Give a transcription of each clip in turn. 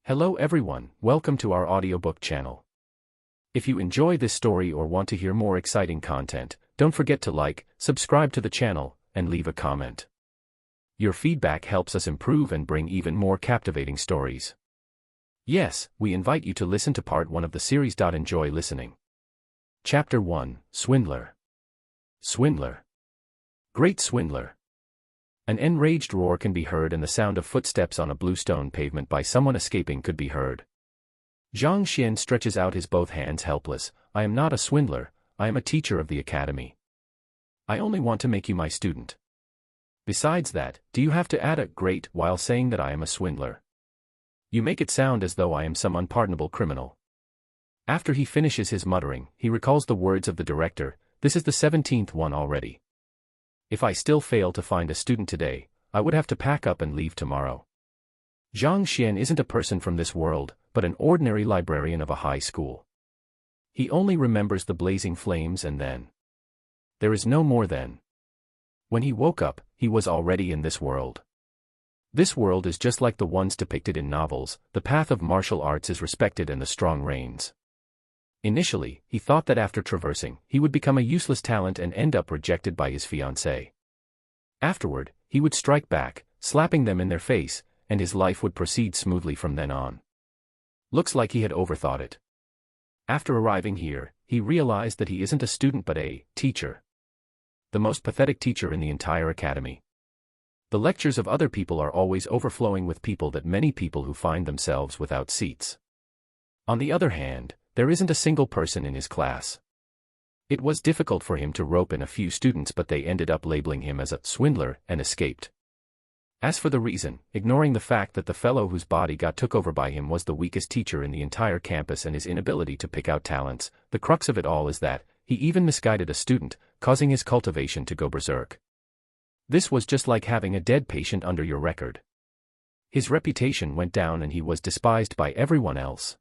Hello everyone, welcome to our audiobook channel. If you enjoy this story or want to hear more exciting content, don't forget to like, subscribe to the channel, and leave a comment. Your feedback helps us improve and bring even more captivating stories. Yes, we invite you to listen to part 1 of the series. Enjoy listening. Chapter 1, Swindler. Swindler. Great swindler. An enraged roar can be heard, and the sound of footsteps on a bluestone pavement by someone escaping could be heard. Zhang Xian stretches out his both hands helpless. I am not a swindler, I am a teacher of the academy. I only want to make you my student. Besides that, do you have to add a great while saying that I am a swindler? You make it sound as though I am some unpardonable criminal. After he finishes his muttering, he recalls the words of the director, this is the 17th one already. If I still fail to find a student today, I would have to pack up and leave tomorrow. Zhang Xian isn't a person from this world, but an ordinary librarian of a high school. He only remembers the blazing flames, and then there is no more then. When he woke up, he was already in this world. This world is just like the ones depicted in novels. The path of martial arts is respected and the strong reigns. Initially, he thought that after traversing, he would become a useless talent and end up rejected by his fiancée. Afterward, he would strike back, slapping them in their face, and his life would proceed smoothly from then on. Looks like he had overthought it. After arriving here, he realized that he isn't a student but a teacher. The most pathetic teacher in the entire academy. The lectures of other people are always overflowing with people, that many people who find themselves without seats. On the other hand, there isn't a single person in his class. It was difficult for him to rope in a few students, but they ended up labeling him as a swindler and escaped. As for the reason, ignoring the fact that the fellow whose body got took over by him was the weakest teacher in the entire campus and his inability to pick out talents, the crux of it all is that he even misguided a student, causing his cultivation to go berserk. This was just like having a dead patient under your record. His reputation went down and he was despised by everyone else.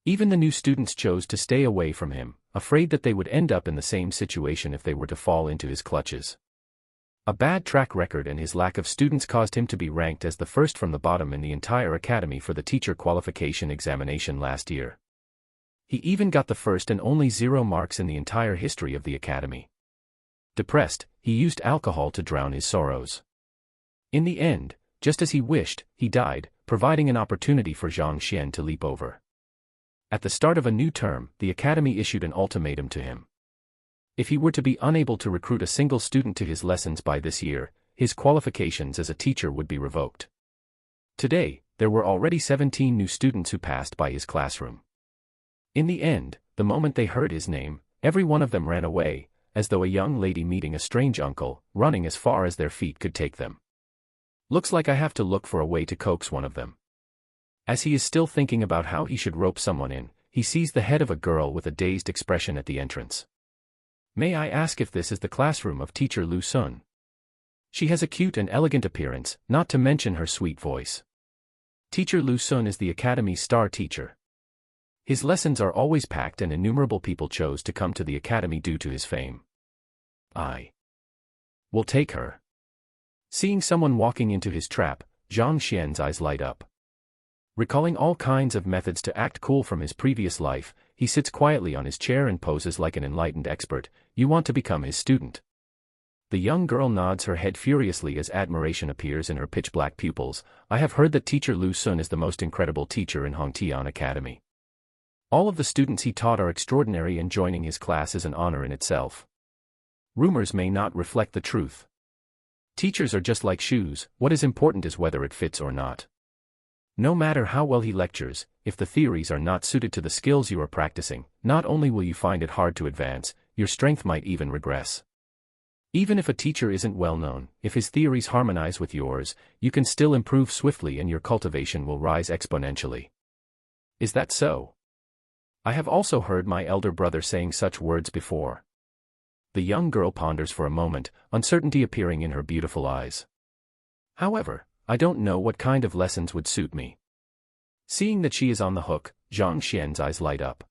Even the new students chose to stay away from him, afraid that they would end up in the same situation if they were to fall into his clutches. A bad track record and his lack of students caused him to be ranked as the first from the bottom in the entire academy for the teacher qualification examination last year. He even got the first and only 0 marks in the entire history of the academy. Depressed, he used alcohol to drown his sorrows. In the end, just as he wished, he died, providing an opportunity for Zhang Xian to leap over. At the start of a new term, the academy issued an ultimatum to him. If he were to be unable to recruit a single student to his lessons by this year, his qualifications as a teacher would be revoked. Today, there were already 17 new students who passed by his classroom. In the end, the moment they heard his name, every one of them ran away, as though a young lady meeting a strange uncle, running as far as their feet could take them. Looks like I have to look for a way to coax one of them. As he is still thinking about how he should rope someone in, he sees the head of a girl with a dazed expression at the entrance. May I ask if this is the classroom of teacher Lu Sun? She has a cute and elegant appearance, not to mention her sweet voice. Teacher Lu Sun is the academy's star teacher. His lessons are always packed and innumerable people chose to come to the academy due to his fame. I will take her. Seeing someone walking into his trap, Zhang Xian's eyes light up. Recalling all kinds of methods to act cool from his previous life, he sits quietly on his chair and poses like an enlightened expert. You want to become his student? The young girl nods her head furiously as admiration appears in her pitch-black pupils. I have heard that teacher Lu Sun is the most incredible teacher in Hongtian Academy. All of the students he taught are extraordinary, and joining his class is an honor in itself. Rumors may not reflect the truth. Teachers are just like shoes, what is important is whether it fits or not. No matter how well he lectures, if the theories are not suited to the skills you are practicing, not only will you find it hard to advance, your strength might even regress. Even if a teacher isn't well known, if his theories harmonize with yours, you can still improve swiftly and your cultivation will rise exponentially. Is that so? I have also heard my elder brother saying such words before. The young girl ponders for a moment, uncertainty appearing in her beautiful eyes. However, I don't know what kind of lessons would suit me. Seeing that she is on the hook, Zhang Xian's eyes light up.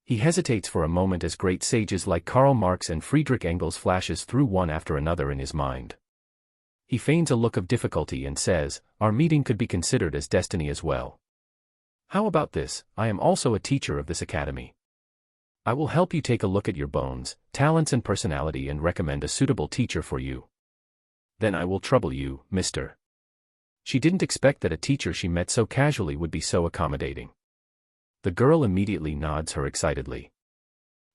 He hesitates for a moment as great sages like Karl Marx and Friedrich Engels flashes through one after another in his mind. He feigns a look of difficulty and says, our meeting could be considered as destiny as well. How about this? I am also a teacher of this academy. I will help you take a look at your bones, talents and personality and recommend a suitable teacher for you. Then I will trouble you, mister. She didn't expect that a teacher she met so casually would be so accommodating. The girl immediately nods her excitedly.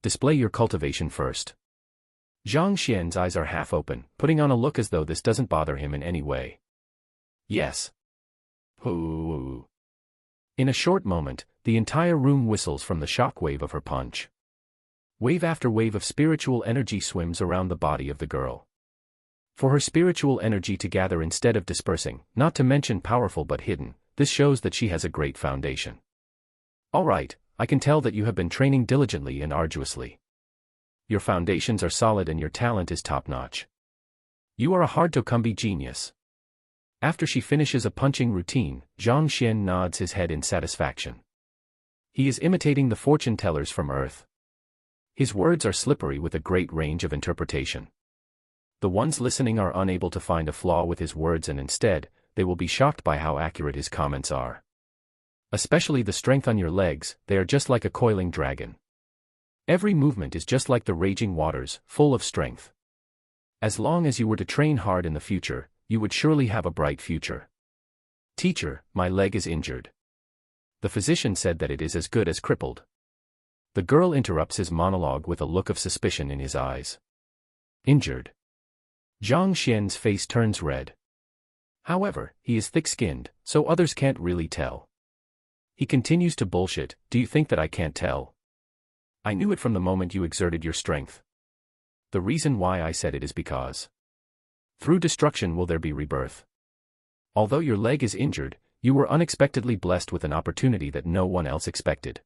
Display your cultivation first. Zhang Xian's eyes are half open, putting on a look as though this doesn't bother him in any way. Yes. Ooh. In a short moment, the entire room whistles from the shock wave of her punch. Wave after wave of spiritual energy swims around the body of the girl. For her spiritual energy to gather instead of dispersing, not to mention powerful but hidden, this shows that she has a great foundation. All right, I can tell that you have been training diligently and arduously. Your foundations are solid and your talent is top-notch. You are a hard-to-come genius. After she finishes a punching routine, Zhang Xian nods his head in satisfaction. He is imitating the fortune tellers from Earth. His words are slippery with a great range of interpretation. The ones listening are unable to find a flaw with his words and instead, they will be shocked by how accurate his comments are. Especially the strength on your legs, they are just like a coiling dragon. Every movement is just like the raging waters, full of strength. As long as you were to train hard in the future, you would surely have a bright future. Teacher, my leg is injured. The physician said that it is as good as crippled. The girl interrupts his monologue with a look of suspicion in his eyes. Injured. Zhang Xian's face turns red. However, he is thick-skinned, so others can't really tell. He continues to bullshit. Do you think that I can't tell? I knew it from the moment you exerted your strength. The reason why I said it is because through destruction will there be rebirth. Although your leg is injured, you were unexpectedly blessed with an opportunity that no one else expected.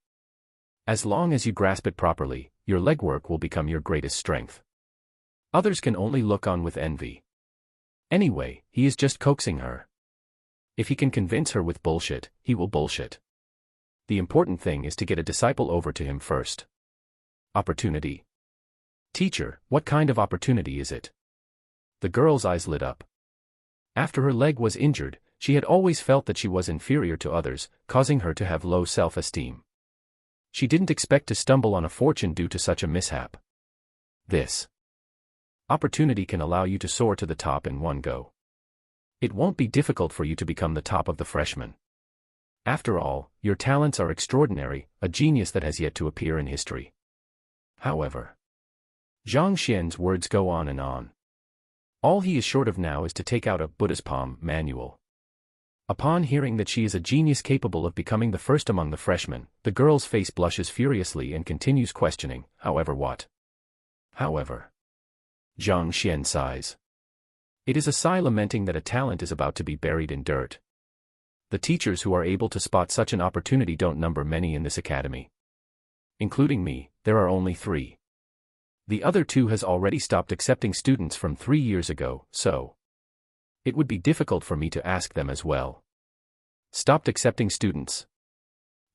As long as you grasp it properly, your legwork will become your greatest strength. Others can only look on with envy. Anyway, he is just coaxing her. If he can convince her with bullshit, he will bullshit. The important thing is to get a disciple over to him first. Opportunity. Teacher, what kind of opportunity is it? The girl's eyes lit up. After her leg was injured, she had always felt that she was inferior to others, causing her to have low self-esteem. She didn't expect to stumble on a fortune due to such a mishap. This opportunity can allow you to soar to the top in one go. It won't be difficult for you to become the top of the freshmen. After all, your talents are extraordinary, a genius that has yet to appear in history. However, Zhang Xian's words go on and on. All he is short of now is to take out a Buddha's palm manual. Upon hearing that she is a genius capable of becoming the first among the freshmen, the girl's face blushes furiously and continues questioning, however what? However. Zhang Xian sighs. It is a sigh lamenting that a talent is about to be buried in dirt. The teachers who are able to spot such an opportunity don't number many in this academy. Including me, there are only 3. The other 2 has already stopped accepting students from 3 years ago, so it would be difficult for me to ask them as well. Stopped accepting students.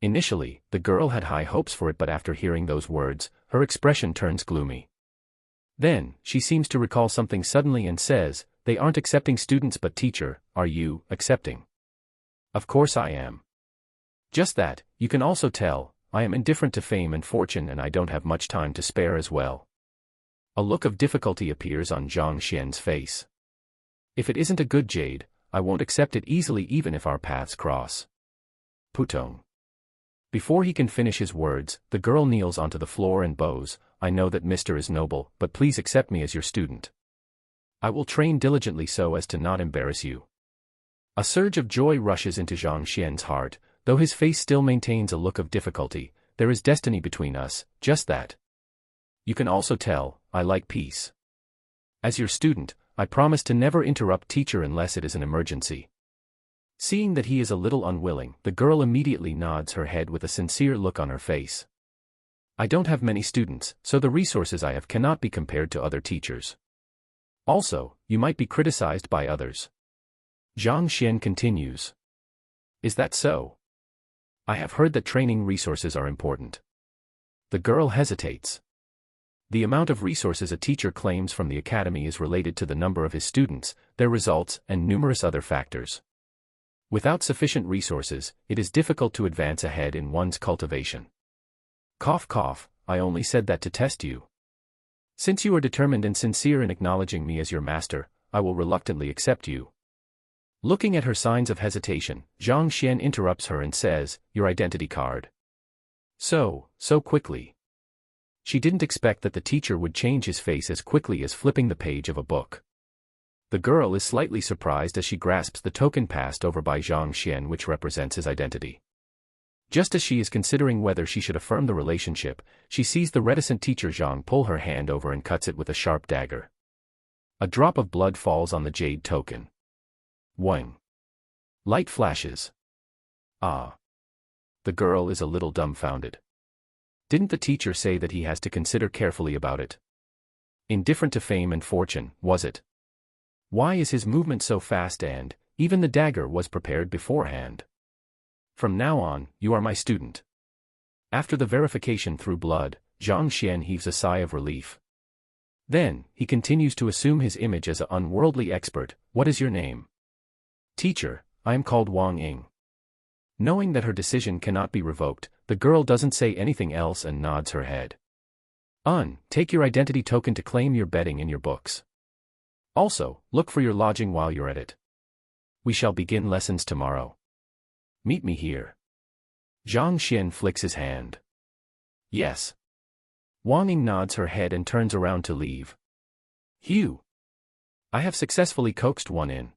Initially, the girl had high hopes for it, but after hearing those words, her expression turns gloomy. Then, she seems to recall something suddenly and says, they aren't accepting students, but teacher, are you accepting? Of course I am. Just that, you can also tell, I am indifferent to fame and fortune and I don't have much time to spare as well. A look of difficulty appears on Zhang Xian's face. If it isn't a good jade, I won't accept it easily even if our paths cross. Putong. Before he can finish his words, the girl kneels onto the floor and bows, I know that Mr. is noble, but please accept me as your student. I will train diligently so as to not embarrass you. A surge of joy rushes into Zhang Xian's heart, though his face still maintains a look of difficulty. There is destiny between us, just that. You can also tell, I like peace. As your student, I promise to never interrupt teacher unless it is an emergency. Seeing that he is a little unwilling, the girl immediately nods her head with a sincere look on her face. I don't have many students, so the resources I have cannot be compared to other teachers. Also, you might be criticized by others. Zhang Xian continues. Is that so? I have heard that training resources are important. The girl hesitates. The amount of resources a teacher claims from the academy is related to the number of his students, their results, and numerous other factors. Without sufficient resources, it is difficult to advance ahead in one's cultivation. Cough cough, I only said that to test you. Since you are determined and sincere in acknowledging me as your master, I will reluctantly accept you. Looking at her signs of hesitation, Zhang Xian interrupts her and says, your identity card. So quickly. She didn't expect that the teacher would change his face as quickly as flipping the page of a book. The girl is slightly surprised as she grasps the token passed over by Zhang Xian, which represents his identity. Just as she is considering whether she should affirm the relationship, she sees the reticent teacher Zhang pull her hand over and cuts it with a sharp dagger. A drop of blood falls on the jade token. Wang. Light flashes. Ah. The girl is a little dumbfounded. Didn't the teacher say that he has to consider carefully about it? Indifferent to fame and fortune, was it? Why is his movement so fast and, even the dagger was prepared beforehand? From now on, you are my student. After the verification through blood, Zhang Xian heaves a sigh of relief. Then, he continues to assume his image as an unworldly expert. What is your name? Teacher, I am called Wang Ying. Knowing that her decision cannot be revoked, the girl doesn't say anything else and nods her head. Take your identity token to claim your bedding in your books. Also, look for your lodging while you're at it. We shall begin lessons tomorrow. Meet me here. Zhang Xian flicks his hand. Yes. Wang Ying nods her head and turns around to leave. Hugh. I have successfully coaxed one in.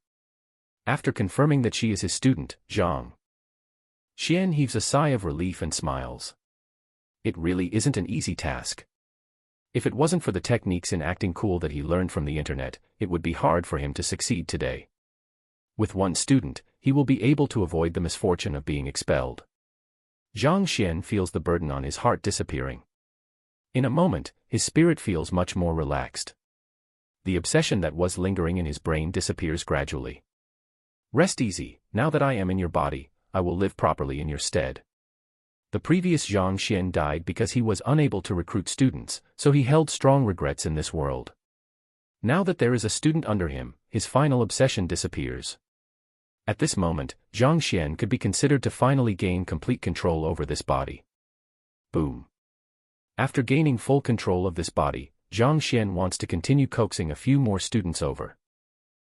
After confirming that she is his student, Zhang Xian heaves a sigh of relief and smiles. It really isn't an easy task. If it wasn't for the techniques in acting cool that he learned from the internet, it would be hard for him to succeed today. With one student, he will be able to avoid the misfortune of being expelled. Zhang Xian feels the burden on his heart disappearing. In a moment, his spirit feels much more relaxed. The obsession that was lingering in his brain disappears gradually. Rest easy, now that I am in your body, I will live properly in your stead. The previous Zhang Xian died because he was unable to recruit students, so he held strong regrets in this world. Now that there is a student under him, his final obsession disappears. At this moment, Zhang Xian could be considered to finally gain complete control over this body. Boom. After gaining full control of this body, Zhang Xian wants to continue coaxing a few more students over.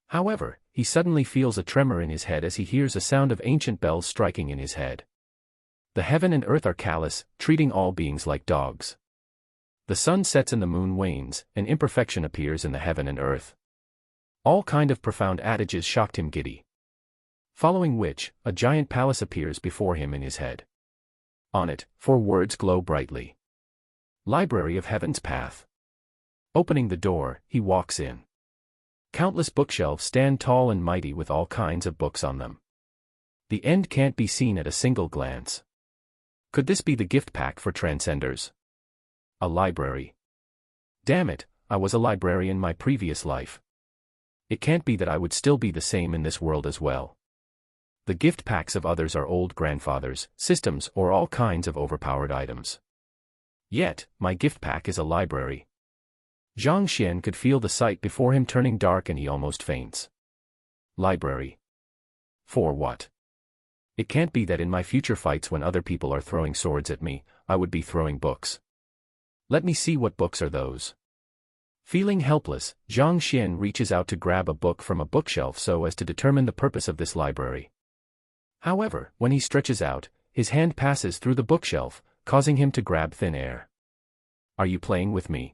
However, he suddenly feels a tremor in his head as he hears a sound of ancient bells striking in his head. The heaven and earth are callous, treating all beings like dogs. The sun sets and the moon wanes, and imperfection appears in the heaven and earth. All kind of profound adages shocked him giddy. Following which, a giant palace appears before him in his head. On it, 4 words glow brightly. Library of Heaven's Path. Opening the door, he walks in. Countless bookshelves stand tall and mighty with all kinds of books on them. The end can't be seen at a single glance. Could this be the gift pack for transcenders? A library. Damn it, I was a librarian in my previous life. It can't be that I would still be the same in this world as well. The gift packs of others are old grandfathers, systems, or all kinds of overpowered items. Yet, my gift pack is a library. Zhang Xian could feel the sight before him turning dark and he almost faints. Library. For what? It can't be that in my future fights when other people are throwing swords at me, I would be throwing books. Let me see what books are those. Feeling helpless, Zhang Xian reaches out to grab a book from a bookshelf so as to determine the purpose of this library. However, when he stretches out, his hand passes through the bookshelf, causing him to grab thin air. Are you playing with me?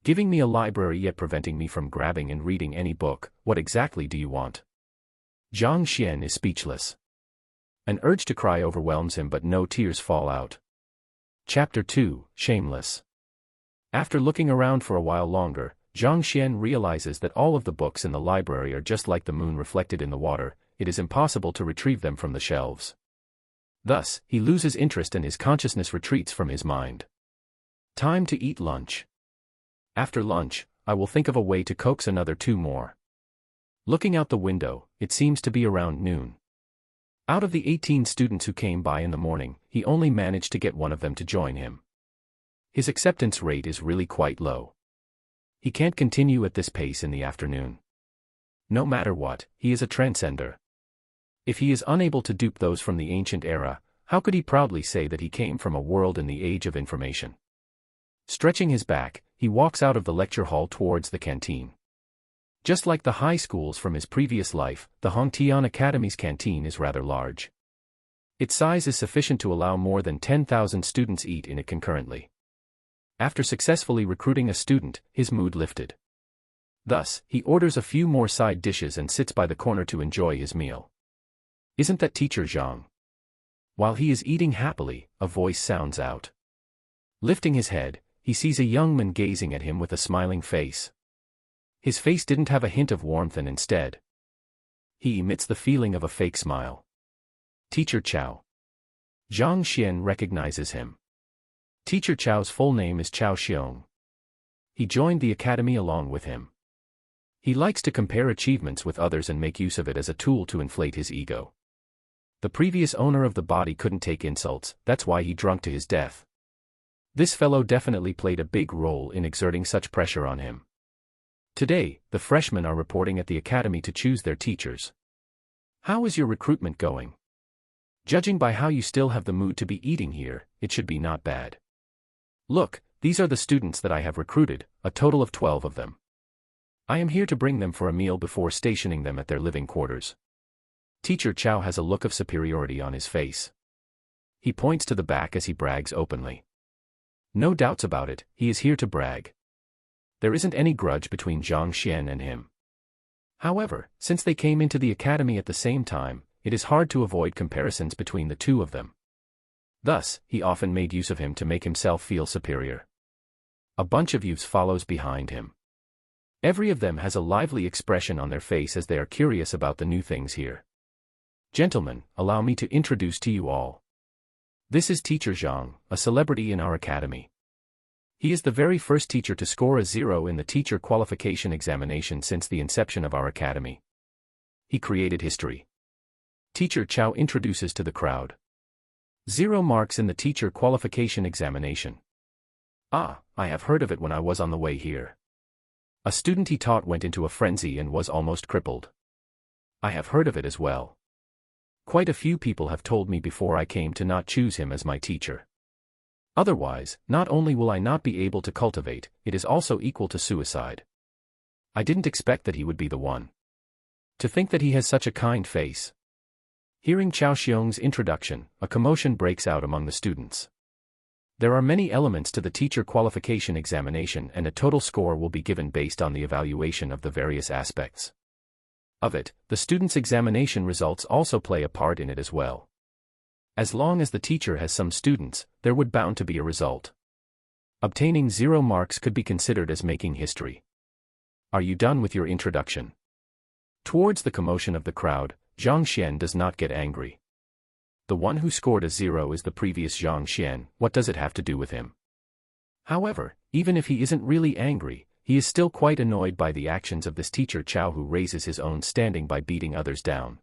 Giving me a library yet preventing me from grabbing and reading any book, what exactly do you want? Zhang Xian is speechless. An urge to cry overwhelms him but no tears fall out. Chapter 2, Shameless. After looking around for a while longer, Zhang Xian realizes that all of the books in the library are just like the moon reflected in the water, it is impossible to retrieve them from the shelves. Thus, he loses interest and his consciousness retreats from his mind. Time to eat lunch. After lunch, I will think of a way to coax another 2 more. Looking out the window, it seems to be around noon. Out of the 18 students who came by in the morning, he only managed to get one of them to join him. His acceptance rate is really quite low. He can't continue at this pace in the afternoon. No matter what, he is a transcender. If he is unable to dupe those from the ancient era, how could he proudly say that he came from a world in the age of information? Stretching his back, he walks out of the lecture hall towards the canteen. Just like the high schools from his previous life, the Hongtian Academy's canteen is rather large. Its size is sufficient to allow more than 10,000 students eat in it concurrently. After successfully recruiting a student, his mood lifted. Thus, he orders a few more side dishes and sits by the corner to enjoy his meal. Isn't that Teacher Zhang? While he is eating happily, a voice sounds out. Lifting his head, he sees a young man gazing at him with a smiling face. His face didn't have a hint of warmth and instead, he emits the feeling of a fake smile. Teacher Chao. Zhang Xian recognizes him. Teacher Chao's full name is Chao Xiong. He joined the academy along with him. He likes to compare achievements with others and make use of it as a tool to inflate his ego. The previous owner of the body couldn't take insults, that's why he drunk to his death. This fellow definitely played a big role in exerting such pressure on him. Today, the freshmen are reporting at the academy to choose their teachers. How is your recruitment going? Judging by how you still have the mood to be eating here, it should be not bad. Look, these are the students that I have recruited, a total of 12 of them. I am here to bring them for a meal before stationing them at their living quarters. Teacher Chao has a look of superiority on his face. He points to the back as he brags openly. No doubts about it, he is here to brag. There isn't any grudge between Zhang Xian and him. However, since they came into the academy at the same time, it is hard to avoid comparisons between the two of them. Thus, he often made use of him to make himself feel superior. A bunch of youths follows behind him. Every of them has a lively expression on their face as they are curious about the new things here. Gentlemen, allow me to introduce to you all. This is Teacher Zhang, a celebrity in our academy. He is the very first teacher to score a 0 in the teacher qualification examination since the inception of our academy. He created history. Teacher Chao introduces to the crowd. 0 marks in the teacher qualification examination. Ah, I have heard of it when I was on the way here. A student he taught went into a frenzy and was almost crippled. I have heard of it as well. Quite a few people have told me before I came to not choose him as my teacher. Otherwise, not only will I not be able to cultivate, it is also equal to suicide. I didn't expect that he would be the one. To think that he has such a kind face. Hearing Chao Xiong's introduction, a commotion breaks out among the students. There are many elements to the teacher qualification examination and a total score will be given based on the evaluation of the various aspects of it. The students' examination results also play a part in it as well. As long as the teacher has some students, there would bound to be a result. Obtaining 0 marks could be considered as making history. Are you done with your introduction? Towards the commotion of the crowd, Zhang Xian does not get angry. The one who scored a 0 is the previous Zhang Xian, what does it have to do with him? However, even if he isn't really angry, he is still quite annoyed by the actions of this teacher Chao who raises his own standing by beating others down.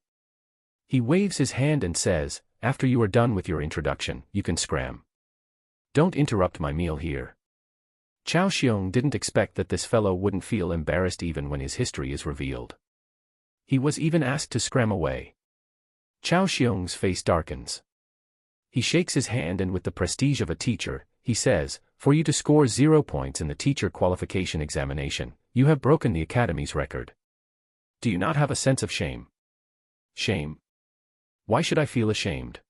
He waves his hand and says, after you are done with your introduction, you can scram. Don't interrupt my meal here. Chao Xiong didn't expect that this fellow wouldn't feel embarrassed even when his history is revealed. He was even asked to scram away. Chao Xiong's face darkens. He shakes his hand and with the prestige of a teacher, he says, for you to score 0 points in the teacher qualification examination, you have broken the academy's record. Do you not have a sense of shame? Shame? Why should I feel ashamed?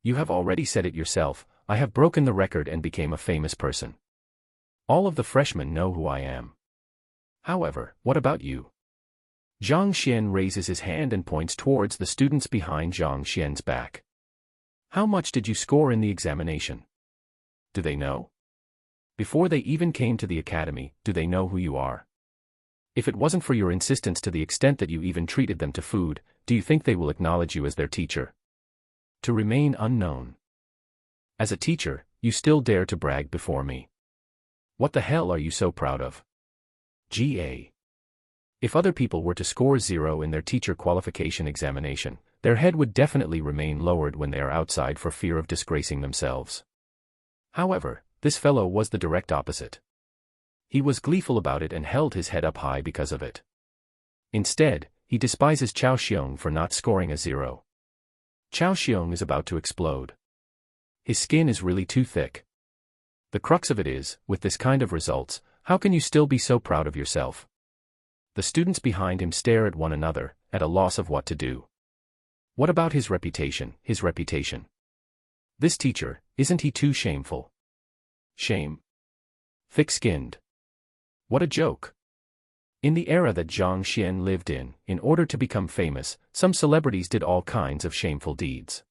You have already said it yourself, I have broken the record and became a famous person. All of the freshmen know who I am. However, what about you? Zhang Xian raises his hand and points towards the students behind Zhang Xian's back. How much did you score in the examination? Do they know? Before they even came to the academy, do they know who you are? If it wasn't for your insistence to the extent that you even treated them to food, do you think they will acknowledge you as their teacher? To remain unknown. As a teacher, you still dare to brag before me. What the hell are you so proud of? Ga. If other people were to score 0 in their teacher qualification examination, their head would definitely remain lowered when they are outside for fear of disgracing themselves. However, this fellow was the direct opposite. He was gleeful about it and held his head up high because of it. Instead, he despises Chao Xiong for not scoring a 0. Chao Xiong is about to explode. His skin is really too thick. The crux of it is, with this kind of results, how can you still be so proud of yourself? The students behind him stare at one another, at a loss of what to do. What about his reputation, his reputation? This teacher, isn't he too shameful? Shame? Thick-skinned. What a joke. In the era that Zhang Xian lived in order to become famous, some celebrities did all kinds of shameful deeds.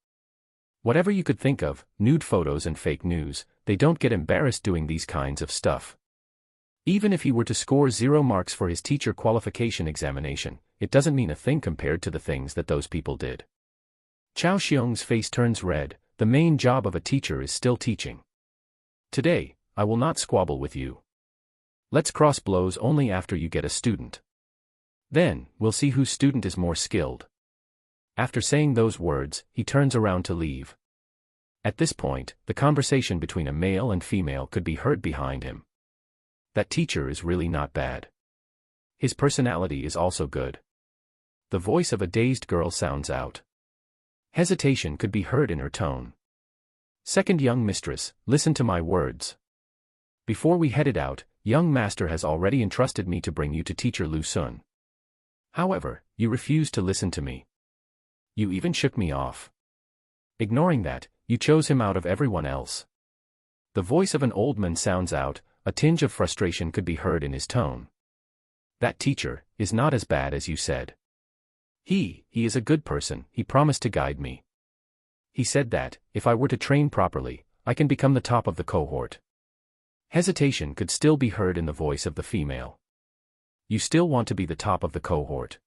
Whatever you could think of, nude photos and fake news, they don't get embarrassed doing these kinds of stuff. Even if he were to score 0 marks for his teacher qualification examination, it doesn't mean a thing compared to the things that those people did. Chao Xiong's face turns red. The main job of a teacher is still teaching. Today, I will not squabble with you. Let's cross blows only after you get a student. Then, we'll see whose student is more skilled. After saying those words, he turns around to leave. At this point, the conversation between a male and female could be heard behind him. That teacher is really not bad. His personality is also good. The voice of a dazed girl sounds out. Hesitation could be heard in her tone. Second young mistress, listen to my words. Before we headed out, young master has already entrusted me to bring you to teacher Lu Sun. However, you refused to listen to me. You even shook me off. Ignoring that, you chose him out of everyone else. The voice of an old man sounds out, a tinge of frustration could be heard in his tone. That teacher is not as bad as you said. He is a good person, he promised to guide me. He said that, if I were to train properly, I can become the top of the cohort. Hesitation could still be heard in the voice of the female. You still want to be the top of the cohort.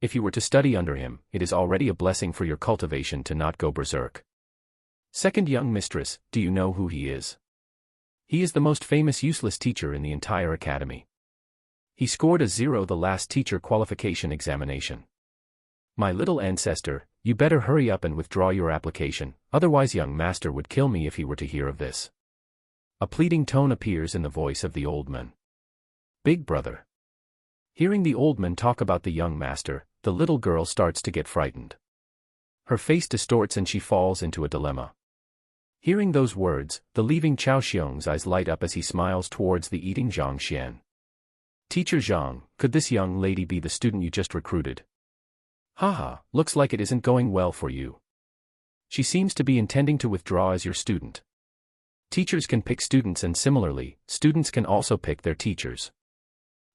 If you were to study under him, it is already a blessing for your cultivation to not go berserk. Second young mistress, do you know who he is? He is the most famous useless teacher in the entire academy. He scored a 0 the last teacher qualification examination. My little ancestor, you better hurry up and withdraw your application, otherwise young master would kill me if he were to hear of this. A pleading tone appears in the voice of the old man. Big brother. Hearing the old man talk about the young master, the little girl starts to get frightened. Her face distorts and she falls into a dilemma. Hearing those words, the leaving Chao Xiong's eyes light up as he smiles towards the eating Zhang Xian. Teacher Zhang, could this young lady be the student you just recruited? Haha, looks like it isn't going well for you. She seems to be intending to withdraw as your student. Teachers can pick students and similarly, students can also pick their teachers.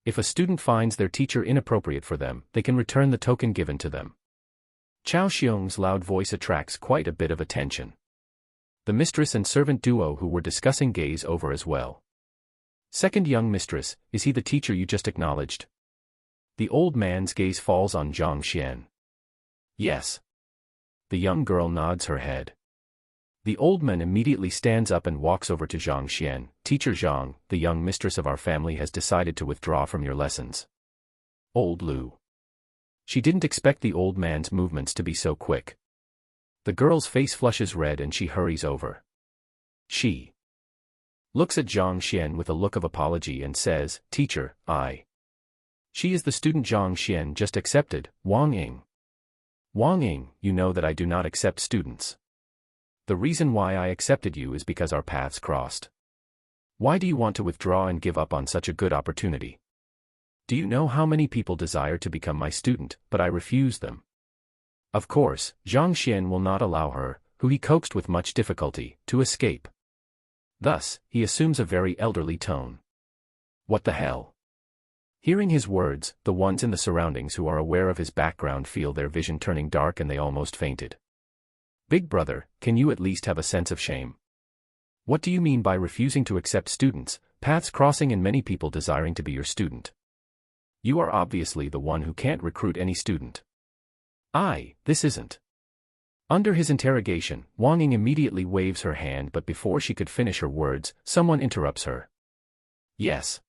If a student finds their teacher inappropriate for them, they can return the token given to them. Chao Xiong's loud voice attracts quite a bit of attention. The mistress and servant duo who were discussing gaze over as well. Second young mistress, is he the teacher you just acknowledged? The old man's gaze falls on Zhang Xian. Yes. The young girl nods her head. The old man immediately stands up and walks over to Zhang Xian. Teacher Zhang, the young mistress of our family has decided to withdraw from your lessons. Old Lu. She didn't expect the old man's movements to be so quick. The girl's face flushes red and she hurries over. She looks at Zhang Xian with a look of apology and says, Teacher, She is the student Zhang Xian just accepted, Wang Ying. Wang Ying, you know that I do not accept students. The reason why I accepted you is because our paths crossed. Why do you want to withdraw and give up on such a good opportunity? Do you know how many people desire to become my student, but I refuse them? Of course, Zhang Xian will not allow her, who he coaxed with much difficulty, to escape. Thus, he assumes a very elderly tone. What the hell? Hearing his words, the ones in the surroundings who are aware of his background feel their vision turning dark and they almost fainted. Big brother, can you at least have a sense of shame? What do you mean by refusing to accept students, paths crossing and many people desiring to be your student? You are obviously the one who can't recruit any student. This isn't. Under his interrogation, Wang Ying immediately waves her hand, but before she could finish her words, someone interrupts her. Yes.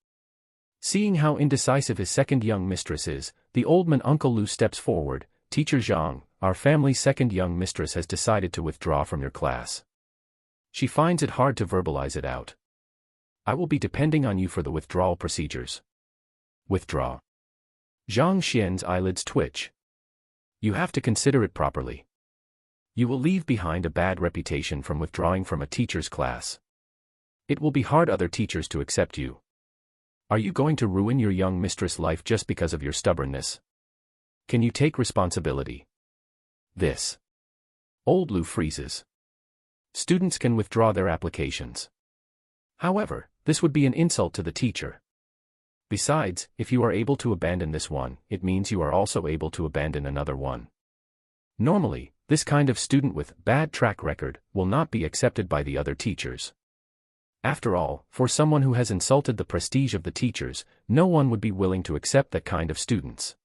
Seeing how indecisive his second young mistress is, the old man Uncle Lu steps forward. Teacher Zhang, our family's second young mistress has decided to withdraw from your class. She finds it hard to verbalize it out. I will be depending on you for the withdrawal procedures. Withdraw. Zhang Xian's eyelids twitch. You have to consider it properly. You will leave behind a bad reputation from withdrawing from a teacher's class. It will be hard other teachers to accept you. Are you going to ruin your young mistress' life just because of your stubbornness? Can you take responsibility? This. Old Lu freezes. Students can withdraw their applications. However, this would be an insult to the teacher. Besides, if you are able to abandon this one, it means you are also able to abandon another one. Normally, this kind of student with bad track record will not be accepted by the other teachers. After all, for someone who has insulted the prestige of the teachers, no one would be willing to accept that kind of students.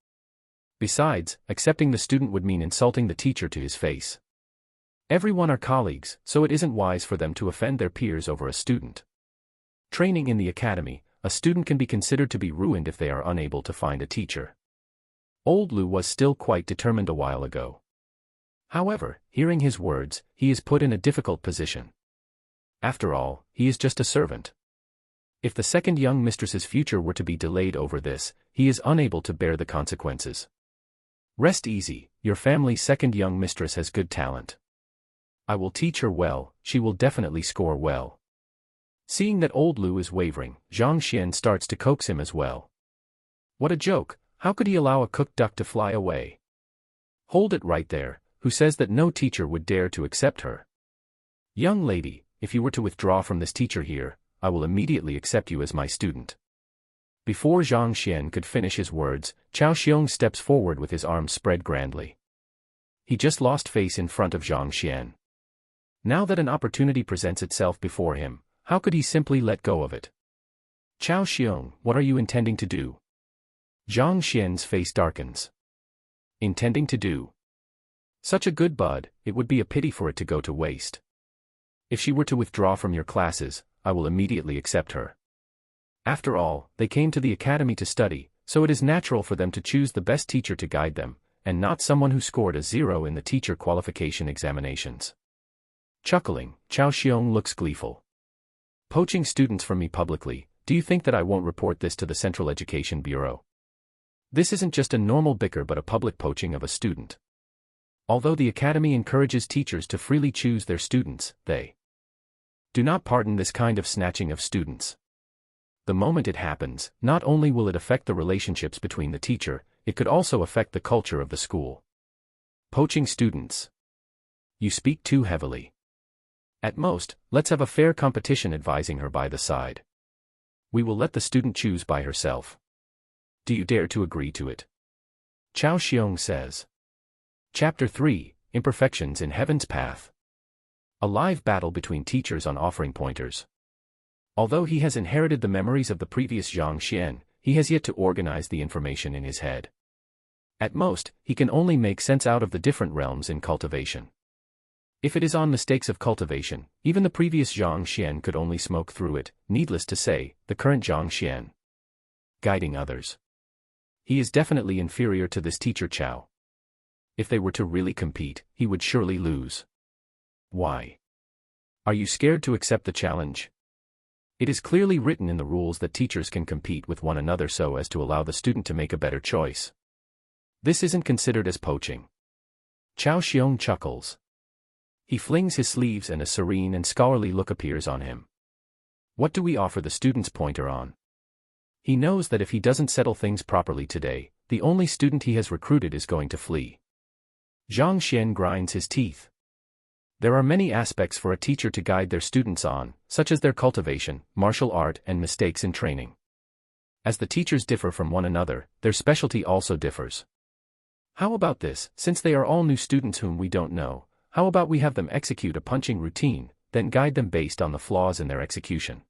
Besides, accepting the student would mean insulting the teacher to his face. Everyone are colleagues, so it isn't wise for them to offend their peers over a student. Training in the academy, a student can be considered to be ruined if they are unable to find a teacher. Old Lu was still quite determined a while ago. However, hearing his words, he is put in a difficult position. After all, he is just a servant. If the second young mistress's future were to be delayed over this, he is unable to bear the consequences. Rest easy, your family's second young mistress has good talent. I will teach her well, she will definitely score well. Seeing that old Lu is wavering, Zhang Xian starts to coax him as well. What a joke, how could he allow a cooked duck to fly away? Hold it right there, who says that no teacher would dare to accept her? Young lady, if you were to withdraw from this teacher here, I will immediately accept you as my student. Before Zhang Xian could finish his words, Cao Xiong steps forward with his arms spread grandly. He just lost face in front of Zhang Xian. Now that an opportunity presents itself before him, how could he simply let go of it? Cao Xiong, what are you intending to do? Zhang Xian's face darkens. Intending to do? Such a good bud, it would be a pity for it to go to waste. If she were to withdraw from your classes, I will immediately accept her. After all, they came to the academy to study, so it is natural for them to choose the best teacher to guide them, and not someone who scored a 0 in the teacher qualification examinations. Chuckling, Cao Xiong looks gleeful. Poaching students from me publicly, do you think that I won't report this to the Central Education Bureau? This isn't just a normal bicker but a public poaching of a student. Although the academy encourages teachers to freely choose their students, they do not pardon this kind of snatching of students. The moment it happens, not only will it affect the relationships between the teacher, it could also affect the culture of the school. Poaching students. You speak too heavily. At most, let's have a fair competition advising her by the side. We will let the student choose by herself. Do you dare to agree to it? Cao Xiong says. Chapter 3, Imperfections in Heaven's Path. A live battle between teachers on offering pointers. Although he has inherited the memories of the previous Zhang Xian, he has yet to organize the information in his head. At most, he can only make sense out of the different realms in cultivation. If it is on mistakes of cultivation, even the previous Zhang Xian could only smoke through it, needless to say, the current Zhang Xian. Guiding others. He is definitely inferior to this teacher Cao. If they were to really compete, he would surely lose. Why? Are you scared to accept the challenge? It is clearly written in the rules that teachers can compete with one another so as to allow the student to make a better choice. This isn't considered as poaching. Cao Xiong chuckles. He flings his sleeves and a serene and scholarly look appears on him. What do we offer the student's pointer on? He knows that if he doesn't settle things properly today, the only student he has recruited is going to flee. Zhang Xian grinds his teeth. There are many aspects for a teacher to guide their students on, such as their cultivation, martial art, and mistakes in training. As the teachers differ from one another, their specialty also differs. How about this, since they are all new students whom we don't know, how about we have them execute a punching routine, then guide them based on the flaws in their execution.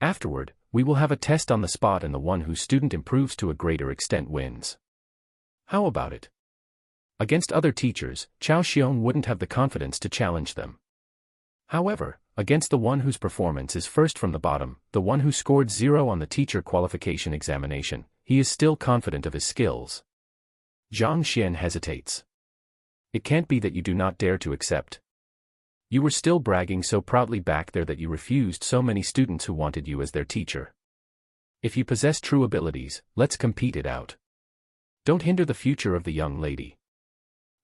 Afterward, we will have a test on the spot and the one whose student improves to a greater extent wins. How about it? Against other teachers, Cao Xiong wouldn't have the confidence to challenge them. However, against the one whose performance is first from the bottom, the one who scored 0 on the teacher qualification examination, he is still confident of his skills. Zhang Xian hesitates. It can't be that you do not dare to accept. You were still bragging so proudly back there that you refused so many students who wanted you as their teacher. If you possess true abilities, let's compete it out. Don't hinder the future of the young lady.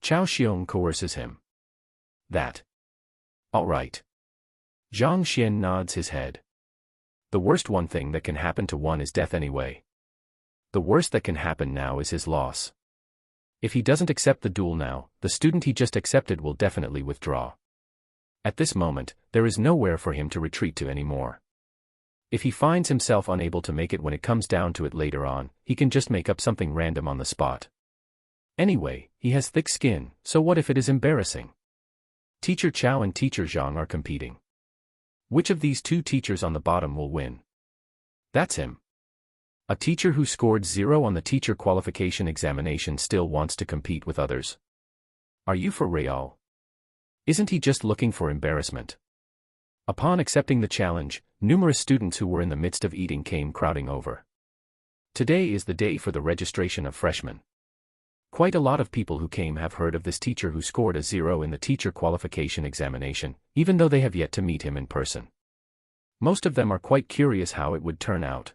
Chao Xiong coerces him. That. All right. Zhang Xian nods his head. The worst one thing that can happen to one is death anyway. The worst that can happen now is his loss. If he doesn't accept the duel now, the student he just accepted will definitely withdraw. At this moment, there is nowhere for him to retreat to anymore. If he finds himself unable to make it when it comes down to it later on, he can just make up something random on the spot. Anyway, he has thick skin, so what if it is embarrassing? Teacher Chao and Teacher Zhang are competing. Which of these two teachers on the bottom will win? That's him. A teacher who scored 0 on the teacher qualification examination still wants to compete with others. Are you for real? Isn't he just looking for embarrassment? Upon accepting the challenge, numerous students who were in the midst of eating came crowding over. Today is the day for the registration of freshmen. Quite a lot of people who came have heard of this teacher who scored a 0 in the teacher qualification examination, even though they have yet to meet him in person. Most of them are quite curious how it would turn out.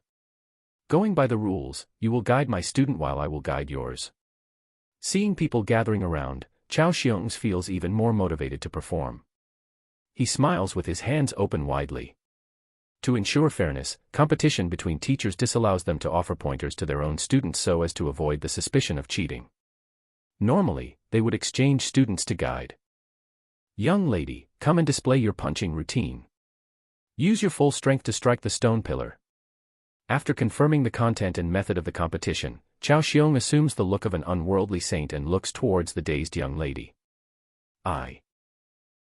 Going by the rules, you will guide my student while I will guide yours. Seeing people gathering around, Chao Xiong feels even more motivated to perform. He smiles with his hands open widely. To ensure fairness, competition between teachers disallows them to offer pointers to their own students so as to avoid the suspicion of cheating. Normally, they would exchange students to guide. Young lady, come and display your punching routine. Use your full strength to strike the stone pillar. After confirming the content and method of the competition, Chao Xiong assumes the look of an unworldly saint and looks towards the dazed young lady.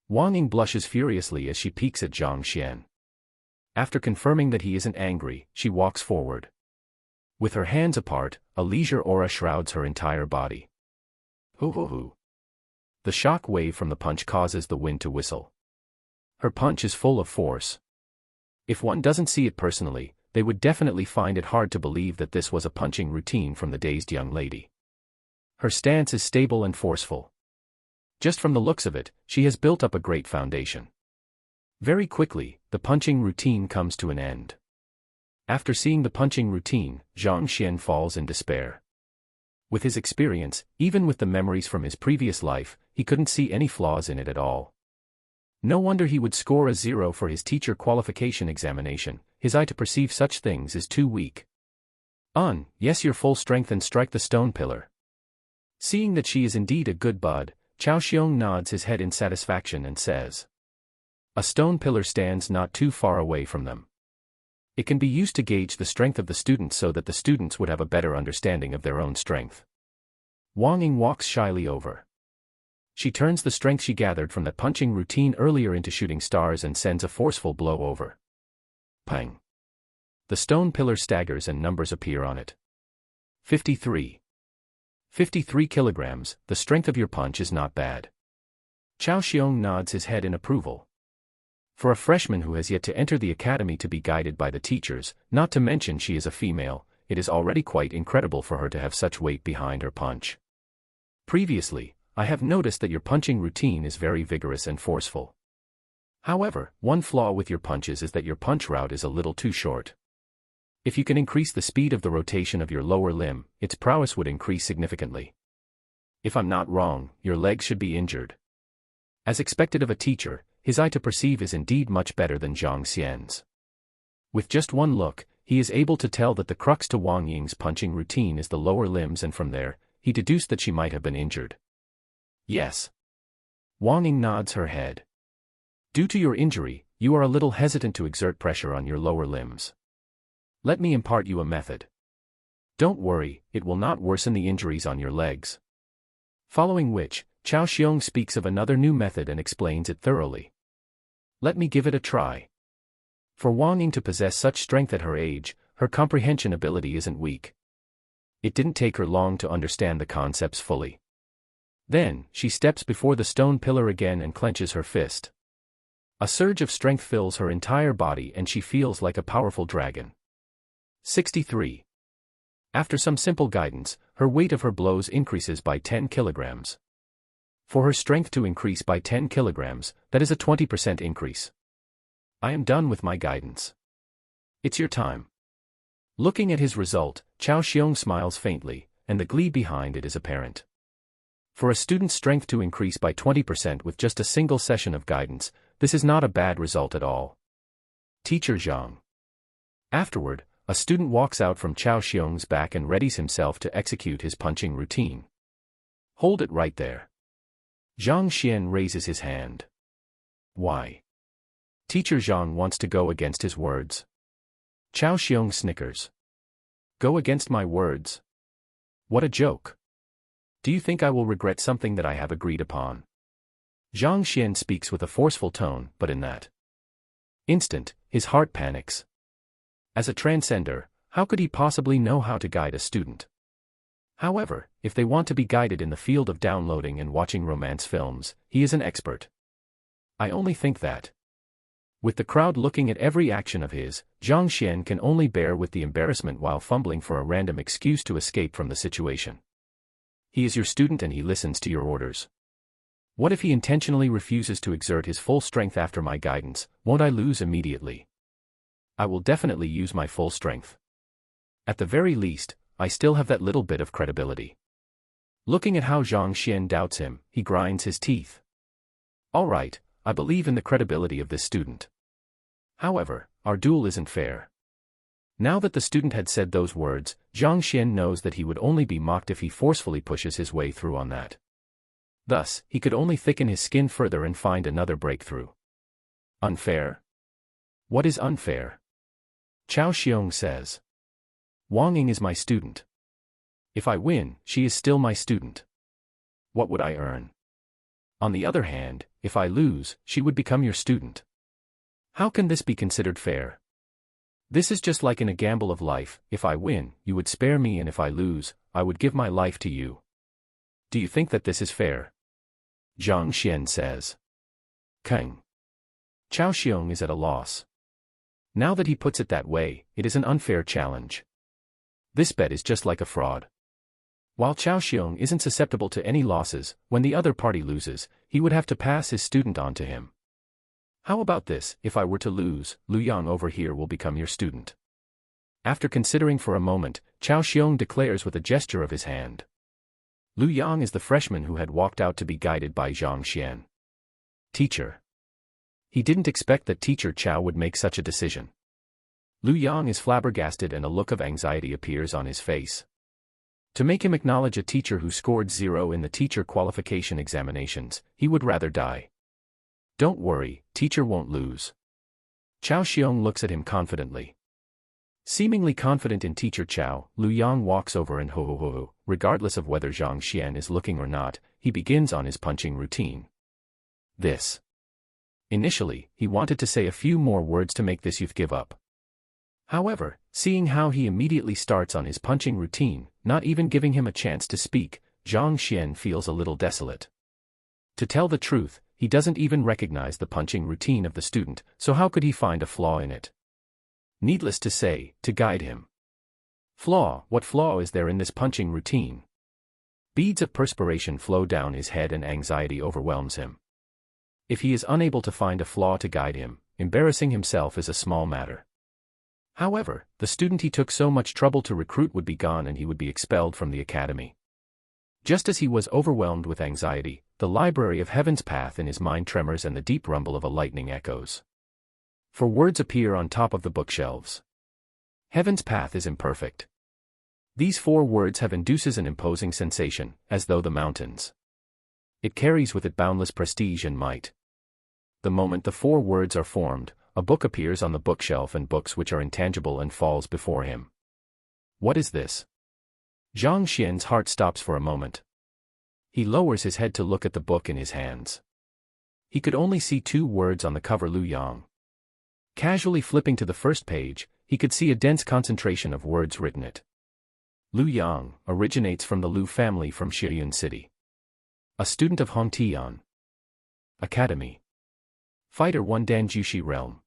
Wang Ying blushes furiously as she peeks at Zhang Xian. After confirming that he isn't angry, she walks forward. With her hands apart, a leisure aura shrouds her entire body. Hoo-hoo-hoo. The shock wave from the punch causes the wind to whistle. Her punch is full of force. If one doesn't see it personally, they would definitely find it hard to believe that this was a punching routine from the dazed young lady. Her stance is stable and forceful. Just from the looks of it, she has built up a great foundation. Very quickly, the punching routine comes to an end. After seeing the punching routine, Zhang Xian falls in despair. With his experience, even with the memories from his previous life, he couldn't see any flaws in it at all. No wonder he would score a 0 for his teacher qualification examination. His eye to perceive such things is too weak. Yes, your full strength and strike the stone pillar. Seeing that she is indeed a good bud, Chao Xiong nods his head in satisfaction and says. A stone pillar stands not too far away from them. It can be used to gauge the strength of the students so that the students would have a better understanding of their own strength. Wang Ying walks shyly over. She turns the strength she gathered from the punching routine earlier into shooting stars and sends a forceful blow over. Pang! The stone pillar staggers and numbers appear on it. 53. 53 kilograms, the strength of your punch is not bad. Chao Xiong nods his head in approval. For a freshman who has yet to enter the academy to be guided by the teachers, not to mention she is a female, it is already quite incredible for her to have such weight behind her punch. Previously, I have noticed that your punching routine is very vigorous and forceful. However, one flaw with your punches is that your punch route is a little too short. If you can increase the speed of the rotation of your lower limb, its prowess would increase significantly. If I'm not wrong, your legs should be injured. As expected of a teacher, his eye to perceive is indeed much better than Zhang Xian's. With just one look, he is able to tell that the crux to Wang Ying's punching routine is the lower limbs, and from there, he deduced that she might have been injured. Yes. Wang Ying nods her head. Due to your injury, you are a little hesitant to exert pressure on your lower limbs. Let me impart you a method. Don't worry, it will not worsen the injuries on your legs. Following which, Chao Xiong speaks of another new method and explains it thoroughly. Let me give it a try. For Wang Ying to possess such strength at her age, her comprehension ability isn't weak. It didn't take her long to understand the concepts fully. Then, she steps before the stone pillar again and clenches her fist. A surge of strength fills her entire body and she feels like a powerful dragon. 63. After some simple guidance, her weight of her blows increases by 10 kilograms. For her strength to increase by 10 kilograms, that is a 20% increase. I am done with my guidance. It's your time. Looking at his result, Chao Xiong smiles faintly, and the glee behind it is apparent. For a student's strength to increase by 20% with just a single session of guidance, this is not a bad result at all. Teacher Zhang. Afterward, a student walks out from Chao Xiong's back and readies himself to execute his punching routine. Hold it right there. Zhang Xian raises his hand. Why? Teacher Zhang wants to go against his words. Chao Xiong snickers. Go against my words? What a joke. Do you think I will regret something that I have agreed upon? Zhang Xian speaks with a forceful tone, but in that instant, his heart panics. As a transcender, how could he possibly know how to guide a student? However, if they want to be guided in the field of downloading and watching romance films, he is an expert. I only think that. With the crowd looking at every action of his, Zhang Xian can only bear with the embarrassment while fumbling for a random excuse to escape from the situation. He is your student and he listens to your orders. What if he intentionally refuses to exert his full strength after my guidance? Won't I lose immediately? I will definitely use my full strength. At the very least, I still have that little bit of credibility. Looking at how Zhang Xian doubts him, he grinds his teeth. All right, I believe in the credibility of this student. However, our duel isn't fair. Now that the student had said those words, Zhang Xian knows that he would only be mocked if he forcefully pushes his way through on that. Thus, he could only thicken his skin further and find another breakthrough. Unfair? What is unfair? Chao Xiong says. Wang Ying is my student. If I win, she is still my student. What would I earn? On the other hand, if I lose, she would become your student. How can this be considered fair? This is just like in a gamble of life. If I win, you would spare me, and if I lose, I would give my life to you. Do you think that this is fair? Zhang Xian says. Keng. Chao Xiong is at a loss. Now that he puts it that way, it is an unfair challenge. This bet is just like a fraud. While Chao Xiong isn't susceptible to any losses, when the other party loses, he would have to pass his student on to him. How about this? If I were to lose, Lu Yang over here will become your student. After considering for a moment, Chao Xiong declares with a gesture of his hand. Lu Yang is the freshman who had walked out to be guided by Zhang Xian. Teacher. He didn't expect that Teacher Chao would make such a decision. Lu Yang is flabbergasted and a look of anxiety appears on his face. To make him acknowledge a teacher who scored 0 in the teacher qualification examinations, he would rather die. Don't worry, teacher won't lose. Chao Xiong looks at him confidently. Seemingly confident in Teacher Chao, Lu Yang walks over and ho, regardless of whether Zhang Xian is looking or not, he begins on his punching routine. This. Initially, he wanted to say a few more words to make this youth give up. However, seeing how he immediately starts on his punching routine, not even giving him a chance to speak, Zhang Xian feels a little desolate. To tell the truth, he doesn't even recognize the punching routine of the student, so how could he find a flaw in it? Needless to say, to guide him. Flaw? What flaw is there in this punching routine? Beads of perspiration flow down his head and anxiety overwhelms him. If he is unable to find a flaw to guide him, embarrassing himself is a small matter. However, the student he took so much trouble to recruit would be gone and he would be expelled from the academy. Just as he was overwhelmed with anxiety, the library of Heaven's Path in his mind tremors and the deep rumble of a lightning echoes. For words appear on top of the bookshelves. Heaven's Path is imperfect. These 4 words have induces an imposing sensation, as though the mountains. It carries with it boundless prestige and might. The moment the 4 words are formed, a book appears on the bookshelf and books which are intangible and falls before him. What is this? Zhang Xian's heart stops for a moment. He lowers his head to look at the book in his hands. He could only see 2 words on the cover: Lu Yang. Casually flipping to the first page, he could see a dense concentration of words written it. Lu Yang originates from the Lu family from Shiyun City. A student of Hongtian Academy. Fighter 1 Danjushi Realm.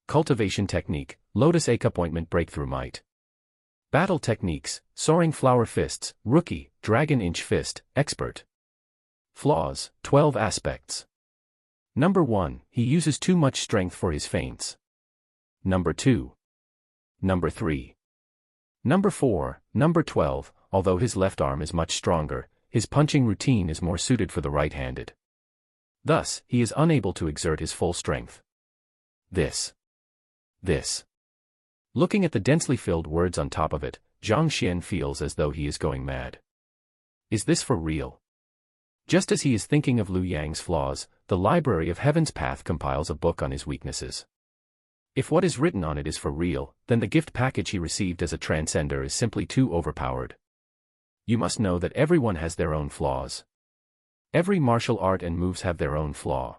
Cultivation technique, Lotus Egg appointment breakthrough might. Battle techniques, Soaring Flower Fists, Rookie, Dragon Inch Fist, Expert. Flaws, 12 aspects. Number 1, he uses too much strength for his feints. Number 2. Number 3. Number 4, number 12, although his left arm is much stronger, his punching routine is more suited for the right-handed. Thus, he is unable to exert his full strength. This. Looking at the densely filled words on top of it, Zhang Xian feels as though he is going mad. Is this for real? Just as he is thinking of Liu Yang's flaws, the Library of Heaven's Path compiles a book on his weaknesses. If what is written on it is for real, then the gift package he received as a transcender is simply too overpowered. You must know that everyone has their own flaws. Every martial art and moves have their own flaw.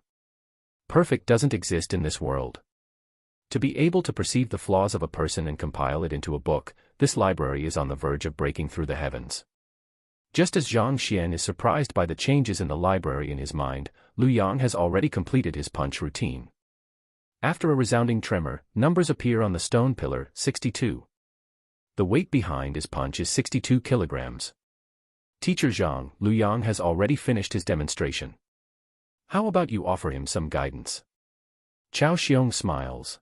Perfect doesn't exist in this world. To be able to perceive the flaws of a person and compile it into a book, this library is on the verge of breaking through the heavens. Just as Zhang Xian is surprised by the changes in the library in his mind, Liu Yang has already completed his punch routine. After a resounding tremor, numbers appear on the stone pillar, 62. The weight behind his punch is 62 kilograms. Teacher Zhang, Liu Yang has already finished his demonstration. How about you offer him some guidance? Chao Xiong smiles.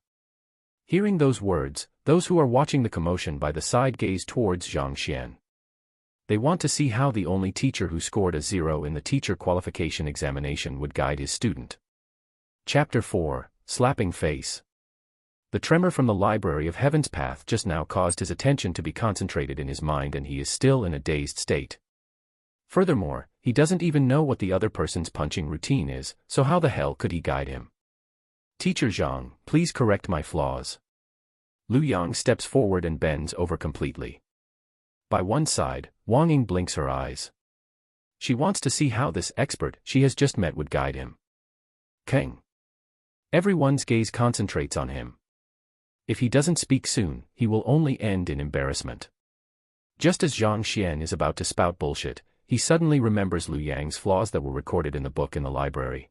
Hearing those words, those who are watching the commotion by the side gaze towards Zhang Xian. They want to see how the only teacher who scored a 0 in the teacher qualification examination would guide his student. Chapter 4, Slapping Face. The tremor from the Library of Heaven's Path just now caused his attention to be concentrated in his mind, and he is still in a dazed state. Furthermore, he doesn't even know what the other person's punching routine is, so how the hell could he guide him? Teacher Zhang, please correct my flaws. Liu Yang steps forward and bends over completely. By one side, Wang Ying blinks her eyes. She wants to see how this expert she has just met would guide him. Kang. Everyone's gaze concentrates on him. If he doesn't speak soon, he will only end in embarrassment. Just as Zhang Xian is about to spout bullshit, he suddenly remembers Liu Yang's flaws that were recorded in the book in the library.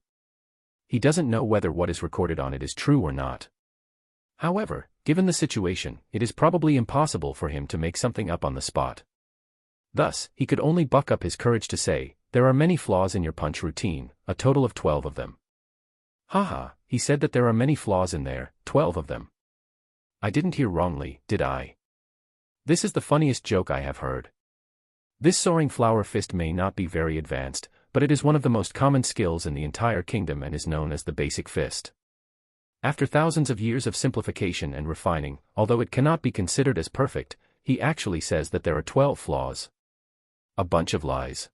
He doesn't know whether what is recorded on it is true or not. However, given the situation, it is probably impossible for him to make something up on the spot. Thus, he could only buck up his courage to say, "There are many flaws in your punch routine, a total of 12 of them." Haha, he said that there are many flaws in there, 12 of them. I didn't hear wrongly, did I? This is the funniest joke I have heard. This soaring flower fist may not be very advanced, but it is one of the most common skills in the entire kingdom and is known as the basic fist. After thousands of years of simplification and refining, although it cannot be considered as perfect, he actually says that there are 12 flaws. A bunch of lies.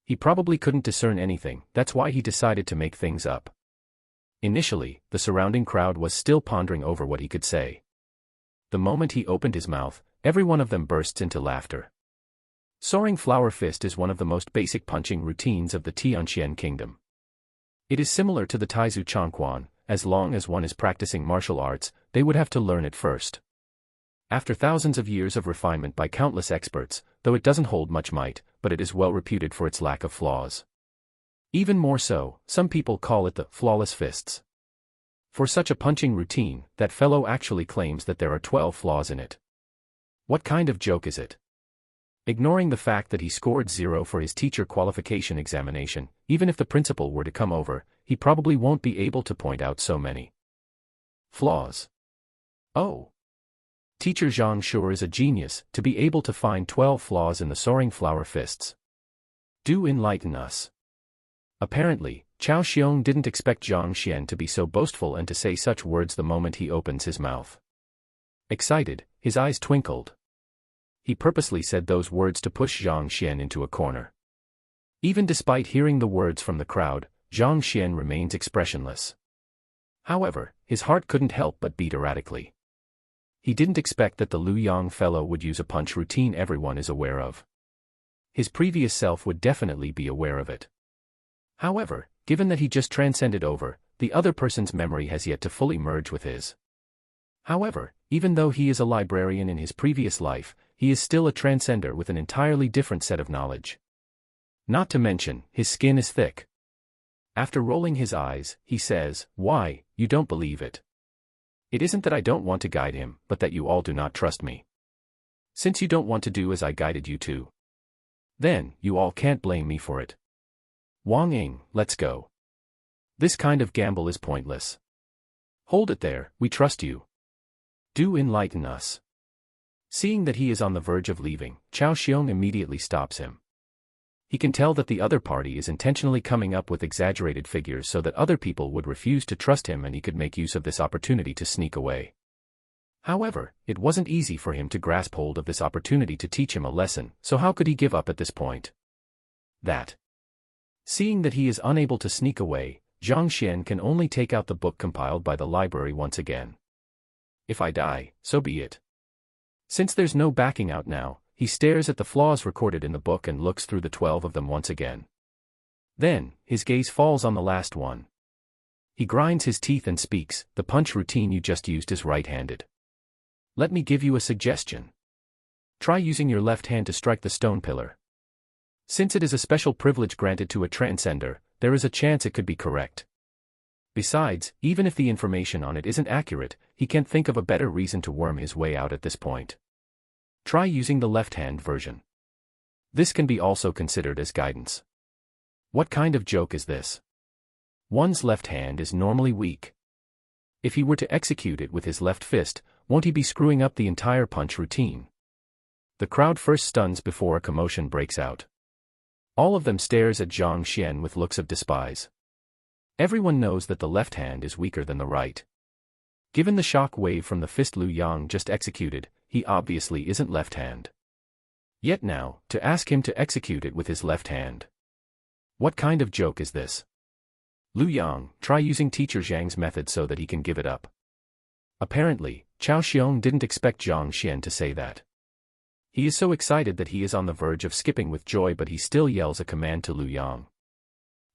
He probably couldn't discern anything, that's why he decided to make things up. Initially, the surrounding crowd was still pondering over what he could say. The moment he opened his mouth, every one of them bursts into laughter. Soaring flower fist is one of the most basic punching routines of the Tianqian kingdom. It is similar to the Taizu Changquan. As long as one is practicing martial arts, they would have to learn it first. After thousands of years of refinement by countless experts, though it doesn't hold much might, but it is well reputed for its lack of flaws. Even more so, some people call it the flawless fists. For such a punching routine, that fellow actually claims that there are 12 flaws in it. What kind of joke is it? Ignoring the fact that he scored 0 for his teacher qualification examination, even if the principal were to come over, he probably won't be able to point out so many flaws. Oh. Teacher Zhang sure is a genius, to be able to find 12 flaws in the soaring flower fists. Do enlighten us. Apparently, Chao Xiong didn't expect Zhang Xian to be so boastful and to say such words the moment he opens his mouth. Excited, his eyes twinkled. He purposely said those words to push Zhang Xian into a corner. Even despite hearing the words from the crowd, Zhang Xian remains expressionless. However, his heart couldn't help but beat erratically. He didn't expect that the Liu Yang fellow would use a punch routine everyone is aware of. His previous self would definitely be aware of it. However, given that he just transcended over, the other person's memory has yet to fully merge with his. However, even though he is a librarian in his previous life, he is still a transcender with an entirely different set of knowledge. Not to mention, his skin is thick. After rolling his eyes, he says, "Why, you don't believe it? It isn't that I don't want to guide him, but that you all do not trust me. Since you don't want to do as I guided you to, then, you all can't blame me for it. Wang Ying, let's go. This kind of gamble is pointless. Hold it there, we trust you. Do enlighten us." Seeing that he is on the verge of leaving, Chao Xiong immediately stops him. He can tell that the other party is intentionally coming up with exaggerated figures so that other people would refuse to trust him, and he could make use of this opportunity to sneak away. However, it wasn't easy for him to grasp hold of this opportunity to teach him a lesson, so how could he give up at this point? Seeing that he is unable to sneak away, Zhang Xian can only take out the book compiled by the library once again. If I die, so be it. Since there's no backing out now, he stares at the flaws recorded in the book and looks through the 12 of them once again. Then, his gaze falls on the last one. He grinds his teeth and speaks, "The punch routine you just used is right-handed. Let me give you a suggestion. Try using your left hand to strike the stone pillar. Since it is a special privilege granted to a transcender, there is a chance it could be correct. Besides, even if the information on it isn't accurate, he can't think of a better reason to worm his way out at this point. Try using the left-hand version. This can be also considered as guidance." What kind of joke is this? One's left hand is normally weak. If he were to execute it with his left fist, won't he be screwing up the entire punch routine? The crowd first stuns before a commotion breaks out. All of them stares at Zhang Xian with looks of despise. Everyone knows that the left hand is weaker than the right. Given the shock wave from the fist Lu Yang just executed, he obviously isn't left-hand. Yet now, to ask him to execute it with his left hand. What kind of joke is this? Lu Yang, try using Teacher Zhang's method so that he can give it up. Apparently, Chao Xiong didn't expect Zhang Xian to say that. He is so excited that he is on the verge of skipping with joy, but he still yells a command to Lu Yang.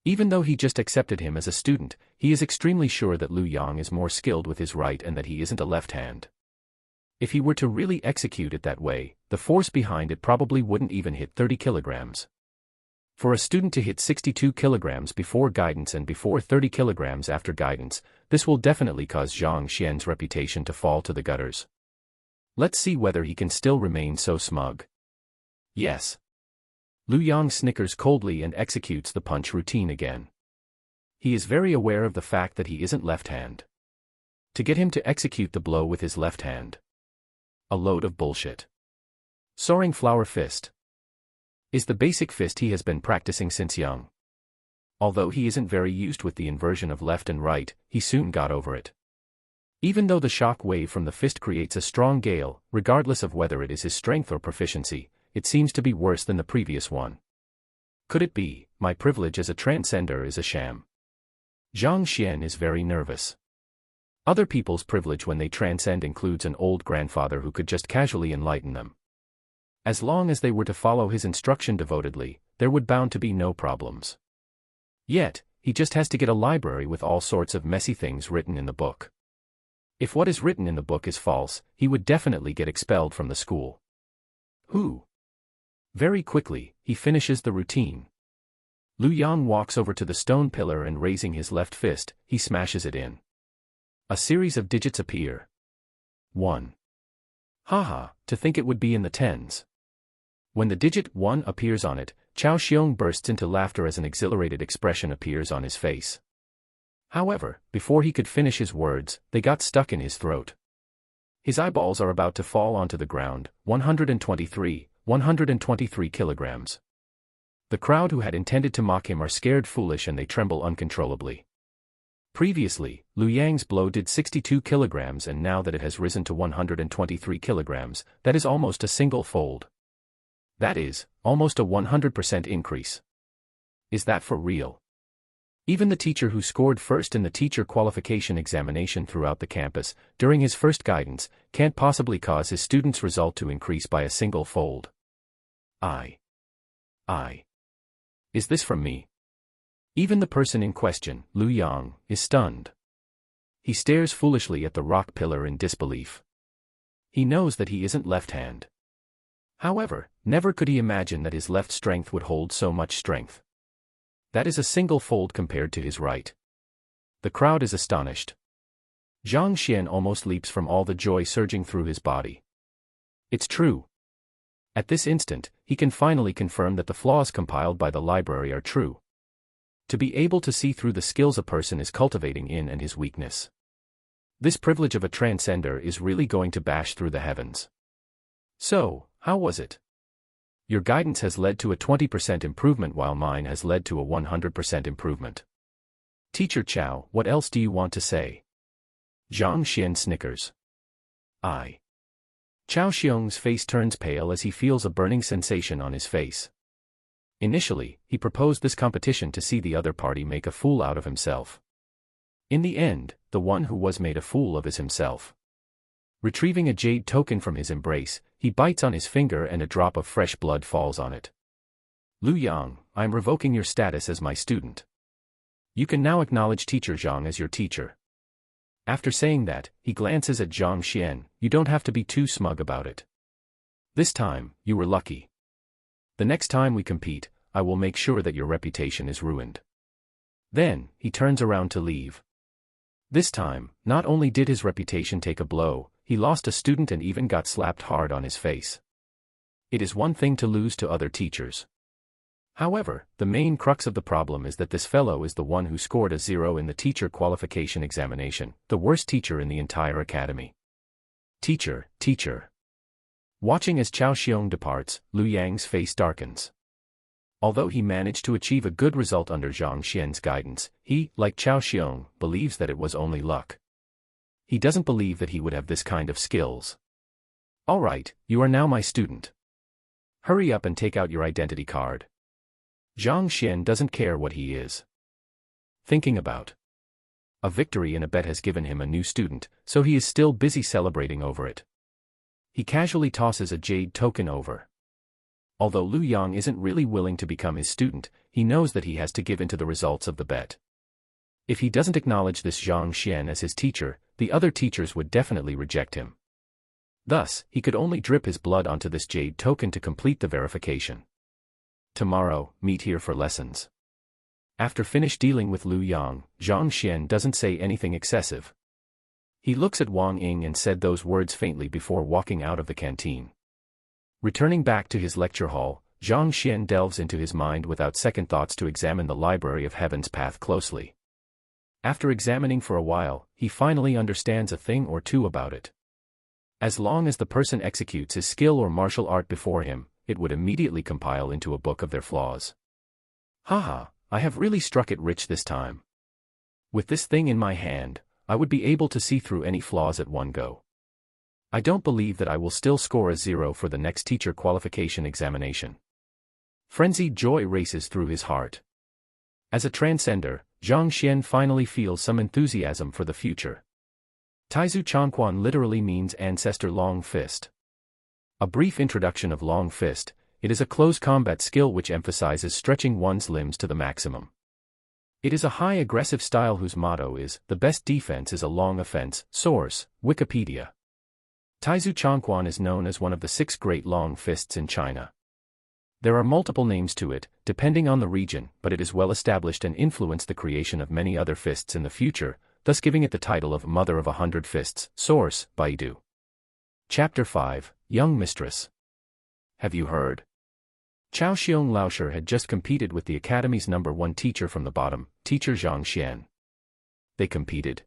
Even though he just accepted him as a student, he is extremely sure that Lu Yang is more skilled with his right and that he isn't a left hand. If he were to really execute it that way, the force behind it probably wouldn't even hit 30 kilograms. For a student to hit 62 kilograms before guidance and before 30 kilograms after guidance, this will definitely cause Zhang Xian's reputation to fall to the gutters. Let's see whether he can still remain so smug. Yes. Lu Yang snickers coldly and executes the punch routine again. He is very aware of the fact that he isn't left-hand. To get him to execute the blow with his left hand. A load of bullshit. Soaring flower fist is the basic fist he has been practicing since young. Although he isn't very used with the inversion of left and right, he soon got over it. Even though the shock wave from the fist creates a strong gale, regardless of whether it is his strength or proficiency, it seems to be worse than the previous one. Could it be, my privilege as a transcender is a sham? Zhang Xian is very nervous. Other people's privilege when they transcend includes an old grandfather who could just casually enlighten them. As long as they were to follow his instruction devotedly, there would bound to be no problems. Yet, he just has to get a library with all sorts of messy things written in the book. If what is written in the book is false, he would definitely get expelled from the school. Very quickly, he finishes the routine. Lu Yang walks over to the stone pillar and raising his left fist, he smashes it in. A series of digits appear. 1. Haha, to think it would be in the tens. When the digit 1 appears on it, Chao Xiong bursts into laughter as an exhilarated expression appears on his face. However, before he could finish his words, they got stuck in his throat. His eyeballs are about to fall onto the ground. 123 kilograms. The crowd who had intended to mock him are scared foolish and they tremble uncontrollably. Previously, Lu Yang's blow did 62 kilograms and now that it has risen to 123 kilograms, that is almost a single fold. That is, almost a 100% increase. Is that for real? Even the teacher who scored first in the teacher qualification examination throughout the campus, during his first guidance, can't possibly cause his student's result to increase by a single fold. Is this from me? Even the person in question, Lu Yang, is stunned. He stares foolishly at the rock pillar in disbelief. He knows that he isn't left-hand. However, never could he imagine that his left strength would hold so much strength. That is a single fold compared to his right. The crowd is astonished. Zhang Xian almost leaps from all the joy surging through his body. It's true. At this instant, he can finally confirm that the flaws compiled by the library are true. To be able to see through the skills a person is cultivating in and his weakness. This privilege of a transcender is really going to bash through the heavens. So, how was it? Your guidance has led to a 20% improvement while mine has led to a 100% improvement. Teacher Chow, what else do you want to say? Zhang Xian snickers. I. Chao Xiong's face turns pale as he feels a burning sensation on his face. Initially, he proposed this competition to see the other party make a fool out of himself. In the end, the one who was made a fool of is himself. Retrieving a jade token from his embrace, he bites on his finger and a drop of fresh blood falls on it. Lu Yang, I am revoking your status as my student. You can now acknowledge Teacher Zhang as your teacher. After saying that, he glances at Zhang Xian, you don't have to be too smug about it. This time, you were lucky. The next time we compete, I will make sure that your reputation is ruined. Then, he turns around to leave. This time, not only did his reputation take a blow, he lost a student and even got slapped hard on his face. It is one thing to lose to other teachers. However, the main crux of the problem is that this fellow is the one who scored a 0 in the teacher qualification examination, the worst teacher in the entire academy. Teacher. Watching as Chao Xiong departs, Lu Yang's face darkens. Although he managed to achieve a good result under Zhang Xian's guidance, he, like Chao Xiong, believes that it was only luck. He doesn't believe that he would have this kind of skills. All right, you are now my student. Hurry up and take out your identity card. Zhang Xian doesn't care what he is thinking about. A victory in a bet has given him a new student, so he is still busy celebrating over it. He casually tosses a jade token over. Although Lu Yang isn't really willing to become his student, he knows that he has to give in to the results of the bet. If he doesn't acknowledge this Zhang Xian as his teacher, the other teachers would definitely reject him. Thus, he could only drip his blood onto this jade token to complete the verification. Tomorrow, meet here for lessons. After finished dealing with Lu Yang, Zhang Xian doesn't say anything excessive. He looks at Wang Ying and said those words faintly before walking out of the canteen. Returning back to his lecture hall, Zhang Xian delves into his mind without second thoughts to examine the Library of Heaven's path closely. After examining for a while, he finally understands a thing or two about it. As long as the person executes his skill or martial art before him, it would immediately compile into a book of their flaws. Haha, I have really struck it rich this time. With this thing in my hand, I would be able to see through any flaws at one go. I don't believe that I will still score a 0 for the next teacher qualification examination. Frenzied joy races through his heart. As a transcender, Zhang Xian finally feels some enthusiasm for the future. Taizu Changquan literally means ancestor long fist. A brief introduction of long fist, it is a close combat skill which emphasizes stretching one's limbs to the maximum. It is a high aggressive style whose motto is, the best defense is a long offense. Source, Wikipedia. Taizu Changquan is known as one of the 6 great long fists in China. There are multiple names to it, depending on the region, but it is well established and influenced the creation of many other fists in the future, thus giving it the title of Mother of 100 Fists. Source, Baidu. Chapter 5, Young Mistress. Have you heard? Chao Xiong Laosher had just competed with the Academy's #1 teacher from the bottom, Teacher Zhang Xian. They competed.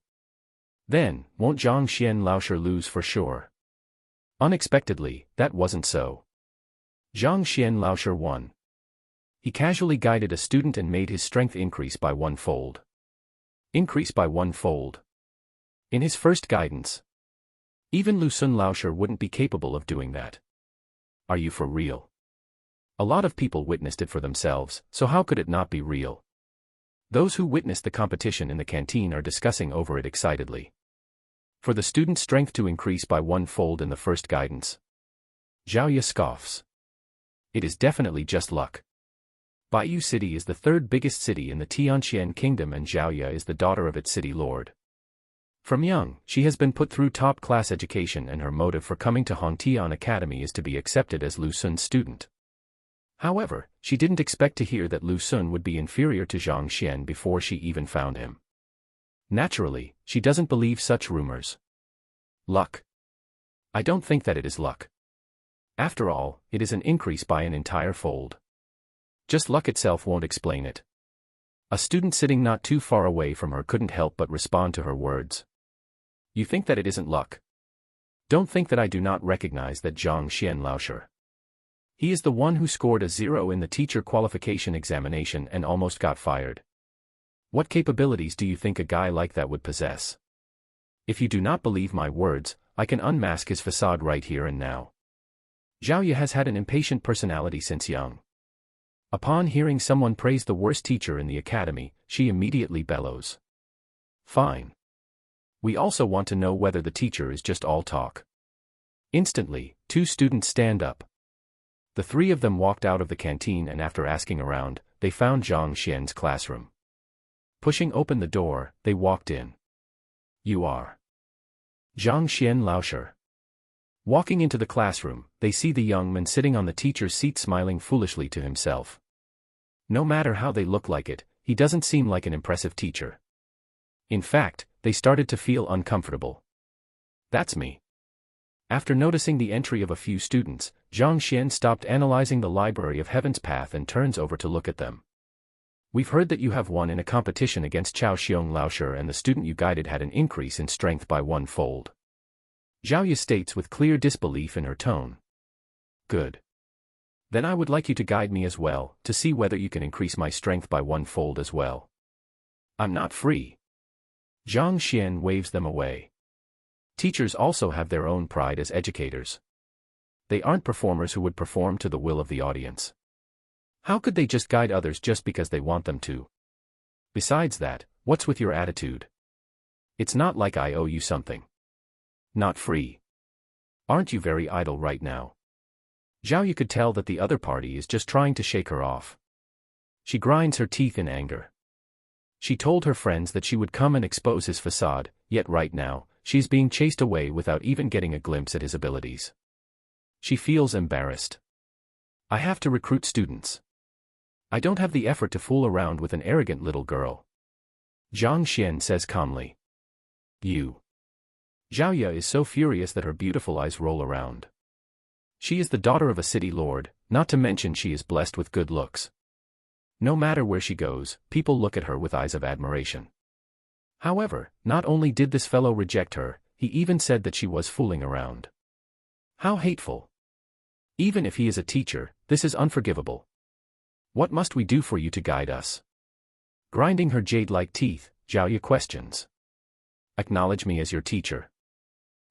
Then, won't Zhang Xian Laosher lose for sure? Unexpectedly, that wasn't so. Zhang Xian Laosher won. He casually guided a student and made his strength increase by 1-fold. Increase by 1-fold. In his first guidance. Even Lu Sun Laosher wouldn't be capable of doing that. Are you for real? A lot of people witnessed it for themselves, so how could it not be real? Those who witnessed the competition in the canteen are discussing over it excitedly. For the student's strength to increase by 1-fold in the first guidance. Zhaoya scoffs. It is definitely just luck. Baiyu City is the 3rd biggest city in the Tianqian Kingdom and Zhaoya is the daughter of its city lord. From young, she has been put through top-class education and her motive for coming to Hongtian Academy is to be accepted as Lu Sun's student. However, she didn't expect to hear that Lu Sun would be inferior to Zhang Xian before she even found him. Naturally, she doesn't believe such rumors. Luck. I don't think that it is luck. After all, it is an increase by an entire fold. Just luck itself won't explain it. A student sitting not too far away from her couldn't help but respond to her words. You think that it isn't luck? Don't think that I do not recognize that Zhang Xianlaosher. He is the one who scored a 0 in the teacher qualification examination and almost got fired. What capabilities do you think a guy like that would possess? If you do not believe my words, I can unmask his facade right here and now. Zhao Ye has had an impatient personality since young. Upon hearing someone praise the worst teacher in the academy, she immediately bellows. Fine. We also want to know whether the teacher is just all talk. Instantly, 2 students stand up. The 3 of them walked out of the canteen and after asking around, they found Zhang Xian's classroom. Pushing open the door, they walked in. You are Zhang Xianlaosher. Walking into the classroom, they see the young man sitting on the teacher's seat smiling foolishly to himself. No matter how they look like it, he doesn't seem like an impressive teacher. In fact, they started to feel uncomfortable. That's me. After noticing the entry of a few students, Zhang Xian stopped analyzing the Library of Heaven's Path and turns over to look at them. We've heard that you have won in a competition against Chao Xionglaosher and the student you guided had an increase in strength by 1-fold. Zhao Ye states with clear disbelief in her tone. Good. Then I would like you to guide me as well, to see whether you can increase my strength by 1-fold as well. I'm not free. Zhang Xian waves them away. Teachers also have their own pride as educators. They aren't performers who would perform to the will of the audience. How could they just guide others just because they want them to? Besides that, what's with your attitude? It's not like I owe you something. Not free. Aren't you very idle right now? Zhao Ye could tell that the other party is just trying to shake her off. She grinds her teeth in anger. She told her friends that she would come and expose his facade, yet right now, she's being chased away without even getting a glimpse at his abilities. She feels embarrassed. I have to recruit students. I don't have the effort to fool around with an arrogant little girl. Zhang Xian says calmly. You. Zhao Ye is so furious that her beautiful eyes roll around. She is the daughter of a city lord, not to mention she is blessed with good looks. No matter where she goes, people look at her with eyes of admiration. However, not only did this fellow reject her, he even said that she was fooling around. How hateful. Even if he is a teacher, this is unforgivable. What must we do for you to guide us? Grinding her jade-like teeth, Zhao Ye questions. Acknowledge me as your teacher.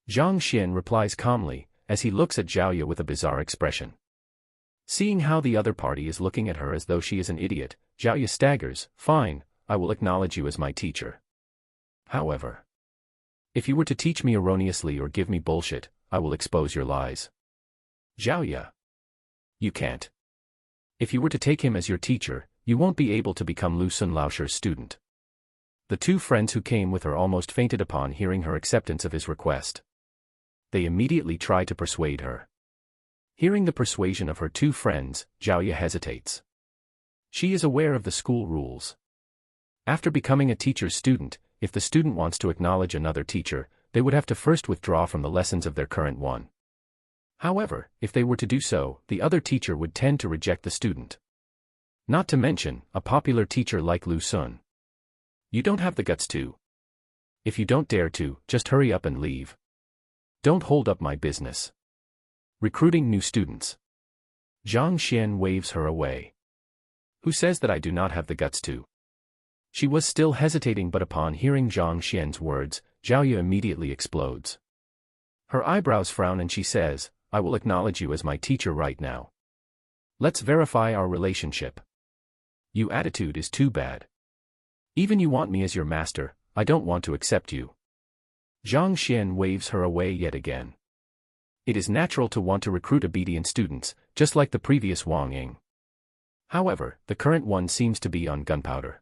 Zhang Xian replies calmly, as he looks at Zhao Ye with a bizarre expression. Seeing how the other party is looking at her as though she is an idiot, Zhao Ye staggers. Fine, I will acknowledge you as my teacher. However, if you were to teach me erroneously or give me bullshit, I will expose your lies. Zhao Ye. You can't. If you were to take him as your teacher, you won't be able to become Lu Sunlaosher's student. The 2 friends who came with her almost fainted upon hearing her acceptance of his request. They immediately try to persuade her. Hearing the persuasion of her 2 friends, Zhao Ye hesitates. She is aware of the school rules. After becoming a teacher's student, if the student wants to acknowledge another teacher, they would have to first withdraw from the lessons of their current one. However, if they were to do so, the other teacher would tend to reject the student. Not to mention, a popular teacher like Lu Sun. You don't have the guts to. If you don't dare to, just hurry up and leave. Don't hold up my business. Recruiting new students. Zhang Xian waves her away. Who says that I do not have the guts to? She was still hesitating, but upon hearing Zhang Xian's words, Zhao Ye immediately explodes. Her eyebrows frown and she says, I will acknowledge you as my teacher right now. Let's verify our relationship. Your attitude is too bad. Even you want me as your master, I don't want to accept you. Zhang Xian waves her away yet again. It is natural to want to recruit obedient students, just like the previous Wang Ying. However, the current one seems to be on gunpowder.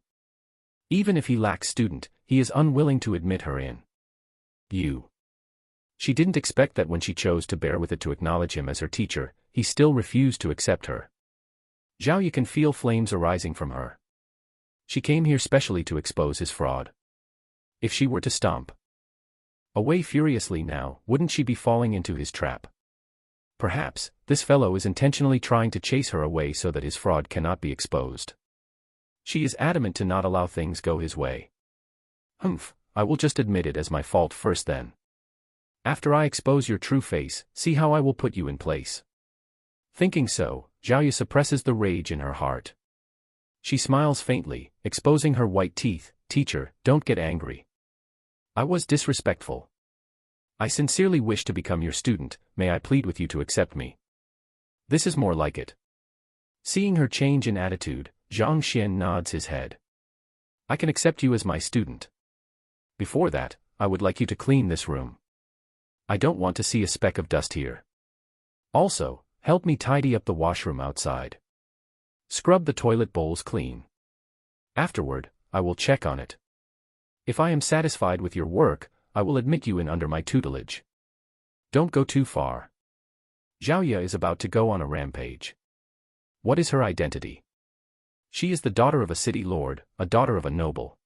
Even if he lacks student, he is unwilling to admit her in. You. She didn't expect that when she chose to bear with it to acknowledge him as her teacher, he still refused to accept her. Zhao Ye can feel flames arising from her. She came here specially to expose his fraud. If she were to stomp away furiously now, wouldn't she be falling into his trap? Perhaps, this fellow is intentionally trying to chase her away so that his fraud cannot be exposed. She is adamant to not allow things go his way. Humph, I will just admit it as my fault first then. After I expose your true face, see how I will put you in place. Thinking so, Xiaoya suppresses the rage in her heart. She smiles faintly, exposing her white teeth. Teacher, don't get angry. I was disrespectful. I sincerely wish to become your student, may I plead with you to accept me? This is more like it. Seeing her change in attitude, Zhang Xian nods his head. I can accept you as my student. Before that, I would like you to clean this room. I don't want to see a speck of dust here. Also, help me tidy up the washroom outside. Scrub the toilet bowls clean. Afterward, I will check on it. If I am satisfied with your work, I will admit you in under my tutelage. Don't go too far. Xiaoya is about to go on a rampage. What is her identity? She is the daughter of a city lord, a daughter of a noble.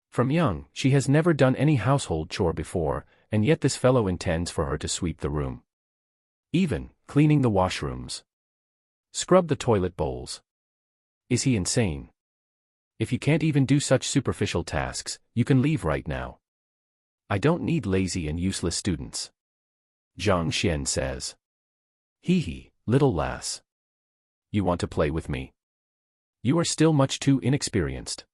From young, she has never done any household chore before, and yet this fellow intends for her to sweep the room. Even cleaning the washrooms. Scrub the toilet bowls. Is he insane? If you can't even do such superficial tasks, you can leave right now. I don't need lazy and useless students. Zhang Xian says. Hee hee, little lass. You want to play with me? You are still much too inexperienced.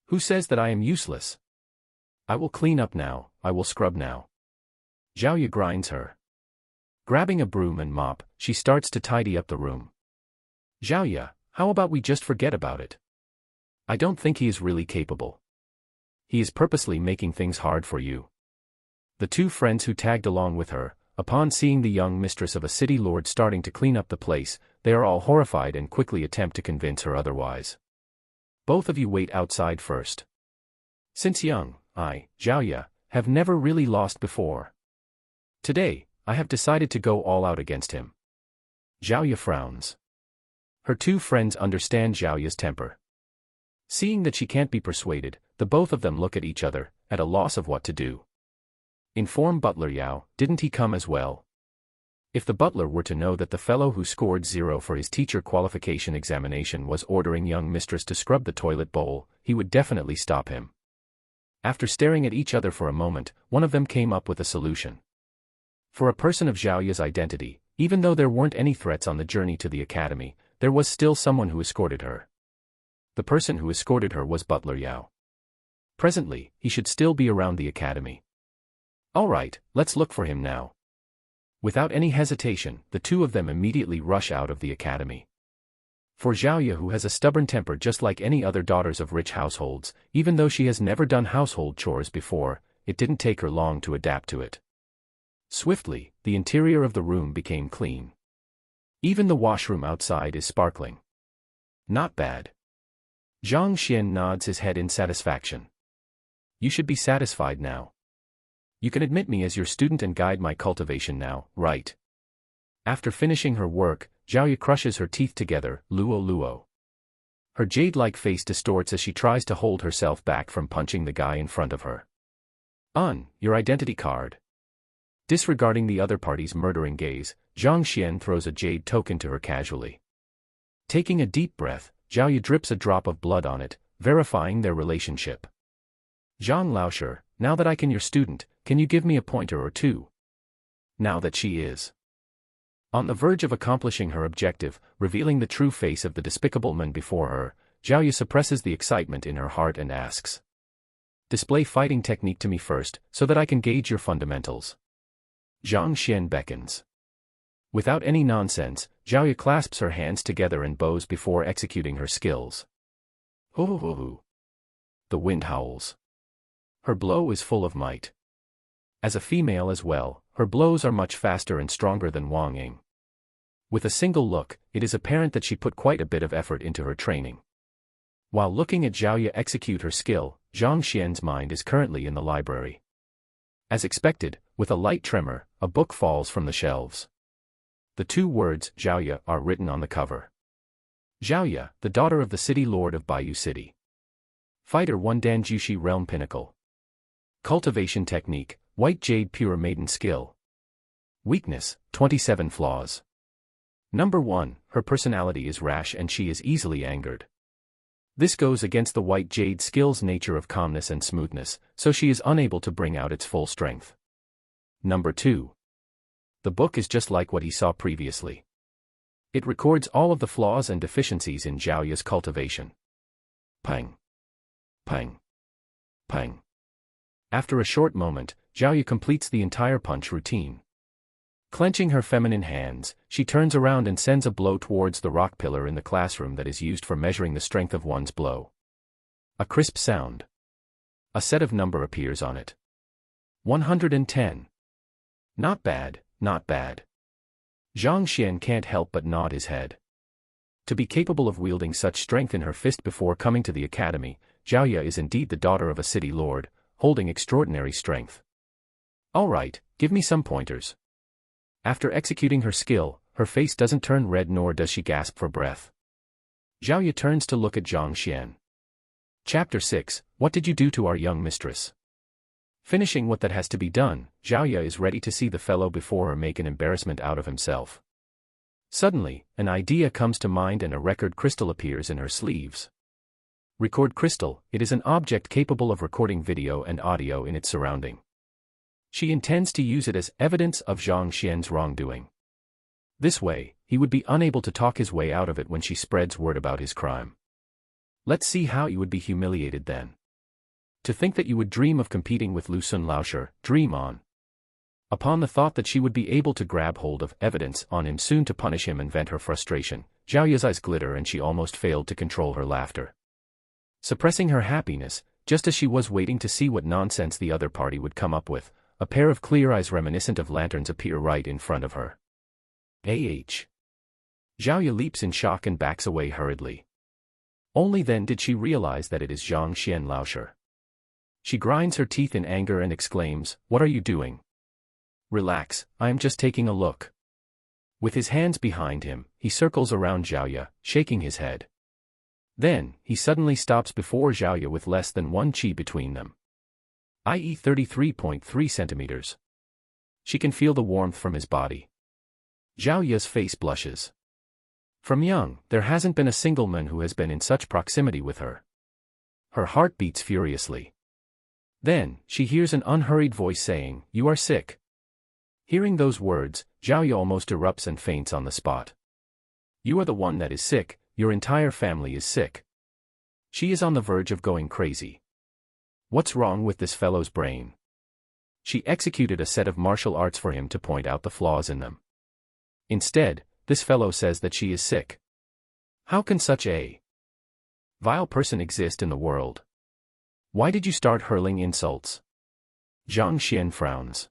Who says that I am useless? I will clean up now, I will scrub now. Xiaoya grinds her. Grabbing a broom and mop, she starts to tidy up the room. Xiaoya, how about we just forget about it? I don't think he is really capable. He is purposely making things hard for you. The two friends who tagged along with her, upon seeing the young mistress of a city lord starting to clean up the place, they are all horrified and quickly attempt to convince her otherwise. Both of you wait outside first. Since young, I, Xiaoya, have never really lost before. Today, I have decided to go all out against him. Xiaoya frowns. Her two friends understand Xiaoya's temper. Seeing that she can't be persuaded, the both of them look at each other, at a loss of what to do. Inform Butler Yao, didn't he come as well? If the butler were to know that the fellow who scored 0 for his teacher qualification examination was ordering young mistress to scrub the toilet bowl, he would definitely stop him. After staring at each other for a moment, one of them came up with a solution. For a person of Xiaoya's identity, even though there weren't any threats on the journey to the academy, there was still someone who escorted her. The person who escorted her was Butler Yao. Presently, he should still be around the academy. All right, let's look for him now. Without any hesitation, the two of them immediately rush out of the academy. For Xiaoya, who has a stubborn temper just like any other daughters of rich households, even though she has never done household chores before, it didn't take her long to adapt to it. Swiftly, the interior of the room became clean. Even the washroom outside is sparkling. Not bad. Zhang Xian nods his head in satisfaction. You should be satisfied now. You can admit me as your student and guide my cultivation now, right? After finishing her work, Xiaoya crushes her teeth together, luo luo. Her jade-like face distorts as she tries to hold herself back from punching the guy in front of her. Your identity card. Disregarding the other party's murdering gaze, Zhang Xian throws a jade token to her casually. Taking a deep breath, Xiaoya drips a drop of blood on it, verifying their relationship. Zhang Laosher, now that I can your student, can you give me a pointer or two? Now that she is on the verge of accomplishing her objective, revealing the true face of the despicable man before her, Xiaoya suppresses the excitement in her heart and asks. Display fighting technique to me first, so that I can gauge your fundamentals. Zhang Xian beckons. Without any nonsense, Xiaoya clasps her hands together and bows before executing her skills. Hoo hoo hoo. The wind howls. Her blow is full of might. As a female as well, her blows are much faster and stronger than Wang Ying. With a single look, it is apparent that she put quite a bit of effort into her training. While looking at Xiaoya execute her skill, Zhang Xian's mind is currently in the library. As expected, with a light tremor, a book falls from the shelves. The two words, Xiaoya, are written on the cover. Xiaoya, the daughter of the city lord of Bayou City. Fighter 1 Danjushi Realm Pinnacle. Cultivation technique, white jade pure maiden skill. Weakness, 27 flaws. Number 1, her personality is rash and she is easily angered. This goes against the white jade skill's nature of calmness and smoothness, so she is unable to bring out its full strength. Number 2. The book is just like what he saw previously. It records all of the flaws and deficiencies in Zhaoya's cultivation. Pang. Pang. Pang. After a short moment, Zhaoya completes the entire punch routine. Clenching her feminine hands, she turns around and sends a blow towards the rock pillar in the classroom that is used for measuring the strength of one's blow. A crisp sound. A set of number appears on it. 110. Not bad, not bad. Zhang Xian can't help but nod his head. To be capable of wielding such strength in her fist before coming to the academy, Zhaoya is indeed the daughter of a city lord, holding extraordinary strength. All right, give me some pointers. After executing her skill, her face doesn't turn red nor does she gasp for breath. Zhaoya turns to look at Zhang Xian. Chapter 6, What did you do to our young mistress? Finishing what that has to be done, Zhaoya is ready to see the fellow before her make an embarrassment out of himself. Suddenly, an idea comes to mind and a record crystal appears in her sleeves. Record crystal, it is an object capable of recording video and audio in its surrounding. She intends to use it as evidence of Zhang Xian's wrongdoing. This way, he would be unable to talk his way out of it when she spreads word about his crime. Let's see how you would be humiliated then. To think that you would dream of competing with Lu Sun Laoshi, dream on. Upon the thought that she would be able to grab hold of evidence on him soon to punish him and vent her frustration, Zhaoya's eyes glitter and she almost failed to control her laughter. Suppressing her happiness, just as she was waiting to see what nonsense the other party would come up with, a pair of clear eyes reminiscent of lanterns appear right in front of her. Zhaoya leaps in shock and backs away hurriedly. Only then did she realize that it is Zhang Xian Laoshi. She grinds her teeth in anger and exclaims, "What are you doing?" "Relax, I am just taking a look." With his hands behind him, he circles around Zhaoya, shaking his head. Then, he suddenly stops before Zhaoya with less than 1 chi between them. I.e. 33.3 centimeters. She can feel the warmth from his body. Zhaoya's face blushes. From young, there hasn't been a single man who has been in such proximity with her. Her heart beats furiously. Then, she hears an unhurried voice saying, "You are sick." Hearing those words, Zhaoya almost erupts and faints on the spot. "You are the one that is sick, your entire family is sick." She is on the verge of going crazy. What's wrong with this fellow's brain? She executed a set of martial arts for him to point out the flaws in them. Instead, this fellow says that she is sick. How can such a vile person exist in the world? Why did you start hurling insults? Zhang Xian frowns.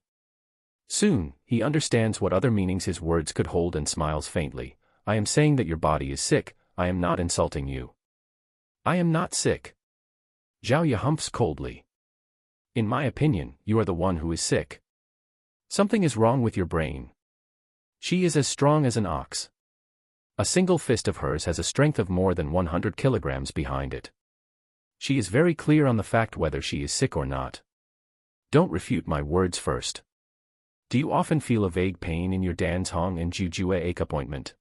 Soon, he understands what other meanings his words could hold and smiles faintly. "I am saying that your body is sick, I am not insulting you." "I am not sick." Zhaoya humps coldly. "In my opinion, you are the one who is sick. Something is wrong with your brain. She is as strong as an ox. A single fist of hers has a strength of more than 100 kilograms behind it. She is very clear on the fact whether she is sick or not. Don't refute my words first. Do you often feel a vague pain in your Danzhong and Jujue ache appointment?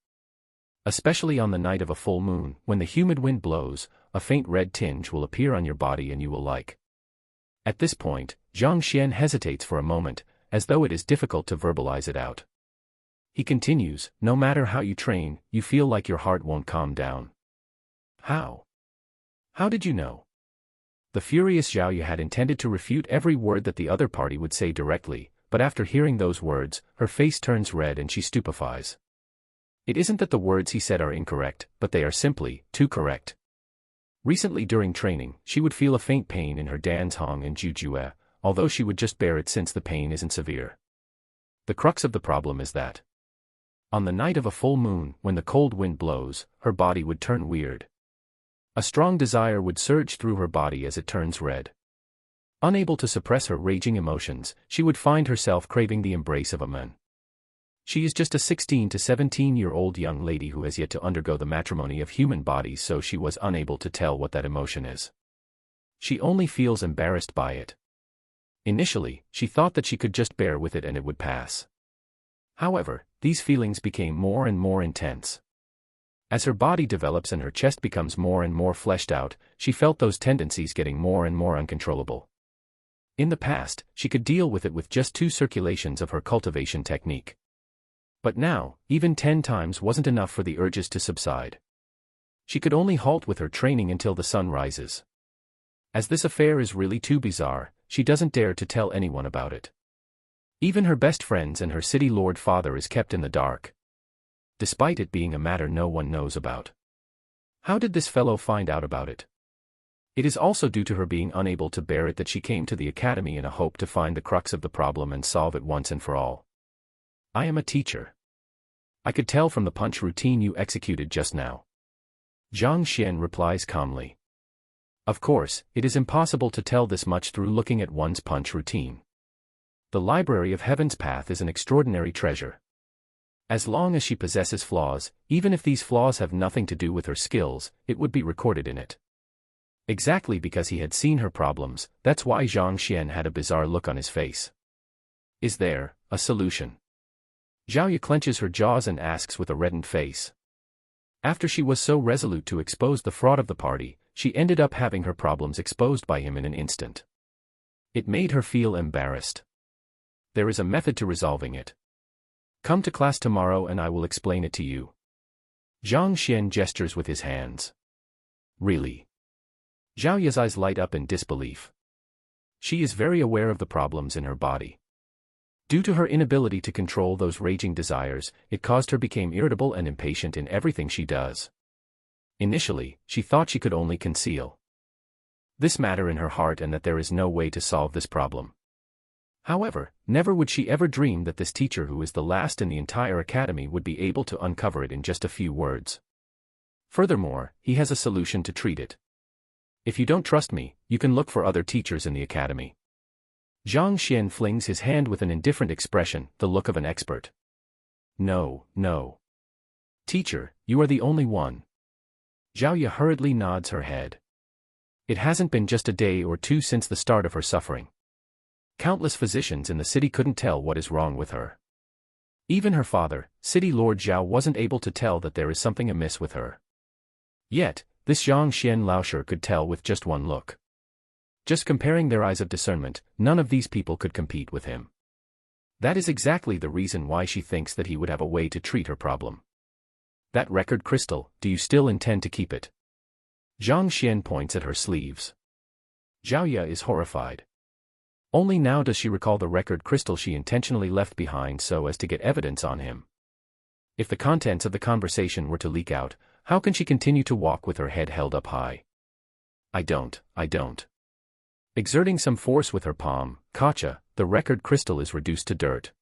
Especially on the night of a full moon, when the humid wind blows, a faint red tinge will appear on your body and you will like. At this point, Zhang Xian hesitates for a moment, as though it is difficult to verbalize it out. He continues, "No matter how you train, you feel like your heart won't calm down." How? How did you know? The furious Zhaoya had intended to refute every word that the other party would say directly, but after hearing those words, her face turns red and she stupefies. It isn't that the words he said are incorrect, but they are simply too correct. Recently during training, she would feel a faint pain in her Danzhong and Jujue, although she would just bear it since the pain isn't severe. The crux of the problem is that on the night of a full moon, when the cold wind blows, her body would turn weird. A strong desire would surge through her body as it turns red. Unable to suppress her raging emotions, she would find herself craving the embrace of a man. She is just a 16 to 17-year-old young lady who has yet to undergo the matrimony of human bodies, so she was unable to tell what that emotion is. She only feels embarrassed by it. Initially, she thought that she could just bear with it and it would pass. However, these feelings became more and more intense. As her body develops and her chest becomes more and more fleshed out, she felt those tendencies getting more and more uncontrollable. In the past, she could deal with it with just 2 circulations of her cultivation technique. But now, even 10 times wasn't enough for the urges to subside. She could only halt with her training until the sun rises. As this affair is really too bizarre, she doesn't dare to tell anyone about it. Even her best friends and her city lord father is kept in the dark, despite it being a matter no one knows about. How did this fellow find out about it? It is also due to her being unable to bear it that she came to the academy in a hope to find the crux of the problem and solve it once and for all. I am a teacher. I could tell from the punch routine you executed just now. Zhang Xian replies calmly. Of course, it is impossible to tell this much through looking at one's punch routine. The Library of Heaven's Path is an extraordinary treasure. As long as she possesses flaws, even if these flaws have nothing to do with her skills, it would be recorded in it. Exactly because he had seen her problems, that's why Zhang Xian had a bizarre look on his face. Is there a solution? Zhao clenches her jaws and asks with a reddened face. After she was so resolute to expose the fraud of the party, she ended up having her problems exposed by him in an instant. It made her feel embarrassed. There is a method to resolving it. Come to class tomorrow and I will explain it to you. Zhang Xian gestures with his hands. Really? Zhao Ya's eyes light up in disbelief. She is very aware of the problems in her body. Due to her inability to control those raging desires, it caused her become irritable and impatient in everything she does. Initially, she thought she could only conceal this matter in her heart and that there is no way to solve this problem. However, never would she ever dream that this teacher who is the last in the entire academy would be able to uncover it in just a few words. Furthermore, he has a solution to treat it. If you don't trust me, you can look for other teachers in the academy. Zhang Xian flings his hand with an indifferent expression, the look of an expert. No, no. Teacher, you are the only one. Zhao Ya hurriedly nods her head. It hasn't been just a day or 2 since the start of her suffering. Countless physicians in the city couldn't tell what is wrong with her. Even her father, City Lord Zhao, wasn't able to tell that there is something amiss with her. Yet, this Zhang Xian Laosher could tell with just one look. Just comparing their eyes of discernment, none of these people could compete with him. That is exactly the reason why she thinks that he would have a way to treat her problem. That record crystal, do you still intend to keep it? Zhang Xian points at her sleeves. Zhao Ya is horrified. Only now does she recall the record crystal she intentionally left behind so as to get evidence on him. If the contents of the conversation were to leak out, how can she continue to walk with her head held up high? I don't. Exerting some force with her palm, Kacha, the record crystal is reduced to dirt.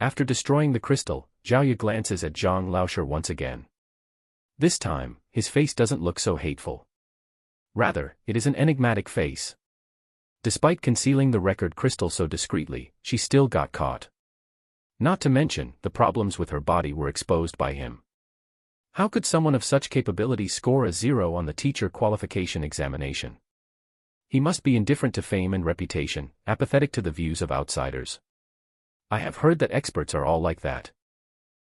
After destroying the crystal, Zhao Ya glances at Zhang Laosher once again. This time, his face doesn't look so hateful. Rather, it is an enigmatic face. Despite concealing the record crystal so discreetly, she still got caught. Not to mention, the problems with her body were exposed by him. How could someone of such capability score a 0 on the teacher qualification examination? He must be indifferent to fame and reputation, apathetic to the views of outsiders. I have heard that experts are all like that.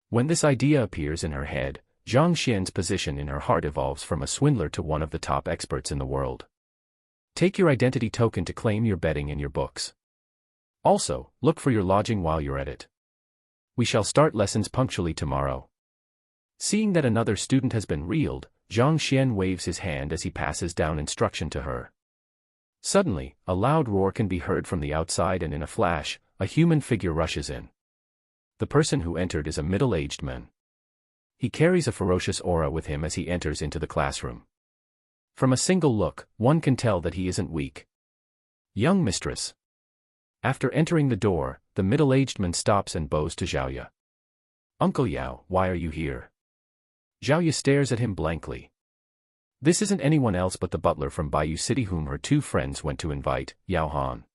When this idea appears in her head, Zhang Xian's position in her heart evolves from a swindler to one of the top experts in the world. Take your identity token to claim your bedding in your books. Also, look for your lodging while you're at it. We shall start lessons punctually tomorrow. Seeing that another student has been reeled, Zhang Xian waves his hand as he passes down instruction to her. Suddenly, a loud roar can be heard from the outside and in a flash, a human figure rushes in. The person who entered is a middle-aged man. He carries a ferocious aura with him as he enters into the classroom. From a single look, one can tell that he isn't weak. Young mistress. After entering the door, the middle-aged man stops and bows to Zhao Ya. Uncle Yao, why are you here? Zhao Ya stares at him blankly. This isn't anyone else but the butler from Bayou City whom her 2 friends went to invite, Yao Han.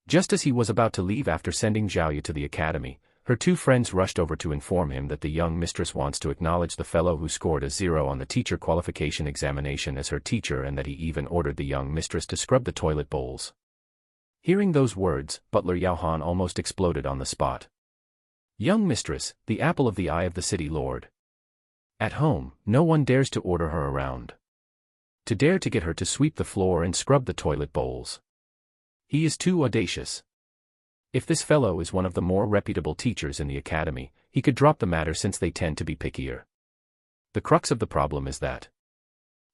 Just as he was about to leave after sending Zhao Ya to the academy, her 2 friends rushed over to inform him that the young mistress wants to acknowledge the fellow who scored a 0 on the teacher qualification examination as her teacher and that he even ordered the young mistress to scrub the toilet bowls. Hearing those words, Butler Yao Han almost exploded on the spot. Young mistress, the apple of the eye of the city lord. At home, no one dares to order her around. To dare to get her to sweep the floor and scrub the toilet bowls. He is too audacious. If this fellow is one of the more reputable teachers in the academy, he could drop the matter since they tend to be pickier. The crux of the problem is that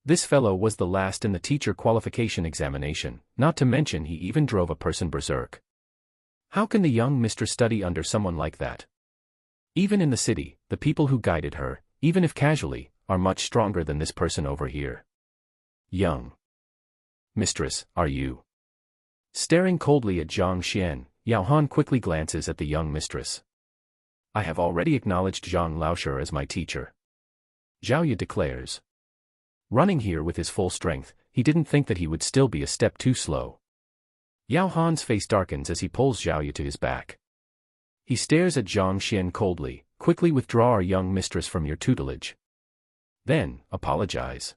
this fellow was the last in the teacher qualification examination, not to mention he even drove a person berserk. How can the young mistress study under someone like that? Even in the city, the people who guided her, even if casually, are much stronger than this person over here. Young mistress, are you? Staring coldly at Zhang Xian, Yao Han quickly glances at the young mistress. I have already acknowledged Zhang Laoshe as my teacher, Zhao Ye declares. Running here with his full strength, he didn't think that he would still be a step too slow. Yao Han's face darkens as he pulls Zhao Ye to his back. He stares at Zhang Xian coldly. Quickly withdraw our young mistress from your tutelage. Then, apologize.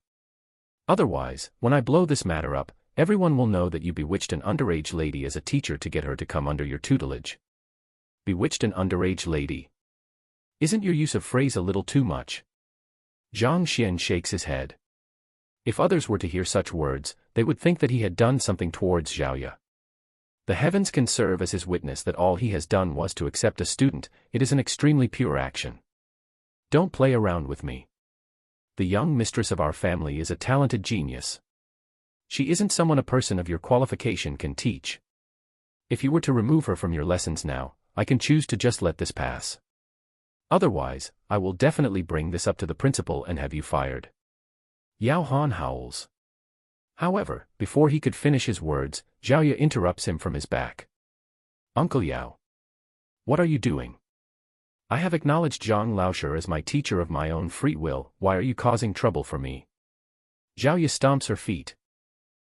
Otherwise, when I blow this matter up, everyone will know that you bewitched an underage lady as a teacher to get her to come under your tutelage. Bewitched an underage lady? Isn't your use of phrase a little too much? Zhang Xian shakes his head. If others were to hear such words, they would think that he had done something towards Zhao Ye. The heavens can serve as his witness that all he has done was to accept a student. It is an extremely pure action. Don't play around with me. The young mistress of our family is a talented genius. She isn't someone a person of your qualification can teach. If you were to remove her from your lessons now, I can choose to just let this pass. Otherwise, I will definitely bring this up to the principal and have you fired. Yao Han howls. However, before he could finish his words, Zhao Ye interrupts him from his back. Uncle Yao. What are you doing? I have acknowledged Zhang Laoshe as my teacher of my own free will. Why are you causing trouble for me? Zhao Ye stomps her feet.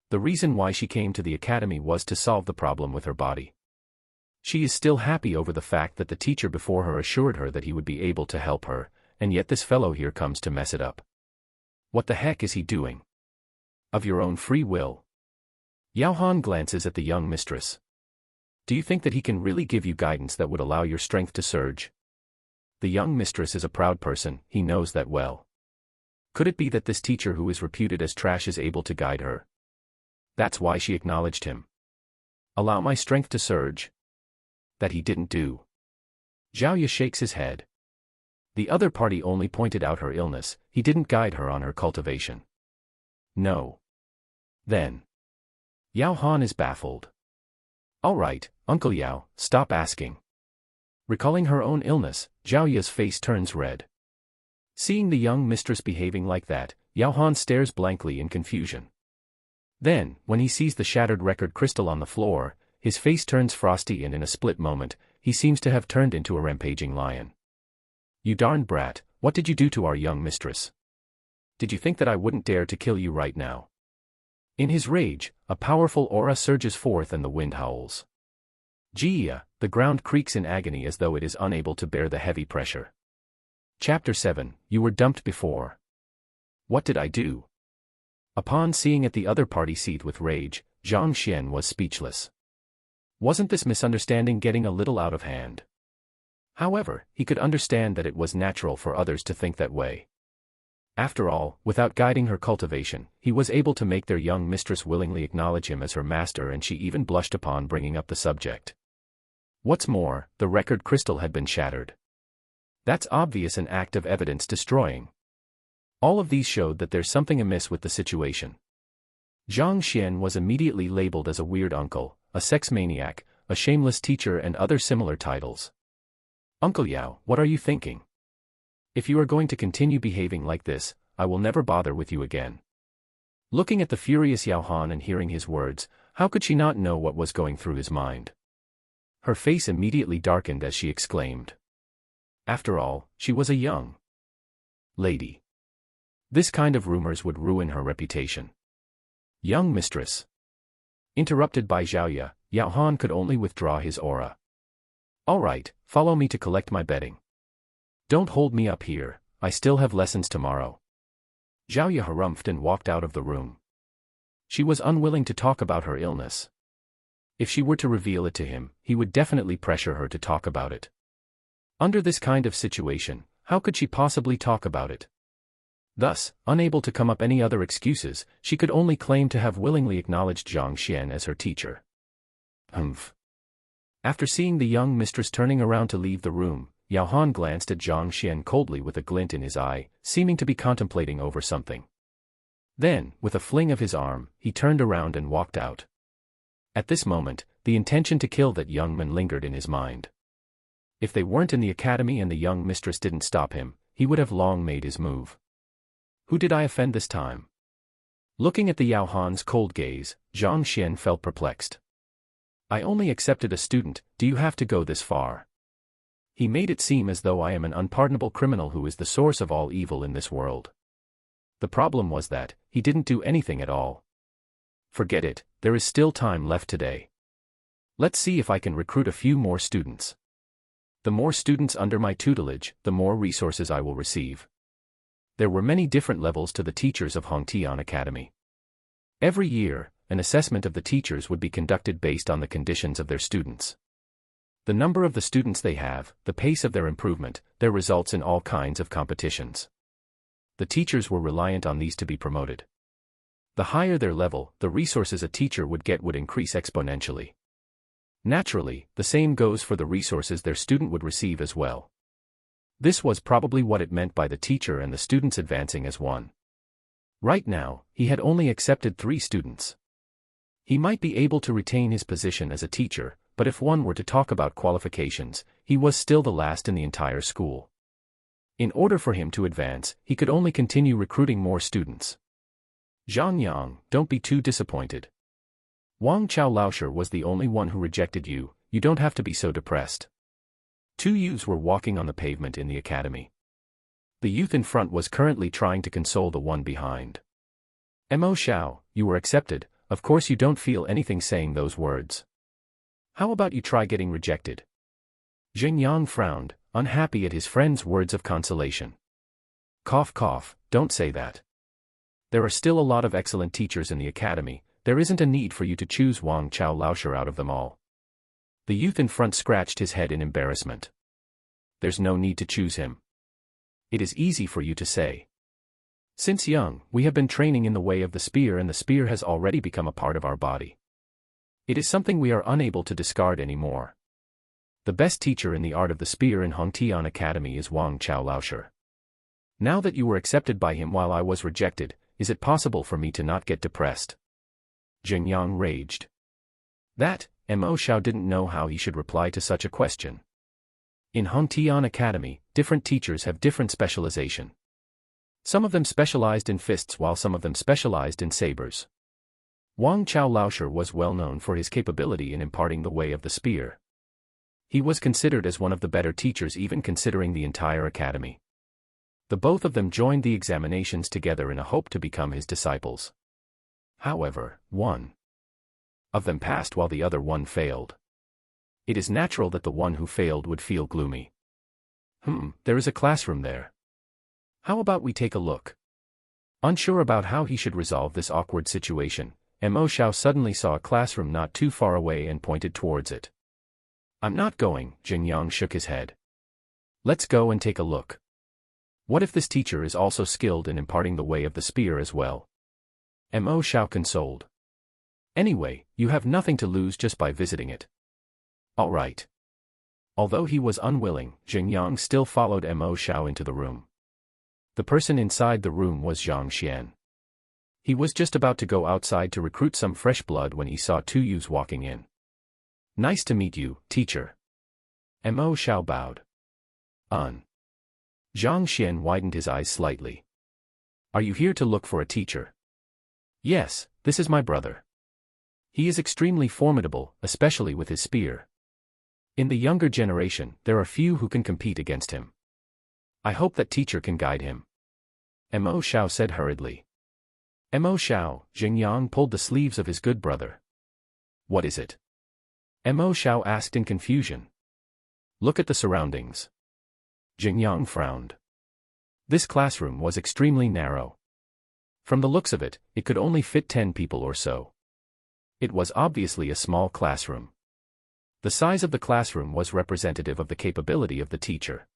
The reason why she came to the academy was to solve the problem with her body. She is still happy over the fact that the teacher before her assured her that he would be able to help her, and yet this fellow here comes to mess it up. What the heck is he doing? Of your own free will? Yao Han glances at the young mistress. Do you think that he can really give you guidance that would allow your strength to surge? The young mistress is a proud person, he knows that well. Could it be that this teacher who is reputed as trash is able to guide her? That's why she acknowledged him. Allow my strength to surge? That he didn't do. Zhao Ye shakes his head. The other party only pointed out her illness, he didn't guide her on her cultivation. No. Then. Yao Han is baffled. All right, Uncle Yao, stop asking. Recalling her own illness, Zhao Ye's face turns red. Seeing the young mistress behaving like that, Yao Han stares blankly in confusion. Then, when he sees the shattered record crystal on the floor, his face turns frosty and in a split moment, he seems to have turned into a rampaging lion. You darn brat, what did you do to our young mistress? Did you think that I wouldn't dare to kill you right now? In his rage, a powerful aura surges forth and the wind howls. Jia, the ground creaks in agony as though it is unable to bear the heavy pressure. Chapter 7, You were dumped before. What did I do? Upon seeing at the other party seat with rage, Zhang Xian was speechless. Wasn't this misunderstanding getting a little out of hand? However, he could understand that it was natural for others to think that way. After all, without guiding her cultivation, he was able to make their young mistress willingly acknowledge him as her master, and she even blushed upon bringing up the subject. What's more, the record crystal had been shattered. That's obvious, an act of evidence destroying. All of these showed that there's something amiss with the situation. Zhang Xian was immediately labeled as a weird uncle, a sex maniac, a shameless teacher, and other similar titles. Uncle Yao, what are you thinking? If you are going to continue behaving like this, I will never bother with you again. Looking at the furious Yao Han and hearing his words, how could she not know what was going through his mind? Her face immediately darkened as she exclaimed. After all, she was a young lady. This kind of rumors would ruin her reputation. Young mistress. Interrupted by Zhao Ye, Yao Han could only withdraw his aura. All right, follow me to collect my bedding. Don't hold me up here, I still have lessons tomorrow. Zhao Ye harumphed and walked out of the room. She was unwilling to talk about her illness. If she were to reveal it to him, he would definitely pressure her to talk about it. Under this kind of situation, how could she possibly talk about it? Thus, unable to come up any other excuses, she could only claim to have willingly acknowledged Zhang Xian as her teacher. Humph. After seeing the young mistress turning around to leave the room, Yao Han glanced at Zhang Xian coldly with a glint in his eye, seeming to be contemplating over something. Then, with a fling of his arm, he turned around and walked out. At this moment, the intention to kill that young man lingered in his mind. If they weren't in the academy and the young mistress didn't stop him, he would have long made his move. Who did I offend this time? Looking at the Yao Han's cold gaze, Zhang Xian felt perplexed. I only accepted a student, do you have to go this far? He made it seem as though I am an unpardonable criminal who is the source of all evil in this world. The problem was that, he didn't do anything at all. Forget it, there is still time left today. Let's see if I can recruit a few more students. The more students under my tutelage, the more resources I will receive. There were many different levels to the teachers of Hongtian Academy. Every year, an assessment of the teachers would be conducted based on the conditions of their students. The number of the students they have, the pace of their improvement, their results in all kinds of competitions. The teachers were reliant on these to be promoted. The higher their level, the resources a teacher would get would increase exponentially. Naturally, the same goes for the resources their student would receive as well. This was probably what it meant by the teacher and the students advancing as one. Right now, he had only accepted 3 students. He might be able to retain his position as a teacher, but if one were to talk about qualifications, he was still the last in the entire school. In order for him to advance, he could only continue recruiting more students. Zhang Yang, don't be too disappointed. Wang Chao Laosher was the only one who rejected you, you don't have to be so depressed. 2 youths were walking on the pavement in the academy. The youth in front was currently trying to console the one behind. Mo Xiao, you were accepted, of course you don't feel anything saying those words. How about you try getting rejected? Jing Yang frowned, unhappy at his friend's words of consolation. Cough cough, don't say that. There are still a lot of excellent teachers in the academy, there isn't a need for you to choose Wang Chao Laosher out of them all. The youth in front scratched his head in embarrassment. There's no need to choose him. It is easy for you to say. Since young, we have been training in the way of the spear and the spear has already become a part of our body. It is something we are unable to discard anymore. The best teacher in the art of the spear in Hongtian Academy is Wang Chao Laosher. Now that you were accepted by him while I was rejected, is it possible for me to not get depressed? Jing Yang raged. That, Mo Xiao didn't know how he should reply to such a question. In Hongtian Academy, different teachers have different specialization. Some of them specialized in fists while some of them specialized in sabers. Wang Chao Laosher was well known for his capability in imparting the way of the spear. He was considered as one of the better teachers even considering the entire academy. The both of them joined the examinations together in a hope to become his disciples. However, one of them passed while the other one failed. It is natural that the one who failed would feel gloomy. There is a classroom there. How about we take a look? Unsure about how he should resolve this awkward situation, Mo Xiao suddenly saw a classroom not too far away and pointed towards it. I'm not going, Jing Yang shook his head. Let's go and take a look. What if this teacher is also skilled in imparting the way of the spear as well? Mo Xiao consoled. Anyway, you have nothing to lose just by visiting it. All right. Although he was unwilling, Jing Yang still followed Mo Xiao into the room. The person inside the room was Zhang Xian. He was just about to go outside to recruit some fresh blood when he saw 2 youths walking in. Nice to meet you, teacher. Mo Xiao bowed. Zhang Xian widened his eyes slightly. Are you here to look for a teacher? Yes, this is my brother. He is extremely formidable, especially with his spear. In the younger generation, there are few who can compete against him. I hope that teacher can guide him. Mo Xiao said hurriedly. Mo Xiao, Jing Yang pulled the sleeves of his good brother. What is it? Mo Xiao asked in confusion. Look at the surroundings. Jing Yang frowned. This classroom was extremely narrow. From the looks of it, it could only fit 10 people or so. It was obviously a small classroom. The size of the classroom was representative of the capability of the teacher.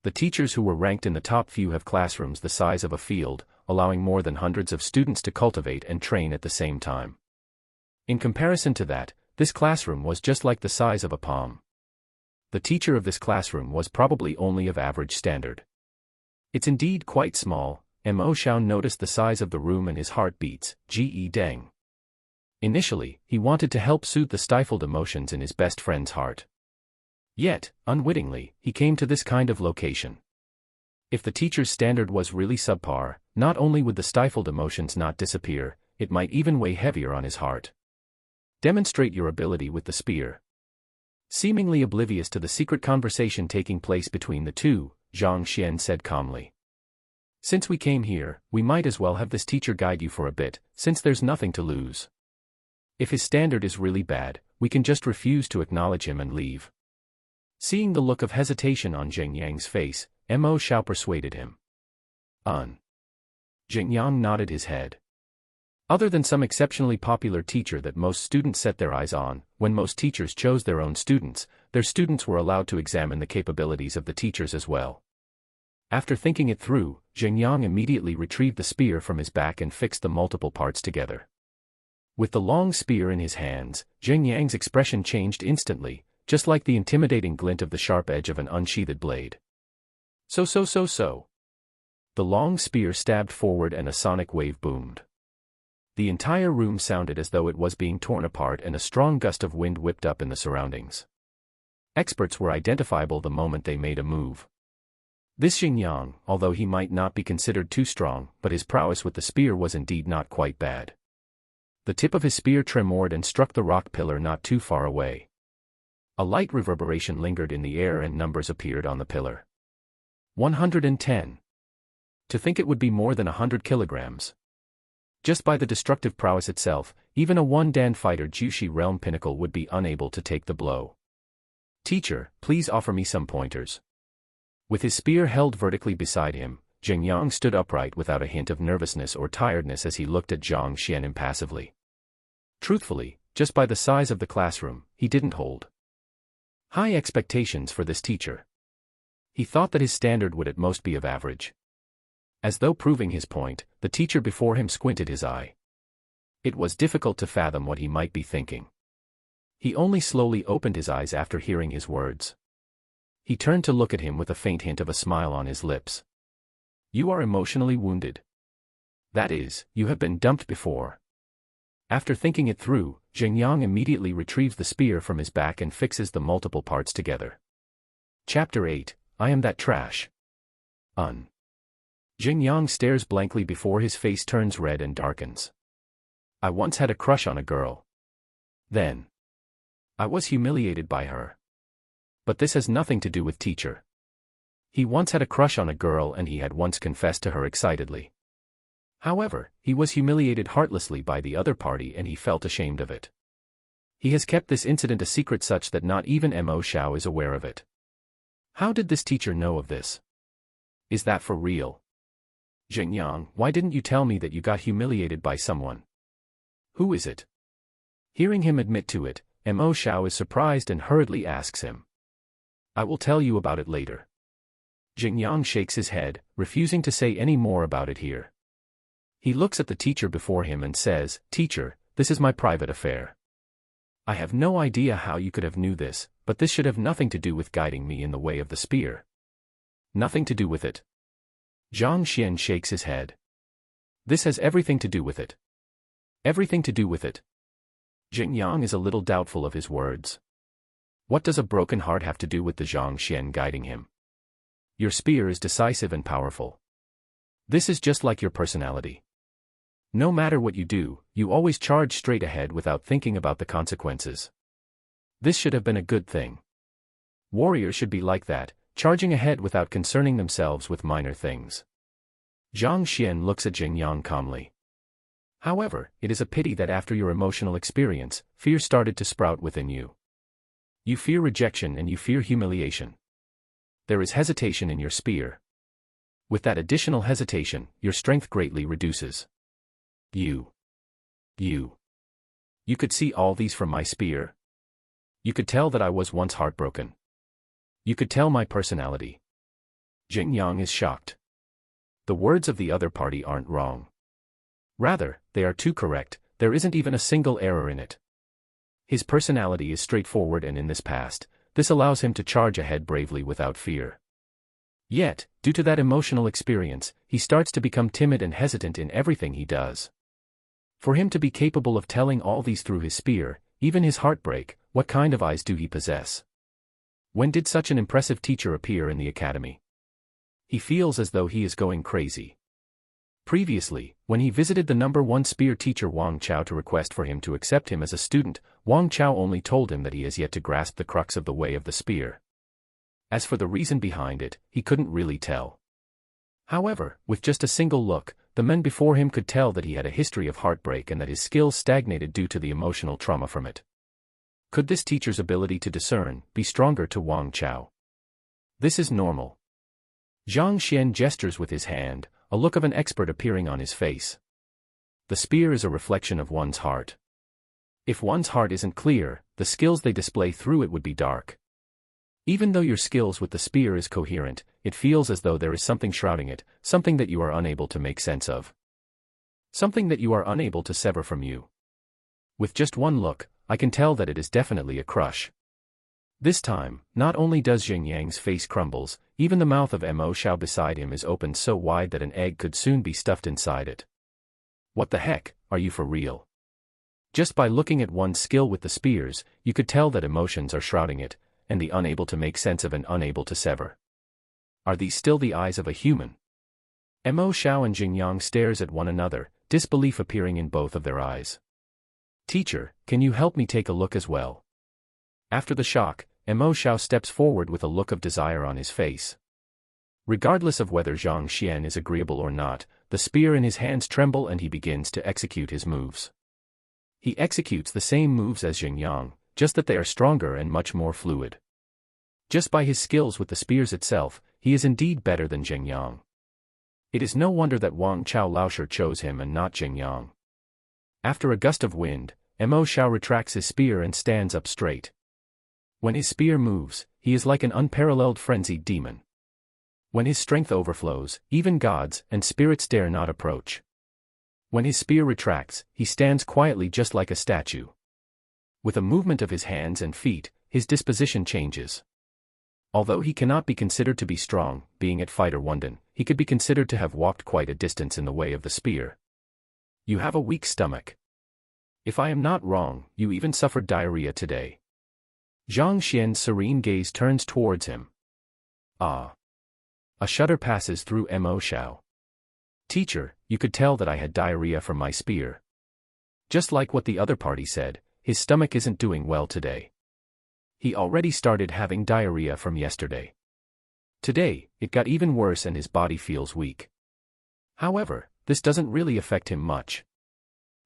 The teachers who were ranked in the top few have classrooms the size of a field, allowing more than hundreds of students to cultivate and train at the same time. In comparison to that, this classroom was just like the size of a palm. The teacher of this classroom was probably only of average standard. It's indeed quite small. Mo Shao noticed the size of the room and his heart beats, ge deng. Initially, he wanted to help soothe the stifled emotions in his best friend's heart. Yet, unwittingly, he came to this kind of location. If the teacher's standard was really subpar, not only would the stifled emotions not disappear, it might even weigh heavier on his heart. Demonstrate your ability with the spear. Seemingly oblivious to the secret conversation taking place between the two, Zhang Xian said calmly. Since we came here, we might as well have this teacher guide you for a bit, since there's nothing to lose. If his standard is really bad, we can just refuse to acknowledge him and leave. Seeing the look of hesitation on Zheng Yang's face, Mo Shao persuaded him. Zheng Yang nodded his head. Other than some exceptionally popular teacher that most students set their eyes on, when most teachers chose their own students, their students were allowed to examine the capabilities of the teachers as well. After thinking it through, Zheng Yang immediately retrieved the spear from his back and fixed the multiple parts together. With the long spear in his hands, Zheng Yang's expression changed instantly, just like the intimidating glint of the sharp edge of an unsheathed blade. So. The long spear stabbed forward and a sonic wave boomed. The entire room sounded as though it was being torn apart and a strong gust of wind whipped up in the surroundings. Experts were identifiable the moment they made a move. This Zheng Yang, although he might not be considered too strong, but his prowess with the spear was indeed not quite bad. The tip of his spear tremored and struck the rock pillar not too far away. A light reverberation lingered in the air and numbers appeared on the pillar. 110. To think it would be more than 100 kilograms. Just by the destructive prowess itself, even a one-dan fighter Jushi realm pinnacle would be unable to take the blow. Teacher, please offer me some pointers. With his spear held vertically beside him, Zheng Yang stood upright without a hint of nervousness or tiredness as he looked at Zhang Xian impassively. Truthfully, just by the size of the classroom, he didn't hold high expectations for this teacher. He thought that his standard would at most be of average. As though proving his point, the teacher before him squinted his eye. It was difficult to fathom what he might be thinking. He only slowly opened his eyes after hearing his words. He turned to look at him with a faint hint of a smile on his lips. You are emotionally wounded. That is, you have been dumped before. After thinking it through, Zheng Yang immediately retrieves the spear from his back and fixes the multiple parts together. Chapter 8, I am that trash. Zheng Yang stares blankly before his face turns red and darkens. I once had a crush on a girl. Then I was humiliated by her. But this has nothing to do with teacher. He once had a crush on a girl and he had once confessed to her excitedly. However, he was humiliated heartlessly by the other party and he felt ashamed of it. He has kept this incident a secret such that not even Mo Shao is aware of it. How did this teacher know of this? Is that for real? Zheng Yang, why didn't you tell me that you got humiliated by someone? Who is it? Hearing him admit to it, Mo Shao is surprised and hurriedly asks him. I will tell you about it later. Zheng Yang shakes his head, refusing to say any more about it here. He looks at the teacher before him and says, Teacher, this is my private affair. I have no idea how you could have knew this, but this should have nothing to do with guiding me in the way of the spear. Nothing to do with it. Zhang Xian shakes his head. This has everything to do with it. Everything to do with it. Zheng Yang is a little doubtful of his words. What does a broken heart have to do with the Zhang Xian guiding him? Your spear is decisive and powerful. This is just like your personality. No matter what you do, you always charge straight ahead without thinking about the consequences. This should have been a good thing. Warriors should be like that, charging ahead without concerning themselves with minor things. Zhang Xian looks at Zheng Yang calmly. However, it is a pity that after your emotional experience, fear started to sprout within you. You fear rejection and you fear humiliation. There is hesitation in your spear. With that additional hesitation, your strength greatly reduces. You could see all these from my spear. You could tell that I was once heartbroken. You could tell my personality. Zheng Yang is shocked. The words of the other party aren't wrong. Rather, they are too correct, there isn't even a single error in it. His personality is straightforward, and in this past, this allows him to charge ahead bravely without fear. Yet, due to that emotional experience, he starts to become timid and hesitant in everything he does. For him to be capable of telling all these through his spear, even his heartbreak, what kind of eyes do he possess? When did such an impressive teacher appear in the academy? He feels as though he is going crazy. Previously, when he visited the #1 spear teacher Wang Chao to request for him to accept him as a student, Wang Chao only told him that he has yet to grasp the crux of the way of the spear. As for the reason behind it, he couldn't really tell. However, with just a single look, the men before him could tell that he had a history of heartbreak and that his skills stagnated due to the emotional trauma from it. Could this teacher's ability to discern be stronger to Wang Chao? This is normal. Zhang Xian gestures with his hand, a look of an expert appearing on his face. The spear is a reflection of one's heart. If one's heart isn't clear, the skills they display through it would be dark. Even though your skills with the spear is coherent, it feels as though there is something shrouding it, something that you are unable to make sense of. Something that you are unable to sever from you. With just one look, I can tell that it is definitely a crush. This time, not only does Jing Yang's face crumbles, even the mouth of Mo Xiao beside him is opened so wide that an egg could soon be stuffed inside it. What the heck, are you for real? Just by looking at one's skill with the spears, you could tell that emotions are shrouding it, and the unable to make sense of and unable to sever. Are these still the eyes of a human? Mo Xiao and Jing Yang stares at one another, disbelief appearing in both of their eyes. Teacher, can you help me take a look as well? After the shock, Mo Xiao steps forward with a look of desire on his face. Regardless of whether Zhang Xian is agreeable or not, the spear in his hands tremble and he begins to execute his moves. He executes the same moves as Jing Yang, just that they are stronger and much more fluid. Just by his skills with the spears itself, he is indeed better than Jing Yang. It is no wonder that Wang Chao Laosher chose him and not Jing Yang. After a gust of wind, Mo Xiao retracts his spear and stands up straight. When his spear moves, he is like an unparalleled frenzied demon. When his strength overflows, even gods and spirits dare not approach. When his spear retracts, he stands quietly just like a statue. With a movement of his hands and feet, his disposition changes. Although he cannot be considered to be strong, being at Fighter Wunden, he could be considered to have walked quite a distance in the way of the spear. You have a weak stomach. If I am not wrong, you even suffered diarrhea today. Zhang Xian's serene gaze turns towards him. Ah. A shudder passes through Mo Xiao. Teacher, you could tell that I had diarrhea from my spear. Just like what the other party said, his stomach isn't doing well today. He already started having diarrhea from yesterday. Today, it got even worse and his body feels weak. However, this doesn't really affect him much.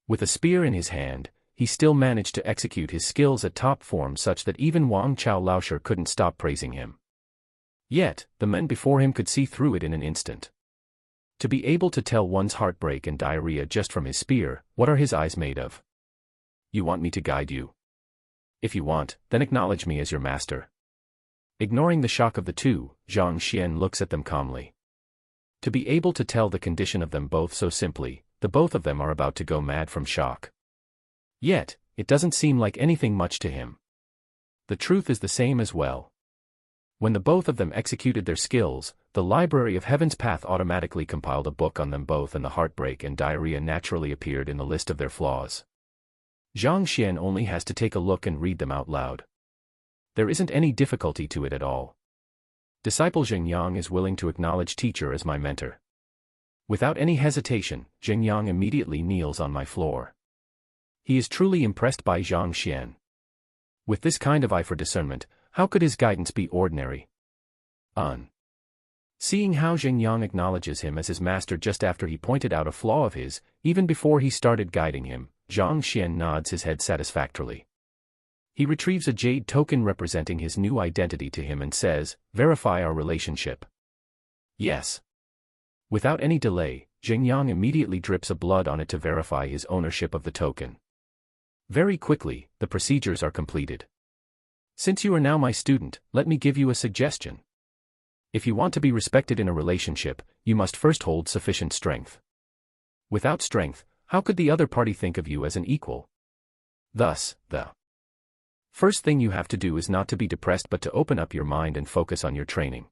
With a spear in his hand, he still managed to execute his skills at top form such that even Wang Chao Laosher couldn't stop praising him. Yet, the men before him could see through it in an instant. To be able to tell one's heartbreak and diarrhea just from his spear, what are his eyes made of? You want me to guide you? If you want, then acknowledge me as your master. Ignoring the shock of the two, Zhang Xian looks at them calmly. To be able to tell the condition of them both so simply, the both of them are about to go mad from shock. Yet, it doesn't seem like anything much to him. The truth is the same as well. When the both of them executed their skills, the Library of Heaven's Path automatically compiled a book on them both and the heartbreak and diarrhea naturally appeared in the list of their flaws. Zhang Xian only has to take a look and read them out loud. There isn't any difficulty to it at all. Disciple Jing Yang is willing to acknowledge teacher as my mentor. Without any hesitation, Jing Yang immediately kneels on my floor. He is truly impressed by Zhang Xian. With this kind of eye for discernment, how could his guidance be ordinary? Seeing how Jing Yang acknowledges him as his master just after he pointed out a flaw of his, even before he started guiding him, Zhang Xian nods his head satisfactorily. He retrieves a jade token representing his new identity to him and says, "Verify our relationship." Yes. Without any delay, Jing Yang immediately drips a blood on it to verify his ownership of the token. Very quickly, the procedures are completed. Since you are now my student, let me give you a suggestion. If you want to be respected in a relationship, you must first hold sufficient strength. Without strength, how could the other party think of you as an equal? Thus, the First thing you have to do is not to be depressed but to open up your mind and focus on your training.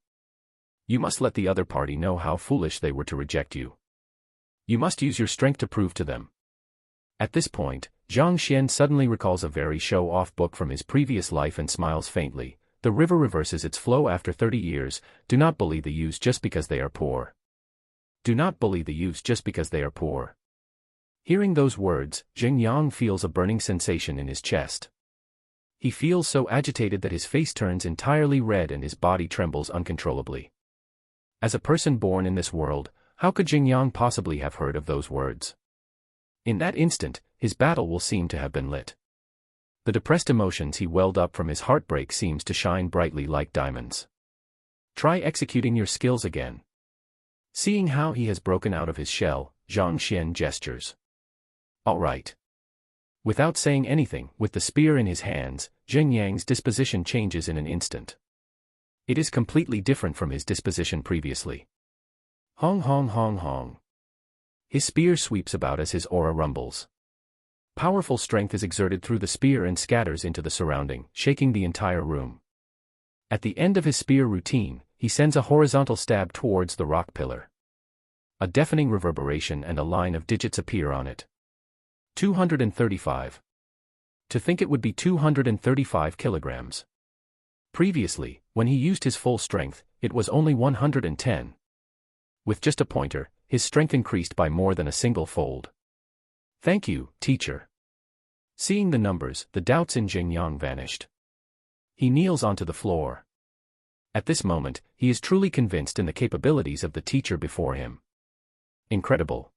You must let the other party know how foolish they were to reject you. You must use your strength to prove to them. At this point, Zhang Xian suddenly recalls a very show-off book from his previous life and smiles faintly. The river reverses its flow after 30 years. Do not bully the youths just because they are poor. Do not bully the youths just because they are poor. Hearing those words, Jing Yang feels a burning sensation in his chest. He feels so agitated that his face turns entirely red and his body trembles uncontrollably. As a person born in this world, how could Jing Yang possibly have heard of those words? In that instant, his battle will seem to have been lit. The depressed emotions he welled up from his heartbreak seems to shine brightly like diamonds. Try executing your skills again. Seeing how he has broken out of his shell, Zhang Xian gestures. All right. Without saying anything, with the spear in his hands, Jing Yang's disposition changes in an instant. It is completely different from his disposition previously. Hong hong hong hong. His spear sweeps about as his aura rumbles. Powerful strength is exerted through the spear and scatters into the surrounding, shaking the entire room. At the end of his spear routine, he sends a horizontal stab towards the rock pillar. A deafening reverberation and a line of digits appear on it. 235. To think it would be 235 kilograms. Previously, when he used his full strength, it was only 110. With just a pointer, his strength increased by more than a single fold. Thank you, teacher. Seeing the numbers, the doubts in Jing Yang vanished. He kneels onto the floor. At this moment, he is truly convinced in the capabilities of the teacher before him. Incredible.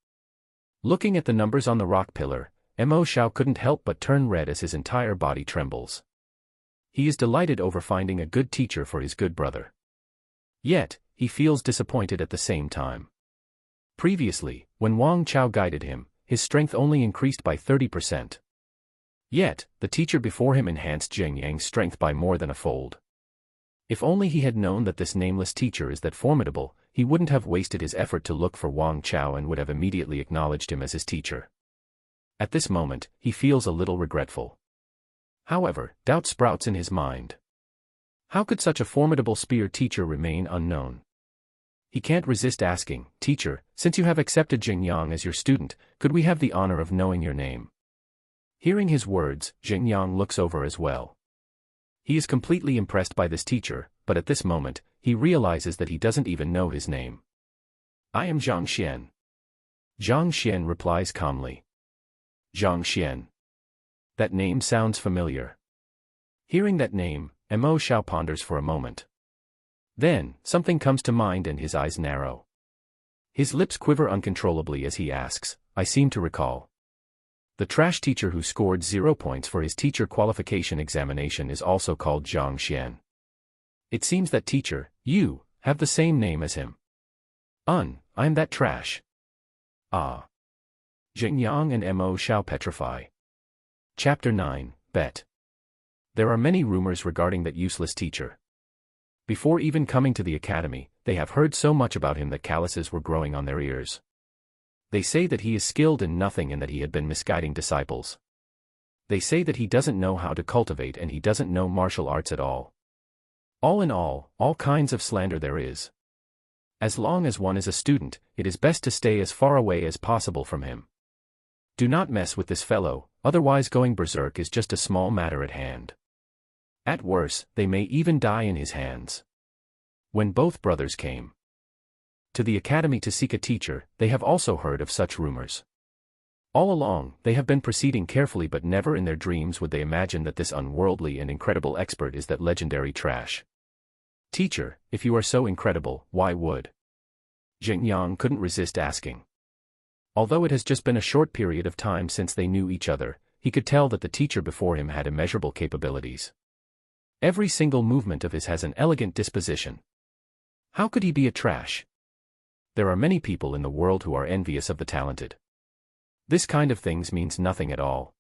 Looking at the numbers on the rock pillar, Mo Xiao couldn't help but turn red as his entire body trembles. He is delighted over finding a good teacher for his good brother. Yet, he feels disappointed at the same time. Previously, when Wang Chao guided him, his strength only increased by 30%. Yet, the teacher before him enhanced Jing Yang's strength by more than a fold. If only he had known that this nameless teacher is that formidable, he wouldn't have wasted his effort to look for Wang Chao and would have immediately acknowledged him as his teacher. At this moment, he feels a little regretful. However, doubt sprouts in his mind. How could such a formidable spear teacher remain unknown? He can't resist asking, "Teacher, since you have accepted Jing Yang as your student, could we have the honor of knowing your name?" Hearing his words, Jing Yang looks over as well. He is completely impressed by this teacher, but at this moment, he realizes that he doesn't even know his name. "I am Zhang Xian." Zhang Xian replies calmly. Zhang Xian. That name sounds familiar. Hearing that name, Mo Xiao ponders for a moment. Then, something comes to mind and his eyes narrow. His lips quiver uncontrollably as he asks, "I seem to recall. The trash teacher who scored 0 points for his teacher qualification examination is also called Zhang Xian. It seems that teacher, you, have the same name as him." I'm that trash." "Ah." Jing Yang and Mo Xiao petrify. Chapter 9, Bet. There are many rumors regarding that useless teacher. Before even coming to the academy, they have heard so much about him that calluses were growing on their ears. They say that he is skilled in nothing and that he had been misguiding disciples. They say that he doesn't know how to cultivate and he doesn't know martial arts at all. All in all kinds of slander there is. As long as one is a student, it is best to stay as far away as possible from him. Do not mess with this fellow, otherwise going berserk is just a small matter at hand. At worst, they may even die in his hands. When both brothers came to the academy to seek a teacher, they have also heard of such rumors. All along, they have been proceeding carefully, but never in their dreams would they imagine that this unworldly and incredible expert is that legendary trash. "Teacher, if you are so incredible, why would?" Jing Yang couldn't resist asking. Although it has just been a short period of time since they knew each other, he could tell that the teacher before him had immeasurable capabilities. Every single movement of his has an elegant disposition. How could he be a trash? There are many people in the world who are envious of the talented. This kind of things means nothing at all.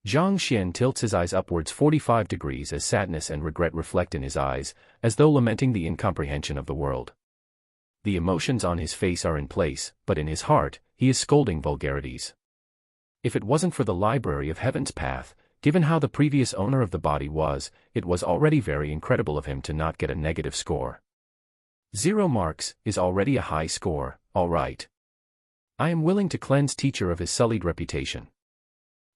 Zhang Xian tilts his eyes upwards 45 degrees as sadness and regret reflect in his eyes, as though lamenting the incomprehension of the world. The emotions on his face are in place, but in his heart, he is scolding vulgarities. If it wasn't for the library of Heaven's Path, Given how the previous owner of the body was, it was already very incredible of him to not get a negative score. 0 marks is already a high score, all right. I am willing to cleanse teacher of his sullied reputation.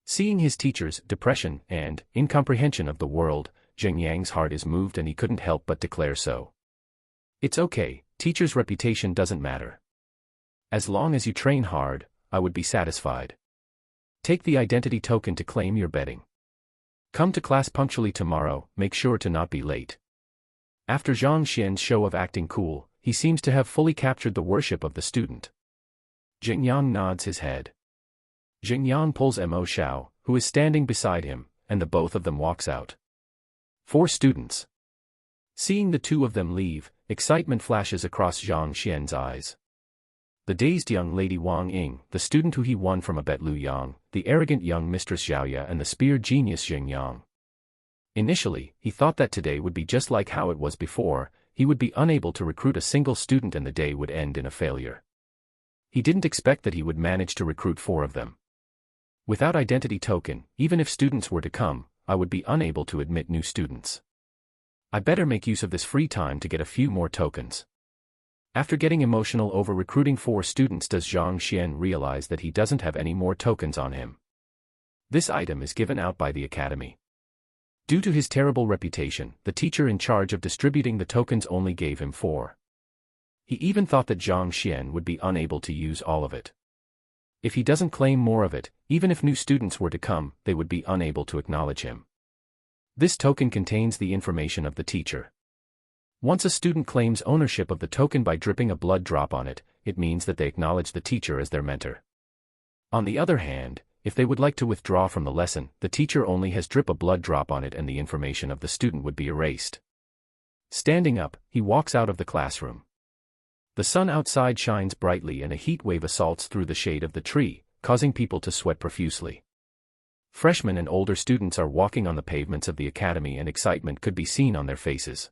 Seeing his teacher's depression and incomprehension of the world, Zheng Yang's heart is moved and he couldn't help but declare so. It's okay, teacher's reputation doesn't matter. As long as you train hard, I would be satisfied. Take the identity token to claim your betting. Come to class punctually tomorrow, make sure to not be late. After Zhang Xian's show of acting cool, he seems to have fully captured the worship of the student. Zheng Yang nods his head. Zheng Yang pulls Mo Xiao, who is standing beside him, and the both of them walks out. 4 students. Seeing the two of them leave, excitement flashes across Zhang Xian's eyes. The dazed young lady Wang Ying, the student who he won from a bet Lu Yang, the arrogant young mistress Xiaoya and the spear genius Zheng Yang. Initially, he thought that today would be just like how it was before, he would be unable to recruit a single student and the day would end in a failure. He didn't expect that he would manage to recruit 4 of them. Without identity token, even if students were to come, I would be unable to admit new students. I better make use of this free time to get a few more tokens. After getting emotional over recruiting 4 students, does Zhang Xian realize that he doesn't have any more tokens on him. This item is given out by the academy. Due to his terrible reputation, the teacher in charge of distributing the tokens only gave him 4. He even thought that Zhang Xian would be unable to use all of it. If he doesn't claim more of it, even if new students were to come, they would be unable to acknowledge him. This token contains the information of the teacher. Once a student claims ownership of the token by dripping a blood drop on it, it means that they acknowledge the teacher as their mentor. On the other hand, if they would like to withdraw from the lesson, the teacher only has drip a blood drop on it and the information of the student would be erased. Standing up, he walks out of the classroom. The sun outside shines brightly and a heat wave assaults through the shade of the tree, causing people to sweat profusely. Freshmen and older students are walking on the pavements of the academy and excitement could be seen on their faces.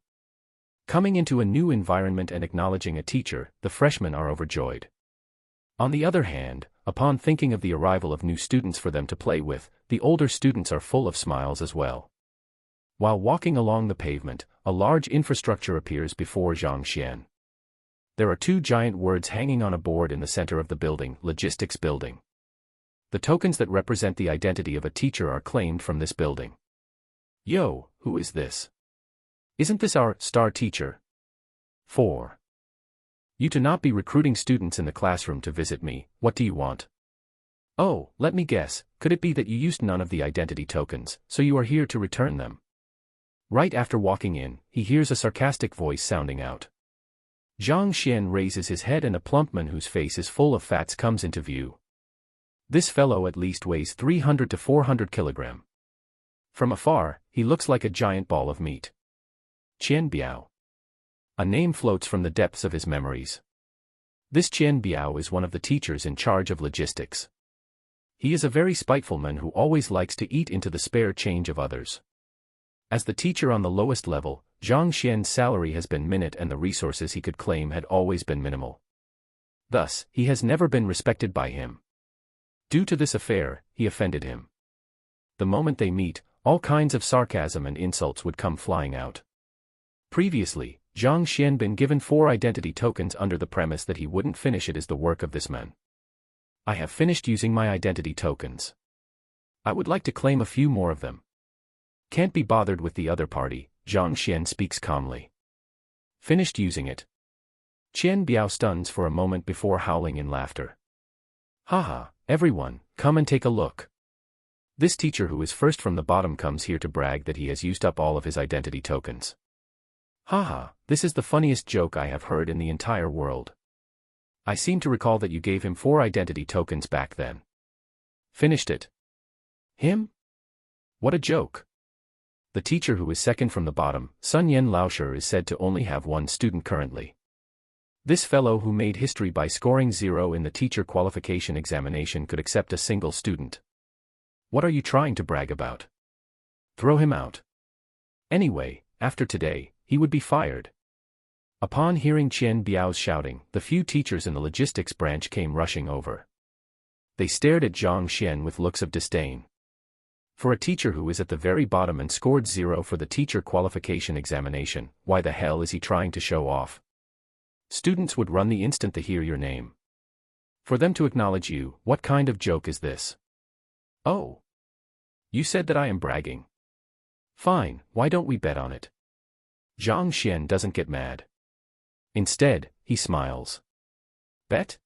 Coming into a new environment and acknowledging a teacher, the freshmen are overjoyed. On the other hand, upon thinking of the arrival of new students for them to play with, the older students are full of smiles as well. While walking along the pavement, a large infrastructure appears before Zhang Xian. There are 2 giant words hanging on a board in the center of the building, Logistics Building. The tokens that represent the identity of a teacher are claimed from this building. Yo, who is this? Isn't this our star teacher? 4. You to not be recruiting students in the classroom to visit me, what do you want? Oh, let me guess, could it be that you used none of the identity tokens, so you are here to return them? Right after walking in, he hears a sarcastic voice sounding out. Zhang Xian raises his head and a plump man whose face is full of fats comes into view. This fellow at least weighs 300 to 400 kilograms. From afar, he looks like a giant ball of meat. Qian Biao. A name floats from the depths of his memories. This Qian Biao is one of the teachers in charge of logistics. He is a very spiteful man who always likes to eat into the spare change of others. As the teacher on the lowest level, Zhang Xian's salary has been minute and the resources he could claim had always been minimal. Thus, he has never been respected by him. Due to this affair, he offended him. The moment they meet, all kinds of sarcasm and insults would come flying out. Previously, Zhang Xian been given 4 identity tokens under the premise that he wouldn't finish it is the work of this man. I have finished using my identity tokens. I would like to claim a few more of them. Can't be bothered with the other party, Zhang Xian speaks calmly. Finished using it. Qian Biao stuns for a moment before howling in laughter. Haha, everyone, come and take a look. This teacher who is first from the bottom comes here to brag that he has used up all of his identity tokens. Haha, this is the funniest joke I have heard in the entire world. I seem to recall that you gave him 4 identity tokens back then. Finished it. Him? What a joke. The teacher who is second from the bottom, Sun Yen Laosher, is said to only have 1 student currently. This fellow who made history by scoring 0 in the teacher qualification examination could accept a single student. What are you trying to brag about? Throw him out. Anyway, after today, he would be fired. Upon hearing Qian Biao's shouting, the few teachers in the logistics branch came rushing over. They stared at Zhang Xian with looks of disdain. For a teacher who is at the very bottom and scored 0 for the teacher qualification examination, why the hell is he trying to show off? Students would run the instant they hear your name. For them to acknowledge you, what kind of joke is this? Oh. You said that I am bragging. Fine, why don't we bet on it? Zhang Xian doesn't get mad. Instead, he smiles. Bet?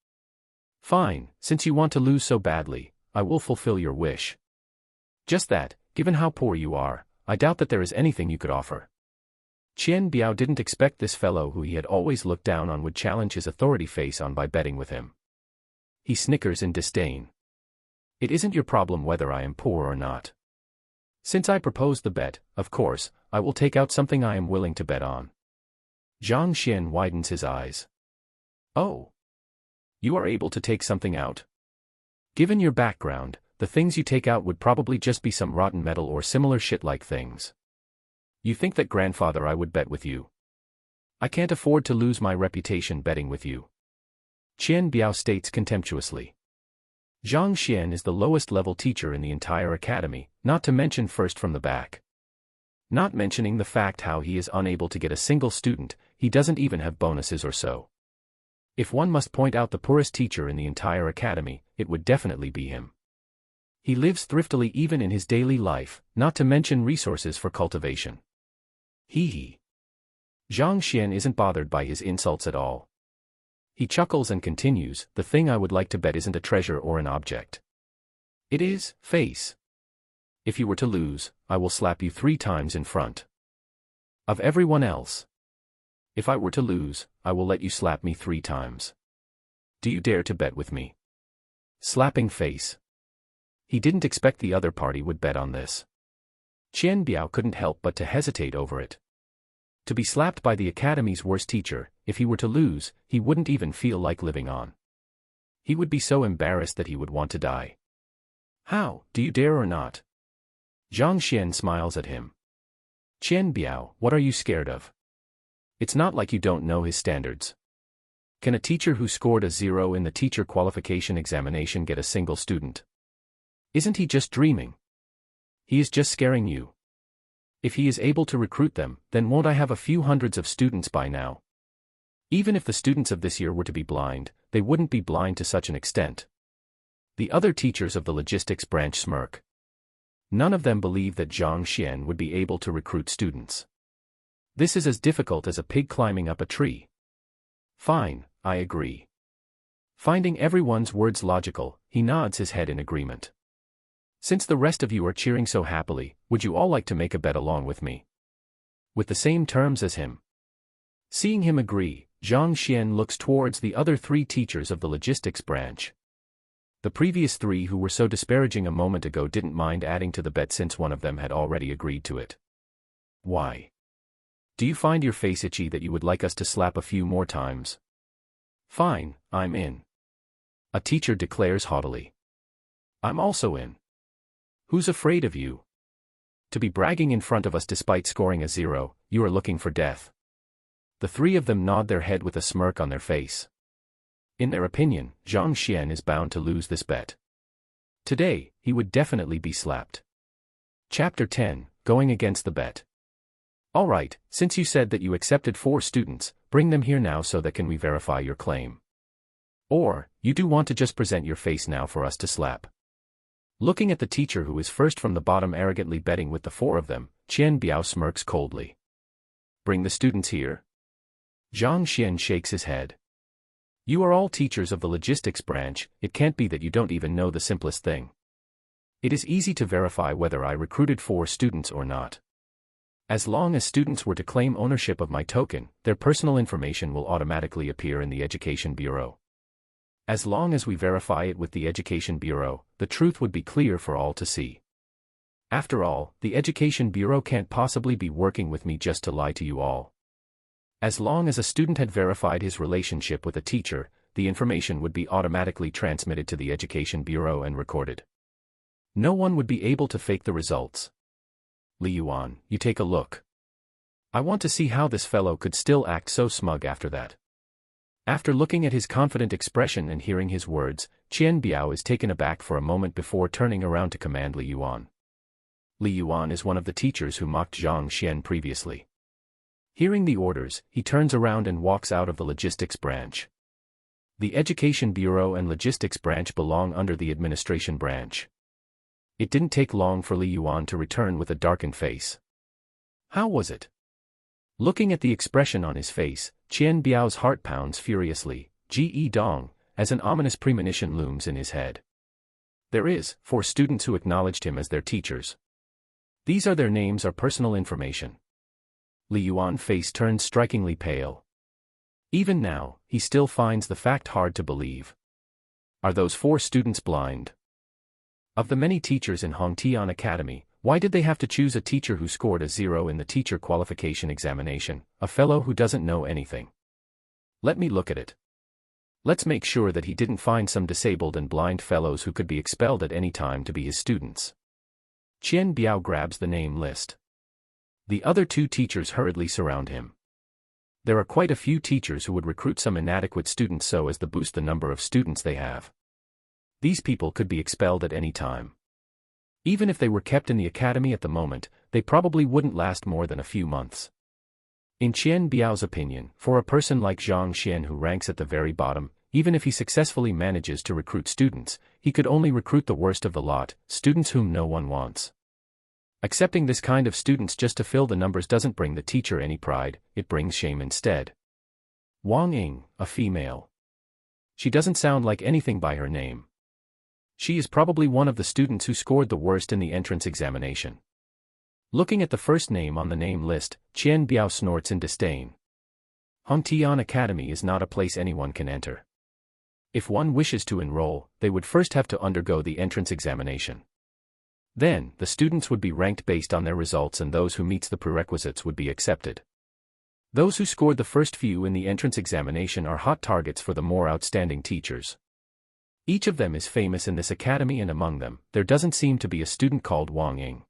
Fine, since you want to lose so badly, I will fulfill your wish. Just that, given how poor you are, I doubt that there is anything you could offer. Qian Biao didn't expect this fellow who he had always looked down on would challenge his authority face on by betting with him. He snickers in disdain. It isn't your problem whether I am poor or not. Since I proposed the bet, of course, I will take out something I am willing to bet on. Zhang Xian widens his eyes. Oh. You are able to take something out? Given your background, the things you take out would probably just be some rotten metal or similar shit-like things. You think that grandfather I would bet with you? I can't afford to lose my reputation betting with you. Qian Biao states contemptuously. Zhang Xian is the lowest level teacher in the entire academy, not to mention first from the back. Not mentioning the fact how he is unable to get a single student, he doesn't even have bonuses or so. If one must point out the poorest teacher in the entire academy, it would definitely be him. He lives thriftily even in his daily life, not to mention resources for cultivation. Hee hee. Zhang Xian isn't bothered by his insults at all. He chuckles and continues, the thing I would like to bet isn't a treasure or an object. It is, face. If you were to lose, I will slap you 3 times in front of everyone else. If I were to lose, I will let you slap me 3 times. Do you dare to bet with me? Slapping face. He didn't expect the other party would bet on this. Qian Biao couldn't help but to hesitate over it. To be slapped by the academy's worst teacher, if he were to lose, he wouldn't even feel like living on. He would be so embarrassed that he would want to die. How, do you dare or not? Zhang Xian smiles at him. Qian Biao, what are you scared of? It's not like you don't know his standards. Can a teacher who scored a 0 in the teacher qualification examination get a single student? Isn't he just dreaming? He is just scaring you. If he is able to recruit them, then won't I have a few hundreds of students by now? Even if the students of this year were to be blind, they wouldn't be blind to such an extent. The other teachers of the logistics branch smirk. None of them believe that Zhang Xian would be able to recruit students. This is as difficult as a pig climbing up a tree. Fine, I agree. Finding everyone's words logical, he nods his head in agreement. Since the rest of you are cheering so happily, would you all like to make a bet along with me? With the same terms as him. Seeing him agree, Zhang Xian looks towards the other 3 teachers of the logistics branch. The previous 3 who were so disparaging a moment ago didn't mind adding to the bet since one of them had already agreed to it. Why? Do you find your face itchy that you would like us to slap a few more times? Fine, I'm in. A teacher declares haughtily. I'm also in. Who's afraid of you? To be bragging in front of us despite scoring a 0, you are looking for death. The 3 of them nod their head with a smirk on their face. In their opinion, Zhang Xian is bound to lose this bet. Today, he would definitely be slapped. Chapter 10, Going Against the Bet. Alright, since you said that you accepted 4 students, bring them here now so that can we verify your claim. Or, you do want to just present your face now for us to slap. Looking at the teacher who is first from the bottom arrogantly betting with the 4 of them, Qian Biao smirks coldly. Bring the students here? Zhang Xian shakes his head. You are all teachers of the logistics branch, it can't be that you don't even know the simplest thing. It is easy to verify whether I recruited 4 students or not. As long as students were to claim ownership of my token, their personal information will automatically appear in the Education Bureau. As long as we verify it with the Education Bureau, the truth would be clear for all to see. After all, the Education Bureau can't possibly be working with me just to lie to you all. As long as a student had verified his relationship with a teacher, the information would be automatically transmitted to the Education Bureau and recorded. No one would be able to fake the results. Li Yuan, you take a look. I want to see how this fellow could still act so smug after that. After looking at his confident expression and hearing his words, Qian Biao is taken aback for a moment before turning around to command Li Yuan. Li Yuan is one of the teachers who mocked Zhang Xian previously. Hearing the orders, he turns around and walks out of the logistics branch. The Education Bureau and Logistics Branch belong under the Administration Branch. It didn't take long for Li Yuan to return with a darkened face. How was it? Looking at the expression on his face, Qian Biao's heart pounds furiously, Ge Dong, as an ominous premonition looms in his head. There is, 4 students who acknowledged him as their teachers. These are their names or personal information. Li Yuan's face turned strikingly pale. Even now, he still finds the fact hard to believe. Are those 4 students blind? Of the many teachers in Hongtian Academy, why did they have to choose a teacher who scored a 0 in the teacher qualification examination, a fellow who doesn't know anything? Let me look at it. Let's make sure that he didn't find some disabled and blind fellows who could be expelled at any time to be his students. Qian Biao grabs the name list. The other 2 teachers hurriedly surround him. There are quite a few teachers who would recruit some inadequate students so as to boost the number of students they have. These people could be expelled at any time. Even if they were kept in the academy at the moment, they probably wouldn't last more than a few months. In Qian Biao's opinion, for a person like Zhang Xian who ranks at the very bottom, even if he successfully manages to recruit students, he could only recruit the worst of the lot, students whom no one wants. Accepting this kind of students just to fill the numbers doesn't bring the teacher any pride, it brings shame instead. Wang Ying, a female. She doesn't sound like anything by her name. She is probably one of the students who scored the worst in the entrance examination. Looking at the first name on the name list, Qian Biao snorts in disdain. Hongtian Academy is not a place anyone can enter. If one wishes to enroll, they would first have to undergo the entrance examination. Then, the students would be ranked based on their results and those who meets the prerequisites would be accepted. Those who scored the first few in the entrance examination are hot targets for the more outstanding teachers. Each of them is famous in this academy and among them, there doesn't seem to be a student called Wang Ying.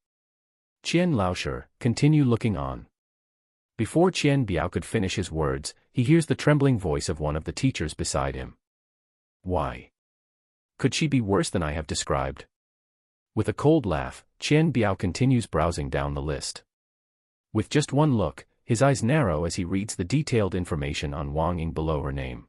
Qian Laoshe, continue looking on. Before Qian Biao could finish his words, he hears the trembling voice of one of the teachers beside him. Why? Could she be worse than I have described? With a cold laugh, Qian Biao continues browsing down the list. With just one look, his eyes narrow as he reads the detailed information on Wang Ying below her name.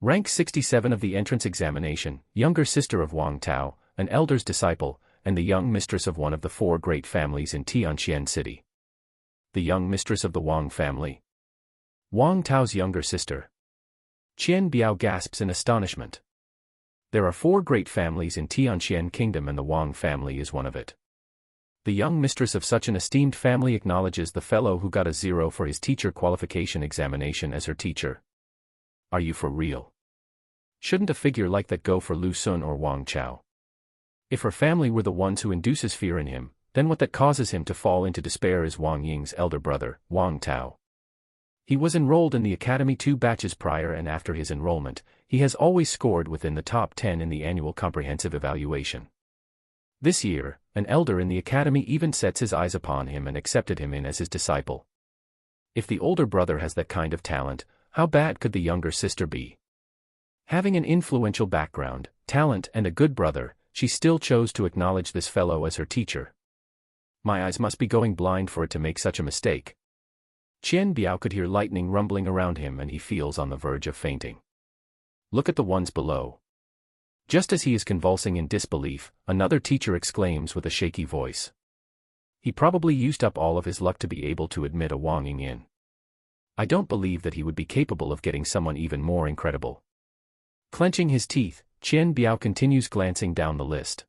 Rank 67 of the entrance examination, younger sister of Wang Tao, an elder's disciple, and the young mistress of one of the 4 great families in Tianqian City. The young mistress of the Wang family. Wang Tao's younger sister. Qian Biao gasps in astonishment. There are 4 great families in Tianqian Kingdom and the Wang family is one of it. The young mistress of such an esteemed family acknowledges the fellow who got a 0 for his teacher qualification examination as her teacher. Are you for real? Shouldn't a figure like that go for Lu Sun or Wang Chao? If her family were the ones who induces fear in him, then what that causes him to fall into despair is Wang Ying's elder brother, Wang Tao. He was enrolled in the academy 2 batches prior and after his enrollment, he has always scored within the top 10 in the annual comprehensive evaluation. This year, an elder in the academy even sets his eyes upon him and accepted him in as his disciple. If the older brother has that kind of talent, how bad could the younger sister be? Having an influential background, talent and a good brother, she still chose to acknowledge this fellow as her teacher. My eyes must be going blind for it to make such a mistake. Qian Biao could hear lightning rumbling around him and he feels on the verge of fainting. Look at the ones below. Just as he is convulsing in disbelief, another teacher exclaims with a shaky voice. He probably used up all of his luck to be able to admit a Wang Ying in. I don't believe that he would be capable of getting someone even more incredible. Clenching his teeth, Qian Biao continues glancing down the list.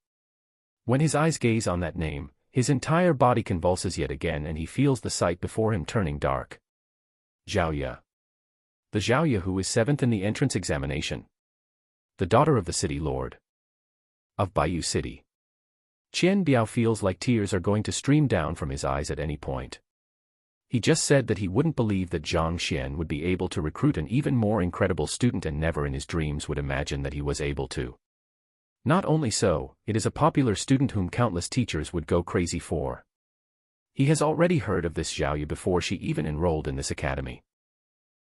When his eyes gaze on that name, his entire body convulses yet again and he feels the sight before him turning dark. Zhaoye. The Zhaoye who is 7th in the entrance examination. The daughter of the city lord. Of Baiyu City. Qian Biao feels like tears are going to stream down from his eyes at any point. He just said that he wouldn't believe that Zhang Xian would be able to recruit an even more incredible student and never in his dreams would imagine that he was able to. Not only so, it is a popular student whom countless teachers would go crazy for. He has already heard of this Zhaoye before she even enrolled in this academy.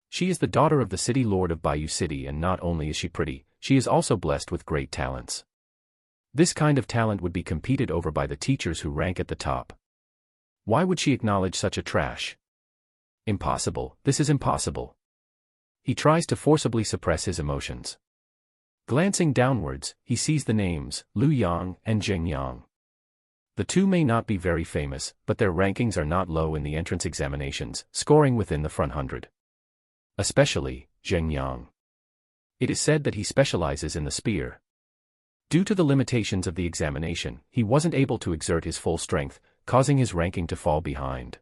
She is the daughter of the city lord of Baiyu City and not only is she pretty, she is also blessed with great talents. This kind of talent would be competed over by the teachers who rank at the top. Why would she acknowledge such a trash? Impossible, this is impossible. He tries to forcibly suppress his emotions. Glancing downwards, he sees the names, Lu Yang and Zheng Yang. The two may not be very famous, but their rankings are not low in the entrance examinations, scoring within the front 100. Especially, Zheng Yang. It is said that he specializes in the spear. Due to the limitations of the examination, he wasn't able to exert his full strength, causing his ranking to fall behind.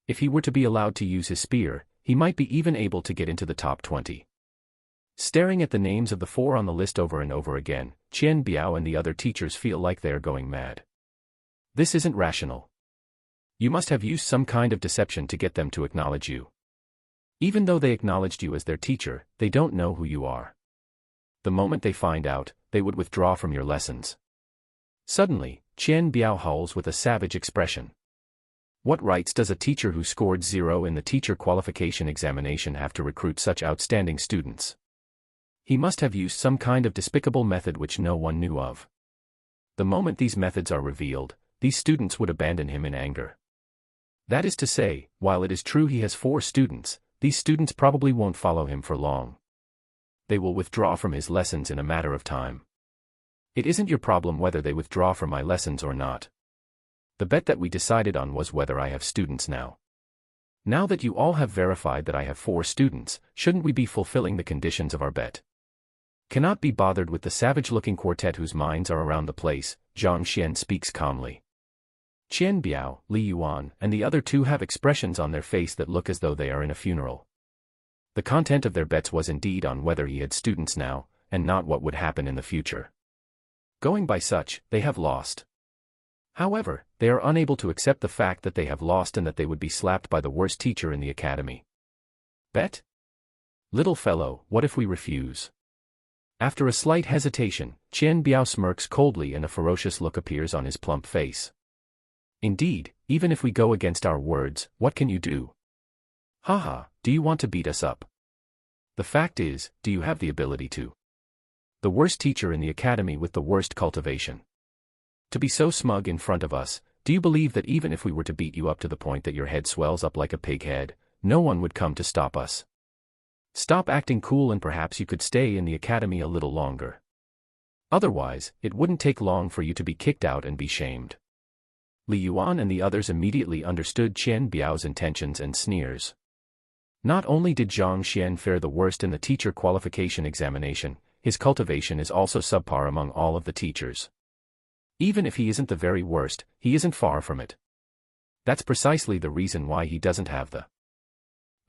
If he were to be allowed to use his spear, he might be even able to get into the top 20. Staring at the names of the four on the list over and over again, Qian Biao and the other teachers feel like they are going mad. This isn't rational. You must have used some kind of deception to get them to acknowledge you. Even though they acknowledged you as their teacher, they don't know who you are. The moment they find out, they would withdraw from your lessons. Suddenly, Qian Biao howls with a savage expression. What rights does a teacher who scored 0 in the teacher qualification examination have to recruit such outstanding students? He must have used some kind of despicable method which no one knew of. The moment these methods are revealed, these students would abandon him in anger. That is to say, while it is true he has 4 students, these students probably won't follow him for long. They will withdraw from his lessons in a matter of time. It isn't your problem whether they withdraw from my lessons or not. The bet that we decided on was whether I have students now. Now that you all have verified that I have 4 students, shouldn't we be fulfilling the conditions of our bet? Cannot be bothered with the savage-looking quartet whose minds are around the place, Zhang Xian speaks calmly. Qian Biao, Li Yuan, and the other two have expressions on their face that look as though they are in a funeral. The content of their bets was indeed on whether he had students now, and not what would happen in the future. Going by such, they have lost. However, they are unable to accept the fact that they have lost and that they would be slapped by the worst teacher in the academy. Bet? Little fellow, what if we refuse? After a slight hesitation, Qian Biao smirks coldly and a ferocious look appears on his plump face. Indeed, even if we go against our words, what can you do? Haha, do you want to beat us up? The fact is, do you have the ability to? The worst teacher in the academy with the worst cultivation. To be so smug in front of us, do you believe that even if we were to beat you up to the point that your head swells up like a pig head, no one would come to stop us? Stop acting cool and perhaps you could stay in the academy a little longer. Otherwise, it wouldn't take long for you to be kicked out and be shamed. Li Yuan and the others immediately understood Qian Biao's intentions and sneers. Not only did Zhang Xian fare the worst in the teacher qualification examination, his cultivation is also subpar among all of the teachers. Even if he isn't the very worst, he isn't far from it. That's precisely the reason why he doesn't have the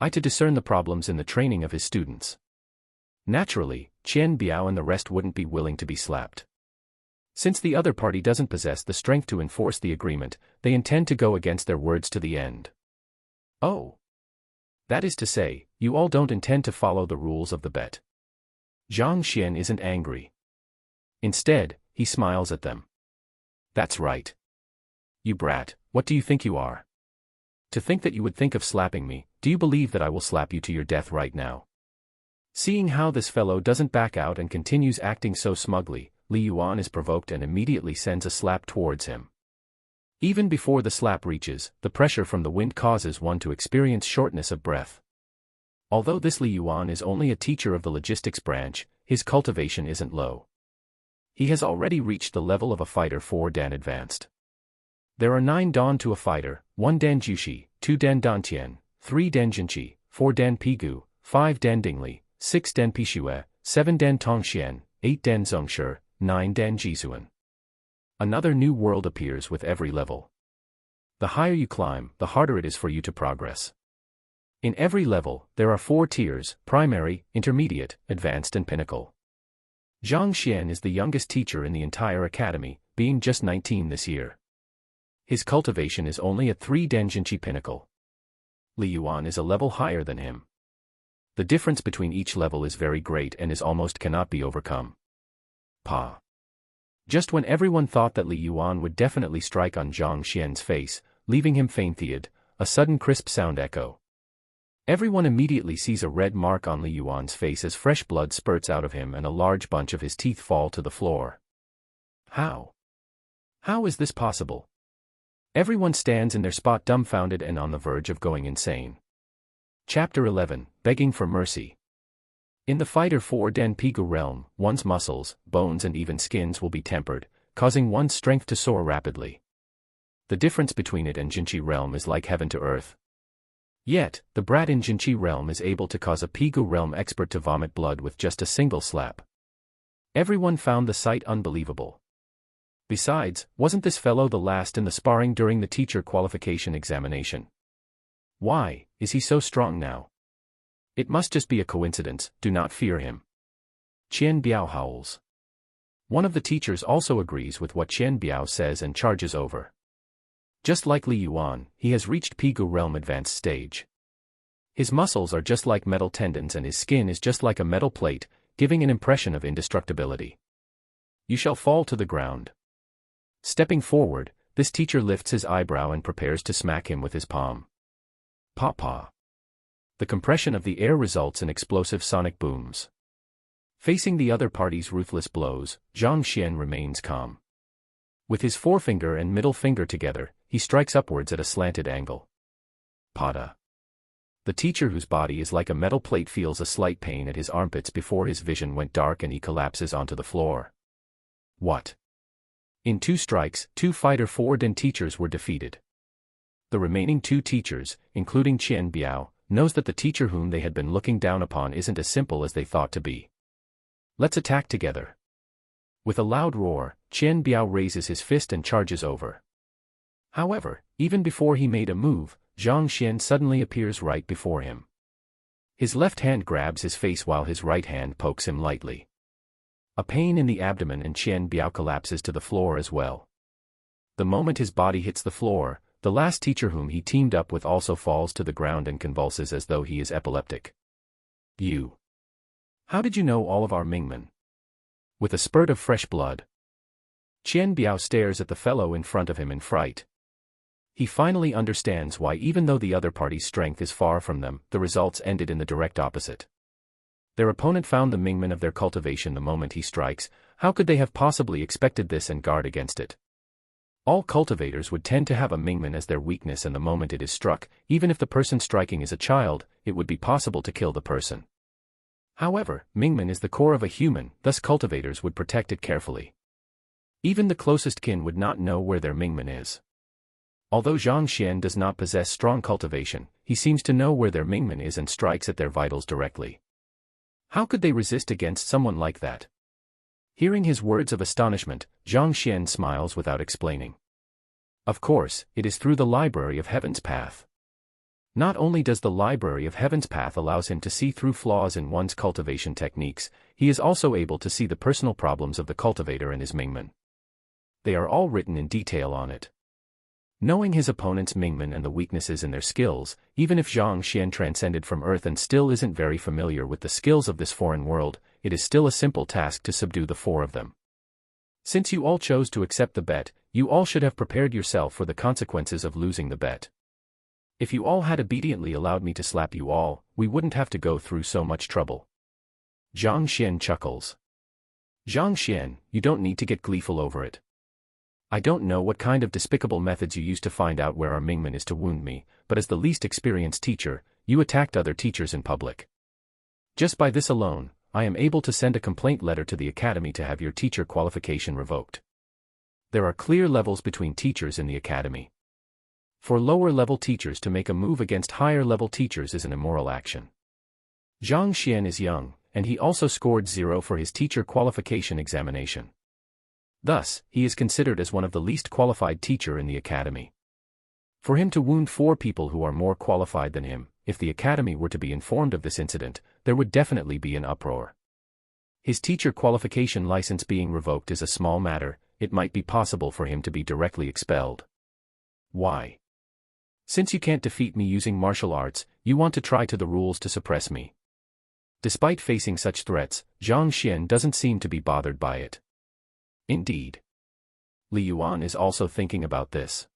eye to discern the problems in the training of his students. Naturally, Qian Biao and the rest wouldn't be willing to be slapped. Since the other party doesn't possess the strength to enforce the agreement, they intend to go against their words to the end. Oh. That is to say, you all don't intend to follow the rules of the bet. Zhang Xian isn't angry. Instead, he smiles at them. That's right. You brat, what do you think you are? To think that you would think of slapping me, do you believe that I will slap you to your death right now? Seeing how this fellow doesn't back out and continues acting so smugly, Li Yuan is provoked and immediately sends a slap towards him. Even before the slap reaches, the pressure from the wind causes one to experience shortness of breath. Although this Li Yuan is only a teacher of the logistics branch, his cultivation isn't low. He has already reached the level of a fighter 4 dan advanced. There are 9 dan to a fighter, 1 dan jushi, 2 dan dantian, 3 dan jinqi, 4 dan pigu, 5 dan dingli, 6 dan pishue, 7 dan tongxian, 8 dan zongshi, 9 dan jizuan. Another new world appears with every level. The higher you climb, the harder it is for you to progress. In every level, there are 4 tiers: primary, intermediate, advanced and pinnacle. Zhang Xian is the youngest teacher in the entire academy, being just 19 this year. His cultivation is only at 3 Danjinchi pinnacle. Li Yuan is a level higher than him. The difference between each level is very great and is almost cannot be overcome. Pa. Just when everyone thought that Li Yuan would definitely strike on Zhang Xian's face, leaving him faint-theoed, a sudden crisp sound echo. Everyone immediately sees a red mark on Li Yuan's face as fresh blood spurts out of him and a large bunch of his teeth fall to the floor. How? How is this possible? Everyone stands in their spot dumbfounded and on the verge of going insane. Chapter 11, Begging for Mercy. In the fighter 4 Den Pigu realm, one's muscles, bones and even skins will be tempered, causing one's strength to soar rapidly. The difference between it and Jinchi realm is like heaven to earth. Yet, the brat in Jinchi realm is able to cause a Pigu realm expert to vomit blood with just a single slap. Everyone found the sight unbelievable. Besides, wasn't this fellow the last in the sparring during the teacher qualification examination? Why is he so strong now? It must just be a coincidence, do not fear him. Qian Biao howls. One of the teachers also agrees with what Qian Biao says and charges over. Just like Li Yuan, he has reached Pigu realm advanced stage. His muscles are just like metal tendons and his skin is just like a metal plate, giving an impression of indestructibility. You shall fall to the ground. Stepping forward, this teacher lifts his eyebrow and prepares to smack him with his palm. Pa-pa. The compression of the air results in explosive sonic booms. Facing the other party's ruthless blows, Zhang Xian remains calm. With his forefinger and middle finger together, he strikes upwards at a slanted angle. Pada. The teacher whose body is like a metal plate feels a slight pain at his armpits before his vision went dark and he collapses onto the floor. What? In 2 strikes, 2 fighter 4 Den teachers were defeated. The remaining 2 teachers, including Qian Biao, knows that the teacher whom they had been looking down upon isn't as simple as they thought to be. Let's attack together. With a loud roar, Qian Biao raises his fist and charges over. However, even before he made a move, Zhang Xian suddenly appears right before him. His left hand grabs his face while his right hand pokes him lightly. A pain in the abdomen and Qian Biao collapses to the floor as well. The moment his body hits the floor, the last teacher whom he teamed up with also falls to the ground and convulses as though he is epileptic. You. How did you know all of our Mingmen? With a spurt of fresh blood. Qian Biao stares at the fellow in front of him in fright. He finally understands why even though the other party's strength is far from them, the results ended in the direct opposite. Their opponent found the Mingmen of their cultivation the moment he strikes. How could they have possibly expected this and guard against it? All cultivators would tend to have a Mingmen as their weakness, and the moment it is struck, even if the person striking is a child, it would be possible to kill the person. However, Mingmen is the core of a human, thus cultivators would protect it carefully. Even the closest kin would not know where their Mingmen is. Although Zhang Xian does not possess strong cultivation, he seems to know where their Mingmen is and strikes at their vitals directly. How could they resist against someone like that? Hearing his words of astonishment, Zhang Xian smiles without explaining. Of course, it is through the Library of Heaven's Path. Not only does the Library of Heaven's Path allows him to see through flaws in one's cultivation techniques, he is also able to see the personal problems of the cultivator and his Mingmen. They are all written in detail on it. Knowing his opponent's Mingmen and the weaknesses in their skills, even if Zhang Xian transcended from Earth and still isn't very familiar with the skills of this foreign world, it is still a simple task to subdue the 4 of them. Since you all chose to accept the bet, you all should have prepared yourself for the consequences of losing the bet. If you all had obediently allowed me to slap you all, we wouldn't have to go through so much trouble. Zhang Xian chuckles. Zhang Xian, you don't need to get gleeful over it. I don't know what kind of despicable methods you used to find out where our Mingmen is to wound me, but as the least experienced teacher, you attacked other teachers in public. Just by this alone, I am able to send a complaint letter to the academy to have your teacher qualification revoked. There are clear levels between teachers in the academy. For lower-level teachers to make a move against higher-level teachers is an immoral action. Zhang Xian is young, and he also scored 0 for his teacher qualification examination. Thus, he is considered as one of the least qualified teacher in the academy. For him to wound 4 people who are more qualified than him, if the academy were to be informed of this incident, there would definitely be an uproar. His teacher qualification license being revoked is a small matter, it might be possible for him to be directly expelled. Why? Since you can't defeat me using martial arts, you want to try to the rules to suppress me. Despite facing such threats, Zhang Xian doesn't seem to be bothered by it. Indeed. Li Yuan is also thinking about this.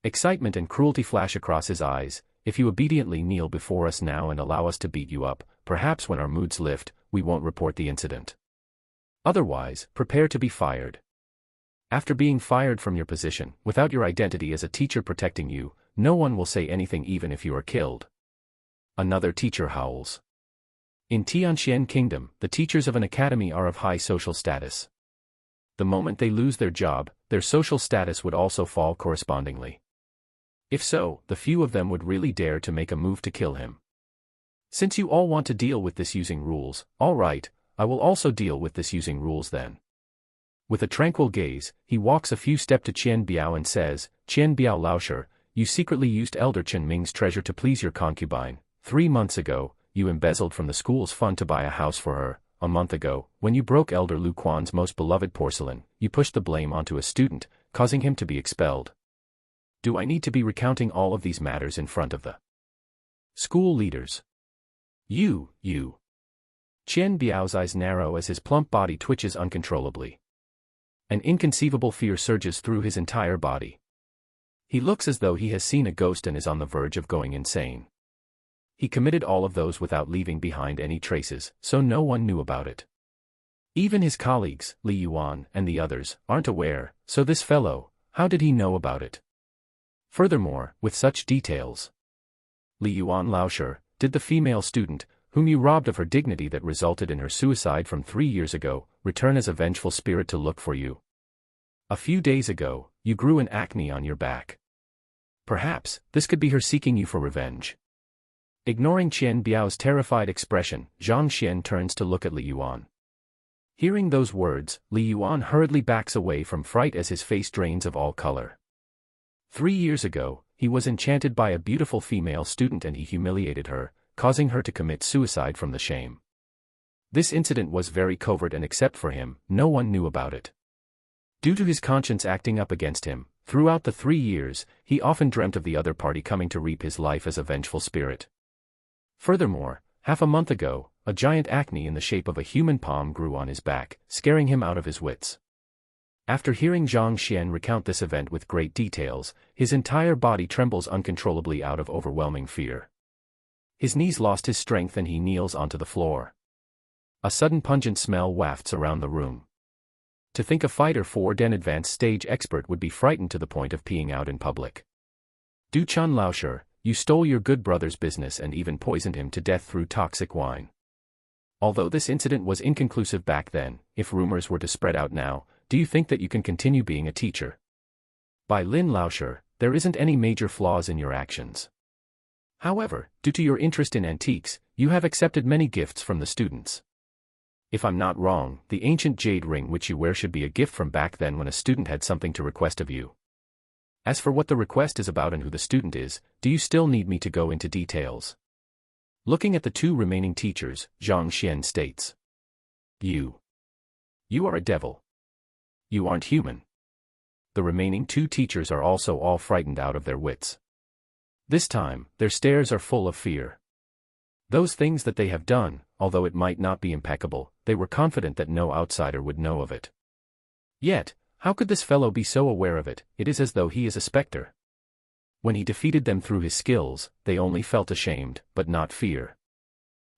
Excitement and cruelty flash across his eyes. If you obediently kneel before us now and allow us to beat you up, perhaps when our moods lift, we won't report the incident. Otherwise, prepare to be fired. After being fired from your position, without your identity as a teacher protecting you, no one will say anything even if you are killed. Another teacher howls. In Tianxian Kingdom, the teachers of an academy are of high social status. The moment they lose their job, their social status would also fall correspondingly. If so, the few of them would really dare to make a move to kill him. Since you all want to deal with this using rules, all right, I will also deal with this using rules then. With a tranquil gaze, he walks a few steps to Qian Biao and says, Qian Biao Laosher, you secretly used Elder Chen Ming's treasure to please your concubine. 3 months ago, you embezzled from the school's fund to buy a house for her. A month ago, when you broke Elder Lu Quan's most beloved porcelain, you pushed the blame onto a student, causing him to be expelled. Do I need to be recounting all of these matters in front of the school leaders? You. Qian Biao's eyes narrow as his plump body twitches uncontrollably. An inconceivable fear surges through his entire body. He looks as though he has seen a ghost and is on the verge of going insane. He committed all of those without leaving behind any traces, so no one knew about it. Even his colleagues, Li Yuan and the others, aren't aware, so this fellow, how did he know about it? Furthermore, with such details. Li Yuan Laosher, did the female student, whom you robbed of her dignity that resulted in her suicide from 3 years ago, return as a vengeful spirit to look for you? A few days ago, you grew an acne on your back. Perhaps, this could be her seeking you for revenge. Ignoring Qian Biao's terrified expression, Zhang Xian turns to look at Li Yuan. Hearing those words, Li Yuan hurriedly backs away from fright as his face drains of all color. 3 years ago, he was enchanted by a beautiful female student and he humiliated her, causing her to commit suicide from the shame. This incident was very covert and except for him, no one knew about it. Due to his conscience acting up against him, throughout the 3 years, he often dreamt of the other party coming to reap his life as a vengeful spirit. Furthermore, half a month ago, a giant acne in the shape of a human palm grew on his back, scaring him out of his wits. After hearing Zhang Xian recount this event with great details, his entire body trembles uncontrollably out of overwhelming fear. His knees lost his strength and he kneels onto the floor. A sudden pungent smell wafts around the room. To think a fighter 4-den advanced stage expert would be frightened to the point of peeing out in public. Du Chun Laosher, you stole your good brother's business and even poisoned him to death through toxic wine. Although this incident was inconclusive back then, if rumors were to spread out now, do you think that you can continue being a teacher? By Lin Laosher, there isn't any major flaws in your actions. However, due to your interest in antiques, you have accepted many gifts from the students. If I'm not wrong, the ancient jade ring which you wear should be a gift from back then when a student had something to request of you. As for what the request is about and who the student is, do you still need me to go into details? Looking at the 2 remaining teachers, Zhang Xian states. You are a devil. You aren't human. The remaining 2 teachers are also all frightened out of their wits. This time, their stares are full of fear. Those things that they have done, although it might not be impeccable, they were confident that no outsider would know of it. Yet, how could this fellow be so aware of it? It is as though he is a specter. When he defeated them through his skills, they only felt ashamed, but not fear.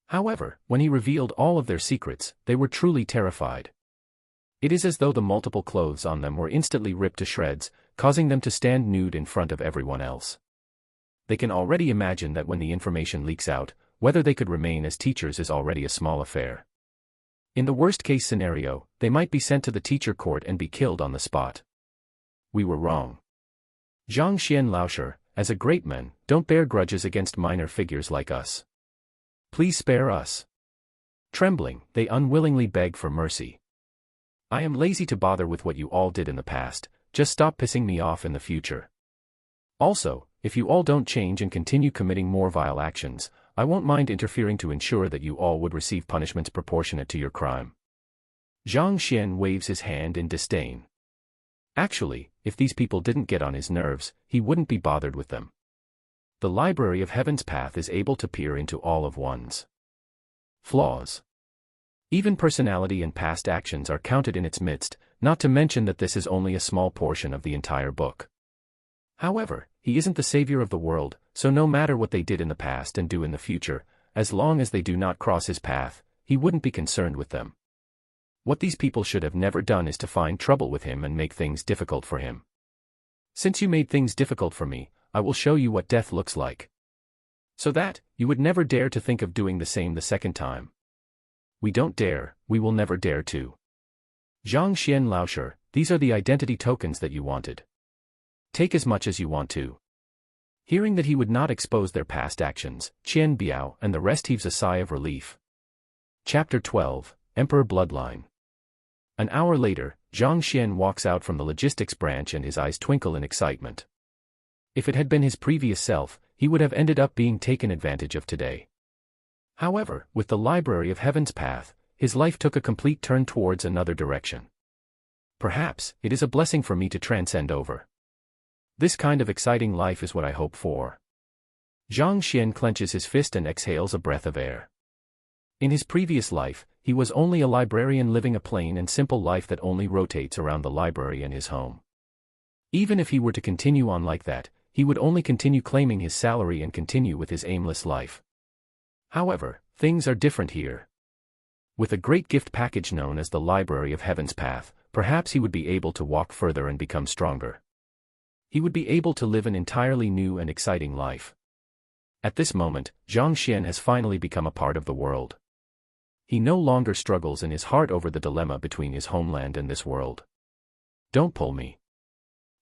However, when he revealed all of their secrets, they were truly terrified. It is as though the multiple clothes on them were instantly ripped to shreds, causing them to stand nude in front of everyone else. They can already imagine that when the information leaks out, whether they could remain as teachers is already a small affair. In the worst-case scenario, they might be sent to the teacher court and be killed on the spot. We were wrong. Zhang Xian Laosher, as a great man, don't bear grudges against minor figures like us. Please spare us. Trembling, they unwillingly beg for mercy. I am lazy to bother with what you all did in the past, just stop pissing me off in the future. Also, if you all don't change and continue committing more vile actions, I won't mind interfering to ensure that you all would receive punishments proportionate to your crime. Zhang Xian waves his hand in disdain. Actually, if these people didn't get on his nerves, he wouldn't be bothered with them. The Library of Heaven's Path is able to peer into all of one's flaws. Even personality and past actions are counted in its midst, not to mention that this is only a small portion of the entire book. However, he isn't the savior of the world, so no matter what they did in the past and do in the future, as long as they do not cross his path, he wouldn't be concerned with them. What these people should have never done is to find trouble with him and make things difficult for him. Since you made things difficult for me, I will show you what death looks like. So that, you would never dare to think of doing the same the second time. We don't dare, we will never dare to. Zhang Xian Laosher, these are the identity tokens that you wanted. Take as much as you want to. Hearing that he would not expose their past actions, Qian Biao and the rest heaves a sigh of relief. Chapter 12, Emperor Bloodline. An hour later, Zhang Xian walks out from the logistics branch and his eyes twinkle in excitement. If it had been his previous self, he would have ended up being taken advantage of today. However, with the Library of Heaven's path, his life took a complete turn towards another direction. Perhaps, it is a blessing for me to transcend over. This kind of exciting life is what I hope for. Zhang Xian clenches his fist and exhales a breath of air. In his previous life, he was only a librarian living a plain and simple life that only rotates around the library and his home. Even if he were to continue on like that, he would only continue claiming his salary and continue with his aimless life. However, things are different here. With a great gift package known as the Library of Heaven's Path, perhaps he would be able to walk further and become stronger. He would be able to live an entirely new and exciting life. At this moment, Zhang Xian has finally become a part of the world. He no longer struggles in his heart over the dilemma between his homeland and this world. Don't pull me.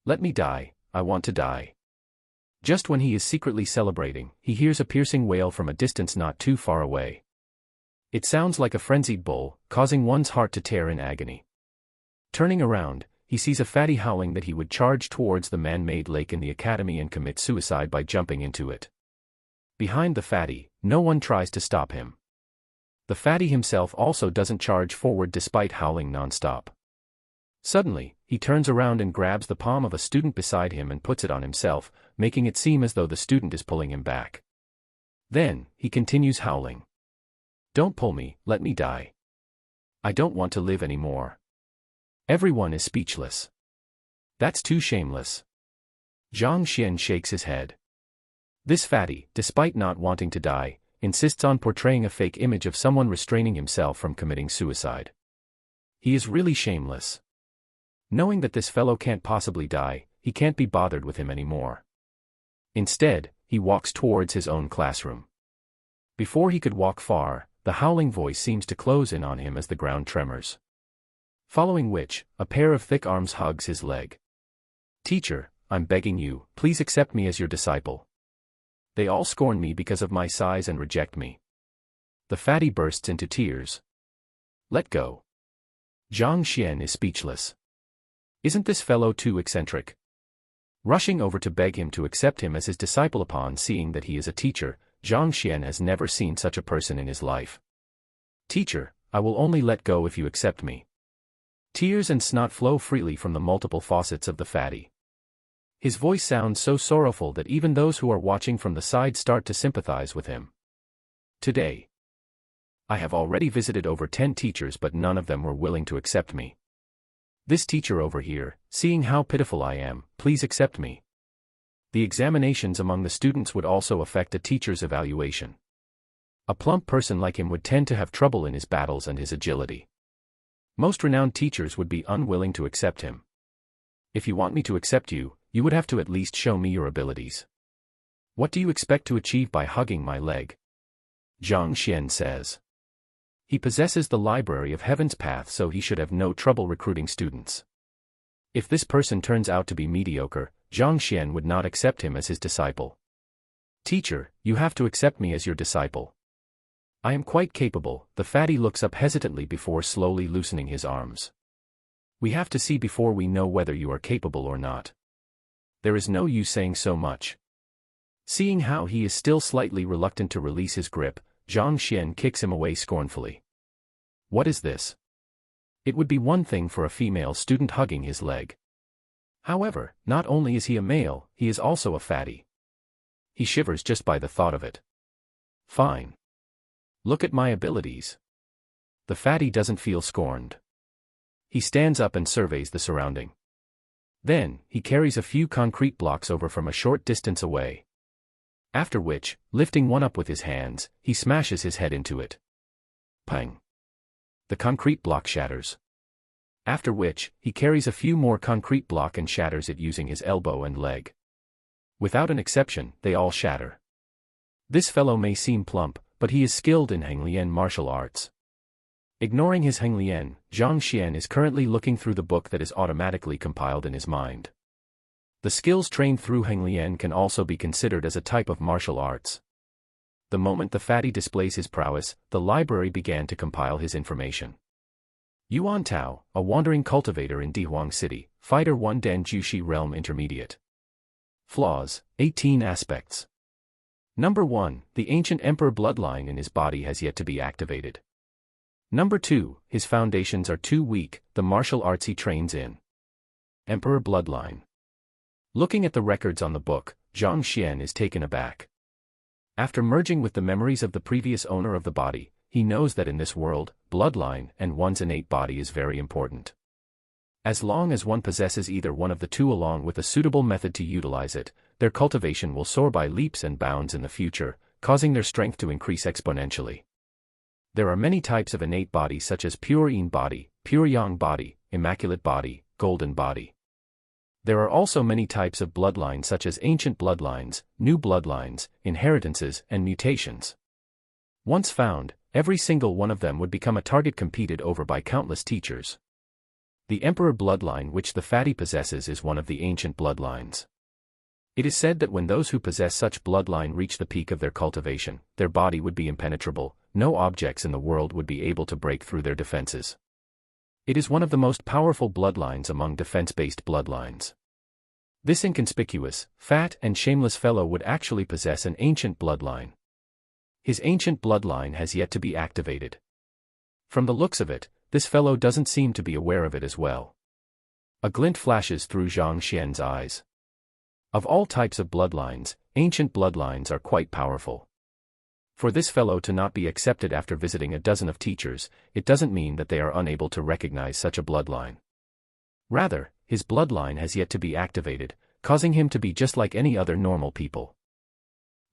Let me die, I want to die. Just when he is secretly celebrating, he hears a piercing wail from a distance not too far away. It sounds like a frenzied bull, causing one's heart to tear in agony. Turning around, he sees a fatty howling that he would charge towards the man-made lake in the academy and commit suicide by jumping into it. Behind the fatty, no one tries to stop him. The fatty himself also doesn't charge forward despite howling non-stop. Suddenly, he turns around and grabs the palm of a student beside him and puts it on himself, making it seem as though the student is pulling him back. Then, he continues howling. Don't pull me, let me die. I don't want to live anymore. Everyone is speechless. That's too shameless. Zhang Xian shakes his head. This fatty, despite not wanting to die, insists on portraying a fake image of someone restraining himself from committing suicide. He is really shameless. Knowing that this fellow can't possibly die, he can't be bothered with him anymore. Instead, he walks towards his own classroom. Before he could walk far, the howling voice seems to close in on him as the ground tremors. Following which, a pair of thick arms hugs his leg. Teacher, I'm begging you, please accept me as your disciple. They all scorn me because of my size and reject me. The fatty bursts into tears. Let go. Zhang Xian is speechless. Isn't this fellow too eccentric? Rushing over to beg him to accept him as his disciple upon seeing that he is a teacher, Zhang Xian has never seen such a person in his life. Teacher, I will only let go if you accept me. Tears and snot flow freely from the multiple faucets of the fatty. His voice sounds so sorrowful that even those who are watching from the side start to sympathize with him. Today, I have already visited over 10 teachers but none of them were willing to accept me. This teacher over here, seeing how pitiful I am, please accept me. The examinations among the students would also affect a teacher's evaluation. A plump person like him would tend to have trouble in his battles and his agility. Most renowned teachers would be unwilling to accept him. If you want me to accept you, you would have to at least show me your abilities. What do you expect to achieve by hugging my leg? Zhang Xian says. He possesses the Library of Heaven's Path, so he should have no trouble recruiting students. If this person turns out to be mediocre, Zhang Xian would not accept him as his disciple. Teacher, you have to accept me as your disciple. I am quite capable. The fatty looks up hesitantly before slowly loosening his arms. We have to see before we know whether you are capable or not. There is no use saying so much. Seeing how he is still slightly reluctant to release his grip, Zhang Xian kicks him away scornfully. What is this? It would be one thing for a female student hugging his leg. However, not only is he a male, he is also a fatty. He shivers just by the thought of it. Fine. Look at my abilities. The fatty doesn't feel scorned. He stands up and surveys the surrounding. Then, he carries a few concrete blocks over from a short distance away. After which, lifting one up with his hands, he smashes his head into it. Pang! The concrete block shatters. After which, he carries a few more concrete block and shatters it using his elbow and leg. Without an exception, they all shatter. This fellow may seem plump, but he is skilled in Henglian martial arts. Ignoring his Henglian, Zhang Xian is currently looking through the book that is automatically compiled in his mind. The skills trained through Henglian can also be considered as a type of martial arts. The moment the fatty displays his prowess, the library began to compile his information. Yuan Tao, a wandering cultivator in Dihuang City, Fighter 1 Dan Jushi Realm Intermediate. Flaws, 18 aspects. Number 1, the ancient emperor bloodline in his body has yet to be activated. Number 2, his foundations are too weak, the martial arts he trains in. Emperor bloodline. Looking at the records on the book, Zhang Xian is taken aback. After merging with the memories of the previous owner of the body, he knows that in this world, bloodline and one's innate body is very important. As long as one possesses either one of the two along with a suitable method to utilize it, their cultivation will soar by leaps and bounds in the future, causing their strength to increase exponentially. There are many types of innate body such as pure yin body, pure yang body, immaculate body, golden body. There are also many types of bloodlines such as ancient bloodlines, new bloodlines, inheritances, and mutations. Once found, every single one of them would become a target competed over by countless teachers. The emperor bloodline which the fatty possesses is one of the ancient bloodlines. It is said that when those who possess such bloodline reach the peak of their cultivation, their body would be impenetrable, no objects in the world would be able to break through their defenses. It is one of the most powerful bloodlines among defense-based bloodlines. This inconspicuous, fat and shameless fellow would actually possess an ancient bloodline. His ancient bloodline has yet to be activated. From the looks of it, this fellow doesn't seem to be aware of it as well. A glint flashes through Zhang Xian's eyes. Of all types of bloodlines, ancient bloodlines are quite powerful. For this fellow to not be accepted after visiting a dozen of teachers, it doesn't mean that they are unable to recognize such a bloodline. Rather, his bloodline has yet to be activated, causing him to be just like any other normal people.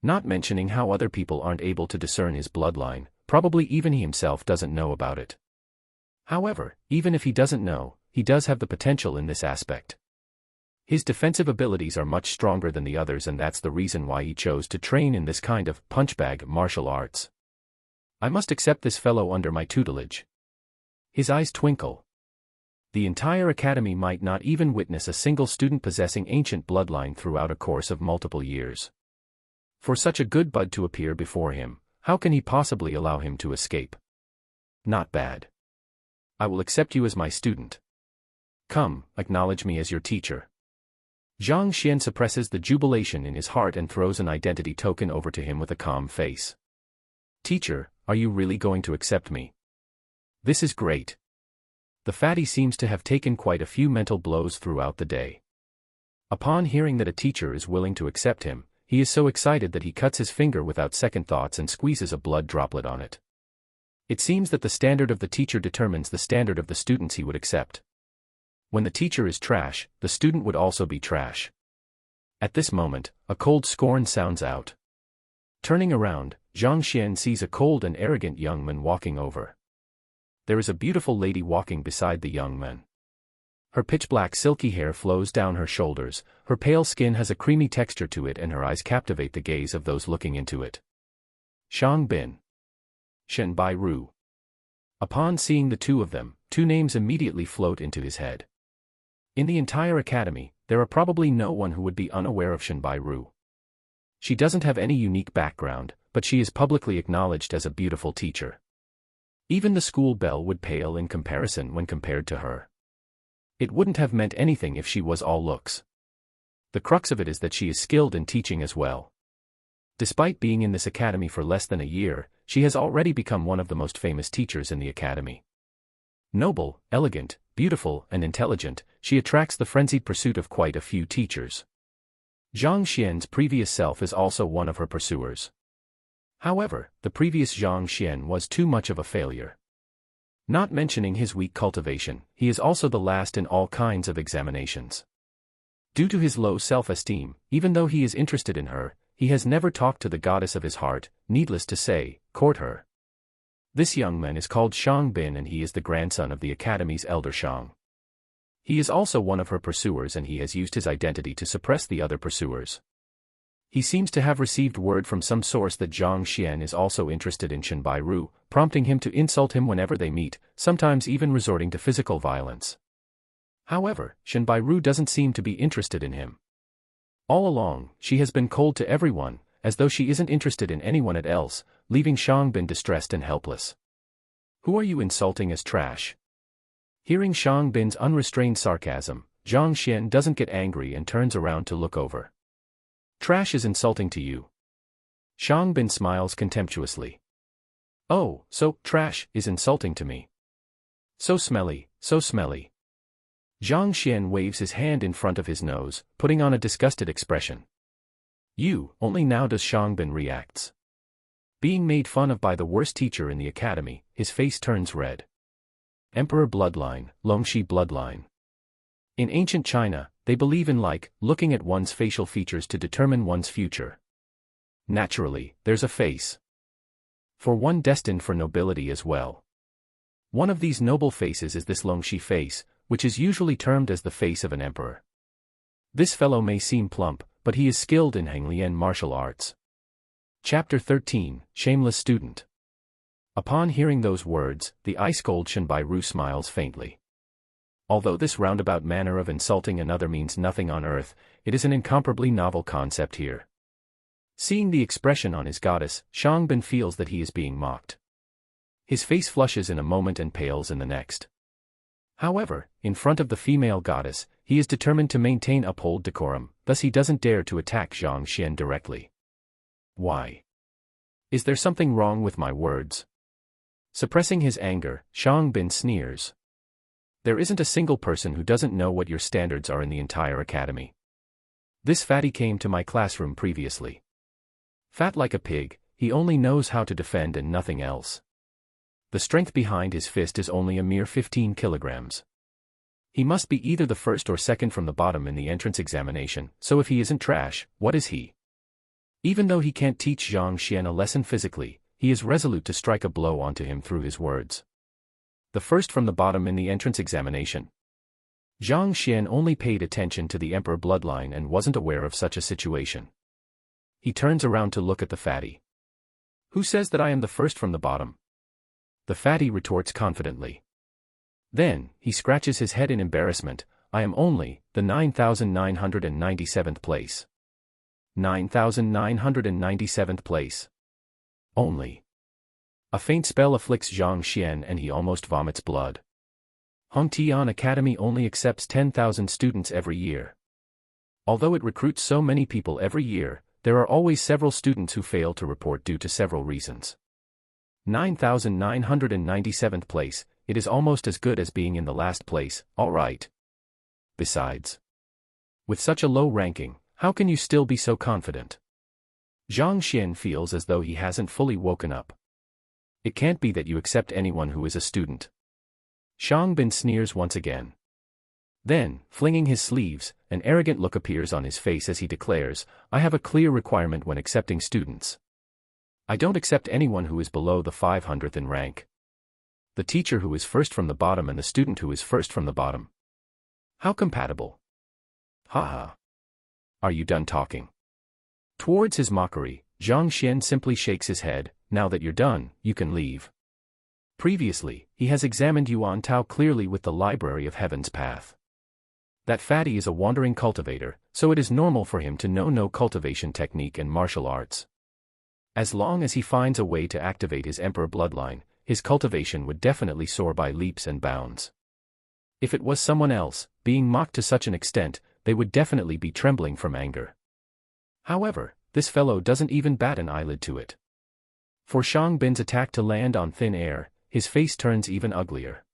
Not mentioning how other people aren't able to discern his bloodline, probably even he himself doesn't know about it. However, even if he doesn't know, he does have the potential in this aspect. His defensive abilities are much stronger than the others, and that's the reason why he chose to train in this kind of punchbag martial arts. I must accept this fellow under my tutelage. His eyes twinkle. The entire academy might not even witness a single student possessing ancient bloodline throughout a course of multiple years. For such a good bud to appear before him, how can he possibly allow him to escape? Not bad. I will accept you as my student. Come, acknowledge me as your teacher. Zhang Xian suppresses the jubilation in his heart and throws an identity token over to him with a calm face. Teacher, are you really going to accept me? This is great. The fatty seems to have taken quite a few mental blows throughout the day. Upon hearing that a teacher is willing to accept him, he is so excited that he cuts his finger without second thoughts and squeezes a blood droplet on it. It seems that the standard of the teacher determines the standard of the students he would accept. When the teacher is trash, the student would also be trash. At this moment, a cold scorn sounds out. Turning around, Zhang Xian sees a cold and arrogant young man walking over. There is a beautiful lady walking beside the young man. Her pitch-black silky hair flows down her shoulders, her pale skin has a creamy texture to it and her eyes captivate the gaze of those looking into it. Shang Bin. Shen Bai Ru. Upon seeing the two of them, two names immediately float into his head. In the entire academy, there are probably no one who would be unaware of Shen Bai Ru. She doesn't have any unique background, but she is publicly acknowledged as a beautiful teacher. Even the school bell would pale in comparison when compared to her. It wouldn't have meant anything if she was all looks. The crux of it is that she is skilled in teaching as well. Despite being in this academy for less than a year, she has already become one of the most famous teachers in the academy. Noble, elegant, beautiful, and intelligent, she attracts the frenzied pursuit of quite a few teachers. Zhang Xian's previous self is also one of her pursuers. However, the previous Zhang Xian was too much of a failure. Not mentioning his weak cultivation, he is also the last in all kinds of examinations. Due to his low self-esteem, even though he is interested in her, he has never talked to the goddess of his heart, needless to say, court her. This young man is called Shang Bin and he is the grandson of the Academy's elder Shang. He is also one of her pursuers and he has used his identity to suppress the other pursuers. He seems to have received word from some source that Zhang Xian is also interested in Shenbai Ru, prompting him to insult him whenever they meet, sometimes even resorting to physical violence. However, Shenbai Ru doesn't seem to be interested in him. All along, she has been cold to everyone, as though she isn't interested in anyone else, leaving Shang Bin distressed and helpless. Who are you insulting as trash? Hearing Shang Bin's unrestrained sarcasm, Zhang Xian doesn't get angry and turns around to look over. Trash is insulting to you. Shang Bin smiles contemptuously. Oh, so, trash is insulting to me. So smelly, so smelly. Zhang Xian waves his hand in front of his nose, putting on a disgusted expression. You, only now does Shang Bin reacts. Being made fun of by the worst teacher in the academy, his face turns red. Emperor bloodline, Longxi bloodline. In ancient China, they believe in looking at one's facial features to determine one's future. Naturally, there's a face. For one destined for nobility as well. One of these noble faces is this Longxi face, which is usually termed as the face of an emperor. This fellow may seem plump, but he is skilled in Henglian martial arts. Chapter 13, Shameless Student. Upon hearing those words, the ice-cold Shenbai Ru smiles faintly. Although this roundabout manner of insulting another means nothing on earth, it is an incomparably novel concept here. Seeing the expression on his goddess, Shang Bin feels that he is being mocked. His face flushes in a moment and pales in the next. However, in front of the female goddess, he is determined to uphold decorum, thus he doesn't dare to attack Zhang Xian directly. Why? Is there something wrong with my words? Suppressing his anger, Shang Bin sneers. There isn't a single person who doesn't know what your standards are in the entire academy. This fatty came to my classroom previously. Fat like a pig, he only knows how to defend and nothing else. The strength behind his fist is only a mere 15 kilograms. He must be either the first or second from the bottom in the entrance examination, so if he isn't trash, what is he? Even though he can't teach Zhang Xian a lesson physically, he is resolute to strike a blow onto him through his words. The first from the bottom in the entrance examination. Zhang Xian only paid attention to the emperor bloodline and wasn't aware of such a situation. He turns around to look at the fatty. Who says that I am the first from the bottom? The fatty retorts confidently. Then, he scratches his head in embarrassment. I am only the 9,997th place. 9,997th place. Only. A faint spell afflicts Zhang Xian and he almost vomits blood. Hongtian Academy only accepts 10,000 students every year. Although it recruits so many people every year, there are always several students who fail to report due to several reasons. 9,997th place, it is almost as good as being in the last place, alright. Besides, with such a low ranking, how can you still be so confident? Zhang Xian feels as though he hasn't fully woken up. It can't be that you accept anyone who is a student. Shang Bin sneers once again. Then, flinging his sleeves, an arrogant look appears on his face as he declares, I have a clear requirement when accepting students. I don't accept anyone who is below the 500th in rank. The teacher who is first from the bottom and the student who is first from the bottom. How compatible? Haha. Are you done talking? Towards his mockery, Zhang Xian simply shakes his head. Now that you're done, you can leave. Previously, he has examined Yuan Tao clearly with the Library of Heaven's Path. That fatty is a wandering cultivator, so it is normal for him to know no cultivation technique and martial arts. As long as he finds a way to activate his emperor bloodline, his cultivation would definitely soar by leaps and bounds. If it was someone else, being mocked to such an extent, they would definitely be trembling from anger. However, this fellow doesn't even bat an eyelid to it. For Shang Bin's attack to land on thin air, his face turns even uglier.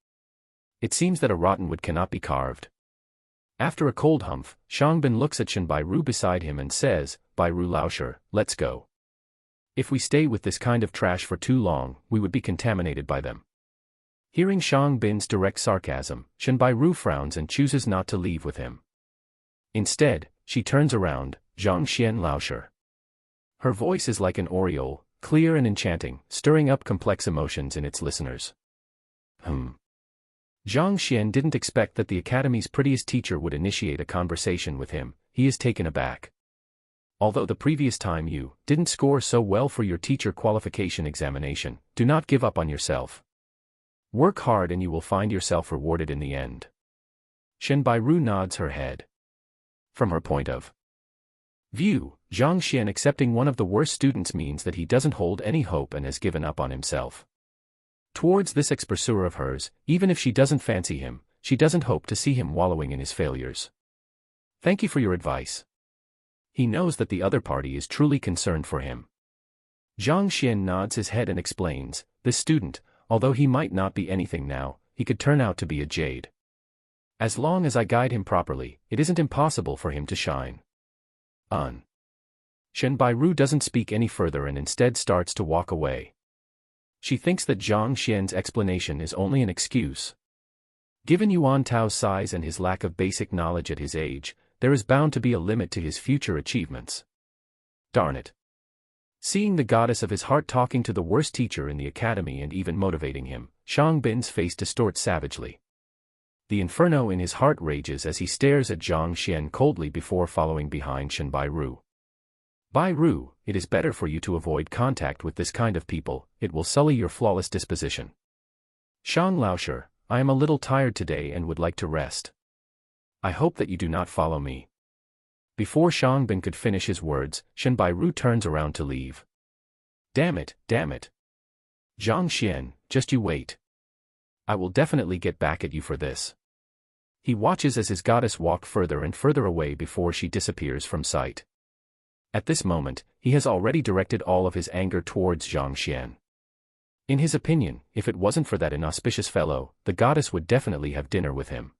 It seems that a rotten wood cannot be carved. After a cold humph, Shang Bin looks at Shenbai Ru beside him and says, Bai Ru Laosher, let's go. If we stay with this kind of trash for too long, we would be contaminated by them. Hearing Shang Bin's direct sarcasm, Shenbai Ru frowns and chooses not to leave with him. Instead, she turns around, Zhang Xian Laosher. Her voice is like an aureole, clear and enchanting, stirring up complex emotions in its listeners. Zhang Xian didn't expect that the academy's prettiest teacher would initiate a conversation with him. He is taken aback. Although the previous time you didn't score so well for your teacher qualification examination, do not give up on yourself. Work hard and you will find yourself rewarded in the end. Shen Bairu nods her head. From her point of view, Zhang Xian accepting one of the worst students means that he doesn't hold any hope and has given up on himself. Towards this ex-pursuer of hers, even if she doesn't fancy him, she doesn't hope to see him wallowing in his failures. Thank you for your advice. He knows that the other party is truly concerned for him. Zhang Xian nods his head and explains, this student, although he might not be anything now, he could turn out to be a jade. As long as I guide him properly, it isn't impossible for him to shine. Shen Bairu doesn't speak any further and instead starts to walk away. She thinks that Zhang Xian's explanation is only an excuse. Given Yuan Tao's size and his lack of basic knowledge at his age, there is bound to be a limit to his future achievements. Darn it. Seeing the goddess of his heart talking to the worst teacher in the academy and even motivating him, Shang Bin's face distorts savagely. The inferno in his heart rages as he stares at Zhang Xian coldly before following behind Shen Bairu. Bairu, it is better for you to avoid contact with this kind of people, it will sully your flawless disposition. Shang Laosher, I am a little tired today and would like to rest. I hope that you do not follow me. Before Shang Bin could finish his words, Shen Bairu turns around to leave. Damn it, damn it. Zhang Xian, just you wait. I will definitely get back at you for this. He watches as his goddess walk further and further away before she disappears from sight. At this moment, he has already directed all of his anger towards Zhang Xian. In his opinion, if it wasn't for that inauspicious fellow, the goddess would definitely have dinner with him.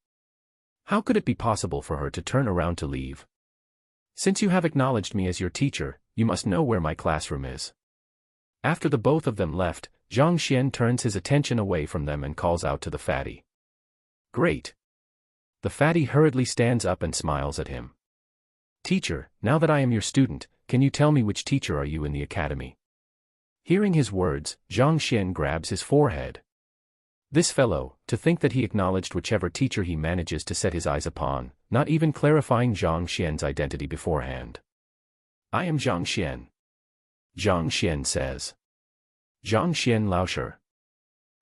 How could it be possible for her to turn around to leave? Since you have acknowledged me as your teacher, you must know where my classroom is. After the both of them left, Zhang Xian turns his attention away from them and calls out to the fatty. Great. The fatty hurriedly stands up and smiles at him. Teacher, now that I am your student, can you tell me which teacher are you in the academy? Hearing his words, Zhang Xian grabs his forehead. This fellow, to think that he acknowledged whichever teacher he manages to set his eyes upon, not even clarifying Zhang Xian's identity beforehand. I am Zhang Xian. Zhang Xian says. Zhang Xian Laosher.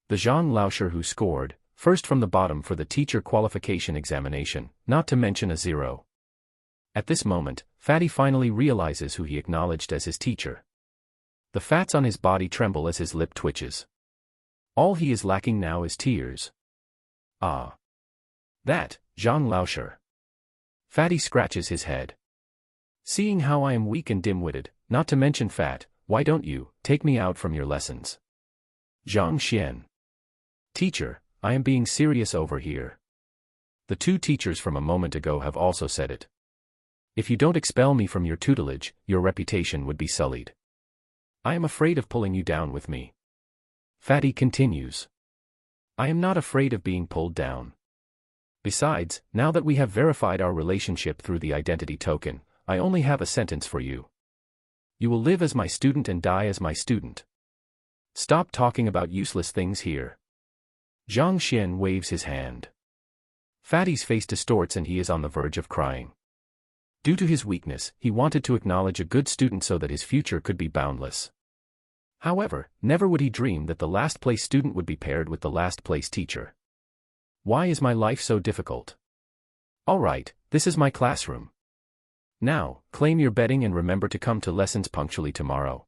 The Zhang Laosher who scored, first from the bottom for the teacher qualification examination, not to mention a 0. At this moment, Fatty finally realizes who he acknowledged as his teacher. The fats on his body tremble as his lip twitches. All he is lacking now is tears. Ah. That, Zhang Laosher. Fatty scratches his head. Seeing how I am weak and dim-witted, not to mention fat, why don't you take me out from your lessons? Zhang Xian. Teacher, I am being serious over here. The two teachers from a moment ago have also said it. If you don't expel me from your tutelage, your reputation would be sullied. I am afraid of pulling you down with me. Fatty continues. I am not afraid of being pulled down. Besides, now that we have verified our relationship through the identity token, I only have a sentence for you. You will live as my student and die as my student. Stop talking about useless things here. Zhang Xian waves his hand. Fatty's face distorts and he is on the verge of crying. Due to his weakness, he wanted to acknowledge a good student so that his future could be boundless. However, never would he dream that the last-place student would be paired with the last-place teacher. Why is my life so difficult? All right, this is my classroom. Now, claim your bedding and remember to come to lessons punctually tomorrow.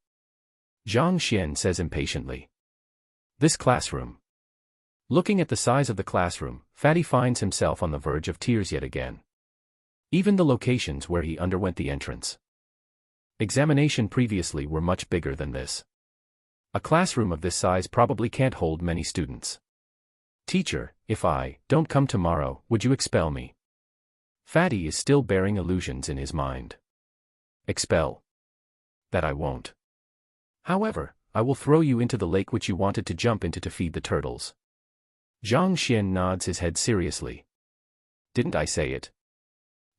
Zhang Xian says impatiently. This classroom. Looking at the size of the classroom, Fatty finds himself on the verge of tears yet again. Even the locations where he underwent the entrance examination previously were much bigger than this. A classroom of this size probably can't hold many students. Teacher, if I don't come tomorrow, would you expel me? Fatty is still bearing illusions in his mind. Expel? That I won't. However, I will throw you into the lake which you wanted to jump into to feed the turtles. Zhang Xian nods his head seriously. Didn't I say it?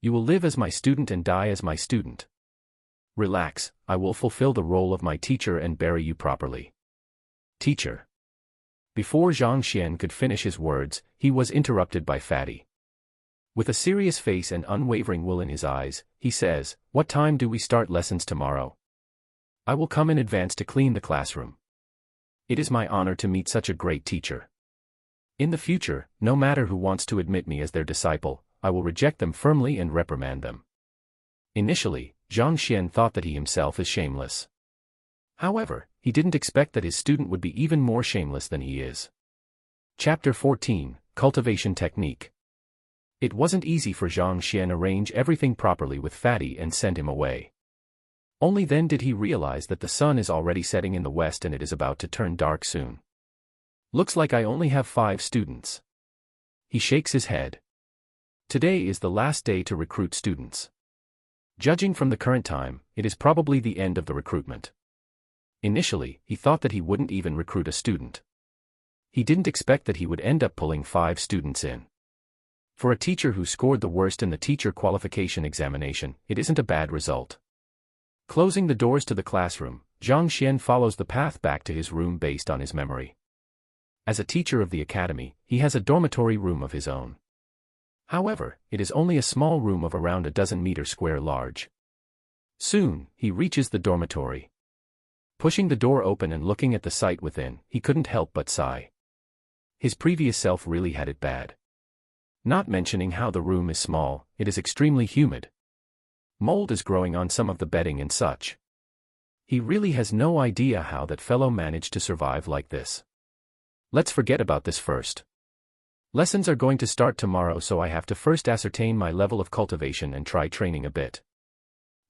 You will live as my student and die as my student. Relax, I will fulfill the role of my teacher and bury you properly. Teacher. Before Zhang Xian could finish his words, he was interrupted by Fatty. With a serious face and unwavering will in his eyes, he says, "What time do we start lessons tomorrow? I will come in advance to clean the classroom. It is my honor to meet such a great teacher. In the future, no matter who wants to admit me as their disciple, I will reject them firmly and reprimand them." Initially, Zhang Xian thought that he himself is shameless. However, he didn't expect that his student would be even more shameless than he is. Chapter 14, Cultivation Technique. It wasn't easy for Zhang Xian arrange everything properly with Fatty and send him away. Only then did he realize that the sun is already setting in the west and it is about to turn dark soon. Looks like I only have 5 students. He shakes his head. Today is the last day to recruit students. Judging from the current time, it is probably the end of the recruitment. Initially, he thought that he wouldn't even recruit a student. He didn't expect that he would end up pulling 5 students in. For a teacher who scored the worst in the teacher qualification examination, it isn't a bad result. Closing the doors to the classroom, Zhang Xian follows the path back to his room based on his memory. As a teacher of the academy, he has a dormitory room of his own. However, it is only a small room of around a dozen meters square large. Soon, he reaches the dormitory. Pushing the door open and looking at the sight within, he couldn't help but sigh. His previous self really had it bad. Not mentioning how the room is small, it is extremely humid. Mold is growing on some of the bedding and such. He really has no idea how that fellow managed to survive like this. Let's forget about this first. Lessons are going to start tomorrow, so I have to first ascertain my level of cultivation and try training a bit.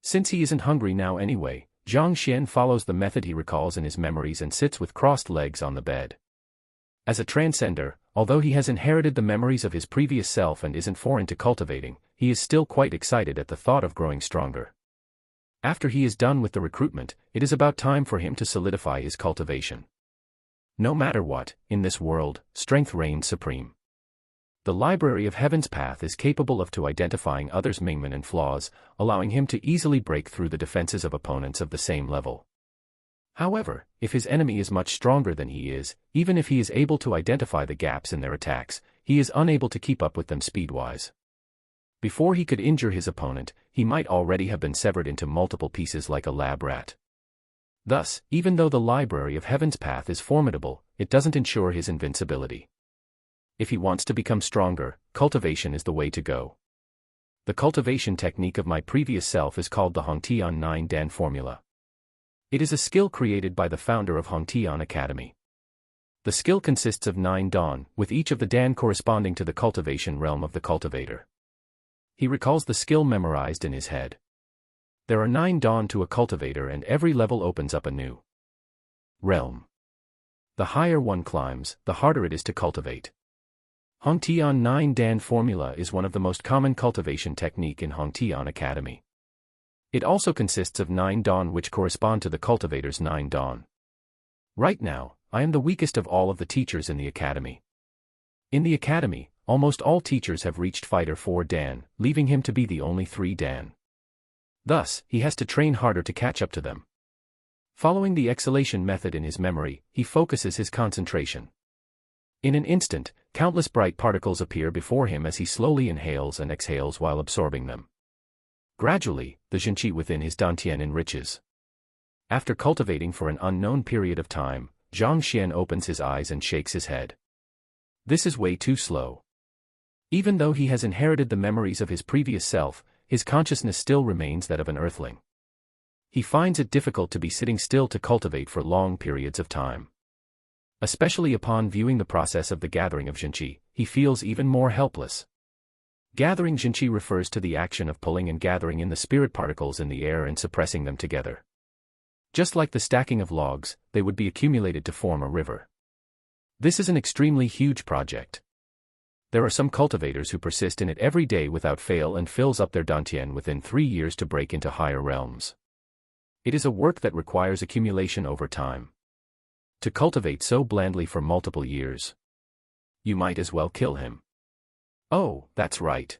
Since he isn't hungry now anyway, Zhang Xian follows the method he recalls in his memories and sits with crossed legs on the bed. As a transcender, although he has inherited the memories of his previous self and isn't foreign to cultivating, he is still quite excited at the thought of growing stronger. After he is done with the recruitment, it is about time for him to solidify his cultivation. No matter what, in this world, strength reigns supreme. The Library of Heaven's path is capable of identifying others' mingmen and flaws, allowing him to easily break through the defenses of opponents of the same level. However, if his enemy is much stronger than he is, even if he is able to identify the gaps in their attacks, he is unable to keep up with them speed-wise. Before he could injure his opponent, he might already have been severed into multiple pieces like a lab rat. Thus, even though the Library of Heaven's path is formidable, it doesn't ensure his invincibility. If he wants to become stronger, cultivation is the way to go. The cultivation technique of my previous self is called the Hongtian 9 Dan formula. It is a skill created by the founder of Hongtian Academy. The skill consists of 9 Dan, with each of the Dan corresponding to the cultivation realm of the cultivator. He recalls the skill memorized in his head. There are 9 Dan to a cultivator and every level opens up a new realm. The higher one climbs, the harder it is to cultivate. Hongtian 9 Dan formula is one of the most common cultivation technique in Hongtian Academy. It also consists of 9 Dan which correspond to the cultivator's 9 Dan. Right now, I am the weakest of all of the teachers in the academy. In the academy, almost all teachers have reached Fighter 4 Dan, leaving him to be the only 3 Dan. Thus, he has to train harder to catch up to them. Following the exhalation method in his memory, he focuses his concentration. In an instant, countless bright particles appear before him as he slowly inhales and exhales while absorbing them. Gradually, the Zhenqi within his dantian enriches. After cultivating for an unknown period of time, Zhang Xian opens his eyes and shakes his head. This is way too slow. Even though he has inherited the memories of his previous self, his consciousness still remains that of an earthling. He finds it difficult to be sitting still to cultivate for long periods of time. Especially upon viewing the process of the gathering of Zhenqi, he feels even more helpless. Gathering Zhenqi refers to the action of pulling and gathering in the spirit particles in the air and suppressing them together. Just like the stacking of logs, they would be accumulated to form a river. This is an extremely huge project. There are some cultivators who persist in it every day without fail and fills up their dantian within 3 years to break into higher realms. It is a work that requires accumulation over time. To cultivate so blandly for multiple years, you might as well kill him. Oh, that's right.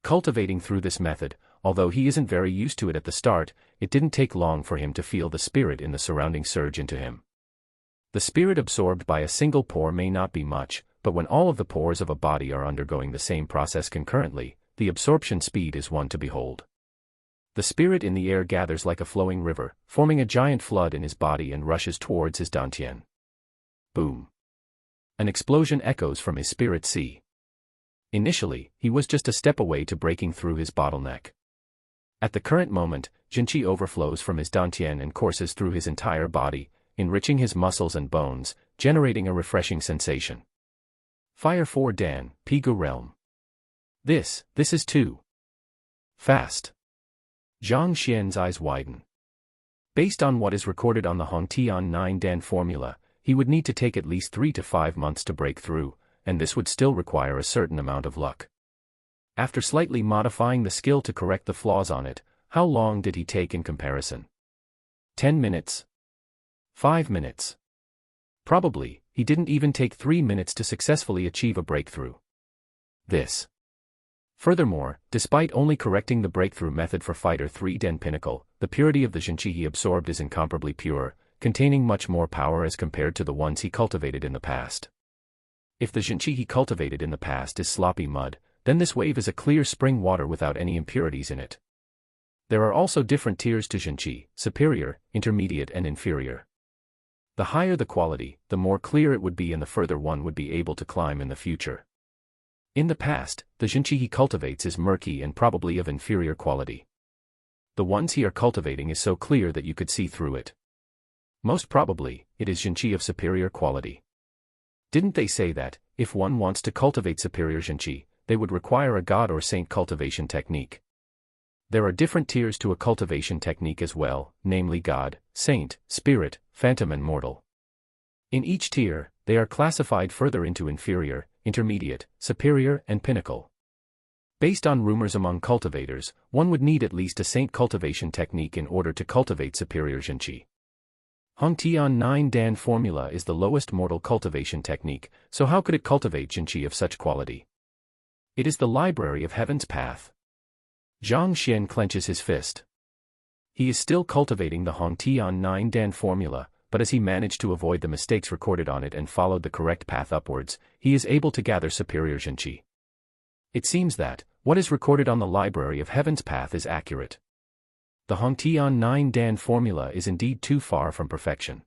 Cultivating through this method, although he isn't very used to it at the start, it didn't take long for him to feel the spirit in the surrounding surge into him. The spirit absorbed by a single pore may not be much, but when all of the pores of a body are undergoing the same process concurrently, the absorption speed is one to behold. The spirit in the air gathers like a flowing river, forming a giant flood in his body and rushes towards his dantian. Boom! An explosion echoes from his spirit sea. Initially, he was just a step away to breaking through his bottleneck. At the current moment, Jinqi overflows from his dantian and courses through his entire body, enriching his muscles and bones, generating a refreshing sensation. Fire 4 Dan, Pigu Realm. This is too fast. Zhang Xian's eyes widen. Based on what is recorded on the Hongtian 9 Dan formula, he would need to take at least 3 to 5 months to break through, and this would still require a certain amount of luck. After slightly modifying the skill to correct the flaws on it, how long did he take in comparison? 10 minutes? 5 minutes? Probably, he didn't even take 3 minutes to successfully achieve a breakthrough. Furthermore, despite only correcting the breakthrough method for Fighter 3 Den Pinnacle, the purity of the Jinqi he absorbed is incomparably pure, containing much more power as compared to the ones he cultivated in the past. If the Jinqi he cultivated in the past is sloppy mud, then this wave is a clear spring water without any impurities in it. There are also different tiers to Jinqi: superior, intermediate and inferior. The higher the quality, the more clear it would be and the further one would be able to climb in the future. In the past, the Jinqi he cultivates is murky and probably of inferior quality. The ones he are cultivating is so clear that you could see through it. Most probably, it is Jinqi of superior quality. Didn't they say that, if one wants to cultivate superior Jinqi, they would require a god or saint cultivation technique? There are different tiers to a cultivation technique as well, namely god, saint, spirit, phantom and mortal. In each tier, they are classified further into inferior, intermediate, superior and pinnacle. Based on rumors among cultivators, one would need at least a saint cultivation technique in order to cultivate superior Jinqi. Hongtian 9 Dan formula is the lowest mortal cultivation technique, so how could it cultivate Jinqi of such quality? It is the library of heaven's path. Zhang Xian clenches his fist. He is still cultivating the Hongtian 9 Dan formula, but as he managed to avoid the mistakes recorded on it and followed the correct path upwards, he is able to gather superior Jinqi. It seems that, what is recorded on the library of heaven's path is accurate. The Hongtian 9 Dan formula is indeed too far from perfection.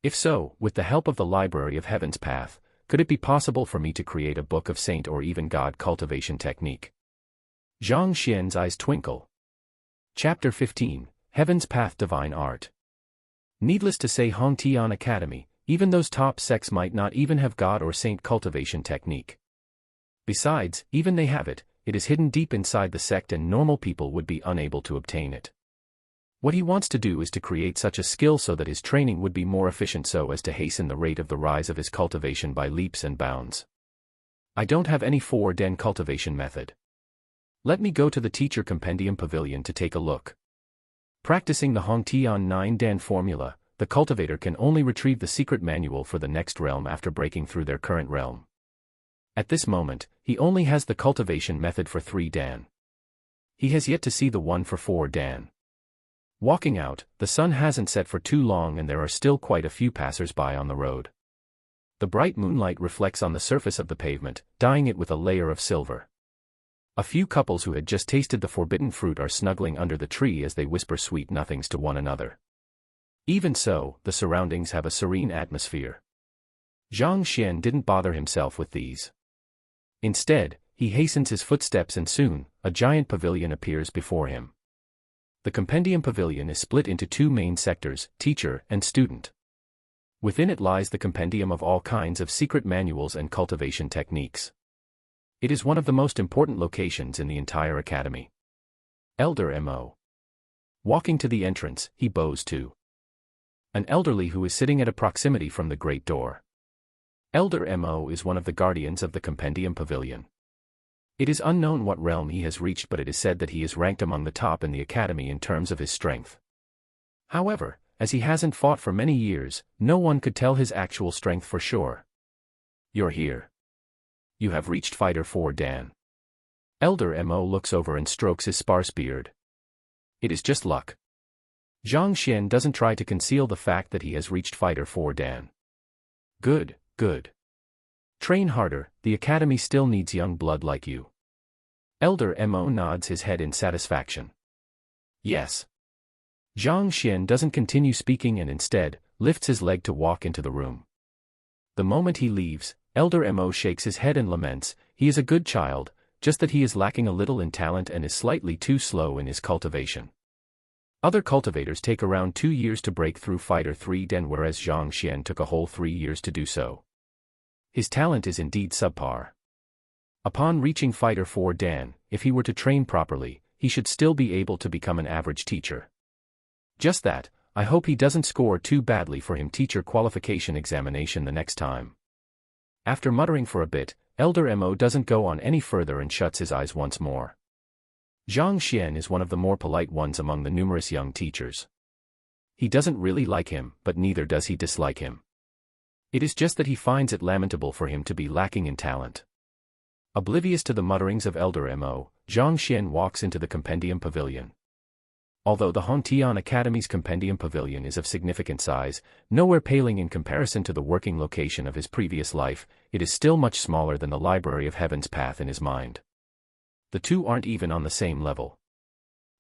If so, with the help of the library of heaven's path, could it be possible for me to create a book of saint or even god cultivation technique? Zhang Xian's eyes twinkle. Chapter 15, Heaven's Path Divine Art. Needless to say, Hongtian Academy, even those top sects might not even have god or saint cultivation technique. Besides, even they have it, it is hidden deep inside the sect and normal people would be unable to obtain it. What he wants to do is to create such a skill so that his training would be more efficient so as to hasten the rate of the rise of his cultivation by leaps and bounds. I don't have any 4 Den cultivation method. Let me go to the teacher compendium pavilion to take a look. Practicing the Hongtian 9 Dan formula, the cultivator can only retrieve the secret manual for the next realm after breaking through their current realm. At this moment, he only has the cultivation method for 3 Dan. He has yet to see the one for 4 Dan. Walking out, the sun hasn't set for too long and there are still quite a few passers-by on the road. The bright moonlight reflects on the surface of the pavement, dyeing it with a layer of silver. A few couples who had just tasted the forbidden fruit are snuggling under the tree as they whisper sweet nothings to one another. Even so, the surroundings have a serene atmosphere. Zhang Xian didn't bother himself with these. Instead, he hastens his footsteps and soon, a giant pavilion appears before him. The compendium pavilion is split into 2 main sectors, teacher and student. Within it lies the compendium of all kinds of secret manuals and cultivation techniques. It is one of the most important locations in the entire academy. Elder Mo. Walking to the entrance, he bows to an elderly who is sitting at a proximity from the great door. Elder Mo is one of the guardians of the compendium pavilion. It is unknown what realm he has reached, but it is said that he is ranked among the top in the academy in terms of his strength. However, as he hasn't fought for many years, no one could tell his actual strength for sure. You're here. You have reached Fighter 4 Dan. Elder Mo looks over and strokes his sparse beard. It is just luck. Zhang Xian doesn't try to conceal the fact that he has reached Fighter 4 Dan. Good, good. Train harder, the academy still needs young blood like you. Elder Mo nods his head in satisfaction. Yes. Zhang Xian doesn't continue speaking and instead, lifts his leg to walk into the room. The moment he leaves, Elder Mo shakes his head and laments, he is a good child, just that he is lacking a little in talent and is slightly too slow in his cultivation. Other cultivators take around 2 years to break through Fighter 3 Dan, whereas Zhang Xian took a whole 3 years to do so. His talent is indeed subpar. Upon reaching Fighter 4 Dan, if he were to train properly, he should still be able to become an average teacher. Just that, I hope he doesn't score too badly for him teacher qualification examination the next time. After muttering for a bit, Elder Mo doesn't go on any further and shuts his eyes once more. Zhang Xian is one of the more polite ones among the numerous young teachers. He doesn't really like him, but neither does he dislike him. It is just that he finds it lamentable for him to be lacking in talent. Oblivious to the mutterings of Elder Mo, Zhang Xian walks into the Compendium Pavilion. Although the Hongtian Academy's Compendium Pavilion is of significant size, nowhere paling in comparison to the working location of his previous life, it is still much smaller than the Library of Heaven's path in his mind. The two aren't even on the same level.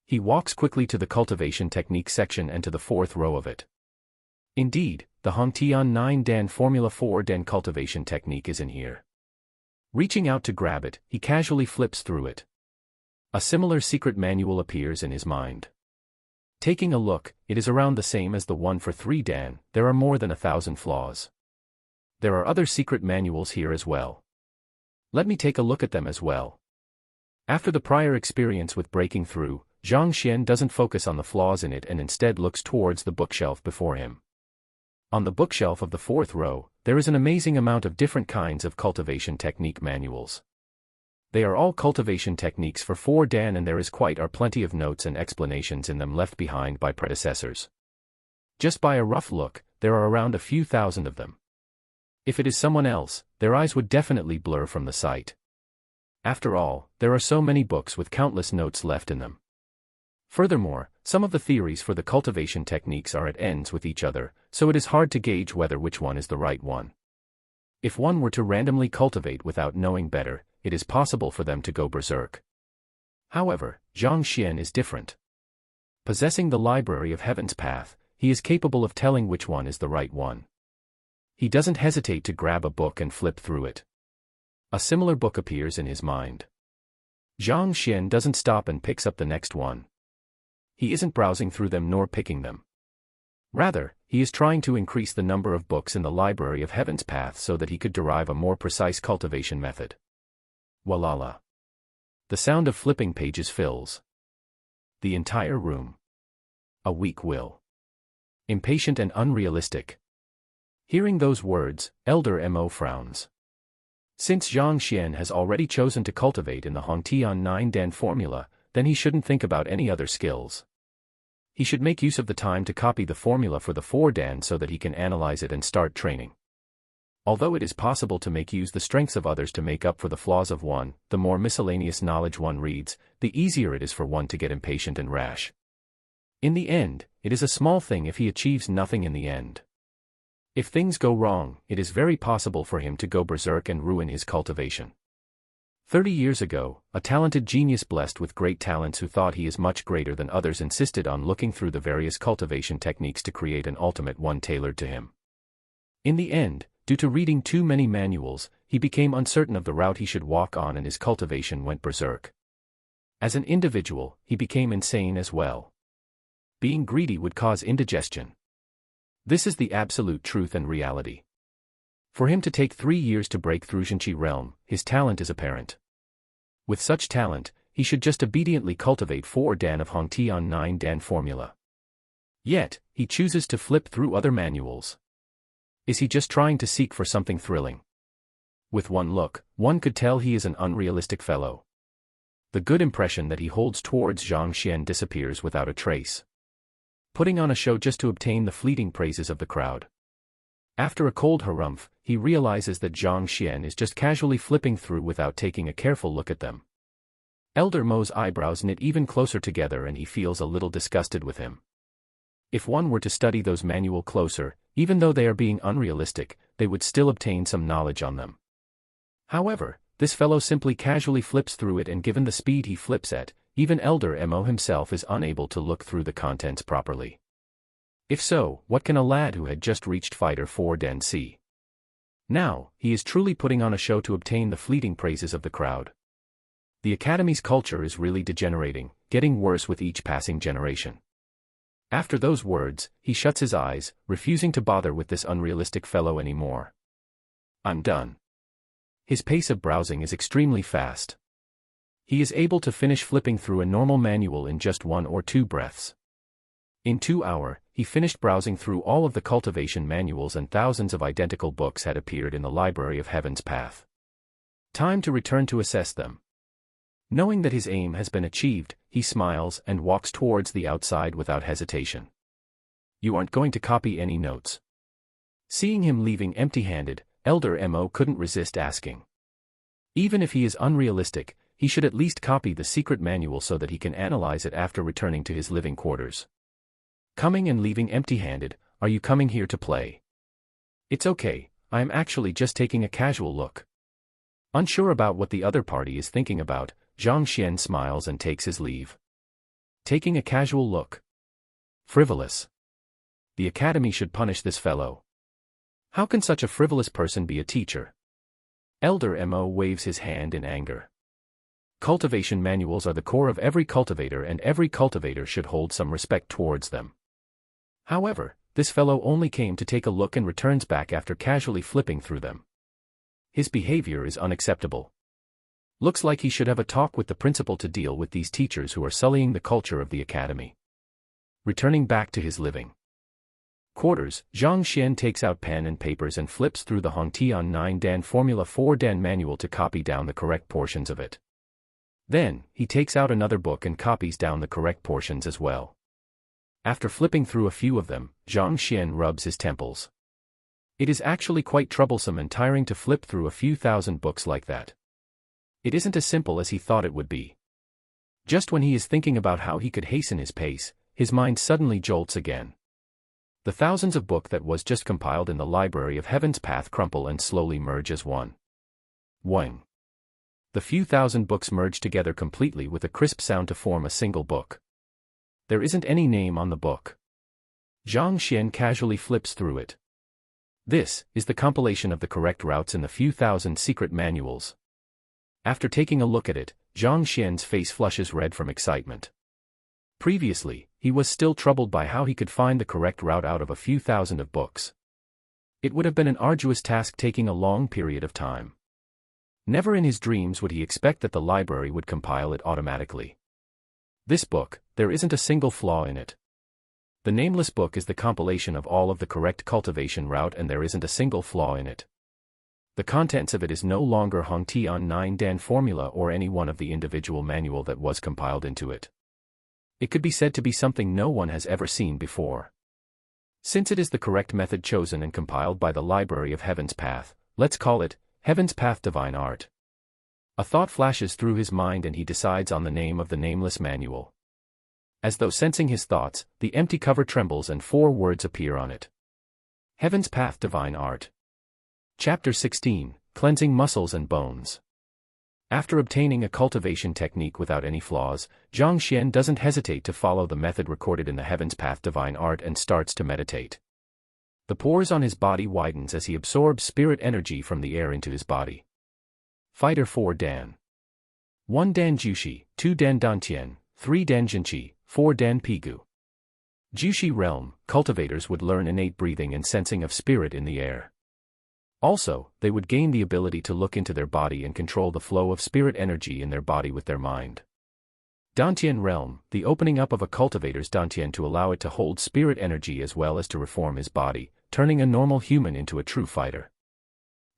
He walks quickly to the cultivation technique section and to the 4th row of it. Indeed, the Hongtian 9 Dan Formula 4 Dan cultivation technique is in here. Reaching out to grab it, he casually flips through it. A similar secret manual appears in his mind. Taking a look, it is around the same as the one for 3 Dan, there are more than 1,000 flaws. There are other secret manuals here as well. Let me take a look at them as well. After the prior experience with breaking through, Zhang Xian doesn't focus on the flaws in it and instead looks towards the bookshelf before him. On the bookshelf of the 4th row, there is an amazing amount of different kinds of cultivation technique manuals. They are all cultivation techniques for 4 Dan and there is plenty of notes and explanations in them left behind by predecessors. Just by a rough look, there are around a few thousand of them. If it is someone else, their eyes would definitely blur from the sight. After all, there are so many books with countless notes left in them. Furthermore, some of the theories for the cultivation techniques are at ends with each other, so it is hard to gauge which one is the right one. If one were to randomly cultivate without knowing better, it is possible for them to go berserk. However, Zhang Xian is different. Possessing the Library of Heaven's path, he is capable of telling which one is the right one. He doesn't hesitate to grab a book and flip through it. A similar book appears in his mind. Zhang Xian doesn't stop and picks up the next one. He isn't browsing through them nor picking them. Rather, he is trying to increase the number of books in the Library of Heaven's path so that he could derive a more precise cultivation method. Walala. The sound of flipping pages fills the entire room. A weak will. Impatient and unrealistic. Hearing those words, Elder Mo frowns. Since Zhang Xian has already chosen to cultivate in the Hongtian 9 Dan formula, then he shouldn't think about any other skills. He should make use of the time to copy the formula for the 4 Dan so that he can analyze it and start training. Although it is possible to make use the strengths of others to make up for the flaws of one, the more miscellaneous knowledge one reads, the easier it is for one to get impatient and rash. In the end, it is a small thing if he achieves nothing in the end. If things go wrong, it is very possible for him to go berserk and ruin his cultivation. 30 years ago, a talented genius blessed with great talents who thought he is much greater than others insisted on looking through the various cultivation techniques to create an ultimate one tailored to him. In the end, due to reading too many manuals, he became uncertain of the route he should walk on and his cultivation went berserk. As an individual, he became insane as well. Being greedy would cause indigestion. This is the absolute truth and reality. For him to take 3 years to break through Zhenqi realm, his talent is apparent. With such talent, he should just obediently cultivate 4 Dan of Hongtian 9 Dan formula. Yet, he chooses to flip through other manuals. Is he just trying to seek for something thrilling? With one look, one could tell he is an unrealistic fellow. The good impression that he holds towards Zhang Xian disappears without a trace. Putting on a show just to obtain the fleeting praises of the crowd. After a cold harumph, he realizes that Zhang Xian is just casually flipping through without taking a careful look at them. Elder Mo's eyebrows knit even closer together and he feels a little disgusted with him. If one were to study those manual closer, even though they are being unrealistic, they would still obtain some knowledge on them. However, this fellow simply casually flips through it, and given the speed he flips at, even Elder Mo himself is unable to look through the contents properly. If so, what can a lad who had just reached Fighter 4 Den see? Now, he is truly putting on a show to obtain the fleeting praises of the crowd. The Academy's culture is really degenerating, getting worse with each passing generation. After those words, he shuts his eyes, refusing to bother with this unrealistic fellow anymore. I'm done. His pace of browsing is extremely fast. He is able to finish flipping through a normal manual in just 1 or 2 breaths. In 2 hours, he finished browsing through all of the cultivation manuals, and thousands of identical books had appeared in the library of Heaven's Path. Time to return to assess them. Knowing that his aim has been achieved, he smiles and walks towards the outside without hesitation. You aren't going to copy any notes? Seeing him leaving empty-handed, Elder Mo couldn't resist asking. Even if he is unrealistic, he should at least copy the secret manual so that he can analyze it after returning to his living quarters. Coming and leaving empty-handed, are you coming here to play? It's okay, I am actually just taking a casual look. Unsure about what the other party is thinking about, Zhang Xian smiles and takes his leave. Taking a casual look. Frivolous. The Academy should punish this fellow. How can such a frivolous person be a teacher? Elder Mo waves his hand in anger. Cultivation manuals are the core of every cultivator, and every cultivator should hold some respect towards them. However, this fellow only came to take a look and returns back after casually flipping through them. His behavior is unacceptable. Looks like he should have a talk with the principal to deal with these teachers who are sullying the culture of the Academy. Returning back to his living quarters, Zhang Xian takes out pen and papers and flips through the Hongtian 9 Dan Formula 4 Dan manual to copy down the correct portions of it. Then, he takes out another book and copies down the correct portions as well. After flipping through a few of them, Zhang Xian rubs his temples. It is actually quite troublesome and tiring to flip through a few thousand books like that. It isn't as simple as he thought it would be. Just when he is thinking about how he could hasten his pace, his mind suddenly jolts again. The thousands of books that was just compiled in the library of Heaven's Path crumple and slowly merge as one. One. The few thousand books merge together completely with a crisp sound to form a single book. There isn't any name on the book. Zhang Xian casually flips through it. This is the compilation of the correct routes in the few thousand secret manuals. After taking a look at it, Zhang Xian's face flushes red from excitement. Previously, he was still troubled by how he could find the correct route out of a few thousand of books. It would have been an arduous task, taking a long period of time. Never in his dreams would he expect that the library would compile it automatically. This book, there isn't a single flaw in it. The nameless book is the compilation of all of the correct cultivation route, and there isn't a single flaw in it. The contents of it is no longer Hongtian 9 Dan formula or any one of the individual manual that was compiled into it. It could be said to be something no one has ever seen before. Since it is the correct method chosen and compiled by the Library of Heaven's Path, let's call it Heaven's Path Divine Art. A thought flashes through his mind and he decides on the name of the nameless manual. As though sensing his thoughts, the empty cover trembles and 4 words appear on it. Heaven's Path Divine Art. Chapter 16, Cleansing Muscles and Bones. After obtaining a cultivation technique without any flaws, Zhang Xian doesn't hesitate to follow the method recorded in the Heaven's Path Divine Art and starts to meditate. The pores on his body widens as he absorbs spirit energy from the air into his body. Fighter 4 Dan. 1 Dan Jushi, 2 Dan Dantian, 3 Dan Jinqi, 4 Dan Pigu. Jushi realm, cultivators would learn innate breathing and sensing of spirit in the air. Also, they would gain the ability to look into their body and control the flow of spirit energy in their body with their mind. Dantian realm, the opening up of a cultivator's Dantian to allow it to hold spirit energy as well as to reform his body, turning a normal human into a true fighter.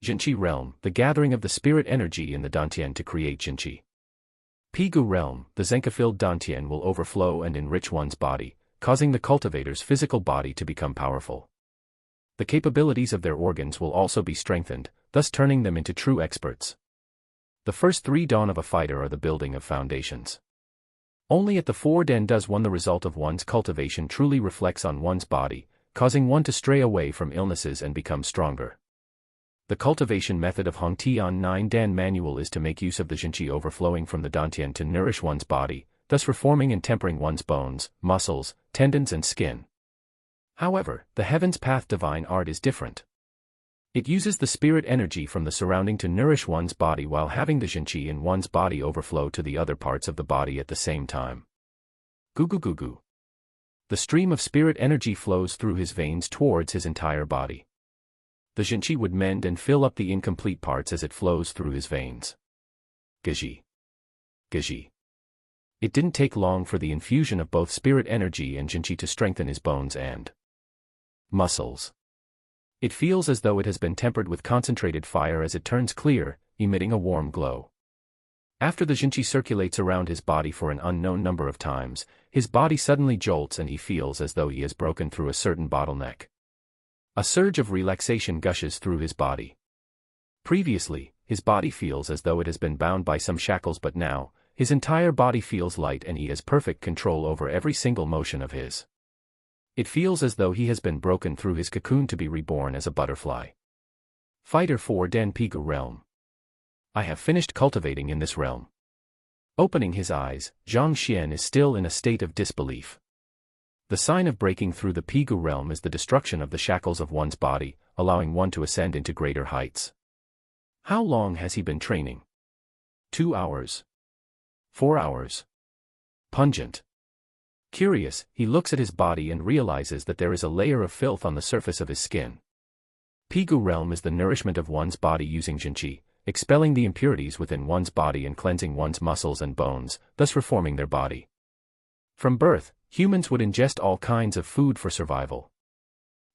Jinqi realm, the gathering of the spirit energy in the Dantian to create Jinqi. Pigu realm, the Zenka-filled Dantian will overflow and enrich one's body, causing the cultivator's physical body to become powerful. The capabilities of their organs will also be strengthened, thus turning them into true experts. The first 3 dawn of a fighter are the building of foundations. Only at the 4th den does one the result of one's cultivation truly reflects on one's body, causing one to stray away from illnesses and become stronger. The cultivation method of Hongtian 9 Dan manual is to make use of the Jinqi overflowing from the Dantian to nourish one's body, thus reforming and tempering one's bones, muscles, tendons and skin. However, the Heaven's Path divine art is different. It uses the spirit energy from the surrounding to nourish one's body while having the Jinqi in one's body overflow to the other parts of the body at the same time. Gugu gugu. The stream of spirit energy flows through his veins towards his entire body. The Jinqi would mend and fill up the incomplete parts as it flows through his veins. Gaji. Gaji. It didn't take long for the infusion of both spirit energy and Jinqi to strengthen his bones and muscles. It feels as though it has been tempered with concentrated fire as it turns clear, emitting a warm glow. After the Jinqi circulates around his body for an unknown number of times, his body suddenly jolts and he feels as though he has broken through a certain bottleneck. A surge of relaxation gushes through his body. Previously, his body feels as though it has been bound by some shackles, but now, his entire body feels light and he has perfect control over every single motion of his. It feels as though he has been broken through his cocoon to be reborn as a butterfly. Fighter 4 Dan Pigu Realm. I have finished cultivating in this realm. Opening his eyes, Zhang Xian is still in a state of disbelief. The sign of breaking through the Pigu realm is the destruction of the shackles of one's body, allowing one to ascend into greater heights. How long has he been training? 2 hours. 4 hours. Pungent. Curious, he looks at his body and realizes that there is a layer of filth on the surface of his skin. Pigu realm is the nourishment of one's body using Jinqi, expelling the impurities within one's body and cleansing one's muscles and bones, thus reforming their body. From birth, humans would ingest all kinds of food for survival.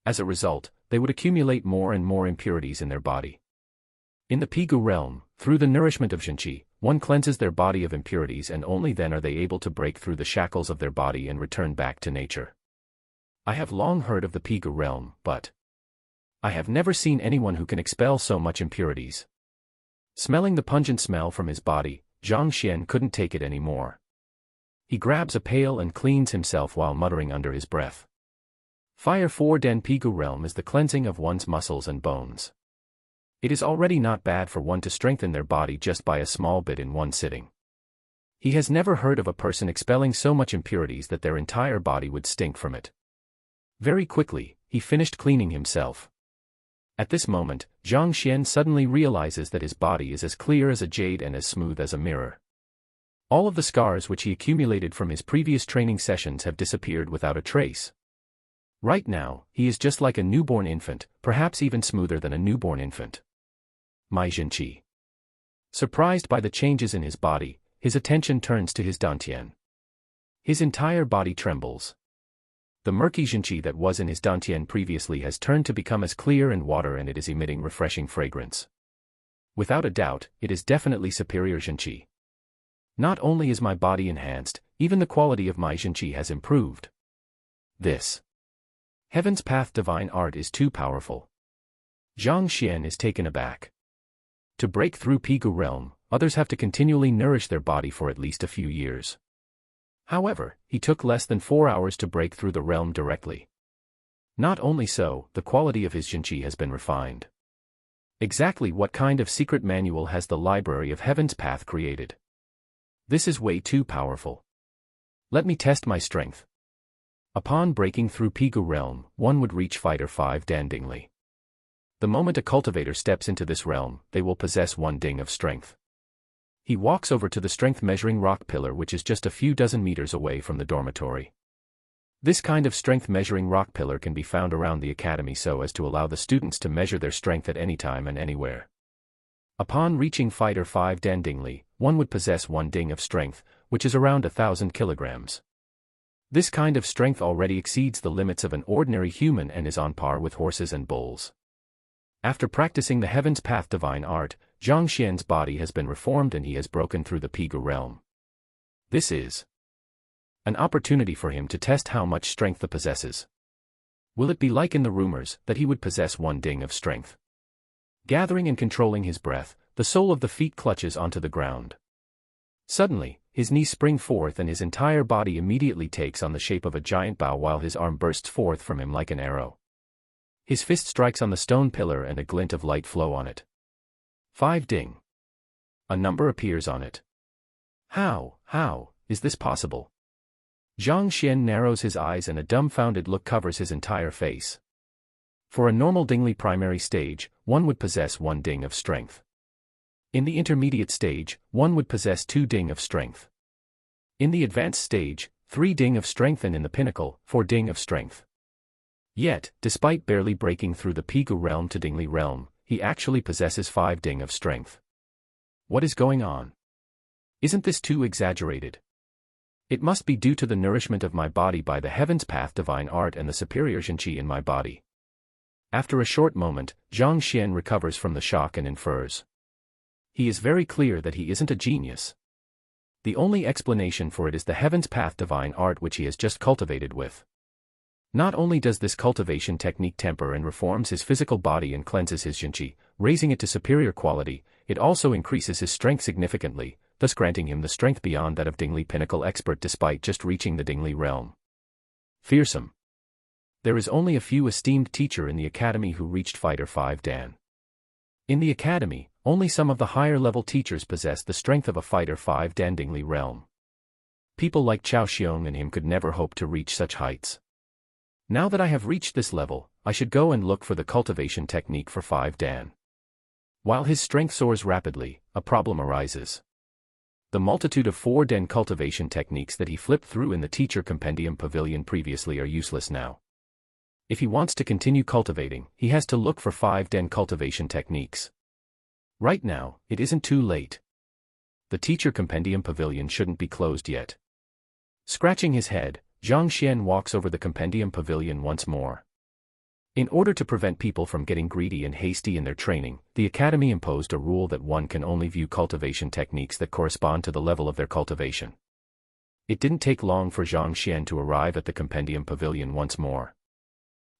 As a result, they would accumulate more and more impurities in their body. In the Pigu realm, through the nourishment of Jinqi, one cleanses their body of impurities and only then are they able to break through the shackles of their body and return back to nature. I have long heard of the Pigu realm, but I have never seen anyone who can expel so much impurities. Smelling the pungent smell from his body, Zhang Xian couldn't take it anymore. He grabs a pail and cleans himself while muttering under his breath. Fire 4 Dan Pigu realm is the cleansing of one's muscles and bones. It is already not bad for one to strengthen their body just by a small bit in one sitting. He has never heard of a person expelling so much impurities that their entire body would stink from it. Very quickly, he finished cleaning himself. At this moment, Zhang Xian suddenly realizes that his body is as clear as a jade and as smooth as a mirror. All of the scars which he accumulated from his previous training sessions have disappeared without a trace. Right now, he is just like a newborn infant, perhaps even smoother than a newborn infant. My Jinqi. Surprised by the changes in his body, his attention turns to his dantian. His entire body trembles. The murky Jinqi that was in his dantian previously has turned to become as clear and water and it is emitting refreshing fragrance. Without a doubt, it is definitely superior Jinqi. Not only is my body enhanced, even the quality of my Jinqi has improved. This Heaven's Path divine art is too powerful. Zhang Xian is taken aback. To break through Pigu realm, others have to continually nourish their body for at least a few years. However, he took less than 4 hours to break through the realm directly. Not only so, the quality of his Jinqi has been refined. Exactly what kind of secret manual has the Library of Heaven's Path created? This is way too powerful. Let me test my strength. Upon breaking through Pigu realm, one would reach Fighter 5 Dan Dingli. The moment a cultivator steps into this realm, they will possess 1 ding of strength. He walks over to the strength measuring rock pillar which is just a few dozen meters away from the dormitory. This kind of strength measuring rock pillar can be found around the academy so as to allow the students to measure their strength at any time and anywhere. Upon reaching Fighter 5 Dan Dingli, one would possess 1 ding of strength, which is around 1,000 kilograms. This kind of strength already exceeds the limits of an ordinary human and is on par with horses and bulls. After practicing the Heaven's Path divine art, Zhang Xian's body has been reformed and he has broken through the Pigu realm. This is an opportunity for him to test how much strength he possesses. Will it be like in the rumors that he would possess 1 ding of strength? Gathering and controlling his breath, The sole of the feet clutches onto the ground. Suddenly, his knees spring forth and his entire body immediately takes on the shape of a giant bow while his arm bursts forth from him like an arrow. His fist strikes on the stone pillar and a glint of light flow on it. 5 ding. A number appears on it. How is this possible? Zhang Xian narrows his eyes and a dumbfounded look covers his entire face. For a normal dingly primary stage, one would possess 1 ding of strength. In the intermediate stage, one would possess 2 ding of strength. In the advanced stage, 3 ding of strength, and in the pinnacle, 4 ding of strength. Yet, despite barely breaking through the Pigu realm to Dingli realm, he actually possesses 5 ding of strength. What is going on? Isn't this too exaggerated? It must be due to the nourishment of my body by the heaven's path divine art and the superior Zhenqi in my body. After a short moment, Zhang Xian recovers from the shock and infers. He is very clear that he isn't a genius. The only explanation for it is the heaven's path divine art which he has just cultivated with. Not only does this cultivation technique temper and reforms his physical body and cleanses his Zhenqi, raising it to superior quality, it also increases his strength significantly, thus granting him the strength beyond that of Dingli pinnacle expert despite just reaching the Dingli realm. Fearsome. There is only a few esteemed teacher in the academy who reached Fighter 5 Dan. In the academy, only some of the higher level teachers possess the strength of a Fighter 5 Dan Dingli realm. People like Chao Xiong and him could never hope to reach such heights. Now that I have reached this level, I should go and look for the cultivation technique for 5 Dan. While his strength soars rapidly, a problem arises. The multitude of 4 Dan cultivation techniques that he flipped through in the teacher compendium pavilion previously are useless now. If he wants to continue cultivating, he has to look for 5 Dan cultivation techniques. Right now, it isn't too late. The teacher compendium pavilion shouldn't be closed yet. Scratching his head, Zhang Xian walks over the compendium pavilion once more. In order to prevent people from getting greedy and hasty in their training, the academy imposed a rule that one can only view cultivation techniques that correspond to the level of their cultivation. It didn't take long for Zhang Xian to arrive at the compendium pavilion once more.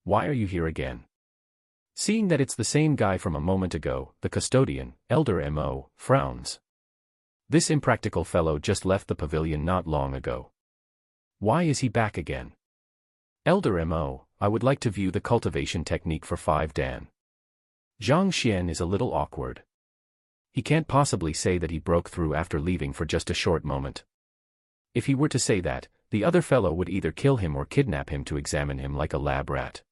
Why are you here again? Seeing that it's the same guy from a moment ago, the custodian, Elder Mo, frowns. This impractical fellow just left the pavilion not long ago. Why is he back again? Elder Mo, I would like to view the cultivation technique for 5 Dan. Zhang Xian is a little awkward. He can't possibly say that he broke through after leaving for just a short moment. If he were to say that, the other fellow would either kill him or kidnap him to examine him like a lab rat.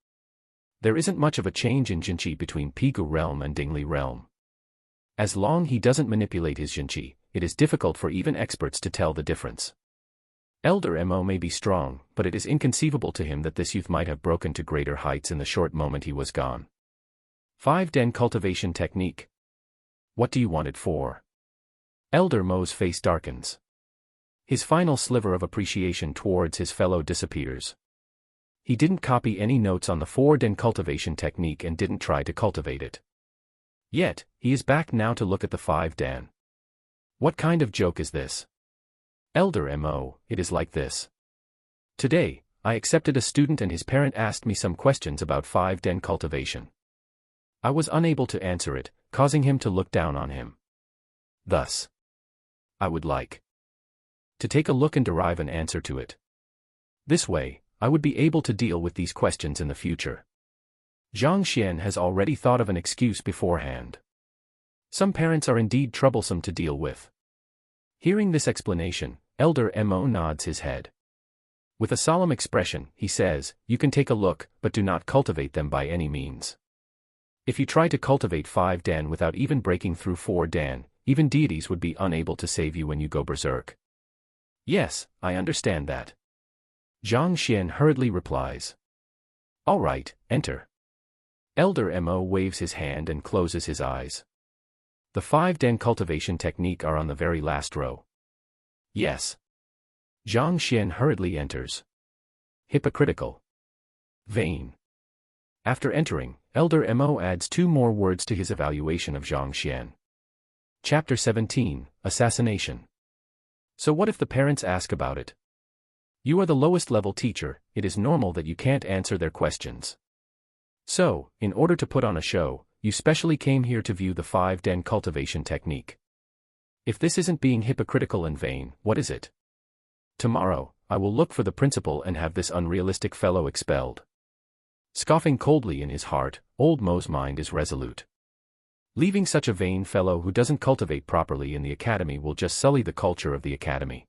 There isn't much of a change in Zhenqi between Pigu realm and Dingli realm. As long he doesn't manipulate his Zhenqi, it is difficult for even experts to tell the difference. Elder Mo may be strong, but it is inconceivable to him that this youth might have broken to greater heights in the short moment he was gone. 5 Dan cultivation technique. What do you want it for? Elder Mo's face darkens. His final sliver of appreciation towards his fellow disappears. He didn't copy any notes on the 4 Dan cultivation technique and didn't try to cultivate it. Yet, he is back now to look at the 5 Dan. What kind of joke is this? Elder Mo, it is like this. Today, I accepted a student and his parent asked me some questions about 5 Dan cultivation. I was unable to answer it, causing him to look down on him. Thus, I would like to take a look and derive an answer to it. This way, I would be able to deal with these questions in the future. Zhang Xian has already thought of an excuse beforehand. Some parents are indeed troublesome to deal with. Hearing this explanation, Elder Mo nods his head. With a solemn expression, he says, "You can take a look, but do not cultivate them by any means. If you try to cultivate 5 Dan without even breaking through 4 Dan, even deities would be unable to save you when you go berserk." Yes, I understand that. Zhang Xian hurriedly replies. All right, enter. Elder Mo waves his hand and closes his eyes. The 5 Dan cultivation technique are on the very last row. Yes. Zhang Xian hurriedly enters. Hypocritical. Vain. After entering, Elder Mo adds 2 more words to his evaluation of Zhang Xian. Chapter 17, Assassination. So what if the parents ask about it? You are the lowest level teacher, it is normal that you can't answer their questions. So, in order to put on a show, you specially came here to view the 5-den cultivation technique. If this isn't being hypocritical and vain, what is it? Tomorrow, I will look for the principal and have this unrealistic fellow expelled. Scoffing coldly in his heart, old Mo's mind is resolute. Leaving such a vain fellow who doesn't cultivate properly in the academy will just sully the culture of the academy.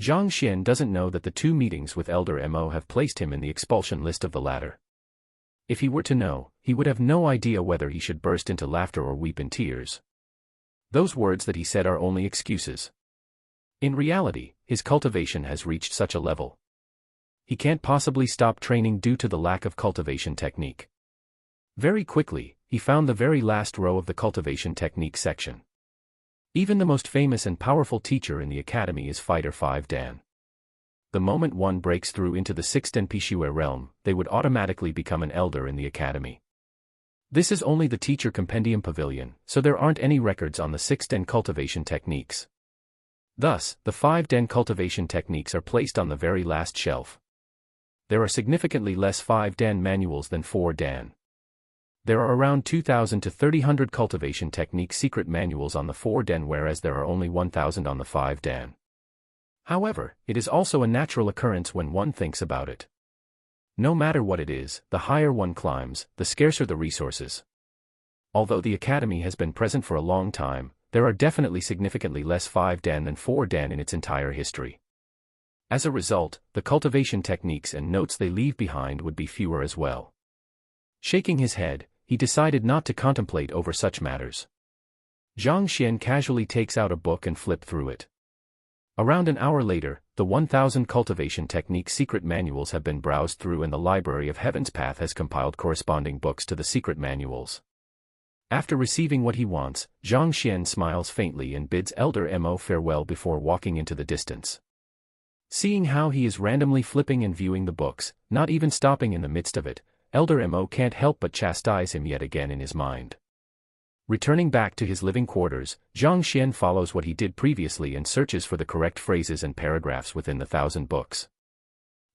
Zhang Xian doesn't know that the 2 meetings with Elder Mo have placed him in the expulsion list of the latter. If he were to know, he would have no idea whether he should burst into laughter or weep in tears. Those words that he said are only excuses. In reality, his cultivation has reached such a level. He can't possibly stop training due to the lack of cultivation technique. Very quickly, he found the very last row of the cultivation technique section. Even the most famous and powerful teacher in the academy is Fighter 5-dan. The moment one breaks through into the 6-den Pishue realm, they would automatically become an elder in the academy. This is only the teacher compendium pavilion, so there aren't any records on the 6-den cultivation techniques. Thus, the 5-den cultivation techniques are placed on the very last shelf. There are significantly less 5-den manuals than 4-dan. There are around 2,000 to 3,000 cultivation technique secret manuals on the 4-den, whereas there are only 1,000 on the 5-dan. However, it is also a natural occurrence when one thinks about it. No matter what it is, the higher one climbs, the scarcer the resources. Although the academy has been present for a long time, there are definitely significantly less 5-dan than 4-dan in its entire history. As a result, the cultivation techniques and notes they leave behind would be fewer as well. Shaking his head, he decided not to contemplate over such matters. Zhang Xian casually takes out a book and flips through it. Around an hour later, the 1,000 cultivation technique secret manuals have been browsed through and the Library of Heaven's Path has compiled corresponding books to the secret manuals. After receiving what he wants, Zhang Xian smiles faintly and bids Elder Mo farewell before walking into the distance. Seeing how he is randomly flipping and viewing the books, not even stopping in the midst of it, Elder Mo can't help but chastise him yet again in his mind. Returning back to his living quarters, Zhang Xian follows what he did previously and searches for the correct phrases and paragraphs within the 1,000 books.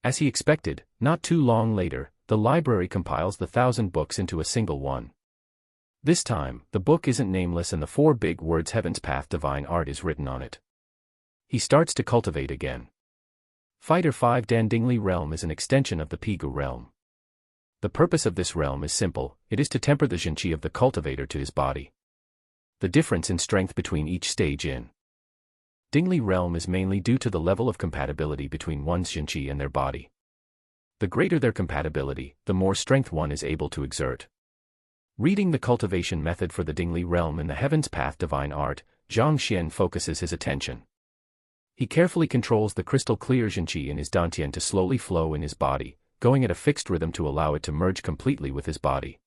As he expected, not too long later, the library compiles the 1,000 books into a single one. This time, the book isn't nameless and the 4 big words Heaven's Path Divine Art is written on it. He starts to cultivate again. Fighter 5-dan Dingli realm is an extension of the Pigu realm. The purpose of this realm is simple, it is to temper the Jinqi of the cultivator to his body. The difference in strength between each stage in Dingli realm is mainly due to the level of compatibility between one's Jinqi and their body. The greater their compatibility, the more strength one is able to exert. Reading the cultivation method for the Dingli realm in the Heaven's Path Divine Art, Zhang Xian focuses his attention. He carefully controls the crystal clear Jinqi in his dantian to slowly flow in his body, going at a fixed rhythm to allow it to merge completely with his body.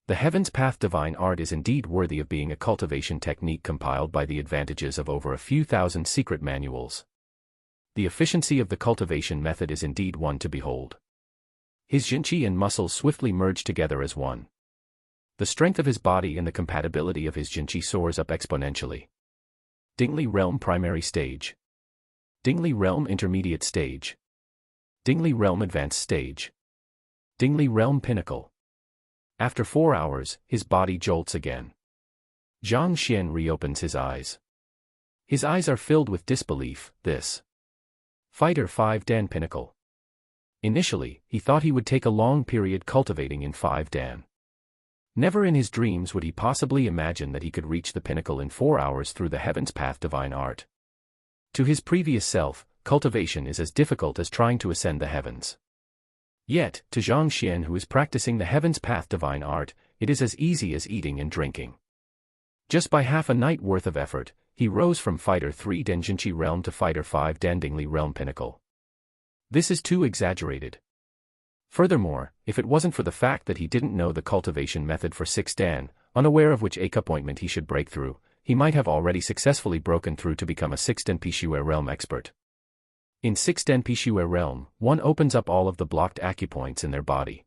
The Heaven's Path Divine Art is indeed worthy of being a cultivation technique compiled by the advantages of over a few thousand secret manuals. The efficiency of the cultivation method is indeed one to behold. His Jinqi and muscles swiftly merge together as one. The strength of his body and the compatibility of his Jinqi soars up exponentially. Dingli Realm Primary Stage. Dingli Realm Intermediate Stage. Dingli Realm Advanced Stage. Dingli Realm Pinnacle. After 4 hours, his body jolts again. Zhang Xian reopens his eyes. His eyes are filled with disbelief. This Fighter 5-dan Pinnacle. Initially, he thought he would take a long period cultivating in 5-dan. Never in his dreams would he possibly imagine that he could reach the pinnacle in 4 hours through the Heaven's Path Divine Art. To his previous self, cultivation is as difficult as trying to ascend the heavens. Yet, to Zhang Xian who is practicing the Heaven's Path Divine Art, it is as easy as eating and drinking. Just by half a night worth of effort, he rose from Fighter 3-dan Jinqi realm to Fighter 5-dan Dingli realm pinnacle. This is too exaggerated. Furthermore, if it wasn't for the fact that he didn't know the cultivation method for 6-dan, unaware of which appointment he should break through, he might have already successfully broken through to become a 6-dan Pishue realm expert. In 6-dan Pishue realm, one opens up all of the blocked acupoints in their body.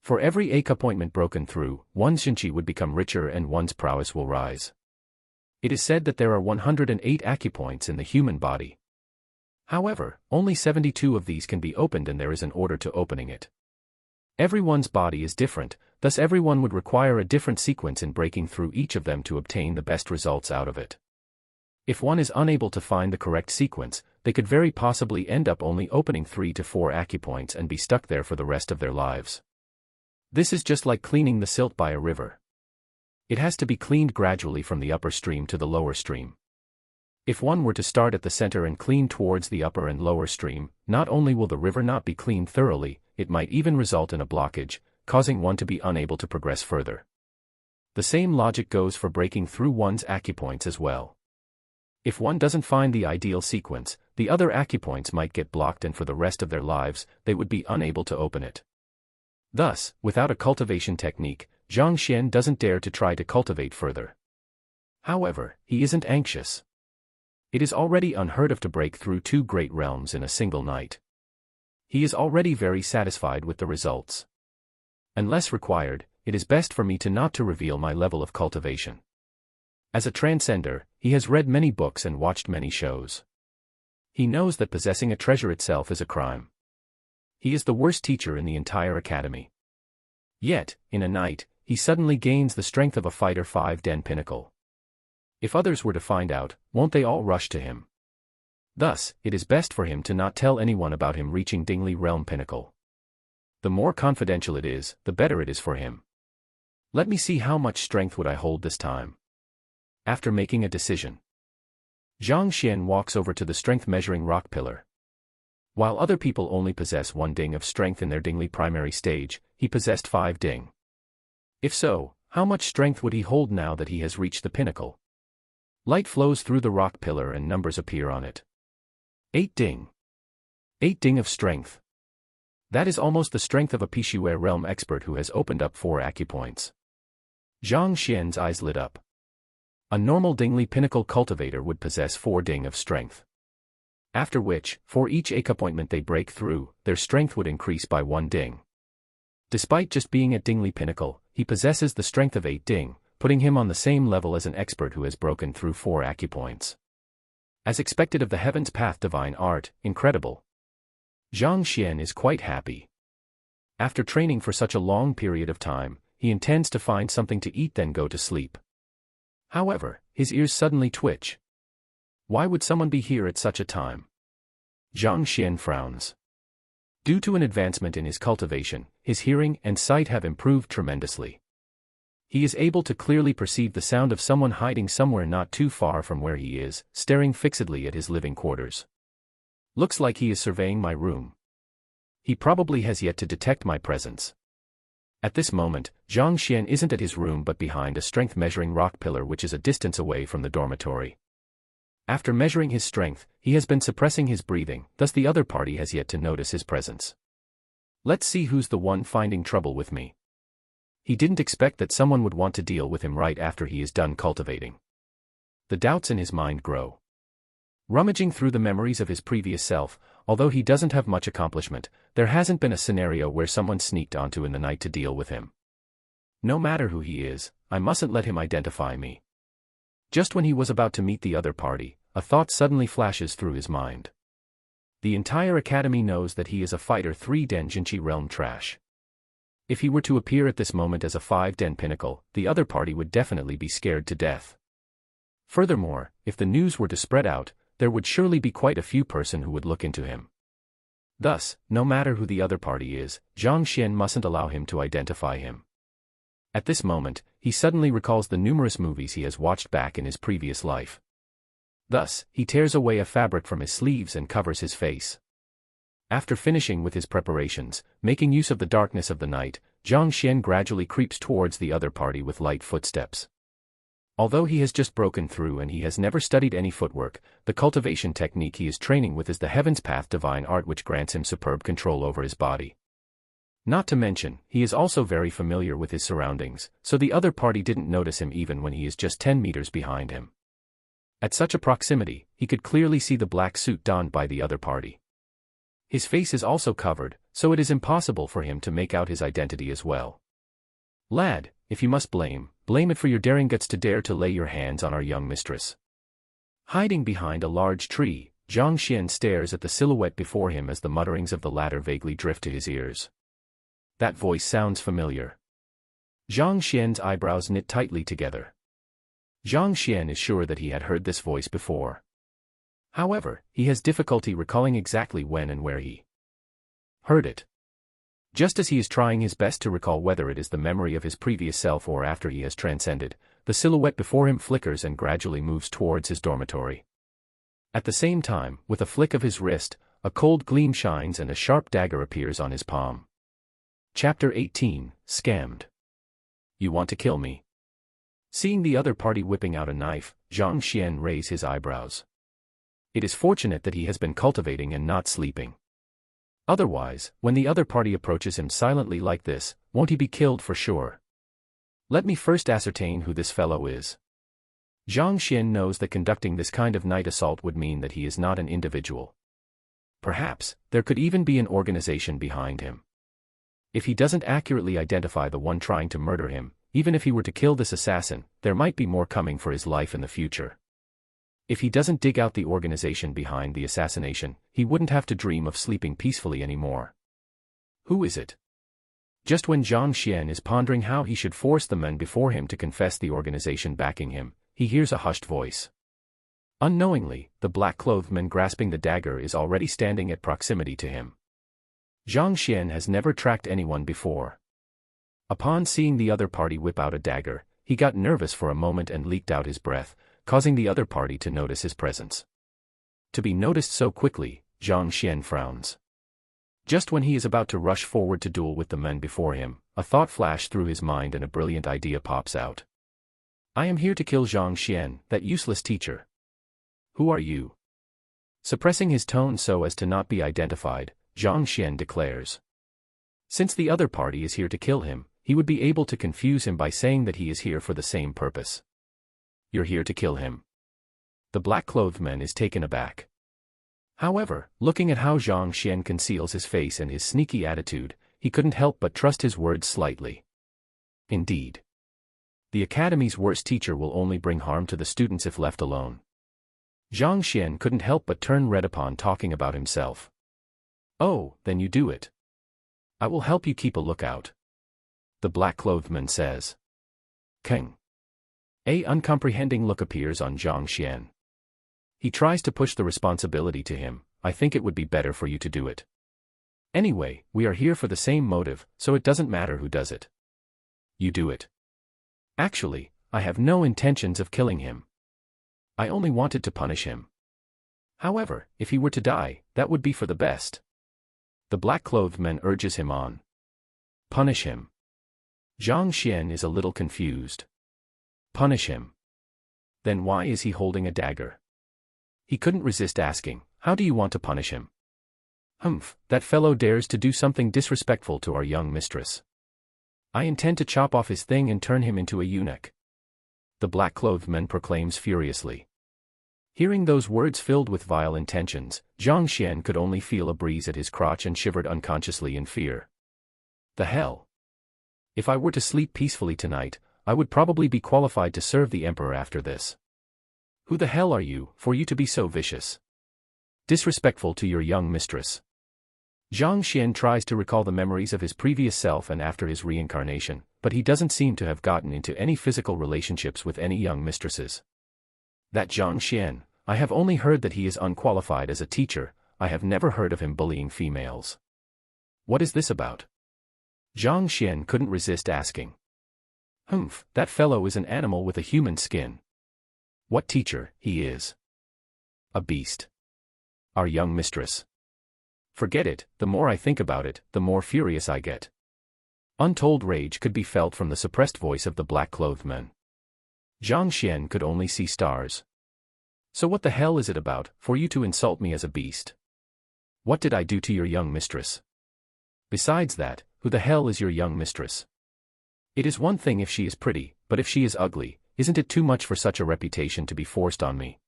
For every appointment broken through, one's Jinqi would become richer and one's prowess will rise. It is said that there are 108 acupoints in the human body. However, only 72 of these can be opened and there is an order to opening it. Everyone's body is different, thus everyone would require a different sequence in breaking through each of them to obtain the best results out of it. If one is unable to find the correct sequence, they could very possibly end up only opening 3 to 4 acupoints and be stuck there for the rest of their lives. This is just like cleaning the silt by a river. It has to be cleaned gradually from the upper stream to the lower stream. If one were to start at the center and clean towards the upper and lower stream, not only will the river not be cleaned thoroughly, it might even result in a blockage, causing one to be unable to progress further. The same logic goes for breaking through one's acupoints as well. If one doesn't find the ideal sequence, the other acupoints might get blocked and for the rest of their lives, they would be unable to open it. Thus, without a cultivation technique, Zhang Xian doesn't dare to try to cultivate further. However, he isn't anxious. It is already unheard of to break through 2 great realms in a single night. He is already very satisfied with the results. Unless required, it is best for me to not to reveal my level of cultivation. As a transcender, he has read many books and watched many shows. He knows that possessing a treasure itself is a crime. He is the worst teacher in the entire academy. Yet, in a night, he suddenly gains the strength of a fighter 5-den pinnacle. If others were to find out, won't they all rush to him? Thus, it is best for him to not tell anyone about him reaching Dingli realm pinnacle. The more confidential it is, the better it is for him. Let me see how much strength would I hold this time. After making a decision, Zhang Xian walks over to the strength-measuring rock pillar. While other people only possess 1 ding of strength in their Dingli primary stage, he possessed 5 ding. If so, how much strength would he hold now that he has reached the pinnacle? Light flows through the rock pillar and numbers appear on it. 8 ding. 8 ding of strength. That is almost the strength of a Pishiware realm expert who has opened up 4 acupoints. Zhang Xian's eyes lit up. A normal Dingli pinnacle cultivator would possess 4 ding of strength. After which, for each acupointment they break through, their strength would increase by 1 ding. Despite just being at Dingli pinnacle, he possesses the strength of 8 ding, putting him on the same level as an expert who has broken through 4 acupoints. As expected of the Heaven's Path divine art, incredible. Zhang Xian is quite happy. After training for such a long period of time, he intends to find something to eat then go to sleep. However, his ears suddenly twitch. Why would someone be here at such a time? Zhang Xian frowns. Due to an advancement in his cultivation, his hearing and sight have improved tremendously. He is able to clearly perceive the sound of someone hiding somewhere not too far from where he is, staring fixedly at his living quarters. Looks like he is surveying my room. He probably has yet to detect my presence. At this moment, Zhang Xian isn't at his room but behind a strength-measuring rock pillar which is a distance away from the dormitory. After measuring his strength, he has been suppressing his breathing, thus the other party has yet to notice his presence. Let's see who's the one finding trouble with me. He didn't expect that someone would want to deal with him right after he is done cultivating. The doubts in his mind grow. Rummaging through the memories of his previous self, although he doesn't have much accomplishment, there hasn't been a scenario where someone sneaked onto in the night to deal with him. No matter who he is, I mustn't let him identify me. Just when he was about to meet the other party, a thought suddenly flashes through his mind. The entire academy knows that he is a fighter 3-den Jinchi realm trash. If he were to appear at this moment as a 5-den pinnacle, the other party would definitely be scared to death. Furthermore, if the news were to spread out, there would surely be quite a few person who would look into him. Thus, no matter who the other party is, Zhang Xian mustn't allow him to identify him. At this moment, he suddenly recalls the numerous movies he has watched back in his previous life. Thus, he tears away a fabric from his sleeves and covers his face. After finishing with his preparations, making use of the darkness of the night, Zhang Xian gradually creeps towards the other party with light footsteps. Although he has just broken through and he has never studied any footwork, the cultivation technique he is training with is the Heaven's Path divine art which grants him superb control over his body. Not to mention, he is also very familiar with his surroundings, so the other party didn't notice him even when he is just 10 meters behind him. At such a proximity, he could clearly see the black suit donned by the other party. His face is also covered, so it is impossible for him to make out his identity as well. Lad, if you must blame it for your daring guts to dare to lay your hands on our young mistress. Hiding behind a large tree, Zhang Xian stares at the silhouette before him as the mutterings of the latter vaguely drift to his ears. That voice sounds familiar. Zhang Xian's eyebrows knit tightly together. Zhang Xian is sure that he had heard this voice before. However, he has difficulty recalling exactly when and where he heard it. Just as he is trying his best to recall whether it is the memory of his previous self or after he has transcended, the silhouette before him flickers and gradually moves towards his dormitory. At the same time, with a flick of his wrist, a cold gleam shines and a sharp dagger appears on his palm. Chapter 18, Scammed. You want to kill me? Seeing the other party whipping out a knife, Zhang Xian raises his eyebrows. It is fortunate that he has been cultivating and not sleeping. Otherwise, when the other party approaches him silently like this, won't he be killed for sure? Let me first ascertain who this fellow is. Zhang Xian knows that conducting this kind of night assault would mean that he is not an individual. Perhaps, there could even be an organization behind him. If he doesn't accurately identify the one trying to murder him, even if he were to kill this assassin, there might be more coming for his life in the future. If he doesn't dig out the organization behind the assassination, he wouldn't have to dream of sleeping peacefully anymore. Who is it? Just when Zhang Xian is pondering how he should force the men before him to confess the organization backing him, he hears a hushed voice. Unknowingly, the black-clothed man grasping the dagger is already standing at proximity to him. Zhang Xian has never tracked anyone before. Upon seeing the other party whip out a dagger, he got nervous for a moment and leaked out his breath, causing the other party to notice his presence. To be noticed so quickly, Zhang Xian frowns. Just when he is about to rush forward to duel with the men before him, a thought flashed through his mind and a brilliant idea pops out. I am here to kill Zhang Xian, that useless teacher. Who are you? Suppressing his tone so as to not be identified, Zhang Xian declares. Since the other party is here to kill him, he would be able to confuse him by saying that he is here for the same purpose. You're here to kill him. The black-clothed man is taken aback. However, looking at how Zhang Xian conceals his face and his sneaky attitude, he couldn't help but trust his words slightly. Indeed. The academy's worst teacher will only bring harm to the students if left alone. Zhang Xian couldn't help but turn red upon talking about himself. Oh, then you do it. I will help you keep a lookout. The black-clothed man says. Keng. A uncomprehending look appears on Zhang Xian. He tries to push the responsibility to him. I think it would be better for you to do it. Anyway, we are here for the same motive, so it doesn't matter who does it. You do it. Actually, I have no intentions of killing him. I only wanted to punish him. However, if he were to die, that would be for the best. The black-clothed man urges him on. Punish him. Zhang Xian is a little confused. Punish him. Then why is he holding a dagger? He couldn't resist asking, how do you want to punish him? Humph, that fellow dares to do something disrespectful to our young mistress. I intend to chop off his thing and turn him into a eunuch. The black-clothed man proclaims furiously. Hearing those words filled with vile intentions, Zhang Xian could only feel a breeze at his crotch and shivered unconsciously in fear. The hell? If I were to sleep peacefully tonight, I would probably be qualified to serve the emperor after this. Who the hell are you, for you to be so vicious? Disrespectful to your young mistress. Zhang Xian tries to recall the memories of his previous self and after his reincarnation, but he doesn't seem to have gotten into any physical relationships with any young mistresses. That Zhang Xian, I have only heard that he is unqualified as a teacher. I have never heard of him bullying females. What is this about? Zhang Xian couldn't resist asking. Humph, that fellow is an animal with a human skin. What teacher, he is. A beast. Our young mistress. Forget it, the more I think about it, the more furious I get. Untold rage could be felt from the suppressed voice of the black-clothed man. Zhang Xian could only see stars. So what the hell is it about, for you to insult me as a beast? What did I do to your young mistress? Besides that, who the hell is your young mistress? It is one thing if she is pretty, but if she is ugly, isn't it too much for such a reputation to be forced on me?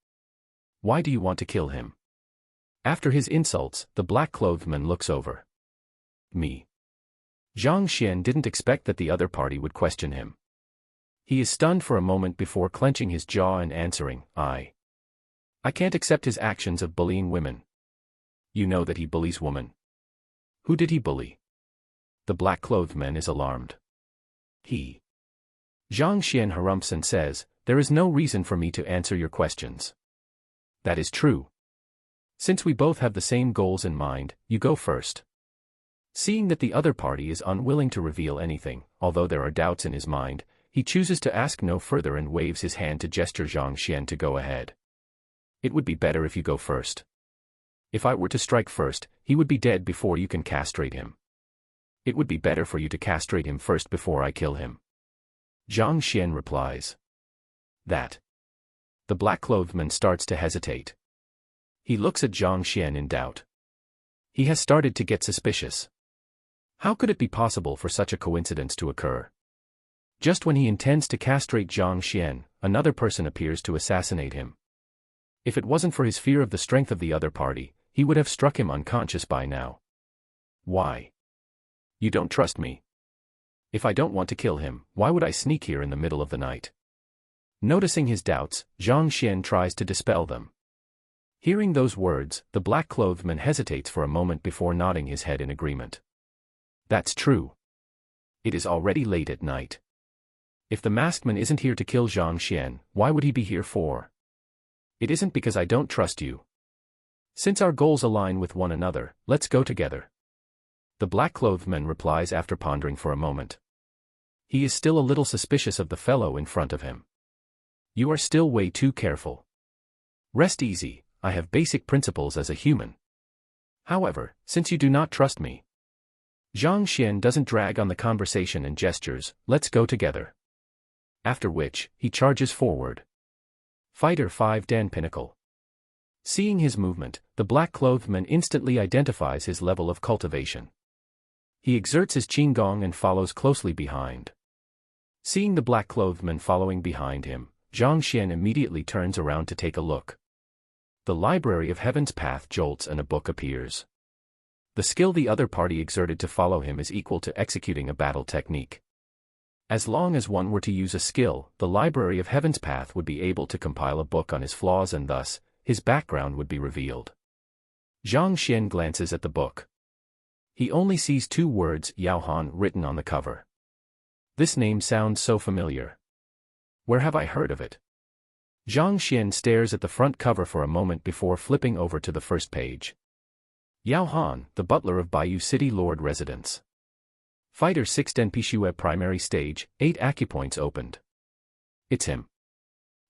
Why do you want to kill him? After his insults, the black-clothed man looks over. Me. Zhang Xian didn't expect that the other party would question him. He is stunned for a moment before clenching his jaw and answering, I can't accept his actions of bullying women. You know that he bullies women. Who did he bully? The black-clothed man is alarmed. He Zhang Xian harumphs and says, "There is no reason for me to answer your questions." "That is true. Since we both have the same goals in mind, you go first." Seeing that the other party is unwilling to reveal anything, although there are doubts in his mind, he chooses to ask no further and waves his hand to gesture Zhang Xian to go ahead. "It would be better if you go first. If I were to strike first, he would be dead before you can castrate him. It would be better for you to castrate him first before I kill him." Zhang Xian replies. "That." The black-clothed man starts to hesitate. He looks at Zhang Xian in doubt. He has started to get suspicious. How could it be possible for such a coincidence to occur? Just when he intends to castrate Zhang Xian, another person appears to assassinate him. If it wasn't for his fear of the strength of the other party, he would have struck him unconscious by now. "Why? You don't trust me. If I don't want to kill him, why would I sneak here in the middle of the night?" Noticing his doubts, Zhang Xian tries to dispel them. Hearing those words, the black-clothed man hesitates for a moment before nodding his head in agreement. "That's true. It is already late at night. If the masked man isn't here to kill Zhang Xian, why would he be here for? It isn't because I don't trust you. Since our goals align with one another, let's go together." The black-clothed man replies after pondering for a moment. He is still a little suspicious of the fellow in front of him. "You are still way too careful. Rest easy, I have basic principles as a human. However, since you do not trust me..." Zhang Xian doesn't drag on the conversation and gestures, "Let's go together." After which, he charges forward. Fighter 5 Dan Pinnacle. Seeing his movement, the black-clothed man instantly identifies his level of cultivation. He exerts his qinggong and follows closely behind. Seeing the black-clothed man following behind him, Zhang Xian immediately turns around to take a look. The Library of Heaven's Path jolts and a book appears. The skill the other party exerted to follow him is equal to executing a battle technique. As long as one were to use a skill, the Library of Heaven's Path would be able to compile a book on his flaws and thus, his background would be revealed. Zhang Xian glances at the book. He only sees two words, Yao Han, written on the cover. This name sounds so familiar. Where have I heard of it? Zhang Xian stares at the front cover for a moment before flipping over to the first page. Yao Han, the butler of Bayou City Lord Residence. Fighter 6 Denpishue Primary Stage, 8 acupoints opened. It's him.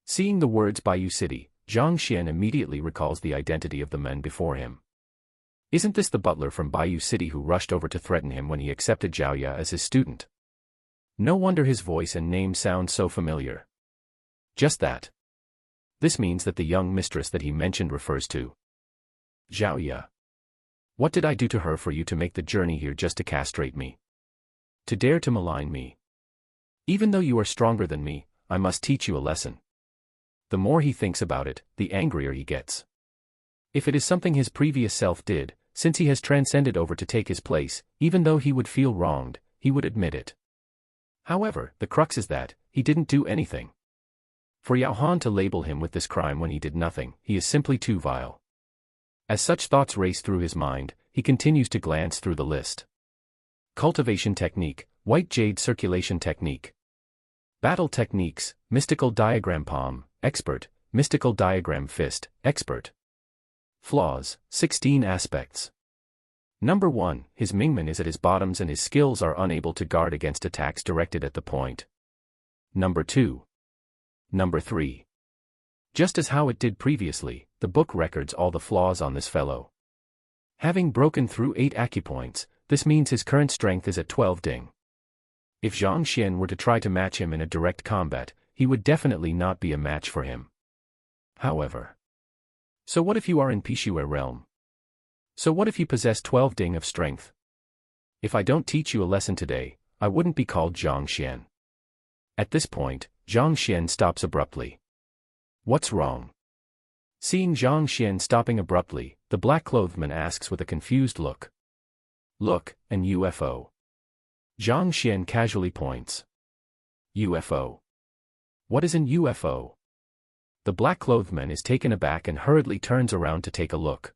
Seeing the words Bayou City, Zhang Xian immediately recalls the identity of the men before him. Isn't this the butler from Bayou City who rushed over to threaten him when he accepted Zhaoya as his student? No wonder his voice and name sound so familiar. Just that. This means that the young mistress that he mentioned refers to Zhaoya. What did I do to her for you to make the journey here just to castrate me? To dare to malign me? Even though you are stronger than me, I must teach you a lesson. The more he thinks about it, the angrier he gets. If it is something his previous self did, since he has transcended over to take his place, even though he would feel wronged, he would admit it. However, the crux is that he didn't do anything. For Yao Han to label him with this crime when he did nothing, he is simply too vile. As such thoughts race through his mind, he continues to glance through the list. Cultivation technique, white jade circulation technique. Battle techniques, mystical diagram palm, expert, mystical diagram fist, expert. Flaws, 16 aspects. Number 1, his Mingmen is at his bottoms and his skills are unable to guard against attacks directed at the point. Number 2. Number 3. Just as how it did previously, the book records all the flaws on this fellow. Having broken through 8 acupoints, this means his current strength is at 12 ding. If Zhang Xian were to try to match him in a direct combat, he would definitely not be a match for him. However. So what if you are in Pishue realm? So what if you possess 12 ding of strength? If I don't teach you a lesson today, I wouldn't be called Zhang Xian. At this point, Zhang Xian stops abruptly. What's wrong? Seeing Zhang Xian stopping abruptly, the black-clothed man asks with a confused look. Look, an UFO. Zhang Xian casually points. UFO. What is an UFO? The black-clothed man is taken aback and hurriedly turns around to take a look.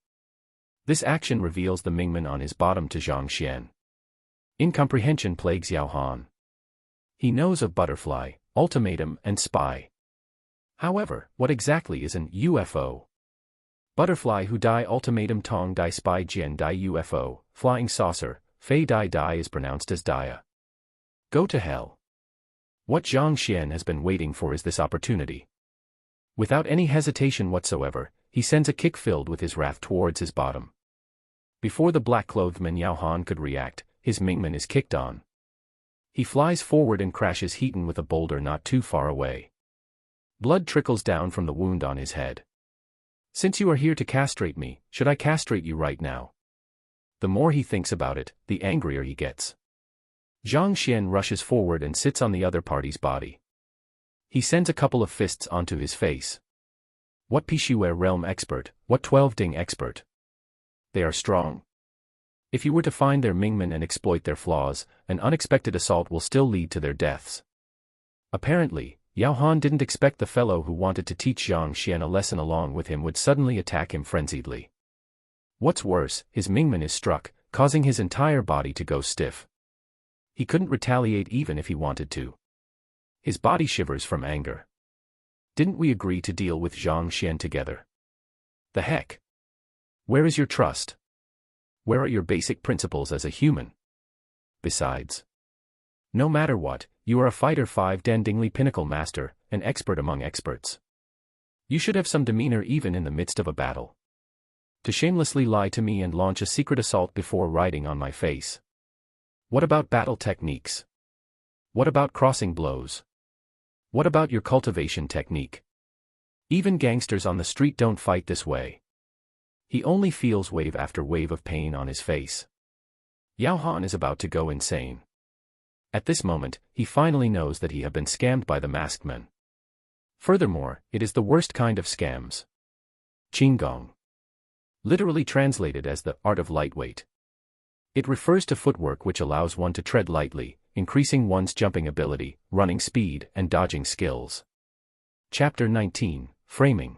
This action reveals the Mingmen on his bottom to Zhang Xian. Incomprehension plagues Yao Han. He knows of butterfly, ultimatum, and spy. However, what exactly is an UFO? Butterfly who die ultimatum tong die spy jian die UFO, flying saucer, fei die die is pronounced as dia. Go to hell. What Zhang Xian has been waiting for is this opportunity. Without any hesitation whatsoever, he sends a kick filled with his wrath towards his bottom. Before the black-clothed man Yao Han could react, his Mingman is kicked on. He flies forward and crashes Heaton with a boulder not too far away. Blood trickles down from the wound on his head. Since you are here to castrate me, should I castrate you right now? The more he thinks about it, the angrier he gets. Zhang Xian rushes forward and sits on the other party's body. He sends a couple of fists onto his face. What Pishiware realm expert, what 12 ding expert. They are strong. If you were to find their Mingmen and exploit their flaws, an unexpected assault will still lead to their deaths. Apparently, Yao Han didn't expect the fellow who wanted to teach Zhang Xian a lesson along with him would suddenly attack him frenziedly. What's worse, his Mingman is struck, causing his entire body to go stiff. He couldn't retaliate even if he wanted to. His body shivers from anger. Didn't we agree to deal with Zhang Xian together? The heck? Where is your trust? Where are your basic principles as a human? Besides, no matter what, you are a fighter 5 Dendingli pinnacle master, an expert among experts. You should have some demeanor even in the midst of a battle. To shamelessly lie to me and launch a secret assault before riding on my face. What about battle techniques? What about crossing blows? What about your cultivation technique? Even gangsters on the street don't fight this way. He only feels wave after wave of pain on his face. Yao Han is about to go insane. At this moment, he finally knows that he has been scammed by the masked men. Furthermore, it is the worst kind of scams. Qinggong. Literally translated as the art of lightweight. It refers to footwork which allows one to tread lightly, increasing one's jumping ability, running speed, and dodging skills. Chapter 19, Framing.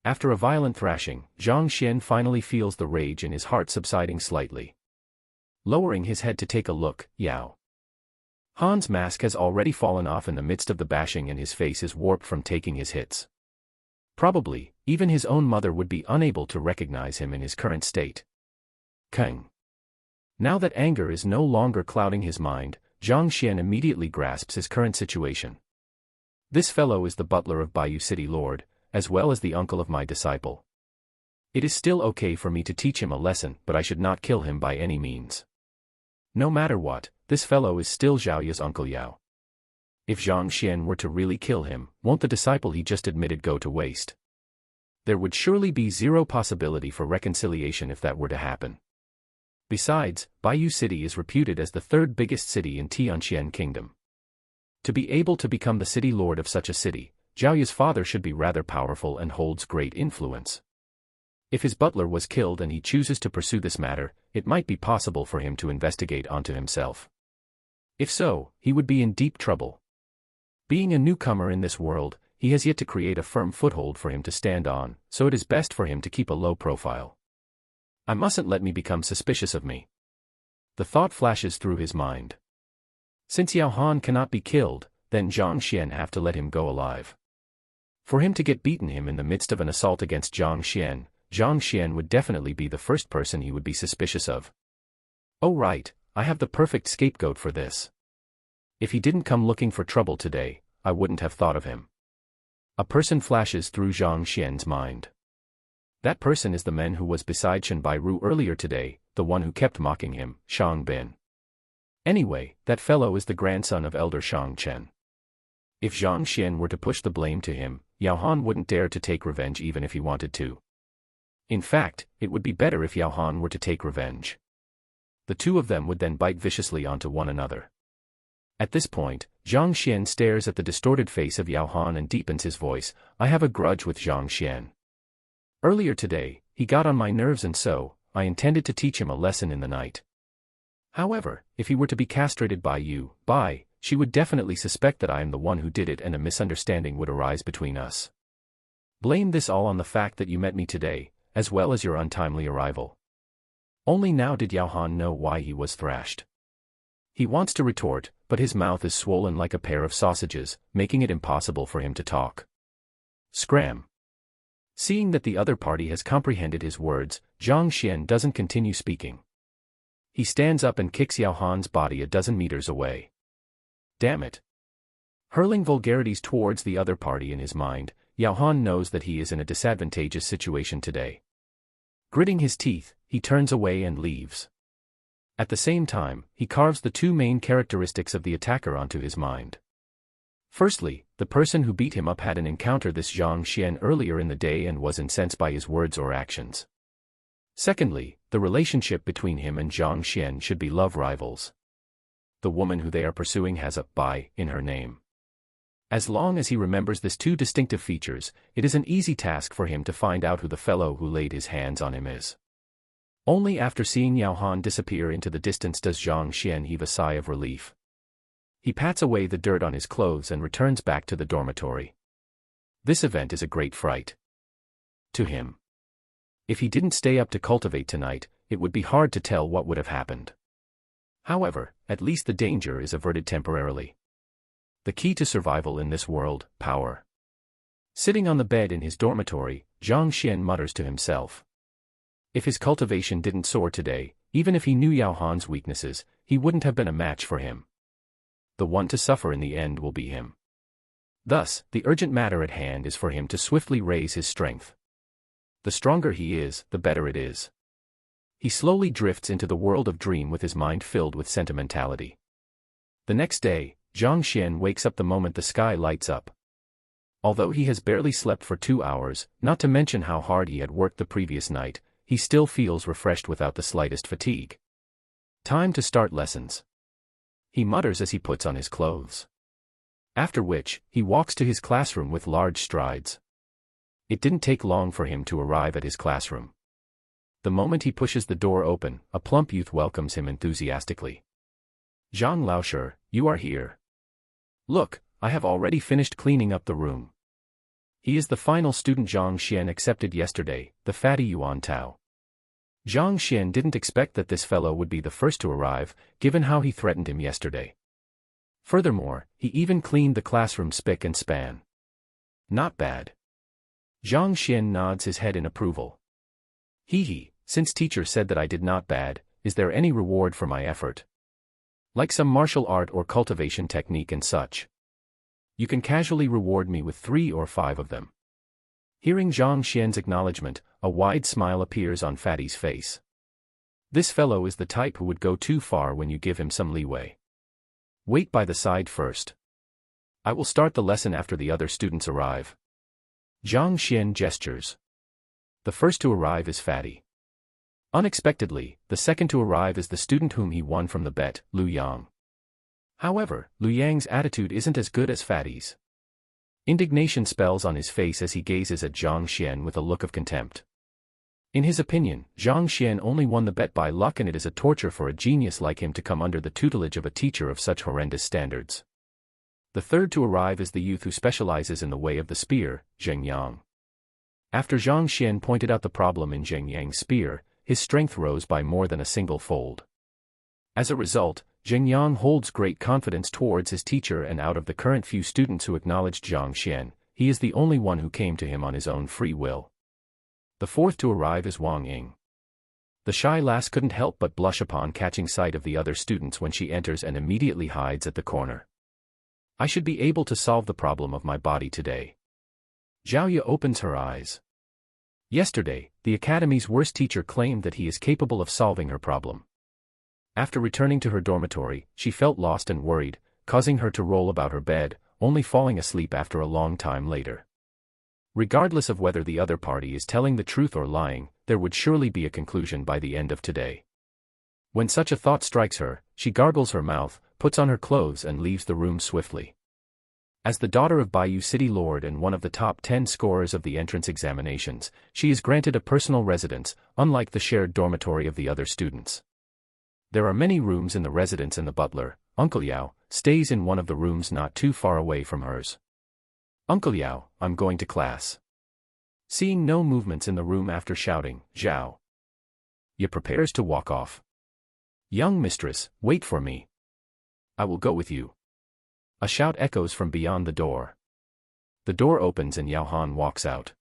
After a violent thrashing, Zhang Xian finally feels the rage in his heart subsiding slightly. Lowering his head to take a look, Yao Han's mask has already fallen off in the midst of the bashing and his face is warped from taking his hits. Probably, even his own mother would be unable to recognize him in his current state. Kang. Now that anger is no longer clouding his mind, Zhang Xian immediately grasps his current situation. This fellow is the butler of Bayou City Lord, as well as the uncle of my disciple. It is still okay for me to teach him a lesson, but I should not kill him by any means. No matter what, this fellow is still Zhao Ya's Uncle Yao. If Zhang Xian were to really kill him, won't the disciple he just admitted go to waste? There would surely be zero possibility for reconciliation if that were to happen. Besides, Bayou City is reputed as the third biggest city in Tianqian Kingdom. To be able to become the city lord of such a city, Zhao Ya's father should be rather powerful and holds great influence. If his butler was killed and he chooses to pursue this matter, it might be possible for him to investigate onto himself. If so, he would be in deep trouble. Being a newcomer in this world, he has yet to create a firm foothold for him to stand on, so it is best for him to keep a low profile. I mustn't let me become suspicious of me. The thought flashes through his mind. Since Yao Han cannot be killed, then Zhang Xian have to let him go alive. For him to get beaten him in the midst of an assault against Zhang Xian would definitely be the first person he would be suspicious of. Oh right, I have the perfect scapegoat for this. If he didn't come looking for trouble today, I wouldn't have thought of him. A person flashes through Zhang Xian's mind. That person is the man who was beside Shen Bairu earlier today, the one who kept mocking him, Shang Bin. Anyway, that fellow is the grandson of Elder Shang Chen. If Zhang Xian were to push the blame to him, Yao Han wouldn't dare to take revenge even if he wanted to. In fact, it would be better if Yao Han were to take revenge. The two of them would then bite viciously onto one another. At this point, Zhang Xian stares at the distorted face of Yao Han and deepens his voice, I have a grudge with Zhang Xian. Earlier today, he got on my nerves and so, I intended to teach him a lesson in the night. However, if he were to be castrated by you, she would definitely suspect that I am the one who did it and a misunderstanding would arise between us. Blame this all on the fact that you met me today, as well as your untimely arrival. Only now did Yao Han know why he was thrashed. He wants to retort, but his mouth is swollen like a pair of sausages, making it impossible for him to talk. Scram. Seeing that the other party has comprehended his words, Zhang Xian doesn't continue speaking. He stands up and kicks Yao Han's body a dozen meters away. Damn it. Hurling vulgarities towards the other party in his mind, Yao Han knows that he is in a disadvantageous situation today. Gritting his teeth, he turns away and leaves. At the same time, he carves the two main characteristics of the attacker onto his mind. Firstly, the person who beat him up had an encounter with Zhang Xian earlier in the day and was incensed by his words or actions. Secondly, the relationship between him and Zhang Xian should be love rivals. The woman who they are pursuing has a "Bai" in her name. As long as he remembers these two distinctive features, it is an easy task for him to find out who the fellow who laid his hands on him is. Only after seeing Yao Han disappear into the distance does Zhang Xian heave a sigh of relief. He pats away the dirt on his clothes and returns back to the dormitory. This event is a great fright to him. If he didn't stay up to cultivate tonight, it would be hard to tell what would have happened. However, at least the danger is averted temporarily. The key to survival in this world, power. Sitting on the bed in his dormitory, Zhang Xian mutters to himself. If his cultivation didn't soar today, even if he knew Yao Han's weaknesses, he wouldn't have been a match for him. The one to suffer in the end will be him. Thus, the urgent matter at hand is for him to swiftly raise his strength. The stronger he is, the better it is. He slowly drifts into the world of dream with his mind filled with sentimentality. The next day, Zhang Xian wakes up the moment the sky lights up. Although he has barely slept for 2 hours, not to mention how hard he had worked the previous night, he still feels refreshed without the slightest fatigue. Time to start lessons. He mutters as he puts on his clothes. After which, he walks to his classroom with large strides. It didn't take long for him to arrive at his classroom. The moment he pushes the door open, a plump youth welcomes him enthusiastically. Zhang Laoshi, you are here. Look, I have already finished cleaning up the room. He is the final student Zhang Xian accepted yesterday, the fatty Yuan Tao. Zhang Xian didn't expect that this fellow would be the first to arrive, given how he threatened him yesterday. Furthermore, he even cleaned the classroom spick and span. Not bad. Zhang Xian nods his head in approval. Hee, since teacher said that I did not bad, is there any reward for my effort? Like some martial art or cultivation technique and such. You can casually reward me with 3 or 5 of them. Hearing Zhang Xian's acknowledgement, a wide smile appears on Fatty's face. This fellow is the type who would go too far when you give him some leeway. Wait by the side first. I will start the lesson after the other students arrive. Zhang Xian gestures. The first to arrive is Fatty. Unexpectedly, the second to arrive is the student whom he won from the bet, Lu Yang. However, Lu Yang's attitude isn't as good as Fatty's. Indignation spells on his face as he gazes at Zhang Xian with a look of contempt. In his opinion, Zhang Xian only won the bet by luck, and it is a torture for a genius like him to come under the tutelage of a teacher of such horrendous standards. The third to arrive is the youth who specializes in the way of the spear, Zheng Yang. After Zhang Xian pointed out the problem in Zheng Yang's spear, his strength rose by more than a single fold. As a result, Zheng Yang holds great confidence towards his teacher, and out of the current few students who acknowledged Zhang Xian, he is the only one who came to him on his own free will. The fourth to arrive is Wang Ying. The shy lass couldn't help but blush upon catching sight of the other students when she enters and immediately hides at the corner. I should be able to solve the problem of my body today. Zhao Ye opens her eyes. Yesterday, the academy's worst teacher claimed that he is capable of solving her problem. After returning to her dormitory, she felt lost and worried, causing her to roll about her bed, only falling asleep after a long time later. Regardless of whether the other party is telling the truth or lying, there would surely be a conclusion by the end of today. When such a thought strikes her, she gargles her mouth, puts on her clothes and leaves the room swiftly. As the daughter of Bayou City Lord and one of the top 10 scorers of the entrance examinations, she is granted a personal residence, unlike the shared dormitory of the other students. There are many rooms in the residence, and the butler, Uncle Yao, stays in one of the rooms not too far away from hers. Uncle Yao, I'm going to class. Seeing no movements in the room after shouting, Zhao Ye prepares to walk off. Young mistress, wait for me. I will go with you. A shout echoes from beyond the door. The door opens and Yao Han walks out.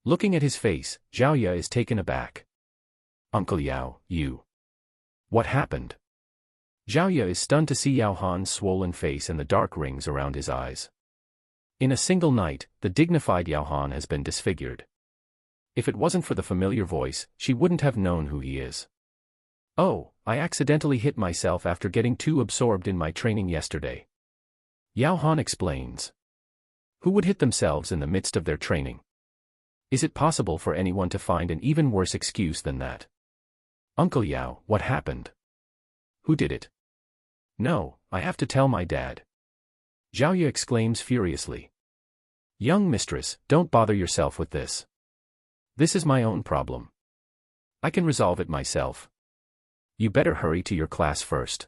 Looking at his face, Zhao Ye is taken aback. Uncle Yao, you. What happened? Zhao Ye is stunned to see Yao Han's swollen face and the dark rings around his eyes. In a single night, the dignified Yao Han has been disfigured. If it wasn't for the familiar voice, she wouldn't have known who he is. Oh, I accidentally hit myself after getting too absorbed in my training yesterday. Yao Han explains. Who would hit themselves in the midst of their training? Is it possible for anyone to find an even worse excuse than that? Uncle Yao, what happened? Who did it? No, I have to tell my dad. Zhao Ye exclaims furiously. Young mistress, don't bother yourself with this. This is my own problem. I can resolve it myself. You better hurry to your class first.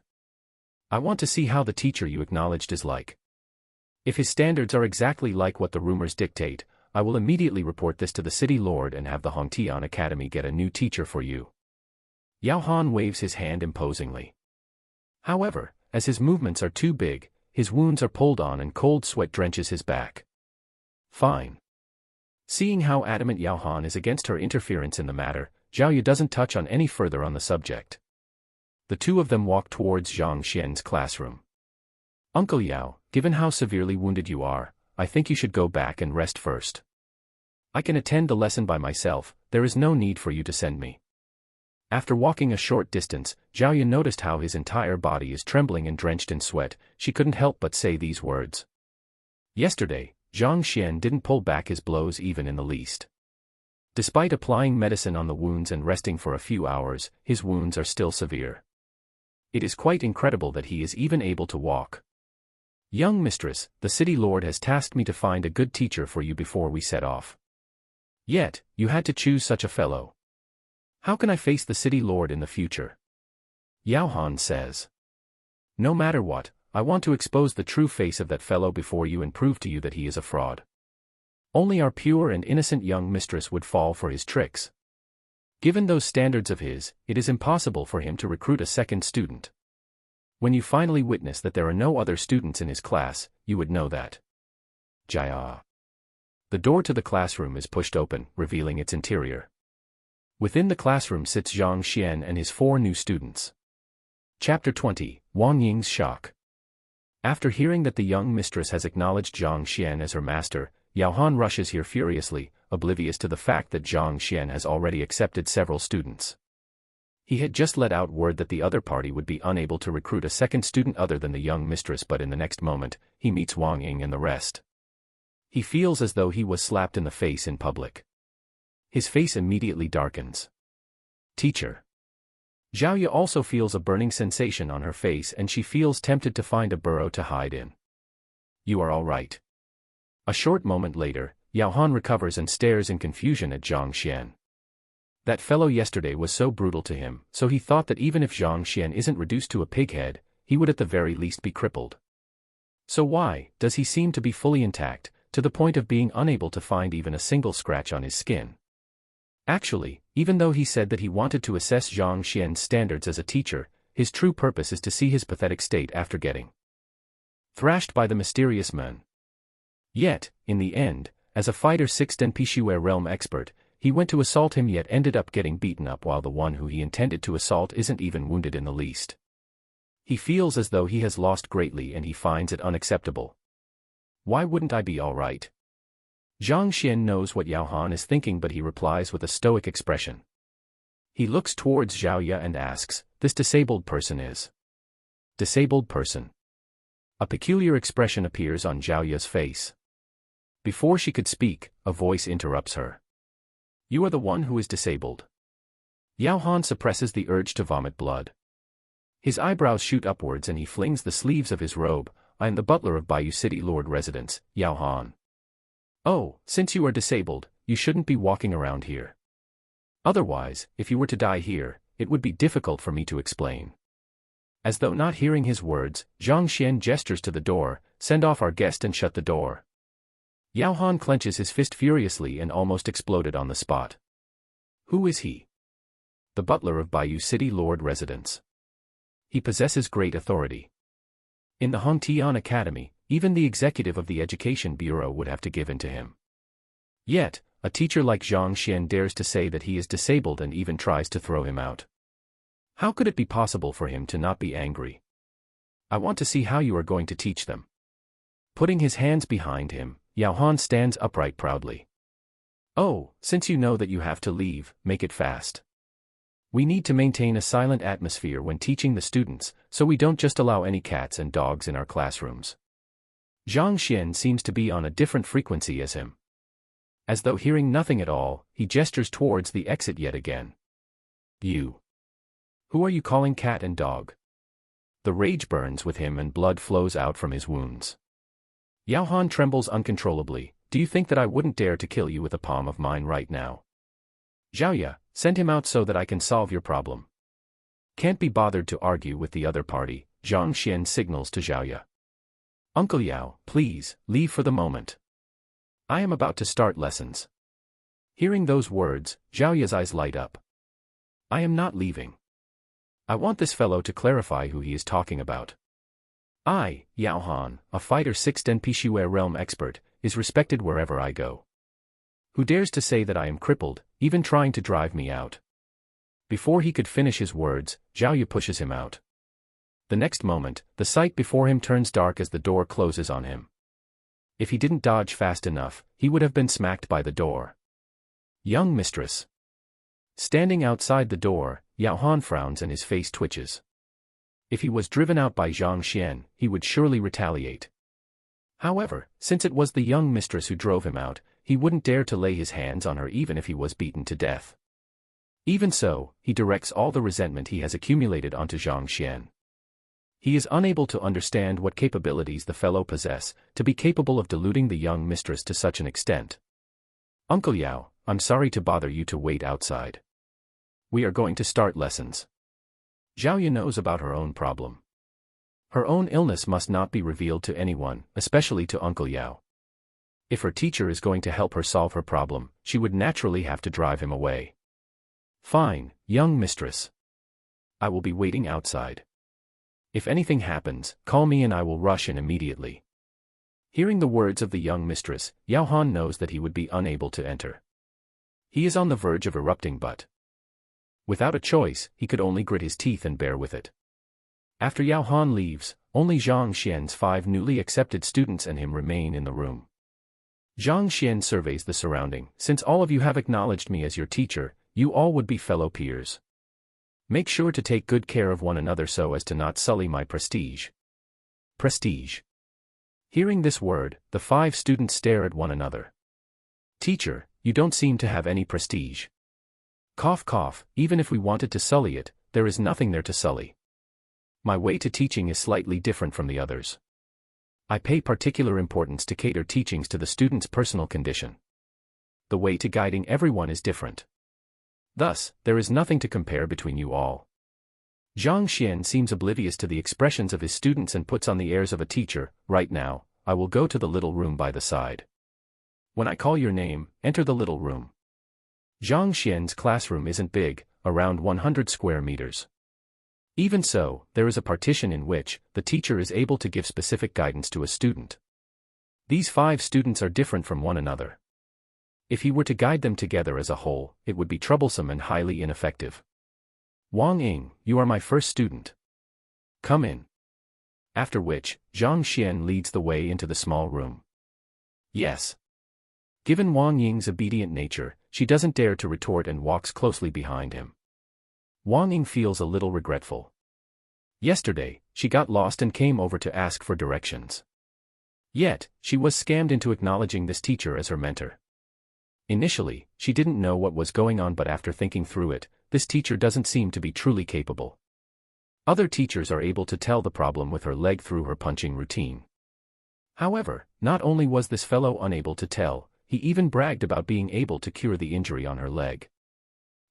I want to see how the teacher you acknowledged is like. If his standards are exactly like what the rumors dictate, I will immediately report this to the city lord and have the Hongtian Academy get a new teacher for you. Yao Han waves his hand imposingly. However, as his movements are too big, his wounds are pulled on and cold sweat drenches his back. Fine. Seeing how adamant Yao Han is against her interference in the matter, Zhao Ye doesn't touch on any further on the subject. The two of them walk towards Zhang Xian's classroom. Uncle Yao, given how severely wounded you are, I think you should go back and rest first. I can attend the lesson by myself, there is no need for you to send me. After walking a short distance, Zhao Ye noticed how his entire body is trembling and drenched in sweat. She couldn't help but say these words. Yesterday, Zhang Xian didn't pull back his blows even in the least. Despite applying medicine on the wounds and resting for a few hours, his wounds are still severe. It is quite incredible that he is even able to walk. Young mistress, the city lord has tasked me to find a good teacher for you before we set off. Yet, you had to choose such a fellow. How can I face the city lord in the future? Yao Han says. No matter what, I want to expose the true face of that fellow before you and prove to you that he is a fraud. Only our pure and innocent young mistress would fall for his tricks. Given those standards of his, it is impossible for him to recruit a second student. When you finally witness that there are no other students in his class, you would know that. Jaya. The door to the classroom is pushed open, revealing its interior. Within the classroom sits Zhang Xian and his 4 new students. Chapter 20, Wang Ying's Shock. After hearing that the young mistress has acknowledged Zhang Xian as her master, Yao Han rushes here furiously, oblivious to the fact that Zhang Xian has already accepted several students. He had just let out word that the other party would be unable to recruit a second student other than the young mistress, but in the next moment, he meets Wang Ying and the rest. He feels as though he was slapped in the face in public. His face immediately darkens. Teacher. Zhao Ye also feels a burning sensation on her face and she feels tempted to find a burrow to hide in. You are all right. A short moment later, Yao Han recovers and stares in confusion at Zhang Xian. That fellow yesterday was so brutal to him, so he thought that even if Zhang Xian isn't reduced to a pighead, he would at the very least be crippled. So why does he seem to be fully intact, to the point of being unable to find even a single scratch on his skin? Actually, even though he said that he wanted to assess Zhang Xian's standards as a teacher, his true purpose is to see his pathetic state after getting thrashed by the mysterious man. Yet, in the end, as a fighter 6th and Pishiware realm expert, he went to assault him yet ended up getting beaten up while the one who he intended to assault isn't even wounded in the least. He feels as though he has lost greatly and he finds it unacceptable. Why wouldn't I be all right? Zhang Xian knows what Yao Han is thinking, but he replies with a stoic expression. He looks towards Zhao Ye and asks, this disabled person is? Disabled person. A peculiar expression appears on Zhao Ye's face. Before she could speak, a voice interrupts her. You are the one who is disabled. Yao Han suppresses the urge to vomit blood. His eyebrows shoot upwards and he flings the sleeves of his robe. I am the butler of Bayou City Lord Residence, Yao Han. Oh, since you are disabled, you shouldn't be walking around here. Otherwise, if you were to die here, it would be difficult for me to explain. As though not hearing his words, Zhang Xian gestures to the door, send off our guest and shut the door. Yao Han clenches his fist furiously and almost exploded on the spot. Who is he? The butler of Bayou City Lord Residence. He possesses great authority. In the Hongtian Academy, even the executive of the Education Bureau would have to give in to him. Yet, a teacher like Zhang Xian dares to say that he is disabled and even tries to throw him out. How could it be possible for him to not be angry? I want to see how you are going to teach them. Putting his hands behind him, Yao Han stands upright proudly. Oh, since you know that you have to leave, make it fast. We need to maintain a silent atmosphere when teaching the students, so we don't just allow any cats and dogs in our classrooms. Zhang Xian seems to be on a different frequency as him. As though hearing nothing at all, he gestures towards the exit yet again. You. Who are you calling cat and dog? The rage burns with him and blood flows out from his wounds. Yao Han trembles uncontrollably. Do you think that I wouldn't dare to kill you with a palm of mine right now? Zhaoya, send him out so that I can solve your problem. Can't be bothered to argue with the other party, Zhang Xian signals to Zhaoya. Uncle Yao, please, leave for the moment. I am about to start lessons. Hearing those words, Zhaoya's eyes light up. I am not leaving. I want this fellow to clarify who he is talking about. I, Yao Han, a fighter 6 Denpishiware realm expert, is respected wherever I go. Who dares to say that I am crippled, even trying to drive me out? Before he could finish his words, Zhaoya pushes him out. The next moment, the sight before him turns dark as the door closes on him. If he didn't dodge fast enough, he would have been smacked by the door. Young mistress. Standing outside the door, Yao Han frowns and his face twitches. If he was driven out by Zhang Xian, he would surely retaliate. However, since it was the young mistress who drove him out, he wouldn't dare to lay his hands on her even if he was beaten to death. Even so, he directs all the resentment he has accumulated onto Zhang Xian. He is unable to understand what capabilities the fellow possess, to be capable of deluding the young mistress to such an extent. Uncle Yao, I'm sorry to bother you to wait outside. We are going to start lessons. Zhaoya knows about her own problem. Her own illness must not be revealed to anyone, especially to Uncle Yao. If her teacher is going to help her solve her problem, she would naturally have to drive him away. Fine, young mistress. I will be waiting outside. If anything happens, call me and I will rush in immediately. Hearing the words of the young mistress, Yao Han knows that he would be unable to enter. He is on the verge of erupting but without a choice, he could only grit his teeth and bear with it. After Yao Han leaves, only Zhang Xian's 5 newly accepted students and him remain in the room. Zhang Xian surveys the surrounding. Since all of you have acknowledged me as your teacher, you all would be fellow peers. Make sure to take good care of one another so as to not sully my prestige. Prestige. Hearing this word, the 5 students stare at one another. Teacher, you don't seem to have any prestige. Cough cough, even if we wanted to sully it, there is nothing there to sully. My way to teaching is slightly different from the others. I pay particular importance to cater teachings to the student's personal condition. The way to guiding everyone is different. Thus, there is nothing to compare between you all. Zhang Xian seems oblivious to the expressions of his students and puts on the airs of a teacher. Right now, I will go to the little room by the side. When I call your name, enter the little room. Zhang Xian's classroom isn't big, around 100 square meters. Even so, there is a partition in which the teacher is able to give specific guidance to a student. These 5 students are different from one another. If he were to guide them together as a whole, it would be troublesome and highly ineffective. Wang Ying, you are my first student. Come in. After which, Zhang Xian leads the way into the small room. Yes. Given Wang Ying's obedient nature, she doesn't dare to retort and walks closely behind him. Wang Ying feels a little regretful. Yesterday, she got lost and came over to ask for directions. Yet, she was scammed into acknowledging this teacher as her mentor. Initially, she didn't know what was going on, but after thinking through it, this teacher doesn't seem to be truly capable. Other teachers are able to tell the problem with her leg through her punching routine. However, not only was this fellow unable to tell, he even bragged about being able to cure the injury on her leg.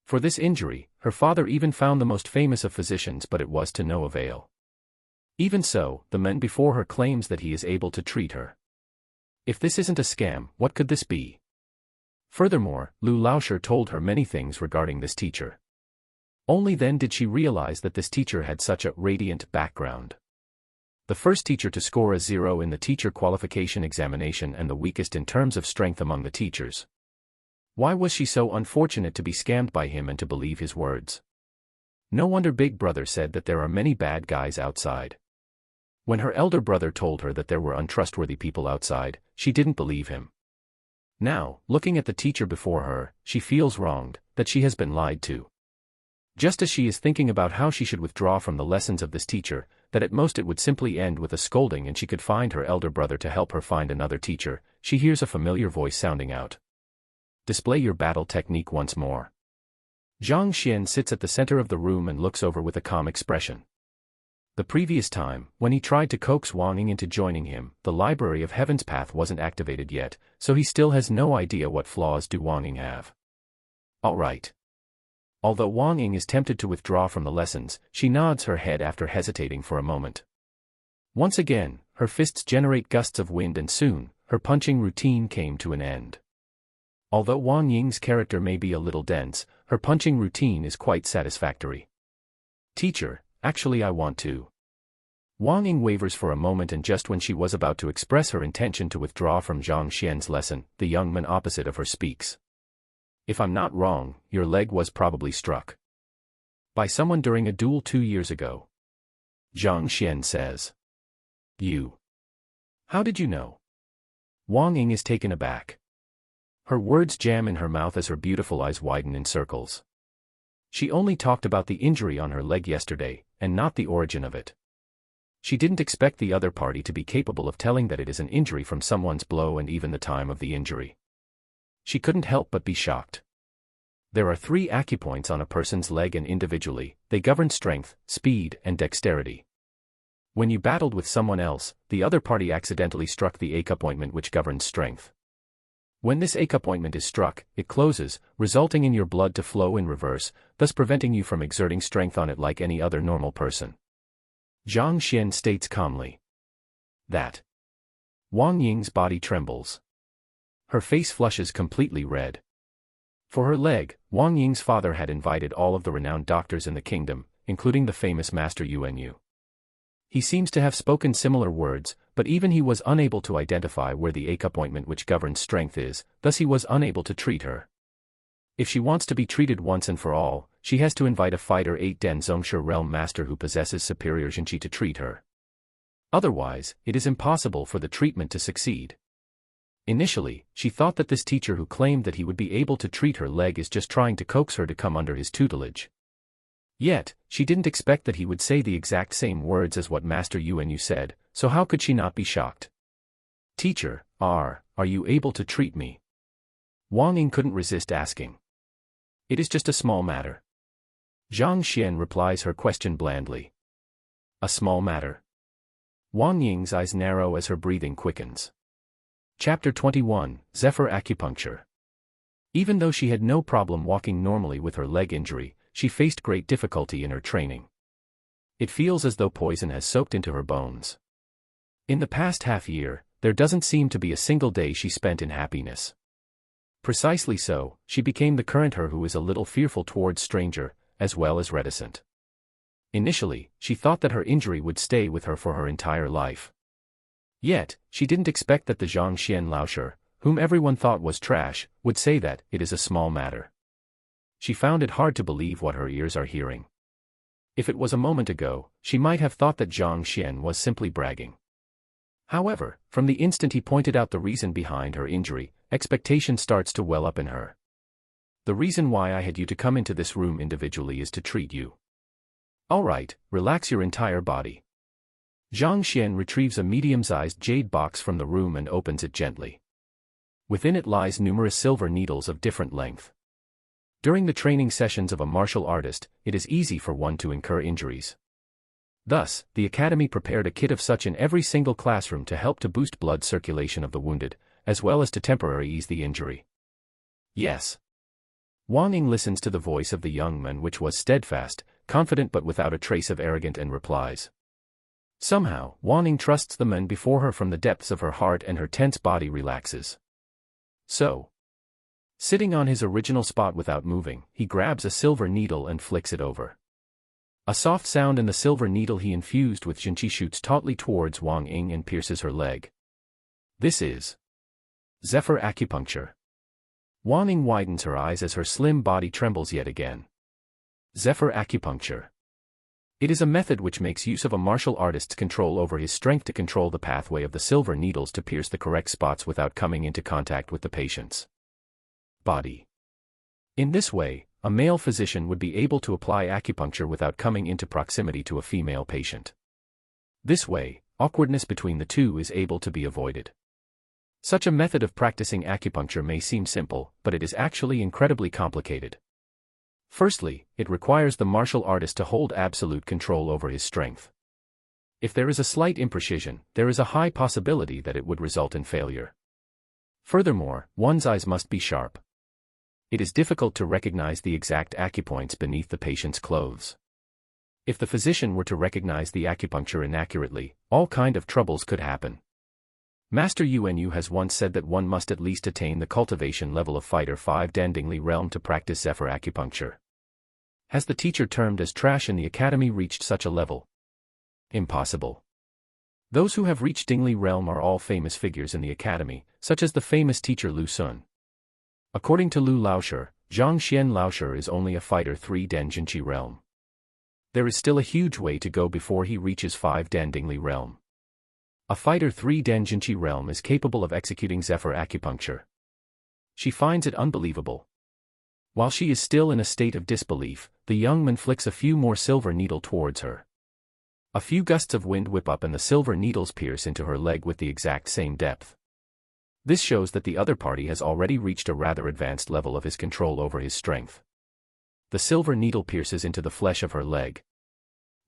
For this injury, her father even found the most famous of physicians, but it was to no avail. Even so, the man before her claims that he is able to treat her. If this isn't a scam, what could this be? Furthermore, Lu Laoshi told her many things regarding this teacher. Only then did she realize that this teacher had such a radiant background. The the first teacher to score a 0 in the teacher qualification examination and the weakest in terms of strength among the teachers. Why was she so unfortunate to be scammed by him and to believe his words? No wonder Big Brother said that there are many bad guys outside. When her elder brother told her that there were untrustworthy people outside, she didn't believe him. Now, looking at the teacher before her, she feels wronged, that she has been lied to. Just as she is thinking about how she should withdraw from the lessons of this teacher, that at most it would simply end with a scolding and she could find her elder brother to help her find another teacher, she hears a familiar voice sounding out. Display your battle technique once more. Zhang Xian sits at the center of the room and looks over with a calm expression. The previous time, when he tried to coax Wang Ying into joining him, the Library of Heaven's Path wasn't activated yet, so he still has no idea what flaws do Wang Ying have. Alright. Although Wang Ying is tempted to withdraw from the lessons, she nods her head after hesitating for a moment. Once again, her fists generate gusts of wind and soon, her punching routine came to an end. Although Wang Ying's character may be a little dense, her punching routine is quite satisfactory. Teacher, actually I want to. Wang Ying wavers for a moment and just when she was about to express her intention to withdraw from Zhang Xian's lesson, the young man opposite of her speaks. If I'm not wrong, your leg was probably struck by someone during a duel 2 years ago. Zhang Xian says. You. How did you know? Wang Ying is taken aback. Her words jam in her mouth as her beautiful eyes widen in circles. She only talked about the injury on her leg yesterday, and not the origin of it. She didn't expect the other party to be capable of telling that it is an injury from someone's blow and even the time of the injury. She couldn't help but be shocked. There are 3 acupoints on a person's leg and individually, they govern strength, speed, and dexterity. When you battled with someone else, the other party accidentally struck the acupointment which governs strength. When this acupointment is struck, it closes, resulting in your blood to flow in reverse, thus preventing you from exerting strength on it like any other normal person. Zhang Xian states calmly. That. Wang Ying's body trembles. Her face flushes completely red. For her leg, Wang Ying's father had invited all of the renowned doctors in the kingdom, including the famous Master Yuanyu. He seems to have spoken similar words, but even he was unable to identify where the acupointment which governs strength is, thus he was unable to treat her. If she wants to be treated once and for all, she has to invite a fighter 8 Den Zhongshe realm master who possesses superior Jinqi to treat her. Otherwise, it is impossible for the treatment to succeed. Initially, she thought that this teacher who claimed that he would be able to treat her leg is just trying to coax her to come under his tutelage. Yet, she didn't expect that he would say the exact same words as what Master Yuanyu said, so how could she not be shocked? Teacher, are you able to treat me? Wang Ying couldn't resist asking. It is just a small matter. Zhang Xian replies her question blandly. A small matter. Wang Ying's eyes narrow as her breathing quickens. Chapter 21, Zephyr Acupuncture. Even though she had no problem walking normally with her leg injury, she faced great difficulty in her training. It feels as though poison has soaked into her bones. In the past half year, there doesn't seem to be a single day she spent in happiness. Precisely so, she became the current her who is a little fearful towards stranger, as well as reticent. Initially, she thought that her injury would stay with her for her entire life. Yet, she didn't expect that the Zhang Xian Laosher, whom everyone thought was trash, would say that it is a small matter. She found it hard to believe what her ears are hearing. If it was a moment ago, she might have thought that Zhang Xian was simply bragging. However, from the instant he pointed out the reason behind her injury, expectation starts to well up in her. The reason why I had you to come into this room individually is to treat you. Alright, relax your entire body. Zhang Xian retrieves a medium-sized jade box from the room and opens it gently. Within it lies numerous silver needles of different length. During the training sessions of a martial artist, it is easy for one to incur injuries. Thus, the academy prepared a kit of such in every single classroom to help to boost blood circulation of the wounded, as well as to temporarily ease the injury. Yes. Wang Ying listens to the voice of the young man which was steadfast, confident but without a trace of arrogance and replies. Somehow, Wang Ying trusts the man before her from the depths of her heart and her tense body relaxes. So, sitting on his original spot without moving, he grabs a silver needle and flicks it over. A soft sound and the silver needle he infused with Jinqi shoots tautly towards Wang Ying and pierces her leg. This is Zephyr acupuncture. Wang Ying widens her eyes as her slim body trembles yet again. Zephyr acupuncture. It is a method which makes use of a martial artist's control over his strength to control the pathway of the silver needles to pierce the correct spots without coming into contact with the patient's body. In this way, a male physician would be able to apply acupuncture without coming into proximity to a female patient. This way, awkwardness between the two is able to be avoided. Such a method of practicing acupuncture may seem simple, but it is actually incredibly complicated. Firstly, it requires the martial artist to hold absolute control over his strength. If there is a slight imprecision, there is a high possibility that it would result in failure. Furthermore, one's eyes must be sharp. It is difficult to recognize the exact acupoints beneath the patient's clothes. If the physician were to recognize the acupuncture inaccurately, all kind of troubles could happen. Master Yuanyu has once said that one must at least attain the cultivation level of Fighter 5 Dandingli realm to practice Zephyr acupuncture. Has the teacher termed as trash in the academy reached such a level? Impossible. Those who have reached Dingli realm are all famous figures in the academy, such as the famous teacher Lu Sun. According to Lu Laoshi, Zhang Xian Laoshi is only a Fighter 3 Dan Jinqi realm. There is still a huge way to go before he reaches 5 Dan Dingli realm. A Fighter 3 Dan Jinqi realm is capable of executing Zephyr acupuncture. She finds it unbelievable. While she is still in a state of disbelief, the young man flicks a few more silver needle towards her. A few gusts of wind whip up and the silver needles pierce into her leg with the exact same depth. This shows that the other party has already reached a rather advanced level of his control over his strength. The silver needle pierces into the flesh of her leg.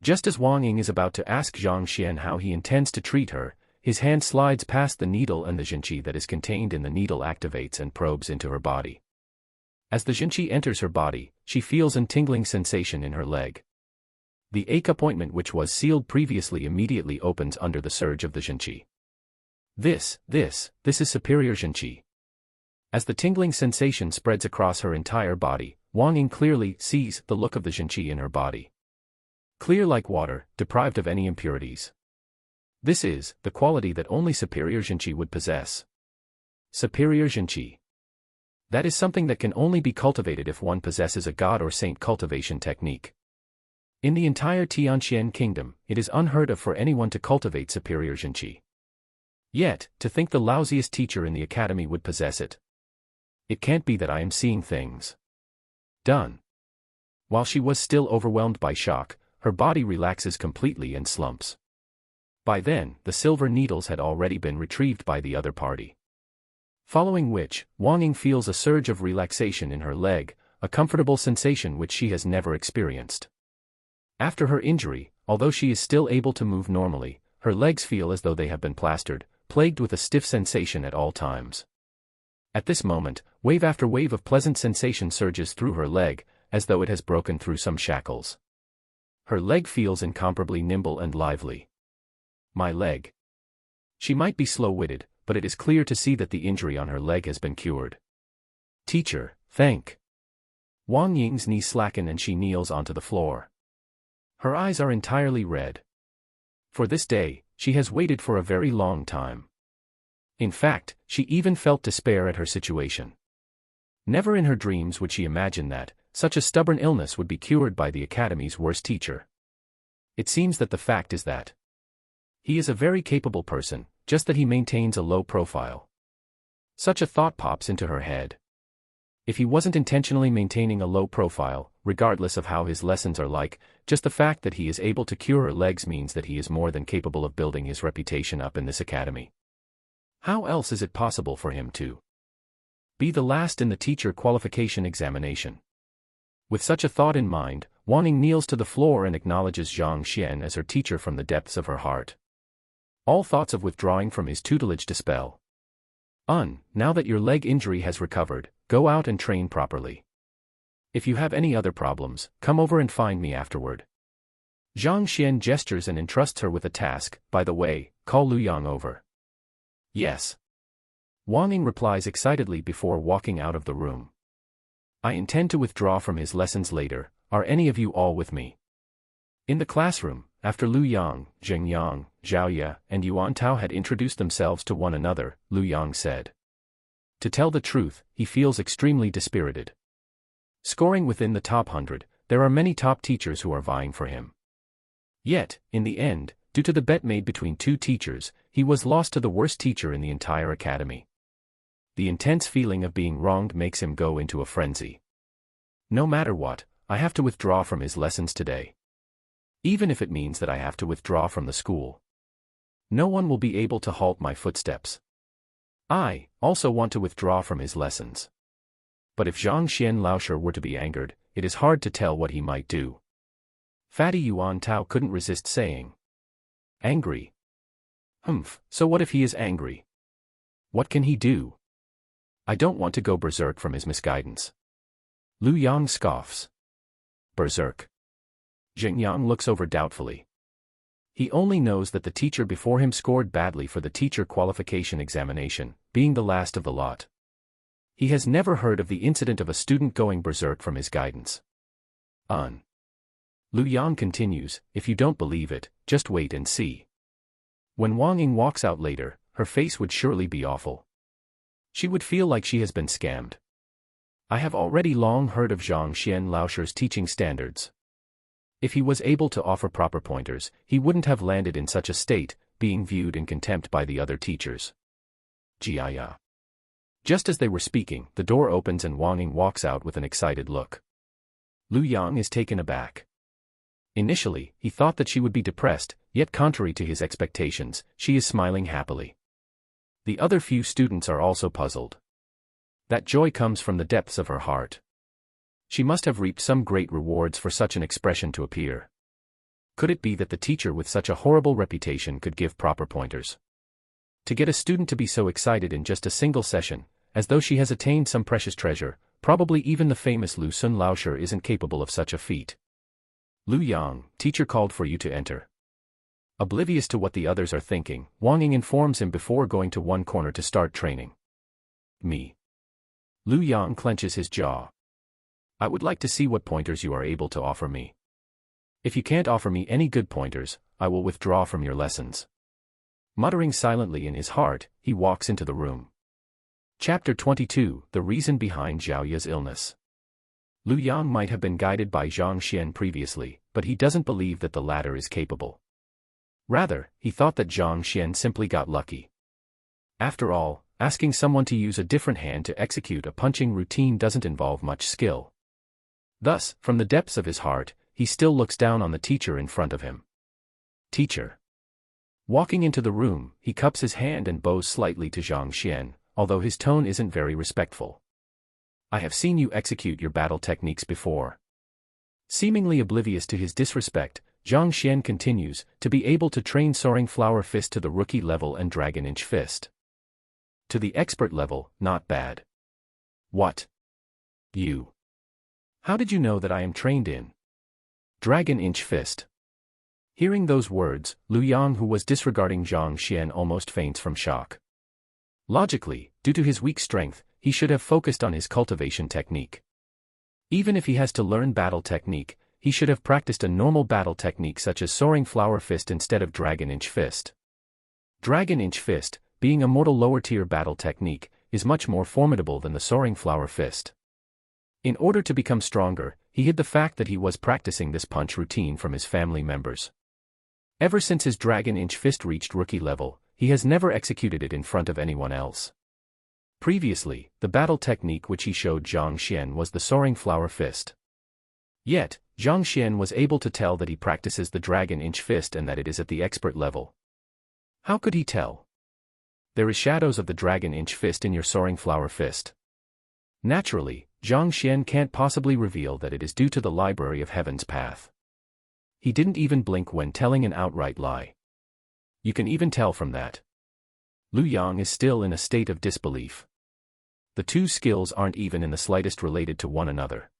Just as Wang Ying is about to ask Zhang Xian how he intends to treat her, his hand slides past the needle and the Jinqi that is contained in the needle activates and probes into her body. As the Jinqi enters her body, she feels a tingling sensation in her leg. The acupointment which was sealed previously immediately opens under the surge of the Jinqi. This is superior Jinqi. As the tingling sensation spreads across her entire body, Wang Ying clearly sees the look of the Jinqi in her body. Clear like water, deprived of any impurities. This is the quality that only superior Jinqi would possess. Superior Jinqi. That is something that can only be cultivated if one possesses a god or saint cultivation technique. In the entire Tianqian kingdom, it is unheard of for anyone to cultivate superior Jinqi. Yet, to think the lousiest teacher in the academy would possess it. It can't be that I am seeing things. Done. While she was still overwhelmed by shock, her body relaxes completely and slumps. By then, the silver needles had already been retrieved by the other party. Following which, Wang Ying feels a surge of relaxation in her leg, a comfortable sensation which she has never experienced. After her injury, although she is still able to move normally, her legs feel as though they have been plastered, plagued with a stiff sensation at all times. At this moment, wave after wave of pleasant sensation surges through her leg, as though it has broken through some shackles. Her leg feels incomparably nimble and lively. My leg. She might be slow-witted, but it is clear to see that the injury on her leg has been cured. Teacher, thank. Wang Ying's knees slacken and she kneels onto the floor. Her eyes are entirely red. For this day, she has waited for a very long time. In fact, she even felt despair at her situation. Never in her dreams would she imagine that such a stubborn illness would be cured by the academy's worst teacher. It seems that the fact is that he is a very capable person, just that he maintains a low profile. Such a thought pops into her head. If he wasn't intentionally maintaining a low profile, regardless of how his lessons are like, just the fact that he is able to cure her legs means that he is more than capable of building his reputation up in this academy. How else is it possible for him to be the last in the teacher qualification examination? With such a thought in mind, Wang Ying kneels to the floor and acknowledges Zhang Xian as her teacher from the depths of her heart. All thoughts of withdrawing from his tutelage dispel. Now that your leg injury has recovered, go out and train properly. If you have any other problems, come over and find me afterward. Zhang Xian gestures and entrusts her with a task. By the way, call Lu Yang over. Yes. Wang Ying replies excitedly before walking out of the room. I intend to withdraw from his lessons later. Are any of you all with me? In the classroom, after Lu Yang, Zheng Yang, Zhao Ye, and Yuan Tao had introduced themselves to one another, Lu Yang said, "To tell the truth, he feels extremely dispirited. Scoring within the top 100, there are many top teachers who are vying for him. Yet, in the end, due to the bet made between two teachers, he was lost to the worst teacher in the entire academy. The intense feeling of being wronged makes him go into a frenzy. No matter what, I have to withdraw from his lessons today. Even if it means that I have to withdraw from the school. No one will be able to halt my footsteps. I also want to withdraw from his lessons." But if Zhang Xian Laoshe were to be angered, it is hard to tell what he might do. Fatty Yuan Tao couldn't resist saying, "Angry? Humph, so what if he is angry? What can he do? I don't want to go berserk from his misguidance." Lu Yang scoffs. "Berserk?" Zheng Yang looks over doubtfully. He only knows that the teacher before him scored badly for the teacher qualification examination, being the last of the lot. He has never heard of the incident of a student going berserk from his guidance. Lu Yang continues, "If you don't believe it, just wait and see. When Wang Ying walks out later, her face would surely be awful. She would feel like she has been scammed. I have already long heard of Zhang Xian Laoshe's teaching standards. If he was able to offer proper pointers, he wouldn't have landed in such a state, being viewed in contempt by the other teachers." Jiaya. Just as they were speaking, the door opens and Wang Ying walks out with an excited look. Lu Yang is taken aback. Initially, he thought that she would be depressed, yet contrary to his expectations, she is smiling happily. The other few students are also puzzled. That joy comes from the depths of her heart. She must have reaped some great rewards for such an expression to appear. Could it be that the teacher with such a horrible reputation could give proper pointers? To get a student to be so excited in just a single session, as though she has attained some precious treasure, probably even the famous Lu Sun Laoshe isn't capable of such a feat. "Lu Yang, teacher called for you to enter." Oblivious to what the others are thinking, Wang Ying informs him before going to one corner to start training. "Me?" Lu Yang clenches his jaw. "I would like to see what pointers you are able to offer me. If you can't offer me any good pointers, I will withdraw from your lessons." Muttering silently in his heart, he walks into the room. Chapter 22, The Reason Behind Zhao Ye's Illness. Lu Yang might have been guided by Zhang Xian previously, but he doesn't believe that the latter is capable. Rather, he thought that Zhang Xian simply got lucky. After all, asking someone to use a different hand to execute a punching routine doesn't involve much skill. Thus, from the depths of his heart, he still looks down on the teacher in front of him. "Teacher." Walking into the room, he cups his hand and bows slightly to Zhang Xian, although his tone isn't very respectful. "I have seen you execute your battle techniques before." Seemingly oblivious to his disrespect, Zhang Xian continues, "To be able to train Soaring Flower Fist to the rookie level and Dragon Inch Fist to the expert level, not bad." "What? You? How did you know that I am trained in Dragon Inch Fist?" Hearing those words, Lu Yang, who was disregarding Zhang Xian, almost faints from shock. Logically, due to his weak strength, he should have focused on his cultivation technique. Even if he has to learn battle technique, he should have practiced a normal battle technique such as Soaring Flower Fist instead of Dragon Inch Fist. Dragon Inch Fist, being a mortal lower-tier battle technique, is much more formidable than the Soaring Flower Fist. In order to become stronger, he hid the fact that he was practicing this punch routine from his family members. Ever since his Dragon Inch Fist reached rookie level, he has never executed it in front of anyone else. Previously, the battle technique which he showed Zhang Xian was the Soaring Flower Fist. Yet, Zhang Xian was able to tell that he practices the Dragon Inch Fist and that it is at the expert level. How could he tell? There is shadows of the Dragon Inch Fist in your Soaring Flower Fist. Naturally, Zhang Xian can't possibly reveal that it is due to the Library of Heaven's path. He didn't even blink when telling an outright lie. You can even tell from that. Lu Yang is still in a state of disbelief. The two skills aren't even in the slightest related to one another.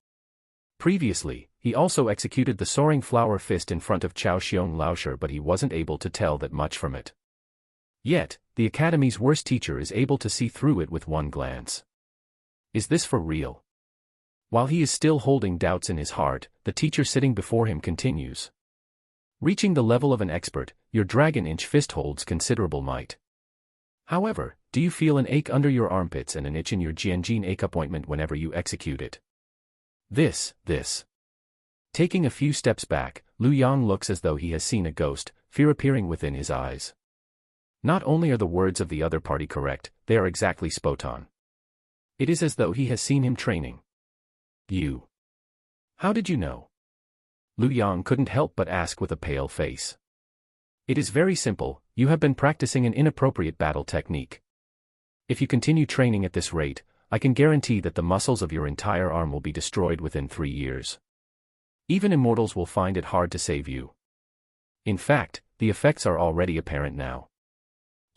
Previously, he also executed the Soaring Flower Fist in front of Cao Xiong Laoshe, but he wasn't able to tell that much from it. Yet, the Academy's worst teacher is able to see through it with one glance. Is this for real? While he is still holding doubts in his heart, the teacher sitting before him continues. Reaching the level of an expert, your dragon-inch fist holds considerable might. However, do you feel an ache under your armpits and an itch in your jianjin ache appointment whenever you execute it? This. Taking a few steps back, Lu Yang looks as though he has seen a ghost, fear appearing within his eyes. Not only are the words of the other party correct, they are exactly spot on. It is as though he has seen him training. You. How did you know? Lu Yang couldn't help but ask with a pale face. It is very simple, you have been practicing an inappropriate battle technique. If you continue training at this rate, I can guarantee that the muscles of your entire arm will be destroyed within 3 years. Even immortals will find it hard to save you. In fact, the effects are already apparent now.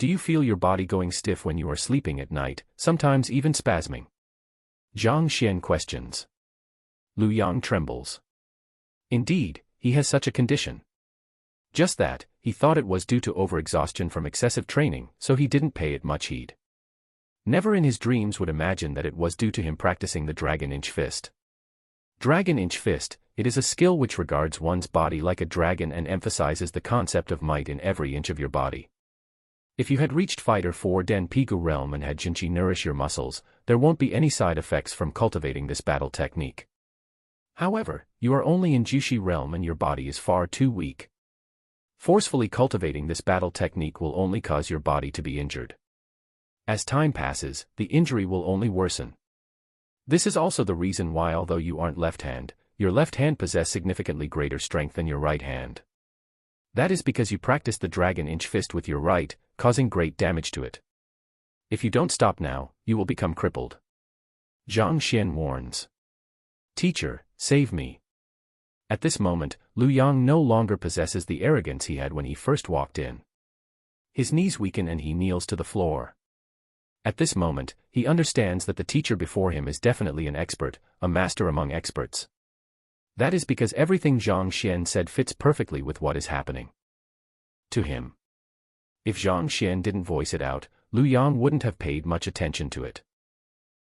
Do you feel your body going stiff when you are sleeping at night, sometimes even spasming? Zhang Xian questions. Lu Yang trembles. Indeed, he has such a condition. Just that, he thought it was due to overexhaustion from excessive training, so he didn't pay it much heed. Never in his dreams would imagine that it was due to him practicing the dragon-inch fist. Dragon-inch fist, it is a skill which regards one's body like a dragon and emphasizes the concept of might in every inch of your body. If you had reached Fighter 4 Den Pigu realm and had Jinchi nourish your muscles, there won't be any side effects from cultivating this battle technique. However, you are only in Jushi realm and your body is far too weak. Forcefully cultivating this battle technique will only cause your body to be injured. As time passes, the injury will only worsen. This is also the reason why, although you aren't left-hand, your left hand possesses significantly greater strength than your right hand. That is because you practice the dragon-inch fist with your right, causing great damage to it. If you don't stop now, you will become crippled. Zhang Xian warns. Teacher, save me. At this moment, Lu Yang no longer possesses the arrogance he had when he first walked in. His knees weaken and he kneels to the floor. At this moment, he understands that the teacher before him is definitely an expert, a master among experts. That is because everything Zhang Xian said fits perfectly with what is happening to him. If Zhang Xian didn't voice it out, Lu Yang wouldn't have paid much attention to it.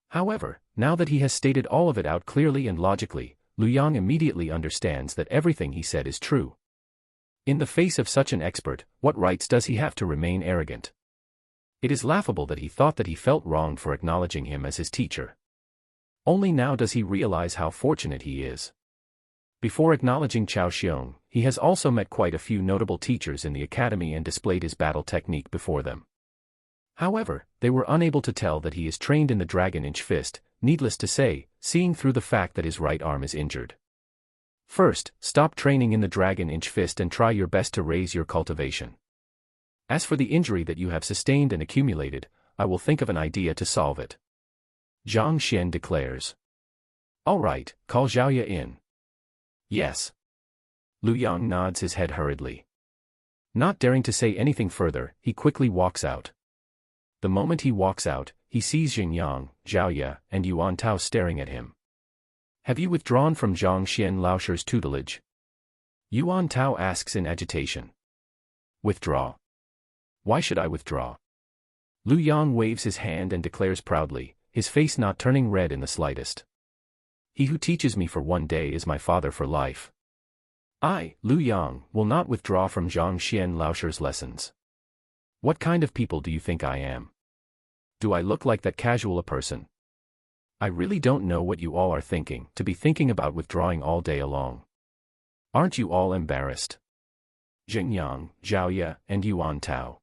However, now that he has stated all of it out clearly and logically, Lu Yang immediately understands that everything he said is true. In the face of such an expert, what rights does he have to remain arrogant? It is laughable that he thought that he felt wronged for acknowledging him as his teacher. Only now does he realize how fortunate he is. Before acknowledging Cao Xiong, he has also met quite a few notable teachers in the academy and displayed his battle technique before them. However, they were unable to tell that he is trained in the dragon-inch fist, needless to say, seeing through the fact that his right arm is injured. First, stop training in the dragon-inch fist and try your best to raise your cultivation. As for the injury that you have sustained and accumulated, I will think of an idea to solve it. Zhang Xian declares. All right, call Zhaoya in. Yes. Lu Yang nods his head hurriedly. Not daring to say anything further, he quickly walks out. The moment he walks out, he sees Xingyang, Zhaoya, and Yuan Tao staring at him. Have you withdrawn from Zhang Xian Laosher's tutelage? Yuan Tao asks in agitation. Withdraw? Why should I withdraw? Lu Yang waves his hand and declares proudly, his face not turning red in the slightest. He who teaches me for 1 day is my father for life. I, Lu Yang, will not withdraw from Zhang Xian Laosher's lessons. What kind of people do you think I am? Do I look like that casual a person? I really don't know what you all are thinking, to be thinking about withdrawing all day long. Aren't you all embarrassed? Xingyang, Zhaoya, and Yuan Tao.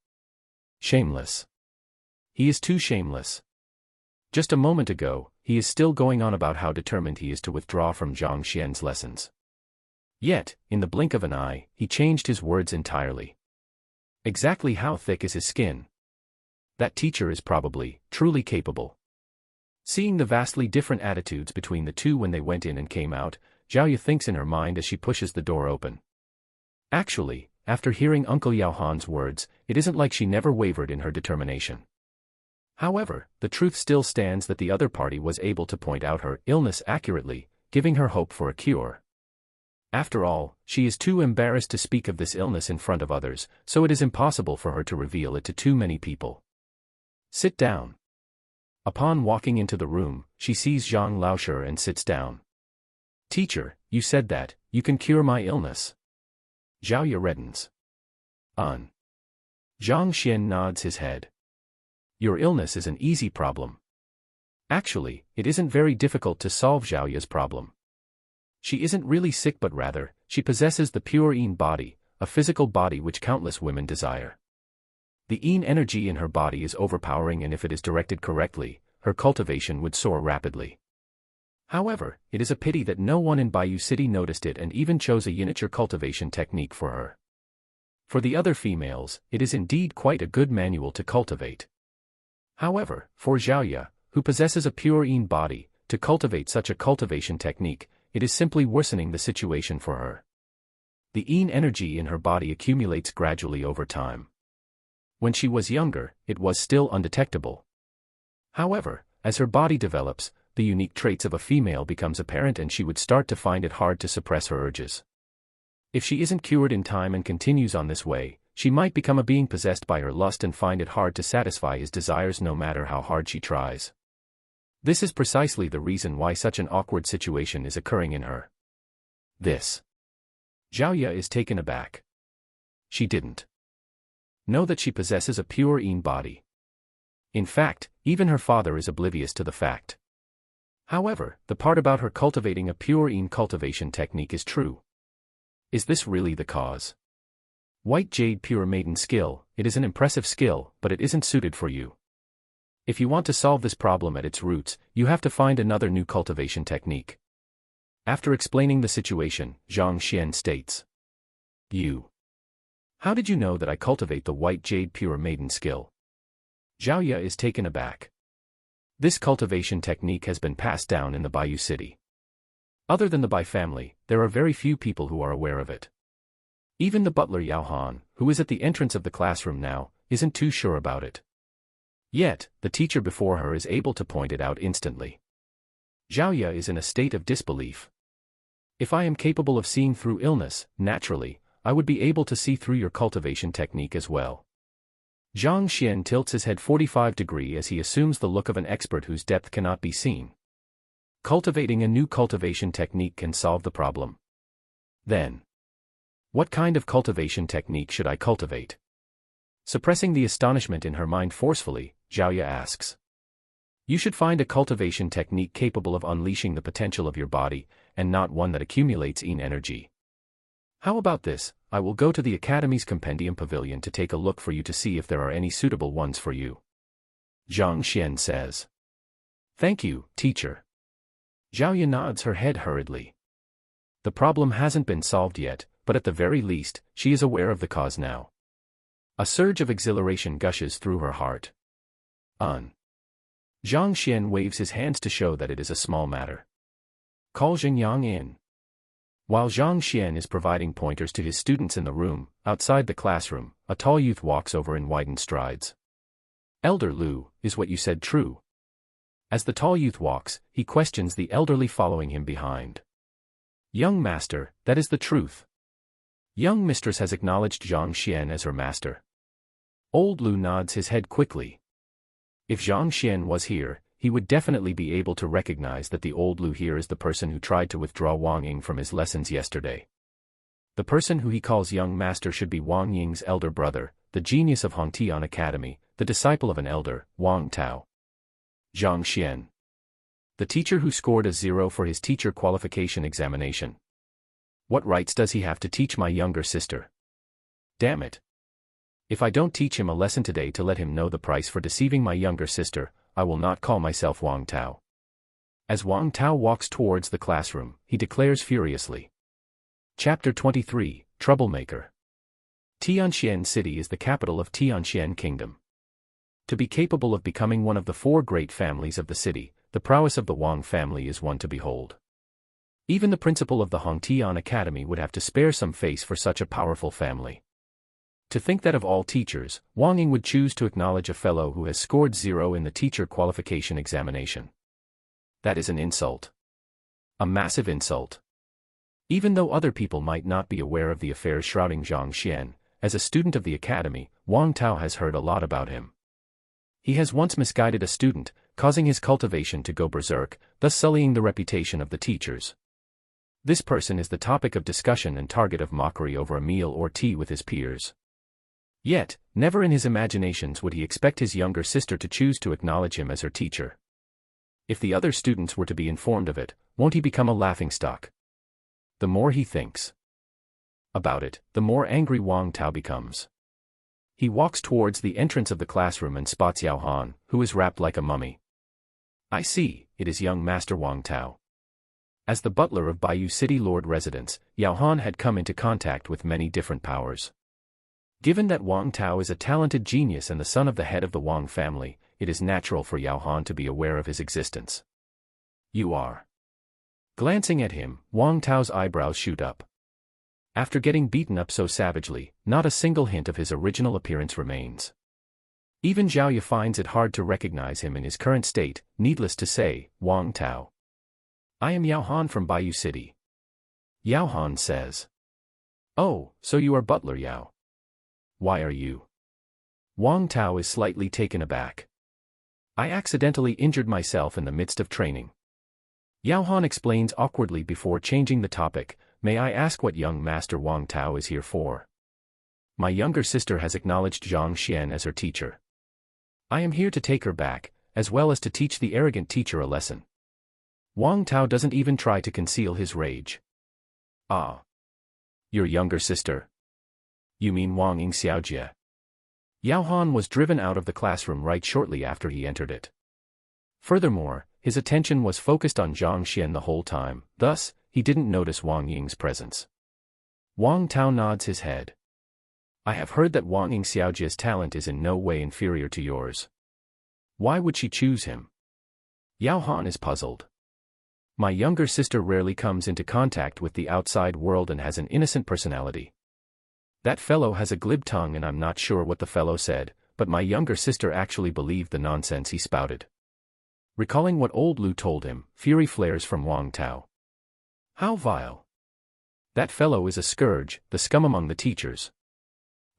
Shameless. He is too shameless. Just a moment ago, he is still going on about how determined he is to withdraw from Zhang Xian's lessons. Yet, in the blink of an eye, he changed his words entirely. Exactly how thick is his skin? That teacher is probably, truly capable. Seeing the vastly different attitudes between the two when they went in and came out, Zhaoya thinks in her mind as she pushes the door open. Actually, after hearing Uncle Yao Han's words, it isn't like she never wavered in her determination. However, the truth still stands that the other party was able to point out her illness accurately, giving her hope for a cure. After all, she is too embarrassed to speak of this illness in front of others, so it is impossible for her to reveal it to too many people. Sit down. Upon walking into the room, she sees Zhang Laosher and sits down. Teacher, you said that, you can cure my illness. Zhao reddens. Un. Zhang Xian nods his head. Your illness is an easy problem. Actually, it isn't very difficult to solve Zhao Ya's problem. She isn't really sick, but rather, she possesses the pure Yin body, a physical body which countless women desire. The Yin energy in her body is overpowering, and if it is directed correctly, her cultivation would soar rapidly. However, it is a pity that no one in Bayou City noticed it and even chose a uniture cultivation technique for her. For the other females, it is indeed quite a good manual to cultivate. However, for Zhao Ya, who possesses a pure Yin body, to cultivate such a cultivation technique, it is simply worsening the situation for her. The Yin energy in her body accumulates gradually over time. When she was younger, it was still undetectable. However, as her body develops, the unique traits of a female becomes apparent, and she would start to find it hard to suppress her urges. If she isn't cured in time and continues on this way, she might become a being possessed by her lust and find it hard to satisfy his desires no matter how hard she tries. This is precisely the reason why such an awkward situation is occurring in her. This. Zhao Ya is taken aback. She didn't know that she possesses a pure Yin body. In fact, even her father is oblivious to the fact. However, the part about her cultivating a pure Yin cultivation technique is true. Is this really the cause? White Jade Pure Maiden Skill, it is an impressive skill, but it isn't suited for you. If you want to solve this problem at its roots, you have to find another new cultivation technique. After explaining the situation, Zhang Xian states. You. How did you know that I cultivate the White Jade Pure Maiden Skill? Zhao Ya is taken aback. This cultivation technique has been passed down in the Bayou City. Other than the Bai family, there are very few people who are aware of it. Even the butler Yao Han, who is at the entrance of the classroom now, isn't too sure about it. Yet, the teacher before her is able to point it out instantly. Zhao Ya is in a state of disbelief. If I am capable of seeing through illness, naturally, I would be able to see through your cultivation technique as well. Zhang Xian tilts his head 45 degrees as he assumes the look of an expert whose depth cannot be seen. Cultivating a new cultivation technique can solve the problem. Then, what kind of cultivation technique should I cultivate? Suppressing the astonishment in her mind forcefully, Zhao Ya asks. You should find a cultivation technique capable of unleashing the potential of your body, and not one that accumulates Yin energy. How about this? I will go to the Academy's Compendium Pavilion to take a look for you to see if there are any suitable ones for you. Zhang Xian says. Thank you, teacher. Zhao Ya nods her head hurriedly. The problem hasn't been solved yet, but at the very least, she is aware of the cause now. A surge of exhilaration gushes through her heart. Zhang Xian waves his hands to show that it is a small matter. Call Xingyang in. While Zhang Xian is providing pointers to his students in the room, outside the classroom, a tall youth walks over in widened strides. Elder Lu, is what you said true? As the tall youth walks, he questions the elderly following him behind. Young master, that is the truth. Young mistress has acknowledged Zhang Xian as her master. Old Lu nods his head quickly. If Zhang Xian was here, he would definitely be able to recognize that the old Lu here is the person who tried to withdraw Wang Ying from his lessons yesterday. The person who he calls young master should be Wang Ying's elder brother, the genius of Hongtian Academy, the disciple of an elder, Wang Tao. Zhang Xian. The teacher who scored a 0 for his teacher qualification examination. What rights does he have to teach my younger sister? Damn it. If I don't teach him a lesson today to let him know the price for deceiving my younger sister, I will not call myself Wang Tao. As Wang Tao walks towards the classroom, he declares furiously. Chapter 23, Troublemaker. Tianxian City is the capital of Tianxian Kingdom. To be capable of becoming one of the 4 great families of the city, the prowess of the Wang family is one to behold. Even the principal of the Hongtian Academy would have to spare some face for such a powerful family. To think that of all teachers, Wang Ying would choose to acknowledge a fellow who has scored 0 in the teacher qualification examination. That is an insult. A massive insult. Even though other people might not be aware of the affairs shrouding Zhang Xian, as a student of the academy, Wang Tao has heard a lot about him. He has once misguided a student, causing his cultivation to go berserk, thus sullying the reputation of the teachers. This person is the topic of discussion and target of mockery over a meal or tea with his peers. Yet, never in his imaginations would he expect his younger sister to choose to acknowledge him as her teacher. If the other students were to be informed of it, won't he become a laughingstock? The more he thinks about it, the more angry Wang Tao becomes. He walks towards the entrance of the classroom and spots Yao Han, who is wrapped like a mummy. I see, it is young Master Wang Tao. As the butler of Bayou City Lord residence, Yao Han had come into contact with many different powers. Given that Wang Tao is a talented genius and the son of the head of the Wang family, it is natural for Yao Han to be aware of his existence. You are. Glancing at him, Wang Tao's eyebrows shoot up. After getting beaten up so savagely, not a single hint of his original appearance remains. Even Zhao Ye finds it hard to recognize him in his current state. Needless to say, Wang Tao. I am Yao Han from Bayou City. Yao Han says. Oh, so you are Butler Yao. Why are you? Wang Tao is slightly taken aback. I accidentally injured myself in the midst of training. Yao Han explains awkwardly before changing the topic. May I ask what young Master Wang Tao is here for? My younger sister has acknowledged Zhang Xian as her teacher. I am here to take her back, as well as to teach the arrogant teacher a lesson. Wang Tao doesn't even try to conceal his rage. Ah. Your younger sister? You mean Wang Yingxiaojie? Yao Han was driven out of the classroom right shortly after he entered it. Furthermore, his attention was focused on Zhang Xian the whole time, thus, he didn't notice Wang Ying's presence. Wang Tao nods his head. I have heard that Wang Yingxiaojie's talent is in no way inferior to yours. Why would she choose him? Yao Han is puzzled. My younger sister rarely comes into contact with the outside world and has an innocent personality. That fellow has a glib tongue and I'm not sure what the fellow said, but my younger sister actually believed the nonsense he spouted. Recalling what old Lu told him, fury flares from Wang Tao. How vile. That fellow is a scourge, the scum among the teachers.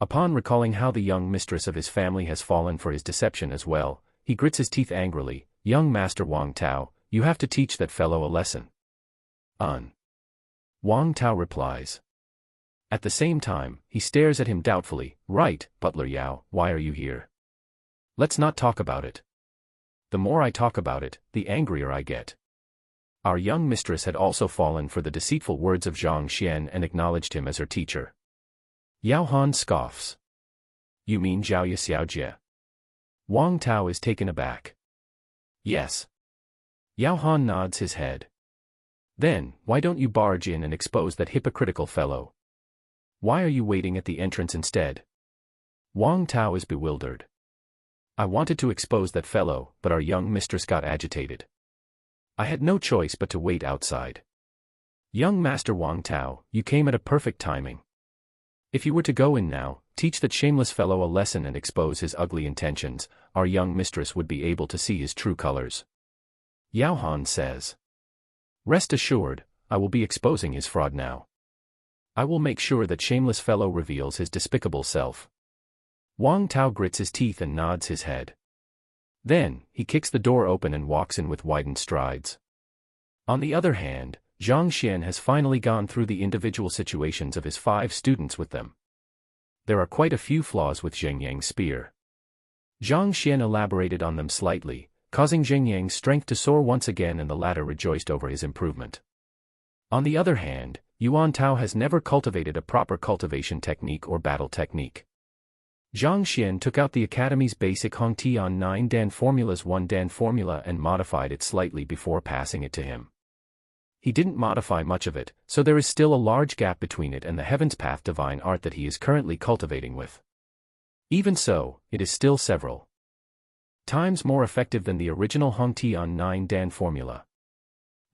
Upon recalling how the young mistress of his family has fallen for his deception as well, he grits his teeth angrily. Young Master Wang Tao, you have to teach that fellow a lesson. Wang Tao replies. At the same time, he stares at him doubtfully. Right, Butler Yao, why are you here? Let's not talk about it. The more I talk about it, the angrier I get. Our young mistress had also fallen for the deceitful words of Zhang Xian and acknowledged him as her teacher. Yao Han scoffs. You mean Zhao Ye Xiaojie? Wang Tao is taken aback. Yes. Yao Han nods his head. Then, why don't you barge in and expose that hypocritical fellow? Why are you waiting at the entrance instead? Wang Tao is bewildered. I wanted to expose that fellow, but our young mistress got agitated. I had no choice but to wait outside. Young Master Wang Tao, you came at a perfect timing. If you were to go in now, teach that shameless fellow a lesson and expose his ugly intentions, our young mistress would be able to see his true colors. Yao Han says. Rest assured, I will be exposing his fraud now. I will make sure that shameless fellow reveals his despicable self. Wang Tao grits his teeth and nods his head. Then, he kicks the door open and walks in with widened strides. On the other hand, Zhang Xian has finally gone through the individual situations of his 5 students with them. There are quite a few flaws with Zheng Yang's spear. Zhang Xian elaborated on them slightly, causing Zheng Yang's strength to soar once again, and the latter rejoiced over his improvement. On the other hand, Yuan Tao has never cultivated a proper cultivation technique or battle technique. Zhang Xian took out the Academy's basic Hong Tian 9 Dan Formula's 1 Dan formula and modified it slightly before passing it to him. He didn't modify much of it, so there is still a large gap between it and the Heaven's Path divine art that he is currently cultivating with. Even so, it is still several times more effective than the original Hong Tian 9 Dan formula.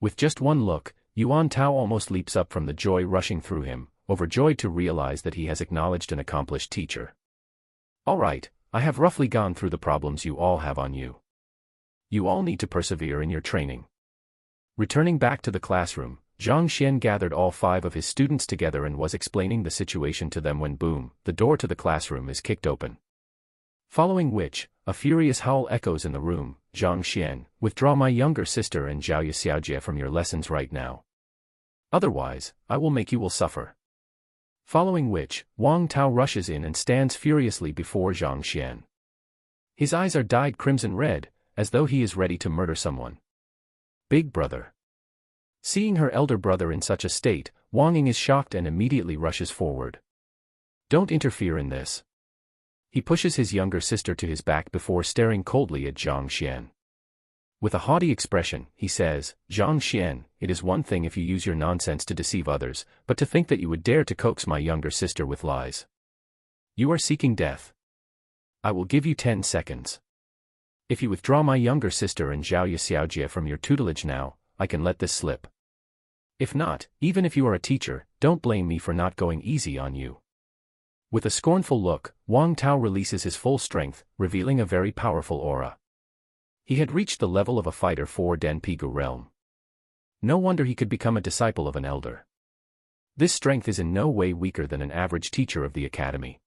With just one look, Yuan Tao almost leaps up from the joy rushing through him, overjoyed to realize that he has acknowledged an accomplished teacher. All right, I have roughly gone through the problems you all have on you. You all need to persevere in your training. Returning back to the classroom, Zhang Xian gathered all 5 of his students together and was explaining the situation to them when boom, the door to the classroom is kicked open. Following which, a furious howl echoes in the room. Zhang Xian, withdraw my younger sister and Zhao Ye Xiaojie from your lessons right now. Otherwise, I will make you will suffer. Following which, Wang Tao rushes in and stands furiously before Zhang Xian. His eyes are dyed crimson red, as though he is ready to murder someone. Big brother. Seeing her elder brother in such a state, Wang Ying is shocked and immediately rushes forward. Don't interfere in this. He pushes his younger sister to his back before staring coldly at Zhang Xian. With a haughty expression, he says, Zhang Xian, it is one thing if you use your nonsense to deceive others, but to think that you would dare to coax my younger sister with lies. You are seeking death. I will give you 10 seconds. If you withdraw my younger sister and Zhao Xiaojie from your tutelage now, I can let this slip. If not, even if you are a teacher, don't blame me for not going easy on you. With a scornful look, Wang Tao releases his full strength, revealing a very powerful aura. He had reached the level of a fighter for Den Pigu realm. No wonder he could become a disciple of an elder. This strength is in no way weaker than an average teacher of the academy.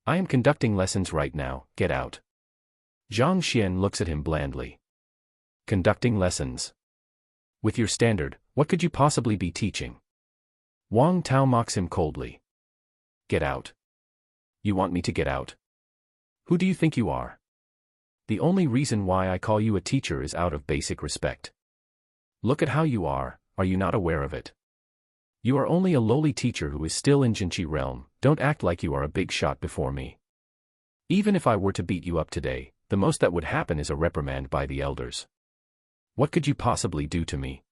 I am conducting lessons right now, get out. Zhang Xian looks at him blandly. Conducting lessons? With your standard, what could you possibly be teaching? Wang Tao mocks him coldly. Get out. You want me to get out? Who do you think you are? The only reason why I call you a teacher is out of basic respect. Look at how you are you not aware of it? You are only a lowly teacher who is still in Jinqi realm, don't act like you are a big shot before me. Even if I were to beat you up today, the most that would happen is a reprimand by the elders. What could you possibly do to me?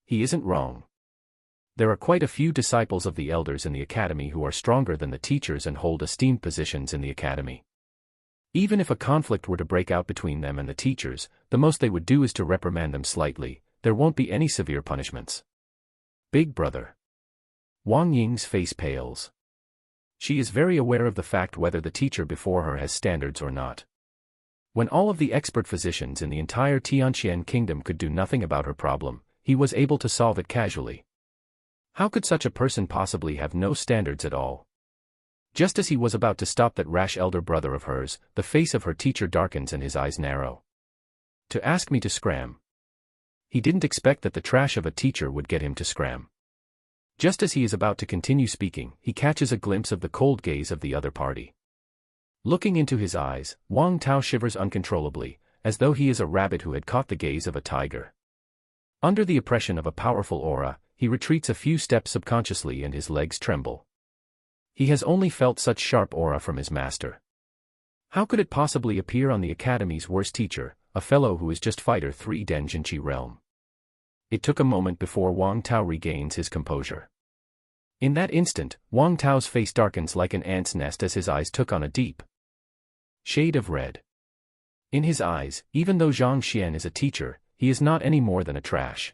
He isn't wrong. There are quite a few disciples of the elders in the academy who are stronger than the teachers and hold esteemed positions in the academy. Even if a conflict were to break out between them and the teachers, the most they would do is to reprimand them slightly, there won't be any severe punishments. Big brother. Wang Ying's face pales. She is very aware of the fact whether the teacher before her has standards or not. When all of the expert physicians in the entire Tianqian kingdom could do nothing about her problem, he was able to solve it casually. How could such a person possibly have no standards at all? Just as he was about to stop that rash elder brother of hers, the face of her teacher darkens and his eyes narrow. To ask me to scram. He didn't expect that the trash of a teacher would get him to scram. Just as he is about to continue speaking, he catches a glimpse of the cold gaze of the other party. Looking into his eyes, Wang Tao shivers uncontrollably, as though he is a rabbit who had caught the gaze of a tiger. Under the oppression of a powerful aura, he retreats a few steps subconsciously and his legs tremble. He has only felt such sharp aura from his master. How could it possibly appear on the academy's worst teacher, a fellow who is just fighter 3 Den Jinqi realm? It took a moment before Wang Tao regains his composure. In that instant, Wang Tao's face darkens like an ant's nest as his eyes took on a deep shade of red. In his eyes, even though Zhang Xian is a teacher, he is not any more than a trash.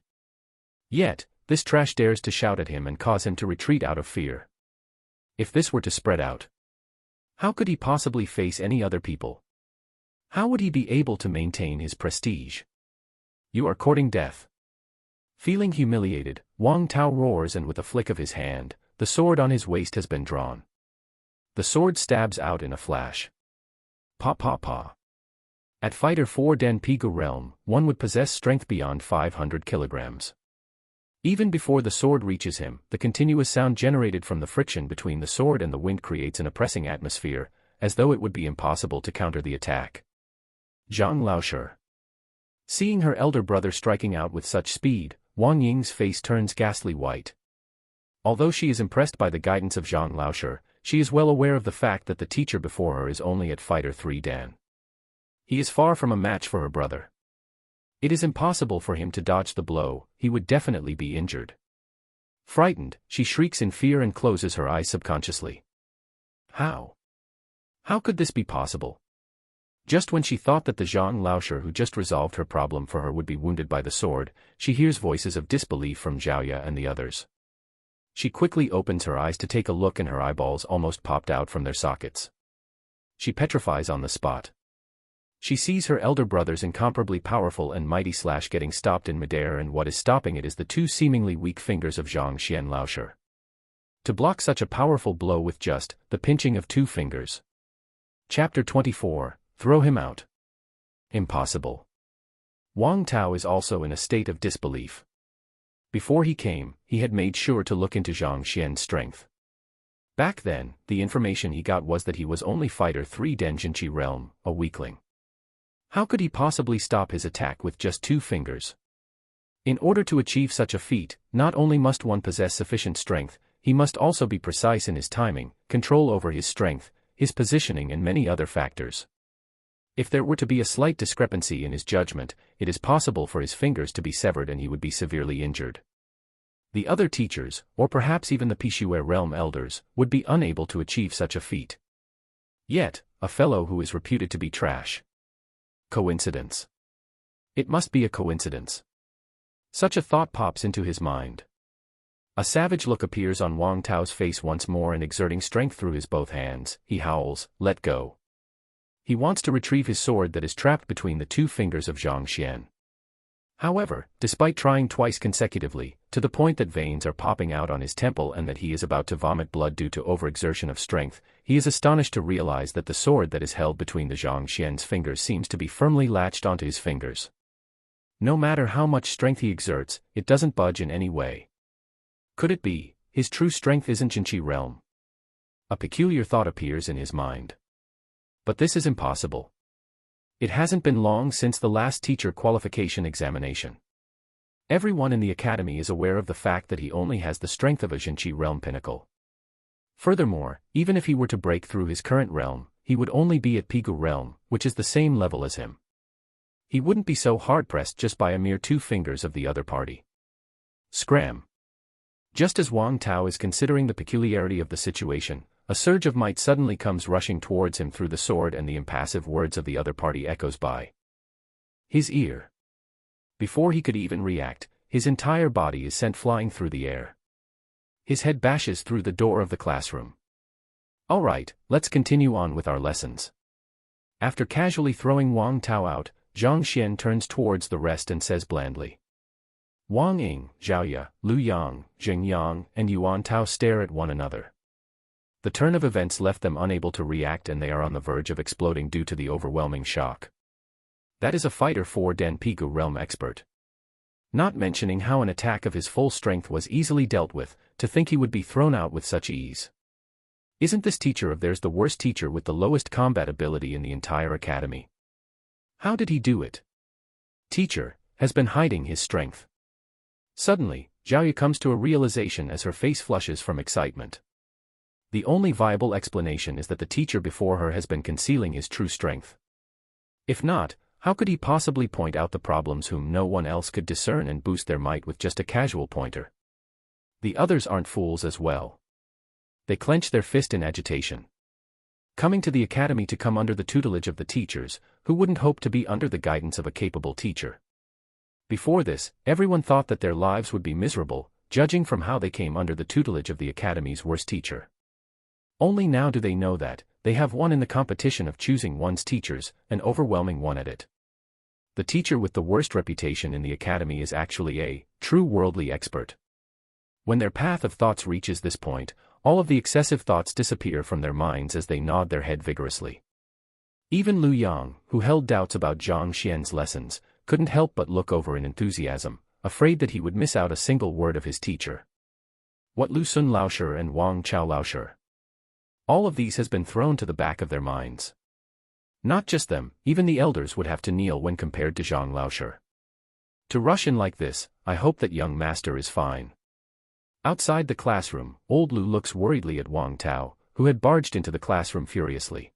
Yet, this trash dares to shout at him and cause him to retreat out of fear. If this were to spread out, how could he possibly face any other people? How would he be able to maintain his prestige? You are courting death. Feeling humiliated, Wang Tao roars and with a flick of his hand, the sword on his waist has been drawn. The sword stabs out in a flash. Pa pa pa. At fighter 4 Den Pigu realm, one would possess strength beyond 500 kilograms. Even before the sword reaches him, the continuous sound generated from the friction between the sword and the wind creates an oppressing atmosphere, as though it would be impossible to counter the attack. Zhang Laoshi. Seeing her elder brother striking out with such speed, Wang Ying's face turns ghastly white. Although she is impressed by the guidance of Zhang Laoshi, she is well aware of the fact that the teacher before her is only at fighter 3 Dan. He is far from a match for her brother. It is impossible for him to dodge the blow, he would definitely be injured. Frightened, she shrieks in fear and closes her eyes subconsciously. How? How could this be possible? Just when she thought that the Zhang Laoshi who just resolved her problem for her would be wounded by the sword, she hears voices of disbelief from Zhaoya and the others. She quickly opens her eyes to take a look and her eyeballs almost popped out from their sockets. She petrifies on the spot. She sees her elder brother's incomparably powerful and mighty slash getting stopped in midair, and what is stopping it is the two seemingly weak fingers of Zhang Xian Laoshi. To block such a powerful blow with just the pinching of 2 fingers. Chapter 24, Throw him out. Impossible. Wang Tao is also in a state of disbelief. Before he came, he had made sure to look into Zhang Xian's strength. Back then, the information he got was that he was only fighter 3 Denjinchi realm, a weakling. How could he possibly stop his attack with just 2 fingers? In order to achieve such a feat, not only must one possess sufficient strength, he must also be precise in his timing, control over his strength, his positioning and many other factors. If there were to be a slight discrepancy in his judgment, it is possible for his fingers to be severed and he would be severely injured. The other teachers, or perhaps even the Pishue realm elders, would be unable to achieve such a feat. Yet, a fellow who is reputed to be trash. Coincidence? It must be a coincidence. Such a thought pops into his mind. A savage look appears on Wang Tao's face once more, and exerting strength through his both hands, he howls, "Let go." He wants to retrieve his sword that is trapped between the 2 fingers of Zhang Xian. However, despite trying twice consecutively, to the point that veins are popping out on his temple and that he is about to vomit blood due to overexertion of strength, he is astonished to realize that the sword that is held between the Zhang Xian's fingers seems to be firmly latched onto his fingers. No matter how much strength he exerts, it doesn't budge in any way. Could it be, his true strength isn't Jinchi realm? A peculiar thought appears in his mind. But this is impossible. It hasn't been long since the last teacher qualification examination. Everyone in the academy is aware of the fact that he only has the strength of a Jinchi realm pinnacle. Furthermore, even if he were to break through his current realm, he would only be at Pigu realm, which is the same level as him. He wouldn't be so hard-pressed just by a mere 2 fingers of the other party. Scram! Just as Wang Tao is considering the peculiarity of the situation, a surge of might suddenly comes rushing towards him through the sword, and the impassive words of the other party echoes by his ear. Before he could even react, his entire body is sent flying through the air. His head bashes through the door of the classroom. All right, let's continue on with our lessons. After casually throwing Wang Tao out, Zhang Xian turns towards the rest and says blandly. Wang Ying, Zhaoye, Lu Yang, Jing Yang, and Yuan Tao stare at one another. The turn of events left them unable to react, and they are on the verge of exploding due to the overwhelming shock. That is a fighter 4 Den Pigu realm expert. Not mentioning how an attack of his full strength was easily dealt with, to think he would be thrown out with such ease. Isn't this teacher of theirs the worst teacher with the lowest combat ability in the entire academy? How did he do it? Teacher has been hiding his strength. Suddenly, Zhaoye comes to a realization as her face flushes from excitement. The only viable explanation is that the teacher before her has been concealing his true strength. If not, how could he possibly point out the problems whom no one else could discern and boost their might with just a casual pointer? The others aren't fools as well. They clench their fist in agitation. Coming to the academy to come under the tutelage of the teachers, who wouldn't hope to be under the guidance of a capable teacher? Before this, everyone thought that their lives would be miserable, judging from how they came under the tutelage of the academy's worst teacher. Only now do they know that they have won in the competition of choosing one's teachers, an overwhelming one at it. The teacher with the worst reputation in the academy is actually a true worldly expert. When their path of thoughts reaches this point, all of the excessive thoughts disappear from their minds as they nod their head vigorously. Even Lu Yang, who held doubts about Zhang Xian's lessons, couldn't help but look over in enthusiasm, afraid that he would miss out a single word of his teacher. What Lu Sun Laoshi and Wang Chao Laoshi? All of these has been thrown to the back of their minds. Not just them, even the elders would have to kneel when compared to Zhang Laoshi. To rush in like this, I hope that young master is fine. Outside the classroom, old Lu looks worriedly at Wang Tao, who had barged into the classroom furiously.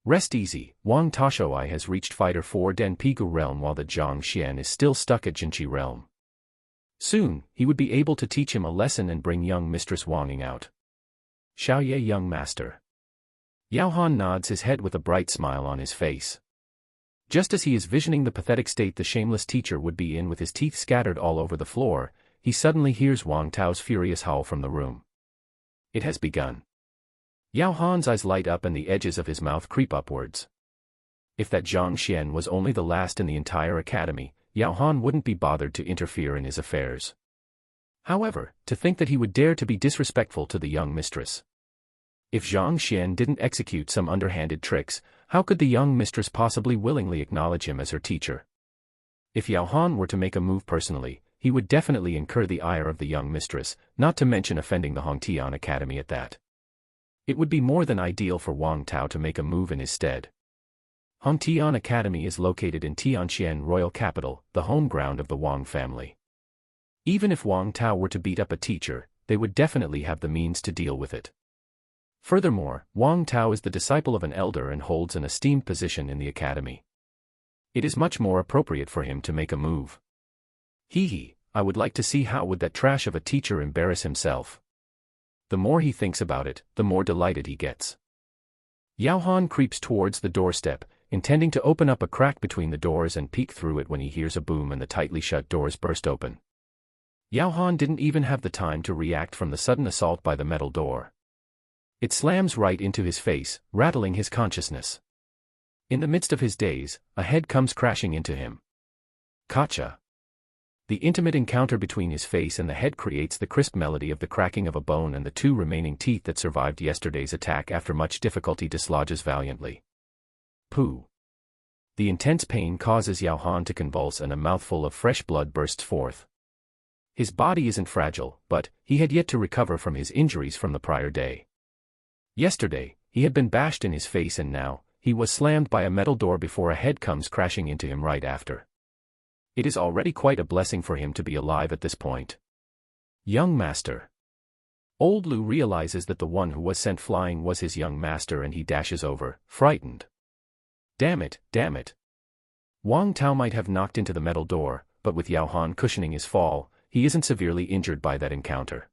Rest easy, Wang Taoshouai has reached Fighter 4 Den Pigu realm while the Zhang Xian is still stuck at Jinchi realm. Soon, he would be able to teach him a lesson and bring young Mistress Wanging out. Xiaoye young master. Yao Han nods his head with a bright smile on his face. Just as he is visioning the pathetic state the shameless teacher would be in with his teeth scattered all over the floor, he suddenly hears Wang Tao's furious howl from the room. It has begun. Yao Han's eyes light up and the edges of his mouth creep upwards. If that Zhang Xian was only the last in the entire academy, Yao Han wouldn't be bothered to interfere in his affairs. However, to think that he would dare to be disrespectful to the young mistress. If Zhang Xian didn't execute some underhanded tricks, how could the young mistress possibly willingly acknowledge him as her teacher? If Yao Han were to make a move personally, he would definitely incur the ire of the young mistress, not to mention offending the Hongtian Academy at that. It would be more than ideal for Wang Tao to make a move in his stead. Hongtian Academy is located in Tianqian royal capital, the home ground of the Wang family. Even if Wang Tao were to beat up a teacher, they would definitely have the means to deal with it. Furthermore, Wang Tao is the disciple of an elder and holds an esteemed position in the academy. It is much more appropriate for him to make a move. I would like to see how would that trash of a teacher embarrass himself. The more he thinks about it, the more delighted he gets. Yao Han creeps towards the doorstep, intending to open up a crack between the doors and peek through it when he hears a boom and the tightly shut doors burst open. Yao Han didn't even have the time to react from the sudden assault by the metal door. It slams right into his face, rattling his consciousness. In the midst of his daze, a head comes crashing into him. Kacha. The intimate encounter between his face and the head creates the crisp melody of the cracking of a bone, and the two remaining teeth that survived yesterday's attack after much difficulty dislodges valiantly. Pooh. The intense pain causes Yao Han to convulse and a mouthful of fresh blood bursts forth. His body isn't fragile, but he had yet to recover from his injuries from the prior day. Yesterday, he had been bashed in his face, and now, he was slammed by a metal door before a head comes crashing into him right after. It is already quite a blessing for him to be alive at this point. Young master. Old Lu realizes that the one who was sent flying was his young master, and he dashes over, frightened. Damn it. Wang Tao might have knocked into the metal door, but with Yao Han cushioning his fall, he isn't severely injured by that encounter.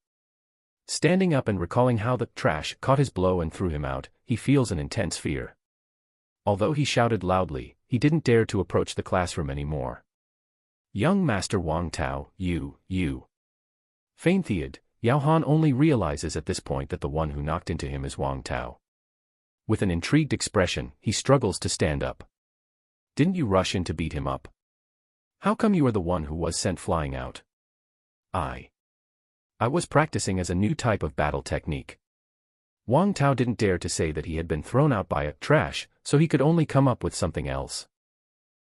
Standing up and recalling how the trash caught his blow and threw him out, he feels an intense fear. Although he shouted loudly, he didn't dare to approach the classroom anymore. Young Master Wang Tao, you. Fainted, Yao Han only realizes at this point that the one who knocked into him is Wang Tao. With an intrigued expression, he struggles to stand up. Didn't you rush in to beat him up? How come you are the one who was sent flying out? I was practicing as a new type of battle technique. Wang Tao didn't dare to say that he had been thrown out by a trash, so he could only come up with something else.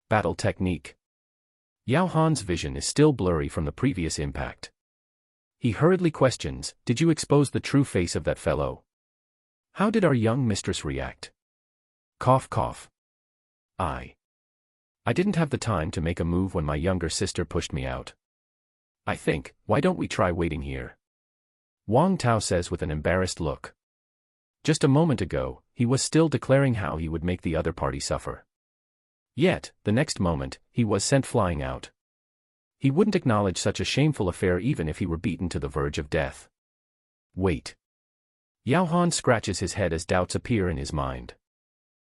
Battle technique. Yao Han's vision is still blurry from the previous impact. He hurriedly questions, did you expose the true face of that fellow? How did our young mistress react? Cough. I didn't have the time to make a move when my younger sister pushed me out. I think, why don't we try waiting here? Wang Tao says with an embarrassed look. Just a moment ago, he was still declaring how he would make the other party suffer. Yet, the next moment, he was sent flying out. He wouldn't acknowledge such a shameful affair even if he were beaten to the verge of death. Wait. Yao Han scratches his head as doubts appear in his mind.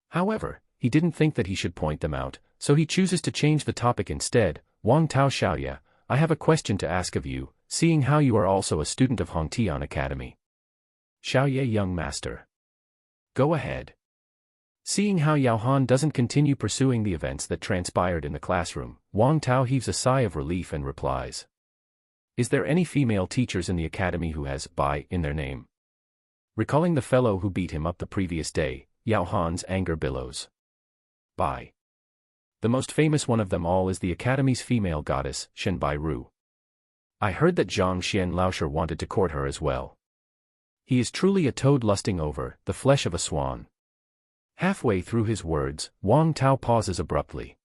However, he didn't think that he should point them out, so he chooses to change the topic instead. Wang Tao Xiaoye, I have a question to ask of you, seeing how you are also a student of Hongtian Academy. Xiaoye young master. Go ahead. Seeing how Yao Han doesn't continue pursuing the events that transpired in the classroom, Wang Tao heaves a sigh of relief and replies. Is there any female teachers in the academy who has Bai in their name? Recalling the fellow who beat him up the previous day, Yao Han's anger billows. Bai. The most famous one of them all is the academy's female goddess, Shen Bai Ru. I heard that Zhang Xian Laosher wanted to court her as well. He is truly a toad lusting over the flesh of a swan. Halfway through his words, Wang Tao pauses abruptly.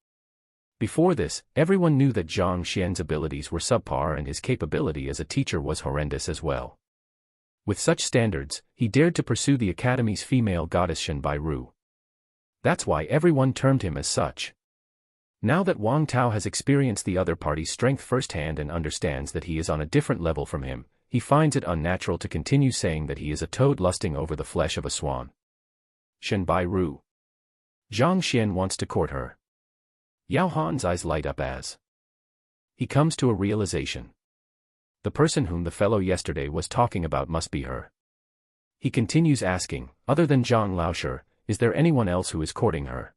Before this, everyone knew that Zhang Xian's abilities were subpar and his capability as a teacher was horrendous as well. With such standards, he dared to pursue the academy's female goddess Shen Bai Ru. That's why everyone termed him as such. Now that Wang Tao has experienced the other party's strength firsthand and understands that he is on a different level from him, he finds it unnatural to continue saying that he is a toad lusting over the flesh of a swan. Shen Bai Ru. Zhang Xian wants to court her. Yao Han's eyes light up as he comes to a realization. The person whom the fellow yesterday was talking about must be her. He continues asking, other than Zhang Laosher, is there anyone else who is courting her?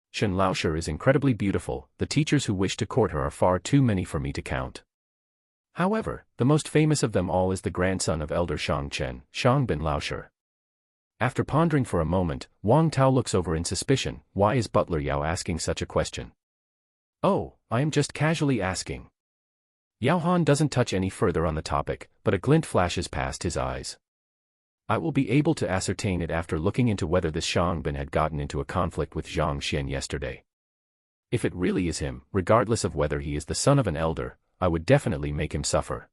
Shen Laosher is incredibly beautiful, the teachers who wish to court her are far too many for me to count. However, the most famous of them all is the grandson of Elder Shang Chen, Shang bin Laosher. After pondering for a moment, Wang Tao looks over in suspicion. Why is Butler Yao asking such a question? Oh, I am just casually asking. Yao Han doesn't touch any further on the topic, but a glint flashes past his eyes. I will be able to ascertain it after looking into whether this Shang Bin had gotten into a conflict with Zhang Xian yesterday. If it really is him, regardless of whether he is the son of an elder, I would definitely make him suffer.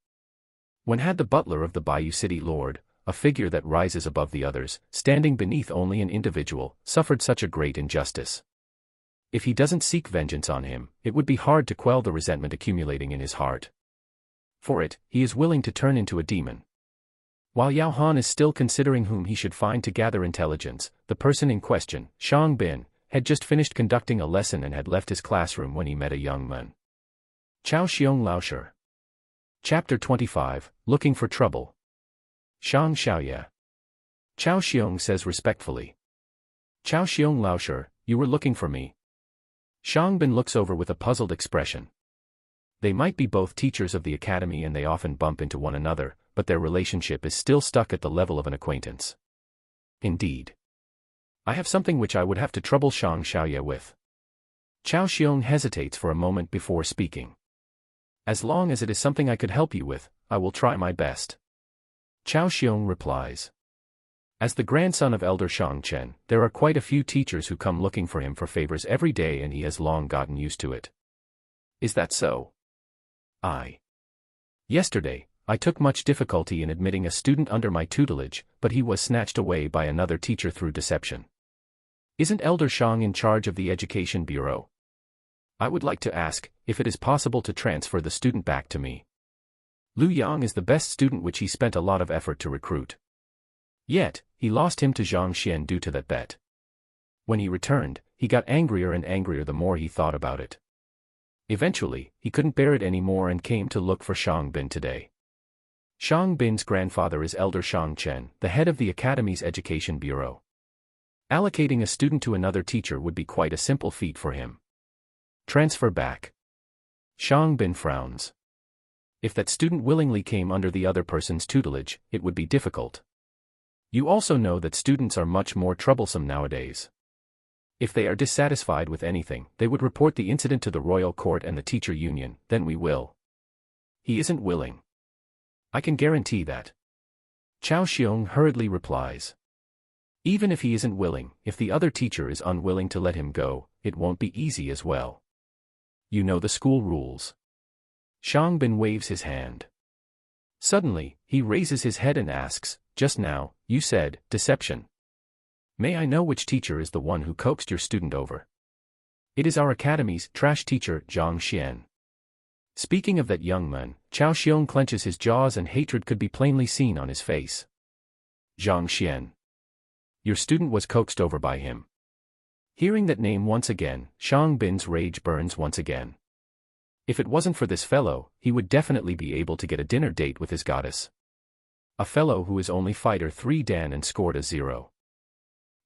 When had the butler of the Bayou City Lord, a figure that rises above the others, standing beneath only an individual, suffered such a great injustice? If he doesn't seek vengeance on him, it would be hard to quell the resentment accumulating in his heart. For it, he is willing to turn into a demon. While Yao Han is still considering whom he should find to gather intelligence, the person in question, Shang Bin, had just finished conducting a lesson and had left his classroom when he met a young man. Chao Xiong Laoshi. Chapter 25, Looking for Trouble. Shang Xiaoye. Chao Xiong says respectfully. Chao Xiong Laoshi, you were looking for me. Shang Bin looks over with a puzzled expression. They might be both teachers of the academy and they often bump into one another, but their relationship is still stuck at the level of an acquaintance. Indeed. I have something which I would have to trouble Shang Xiaoye with. Chao Xiong hesitates for a moment before speaking. As long as it is something I could help you with, I will try my best. Chao Xiong replies. As the grandson of Elder Shang Chen, there are quite a few teachers who come looking for him for favors every day and he has long gotten used to it. Is that so? Yesterday, I took much difficulty in admitting a student under my tutelage, but he was snatched away by another teacher through deception. Isn't Elder Shang in charge of the Education Bureau? I would like to ask, if it is possible to transfer the student back to me. Lu Yang is the best student which he spent a lot of effort to recruit. Yet, he lost him to Zhang Xian due to that bet. When he returned, he got angrier and angrier the more he thought about it. Eventually, he couldn't bear it anymore and came to look for Shang Bin today. Shang Bin's grandfather is Elder Shang Chen, the head of the Academy's Education Bureau. Allocating a student to another teacher would be quite a simple feat for him. Transfer back. Shang Bin frowns. If that student willingly came under the other person's tutelage, it would be difficult. You also know that students are much more troublesome nowadays. If they are dissatisfied with anything, they would report the incident to the royal court and the teacher union, then we will. He isn't willing. I can guarantee that. Chao Xiong hurriedly replies. Even if he isn't willing, if the other teacher is unwilling to let him go, it won't be easy as well. You know the school rules. Shang Bin waves his hand. Suddenly, he raises his head and asks, just now, you said, deception. May I know which teacher is the one who coaxed your student over? It is our academy's trash teacher, Zhang Xian. Speaking of that young man, Chao Xiong clenches his jaws and hatred could be plainly seen on his face. Zhang Xian. Your student was coaxed over by him. Hearing that name once again, Shang Bin's rage burns once again. If it wasn't for this fellow, he would definitely be able to get a dinner date with his goddess. A fellow who is only fighter 3 Dan and scored a 0.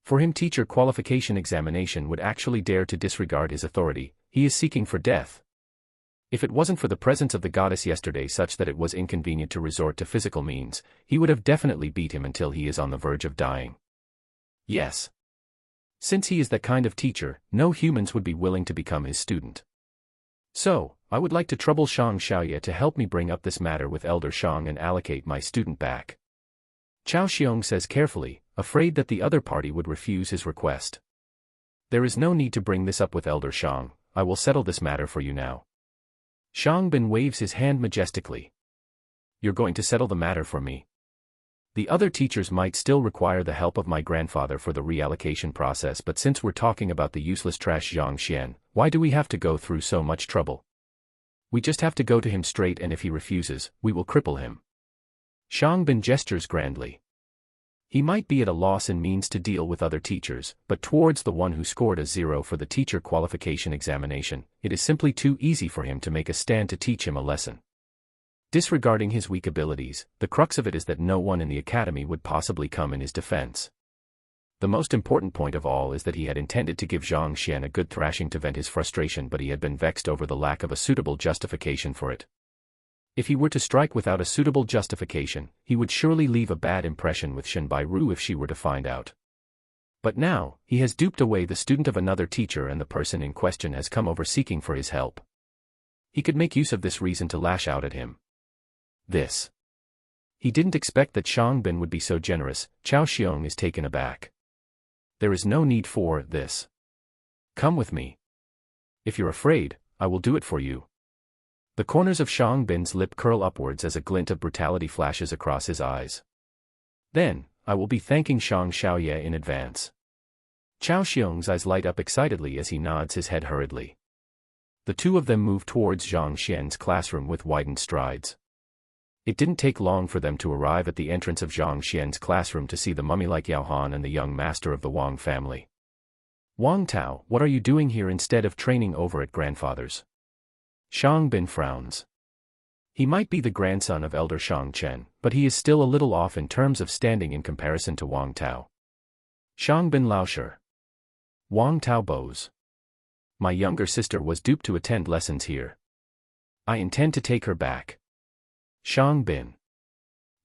For him teacher qualification examination would actually dare to disregard his authority, he is seeking for death. If it wasn't for the presence of the goddess yesterday such that it was inconvenient to resort to physical means, he would have definitely beat him until he is on the verge of dying. Yes. Since he is that kind of teacher, no humans would be willing to become his student. So, I would like to trouble Shang Xiaoye to help me bring up this matter with Elder Shang and allocate my student back. Chao Xiong says carefully, afraid that the other party would refuse his request. There is no need to bring this up with Elder Shang, I will settle this matter for you now. Shang Bin waves his hand majestically. You're going to settle the matter for me. The other teachers might still require the help of my grandfather for the reallocation process, but since we're talking about the useless trash Zhang Xian, why do we have to go through so much trouble? We just have to go to him straight, and if he refuses, we will cripple him. Shang Bin gestures grandly. He might be at a loss in means to deal with other teachers, but towards the one who scored a 0 for the teacher qualification examination, it is simply too easy for him to make a stand to teach him a lesson. Disregarding his weak abilities, the crux of it is that no one in the academy would possibly come in his defense. The most important point of all is that he had intended to give Zhang Xian a good thrashing to vent his frustration, but he had been vexed over the lack of a suitable justification for it. If he were to strike without a suitable justification, he would surely leave a bad impression with Shen Bairu if she were to find out. But now, he has duped away the student of another teacher and the person in question has come over seeking for his help. He could make use of this reason to lash out at him. He didn't expect that Xiang Bin would be so generous. Chao Xiong is taken aback. There is no need for this. Come with me. If you're afraid, I will do it for you. The corners of Xiang Bin's lip curl upwards as a glint of brutality flashes across his eyes. Then, I will be thanking Xiang Xiaoye in advance. Chao Xiong's eyes light up excitedly as he nods his head hurriedly. The two of them move towards Zhang Xian's classroom with widened strides. It didn't take long for them to arrive at the entrance of Zhang Xian's classroom to see the mummy-like Yao Han and the young master of the Wang family. Wang Tao, what are you doing here instead of training over at grandfather's? Xiang Bin frowns. He might be the grandson of elder Xiang Chen, but he is still a little off in terms of standing in comparison to Wang Tao. Xiang Bin Laosher. Wang Tao bows. My younger sister was duped to attend lessons here. I intend to take her back. Xiang Bin.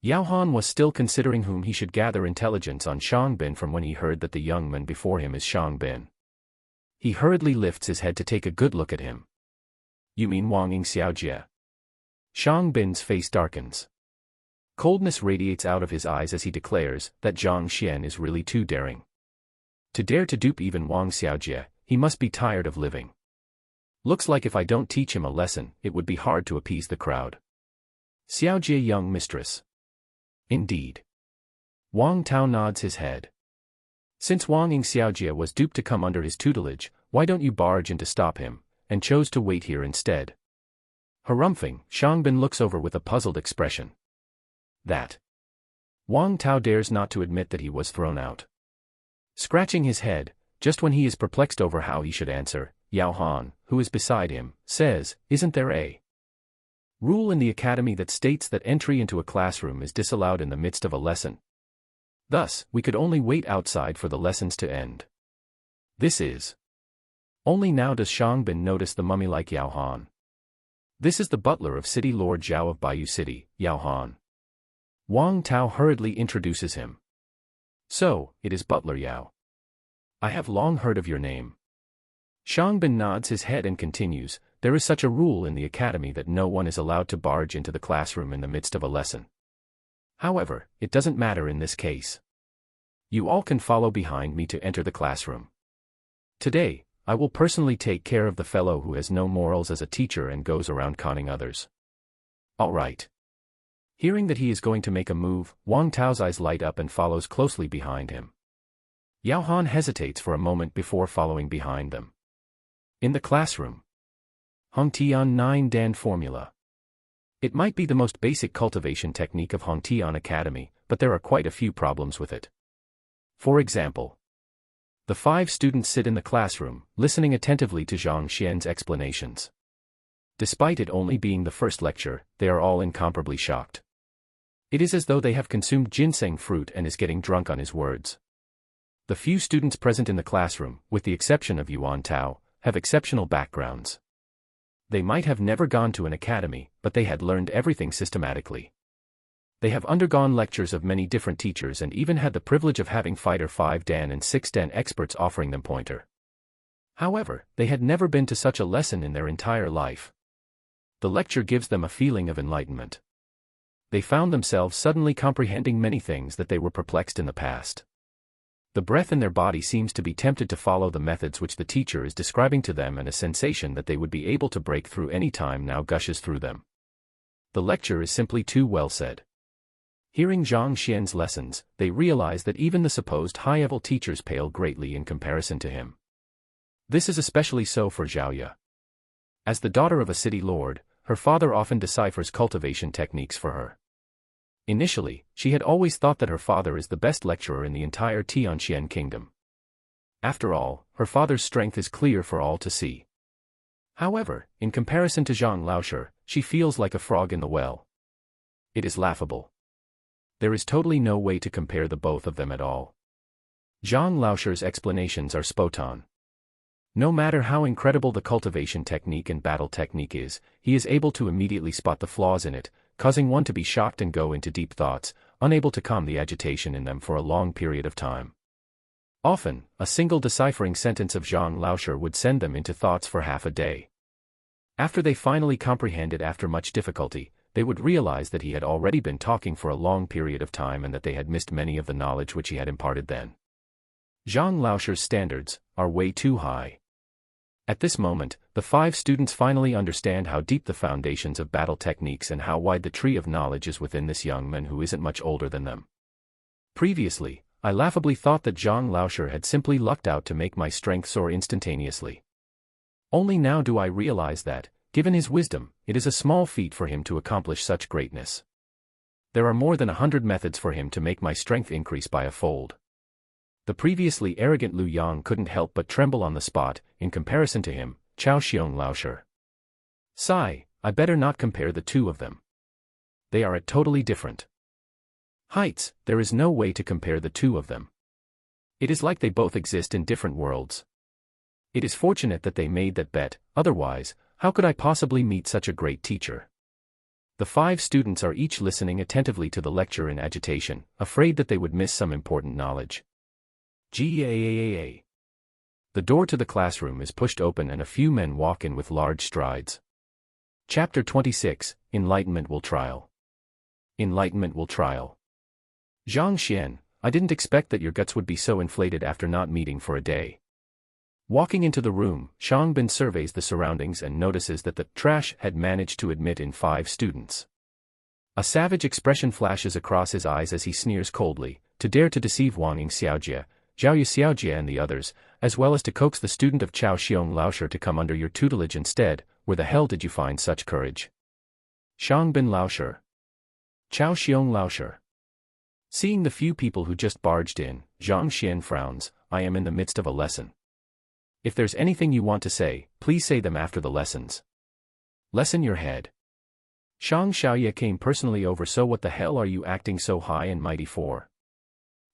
Yao Han was still considering whom he should gather intelligence on Xiang Bin from when he heard that the young man before him is Xiang Bin. He hurriedly lifts his head to take a good look at him. You mean Wang Xiaojie? Xiang Bin's face darkens. Coldness radiates out of his eyes as he declares that Zhang Xian is really too daring. To dare to dupe even Wang Xiaojie, he must be tired of living. Looks like if I don't teach him a lesson, it would be hard to appease the crowd. Xiaojie young mistress. Indeed. Wang Tao nods his head. Since Wang Xiaojie was duped to come under his tutelage, why don't you barge in to stop him, and chose to wait here instead? Harumphing, Xiang Bin looks over with a puzzled expression. That. Wang Tao dares not to admit that he was thrown out. Scratching his head, just when he is perplexed over how he should answer, Yao Han, who is beside him, says, isn't there a rule in the academy that states that entry into a classroom is disallowed in the midst of a lesson? Thus, we could only wait outside for the lessons to end. This is. Only now does Xiang Bin notice the mummy-like Yao Han. This is the butler of City Lord Zhao of Baiyu City, Yao Han. Wang Tao hurriedly introduces him. So, it is Butler Yao. I have long heard of your name. Xiang Bin nods his head and continues, there is such a rule in the academy that no one is allowed to barge into the classroom in the midst of a lesson. However, it doesn't matter in this case. You all can follow behind me to enter the classroom. Today, I will personally take care of the fellow who has no morals as a teacher and goes around conning others. All right. Hearing that he is going to make a move, Wang Tao's eyes light up and follows closely behind him. Yao Han hesitates for a moment before following behind them. In the classroom. Hongtian 9 Dan formula. It might be the most basic cultivation technique of Hongtian Academy, but there are quite a few problems with it. For example, the 5 students sit in the classroom, listening attentively to Zhang Xian's explanations. Despite it only being the first lecture, they are all incomparably shocked. It is as though they have consumed ginseng fruit and is getting drunk on his words. The few students present in the classroom, with the exception of Yuan Tao, have exceptional backgrounds. They might have never gone to an academy, but they had learned everything systematically. They have undergone lectures of many different teachers and even had the privilege of having Fighter 5 Dan and 6 Dan experts offering them pointer. However, they had never been to such a lesson in their entire life. The lecture gives them a feeling of enlightenment. They found themselves suddenly comprehending many things that they were perplexed in the past. The breath in their body seems to be tempted to follow the methods which the teacher is describing to them, and a sensation that they would be able to break through any time now gushes through them. The lecture is simply too well said. Hearing Zhang Xian's lessons, they realize that even the supposed high-level teachers pale greatly in comparison to him. This is especially so for Zhaoye. As the daughter of a city lord, her father often deciphers cultivation techniques for her. Initially, she had always thought that her father is the best lecturer in the entire Tianxian kingdom. After all, her father's strength is clear for all to see. However, in comparison to Zhang Laosher, she feels like a frog in the well. It is laughable. There is totally no way to compare the both of them at all. Zhang Laosher's explanations are spot on. No matter how incredible the cultivation technique and battle technique is, he is able to immediately spot the flaws in it, causing one to be shocked and go into deep thoughts, unable to calm the agitation in them for a long period of time. Often, a single deciphering sentence of Zhang Laosher would send them into thoughts for half a day. After they finally comprehended after much difficulty, they would realize that he had already been talking for a long period of time and that they had missed many of the knowledge which he had imparted then. Zhang Laosher's standards are way too high. At this moment, the 5 students finally understand how deep the foundations of battle techniques and how wide the tree of knowledge is within this young man who isn't much older than them. Previously, I laughably thought that Zhang Laosher had simply lucked out to make my strength soar instantaneously. Only now do I realize that, given his wisdom, it is a small feat for him to accomplish such greatness. There are more than 100 methods for him to make my strength increase by a fold. The previously arrogant Lu Yang couldn't help but tremble on the spot, in comparison to him, Chao Xiong Laosher. Sigh, I better not compare the two of them. They are at totally different heights. There is no way to compare the two of them. It is like they both exist in different worlds. It is fortunate that they made that bet, otherwise, how could I possibly meet such a great teacher? The 5 students are each listening attentively to the lecture in agitation, afraid that they would miss some important knowledge. GAAAA. The door to the classroom is pushed open and a few men walk in with large strides. Chapter 26, Enlightenment Will Trial. Enlightenment Will Trial. Zhang Xian, I didn't expect that your guts would be so inflated after not meeting for a day. Walking into the room, Shang Bin surveys the surroundings and notices that the trash had managed to admit in 5 students. A savage expression flashes across his eyes as he sneers coldly, to dare to deceive Wang Ying Xiaojie, Zhao Yu Xiaojie and the others, as well as to coax the student of Chao Xiong Laosher to come under your tutelage instead. Where the hell did you find such courage? Shang Bin Laosher. Chao Xiong Laosher. Seeing the few people who just barged in, Zhang Xian frowns. I am in the midst of a lesson. If there's anything you want to say, please say them after the lessons. Lessen your head. Shang Xiaoye came personally over, so what the hell are you acting so high and mighty for?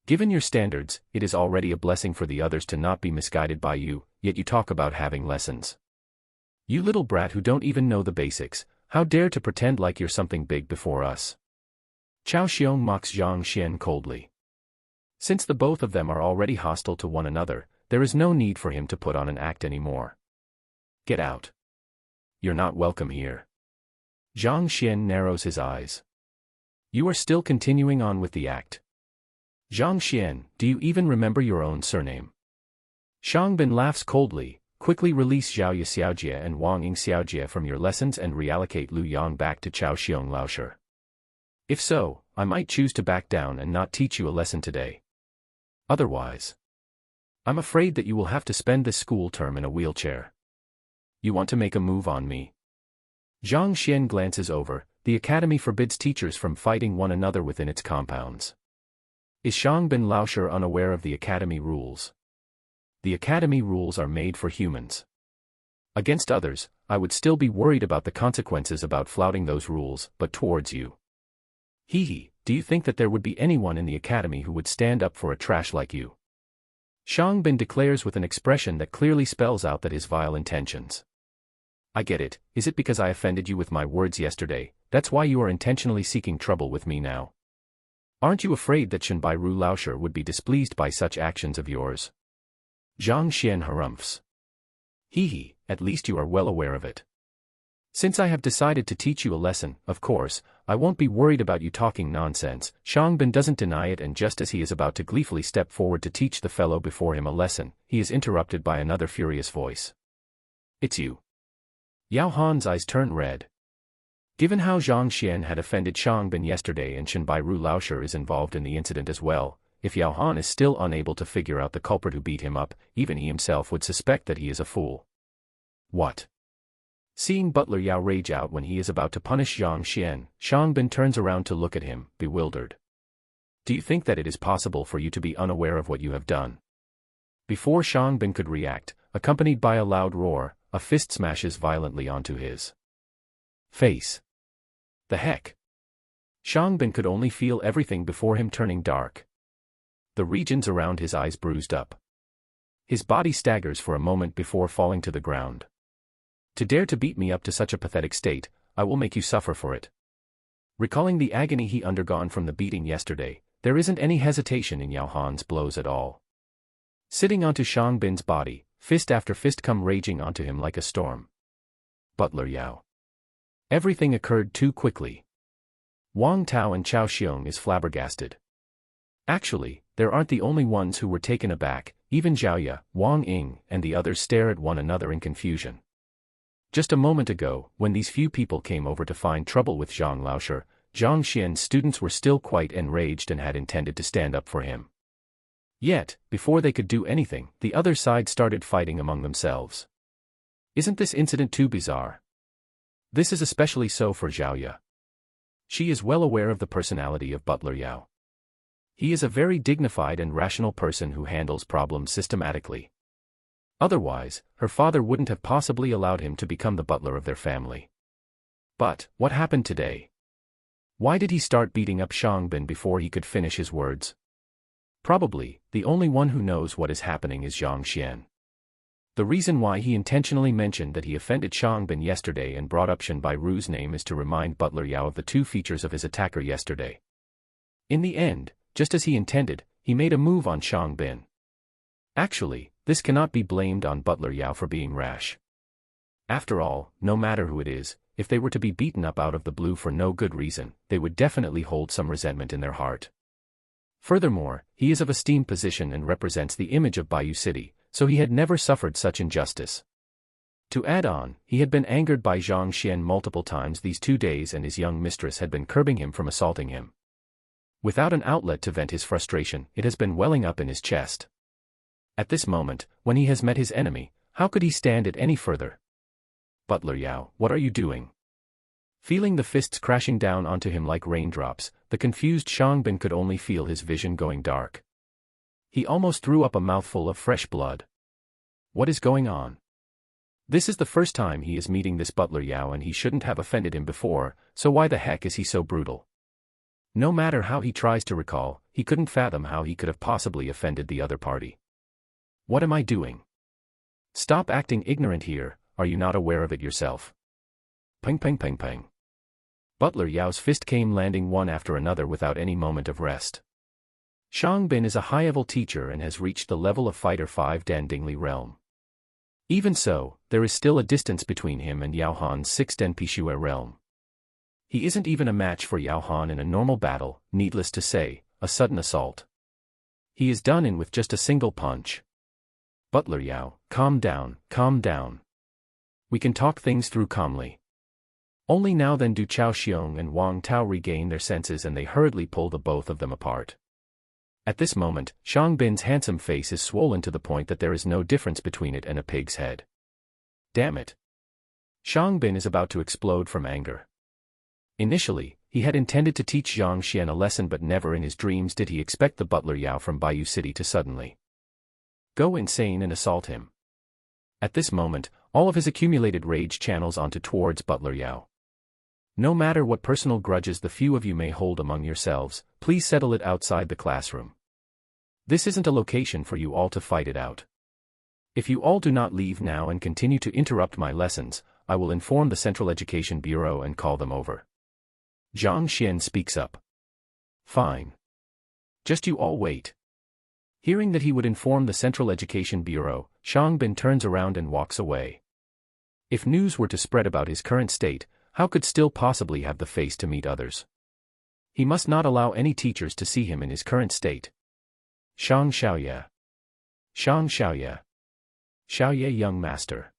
Given your standards, it is already a blessing for the others to not be misguided by you, yet you talk about having lessons. You little brat who don't even know the basics, how dare to pretend like you're something big before us? Chao Xiong mocks Zhang Xian coldly. Since the both of them are already hostile to one another, there is no need for him to put on an act anymore. Get out. You're not welcome here. Zhang Xian narrows his eyes. You are still continuing on with the act. Zhang Xian, do you even remember your own surname? Shang Bin laughs coldly. Quickly release Zhao Yu Xiaojie and Wang Ying Xiaojie from your lessons and reallocate Lu Yang back to Chao Xiong Laosher. If so, I might choose to back down and not teach you a lesson today. Otherwise, I'm afraid that you will have to spend this school term in a wheelchair. You want to make a move on me? Zhang Xian glances over. The academy forbids teachers from fighting one another within its compounds. Is Shang Bin Laosher unaware of the academy rules? The academy rules are made for humans. Against others, I would still be worried about the consequences about flouting those rules, but towards you. Hee, do you think that there would be anyone in the academy who would stand up for a trash like you? Shang Bin declares with an expression that clearly spells out that his vile intentions. I get it. Is it because I offended you with my words yesterday? That's why you are intentionally seeking trouble with me now? Aren't you afraid that Shenbairu Laosher would be displeased by such actions of yours? Zhang Xian harumphs. Hee, at least you are well aware of it. Since I have decided to teach you a lesson, of course, I won't be worried about you talking nonsense. Shang Bin doesn't deny it, and just as he is about to gleefully step forward to teach the fellow before him a lesson, he is interrupted by another furious voice. It's you. Yao Han's eyes turn red. Given how Zhang Xian had offended Shang Bin yesterday and Shenbairu Laosher is involved in the incident as well, if Yao Han is still unable to figure out the culprit who beat him up, even he himself would suspect that he is a fool. What? Seeing Butler Yao rage out when he is about to punish Zhang Xian, Shang Bin turns around to look at him, bewildered. Do you think that it is possible for you to be unaware of what you have done? Before Shang Bin could react, accompanied by a loud roar, a fist smashes violently onto his face. The heck? Shang Bin could only feel everything before him turning dark. The regions around his eyes bruised up. His body staggers for a moment before falling to the ground. To dare to beat me up to such a pathetic state, I will make you suffer for it. Recalling the agony he undergone from the beating yesterday, there isn't any hesitation in Yao Han's blows at all. Sitting onto Shang Bin's body, fist after fist come raging onto him like a storm. Butler Yao. Everything occurred too quickly. Wang Tao and Chao Xiong is flabbergasted. Actually, they aren't the only ones who were taken aback. Even Zhao Ye, Wang Ying, and the others stare at one another in confusion. Just a moment ago, when these few people came over to find trouble with Zhang Laoshe, Zhang Xian's students were still quite enraged and had intended to stand up for him. Yet, before they could do anything, the other side started fighting among themselves. Isn't this incident too bizarre? This is especially so for Zhao Ye. She is well aware of the personality of Butler Yao. He is a very dignified and rational person who handles problems systematically. Otherwise, her father wouldn't have possibly allowed him to become the butler of their family. But, what happened today? Why did he start beating up Shangbin before he could finish his words? Probably, the only one who knows what is happening is Zhang Xian. The reason why he intentionally mentioned that he offended Shangbin yesterday and brought up Shen Bairu's name is to remind Butler Yao of the two features of his attacker yesterday. In the end, just as he intended, he made a move on Shangbin. Actually, this cannot be blamed on Butler Yao for being rash. After all, no matter who it is, if they were to be beaten up out of the blue for no good reason, they would definitely hold some resentment in their heart. Furthermore, he is of esteemed position and represents the image of Bayou City, so he had never suffered such injustice. To add on, he had been angered by Zhang Xian multiple times these 2 days and his young mistress had been curbing him from assaulting him. Without an outlet to vent his frustration, it has been welling up in his chest. At this moment, when he has met his enemy, how could he stand it any further? Butler Yao, what are you doing? Feeling the fists crashing down onto him like raindrops, the confused Shangbin could only feel his vision going dark. He almost threw up a mouthful of fresh blood. What is going on? This is the first time he is meeting this Butler Yao and he shouldn't have offended him before, so why the heck is he so brutal? No matter how he tries to recall, he couldn't fathom how he could have possibly offended the other party. What am I doing? Stop acting ignorant here, are you not aware of it yourself? Ping ping ping ping. Butler Yao's fist came landing one after another without any moment of rest. Shangbin is a high-level teacher and has reached the level of Fighter 5 Dan Dingli realm. Even so, there is still a distance between him and Yao Han's 6 Dan Pishue realm. He isn't even a match for Yao Han in a normal battle, needless to say, a sudden assault. He is done in with just a single punch. Butler Yao, calm down, calm down. We can talk things through calmly. Only now then do Chao Xiong and Wang Tao regain their senses and they hurriedly pull the both of them apart. At this moment, Shangbin's handsome face is swollen to the point that there is no difference between it and a pig's head. Damn it. Shangbin is about to explode from anger. Initially, he had intended to teach Zhang Xian a lesson but never in his dreams did he expect the Butler Yao from Bayou City to suddenly go insane and assault him. At this moment, all of his accumulated rage channels onto towards Butler Yao. No matter what personal grudges the few of you may hold among yourselves, please settle it outside the classroom. This isn't a location for you all to fight it out. If you all do not leave now and continue to interrupt my lessons, I will inform the Central Education Bureau and call them over. Zhang Xian speaks up. Fine. Just you all wait. Hearing that he would inform the Central Education Bureau, Shangbin turns around and walks away. If news were to spread about his current state, how could still possibly have the face to meet others? He must not allow any teachers to see him in his current state. Shang Xiaoye. Shang Xiaoye. Xiaoye young master.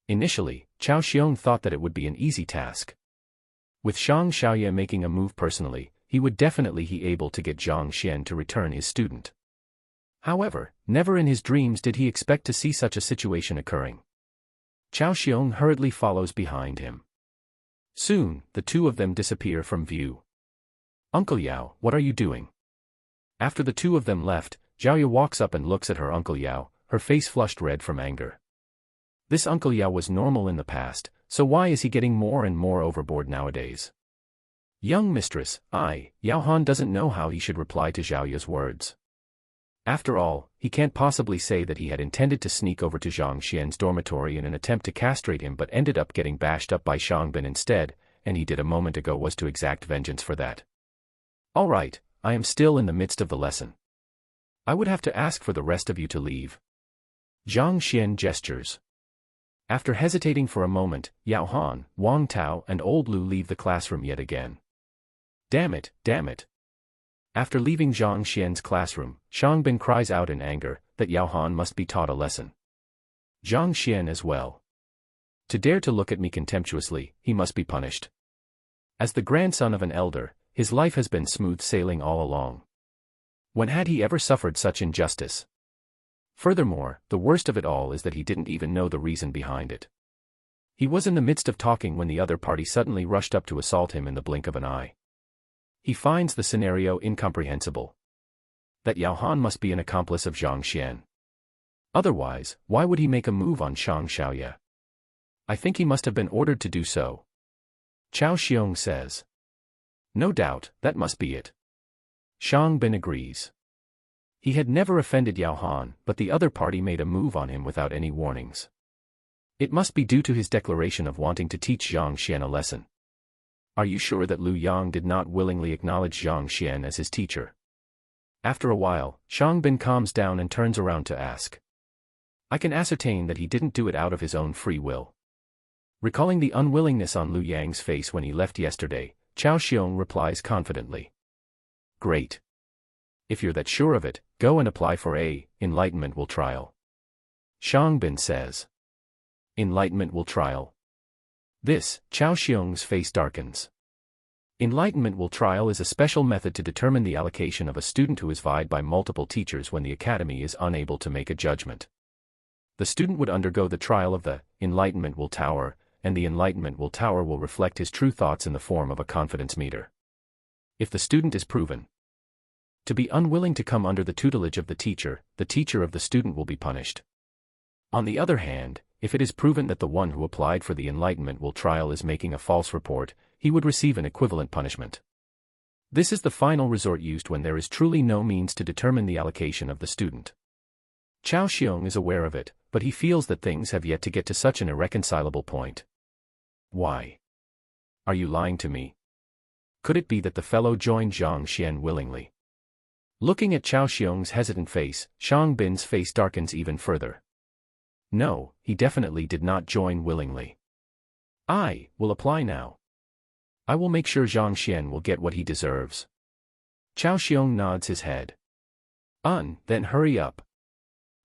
Initially, Chao Xiong thought that it would be an easy task. With Shang Xiaoye making a move personally, he would definitely be able to get Zhang Xian to return his student. However, never in his dreams did he expect to see such a situation occurring. Chao Xiong hurriedly follows behind him. Soon, the two of them disappear from view. Uncle Yao, what are you doing? After the two of them left, Zhao Ye walks up and looks at her Uncle Yao, her face flushed red from anger. This Uncle Yao was normal in the past, so why is he getting more and more overboard nowadays? Young mistress, Yao Han doesn't know how he should reply to Zhao Ye's words. After all, he can't possibly say that he had intended to sneak over to Zhang Xian's dormitory in an attempt to castrate him but ended up getting bashed up by Shangbin instead, and he did a moment ago was to exact vengeance for that. Alright, I am still in the midst of the lesson. I would have to ask for the rest of you to leave. Zhang Xian gestures. After hesitating for a moment, Yao Han, Wang Tao and old Lu leave the classroom yet again. Damn it, damn it. After leaving Zhang Xian's classroom, Shang Bin cries out in anger that Yao Han must be taught a lesson. Zhang Xian as well. To dare to look at me contemptuously, he must be punished. As the grandson of an elder, his life has been smooth sailing all along. When had he ever suffered such injustice? Furthermore, the worst of it all is that he didn't even know the reason behind it. He was in the midst of talking when the other party suddenly rushed up to assault him in the blink of an eye. He finds the scenario incomprehensible. That Yao Han must be an accomplice of Zhang Xian. Otherwise, why would he make a move on Shang Xiaoye? I think he must have been ordered to do so. Chao Xiong says. No doubt, that must be it. Shang Bin agrees. He had never offended Yao Han, but the other party made a move on him without any warnings. It must be due to his declaration of wanting to teach Zhang Xian a lesson. Are you sure that Lu Yang did not willingly acknowledge Zhang Xian as his teacher? After a while, Shang Bin calms down and turns around to ask. I can ascertain that he didn't do it out of his own free will. Recalling the unwillingness on Lu Yang's face when he left yesterday, Chao Xiong replies confidently. Great. If you're that sure of it, go and apply for a enlightenment trial. Shang Bin says. Enlightenment trial. This, Chao Xiong's face darkens. Enlightenment trial is a special method to determine the allocation of a student who is vied by multiple teachers when the academy is unable to make a judgment. The student would undergo the trial of the enlightenment tower, and the enlightenment tower will reflect his true thoughts in the form of a confidence meter. If the student is proven to be unwilling to come under the tutelage of the teacher of the student will be punished. On the other hand, if it is proven that the one who applied for the enlightenment trial is making a false report, he would receive an equivalent punishment. This is the final resort used when there is truly no means to determine the allocation of the student. Chao Xiong is aware of it, but he feels that things have yet to get to such an irreconcilable point. Why? Are you lying to me? Could it be that the fellow joined Zhang Xian willingly? Looking at Chao Xiong's hesitant face, Shang Bin's face darkens even further. No, he definitely did not join willingly. I will apply now. I will make sure Zhang Xian will get what he deserves. Chao Xiong nods his head. Then hurry up.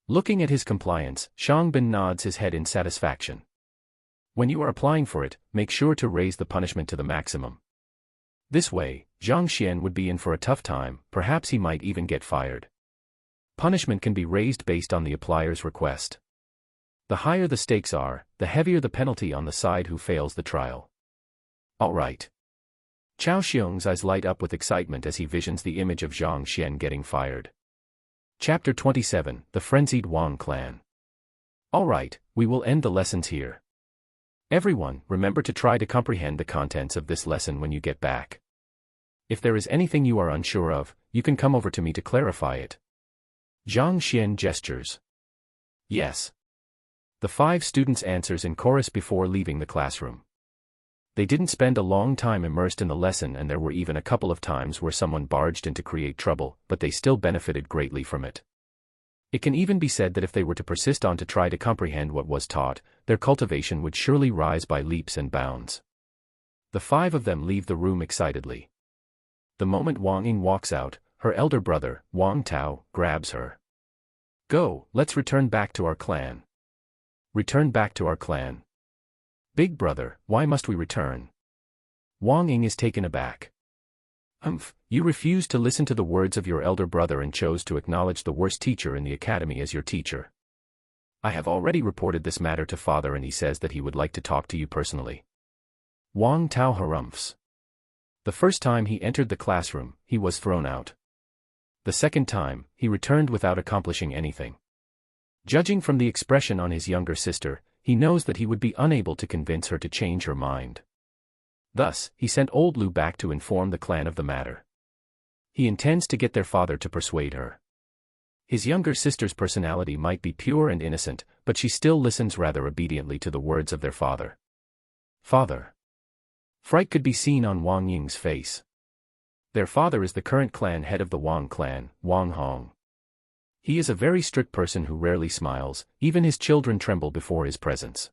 Looking at his compliance, Shang Bin nods his head in satisfaction. When you are applying for it, make sure to raise the punishment to the maximum. This way, Zhang Xian would be in for a tough time, perhaps he might even get fired. Punishment can be raised based on the applier's request. The higher the stakes are, the heavier the penalty on the side who fails the trial. All right. Chao Xiong's eyes light up with excitement as he visions the image of Zhang Xian getting fired. Chapter 27, The Frenzied Wang Clan. All right, we will end the lessons here. Everyone, remember to try to comprehend the contents of this lesson when you get back. If there is anything you are unsure of, you can come over to me to clarify it. Zhang Xian gestures. Yes. The 5 students answers in chorus before leaving the classroom. They didn't spend a long time immersed in the lesson, and there were even a couple of times where someone barged in to create trouble, but they still benefited greatly from it. It can even be said that if they were to persist on to try to comprehend what was taught, their cultivation would surely rise by leaps and bounds. The 5 of them leave the room excitedly. The moment Wang Ying walks out, her elder brother, Wang Tao, grabs her. Go, let's return back to our clan. Return back to our clan. Big brother, why must we return? Wang Ying is taken aback. You refused to listen to the words of your elder brother and chose to acknowledge the worst teacher in the academy as your teacher. I have already reported this matter to father and he says that he would like to talk to you personally. Wang Tao harumphs. The first time he entered the classroom, he was thrown out. The second time, he returned without accomplishing anything. Judging from the expression on his younger sister, he knows that he would be unable to convince her to change her mind. Thus, he sent old Lu back to inform the clan of the matter. He intends to get their father to persuade her. His younger sister's personality might be pure and innocent, but she still listens rather obediently to the words of their father. Father. Fright could be seen on Wang Ying's face. Their father is the current clan head of the Wang clan, Wang Hong. He is a very strict person who rarely smiles, even his children tremble before his presence.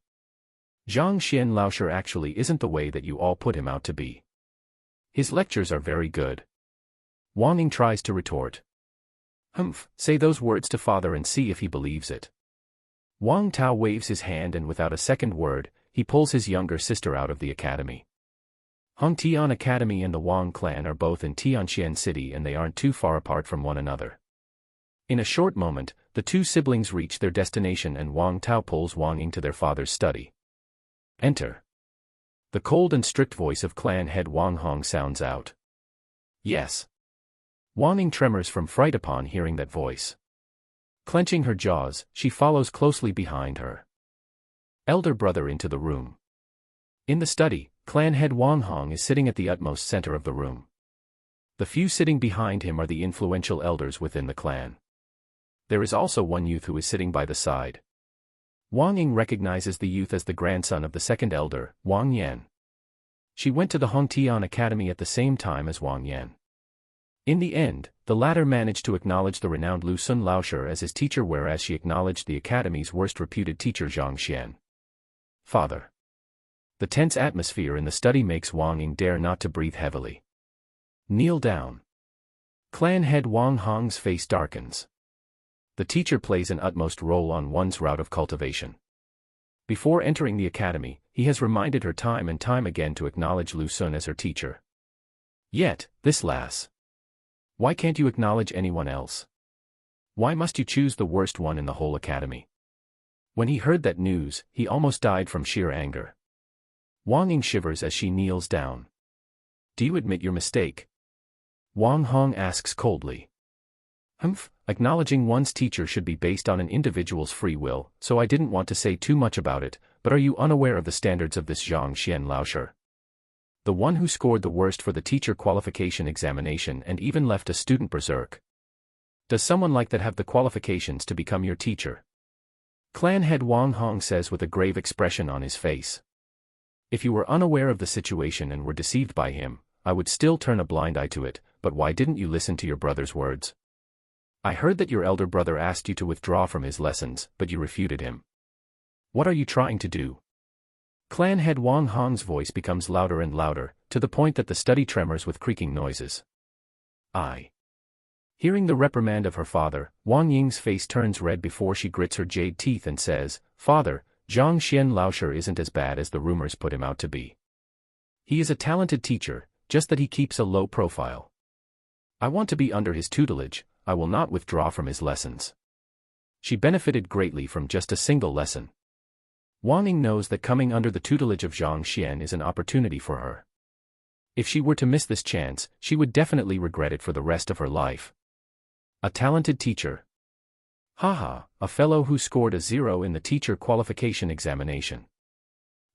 Zhang Xian Laosher actually isn't the way that you all put him out to be. His lectures are very good. Wang Ying tries to retort. Humph, say those words to father and see if he believes it. Wang Tao waves his hand and without a second word, he pulls his younger sister out of the academy. Hong Tian Academy and the Wang clan are both in Tianxian City and they aren't too far apart from one another. In a short moment, the two siblings reach their destination and Wang Tao pulls Wang Ying to their father's study. Enter. The cold and strict voice of clan head Wang Hong sounds out. Yes. Wang Ying tremors from fright upon hearing that voice. Clenching her jaws, she follows closely behind her elder brother into the room. In the study, clan head Wang Hong is sitting at the utmost center of the room. The few sitting behind him are the influential elders within the clan. There is also one youth who is sitting by the side. Wang Ying recognizes the youth as the grandson of the second elder, Wang Yan. She went to the Hongtian Academy at the same time as Wang Yan. In the end, the latter managed to acknowledge the renowned Lu Sun Laosher as his teacher, whereas she acknowledged the academy's worst reputed teacher Zhang Xian. Father. The tense atmosphere in the study makes Wang Ying dare not to breathe heavily. Kneel down. Clan head Wang Hong's face darkens. The teacher plays an utmost role on one's route of cultivation. Before entering the academy, he has reminded her time and time again to acknowledge Lu Sun as her teacher. Yet, this lass. Why can't you acknowledge anyone else? Why must you choose the worst one in the whole academy? When he heard that news, he almost died from sheer anger. Wang Ying shivers as she kneels down. Do you admit your mistake? Wang Hong asks coldly. Humph, acknowledging one's teacher should be based on an individual's free will, so I didn't want to say too much about it, but are you unaware of the standards of this Zhang Xian Laosher? The one who scored the worst for the teacher qualification examination and even left a student berserk. Does someone like that have the qualifications to become your teacher? Clan head Wang Hong says with a grave expression on his face. If you were unaware of the situation and were deceived by him, I would still turn a blind eye to it, but why didn't you listen to your brother's words? I heard that your elder brother asked you to withdraw from his lessons, but you refuted him. What are you trying to do? Clan head Wang Hong's voice becomes louder and louder, to the point that the study tremors with creaking noises. Hearing the reprimand of her father, Wang Ying's face turns red before she grits her jade teeth and says, Father, Zhang Xian Laosher isn't as bad as the rumors put him out to be. He is a talented teacher, just that he keeps a low profile. I want to be under his tutelage, I will not withdraw from his lessons. She benefited greatly from just a single lesson. Wang Ying knows that coming under the tutelage of Zhang Xian is an opportunity for her. If she were to miss this chance, she would definitely regret it for the rest of her life. A talented teacher. Haha, a fellow who scored a 0 in the teacher qualification examination.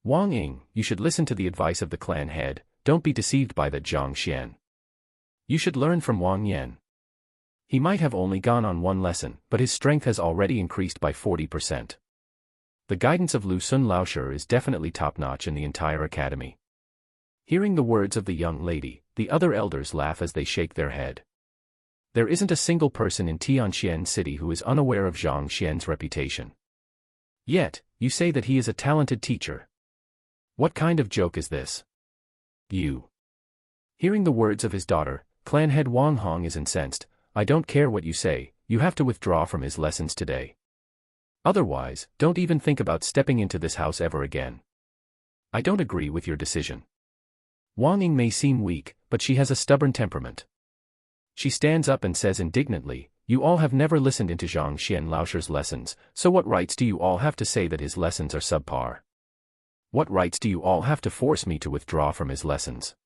Wang Ying, you should listen to the advice of the clan head, don't be deceived by that Zhang Xian. You should learn from Wang Yan. He might have only gone on one lesson, but his strength has already increased by 40%. The guidance of Lu Sun Laosher is definitely top-notch in the entire academy. Hearing the words of the young lady, the other elders laugh as they shake their head. There isn't a single person in Tianxian City who is unaware of Zhang Xian's reputation. Yet, you say that he is a talented teacher. What kind of joke is this? You. Hearing the words of his daughter, clan head Wang Hong is incensed. I don't care what you say, you have to withdraw from his lessons today. Otherwise, don't even think about stepping into this house ever again. I don't agree with your decision. Wang Ying may seem weak, but she has a stubborn temperament. She stands up and says indignantly, you all have never listened into Zhang Xian Laosher's lessons, so what rights do you all have to say that his lessons are subpar? What rights do you all have to force me to withdraw from his lessons?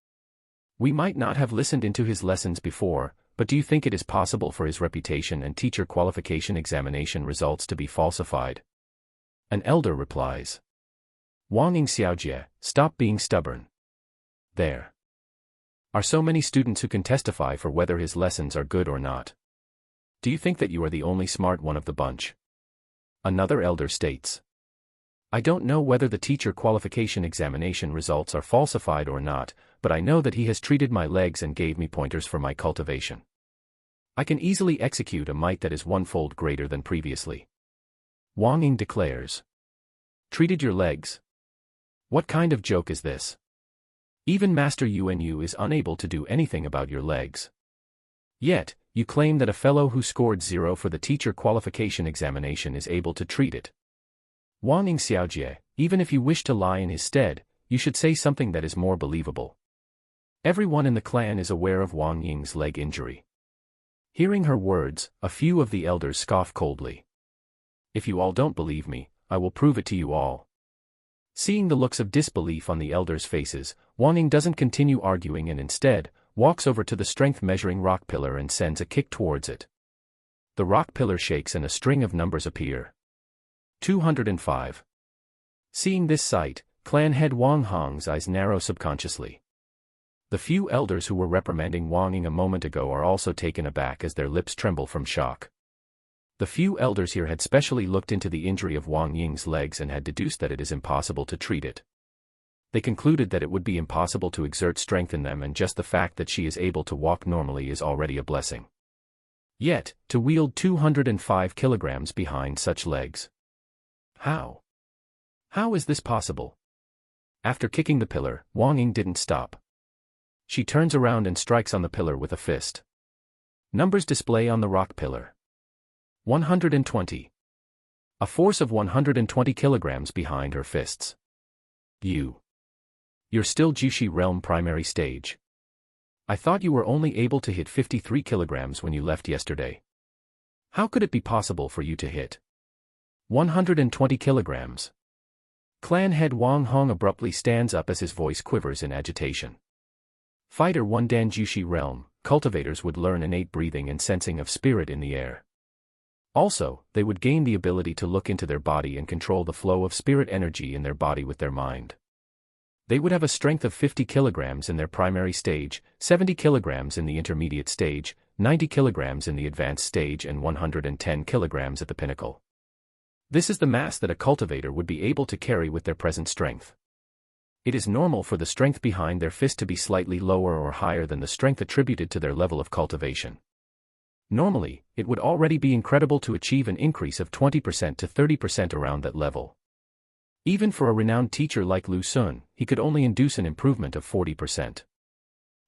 We might not have listened into his lessons before, but do you think it is possible for his reputation and teacher qualification examination results to be falsified? An elder replies. Wang Ying Xiaojie, stop being stubborn. There are so many students who can testify for whether his lessons are good or not. Do you think that you are the only smart one of the bunch? Another elder states. I don't know whether the teacher qualification examination results are falsified or not, but I know that he has treated my legs and gave me pointers for my cultivation. I can easily execute a might that is 1-fold greater than previously. Wang Ying declares. Treated your legs? What kind of joke is this? Even Master UNU is unable to do anything about your legs. Yet, you claim that a fellow who scored 0 for the teacher qualification examination is able to treat it. Wang Ying Xiaojie, even if you wish to lie in his stead, you should say something that is more believable. Everyone in the clan is aware of Wang Ying's leg injury. Hearing her words, a few of the elders scoff coldly. If you all don't believe me, I will prove it to you all. Seeing the looks of disbelief on the elders' faces, Wang Ying doesn't continue arguing and instead, walks over to the strength-measuring rock pillar and sends a kick towards it. The rock pillar shakes and a string of numbers appear. 205. Seeing this sight, clan head Wang Hong's eyes narrow subconsciously. The few elders who were reprimanding Wang Ying a moment ago are also taken aback as their lips tremble from shock. The few elders here had specially looked into the injury of Wang Ying's legs and had deduced that it is impossible to treat it. They concluded that it would be impossible to exert strength in them, and just the fact that she is able to walk normally is already a blessing. Yet, to wield 205 kilograms behind such legs. How? How is this possible? After kicking the pillar, Wang Ying didn't stop. She turns around and strikes on the pillar with a fist. Numbers display on the rock pillar. 120. A force of 120 kilograms behind her fists. You're still Jushi realm primary stage. I thought you were only able to hit 53 kilograms when you left yesterday. How could it be possible for you to hit 120 kilograms? Clan head Wang Hong abruptly stands up as his voice quivers in agitation. Fighter 1 Dan Jushi realm, cultivators would learn innate breathing and sensing of spirit in the air. Also, they would gain the ability to look into their body and control the flow of spirit energy in their body with their mind. They would have a strength of 50 kilograms in their primary stage, 70 kilograms in the intermediate stage, 90 kilograms in the advanced stage, and 110 kilograms at the pinnacle. This is the mass that a cultivator would be able to carry with their present strength. It is normal for the strength behind their fist to be slightly lower or higher than the strength attributed to their level of cultivation. Normally, it would already be incredible to achieve an increase of 20% to 30% around that level. Even for a renowned teacher like Lu Sun, he could only induce an improvement of 40%.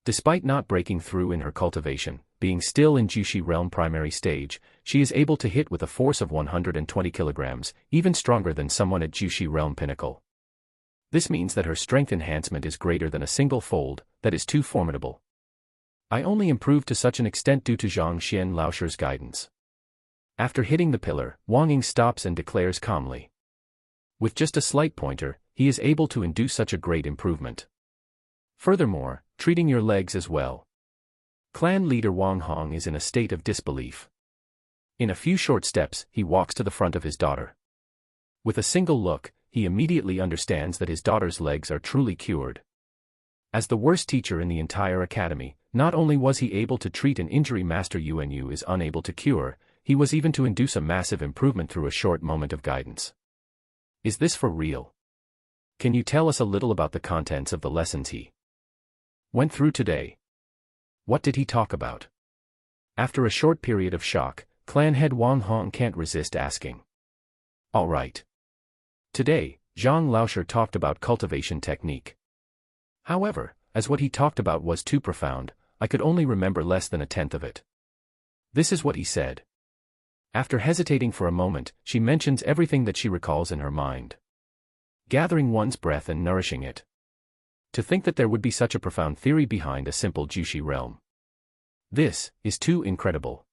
Despite not breaking through in her cultivation, being still in Jushi realm primary stage, she is able to hit with a force of 120 kilograms, even stronger than someone at Jushi realm pinnacle. This means that her strength enhancement is greater than a single fold, that is too formidable. I only improved to such an extent due to Zhang Xian Laosher's guidance. After hitting the pillar, Wang Ying stops and declares calmly. With just a slight pointer, he is able to induce such a great improvement. Furthermore, treating your legs as well. Clan leader Wang Hong is in a state of disbelief. In a few short steps, he walks to the front of his daughter. With a single look, he immediately understands that his daughter's legs are truly cured. As the worst teacher in the entire academy, not only was he able to treat an injury Master UNU is unable to cure, he was even to induce a massive improvement through a short moment of guidance. Is this for real? Can you tell us a little about the contents of the lessons he went through today? What did he talk about? After a short period of shock, clan head Wang Hong can't resist asking. All right. Today, Zhang Laosher talked about cultivation technique. However, as what he talked about was too profound, I could only remember less than a tenth of it. This is what he said. After hesitating for a moment, she mentions everything that she recalls in her mind. Gathering one's breath and nourishing it. To think that there would be such a profound theory behind a simple Jushi realm. This is too incredible.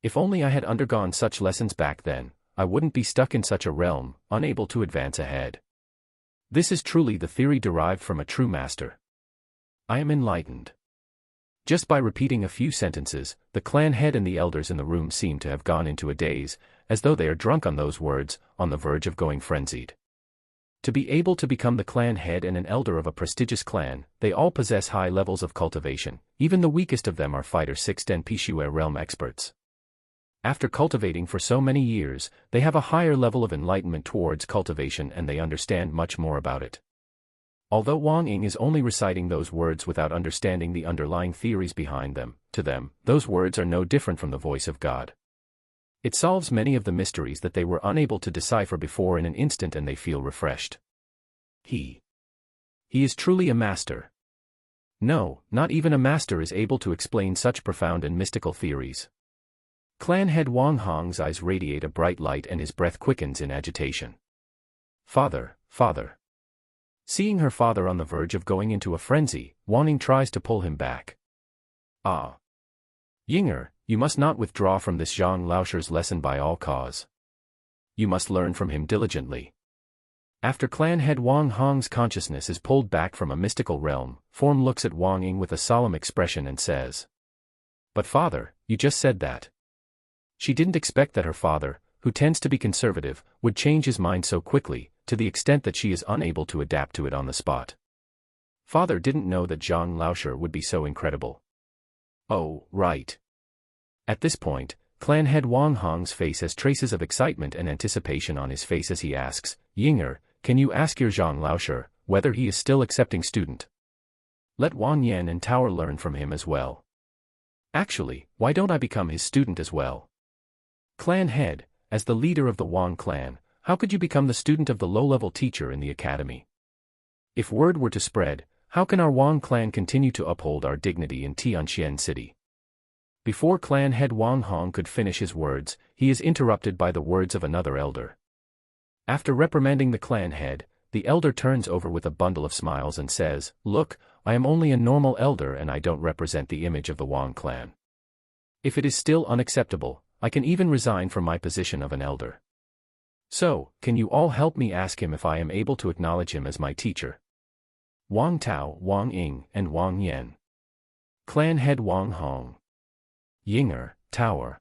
If only I had undergone such lessons back then, I wouldn't be stuck in such a realm, unable to advance ahead. This is truly the theory derived from a true master. I am enlightened. Just by repeating a few sentences, the clan head and the elders in the room seem to have gone into a daze, as though they are drunk on those words, on the verge of going frenzied. To be able to become the clan head and an elder of a prestigious clan, they all possess high levels of cultivation, even the weakest of them are Fighter 6 Den Pishue realm experts. After cultivating for so many years, they have a higher level of enlightenment towards cultivation and they understand much more about it. Although Wang Ying is only reciting those words without understanding the underlying theories behind them, to them, those words are no different from the voice of God. It solves many of the mysteries that they were unable to decipher before in an instant and they feel refreshed. He He is truly a master. No, not even a master is able to explain such profound and mystical theories. Clan head Wang Hong's eyes radiate a bright light and his breath quickens in agitation. Father, father. Seeing her father on the verge of going into a frenzy, Wang Ying tries to pull him back. Ah. Yinger, you must not withdraw from this Zhang Laosher's lesson by all cause. You must learn from him diligently. After clan head Wang Hong's consciousness is pulled back from a mystical realm, Form looks at Wang Ying with a solemn expression and says, "But father, you just said that." She didn't expect that her father, who tends to be conservative, would change his mind so quickly, to the extent that she is unable to adapt to it on the spot. Father didn't know that Zhang Laosher would be so incredible. Oh, right. At this point, clan head Wang Hong's face has traces of excitement and anticipation on his face as he asks, "Yinger, can you ask your Zhang Laosher whether he is still accepting student? Let Wan Yan and Tower learn from him as well. Actually, why don't I become his student as well?" Clan head, as the leader of the Wang clan, how could you become the student of the low-level teacher in the academy? If word were to spread, how can our Wang clan continue to uphold our dignity in Tianxian City? Before clan head Wang Hong could finish his words, he is interrupted by the words of another elder. After reprimanding the clan head, the elder turns over with a bundle of smiles and says, "Look, I am only a normal elder and I don't represent the image of the Wang clan. If it is still unacceptable, I can even resign from my position of an elder. So, can you all help me ask him if I am able to acknowledge him as my teacher?" Wang Tao, Wang Ying, and Wang Yan. Clan head Wang Hong. Yinger, Tower.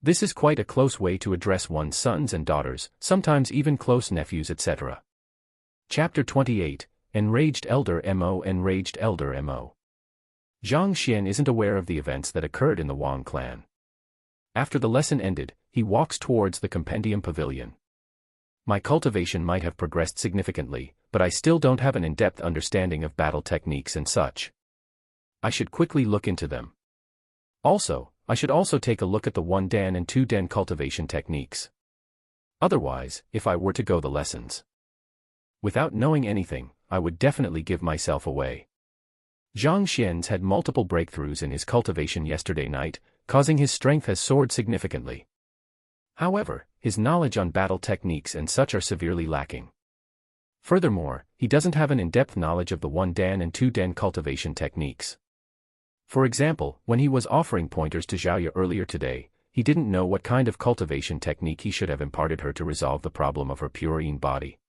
This is quite a close way to address one's sons and daughters, sometimes even close nephews, etc. Chapter 28, Enraged Elder Mo. Enraged Elder Mo. Zhang Xian isn't aware of the events that occurred in the Wang clan. After the lesson ended, he walks towards the compendium pavilion. My cultivation might have progressed significantly, but I still don't have an in-depth understanding of battle techniques and such. I should quickly look into them. Also, I should also take a look at the 1 Dan and 2 Dan cultivation techniques. Otherwise, if I were to go the lessons without knowing anything, I would definitely give myself away. Zhang Xian's had multiple breakthroughs in his cultivation yesterday night, causing his strength has soared significantly. However, his knowledge on battle techniques and such are severely lacking. Furthermore, he doesn't have an in-depth knowledge of the 1 Dan and 2 Dan cultivation techniques. For example, when he was offering pointers to Xiaoya earlier today, he didn't know what kind of cultivation technique he should have imparted her to resolve the problem of her purine body.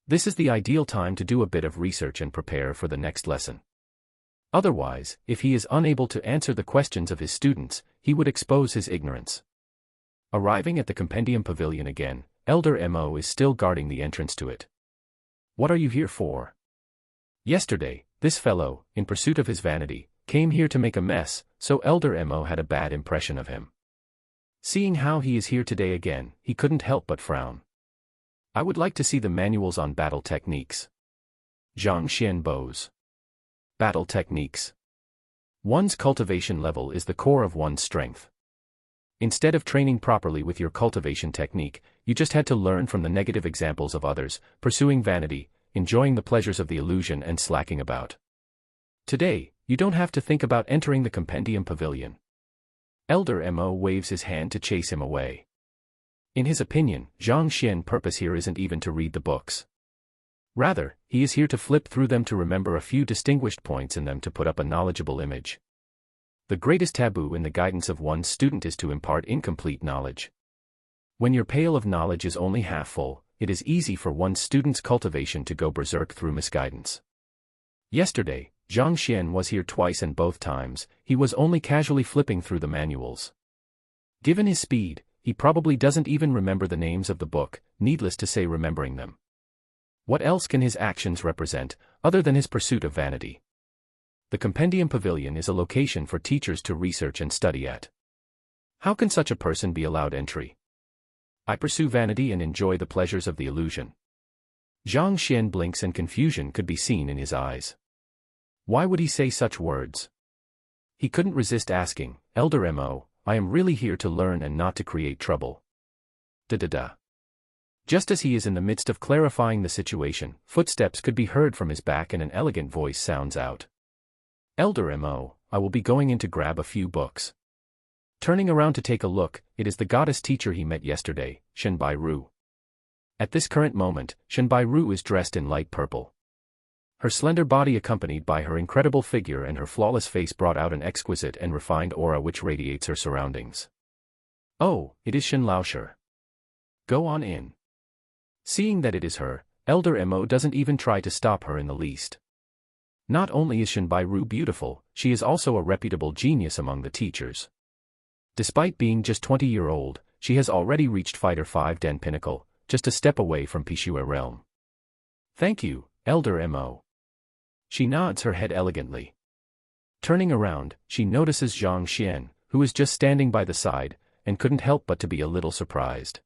This is the ideal time to do a bit of research and prepare for the next lesson. Otherwise, if he is unable to answer the questions of his students, he would expose his ignorance. Arriving at the compendium pavilion again, Elder Mo is still guarding the entrance to it. "What are you here for?" "Yesterday, this fellow, in pursuit of his vanity, came here to make a mess, so Elder Mo had a bad impression of him. Seeing how he is here today again, he couldn't help but frown. I would like to see the manuals on battle techniques." Zhang Xian bows. Battle techniques. One's cultivation level is the core of one's strength. Instead of training properly with your cultivation technique, you just had to learn from the negative examples of others, pursuing vanity, enjoying the pleasures of the illusion and slacking about. Today, you don't have to think about entering the compendium pavilion. Elder Mo waves his hand to chase him away. In his opinion, Zhang Xian's purpose here isn't even to read the books. Rather, he is here to flip through them to remember a few distinguished points in them to put up a knowledgeable image. The greatest taboo in the guidance of one's student is to impart incomplete knowledge. When your pail of knowledge is only half full, it is easy for one's student's cultivation to go berserk through misguidance. Yesterday, Zhang Xian was here twice and both times, he was only casually flipping through the manuals. Given his speed, he probably doesn't even remember the names of the book, needless to say remembering them. What else can his actions represent, other than his pursuit of vanity? The compendium pavilion is a location for teachers to research and study at. How can such a person be allowed entry? I pursue vanity and enjoy the pleasures of the illusion. Zhang Xian blinks and confusion could be seen in his eyes. Why would he say such words? He couldn't resist asking, "Elder Mo, I am really here to learn and not to create trouble." Da. Just as he is in the midst of clarifying the situation, footsteps could be heard from his back and an elegant voice sounds out. Elder Mo, I will be going in to grab a few books. Turning around to take a look, it is the goddess teacher he met yesterday, Shenbai Ru. At this current moment, Shenbai Ru is dressed in light purple. Her slender body accompanied by her incredible figure and her flawless face brought out an exquisite and refined aura which radiates her surroundings. Oh, it is Shen Laoshe. Go on in. Seeing that it is her, Elder Mo doesn't even try to stop her in the least. Not only is Shenbai Ru beautiful, she is also a reputable genius among the teachers. Despite being just 20-year-old, she has already reached Fighter 5 Den Pinnacle, just a step away from Pishue realm. Thank you, Elder Mo. She nods her head elegantly. Turning around, she notices Zhang Xian, who is just standing by the side, and couldn't help but to be a little surprised.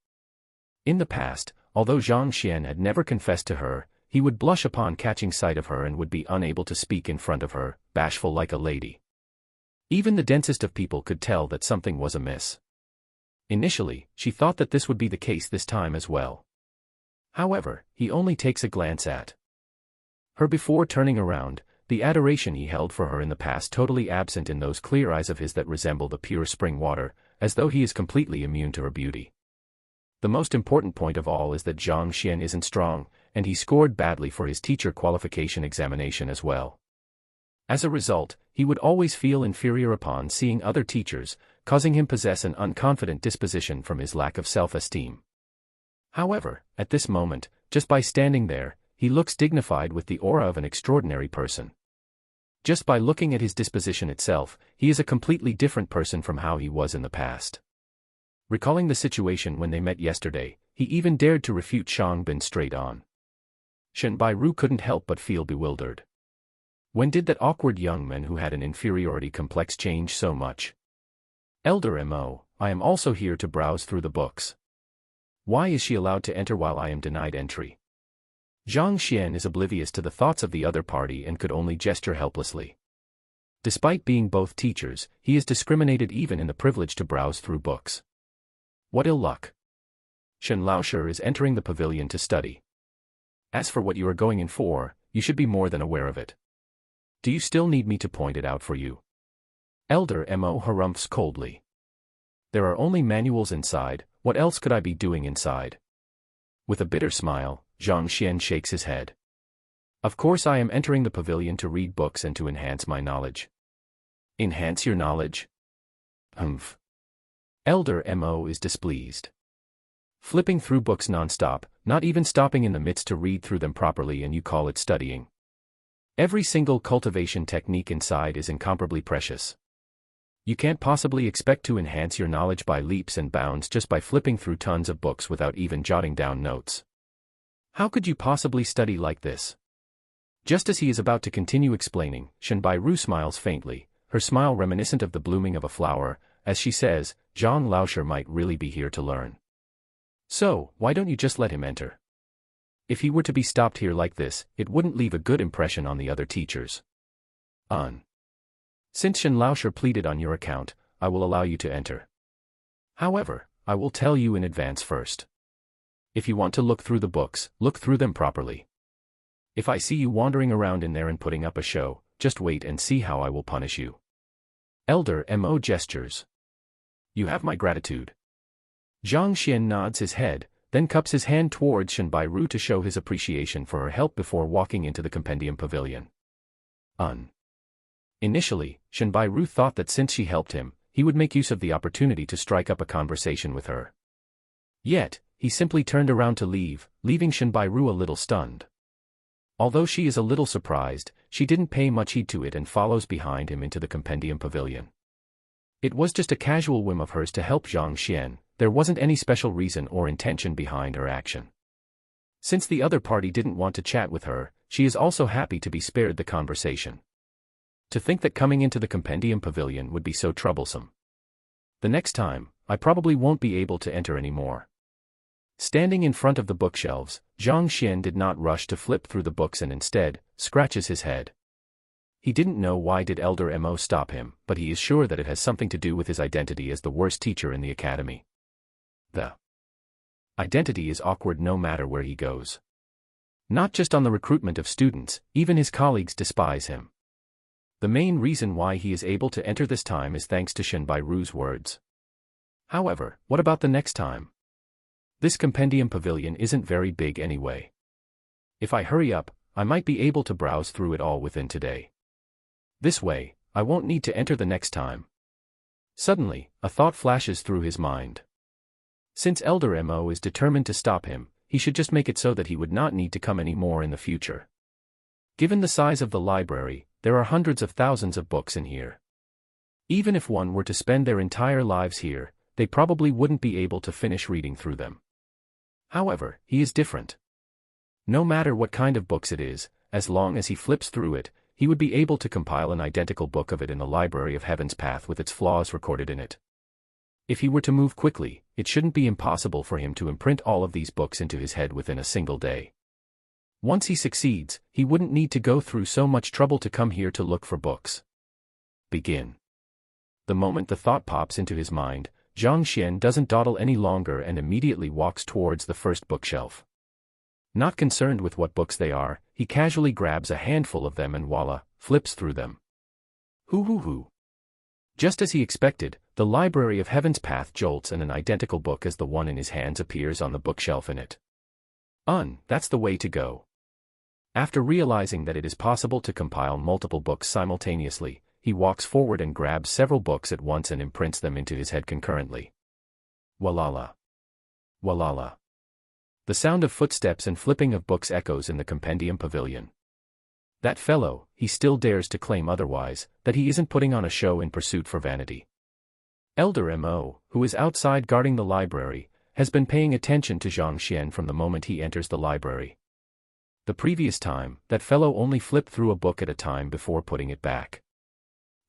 In the past, although Zhang Xian had never confessed to her, he would blush upon catching sight of her and would be unable to speak in front of her, bashful like a lady. Even the densest of people could tell that something was amiss. Initially, she thought that this would be the case this time as well. However, he only takes a glance at her before turning around, the adoration he held for her in the past totally absent in those clear eyes of his that resemble the pure spring water, as though he is completely immune to her beauty. The most important point of all is that Zhang Xian isn't strong, and he scored badly for his teacher qualification examination as well. As a result, he would always feel inferior upon seeing other teachers, causing him possess an unconfident disposition from his lack of self-esteem. However, at this moment, just by standing there, he looks dignified with the aura of an extraordinary person. Just by looking at his disposition itself, he is a completely different person from how he was in the past. Recalling the situation when they met yesterday, he even dared to refute Shang Bin straight on. Shenbai Ru couldn't help but feel bewildered. When did that awkward young man who had an inferiority complex change so much? Elder Mo, I am also here to browse through the books. Why is she allowed to enter while I am denied entry? Zhang Xian is oblivious to the thoughts of the other party and could only gesture helplessly. Despite being both teachers, he is discriminated even in the privilege to browse through books. What ill luck. Shen Laoshe is entering the pavilion to study. As for what you are going in for, you should be more than aware of it. Do you still need me to point it out for you? Elder Mo harumphs coldly. There are only manuals inside, what else could I be doing inside? With a bitter smile, Zhang Xian shakes his head. Of course I am entering the pavilion to read books and to enhance my knowledge. Enhance your knowledge? Humph. Elder Mo is displeased. Flipping through books non-stop, not even stopping in the midst to read through them properly, and you call it studying. Every single cultivation technique inside is incomparably precious. You can't possibly expect to enhance your knowledge by leaps and bounds just by flipping through tons of books without even jotting down notes. How could you possibly study like this? Just as he is about to continue explaining, Shenbai Ru smiles faintly, her smile reminiscent of the blooming of a flower, as she says, Zhang Laoshe might really be here to learn. So, why don't you just let him enter? If he were to be stopped here like this, it wouldn't leave a good impression on the other teachers. Since Shen Laoshe pleaded on your account, I will allow you to enter. However, I will tell you in advance first. If you want to look through the books, look through them properly. If I see you wandering around in there and putting up a show, just wait and see how I will punish you. Elder Mo gestures. You have my gratitude. Zhang Xian nods his head, then cups his hand towards Shenbai Ru to show his appreciation for her help before walking into the compendium pavilion. Initially, Shenbai Ru thought that since she helped him, he would make use of the opportunity to strike up a conversation with her. Yet, he simply turned around to leave, leaving Shenbai Ru a little stunned. Although she is a little surprised, she didn't pay much heed to it and follows behind him into the compendium pavilion. It was just a casual whim of hers to help Zhang Xian, there wasn't any special reason or intention behind her action. Since the other party didn't want to chat with her, she is also happy to be spared the conversation. To think that coming into the compendium pavilion would be so troublesome. The next time, I probably won't be able to enter anymore. Standing in front of the bookshelves, Zhang Xian did not rush to flip through the books and instead, scratches his head. He didn't know why did Elder Mo stop him, but he is sure that it has something to do with his identity as the worst teacher in the academy. The Identity is awkward no matter where he goes. Not just on the recruitment of students, even his colleagues despise him. The main reason why he is able to enter this time is thanks to Shenbairu's words. However, what about the next time? This compendium pavilion isn't very big anyway. If I hurry up, I might be able to browse through it all within today. This way, I won't need to enter the next time. Suddenly, a thought flashes through his mind. Since Elder Mo is determined to stop him, he should just make it so that he would not need to come any more in the future. Given the size of the library, there are hundreds of thousands of books in here. Even if one were to spend their entire lives here, they probably wouldn't be able to finish reading through them. However, he is different. No matter what kind of books it is, as long as he flips through it, he would be able to compile an identical book of it in the Library of Heaven's Path with its flaws recorded in it. If he were to move quickly, it shouldn't be impossible for him to imprint all of these books into his head within a single day. Once he succeeds, he wouldn't need to go through so much trouble to come here to look for books. Begin. The moment the thought pops into his mind, Zhang Xian doesn't dawdle any longer and immediately walks towards the first bookshelf. Not concerned with what books they are, he casually grabs a handful of them and voila, flips through them. Hoo. Just as he expected, the Library of Heaven's Path jolts and an identical book as the one in his hands appears on the bookshelf in it. That's the way to go. After realizing that it is possible to compile multiple books simultaneously, he walks forward and grabs several books at once and imprints them into his head concurrently. Walala. The sound of footsteps and flipping of books echoes in the compendium pavilion. That fellow, he still dares to claim otherwise, that he isn't putting on a show in pursuit for vanity. Elder Mo, who is outside guarding the library, has been paying attention to Zhang Xian from the moment he enters the library. The previous time, that fellow only flipped through a book at a time before putting it back.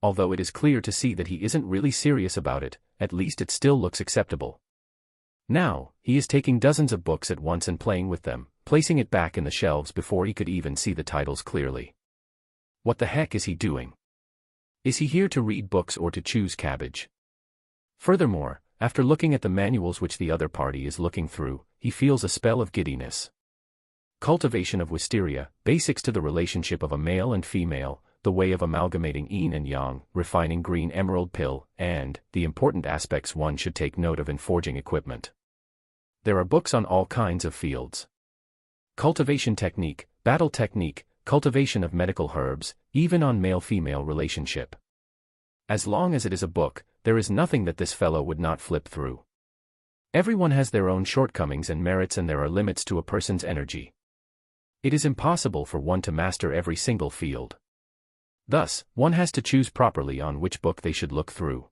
Although it is clear to see that he isn't really serious about it, at least it still looks acceptable. Now, he is taking dozens of books at once and playing with them, placing it back in the shelves before he could even see the titles clearly. What the heck is he doing? Is he here to read books or to choose cabbage? Furthermore, after looking at the manuals which the other party is looking through, he feels a spell of giddiness. Cultivation of wisteria, basics to the relationship of a male and female, the way of amalgamating yin and yang, refining green emerald pill, and the important aspects one should take note of in forging equipment. There are books on all kinds of fields. Cultivation technique, battle technique, cultivation of medical herbs, even on male-female relationship. As long as it is a book, there is nothing that this fellow would not flip through. Everyone has their own shortcomings and merits, and there are limits to a person's energy. It is impossible for one to master every single field. Thus, one has to choose properly on which book they should look through.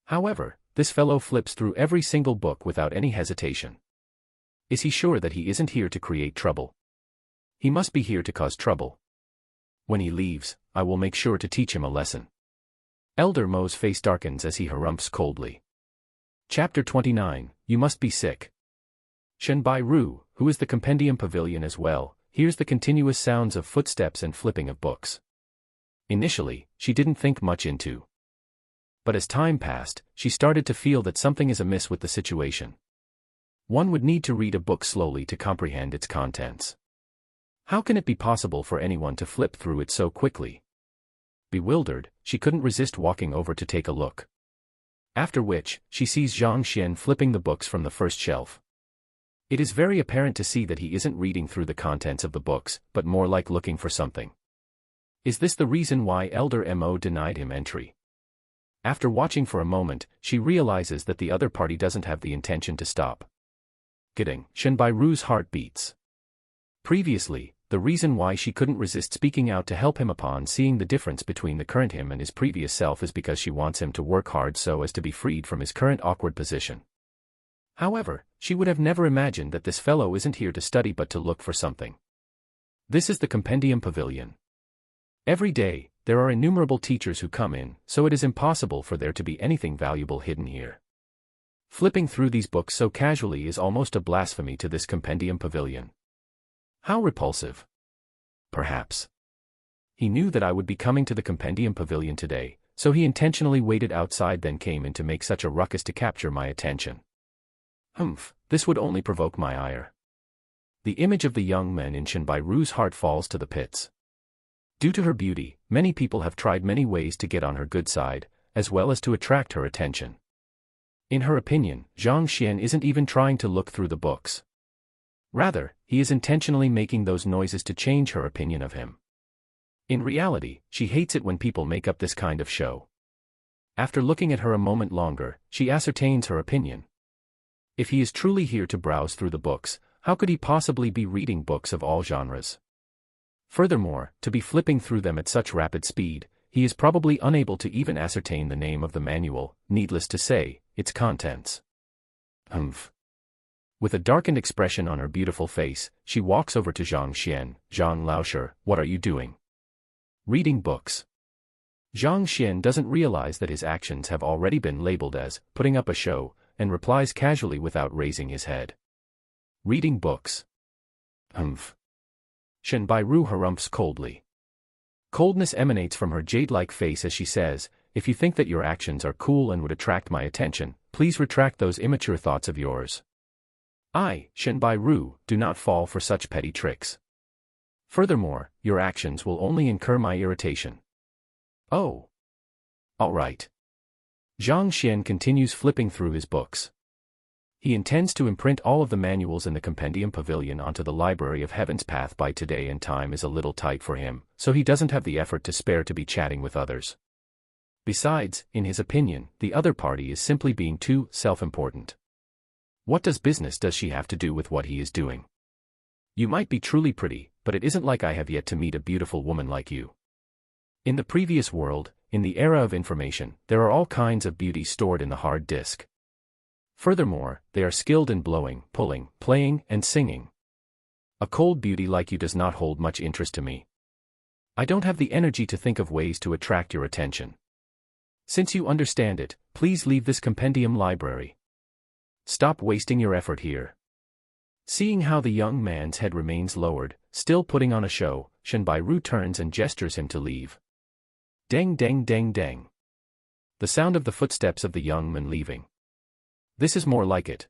However, this fellow flips through every single book without any hesitation. Is he sure that he isn't here to create trouble? He must be here to cause trouble. When he leaves, I will make sure to teach him a lesson. Elder Mo's face darkens as he harumphs coldly. Chapter 29, You Must Be Sick. Shenbairu, who is the compendium pavilion as well, hears the continuous sounds of footsteps and flipping of books. Initially, she didn't think much into. But as time passed, she started to feel that something is amiss with the situation. One would need to read a book slowly to comprehend its contents. How can it be possible for anyone to flip through it so quickly? Bewildered, she couldn't resist walking over to take a look. After which, she sees Zhang Xian flipping the books from the first shelf. It is very apparent to see that he isn't reading through the contents of the books, but more like looking for something. Is this the reason why Elder Mo denied him entry? After watching for a moment, she realizes that the other party doesn't have the intention to stop. Getting, Shenbairu's heart beats. Previously, the reason why she couldn't resist speaking out to help him upon seeing the difference between the current him and his previous self is because she wants him to work hard so as to be freed from his current awkward position. However, she would have never imagined that this fellow isn't here to study but to look for something. This is the compendium pavilion. Every day, there are innumerable teachers who come in, so it is impossible for there to be anything valuable hidden here. Flipping through these books so casually is almost a blasphemy to this compendium pavilion. How repulsive. Perhaps. He knew that I would be coming to the compendium pavilion today, so he intentionally waited outside then came in to make such a ruckus to capture my attention. This would only provoke my ire. The image of the young man in Shenbairu's heart falls to the pits. Due to her beauty, many people have tried many ways to get on her good side, as well as to attract her attention. In her opinion, Zhang Xian isn't even trying to look through the books. Rather, he is intentionally making those noises to change her opinion of him. In reality, she hates it when people make up this kind of show. After looking at her a moment longer, she ascertains her opinion. If he is truly here to browse through the books, how could he possibly be reading books of all genres? Furthermore, to be flipping through them at such rapid speed, he is probably unable to even ascertain the name of the manual, needless to say, its contents. With a darkened expression on her beautiful face, she walks over to Zhang Xian. Zhang Laoshi, what are you doing? Reading books. Zhang Xian doesn't realize that his actions have already been labeled as putting up a show, and replies casually without raising his head. Reading books. Shenbairu harumphs coldly. Coldness emanates from her jade-like face as she says, if you think that your actions are cool and would attract my attention, please retract those immature thoughts of yours. I, Shenbairu, do not fall for such petty tricks. Furthermore, your actions will only incur my irritation. Oh. All right. Zhang Xian continues flipping through his books. He intends to imprint all of the manuals in the Compendium Pavilion onto the Library of Heaven's path by today, and time is a little tight for him, so he doesn't have the effort to spare to be chatting with others. Besides, in his opinion, the other party is simply being too self-important. What business does she have to do with what he is doing? You might be truly pretty, but it isn't like I have yet to meet a beautiful woman like you. In the previous world, in the era of information, there are all kinds of beauty stored in the hard disk. Furthermore, they are skilled in blowing, pulling, playing, and singing. A cold beauty like you does not hold much interest to me. I don't have the energy to think of ways to attract your attention. Since you understand it, please leave this compendium library. Stop wasting your effort here. Seeing how the young man's head remains lowered, still putting on a show, Shenbairu turns and gestures him to leave. Deng deng deng deng. The sound of the footsteps of the young man leaving. This is more like it.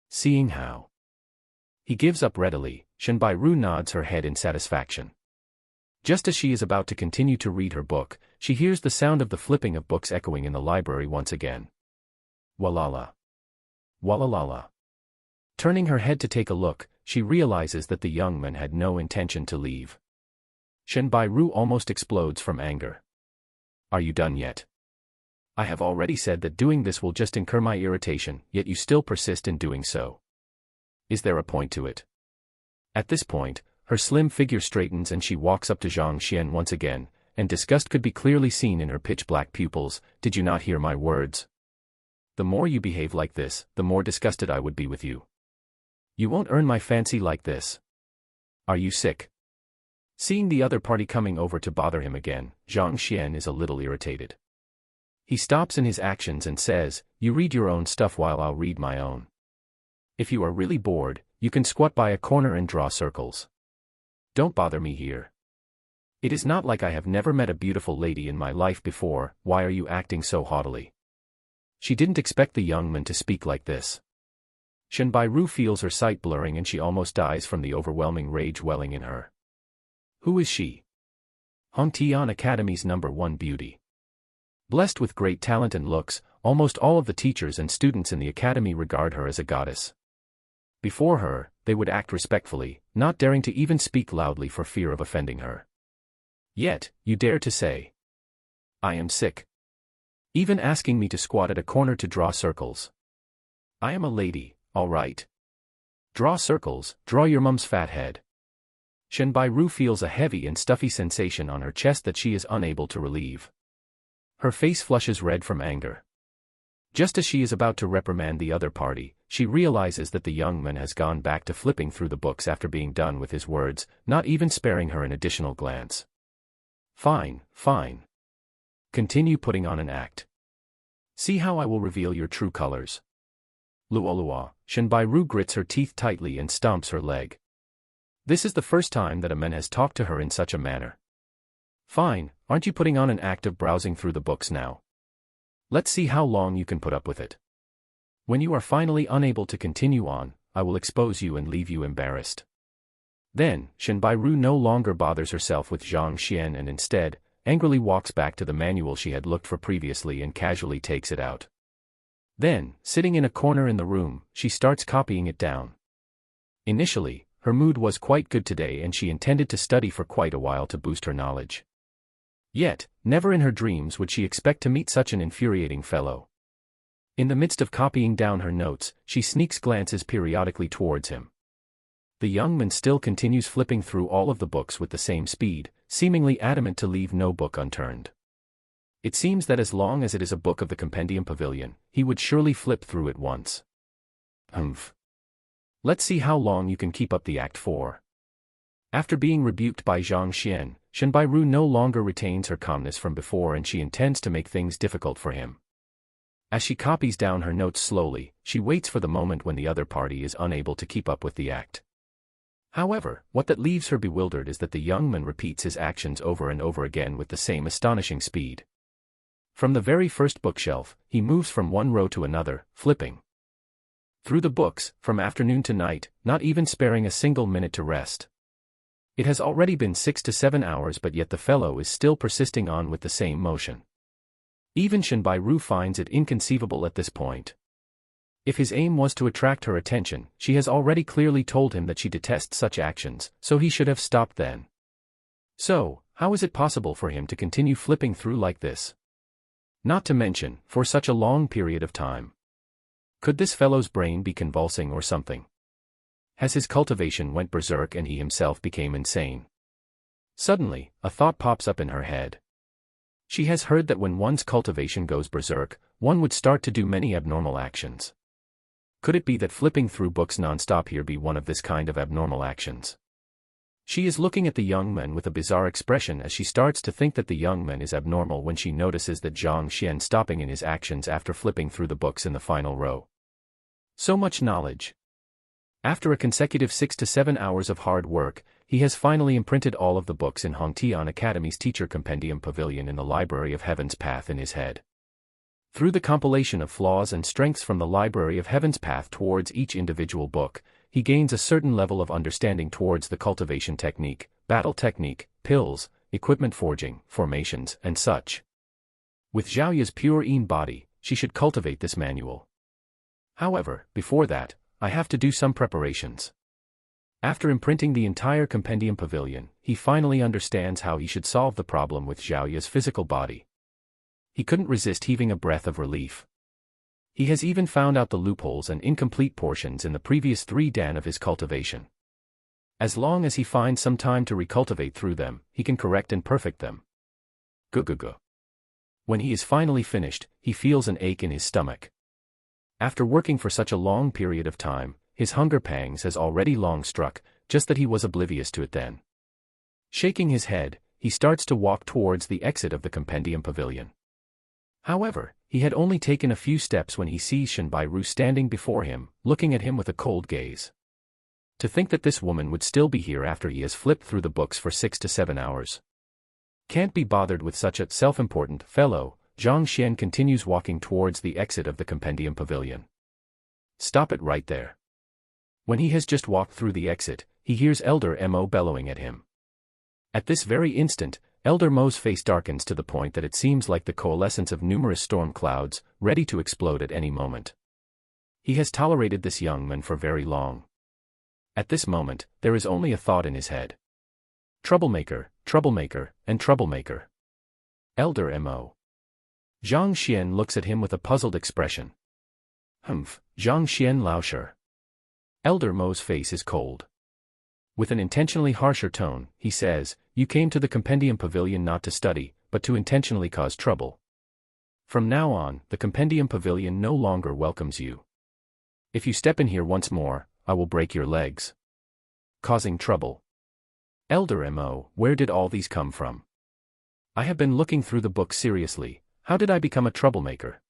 Seeing how he gives up readily, Shenbairu nods her head in satisfaction. Just as she is about to continue to read her book, she hears the sound of the flipping of books echoing in the library once again. Walala. Walalala. Turning her head to take a look, she realizes that the young man had no intention to leave. Shenbairu almost explodes from anger. Are you done yet? I have already said that doing this will just incur my irritation, yet you still persist in doing so. Is there a point to it? At this point, her slim figure straightens and she walks up to Zhang Xian once again, and disgust could be clearly seen in her pitch-black pupils. Did you not hear my words? The more you behave like this, the more disgusted I would be with you. You won't earn my fancy like this. Are you sick? Seeing the other party coming over to bother him again, Zhang Xian is a little irritated. He stops in his actions and says, you read your own stuff while I'll read my own. If you are really bored, you can squat by a corner and draw circles. Don't bother me here. It is not like I have never met a beautiful lady in my life before. Why are you acting so haughtily? She didn't expect the young man to speak like this. Shenbairu feels her sight blurring and she almost dies from the overwhelming rage welling in her. Who is she? Hongtian Academy's #1 beauty. Blessed with great talent and looks, almost all of the teachers and students in the academy regard her as a goddess. Before her, they would act respectfully, not daring to even speak loudly for fear of offending her. Yet, you dare to say, I am sick. Even asking me to squat at a corner to draw circles. I am a lady, all right. Draw circles, draw your mum's fat head. Shenbairu feels a heavy and stuffy sensation on her chest that she is unable to relieve. Her face flushes red from anger. Just as she is about to reprimand the other party, she realizes that the young man has gone back to flipping through the books after being done with his words, not even sparing her an additional glance. Fine, fine. Continue putting on an act. See how I will reveal your true colors. Luolua, Shenbairu grits her teeth tightly and stomps her leg. This is the first time that a man has talked to her in such a manner. Fine, aren't you putting on an act of browsing through the books now? Let's see how long you can put up with it. When you are finally unable to continue on, I will expose you and leave you embarrassed. Then, Shenbairu no longer bothers herself with Zhang Xian and instead, angrily walks back to the manual she had looked for previously and casually takes it out. Then, sitting in a corner in the room, she starts copying it down. Initially, her mood was quite good today and she intended to study for quite a while to boost her knowledge. Yet, never in her dreams would she expect to meet such an infuriating fellow. In the midst of copying down her notes, she sneaks glances periodically towards him. The young man still continues flipping through all of the books with the same speed, seemingly adamant to leave no book unturned. It seems that as long as it is a book of the Compendium Pavilion, he would surely flip through it once. Let's see how long you can keep up the act for. After being rebuked by Zhang Xian, Shenbairu no longer retains her calmness from before and she intends to make things difficult for him. As she copies down her notes slowly, she waits for the moment when the other party is unable to keep up with the act. However, what that leaves her bewildered is that the young man repeats his actions over and over again with the same astonishing speed. From the very first bookshelf, he moves from one row to another, flipping through the books, from afternoon to night, not even sparing a single minute to rest. It has already been 6 to 7 hours but yet the fellow is still persisting on with the same motion. Even Shenbairu finds it inconceivable at this point. If his aim was to attract her attention, she has already clearly told him that she detests such actions, so he should have stopped then. So, how is it possible for him to continue flipping through like this? Not to mention, for such a long period of time. Could this fellow's brain be convulsing or something? Has his cultivation went berserk and he himself became insane? Suddenly, a thought pops up in her head. She has heard that when one's cultivation goes berserk, one would start to do many abnormal actions. Could it be that flipping through books non-stop here be one of this kind of abnormal actions? She is looking at the young man with a bizarre expression as she starts to think that the young man is abnormal when she notices that Zhang Xian stopping in his actions after flipping through the books in the final row. So much knowledge. After a consecutive 6 to 7 hours of hard work, he has finally imprinted all of the books in Hongtian Academy's Teacher Compendium Pavilion in the Library of Heaven's Path in his head. Through the compilation of flaws and strengths from the Library of Heaven's Path towards each individual book, he gains a certain level of understanding towards the cultivation technique, battle technique, pills, equipment forging, formations, and such. With Zhaoya's pure Yin body, she should cultivate this manual. However, before that, I have to do some preparations. After imprinting the entire Compendium Pavilion, he finally understands how he should solve the problem with Zhaoya's physical body. He couldn't resist heaving a breath of relief. He has even found out the loopholes and incomplete portions in the previous 3 dan of his cultivation. As long as he finds some time to recultivate through them, he can correct and perfect them. Gugugu. When he is finally finished, he feels an ache in his stomach. After working for such a long period of time, his hunger pangs has already long struck, just that he was oblivious to it then. Shaking his head, he starts to walk towards the exit of the Compendium Pavilion. However, he had only taken a few steps when he sees Shenbairu standing before him, looking at him with a cold gaze. To think that this woman would still be here after he has flipped through the books for 6 to 7 hours. Can't be bothered with such a self-important fellow, Zhang Xian continues walking towards the exit of the Compendium Pavilion. Stop it right there. When he has just walked through the exit, he hears Elder Mo bellowing at him. At this very instant, Elder Mo's face darkens to the point that it seems like the coalescence of numerous storm clouds, ready to explode at any moment. He has tolerated this young man for very long. At this moment, there is only a thought in his head. Troublemaker, troublemaker, and troublemaker. Elder Mo. Zhang Xian looks at him with a puzzled expression. Zhang Xian Laosher. Elder Mo's face is cold. With an intentionally harsher tone, he says, "You came to the Compendium Pavilion not to study, but to intentionally cause trouble. From now on, the Compendium Pavilion no longer welcomes you. If you step in here once more, I will break your legs." Causing trouble. Elder Mo, where did all these come from? I have been looking through the book seriously. How did I become a troublemaker?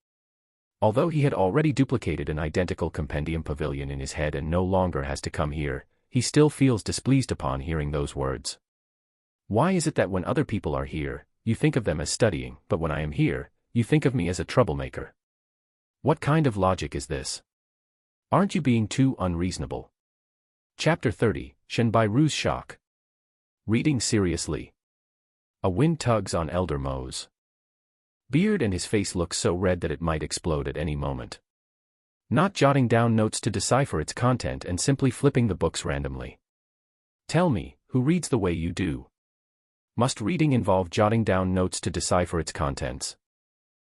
Although he had already duplicated an identical Compendium Pavilion in his head and no longer has to come here, he still feels displeased upon hearing those words. Why is it that when other people are here, you think of them as studying, but when I am here, you think of me as a troublemaker? What kind of logic is this? Aren't you being too unreasonable? Chapter 30, Shenbairu's Shock. Reading seriously. A wind tugs on Elder Mo's beard and his face looks so red that it might explode at any moment. Not jotting down notes to decipher its content and simply flipping the books randomly. Tell me, who reads the way you do? Must reading involve jotting down notes to decipher its contents?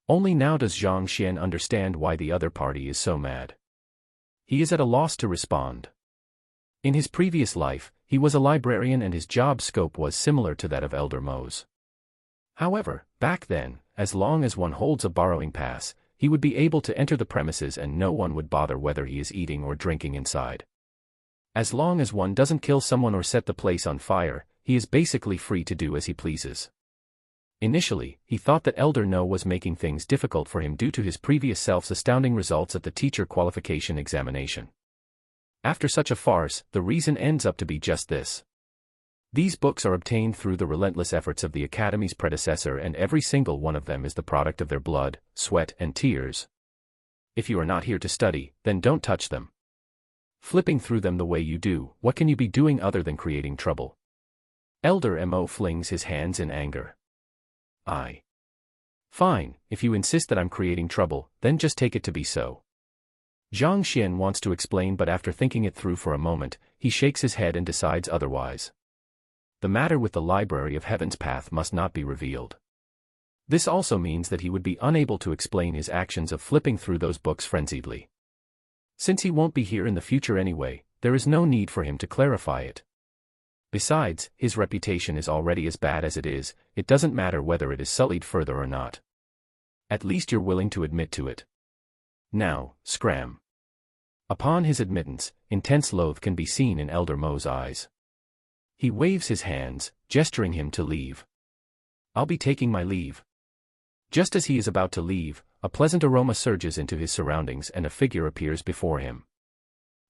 Only now does Zhang Xian understand why the other party is so mad. He is at a loss to respond. In his previous life, he was a librarian and his job scope was similar to that of Elder Mo's. However, back then, as long as one holds a borrowing pass, he would be able to enter the premises and no one would bother whether he is eating or drinking inside. As long as one doesn't kill someone or set the place on fire, he is basically free to do as he pleases. Initially, he thought that Elder No was making things difficult for him due to his previous self's astounding results at the teacher qualification examination. After such a farce, the reason ends up to be just this. These books are obtained through the relentless efforts of the Academy's predecessor and every single one of them is the product of their blood, sweat, and tears. If you are not here to study, then don't touch them. Flipping through them the way you do, what can you be doing other than creating trouble? Elder Mo flings his hands in anger. Fine, if you insist that I'm creating trouble, then just take it to be so. Zhang Xian wants to explain but after thinking it through for a moment, he shakes his head and decides otherwise. The matter with the Library of Heaven's path must not be revealed. This also means that he would be unable to explain his actions of flipping through those books frenziedly. Since he won't be here in the future anyway, there is no need for him to clarify it. Besides, his reputation is already as bad as it is, it doesn't matter whether it is sullied further or not. At least you're willing to admit to it. Now, scram. Upon his admittance, intense loath can be seen in Elder Mo's eyes. He waves his hands, gesturing him to leave. I'll be taking my leave. Just as he is about to leave, a pleasant aroma surges into his surroundings and a figure appears before him.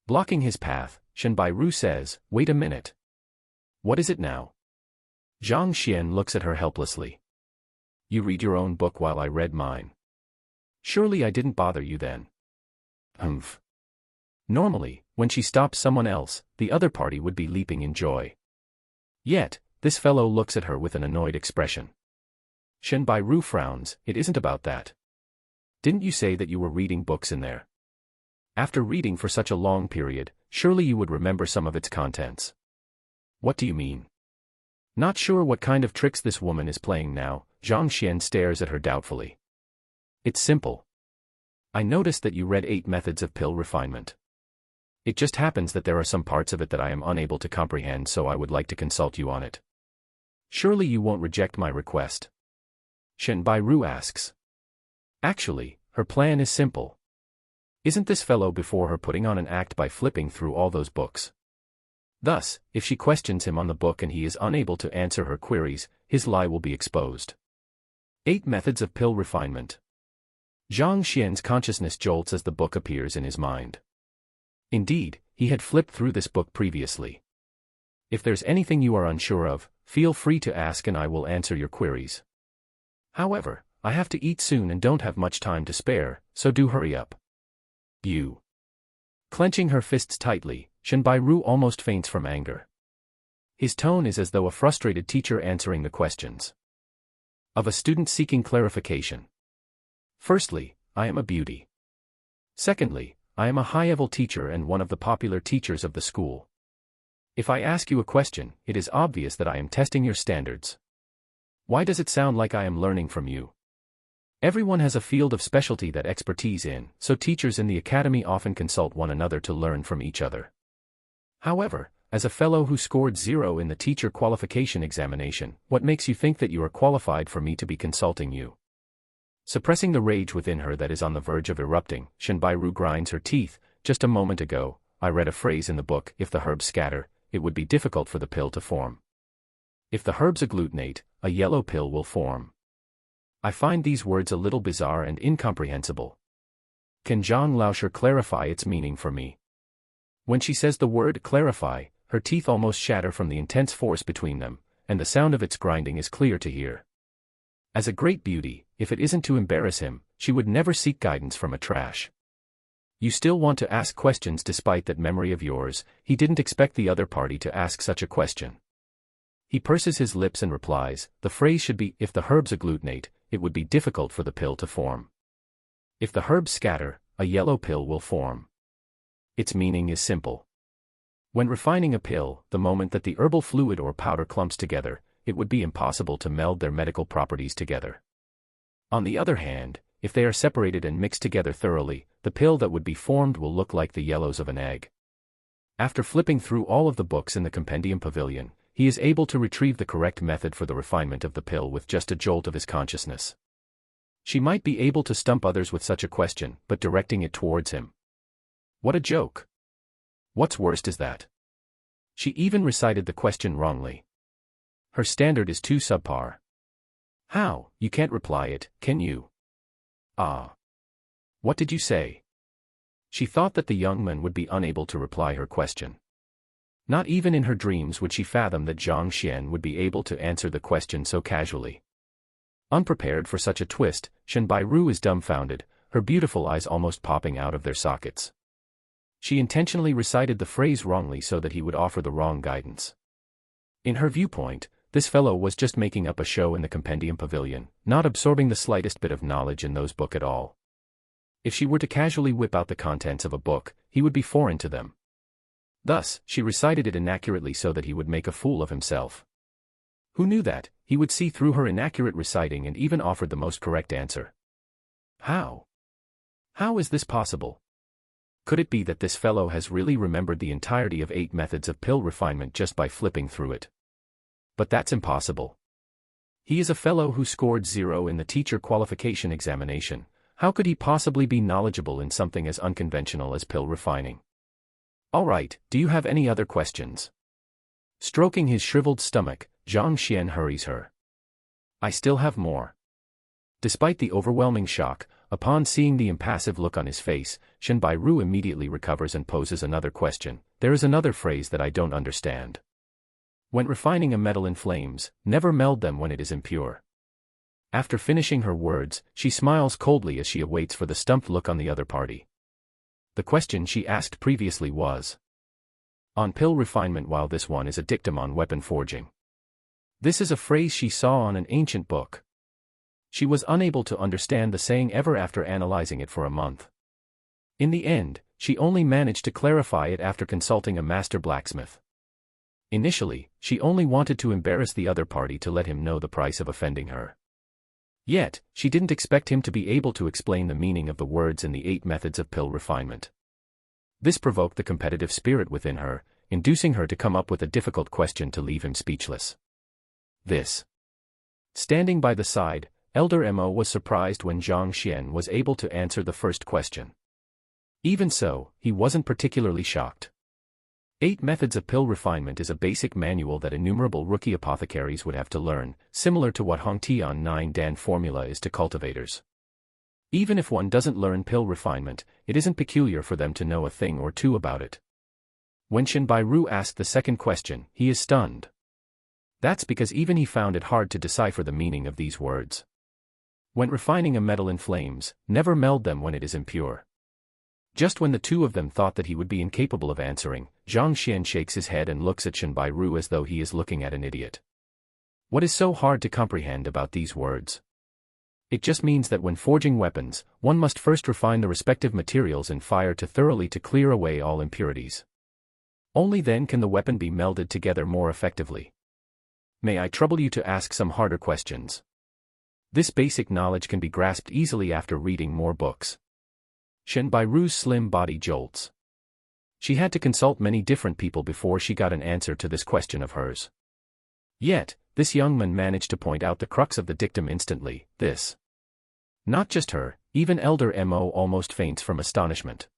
Blocking his path, Shenbairu says, "Wait a minute. What is it now?" Zhang Xian looks at her helplessly. You read your own book while I read mine. Surely I didn't bother you then. Humph. Normally, when she stops someone else, the other party would be leaping in joy. Yet, this fellow looks at her with an annoyed expression. Shenbairu frowns, it isn't about that. Didn't you say that you were reading books in there? After reading for such a long period, surely you would remember some of its contents. What do you mean? Not sure what kind of tricks this woman is playing now, Zhang Xian stares at her doubtfully. It's simple. I noticed that you read 8 Methods of Pill Refinement. It just happens that there are some parts of it that I am unable to comprehend, so I would like to consult you on it. Surely you won't reject my request? Shenbairu asks. Actually, her plan is simple. Isn't this fellow before her putting on an act by flipping through all those books? Thus, if she questions him on the book and he is unable to answer her queries, his lie will be exposed. 8 Methods of Pill Refinement. Zhang Xian's consciousness jolts as the book appears in his mind. Indeed, he had flipped through this book previously. If there's anything you are unsure of, feel free to ask and I will answer your queries. However, I have to eat soon and don't have much time to spare, so do hurry up. You. Clenching her fists tightly, Shenbairu almost faints from anger. His tone is as though a frustrated teacher answering the questions of a student seeking clarification. Firstly, I am a beauty. Secondly, I am a high-level teacher and one of the popular teachers of the school. If I ask you a question, it is obvious that I am testing your standards. Why does it sound like I am learning from you? Everyone has a field of specialty that expertise in, so teachers in the academy often consult one another to learn from each other. However, as a fellow who scored 0 in the teacher qualification examination, what makes you think that you are qualified for me to be consulting you? Suppressing the rage within her that is on the verge of erupting, Shenbairu grinds her teeth. Just a moment ago, I read a phrase in the book, if the herbs scatter, it would be difficult for the pill to form. If the herbs agglutinate, a yellow pill will form. I find these words a little bizarre and incomprehensible. Can Zhang Laosher clarify its meaning for me? When she says the word clarify, her teeth almost shatter from the intense force between them, and the sound of its grinding is clear to hear. As a great beauty, if it isn't to embarrass him, she would never seek guidance from a trash You still want to ask questions despite that memory of yours. He didn't expect the other party to ask such a question. He purses his lips and replies, the phrase should be, if the herbs agglutinate, it would be difficult for the pill to form. If the herbs scatter, a yellow pill will form. Its meaning is simple. When refining a pill, the moment that the herbal fluid or powder clumps together, it would be impossible to meld their medical properties together. On the other hand, if they are separated and mixed together thoroughly, the pill that would be formed will look like the yellows of an egg. After flipping through all of the books in the compendium pavilion, he is able to retrieve the correct method for the refinement of the pill with just a jolt of his consciousness. She might be able to stump others with such a question, but directing it towards him. What a joke! What's worst is that she even recited the question wrongly. Her standard is too subpar. How, you can't reply it, can you? Ah. What did you say? She thought that the young man would be unable to reply her question. Not even in her dreams would she fathom that Zhang Xian would be able to answer the question so casually. Unprepared for such a twist, Shen Bairu is dumbfounded, her beautiful eyes almost popping out of their sockets. She intentionally recited the phrase wrongly so that he would offer the wrong guidance. In her viewpoint, this fellow was just making up a show in the compendium pavilion, not absorbing the slightest bit of knowledge in those books at all. If she were to casually whip out the contents of a book, he would be foreign to them. Thus, she recited it inaccurately so that he would make a fool of himself. Who knew that? He would see through her inaccurate reciting and even offered the most correct answer. How? How is this possible? Could it be that this fellow has really remembered the entirety of 8 methods of pill refinement just by flipping through it? But that's impossible. He is a fellow who scored 0 in the teacher qualification examination. How could he possibly be knowledgeable in something as unconventional as pill refining? All right, do you have any other questions? Stroking his shriveled stomach, Zhang Xian hurries her. I still have more. Despite the overwhelming shock, upon seeing the impassive look on his face, Shen Bairu immediately recovers and poses another question. There is another phrase that I don't understand. When refining a metal in flames, never meld them when it is impure. After finishing her words, she smiles coldly as she awaits for the stumped look on the other party. The question she asked previously was on pill refinement, while this one is a dictum on weapon forging. This is a phrase she saw on an ancient book. She was unable to understand the saying ever after analyzing it for a month. In the end, she only managed to clarify it after consulting a master blacksmith. Initially, she only wanted to embarrass the other party to let him know the price of offending her. Yet, she didn't expect him to be able to explain the meaning of the words in the 8 methods of pill refinement. This provoked the competitive spirit within her, inducing her to come up with a difficult question to leave him speechless. Standing by the side, Elder Mo was surprised when Zhang Xian was able to answer the first question. Even so, he wasn't particularly shocked. 8 methods of pill refinement is a basic manual that innumerable rookie apothecaries would have to learn, similar to what Hongtian 9 Dan formula is to cultivators. Even if one doesn't learn pill refinement, it isn't peculiar for them to know a thing or two about it. When Shen Bairu asked the second question, he is stunned. That's because even he found it hard to decipher the meaning of these words. When refining a metal in flames, never meld them when it is impure. Just when the two of them thought that he would be incapable of answering, Zhang Xian shakes his head and looks at Shen Bairu as though he is looking at an idiot. What is so hard to comprehend about these words? It just means that when forging weapons, one must first refine the respective materials in fire to thoroughly clear away all impurities. Only then can the weapon be melded together more effectively. May I trouble you to ask some harder questions? This basic knowledge can be grasped easily after reading more books. Shen Bairu's slim body jolts. She had to consult many different people before she got an answer to this question of hers. Yet, this young man managed to point out the crux of the dictum instantly. Not just her, even Elder Mo almost faints from astonishment.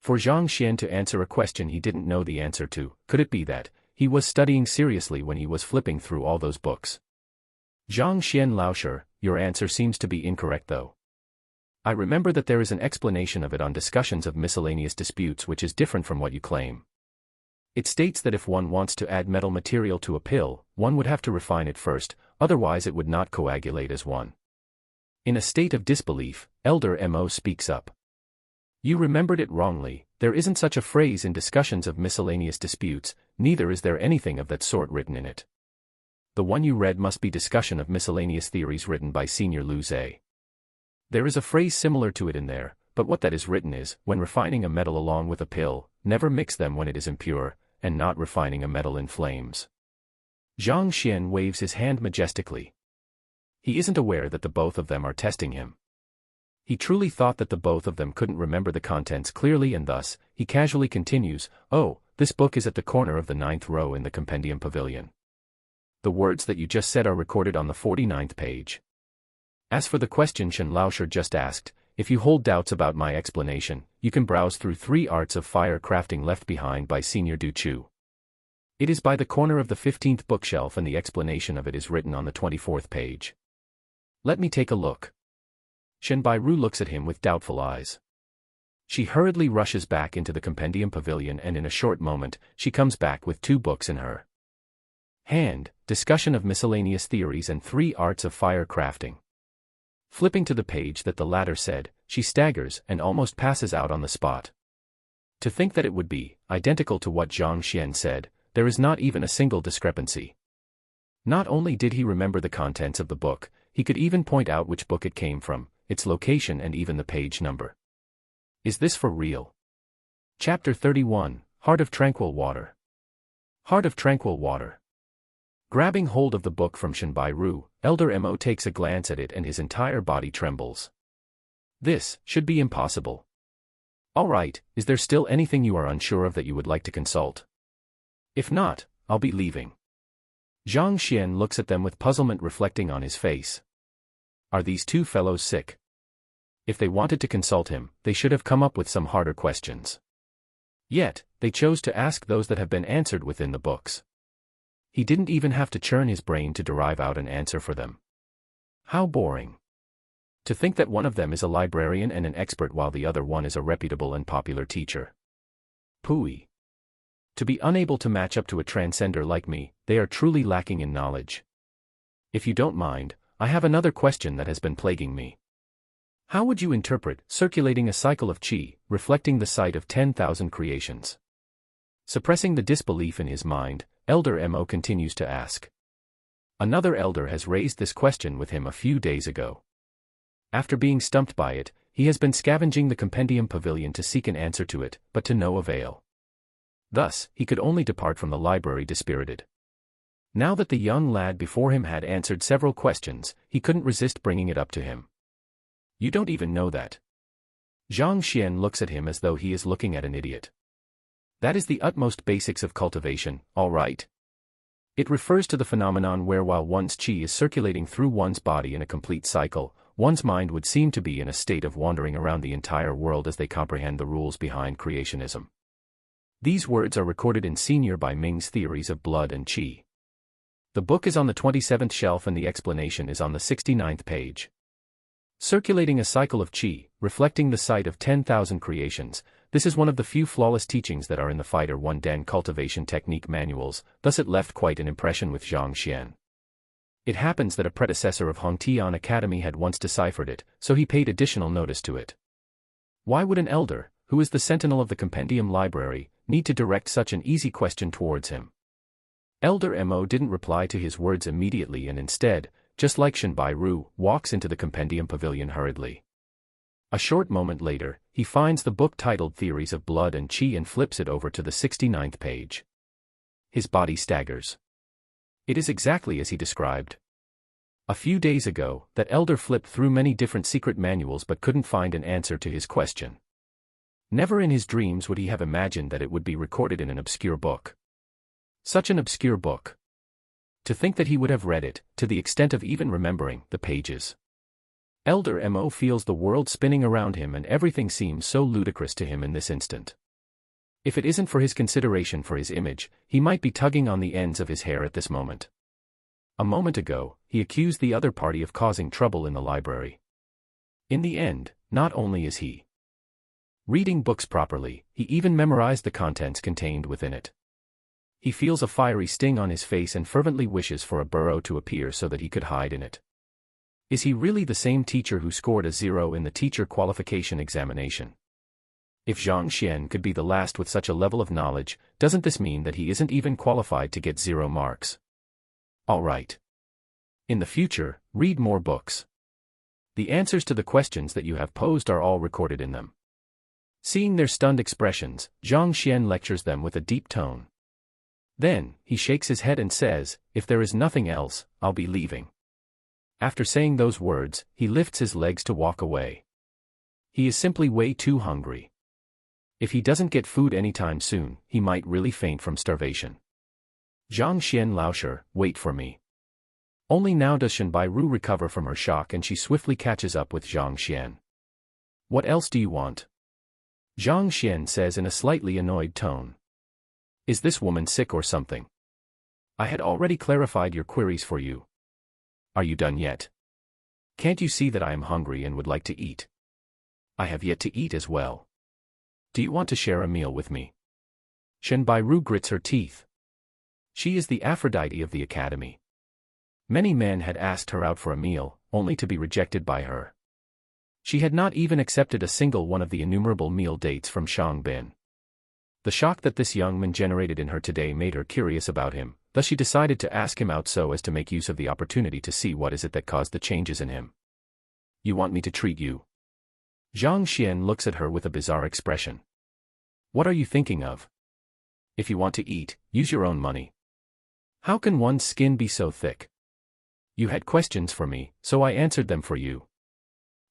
For Zhang Xian to answer a question he didn't know the answer to, could it be that he was studying seriously when he was flipping through all those books? Zhang Xian Laosher, your answer seems to be incorrect though. I remember that there is an explanation of it on discussions of miscellaneous disputes which is different from what you claim. It states that if one wants to add metal material to a pill, one would have to refine it first, otherwise it would not coagulate as one. In a state of disbelief, Elder Mo speaks up. You remembered it wrongly. There isn't such a phrase in discussions of miscellaneous disputes, neither is there anything of that sort written in it. The one you read must be discussion of miscellaneous theories written by Senior Lu Zhe. There is a phrase similar to it in there, but what that is written is, when refining a metal along with a pill, never mix them when it is impure, and not refining a metal in flames. Zhang Xian waves his hand majestically. He isn't aware that the both of them are testing him. He truly thought that the both of them couldn't remember the contents clearly, and thus, he casually continues, "Oh, this book is at the corner of the 9th row in the compendium pavilion. The words that you just said are recorded on the 49th page. As for the question Shen Laosher just asked, if you hold doubts about my explanation, you can browse through 3 Arts of Fire Crafting left behind by Senior Du Chu. It is by the corner of the 15th bookshelf, and the explanation of it is written on the 24th page. Let me take a look." Shen Bairu looks at him with doubtful eyes. She hurriedly rushes back into the compendium pavilion, and in a short moment, she comes back with 2 books in her hand, Discussion of Miscellaneous Theories and 3 Arts of Fire Crafting. Flipping to the page that the latter said, she staggers and almost passes out on the spot. To think that it would be identical to what Zhang Xian said, there is not even a single discrepancy. Not only did he remember the contents of the book, he could even point out which book it came from, its location, and even the page number. Is this for real? Chapter 31, Heart of Tranquil Water. Heart of Tranquil Water. Grabbing hold of the book from Shen Bairu, Elder Mo takes a glance at it and his entire body trembles. This should be impossible. All right, is there still anything you are unsure of that you would like to consult? If not, I'll be leaving. Zhang Xian looks at them with puzzlement reflecting on his face. Are these 2 fellows sick? If they wanted to consult him, they should have come up with some harder questions. Yet, they chose to ask those that have been answered within the books. He didn't even have to churn his brain to derive out an answer for them. How boring. To think that one of them is a librarian and an expert while the other one is a reputable and popular teacher. Pooey. To be unable to match up to a transcender like me, they are truly lacking in knowledge. If you don't mind, I have another question that has been plaguing me. How would you interpret circulating a cycle of qi, reflecting the sight of 10,000 creations? Suppressing the disbelief in his mind, Elder Mo continues to ask. Another elder has raised this question with him a few days ago. After being stumped by it, he has been scavenging the compendium pavilion to seek an answer to it, but to no avail. Thus, he could only depart from the library dispirited. Now that the young lad before him had answered several questions, he couldn't resist bringing it up to him. You don't even know that. Zhang Xian looks at him as though he is looking at an idiot. That is the utmost basics of cultivation, all right. It refers to the phenomenon where while one's qi is circulating through one's body in a complete cycle, one's mind would seem to be in a state of wandering around the entire world as they comprehend the rules behind creationism. These words are recorded in Senior by Ming's Theories of Blood and Qi. The book is on the 27th shelf and the explanation is on the 69th page. Circulating a cycle of qi, reflecting the sight of 10,000 creations, this is one of the few flawless teachings that are in the Fighter 1 Den cultivation technique manuals, thus it left quite an impression with Zhang Xian. It happens that a predecessor of Hongtian Academy had once deciphered it, so he paid additional notice to it. Why would an elder, who is the sentinel of the compendium library, need to direct such an easy question towards him? Elder Mo didn't reply to his words immediately and instead, just like Shen Bairu, walks into the compendium pavilion hurriedly. A short moment later, he finds the book titled Theories of Blood and Qi and flips it over to the 69th page. His body staggers. It is exactly as he described. A few days ago, that elder flipped through many different secret manuals but couldn't find an answer to his question. Never in his dreams would he have imagined that it would be recorded in an obscure book. Such an obscure book. To think that he would have read it, to the extent of even remembering the pages. Elder Mo feels the world spinning around him and everything seems so ludicrous to him in this instant. If it isn't for his consideration for his image, he might be tugging on the ends of his hair at this moment. A moment ago, he accused the other party of causing trouble in the library. In the end, not only is he reading books properly, he even memorized the contents contained within it. He feels a fiery sting on his face and fervently wishes for a burrow to appear so that he could hide in it. Is he really the same teacher who scored a 0 in the teacher qualification examination? If Zhang Xian could be the last with such a level of knowledge, doesn't this mean that he isn't even qualified to get 0 marks? Alright. In the future, read more books. The answers to the questions that you have posed are all recorded in them. Seeing their stunned expressions, Zhang Xian lectures them with a deep tone. Then, he shakes his head and says, "If there is nothing else, I'll be leaving." After saying those words, he lifts his legs to walk away. He is simply way too hungry. If he doesn't get food anytime soon, he might really faint from starvation. Zhang Xian Laosher, wait for me. Only now does Shen Bairu recover from her shock and she swiftly catches up with Zhang Xian. What else do you want? Zhang Xian says in a slightly annoyed tone. Is this woman sick or something? I had already clarified your queries for you. Are you done yet? Can't you see that I am hungry and would like to eat? I have yet to eat as well. Do you want to share a meal with me? Shen Bairu grits her teeth. She is the Aphrodite of the academy. Many men had asked her out for a meal, only to be rejected by her. She had not even accepted a single one of the innumerable meal dates from Shang Bin. The shock that this young man generated in her today made her curious about him, thus she decided to ask him out so as to make use of the opportunity to see what is it that caused the changes in him. You want me to treat you? Zhang Xian looks at her with a bizarre expression. What are you thinking of? If you want to eat, use your own money. How can one's skin be so thick? You had questions for me, so I answered them for you.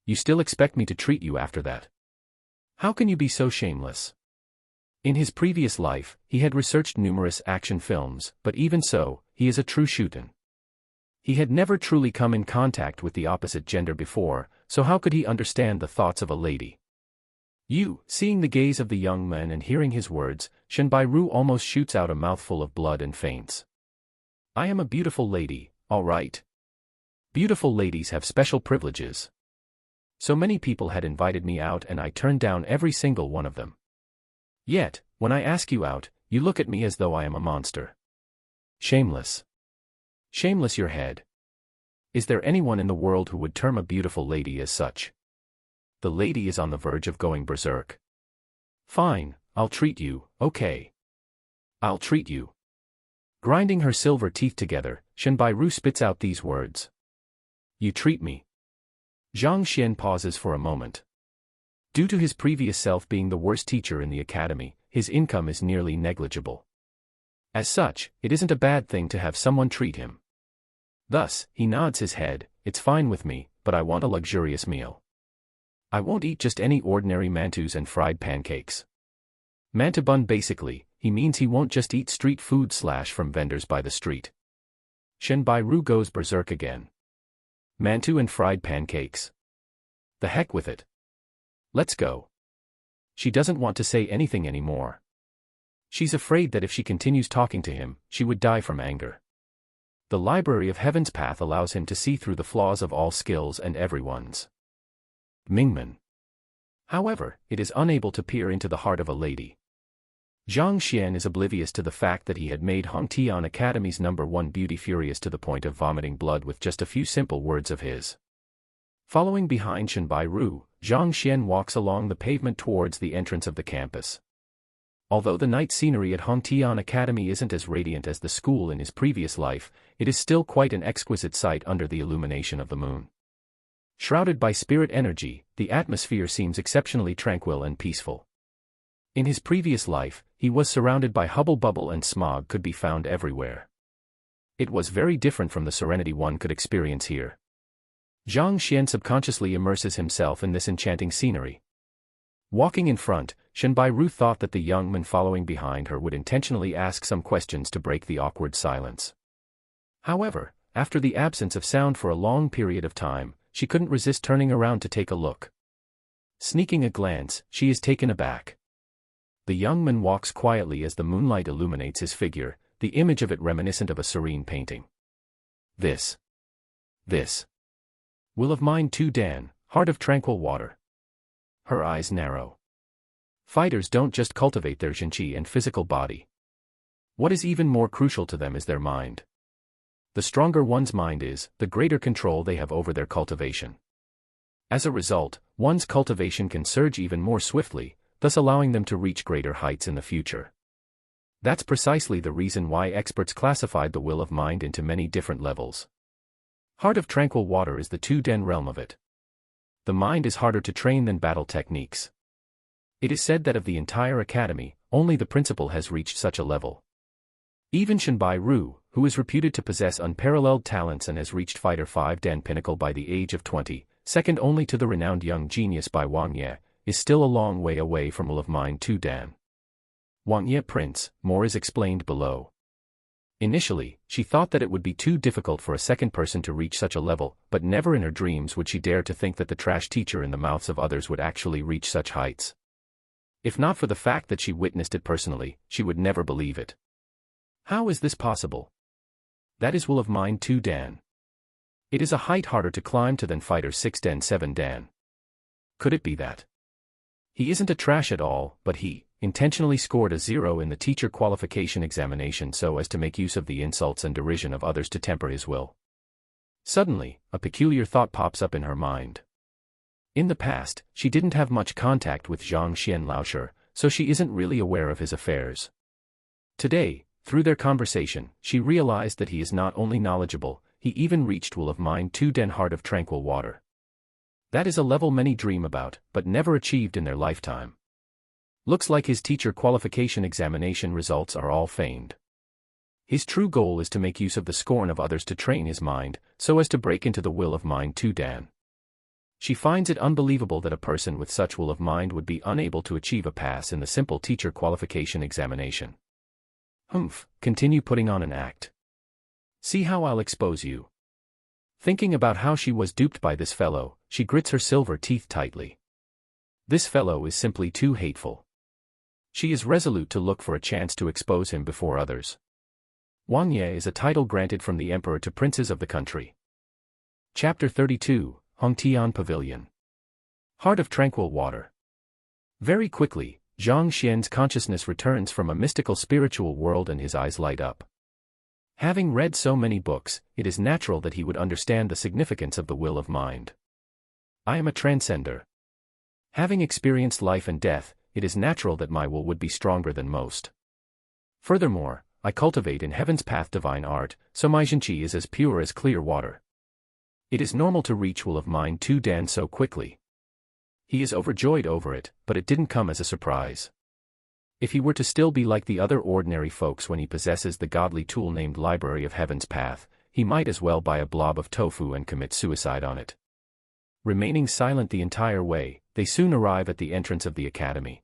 You still expect me to treat you after that? How can you be so shameless? In his previous life, he had researched numerous action films, but even so, he is a true shootin'. He had never truly come in contact with the opposite gender before, so how could he understand the thoughts of a lady? You, seeing the gaze of the young man and hearing his words, Shen Bairu almost shoots out a mouthful of blood and faints. I am a beautiful lady, all right. Beautiful ladies have special privileges. So many people had invited me out and I turned down every single one of them. Yet, when I ask you out, you look at me as though I am a monster. Shameless. Shameless your head. Is there anyone in the world who would term a beautiful lady as such? The lady is on the verge of going berserk. Fine, I'll treat you, okay. I'll treat you. Grinding her silver teeth together, Shen Bairu spits out these words. You treat me. Zhang Xian pauses for a moment. Due to his previous self being the worst teacher in the academy, his income is nearly negligible. As such, it isn't a bad thing to have someone treat him. Thus, he nods his head, it's fine with me, but I want a luxurious meal. I won't eat just any ordinary mantus and fried pancakes. Manta bun basically, he means he won't just eat street food / from vendors by the street. Shen Bairu goes berserk again. Mantu and fried pancakes. The heck with it. Let's go. She doesn't want to say anything anymore. She's afraid that if she continues talking to him, she would die from anger. The Library of Heaven's Path allows him to see through the flaws of all skills and everyone's. Mingmen. However, it is unable to peer into the heart of a lady. Zhang Xian is oblivious to the fact that he had made Hong Tian Academy's #1 beauty furious to the point of vomiting blood with just a few simple words of his. Following behind Shen Bairu, Zhang Xian walks along the pavement towards the entrance of the campus. Although the night scenery at Hong Tian Academy isn't as radiant as the school in his previous life, it is still quite an exquisite sight under the illumination of the moon. Shrouded by spirit energy, the atmosphere seems exceptionally tranquil and peaceful. In his previous life, he was surrounded by hubble bubble and smog could be found everywhere. It was very different from the serenity one could experience here. Zhang Xian subconsciously immerses himself in this enchanting scenery. Walking in front, Shen Bairu thought that the young man following behind her would intentionally ask some questions to break the awkward silence. However, after the absence of sound for a long period of time, she couldn't resist turning around to take a look. Sneaking a glance, she is taken aback. The young man walks quietly as the moonlight illuminates his figure, the image of it reminiscent of a serene painting. This will of mine too, Dan, heart of tranquil water. Her eyes narrow. Fighters don't just cultivate their jinqi and physical body. What is even more crucial to them is their mind. The stronger one's mind is, the greater control they have over their cultivation. As a result, one's cultivation can surge even more swiftly, thus allowing them to reach greater heights in the future. That's precisely the reason why experts classified the will of mind into many different levels. Heart of tranquil water is the 2-den realm of it. The mind is harder to train than battle techniques. It is said that of the entire academy, only the principal has reached such a level. Even Shenbai Ru, who is reputed to possess unparalleled talents and has reached Fighter 5-den pinnacle by the age of 20, second only to the renowned young genius by Wang Ye, is still a long way away from will of mind 2-dan. Wang Ye Prince, more is explained below. Initially, she thought that it would be too difficult for a second person to reach such a level, but never in her dreams would she dare to think that the trash teacher in the mouths of others would actually reach such heights. If not for the fact that she witnessed it personally, she would never believe it. How is this possible? That is will of mind 2-dan. It is a height harder to climb to than Fighter 6-den 7-dan. Could it be that he isn't a trash at all, but he intentionally scored a 0 in the teacher qualification examination so as to make use of the insults and derision of others to temper his will? Suddenly, a peculiar thought pops up in her mind. In the past, she didn't have much contact with Zhang Xian Laosher, so she isn't really aware of his affairs. Today, through their conversation, she realized that he is not only knowledgeable, he even reached will of mind 2-den heart of tranquil water. That is a level many dream about, but never achieved in their lifetime. Looks like his teacher qualification examination results are all feigned. His true goal is to make use of the scorn of others to train his mind, so as to break into the will of mind 2-dan. She finds it unbelievable that a person with such will of mind would be unable to achieve a pass in the simple teacher qualification examination. Continue putting on an act. See how I'll expose you. Thinking about how she was duped by this fellow, she grits her silver teeth tightly. This fellow is simply too hateful. She is resolute to look for a chance to expose him before others. Wang Ye is a title granted from the emperor to princes of the country. Chapter 32, Hongtian Pavilion. Heart of tranquil water. Very quickly, Zhang Xian's consciousness returns from a mystical spiritual world and his eyes light up. Having read so many books, it is natural that he would understand the significance of the will of mind. I am a transcender. Having experienced life and death, it is natural that my will would be stronger than most. Furthermore, I cultivate in heaven's path divine art, so my Jinqi is as pure as clear water. It is normal to reach will of mind 2-dan so quickly. He is overjoyed over it, but it didn't come as a surprise. If he were to still be like the other ordinary folks when he possesses the godly tool named Library of Heaven's Path, he might as well buy a blob of tofu and commit suicide on it. Remaining silent the entire way, they soon arrive at the entrance of the academy.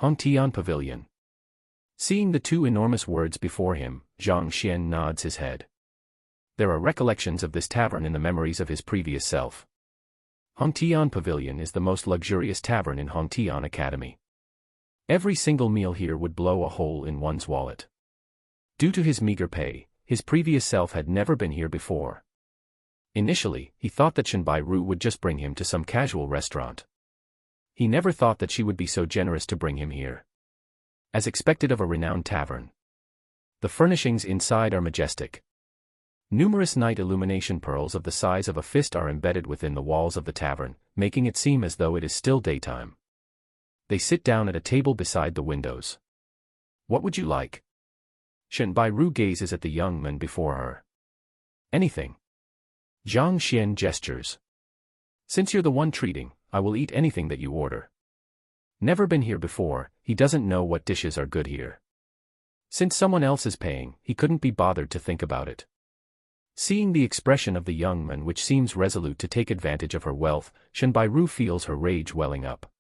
Hongtian Pavilion. Seeing the two enormous words before him, Zhang Xian nods his head. There are recollections of this tavern in the memories of his previous self. Hongtian Pavilion is the most luxurious tavern in Hongtian Academy. Every single meal here would blow a hole in one's wallet. Due to his meager pay, his previous self had never been here before. Initially, he thought that Shenbai Ru would just bring him to some casual restaurant. He never thought that she would be so generous to bring him here. As expected of a renowned tavern. The furnishings inside are majestic. Numerous night illumination pearls of the size of a fist are embedded within the walls of the tavern, making it seem as though it is still daytime. They sit down at a table beside the windows. What would you like? Shenbai Ru gazes at the young man before her. Anything. Zhang Xian gestures. Since you're the one treating, I will eat anything that you order. Never been here before, he doesn't know what dishes are good here. Since someone else is paying, he couldn't be bothered to think about it. Seeing the expression of the young man which seems resolute to take advantage of her wealth, Shenbai Ru feels her rage welling up.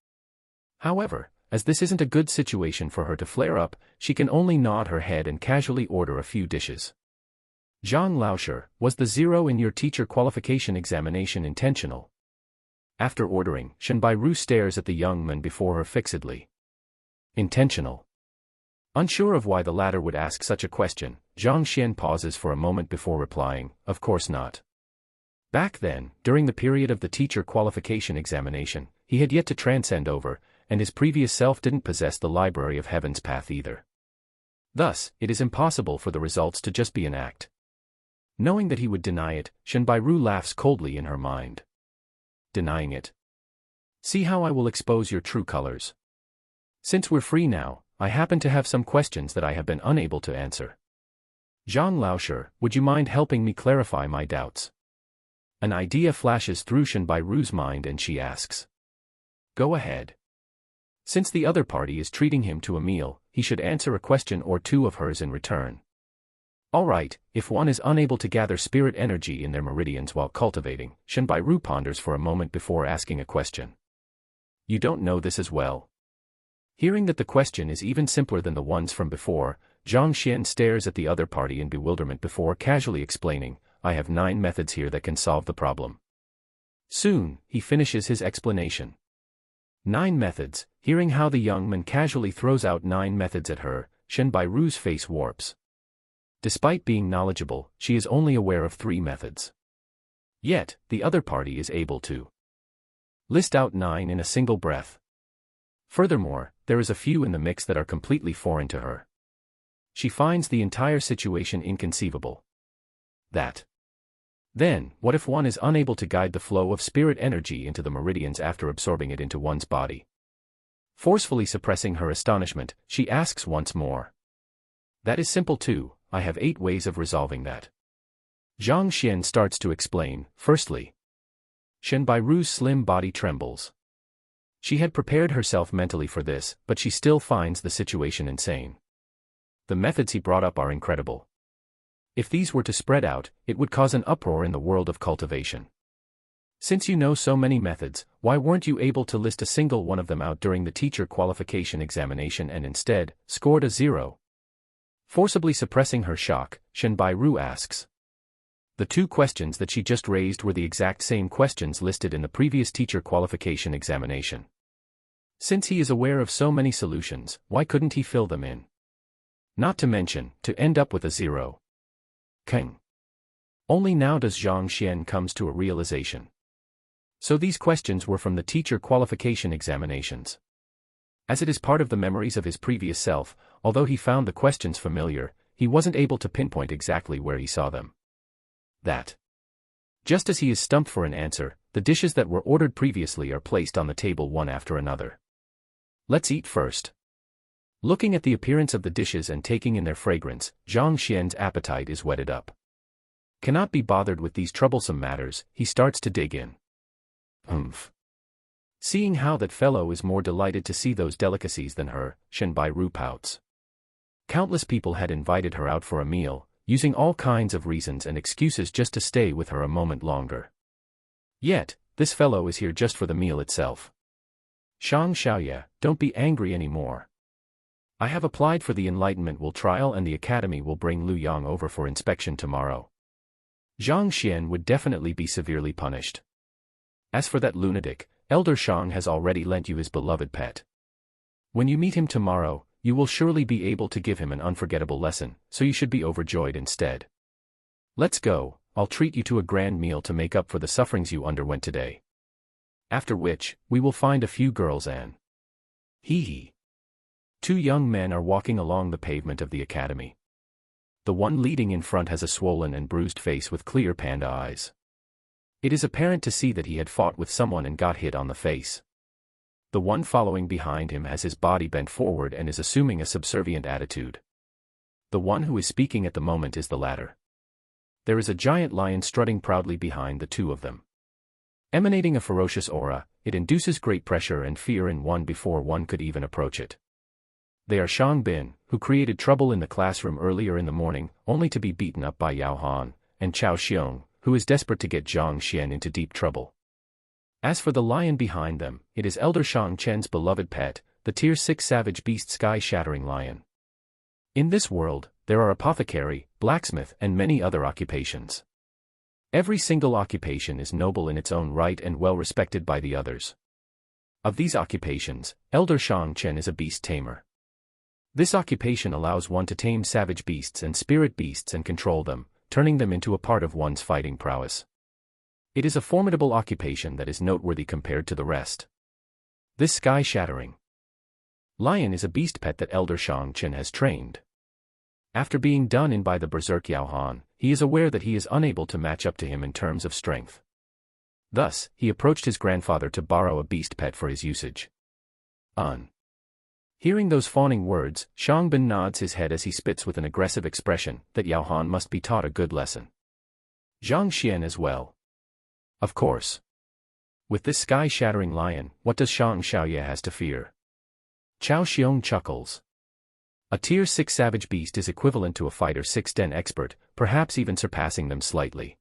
However, as this isn't a good situation for her to flare up, she can only nod her head and casually order a few dishes. Zhang Laosher, was the 0 in your teacher qualification examination intentional? After ordering, Shenbai Ru stares at the young man before her fixedly. Intentional. Unsure of why the latter would ask such a question, Zhang Xian pauses for a moment before replying, of course not. Back then, during the period of the teacher qualification examination, he had yet to transcend over, and his previous self didn't possess the Library of Heaven's Path either. Thus, it is impossible for the results to just be an act. Knowing that he would deny it, Shenbai Ru laughs coldly in her mind. Denying it? See how I will expose your true colors. Since we're free now, I happen to have some questions that I have been unable to answer. Zhang Laoshe, would you mind helping me clarify my doubts? An idea flashes through Shen Bairu's mind and she asks. Go ahead. Since the other party is treating him to a meal, he should answer a question or two of hers in return. Alright, if one is unable to gather spirit energy in their meridians while cultivating, Shen Bairu ponders for a moment before asking a question. You don't know this as well? Hearing that the question is even simpler than the ones from before, Zhang Xian stares at the other party in bewilderment before casually explaining, I have 9 methods here that can solve the problem. Soon, he finishes his explanation. 9 methods. Hearing how the young man casually throws out 9 methods at her, Shen Bairu's face warps. Despite being knowledgeable, she is only aware of 3 methods. Yet, the other party is able to list out 9 in a single breath. Furthermore, there is a few in the mix that are completely foreign to her. She finds the entire situation inconceivable. Then, what if one is unable to guide the flow of spirit energy into the meridians after absorbing it into one's body? Forcefully suppressing her astonishment, she asks once more. That is simple too, I have 8 ways of resolving that. Zhang Xian starts to explain. Firstly, Shen Bairu's slim body trembles. She had prepared herself mentally for this, but she still finds the situation insane. The methods he brought up are incredible. If these were to spread out, it would cause an uproar in the world of cultivation. Since you know so many methods, why weren't you able to list a single one of them out during the teacher qualification examination and instead, scored a 0? Forcibly suppressing her shock, Shen Bairu asks. The 2 questions that she just raised were the exact same questions listed in the previous teacher qualification examination. Since he is aware of so many solutions, why couldn't he fill them in? Not to mention, to end up with a 0. King. Only now does Zhang Xian comes to a realization. So these questions were from the teacher qualification examinations. As it is part of the memories of his previous self, although he found the questions familiar, he wasn't able to pinpoint exactly where he saw them. Just as he is stumped for an answer, the dishes that were ordered previously are placed on the table one after another. Let's eat first. Looking at the appearance of the dishes and taking in their fragrance, Zhang Xian's appetite is whetted up. Cannot be bothered with these troublesome matters, he starts to dig in. Seeing how that fellow is more delighted to see those delicacies than her, Shen Bairu pouts. Countless people had invited her out for a meal, using all kinds of reasons and excuses just to stay with her a moment longer. Yet, this fellow is here just for the meal itself. Shang Xiaoye, don't be angry anymore. I have applied for the enlightenment trial and the academy will bring Lu Yang over for inspection tomorrow. Zhang Xian would definitely be severely punished. As for that lunatic, Elder Shang has already lent you his beloved pet. When you meet him tomorrow, you will surely be able to give him an unforgettable lesson, so you should be overjoyed instead. Let's go, I'll treat you to a grand meal to make up for the sufferings you underwent today. After which, we will find a few girls and hee. 2 young men are walking along the pavement of the academy. The one leading in front has a swollen and bruised face with clear panda eyes. It is apparent to see that he had fought with someone and got hit on the face. The one following behind him has his body bent forward and is assuming a subservient attitude. The one who is speaking at the moment is the latter. There is a giant lion strutting proudly behind the 2 of them. Emanating a ferocious aura, it induces great pressure and fear in one before one could even approach it. They are Shang Bin, who created trouble in the classroom earlier in the morning, only to be beaten up by Yao Han, and Chao Xiong, who is desperate to get Zhang Xian into deep trouble. As for the lion behind them, it is Elder Shang Chen's beloved pet, the Tier 6 savage beast sky-shattering lion. In this world, there are apothecary, blacksmith and many other occupations. Every single occupation is noble in its own right and well respected by the others. Of these occupations, Elder Shang Chen is a beast tamer. This occupation allows one to tame savage beasts and spirit beasts and control them, turning them into a part of one's fighting prowess. It is a formidable occupation that is noteworthy compared to the rest. This sky-shattering lion is a beast pet that Elder Shang Chen has trained. After being done in by the berserk Yao Han, he is aware that he is unable to match up to him in terms of strength. Thus, he approached his grandfather to borrow a beast pet for his usage. Hearing those fawning words, Shangbin nods his head as he spits with an aggressive expression that Yao Han must be taught a good lesson. Zhang Xian as well. Of course. With this sky-shattering lion, what does Shang Xiaoye has to fear? Chao Xiong chuckles. A Tier 6 savage beast is equivalent to a Fighter 6 den expert, perhaps even surpassing them slightly.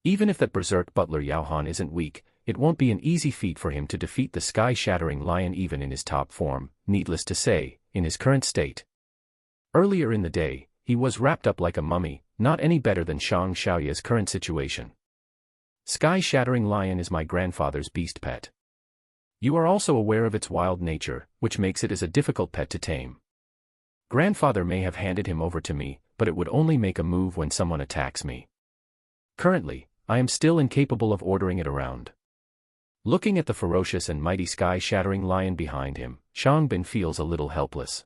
Even if that berserk butler Yao Han isn't weak, it won't be an easy feat for him to defeat the sky-shattering lion even in his top form, needless to say, in his current state. Earlier in the day, he was wrapped up like a mummy, not any better than Shang Xiaoye's current situation. Sky-shattering lion is my grandfather's beast pet. You are also aware of its wild nature, which makes it as a difficult pet to tame. Grandfather may have handed him over to me, but it would only make a move when someone attacks me. Currently, I am still incapable of ordering it around. Looking at the ferocious and mighty sky-shattering lion behind him, Shangbin feels a little helpless.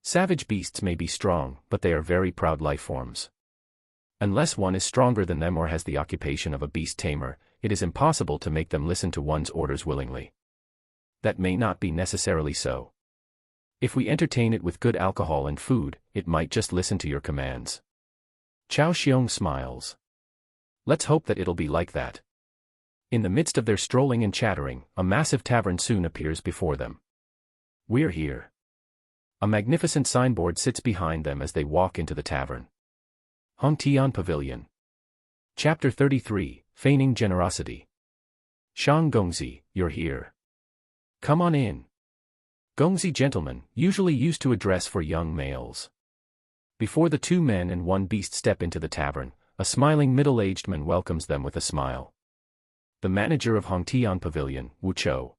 Savage beasts may be strong, but they are very proud life forms. Unless one is stronger than them or has the occupation of a beast tamer, it is impossible to make them listen to one's orders willingly. That may not be necessarily so. If we entertain it with good alcohol and food, it might just listen to your commands. Chao Xiong smiles. Let's hope that it'll be like that. In the midst of their strolling and chattering, a massive tavern soon appears before them. We're here. A magnificent signboard sits behind them as they walk into the tavern. Hongtian Pavilion. Chapter 33, Feigning Generosity. Shang Gongzi, you're here. Come on in. Gongzi gentleman, usually used to address for young males. Before the two men and one beast step into the tavern, a smiling middle-aged man welcomes them with a smile. The manager of Hongtian Pavilion, Wu Chou.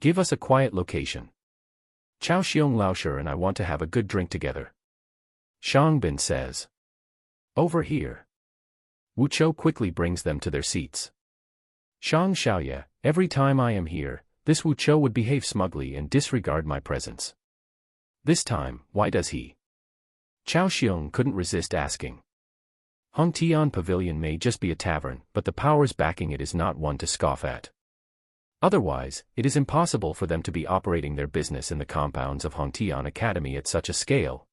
Give us a quiet location. Chao Xiong Laosher and I want to have a good drink together. Shangbin says. Over here. Wu Chou quickly brings them to their seats. Shang Xiaoye, every time I am here, this Wu Chou would behave smugly and disregard my presence. This time, why does he? Chao Xiong couldn't resist asking. Hongtian Pavilion may just be a tavern, but the powers backing it is not one to scoff at. Otherwise, it is impossible for them to be operating their business in the compounds of Hongtian Academy at such a scale.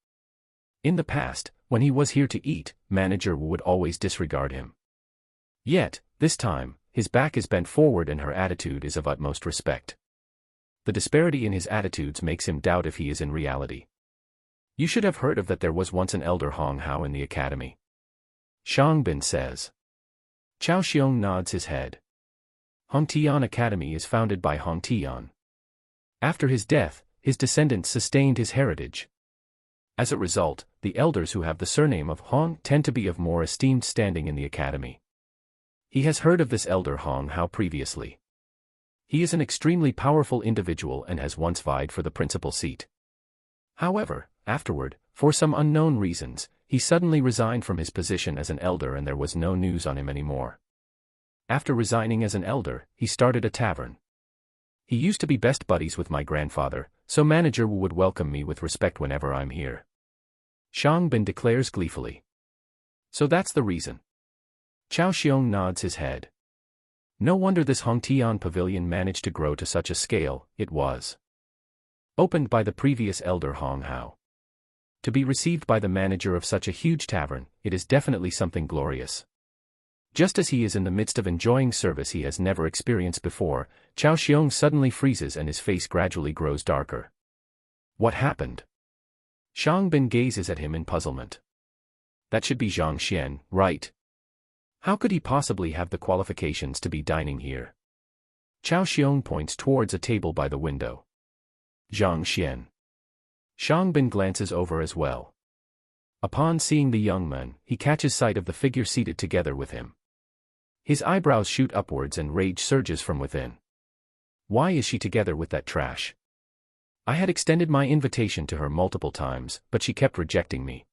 In the past, when he was here to eat, Manager Wu would always disregard him. Yet, this time, his back is bent forward and her attitude is of utmost respect. The disparity in his attitudes makes him doubt if he is in reality. You should have heard of that there was once an elder Hong Hao in the academy. Shangbin says. Chao Xiong nods his head. Hongtian Academy is founded by Hongtian. After his death, his descendants sustained his heritage. As a result, the elders who have the surname of Hong tend to be of more esteemed standing in the academy. He has heard of this elder Hong Hao previously. He is an extremely powerful individual and has once vied for the principal seat. However, afterward, for some unknown reasons, he suddenly resigned from his position as an elder and there was no news on him anymore. After resigning as an elder, he started a tavern. He used to be best buddies with my grandfather, so Manager Wu would welcome me with respect whenever I'm here. Shangbin declares gleefully. So that's the reason. Chao Xiong nods his head. No wonder this Hongtian Pavilion managed to grow to such a scale. It was opened by the previous elder Hong Hao. To be received by the manager of such a huge tavern, it is definitely something glorious. Just as he is in the midst of enjoying service he has never experienced before, Chao Xiong suddenly freezes and his face gradually grows darker. What happened? Shangbin gazes at him in puzzlement. That should be Zhang Xian, right? How could he possibly have the qualifications to be dining here? Chao Xiong points towards a table by the window. Zhang Xian. Shangbin glances over as well. Upon seeing the young man, he catches sight of the figure seated together with him. His eyebrows shoot upwards and rage surges from within. Why is she together with that trash? I had extended my invitation to her multiple times, but she kept rejecting me.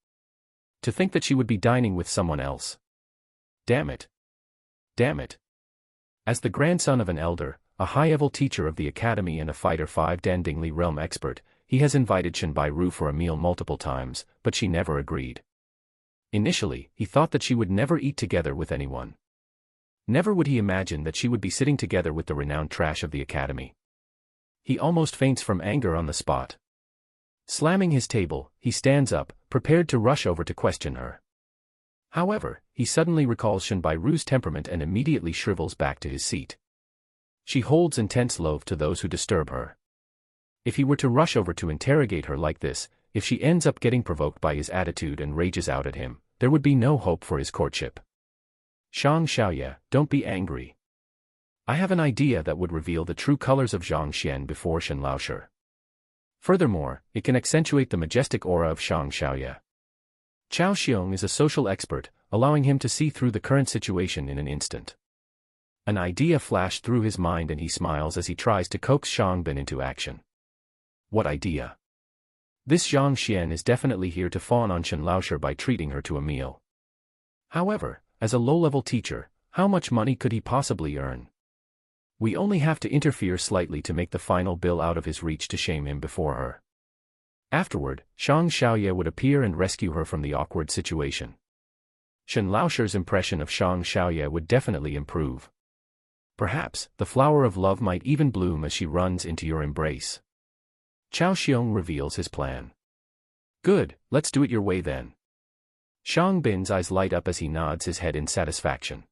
To think that she would be dining with someone else. Damn it. Damn it. As the grandson of an elder, a high-level teacher of the academy and a Fighter 5 Dandingli realm expert, he has invited Shen Bairu for a meal multiple times, but she never agreed. Initially, he thought that she would never eat together with anyone. Never would he imagine that she would be sitting together with the renowned trash of the academy. He almost faints from anger on the spot. Slamming his table, he stands up, prepared to rush over to question her. However, he suddenly recalls Shinbairu's temperament and immediately shrivels back to his seat. She holds intense loath to those who disturb her. If he were to rush over to interrogate her like this, if she ends up getting provoked by his attitude and rages out at him, there would be no hope for his courtship. Zhang Xiaoye, don't be angry. I have an idea that would reveal the true colors of Zhang Xian before Shen Laoshi. Furthermore, it can accentuate the majestic aura of Zhang Xiaoye. Chao Xiong is a social expert, allowing him to see through the current situation in an instant. An idea flashed through his mind and he smiles as he tries to coax Zhang Bin into action. What idea? This Zhang Xian is definitely here to fawn on Shen Laoshi by treating her to a meal. However, as a low-level teacher, how much money could he possibly earn? We only have to interfere slightly to make the final bill out of his reach to shame him before her. Afterward, Zhang Xiaoye would appear and rescue her from the awkward situation. Shen Laoshi's impression of Zhang Xiaoye would definitely improve. Perhaps, the flower of love might even bloom as she runs into your embrace. Chao Xiong reveals his plan. Good, let's do it your way then. Zhang Bin's eyes light up as he nods his head in satisfaction.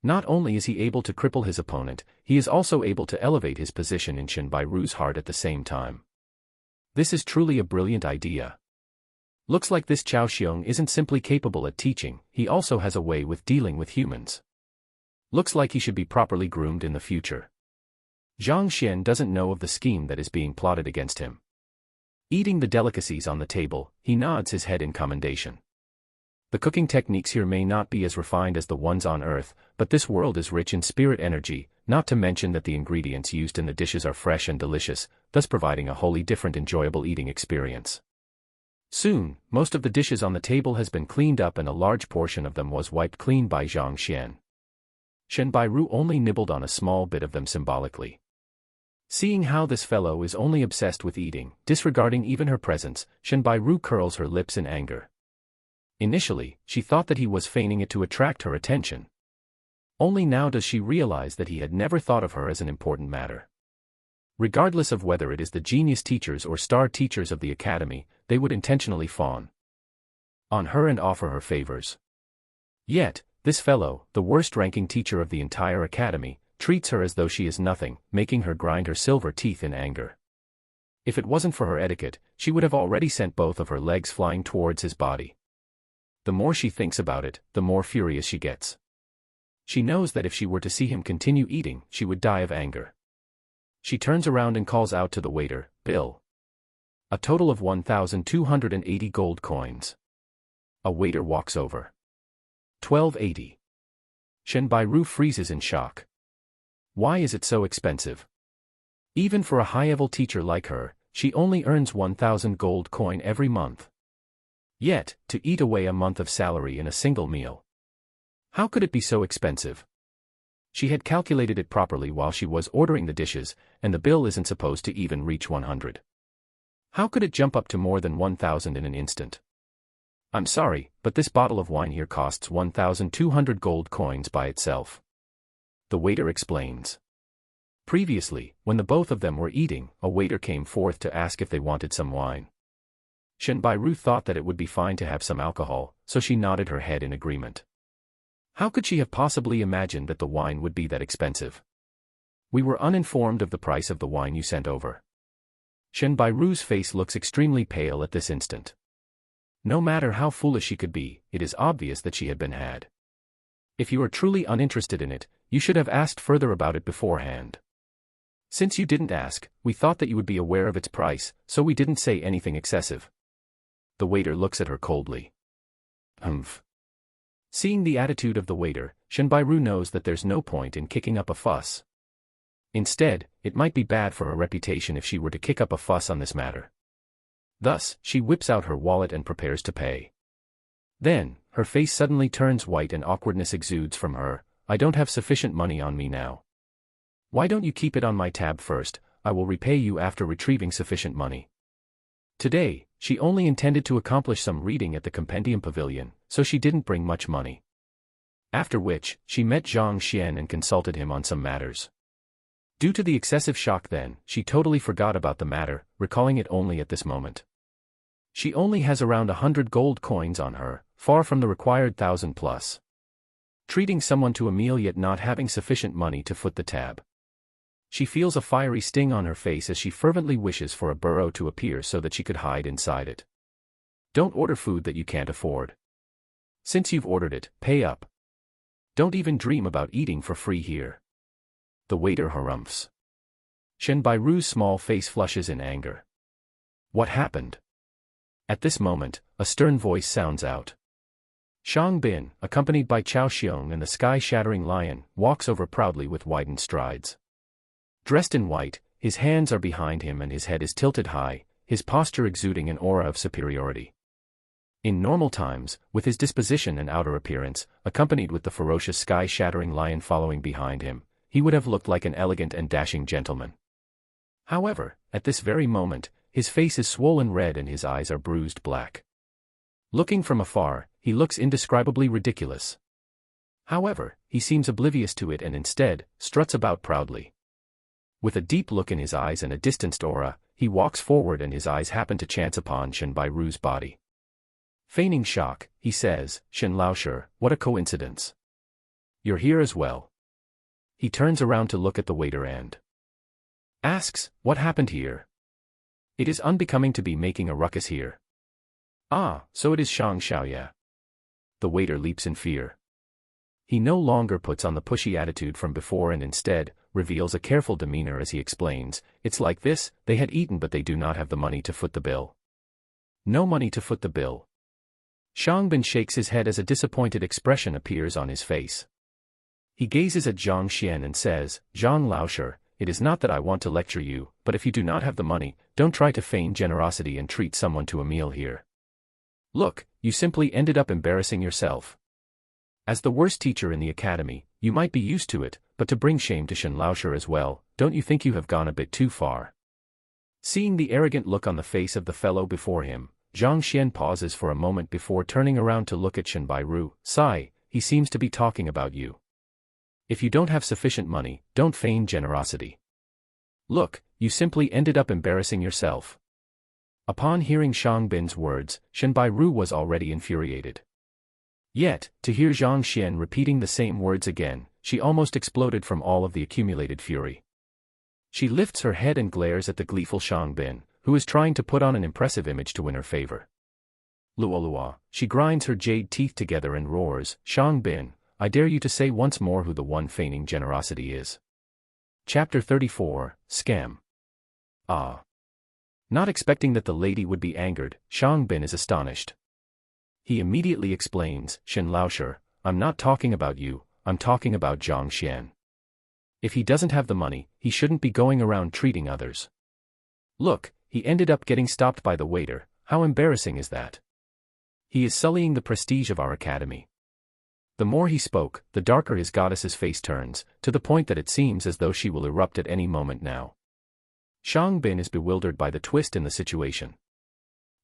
Not only is he able to cripple his opponent, he is also able to elevate his position in Shinbairu's heart at the same time. This is truly a brilliant idea. Looks like this Chao Xiong isn't simply capable at teaching, he also has a way with dealing with humans. Looks like he should be properly groomed in the future. Zhang Xian doesn't know of the scheme that is being plotted against him. Eating the delicacies on the table, he nods his head in commendation. The cooking techniques here may not be as refined as the ones on Earth, but this world is rich in spirit energy, not to mention that the ingredients used in the dishes are fresh and delicious, thus providing a wholly different enjoyable eating experience. Soon, most of the dishes on the table has been cleaned up and a large portion of them was wiped clean by Zhang Xian. Shinbairu only nibbled on a small bit of them symbolically. Seeing how this fellow is only obsessed with eating, disregarding even her presence, Shinbairu curls her lips in anger. Initially, she thought that he was feigning it to attract her attention. Only now does she realize that he had never thought of her as an important matter. Regardless of whether it is the genius teachers or star teachers of the academy, they would intentionally fawn on her and offer her favors. Yet, this fellow, the worst-ranking teacher of the entire academy, treats her as though she is nothing, making her grind her silver teeth in anger. If it wasn't for her etiquette, she would have already sent both of her legs flying towards his body. The more she thinks about it, the more furious she gets. She knows that if she were to see him continue eating, she would die of anger. She turns around and calls out to the waiter, "Bill." A total of 1,280 gold coins. A waiter walks over. 1280. Shinbairu freezes in shock. Why is it so expensive? Even for a high-level teacher like her, she only earns 1,000 gold coin every month. Yet, to eat away a month of salary in a single meal. How could it be so expensive? She had calculated it properly while she was ordering the dishes, and the bill isn't supposed to even reach 100. How could it jump up to more than 1,000 in an instant? I'm sorry, but this bottle of wine here costs 1,200 gold coins by itself. The waiter explains. Previously, when the both of them were eating, a waiter came forth to ask if they wanted some wine. Shinbairu thought that it would be fine to have some alcohol, so she nodded her head in agreement. How could she have possibly imagined that the wine would be that expensive? We were uninformed of the price of the wine you sent over. Shinbairu's face looks extremely pale at this instant. No matter how foolish she could be, it is obvious that she had been had. If you are truly uninterested in it, you should have asked further about it beforehand. Since you didn't ask, we thought that you would be aware of its price, so we didn't say anything excessive. The waiter looks at her coldly. Humph. Seeing the attitude of the waiter, Shinbairu knows that there's no point in kicking up a fuss. Instead, it might be bad for her reputation if she were to kick up a fuss on this matter. Thus, she whips out her wallet and prepares to pay. Then, her face suddenly turns white and awkwardness exudes from her. I don't have sufficient money on me now. Why don't you keep it on my tab first? I will repay you after retrieving sufficient money. Today, she only intended to accomplish some reading at the Compendium Pavilion, so she didn't bring much money. After which, she met Zhang Xian and consulted him on some matters. Due to the excessive shock then, she totally forgot about the matter, recalling it only at this moment. She only has around 100 gold coins on her, far from the required 1,000 plus. Treating someone to a meal yet not having sufficient money to foot the tab. She feels a fiery sting on her face as she fervently wishes for a burrow to appear so that she could hide inside it. Don't order food that you can't afford. Since you've ordered it, pay up. Don't even dream about eating for free here. The waiter harumphs. Shen Bairu's small face flushes in anger. What happened? At this moment, a stern voice sounds out. Shang Bin, accompanied by Chao Xiong and the sky-shattering lion, walks over proudly with widened strides. Dressed in white, his hands are behind him and his head is tilted high, his posture exuding an aura of superiority. In normal times, with his disposition and outer appearance, accompanied with the ferocious sky-shattering lion following behind him, he would have looked like an elegant and dashing gentleman. However, at this very moment, his face is swollen red and his eyes are bruised black. Looking from afar, he looks indescribably ridiculous. However, he seems oblivious to it and instead, struts about proudly. With a deep look in his eyes and a distanced aura, he walks forward and his eyes happen to chance upon Shen Bairu's body. Feigning shock, he says, Shen Laoshi, what a coincidence. You're here as well. He turns around to look at the waiter and asks, what happened here? It is unbecoming to be making a ruckus here. Ah, so it is Shang Xiaoya. The waiter leaps in fear. He no longer puts on the pushy attitude from before and instead, reveals a careful demeanor as he explains, it's like this, they had eaten but they do not have the money to foot the bill. No money to foot the bill. Shang Bin shakes his head as a disappointed expression appears on his face. He gazes at Zhang Xian and says, Zhang Laoshi, it is not that I want to lecture you, but if you do not have the money, don't try to feign generosity and treat someone to a meal here. Look, you simply ended up embarrassing yourself. As the worst teacher in the academy, you might be used to it, but to bring shame to Shen Laoshi as well, don't you think you have gone a bit too far? Seeing the arrogant look on the face of the fellow before him, Zhang Xian pauses for a moment before turning around to look at Shen Bairu. Sigh, he seems to be talking about you. If you don't have sufficient money, don't feign generosity. Look, you simply ended up embarrassing yourself. Upon hearing Shang Bin's words, Shen Bairu was already infuriated. Yet, to hear Zhang Xian repeating the same words again, she almost exploded from all of the accumulated fury. She lifts her head and glares at the gleeful Shang Bin, who is trying to put on an impressive image to win her favor. Luolua, she grinds her jade teeth together and roars, Shang Bin, I dare you to say once more who the one feigning generosity is. Chapter 34, Scam. Ah. Not expecting that the lady would be angered, Shang Bin is astonished. He immediately explains, Shen Laoshi, I'm not talking about you, I'm talking about Zhang Xian. If he doesn't have the money, he shouldn't be going around treating others. Look, he ended up getting stopped by the waiter, how embarrassing is that? He is sullying the prestige of our academy. The more he spoke, the darker his goddess's face turns, to the point that it seems as though she will erupt at any moment now. Shang Bin is bewildered by the twist in the situation.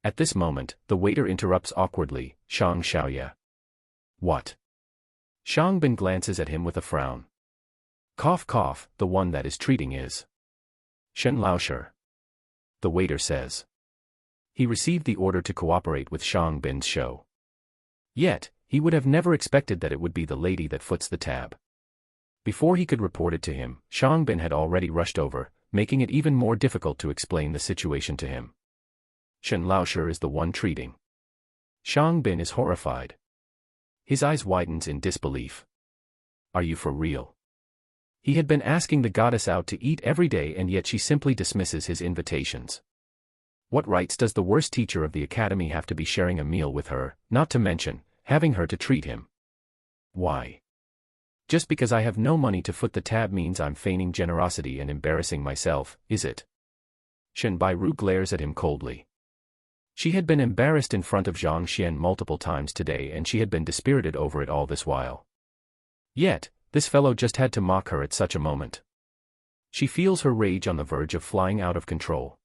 At this moment, the waiter interrupts awkwardly, Shang Xiaoya. What? Shang Bin glances at him with a frown. Cough cough, the one that is treating is Shen Laoshi. The waiter says. He received the order to cooperate with Shang Bin's show. Yet, he would have never expected that it would be the lady that foots the tab. Before he could report it to him, Shang Bin had already rushed over, making it even more difficult to explain the situation to him. Shen Laoshi is the one treating. Shang Bin is horrified. His eyes widens in disbelief. Are you for real? He had been asking the goddess out to eat every day and yet she simply dismisses his invitations. What rights does the worst teacher of the academy have to be sharing a meal with her, not to mention, having her to treat him? Why? Just because I have no money to foot the tab means I'm feigning generosity and embarrassing myself, is it? Shen Bairu glares at him coldly. She had been embarrassed in front of Zhang Xian multiple times today and she had been dispirited over it all this while. Yet, this fellow just had to mock her at such a moment. She feels her rage on the verge of flying out of control.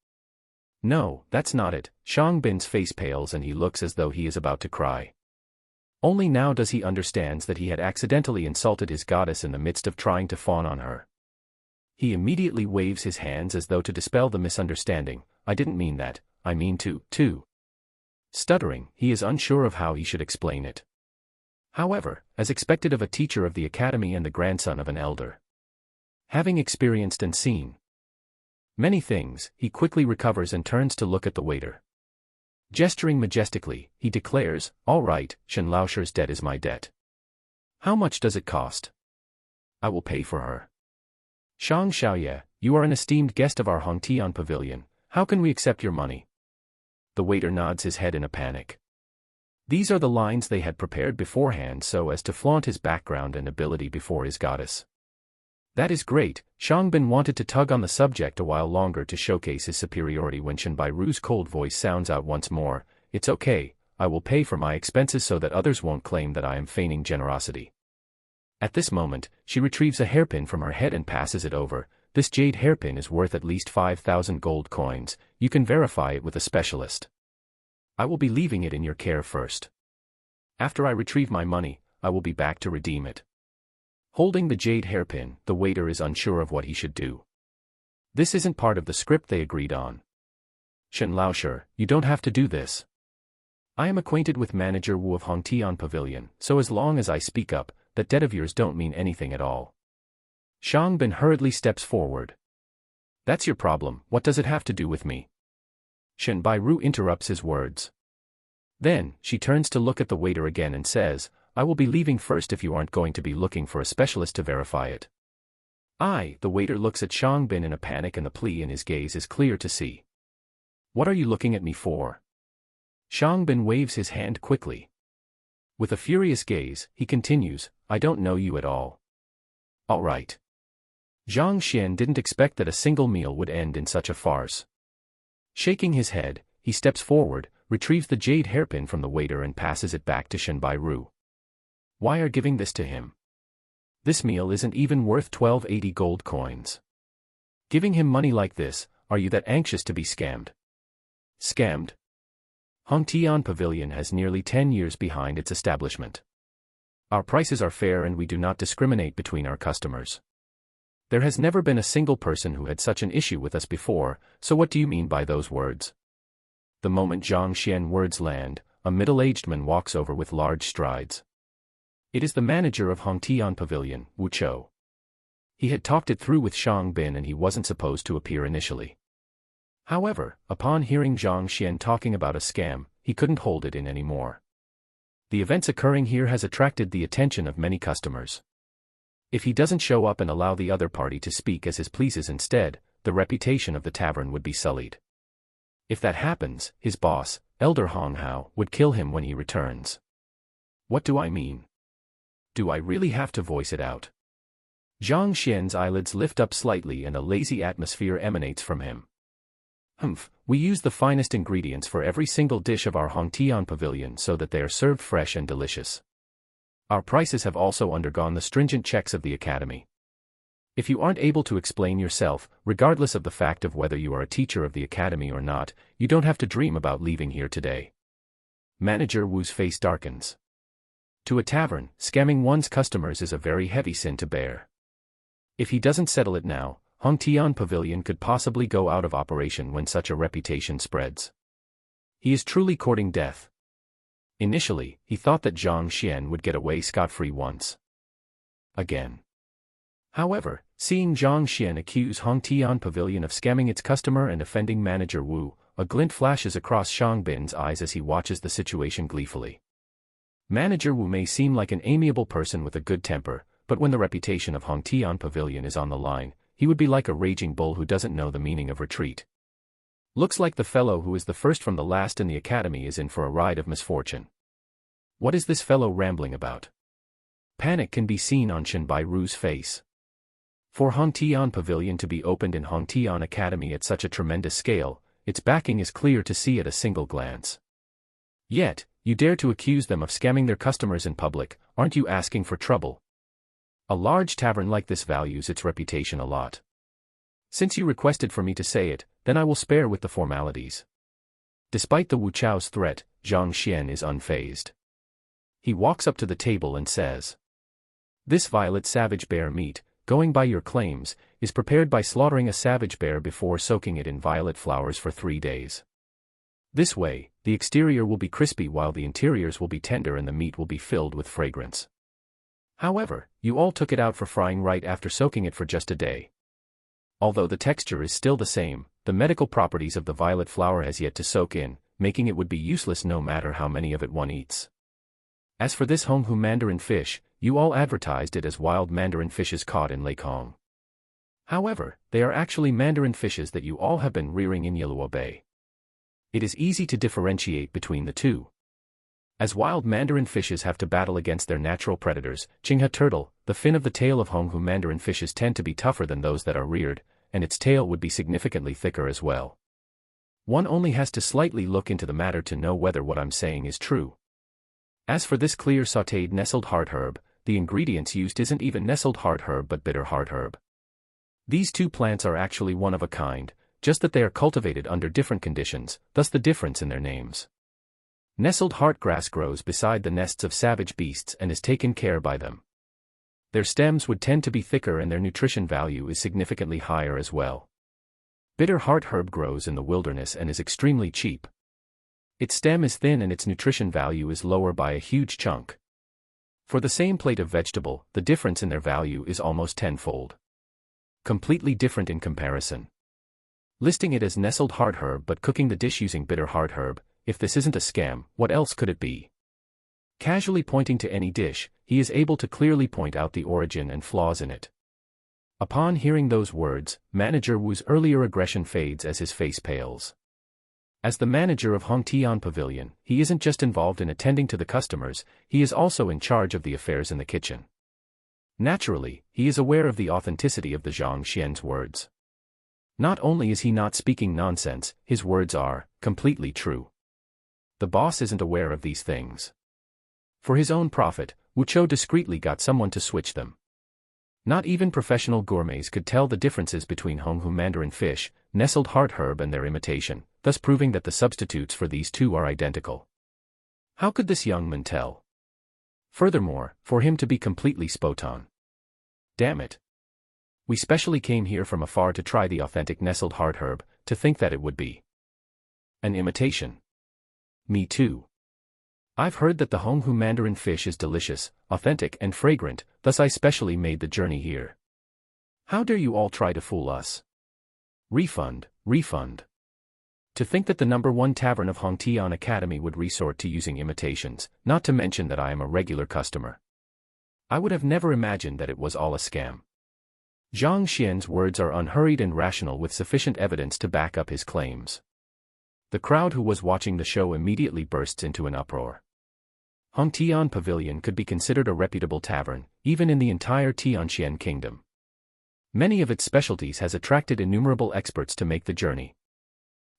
No, that's not it. Shang Bin's face pales and he looks as though he is about to cry. Only now does he understand that he had accidentally insulted his goddess in the midst of trying to fawn on her. He immediately waves his hands as though to dispel the misunderstanding. I didn't mean that, I mean to. Stuttering, he is unsure of how he should explain it. However, as expected of a teacher of the academy and the grandson of an elder, having experienced and seen many things, he quickly recovers and turns to look at the waiter. Gesturing majestically, he declares, "All right, Shen Laosher's debt is my debt. How much does it cost? I will pay for her. Shang Xiaoye, you are an esteemed guest of our Hongtian pavilion. How can we accept your money?" The waiter nods his head in a panic. These are the lines they had prepared beforehand so as to flaunt his background and ability before his goddess. That is great. Shang Bin wanted to tug on the subject a while longer to showcase his superiority when Shen Bairu's cold voice sounds out once more. "It's okay, I will pay for my expenses so that others won't claim that I am feigning generosity." At this moment, she retrieves a hairpin from her head and passes it over. "This jade hairpin is worth at least 5,000 gold coins. You can verify it with a specialist. I will be leaving it in your care first. After I retrieve my money, I will be back to redeem it." Holding the jade hairpin, the waiter is unsure of what he should do. This isn't part of the script they agreed on. "Shen Laosher, you don't have to do this. I am acquainted with Manager Wu of Hongtian Pavilion, so as long as I speak up, that debt of yours don't mean anything at all." Shang Bin hurriedly steps forward. "That's your problem, what does it have to do with me?" Shen Bairu interrupts his words. Then, she turns to look at the waiter again and says, "I will be leaving first if you aren't going to be looking for a specialist to verify it." The waiter looks at Shang Bin in a panic and the plea in his gaze is clear to see. "What are you looking at me for?" Shang Bin waves his hand quickly. With a furious gaze, he continues, "I don't know you at all." "All right." Zhang Xian didn't expect that a single meal would end in such a farce. Shaking his head, he steps forward, retrieves the jade hairpin from the waiter and passes it back to Shen Bairu. "Why are giving this to him? This meal isn't even worth 1280 gold coins. Giving him money like this, are you that anxious to be scammed?" Scammed? Hongtian Pavilion has nearly 10 years behind its establishment. Our prices are fair and we do not discriminate between our customers. There has never been a single person who had such an issue with us before, so what do you mean by those words? The moment Zhang Xian words land, a middle-aged man walks over with large strides. It is the manager of Hongtian Pavilion, Wu Chou. He had talked it through with Shang Bin and he wasn't supposed to appear initially. However, upon hearing Zhang Xian talking about a scam, he couldn't hold it in anymore. The events occurring here has attracted the attention of many customers. If he doesn't show up and allow the other party to speak as his pleases instead, the reputation of the tavern would be sullied. If that happens, his boss, Elder Hong Hao, would kill him when he returns. What do I mean? Do I really have to voice it out? Zhang Xian's eyelids lift up slightly and a lazy atmosphere emanates from him. We use the finest ingredients for every single dish of our Hongtian Pavilion so that they are served fresh and delicious. Our prices have also undergone the stringent checks of the Academy. If you aren't able to explain yourself, regardless of the fact of whether you are a teacher of the Academy or not, you don't have to dream about leaving here today. Manager Wu's face darkens. To a tavern, scamming one's customers is a very heavy sin to bear. If he doesn't settle it now, Hongtian Pavilion could possibly go out of operation when such a reputation spreads. He is truly courting death. Initially, he thought that Zhang Xian would get away scot-free once again. However, seeing Zhang Xian accuse Hongtian Pavilion of scamming its customer and offending Manager Wu, a glint flashes across Shang Bin's eyes as he watches the situation gleefully. Manager Wu may seem like an amiable person with a good temper, but when the reputation of Hongtian Pavilion is on the line, he would be like a raging bull who doesn't know the meaning of retreat. Looks like the fellow who is the first from the last in the academy is in for a ride of misfortune. What is this fellow rambling about? Panic can be seen on Shen Bairu's face. For Hongtian Pavilion to be opened in Hongtian Academy at such a tremendous scale, its backing is clear to see at a single glance. Yet, you dare to accuse them of scamming their customers in public, aren't you asking for trouble? A large tavern like this values its reputation a lot. Since you requested for me to say it, then I will spare with the formalities. Despite the Wu Chao's threat, Zhang Xian is unfazed. He walks up to the table and says, "This violet savage bear meat, going by your claims, is prepared by slaughtering a savage bear before soaking it in violet flowers for 3 days. This way, the exterior will be crispy while the interiors will be tender and the meat will be filled with fragrance. However, you all took it out for frying right after soaking it for just a day. Although the texture is still the same, the medical properties of the violet flower has yet to soak in, making it would be useless no matter how many of it one eats. As for this Honghu mandarin fish, you all advertised it as wild mandarin fishes caught in Lake Hong. However, they are actually mandarin fishes that you all have been rearing in Yaluo Bay. It is easy to differentiate between the two. As wild mandarin fishes have to battle against their natural predators, Qinghe turtle, the fin of the tail of Honghu mandarin fishes tend to be tougher than those that are reared, and its tail would be significantly thicker as well. One only has to slightly look into the matter to know whether what I'm saying is true. As for this clear sautéed nestled heart herb, the ingredients used isn't even nestled heart herb but bitter heart herb. These two plants are actually one of a kind, just that they are cultivated under different conditions, thus the difference in their names. Nestled heart grass grows beside the nests of savage beasts and is taken care by them. Their stems would tend to be thicker and their nutrition value is significantly higher as well. Bitter heart herb grows in the wilderness and is extremely cheap. Its stem is thin and its nutrition value is lower by a huge chunk. For the same plate of vegetable, the difference in their value is almost tenfold. Completely different in comparison. Listing it as nestled heart herb but cooking the dish using bitter heart herb, if this isn't a scam, what else could it be? Casually pointing to any dish, he is able to clearly point out the origin and flaws in it. Upon hearing those words, Manager Wu's earlier aggression fades as his face pales. As the manager of Hongtian Pavilion, he isn't just involved in attending to the customers, he is also in charge of the affairs in the kitchen. Naturally, he is aware of the authenticity of the Zhang Xian's words. Not only is he not speaking nonsense, his words are completely true. The boss isn't aware of these things. For his own profit, Wu Chou discreetly got someone to switch them. Not even professional gourmets could tell the differences between Honghu mandarin fish, nestled heart herb and their imitation, thus proving that the substitutes for these two are identical. How could this young man tell? Furthermore, for him to be completely spot on. Damn it. We specially came here from afar to try the authentic nestled heart herb, to think that it would be an imitation. Me too. I've heard that the Honghu mandarin fish is delicious, authentic and fragrant, thus I specially made the journey here. How dare you all try to fool us? Refund, refund. To think that the #1 tavern of Hongtian Academy would resort to using imitations, not to mention that I am a regular customer. I would have never imagined that it was all a scam. Zhang Xian's words are unhurried and rational with sufficient evidence to back up his claims. The crowd who was watching the show immediately bursts into an uproar. Hongtian Pavilion could be considered a reputable tavern, even in the entire Tianxian kingdom. Many of its specialties has attracted innumerable experts to make the journey.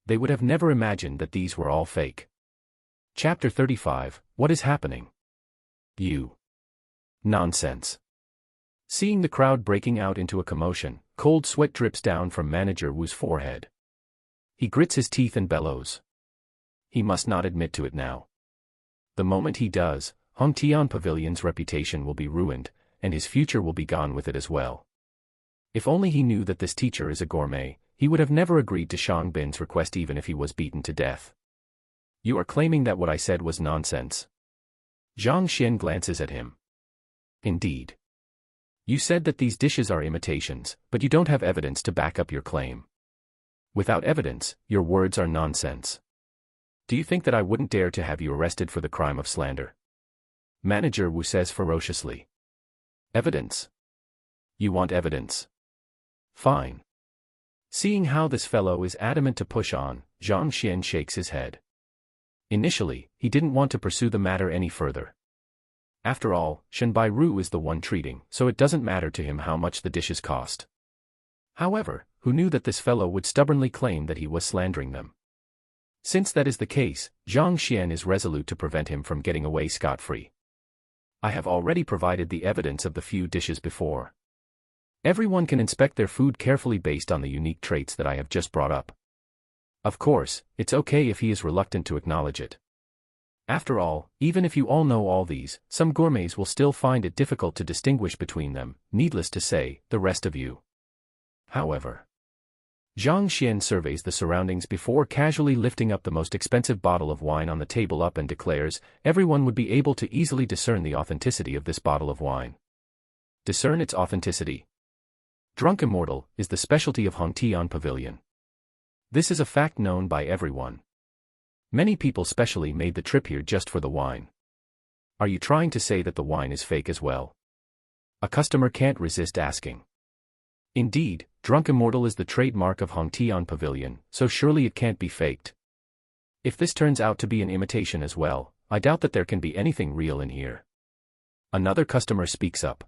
They would have never imagined that these were all fake. Chapter 35, What is happening? You. Nonsense. Seeing the crowd breaking out into a commotion, cold sweat drips down from Manager Wu's forehead. He grits his teeth and bellows. He must not admit to it now. The moment he does, Hongtian Pavilion's reputation will be ruined, and his future will be gone with it as well. If only he knew that this teacher is a gourmet, he would have never agreed to Shang Bin's request even if he was beaten to death. You are claiming that what I said was nonsense. Zhang Xian glances at him. Indeed. You said that these dishes are imitations, but you don't have evidence to back up your claim. Without evidence, your words are nonsense. Do you think that I wouldn't dare to have you arrested for the crime of slander? Manager Wu says ferociously. Evidence? You want evidence? Fine. Seeing how this fellow is adamant to push on, Zhang Xian shakes his head. Initially, he didn't want to pursue the matter any further. After all, Shenbai Ru is the one treating, so it doesn't matter to him how much the dishes cost. However, who knew that this fellow would stubbornly claim that he was slandering them? Since that is the case, Zhang Xian is resolute to prevent him from getting away scot-free. I have already provided the evidence of the few dishes before. Everyone can inspect their food carefully based on the unique traits that I have just brought up. Of course, it's okay if he is reluctant to acknowledge it. After all, even if you all know all these, some gourmets will still find it difficult to distinguish between them, needless to say, the rest of you. However, Zhang Xian surveys the surroundings before casually lifting up the most expensive bottle of wine on the table up and declares, everyone would be able to easily discern the authenticity of this bottle of wine. Discern its authenticity. Drunk Immortal is the specialty of Hongtian Pavilion. This is a fact known by everyone. Many people specially made the trip here just for the wine. Are you trying to say that the wine is fake as well? A customer can't resist asking. Indeed, Drunk Immortal is the trademark of Hongtian Pavilion, so surely it can't be faked. If this turns out to be an imitation as well, I doubt that there can be anything real in here. Another customer speaks up.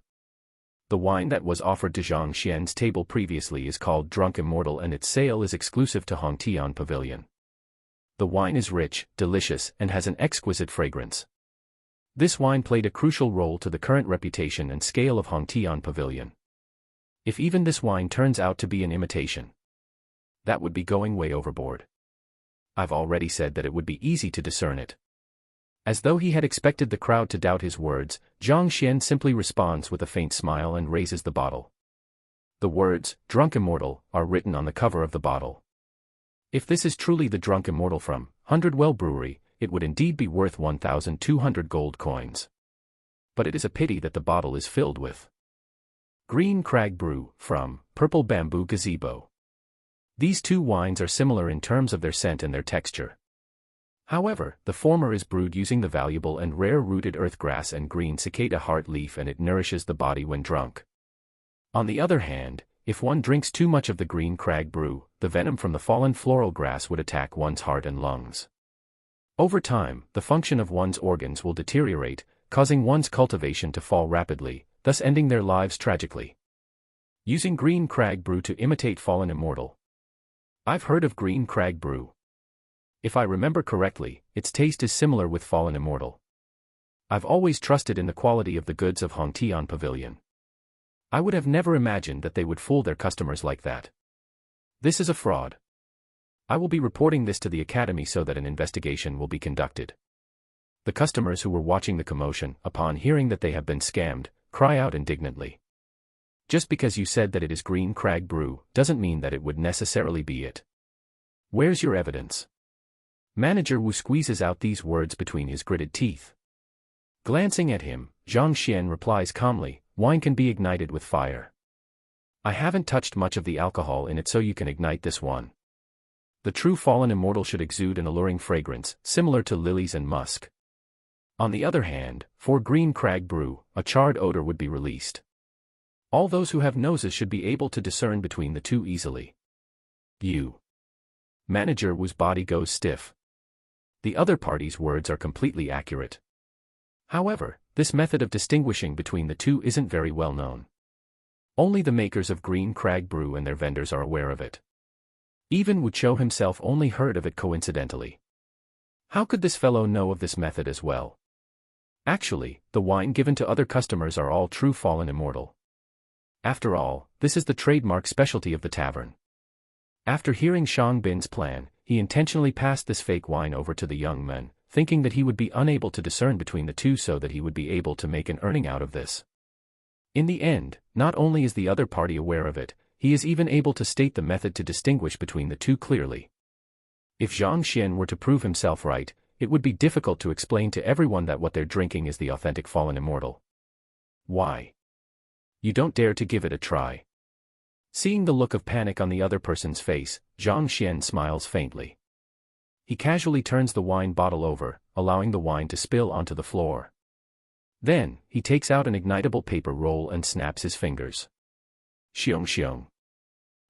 The wine that was offered to Zhang Xian's table previously is called Drunk Immortal and its sale is exclusive to Hongtian Pavilion. The wine is rich, delicious, and has an exquisite fragrance. This wine played a crucial role to the current reputation and scale of Hongtian Pavilion. If even this wine turns out to be an imitation, that would be going way overboard. I've already said that it would be easy to discern it. As though he had expected the crowd to doubt his words, Zhang Xian simply responds with a faint smile and raises the bottle. The words, Drunk Immortal, are written on the cover of the bottle. If this is truly the Drunk Immortal from Hundredwell Brewery, it would indeed be worth 1,200 gold coins. But it is a pity that the bottle is filled with Green Crag Brew from Purple Bamboo Gazebo. These two wines are similar in terms of their scent and their texture. However, the former is brewed using the valuable and rare-rooted earthgrass and green cicada heart leaf and it nourishes the body when drunk. On the other hand, if one drinks too much of the Green Crag Brew, the venom from the fallen floral grass would attack one's heart and lungs. Over time, the function of one's organs will deteriorate, causing one's cultivation to fall rapidly, thus ending their lives tragically. Using Green Crag Brew to imitate Fallen Immortal. I've heard of Green Crag Brew. If I remember correctly, its taste is similar with Fallen Immortal. I've always trusted in the quality of the goods of Hongtian Pavilion. I would have never imagined that they would fool their customers like that. This is a fraud. I will be reporting this to the Academy so that an investigation will be conducted. The customers who were watching the commotion, upon hearing that they have been scammed, cry out indignantly. Just because you said that it is Green Crag Brew, doesn't mean that it would necessarily be it. Where's your evidence? Manager Wu squeezes out these words between his gritted teeth. Glancing at him, Zhang Xian replies calmly, wine can be ignited with fire. I haven't touched much of the alcohol in it so you can ignite this one. The true Fallen Immortal should exude an alluring fragrance, similar to lilies and musk. On the other hand, for Green Crag Brew, a charred odor would be released. All those who have noses should be able to discern between the two easily. Manager Wu's body goes stiff. The other party's words are completely accurate. However, this method of distinguishing between the two isn't very well known. Only the makers of Green Crag Brew and their vendors are aware of it. Even Wu Chou himself only heard of it coincidentally. How could this fellow know of this method as well? Actually, the wine given to other customers are all true Fallen Immortal. After all, this is the trademark specialty of the tavern. After hearing Shang Bin's plan, he intentionally passed this fake wine over to the young men, thinking that he would be unable to discern between the two so that he would be able to make an earning out of this. In the end, not only is the other party aware of it, he is even able to state the method to distinguish between the two clearly. If Zhang Xian were to prove himself right, it would be difficult to explain to everyone that what they're drinking is the authentic Fallen Immortal. Why? You don't dare to give it a try. Seeing the look of panic on the other person's face, Zhang Xian smiles faintly. He casually turns the wine bottle over, allowing the wine to spill onto the floor. Then, he takes out an ignitable paper roll and snaps his fingers. Xiong xiong.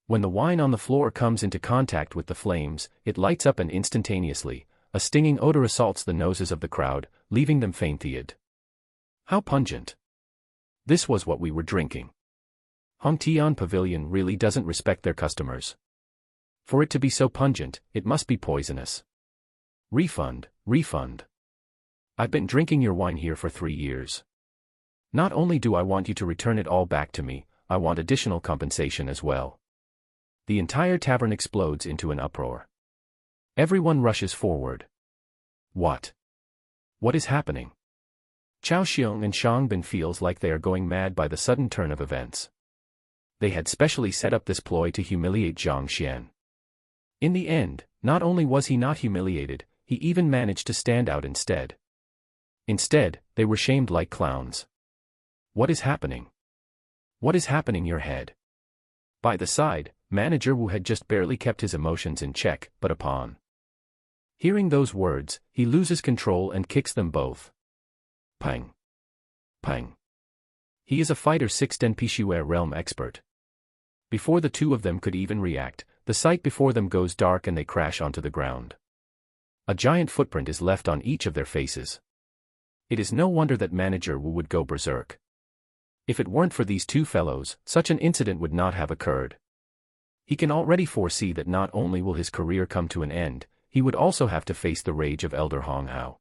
When the wine on the floor comes into contact with the flames, it lights up and instantaneously, a stinging odor assaults the noses of the crowd, leaving them faint-eyed. How pungent. This was what we were drinking. Hongtian Pavilion really doesn't respect their customers. For it to be so pungent, it must be poisonous. Refund, refund. I've been drinking your wine here for 3 years. Not only do I want you to return it all back to me, I want additional compensation as well. The entire tavern explodes into an uproar. Everyone rushes forward. What? What is happening? Chao Xiong and Shang Bin feels like they are going mad by the sudden turn of events. They had specially set up this ploy to humiliate Zhang Xian. In the end, not only was he not humiliated, he even managed to stand out instead. Instead, they were shamed like clowns. What is happening? What is happening your head? By the side, Manager Wu had just barely kept his emotions in check, but upon hearing those words, he loses control and kicks them both. Pang. Pang. He is a fighter 6 Denpishuer realm expert. Before the two of them could even react, the sight before them goes dark and they crash onto the ground. A giant footprint is left on each of their faces. It is no wonder that Manager Wu would go berserk. If it weren't for these two fellows, such an incident would not have occurred. He can already foresee that not only will his career come to an end, he would also have to face the rage of Elder Hong Hao.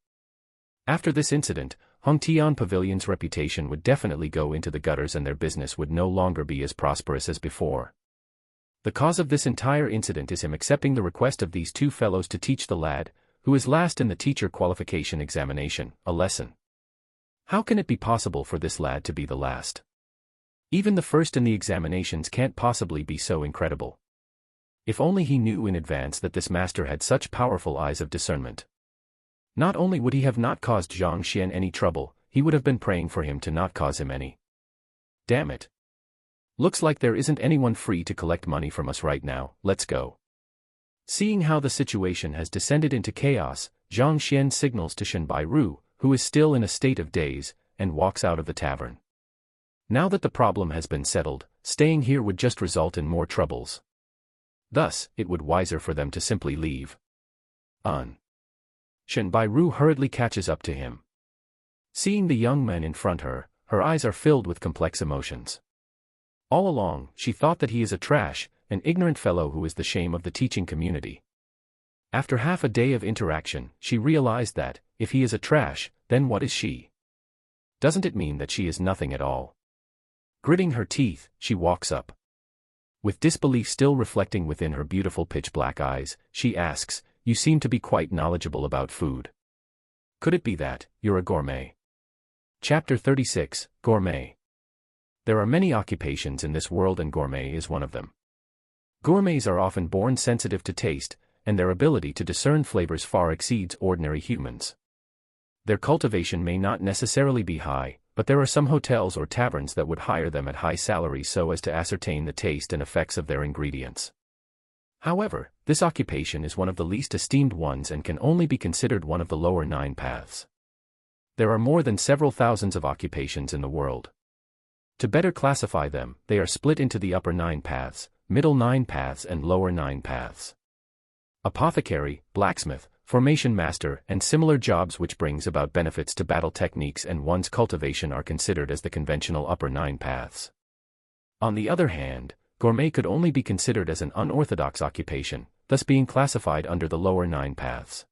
After this incident, Hong Tian Pavilion's reputation would definitely go into the gutters and their business would no longer be as prosperous as before. The cause of this entire incident is him accepting the request of these two fellows to teach the lad, who is last in the teacher qualification examination, a lesson. How can it be possible for this lad to be the last? Even the first in the examinations can't possibly be so incredible. If only he knew in advance that this master had such powerful eyes of discernment. Not only would he have not caused Zhang Xian any trouble, he would have been praying for him to not cause him any. Damn it. Looks like there isn't anyone free to collect money from us right now, let's go. Seeing how the situation has descended into chaos, Zhang Xian signals to Shen Bairu, who is still in a state of daze, and walks out of the tavern. Now that the problem has been settled, staying here would just result in more troubles. Thus, it would wiser for them to simply leave. Shen Bairu hurriedly catches up to him. Seeing the young man in front her eyes are filled with complex emotions. All along, she thought that he is a trash, an ignorant fellow who is the shame of the teaching community. After half a day of interaction, she realized that, if he is a trash, then what is she? Doesn't it mean that she is nothing at all? Gritting her teeth, she walks up. With disbelief still reflecting within her beautiful pitch-black eyes, she asks, "You seem to be quite knowledgeable about food. Could it be that you're a gourmet?" Chapter 36, Gourmet. There are many occupations in this world and gourmet is one of them. Gourmets are often born sensitive to taste, and their ability to discern flavors far exceeds ordinary humans. Their cultivation may not necessarily be high, but there are some hotels or taverns that would hire them at high salaries so as to ascertain the taste and effects of their ingredients. However, this occupation is one of the least esteemed ones and can only be considered one of the lower 9 paths. There are more than several thousands of occupations in the world. To better classify them, they are split into the upper 9 paths, middle 9 paths and lower 9 paths. Apothecary, blacksmith, formation master, and similar jobs which brings about benefits to battle techniques and one's cultivation are considered as the conventional upper 9 paths. On the other hand, gourmet could only be considered as an unorthodox occupation, thus being classified under the lower 9 paths.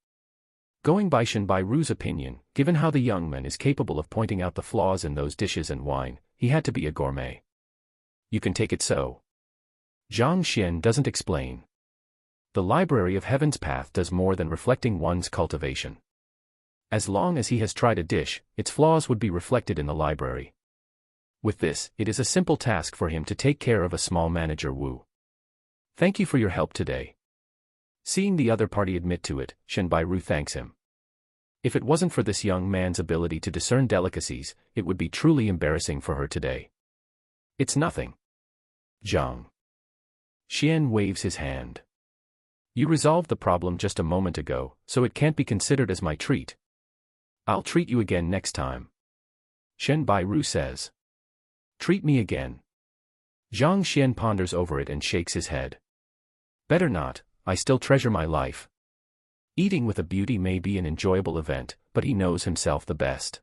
Going by Shen Bairu's opinion, given how the young man is capable of pointing out the flaws in those dishes and wine, he had to be a gourmet. You can take it so. Zhang Xian doesn't explain. The Library of Heaven's Path does more than reflecting one's cultivation. As long as he has tried a dish, its flaws would be reflected in the library. With this, it is a simple task for him to take care of a small Manager Wu. Thank you for your help today. Seeing the other party admit to it, Shen Bairu thanks him. If it wasn't for this young man's ability to discern delicacies, it would be truly embarrassing for her today. It's nothing. Zhang Xian waves his hand. You resolved the problem just a moment ago, so it can't be considered as my treat. I'll treat you again next time. Shen Bairu says. Treat me again. Zhang Xian ponders over it and shakes his head. Better not, I still treasure my life. Eating with a beauty may be an enjoyable event, but he knows himself the best.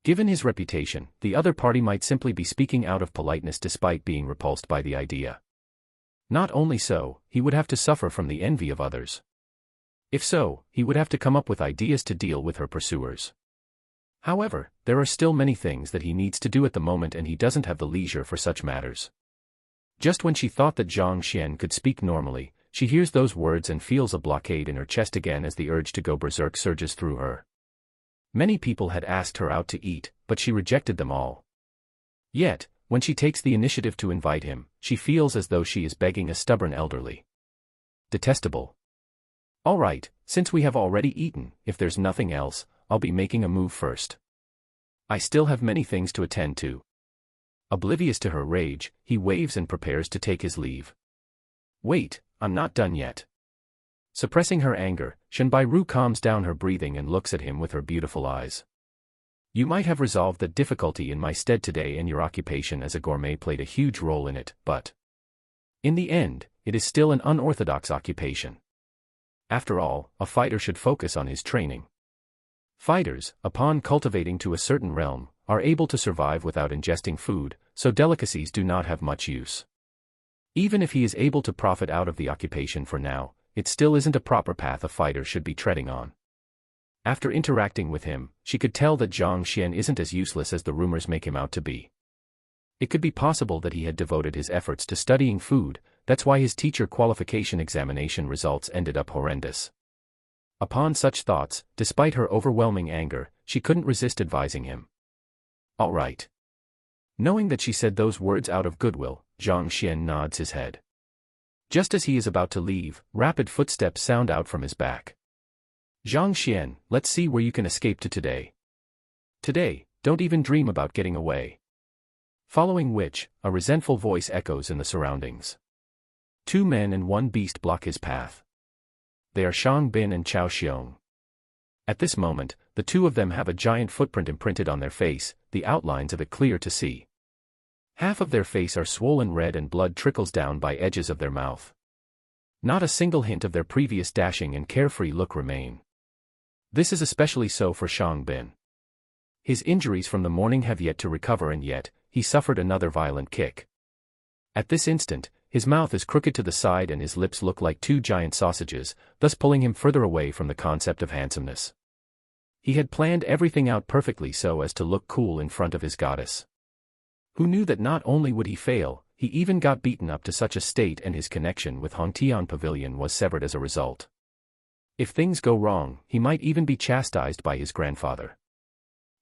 Given his reputation, the other party might simply be speaking out of politeness despite being repulsed by the idea. Not only so, he would have to suffer from the envy of others. If so, he would have to come up with ideas to deal with her pursuers. However, there are still many things that he needs to do at the moment and he doesn't have the leisure for such matters. Just when she thought that Zhang Xian could speak normally, she hears those words and feels a blockade in her chest again as the urge to go berserk surges through her. Many people had asked her out to eat, but she rejected them all. Yet, when she takes the initiative to invite him, she feels as though she is begging a stubborn elderly. Detestable. All right, since we have already eaten, if there's nothing else, I'll be making a move first. I still have many things to attend to. Oblivious to her rage, he waves and prepares to take his leave. Wait, I'm not done yet. Suppressing her anger, Shenbairu calms down her breathing and looks at him with her beautiful eyes. You might have resolved the difficulty in my stead today, and your occupation as a gourmet played a huge role in it, but in the end, it is still an unorthodox occupation. After all, a fighter should focus on his training. Fighters, upon cultivating to a certain realm, are able to survive without ingesting food, so delicacies do not have much use. Even if he is able to profit out of the occupation for now, it still isn't a proper path a fighter should be treading on. After interacting with him, she could tell that Zhang Xian isn't as useless as the rumors make him out to be. It could be possible that he had devoted his efforts to studying food, that's why his teacher qualification examination results ended up horrendous. Upon such thoughts, despite her overwhelming anger, she couldn't resist advising him. All right. Knowing that she said those words out of goodwill, Zhang Xian nods his head. Just as he is about to leave, rapid footsteps sound out from his back. Zhang Xian, let's see where you can escape to today. Today, don't even dream about getting away. Following which, a resentful voice echoes in the surroundings. 2 men and 1 beast block his path. They are Shang Bin and Chao Xiong. At this moment, the 2 of them have a giant footprint imprinted on their face, the outlines of it clear to see. Half of their face are swollen red and blood trickles down by edges of their mouth. Not a single hint of their previous dashing and carefree look remain. This is especially so for Shang Bin. His injuries from the morning have yet to recover, and yet, he suffered another violent kick. At this instant, his mouth is crooked to the side and his lips look like 2 giant sausages, thus pulling him further away from the concept of handsomeness. He had planned everything out perfectly so as to look cool in front of his goddess. Who knew that not only would he fail, he even got beaten up to such a state, and his connection with Hongtian Pavilion was severed as a result. If things go wrong, he might even be chastised by his grandfather.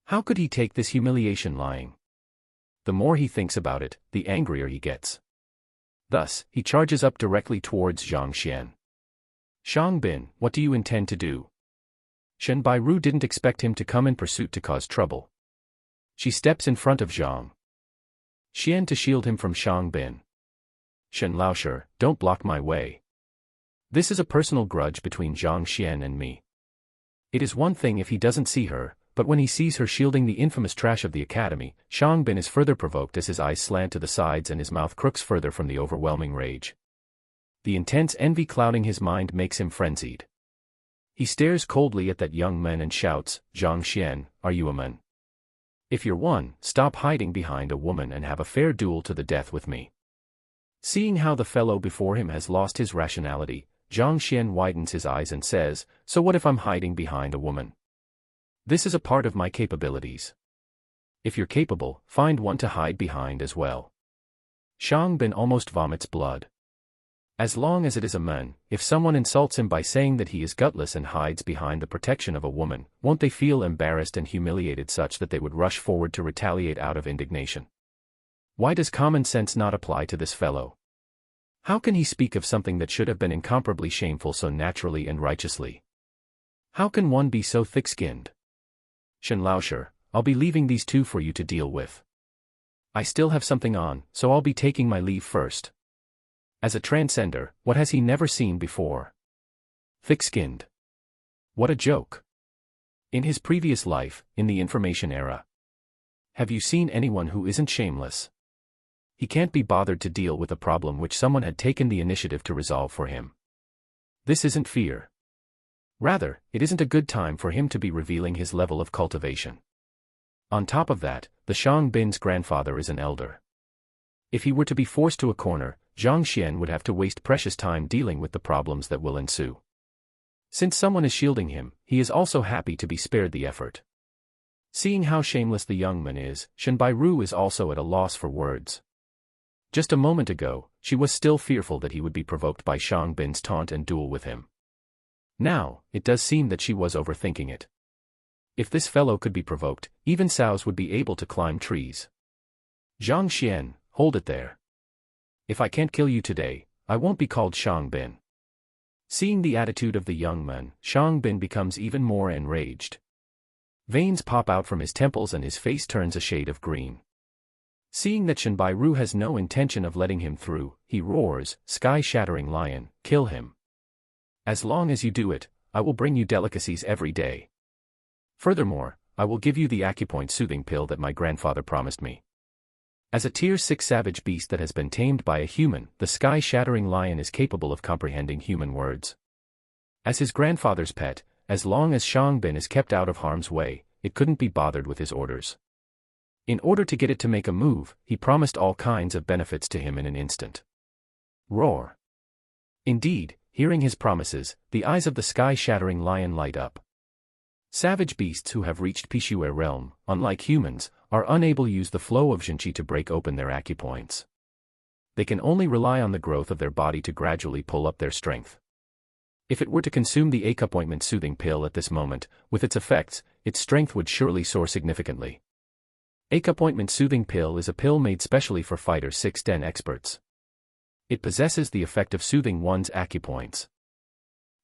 How could he take this humiliation lying? The more he thinks about it, the angrier he gets. Thus, he charges up directly towards Zhang Xian. Shang Bin, what do you intend to do? Shenbairu didn't expect him to come in pursuit to cause trouble. She steps in front of Zhang Xian to shield him from Shang Bin. Shen Laosher, don't block my way. This is a personal grudge between Zhang Xian and me. It is one thing if he doesn't see her, but when he sees her shielding the infamous trash of the academy, Shang Bin is further provoked as his eyes slant to the sides and his mouth crooks further from the overwhelming rage. The intense envy clouding his mind makes him frenzied. He stares coldly at that young man and shouts, Zhang Xian, are you a man? If you're one, stop hiding behind a woman and have a fair duel to the death with me. Seeing how the fellow before him has lost his rationality, Zhang Xian widens his eyes and says, so what if I'm hiding behind a woman? This is a part of my capabilities. If you're capable, find one to hide behind as well. Shang Bin almost vomits blood. As long as it is a man, if someone insults him by saying that he is gutless and hides behind the protection of a woman, won't they feel embarrassed and humiliated such that they would rush forward to retaliate out of indignation? Why does common sense not apply to this fellow? How can he speak of something that should have been incomparably shameful so naturally and righteously? How can one be so thick-skinned? Shen Laosher, I'll be leaving these 2 for you to deal with. I still have something on, so I'll be taking my leave first. As a transcender, what has he never seen before? Thick-skinned. What a joke. In his previous life, in the information era. Have you seen anyone who isn't shameless? He can't be bothered to deal with a problem which someone had taken the initiative to resolve for him. This isn't fear. Rather, it isn't a good time for him to be revealing his level of cultivation. On top of that, the Shang Bin's grandfather is an elder. If he were to be forced to a corner, Zhang Xian would have to waste precious time dealing with the problems that will ensue. Since someone is shielding him, he is also happy to be spared the effort. Seeing how shameless the young man is, Shenbairu is also at a loss for words. Just a moment ago, she was still fearful that he would be provoked by Shang Bin's taunt and duel with him. Now, it does seem that she was overthinking it. If this fellow could be provoked, even sows would be able to climb trees. Zhang Xian, hold it there. If I can't kill you today, I won't be called Shang Bin. Seeing the attitude of the young man, Shang Bin becomes even more enraged. Veins pop out from his temples and his face turns a shade of green. Seeing that Shen Bairu has no intention of letting him through, he roars, "Sky-shattering lion, kill him. As long as you do it, I will bring you delicacies every day. Furthermore, I will give you the acupoint soothing pill that my grandfather promised me." As a tier 6 savage beast that has been tamed by a human, the sky-shattering lion is capable of comprehending human words. As his grandfather's pet, as long as Shang Bin is kept out of harm's way, it couldn't be bothered with his orders. In order to get it to make a move, he promised all kinds of benefits to him in an instant. Roar. Indeed, hearing his promises, the eyes of the sky-shattering lion light up. Savage beasts who have reached Pishue realm, unlike humans, are unable to use the flow of Zhenqi to break open their acupoints. They can only rely on the growth of their body to gradually pull up their strength. If it were to consume the acupointment soothing pill at this moment, with its effects, its strength would surely soar significantly. Acupointment soothing pill is a pill made specially for fighter 6 den experts. It possesses the effect of soothing one's acupoints,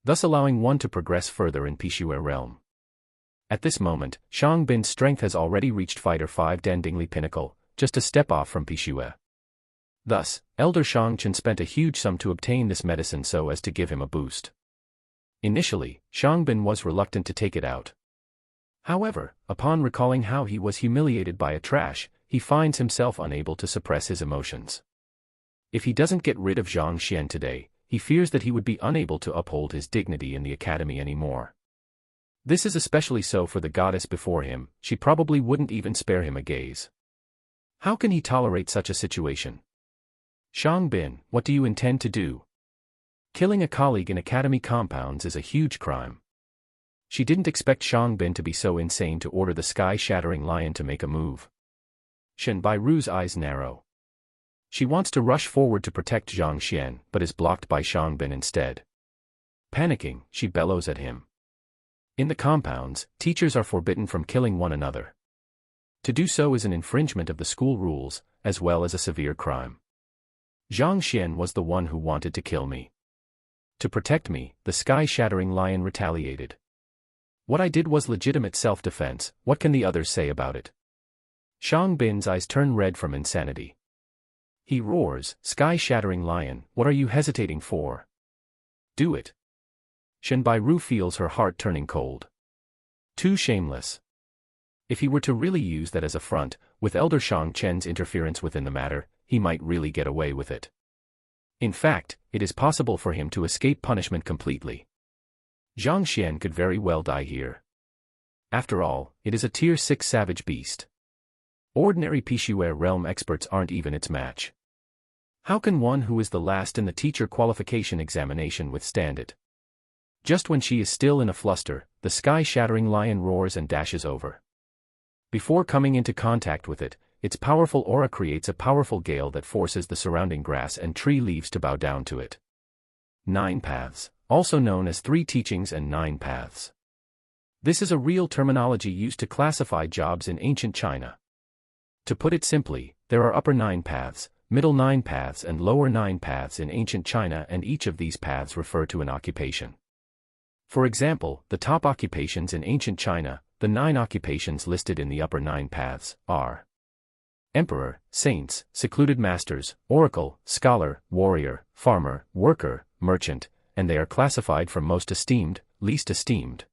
thus allowing one to progress further in Pishue realm. At this moment, Shang Bin's strength has already reached fighter 5 den Dingli pinnacle, just a step off from Pishue. Thus, Elder Shang Chen spent a huge sum to obtain this medicine so as to give him a boost. Initially, Shang Bin was reluctant to take it out. However, upon recalling how he was humiliated by a trash, he finds himself unable to suppress his emotions. If he doesn't get rid of Zhang Xian today, he fears that he would be unable to uphold his dignity in the academy anymore. This is especially so for the goddess before him, she probably wouldn't even spare him a gaze. How can he tolerate such a situation? Shang Bin, what do you intend to do? Killing a colleague in academy compounds is a huge crime. She didn't expect Shang Bin to be so insane to order the sky-shattering lion to make a move. Shen Bairu's eyes narrow. She wants to rush forward to protect Zhang Xian, but is blocked by Shang Bin instead. Panicking, she bellows at him. In the compounds, teachers are forbidden from killing one another. To do so is an infringement of the school rules, as well as a severe crime. Zhang Xian was the one who wanted to kill me. To protect me, the sky-shattering lion retaliated. What I did was legitimate self-defense, what can the others say about it? Shang Bin's eyes turn red from insanity. He roars, "Sky-shattering lion, what are you hesitating for? Do it." Shen Bairu feels her heart turning cold. Too shameless. If he were to really use that as a front, with Elder Shang Chen's interference within the matter, he might really get away with it. In fact, it is possible for him to escape punishment completely. Zhang Xian could very well die here. After all, it is a tier 6 savage beast. Ordinary Pishue realm experts aren't even its match. How can one who is the last in the teacher qualification examination withstand it? Just when she is still in a fluster, the sky-shattering lion roars and dashes over. Before coming into contact with it, its powerful aura creates a powerful gale that forces the surrounding grass and tree leaves to bow down to it. 9 paths, also known as 3 teachings and 9 paths. This is a real terminology used to classify jobs in ancient China. To put it simply, there are upper 9 paths, middle 9 paths and lower 9 paths in ancient China, and each of these paths refer to an occupation. For example, the top occupations in ancient China, the 9 occupations listed in the upper 9 paths, are Emperor, Saints, Secluded Masters, Oracle, Scholar, Warrior, Farmer, Worker, Merchant, and they are classified from most esteemed, least esteemed.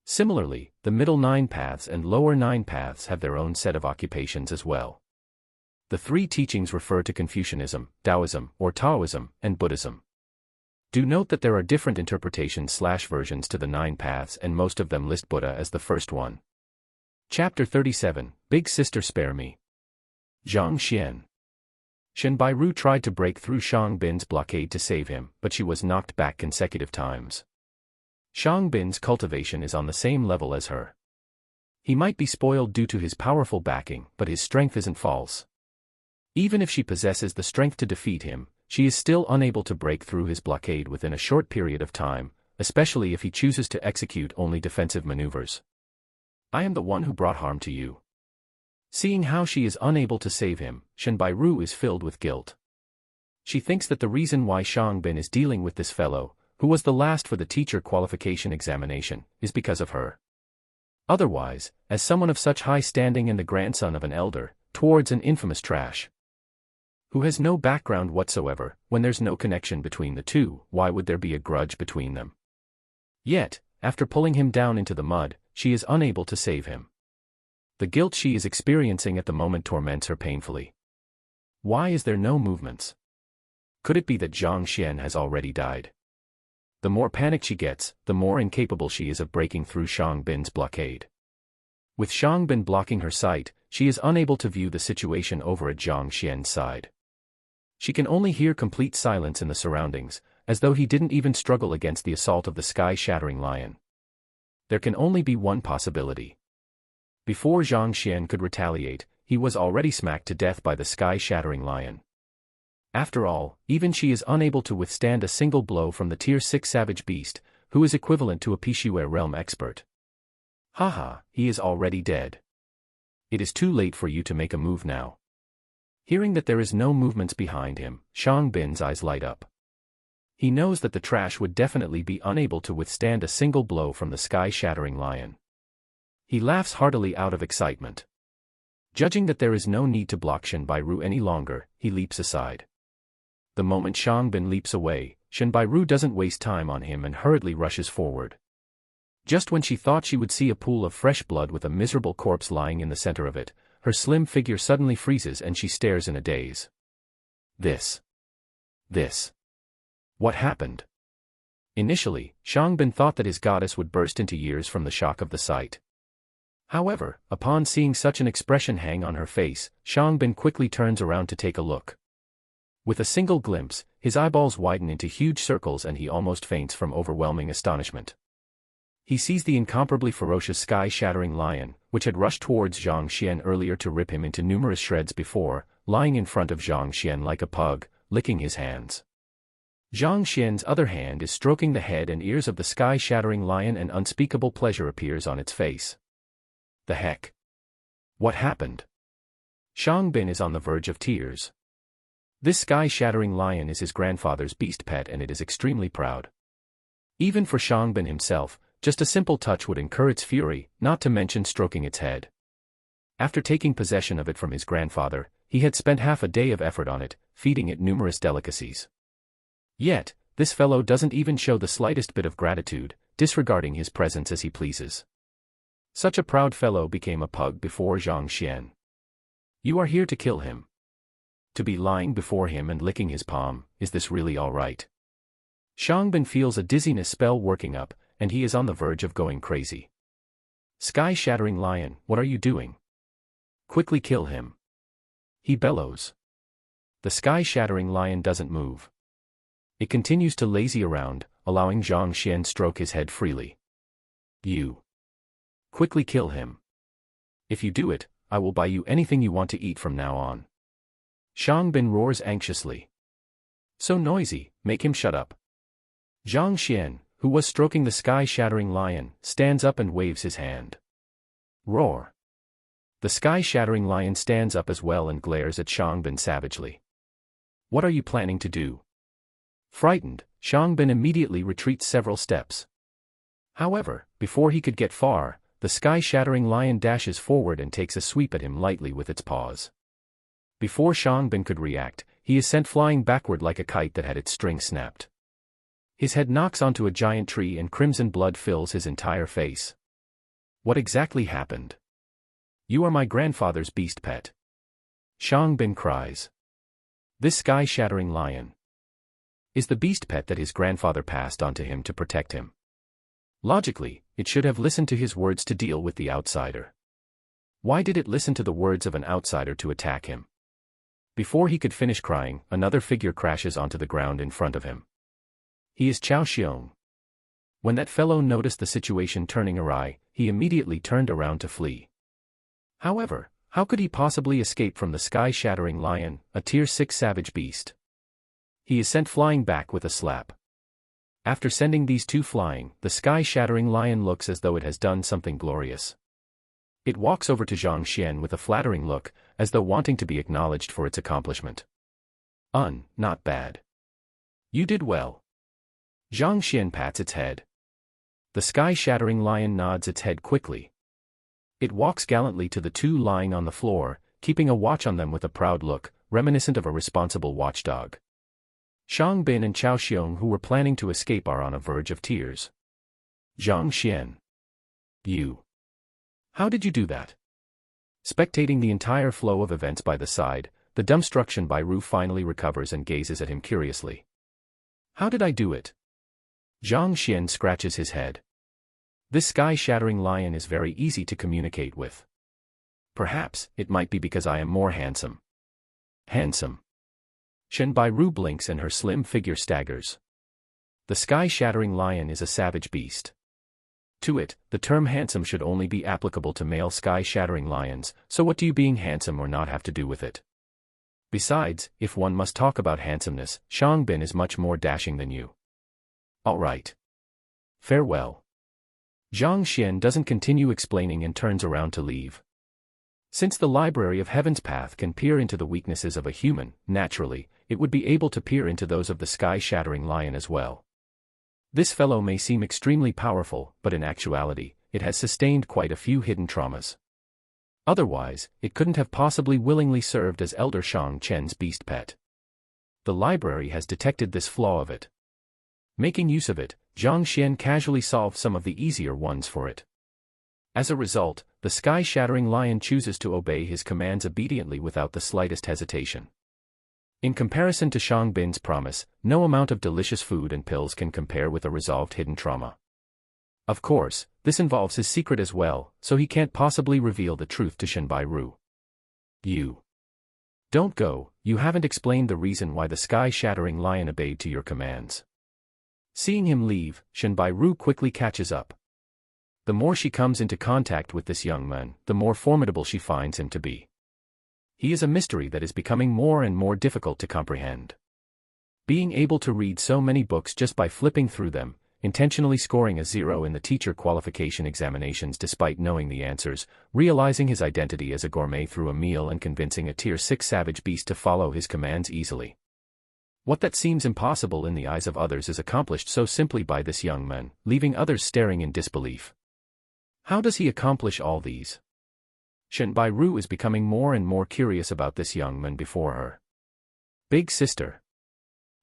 Similarly, the middle 9 paths and lower 9 paths have their own set of occupations as well. The 3 teachings refer to Confucianism, Taoism or Taoism, and Buddhism. Do note that there are different interpretations/versions to the 9 paths, and most of them list Buddha as the first one. Chapter 37, Big Sister Spare Me. Zhang Xian. Shen Bairu tried to break through Shang Bin's blockade to save him, but she was knocked back consecutive times. Shang Bin's cultivation is on the same level as her. He might be spoiled due to his powerful backing, but his strength isn't false. Even if she possesses the strength to defeat him, she is still unable to break through his blockade within a short period of time, especially if he chooses to execute only defensive maneuvers. I am the one who brought harm to you. Seeing how she is unable to save him, Shen Bairu is filled with guilt. She thinks that the reason why Shangbin is dealing with this fellow, who was the last for the teacher qualification examination, is because of her. Otherwise, as someone of such high standing and the grandson of an elder, towards an infamous trash who has no background whatsoever, when there's no connection between the two, why would there be a grudge between them? Yet, after pulling him down into the mud, she is unable to save him. The guilt she is experiencing at the moment torments her painfully. Why is there no movements? Could it be that Zhang Xian has already died? The more panicked she gets, the more incapable she is of breaking through Shangbin's blockade. With Shangbin blocking her sight, she is unable to view the situation over at Zhang Xian's side. She can only hear complete silence in the surroundings, as though he didn't even struggle against the assault of the sky-shattering lion. There can only be one possibility. Before Zhang Xian could retaliate, he was already smacked to death by the sky-shattering lion. After all, even she is unable to withstand a single blow from the Tier 6 savage beast, who is equivalent to a Pixue realm expert. Haha, he is already dead. It is too late for you to make a move now. Hearing that there is no movements behind him, Shangbin's eyes light up. He knows that the trash would definitely be unable to withstand a single blow from the sky-shattering lion. He laughs heartily out of excitement. Judging that there is no need to block Shen Bairu any longer, he leaps aside. The moment Shangbin leaps away, Shen Bairu doesn't waste time on him and hurriedly rushes forward. Just when she thought she would see a pool of fresh blood with a miserable corpse lying in the center of it, her slim figure suddenly freezes and she stares in a daze. This. What happened? Initially, Shangbin thought that his goddess would burst into tears from the shock of the sight. However, upon seeing such an expression hang on her face, Shangbin quickly turns around to take a look. With a single glimpse, his eyeballs widen into huge circles and he almost faints from overwhelming astonishment. He sees the incomparably ferocious sky-shattering lion, which had rushed towards Zhang Xian earlier to rip him into numerous shreds before, lying in front of Zhang Xian like a pug, licking his hands. Zhang Xian's other hand is stroking the head and ears of the sky-shattering lion and unspeakable pleasure appears on its face. The heck? What happened? Shangbin is on the verge of tears. This sky-shattering lion is his grandfather's beast pet and it is extremely proud. Even for Shangbin himself, just a simple touch would incur its fury, not to mention stroking its head. After taking possession of it from his grandfather, he had spent half a day of effort on it, feeding it numerous delicacies. Yet, this fellow doesn't even show the slightest bit of gratitude, disregarding his presence as he pleases. Such a proud fellow became a pug before Zhang Xian. You are here to kill him. To be lying before him and licking his palm, is this really all right? Shangbin feels a dizziness spell working up, and he is on the verge of going crazy. Sky-shattering lion, what are you doing? Quickly kill him. He bellows. The sky-shattering lion doesn't move. It continues to lazy around, allowing Zhang Xian stroke his head freely. You. Quickly kill him. If you do it, I will buy you anything you want to eat from now on. Shangbin roars anxiously. So noisy, make him shut up. Zhang Xian, who was stroking the sky-shattering lion, stands up and waves his hand. Roar. The sky-shattering lion stands up as well and glares at Shangbin savagely. What are you planning to do? Frightened, Shangbin immediately retreats several steps. However, before he could get far, the sky-shattering lion dashes forward and takes a sweep at him lightly with its paws. Before Shangbin could react, he is sent flying backward like a kite that had its string snapped. His head knocks onto a giant tree and crimson blood fills his entire face. What exactly happened? You are my grandfather's beast pet. Shangbin cries. This sky-shattering lion is the beast pet that his grandfather passed on to him to protect him. Logically, it should have listened to his words to deal with the outsider. Why did it listen to the words of an outsider to attack him? Before he could finish crying, another figure crashes onto the ground in front of him. He is Chao Xiong. When that fellow noticed the situation turning awry, he immediately turned around to flee. However, how could he possibly escape from the sky-shattering lion, a Tier 6 savage beast? He is sent flying back with a slap. After sending these two flying, the sky-shattering lion looks as though it has done something glorious. It walks over to Zhang Xian with a flattering look, as though wanting to be acknowledged for its accomplishment. Not bad. You did well. Zhang Xian pats its head. The sky-shattering lion nods its head quickly. It walks gallantly to the two lying on the floor, keeping a watch on them with a proud look, reminiscent of a responsible watchdog. Shang Bin and Chao Xiong, who were planning to escape, are on a verge of tears. Zhang Xian. You. How did you do that? Spectating the entire flow of events by the side, the dumbstruction Bai Ru finally recovers and gazes at him curiously. How did I do it? Zhang Xian scratches his head. This sky-shattering lion is very easy to communicate with. Perhaps it might be because I am more handsome. Handsome. Shen Bai Ru blinks and her slim figure staggers. The sky-shattering lion is a savage beast. To it, the term handsome should only be applicable to male sky-shattering lions, so what do you being handsome or not have to do with it? Besides, if one must talk about handsomeness, Shang Bin is much more dashing than you. All right. Farewell. Zhang Xian doesn't continue explaining and turns around to leave. Since the Library of Heaven's Path can peer into the weaknesses of a human, naturally, it would be able to peer into those of the sky-shattering lion as well. This fellow may seem extremely powerful, but in actuality, it has sustained quite a few hidden traumas. Otherwise, it couldn't have possibly willingly served as Elder Shang Chen's beast pet. The library has detected this flaw of it. Making use of it, Zhang Xian casually solved some of the easier ones for it. As a result, the sky-shattering lion chooses to obey his commands obediently without the slightest hesitation. In comparison to Shang Bin's promise, no amount of delicious food and pills can compare with a resolved hidden trauma. Of course, this involves his secret as well, so he can't possibly reveal the truth to Shen Bai Ru. You. Don't go, you haven't explained the reason why the sky-shattering lion obeyed to your commands. Seeing him leave, Shen Bai Ru quickly catches up. The more she comes into contact with this young man, the more formidable she finds him to be. He is a mystery that is becoming more and more difficult to comprehend. Being able to read so many books just by flipping through them, intentionally scoring a 0 in the teacher qualification examinations despite knowing the answers, realizing his identity as a gourmet through a meal and convincing a tier 6 savage beast to follow his commands easily. What that seems impossible in the eyes of others is accomplished so simply by this young man, leaving others staring in disbelief. How does he accomplish all these? Shen Bai Ru is becoming more and more curious about this young man before her. Big sister.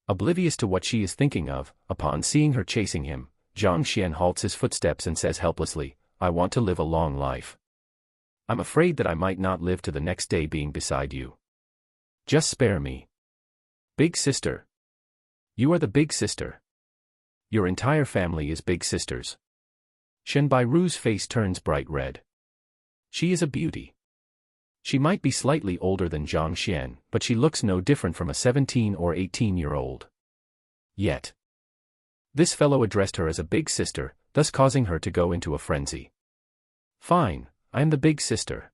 Oblivious to what she is thinking of, upon seeing her chasing him, Zhang Xian halts his footsteps and says helplessly, I want to live a long life. I'm afraid that I might not live to the next day being beside you. Just spare me. Big sister. You are the big sister. Your entire family is big sisters. Shen Bai Ru's face turns bright red. She is a beauty. She might be slightly older than Zhang Xian, but she looks no different from a 17 or 18-year-old. Yet. This fellow addressed her as a big sister, thus causing her to go into a frenzy. Fine, I am the big sister.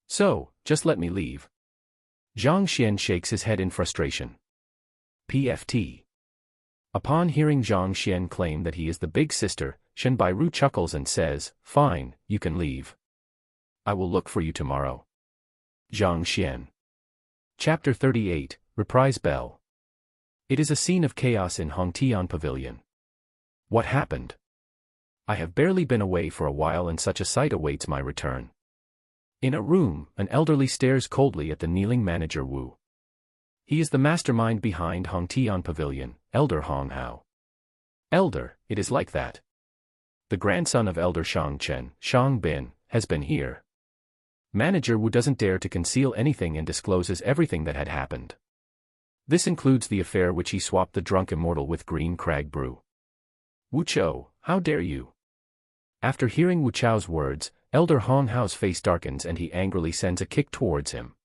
So, just let me leave. Zhang Xian shakes his head in frustration. PFT. Upon hearing Zhang Xian claim that he is the big sister, Shen Bai Ru chuckles and says, Fine, you can leave. I will look for you tomorrow. Zhang Xian. Chapter 38, Reprise Bell. It is a scene of chaos in Hongtian Pavilion. What happened? I have barely been away for a while and such a sight awaits my return. In a room, an elderly stares coldly at the kneeling manager Wu. He is the mastermind behind Hongtian Pavilion, Elder Hong Hao. Elder, it is like that. The grandson of Elder Shang Chen, Shang Bin, has been here. Manager Wu doesn't dare to conceal anything and discloses everything that had happened. This includes the affair which he swapped the drunk immortal with Green Crag Brew. Wu Chou, how dare you? After hearing Wu Chou's words, Elder Hong Hao's face darkens and he angrily sends a kick towards him.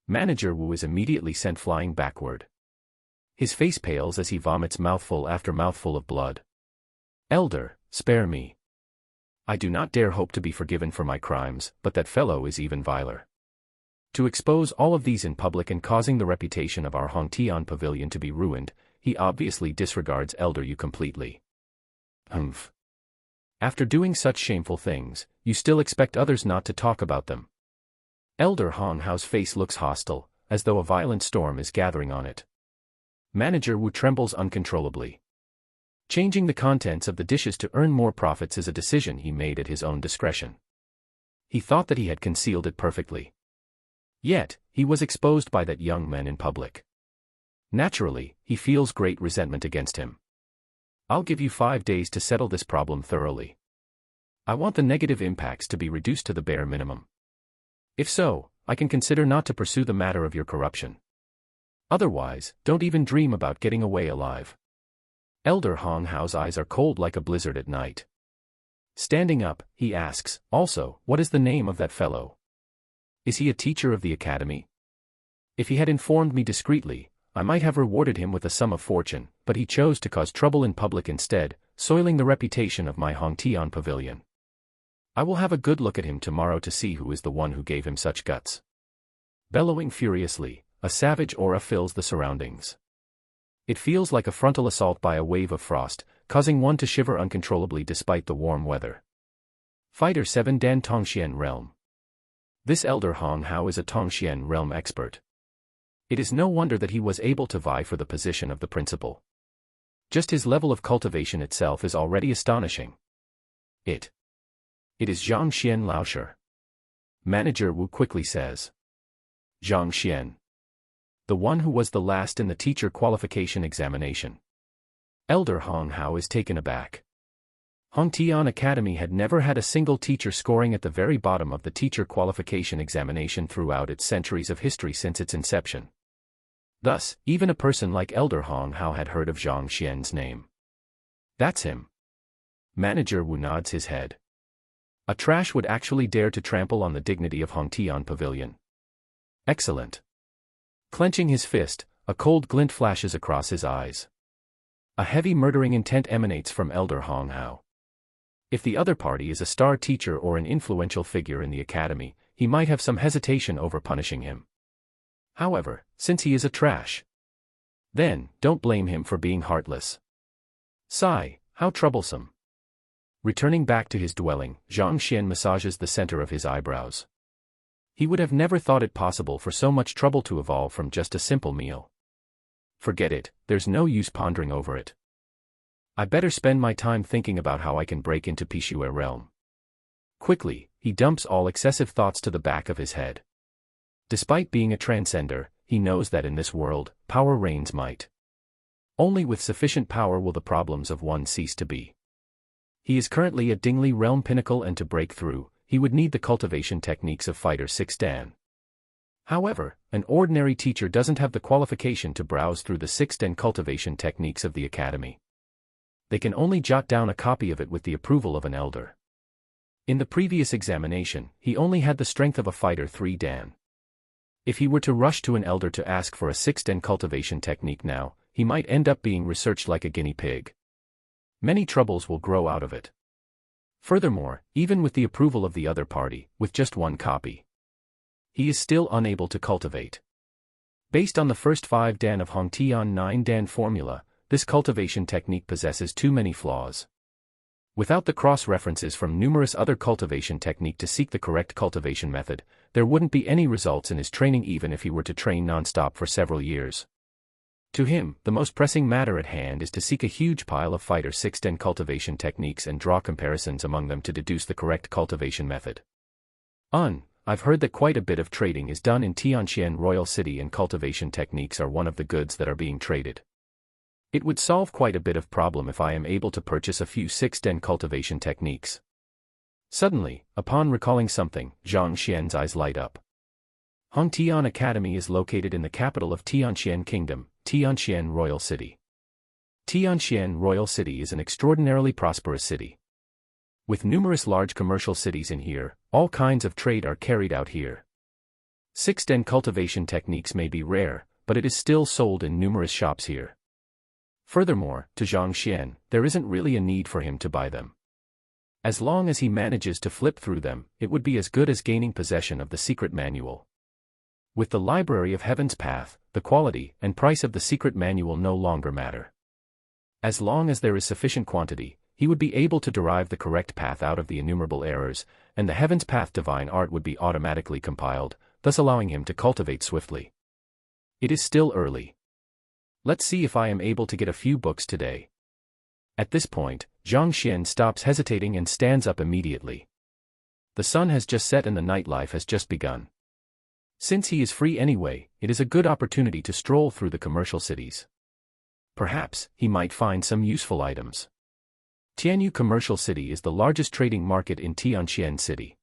Manager Wu is immediately sent flying backward. His face pales as he vomits mouthful after mouthful of blood. Elder, spare me. I do not dare hope to be forgiven for my crimes, but that fellow is even viler. To expose all of these in public and causing the reputation of our Hongtian Pavilion to be ruined, he obviously disregards Elder Yu completely. Humph. After doing such shameful things, you still expect others not to talk about them. Elder Hong Hao's face looks hostile, as though a violent storm is gathering on it. Manager Wu trembles uncontrollably. Changing the contents of the dishes to earn more profits is a decision he made at his own discretion. He thought that he had concealed it perfectly. Yet, he was exposed by that young man in public. Naturally, he feels great resentment against him. I'll give you 5 days to settle this problem thoroughly. I want the negative impacts to be reduced to the bare minimum. If so, I can consider not to pursue the matter of your corruption. Otherwise, don't even dream about getting away alive. Elder Hong Hao's eyes are cold like a blizzard at night. Standing up, he asks, also, what is the name of that fellow? Is he a teacher of the academy? If he had informed me discreetly, I might have rewarded him with a sum of fortune, but he chose to cause trouble in public instead, soiling the reputation of my Hongtian pavilion. I will have a good look at him tomorrow to see who is the one who gave him such guts. Bellowing furiously, a savage aura fills the surroundings. It feels like a frontal assault by a wave of frost, causing one to shiver uncontrollably despite the warm weather. Fighter 7 Dan Tongxian Realm. This Elder Hong Hao is a Tongxian Realm expert. It is no wonder that he was able to vie for the position of the principal. Just his level of cultivation itself is already astonishing. It is Zhang Xian Laoshi. Manager Wu quickly says. Zhang Xian. The one who was the last in the teacher qualification examination. Elder Hong Hao is taken aback. Hongtian Academy had never had a single teacher scoring at the very bottom of the teacher qualification examination throughout its centuries of history since its inception. Thus, even a person like Elder Hong Hao had heard of Zhang Xian's name. That's him. Manager Wu nods his head. A trash would actually dare to trample on the dignity of Hongtian Pavilion. Excellent. Clenching his fist, a cold glint flashes across his eyes. A heavy murdering intent emanates from Elder Hong Hao. If the other party is a star teacher or an influential figure in the academy, he might have some hesitation over punishing him. However, since he is a trash, then, don't blame him for being heartless. Sigh, how troublesome. Returning back to his dwelling, Zhang Xian massages the center of his eyebrows. He would have never thought it possible for so much trouble to evolve from just a simple meal. Forget it, there's no use pondering over it. I better spend my time thinking about how I can break into Pishue realm. Quickly, he dumps all excessive thoughts to the back of his head. Despite being a transcender, he knows that in this world, power reigns might. Only with sufficient power will the problems of one cease to be. He is currently at Dingli realm pinnacle, and to break through, he would need the cultivation techniques of Fighter 6 Dan. However, an ordinary teacher doesn't have the qualification to browse through the 6 Dan cultivation techniques of the academy. They can only jot down a copy of it with the approval of an elder. In the previous examination, he only had the strength of a Fighter 3 Dan. If he were to rush to an elder to ask for a 6 Dan cultivation technique now, he might end up being researched like a guinea pig. Many troubles will grow out of it. Furthermore, even with the approval of the other party, with just one copy, he is still unable to cultivate. Based on the first 5 Dan of Hongtian 9 Dan formula, this cultivation technique possesses too many flaws. Without the cross-references from numerous other cultivation technique to seek the correct cultivation method, there wouldn't be any results in his training even if he were to train non-stop for several years. To him, the most pressing matter at hand is to seek a huge pile of Fighter 6 Dan cultivation techniques and draw comparisons among them to deduce the correct cultivation method. I've heard that quite a bit of trading is done in Tianqian Royal City, and cultivation techniques are one of the goods that are being traded. It would solve quite a bit of problem if I am able to purchase a few 6 Dan cultivation techniques. Suddenly, upon recalling something, Zhang Xian's eyes light up. Hongtian Academy is located in the capital of Tianqian Kingdom, Tianqian Royal City. Tianqian Royal City is an extraordinarily prosperous city. With numerous large commercial cities in here, all kinds of trade are carried out here. 6 Dan cultivation techniques may be rare, but it is still sold in numerous shops here. Furthermore, to Zhang Xian, there isn't really a need for him to buy them. As long as he manages to flip through them, it would be as good as gaining possession of the secret manual. With the Library of Heaven's Path, the quality and price of the secret manual no longer matter. As long as there is sufficient quantity, he would be able to derive the correct path out of the innumerable errors, and the heaven's path divine art would be automatically compiled, thus allowing him to cultivate swiftly. It is still early. Let's see if I am able to get a few books today. At this point, Zhang Xian stops hesitating and stands up immediately. The sun has just set and the nightlife has just begun. Since he is free anyway, it is a good opportunity to stroll through the commercial cities. Perhaps he might find some useful items. Tianyu Commercial City is the largest trading market in Tianqian City.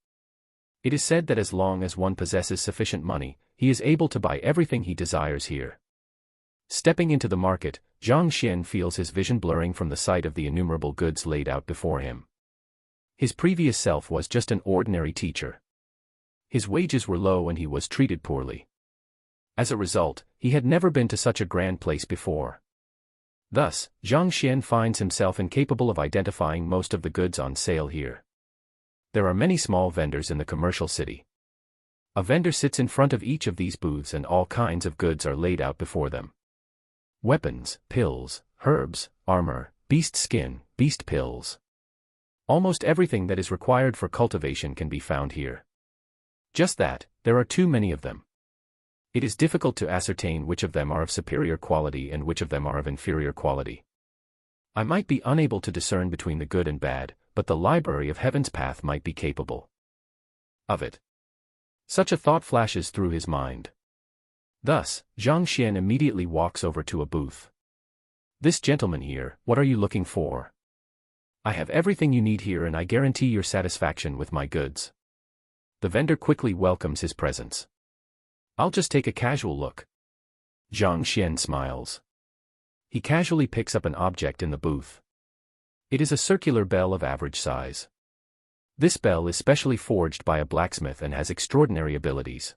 It is said that as long as one possesses sufficient money, he is able to buy everything he desires here. Stepping into the market, Zhang Xian feels his vision blurring from the sight of the innumerable goods laid out before him. His previous self was just an ordinary teacher. His wages were low and he was treated poorly. As a result, he had never been to such a grand place before. Thus, Zhang Xian finds himself incapable of identifying most of the goods on sale here. There are many small vendors in the commercial city. A vendor sits in front of each of these booths and all kinds of goods are laid out before them. Weapons, pills, herbs, armor, beast skin, beast pills. Almost everything that is required for cultivation can be found here. Just that, there are too many of them. It is difficult to ascertain which of them are of superior quality and which of them are of inferior quality. I might be unable to discern between the good and bad, but the library of Heaven's Path might be capable of it. Such a thought flashes through his mind. Thus, Zhang Xian immediately walks over to a booth. "This gentleman here, what are you looking for?" "I have everything you need here and I guarantee your satisfaction with my goods." The vendor quickly welcomes his presence. "I'll just take a casual look." Zhang Xian smiles. He casually picks up an object in the booth. It is a circular bell of average size. This bell is specially forged by a blacksmith and has extraordinary abilities.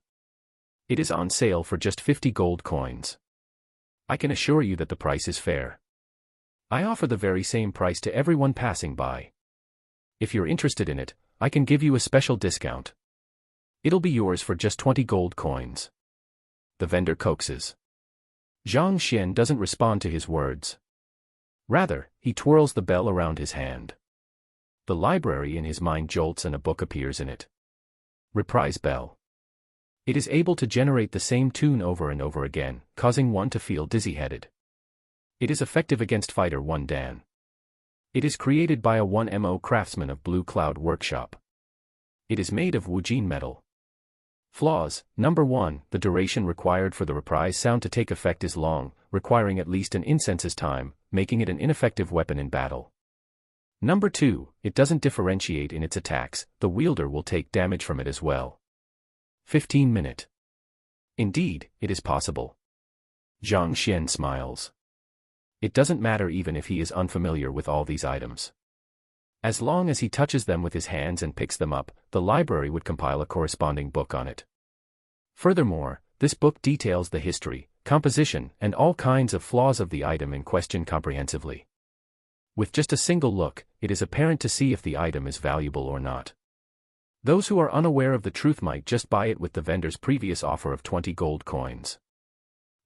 It is on sale for just 50 gold coins. I can assure you that the price is fair. I offer the very same price to everyone passing by. If you're interested in it, I can give you a special discount. It'll be yours for just 20 gold coins. The vendor coaxes. Zhang Xian doesn't respond to his words. Rather, he twirls the bell around his hand. The library in his mind jolts and a book appears in it. Reprise bell. It is able to generate the same tune over and over again, causing one to feel dizzy-headed. It is effective against Fighter 1 Dan. It is created by a 1mo craftsman of Blue Cloud Workshop. It is made of Wujin metal. Flaws: Number 1, the duration required for the reprise sound to take effect is long, requiring at least an incense's time, making it an ineffective weapon in battle. Number 2, it doesn't differentiate in its attacks, the wielder will take damage from it as well. 15-minute. Indeed, it is possible. Zhang Xian smiles. It doesn't matter even if he is unfamiliar with all these items. As long as he touches them with his hands and picks them up, the library would compile a corresponding book on it. Furthermore, this book details the history, composition, and all kinds of flaws of the item in question comprehensively. With just a single look, it is apparent to see if the item is valuable or not. Those who are unaware of the truth might just buy it with the vendor's previous offer of 20 gold coins.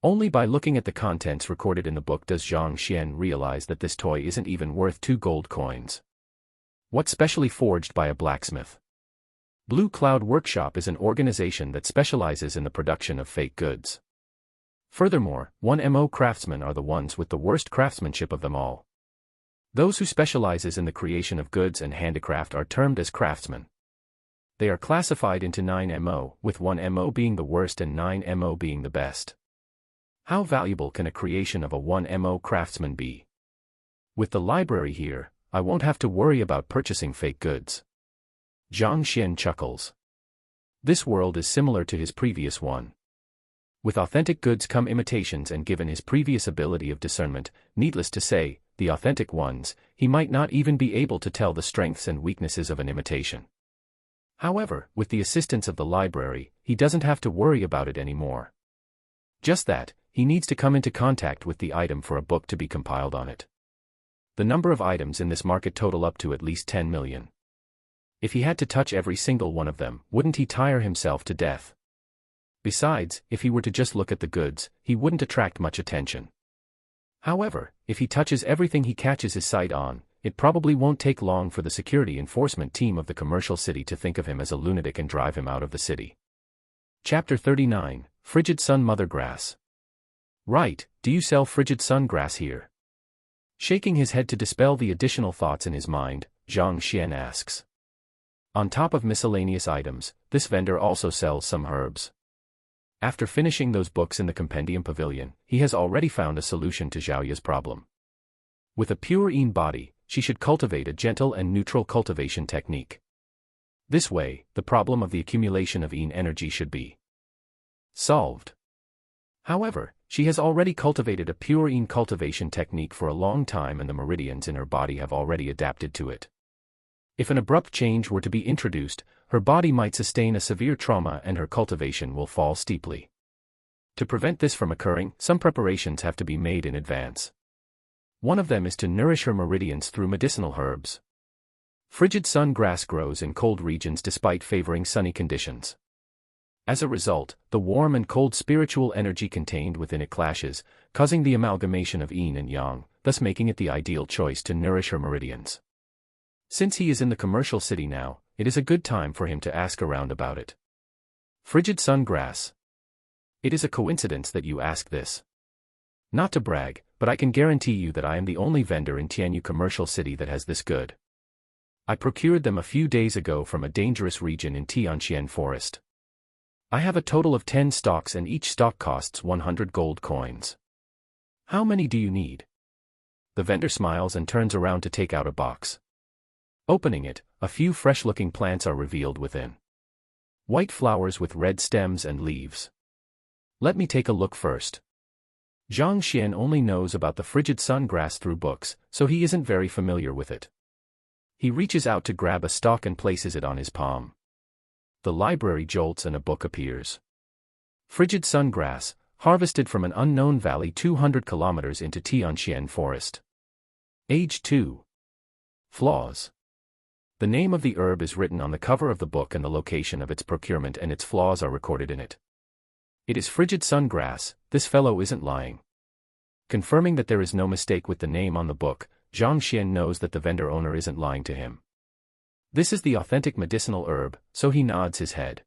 Only by looking at the contents recorded in the book does Zhang Xian realize that this toy isn't even worth 2 gold coins. What's specially forged by a blacksmith? Blue Cloud Workshop is an organization that specializes in the production of fake goods. Furthermore, 1mo craftsmen are the ones with the worst craftsmanship of them all. Those who specializes in the creation of goods and handicraft are termed as craftsmen. They are classified into 9mo, with 1mo being the worst and 9mo being the best. How valuable can a creation of a 1mo craftsman be? With the library here, I won't have to worry about purchasing fake goods. Zhang Xian chuckles. This world is similar to his previous one. With authentic goods come imitations, and given his previous ability of discernment, needless to say, the authentic ones, he might not even be able to tell the strengths and weaknesses of an imitation. However, with the assistance of the library, he doesn't have to worry about it anymore. Just that, he needs to come into contact with the item for a book to be compiled on it. The number of items in this market total up to at least 10 million. If he had to touch every single one of them, wouldn't he tire himself to death? Besides, if he were to just look at the goods, he wouldn't attract much attention. However, if he touches everything he catches his sight on, it probably won't take long for the security enforcement team of the commercial city to think of him as a lunatic and drive him out of the city. Chapter 39, Frigid Sun Mother Grass. Right, do you sell frigid sun grass here? Shaking his head to dispel the additional thoughts in his mind, Zhang Xian asks. On top of miscellaneous items, this vendor also sells some herbs. After finishing those books in the Compendium Pavilion, he has already found a solution to Xiaoya's problem. With a pure Yin body, she should cultivate a gentle and neutral cultivation technique. This way, the problem of the accumulation of Yin energy should be solved. However, she has already cultivated a pure Yin cultivation technique for a long time and the meridians in her body have already adapted to it. If an abrupt change were to be introduced, her body might sustain a severe trauma and her cultivation will fall steeply. To prevent this from occurring, some preparations have to be made in advance. One of them is to nourish her meridians through medicinal herbs. Frigid sun grass grows in cold regions despite favoring sunny conditions. As a result, the warm and cold spiritual energy contained within it clashes, causing the amalgamation of Yin and Yang, thus making it the ideal choice to nourish her meridians. Since he is in the commercial city now, it is a good time for him to ask around about it. Frigid sun grass. It is a coincidence that you ask this. Not to brag, but I can guarantee you that I am the only vendor in Tianyu commercial city that has this good. I procured them a few days ago from a dangerous region in Tianxian forest. I have a total of 10 stalks and each stalk costs 100 gold coins. How many do you need? The vendor smiles and turns around to take out a box. Opening it, a few fresh-looking plants are revealed within. White flowers with red stems and leaves. Let me take a look first. Zhang Xian only knows about the frigid sun grass through books, so he isn't very familiar with it. He reaches out to grab a stalk and places it on his palm. The library jolts and a book appears. Frigid sun grass, harvested from an unknown valley 200 kilometers into Tianxian forest. Age 2. Flaws. The name of the herb is written on the cover of the book and the location of its procurement and its flaws are recorded in it. It is frigid sun grass, this fellow isn't lying. Confirming that there is no mistake with the name on the book, Zhang Xian knows that the vendor owner isn't lying to him. This is the authentic medicinal herb, so he nods his head.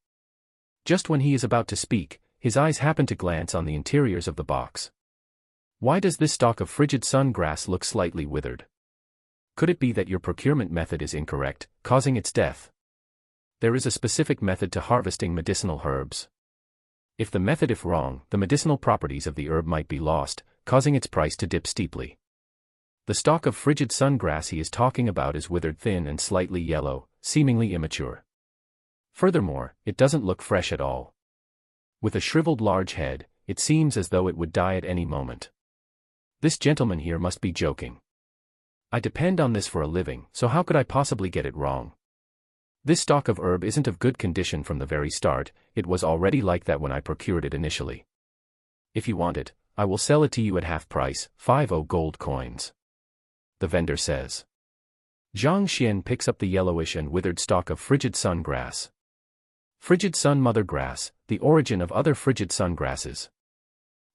Just when he is about to speak, his eyes happen to glance on the interiors of the box. Why does this stalk of frigid sun grass look slightly withered? Could it be that your procurement method is incorrect, causing its death? There is a specific method to harvesting medicinal herbs. If the method is wrong, the medicinal properties of the herb might be lost, causing its price to dip steeply. The stalk of frigid sun grass he is talking about is withered thin and slightly yellow, seemingly immature. Furthermore, it doesn't look fresh at all. With a shriveled large head, it seems as though it would die at any moment. This gentleman here must be joking. I depend on this for a living, so how could I possibly get it wrong? This stalk of herb isn't of good condition from the very start, it was already like that when I procured it initially. If you want it, I will sell it to you at half price, 50 gold coins. The vendor says. Zhang Xian picks up the yellowish and withered stalk of frigid sun grass. Frigid sun mother grass, the origin of other frigid sun grasses.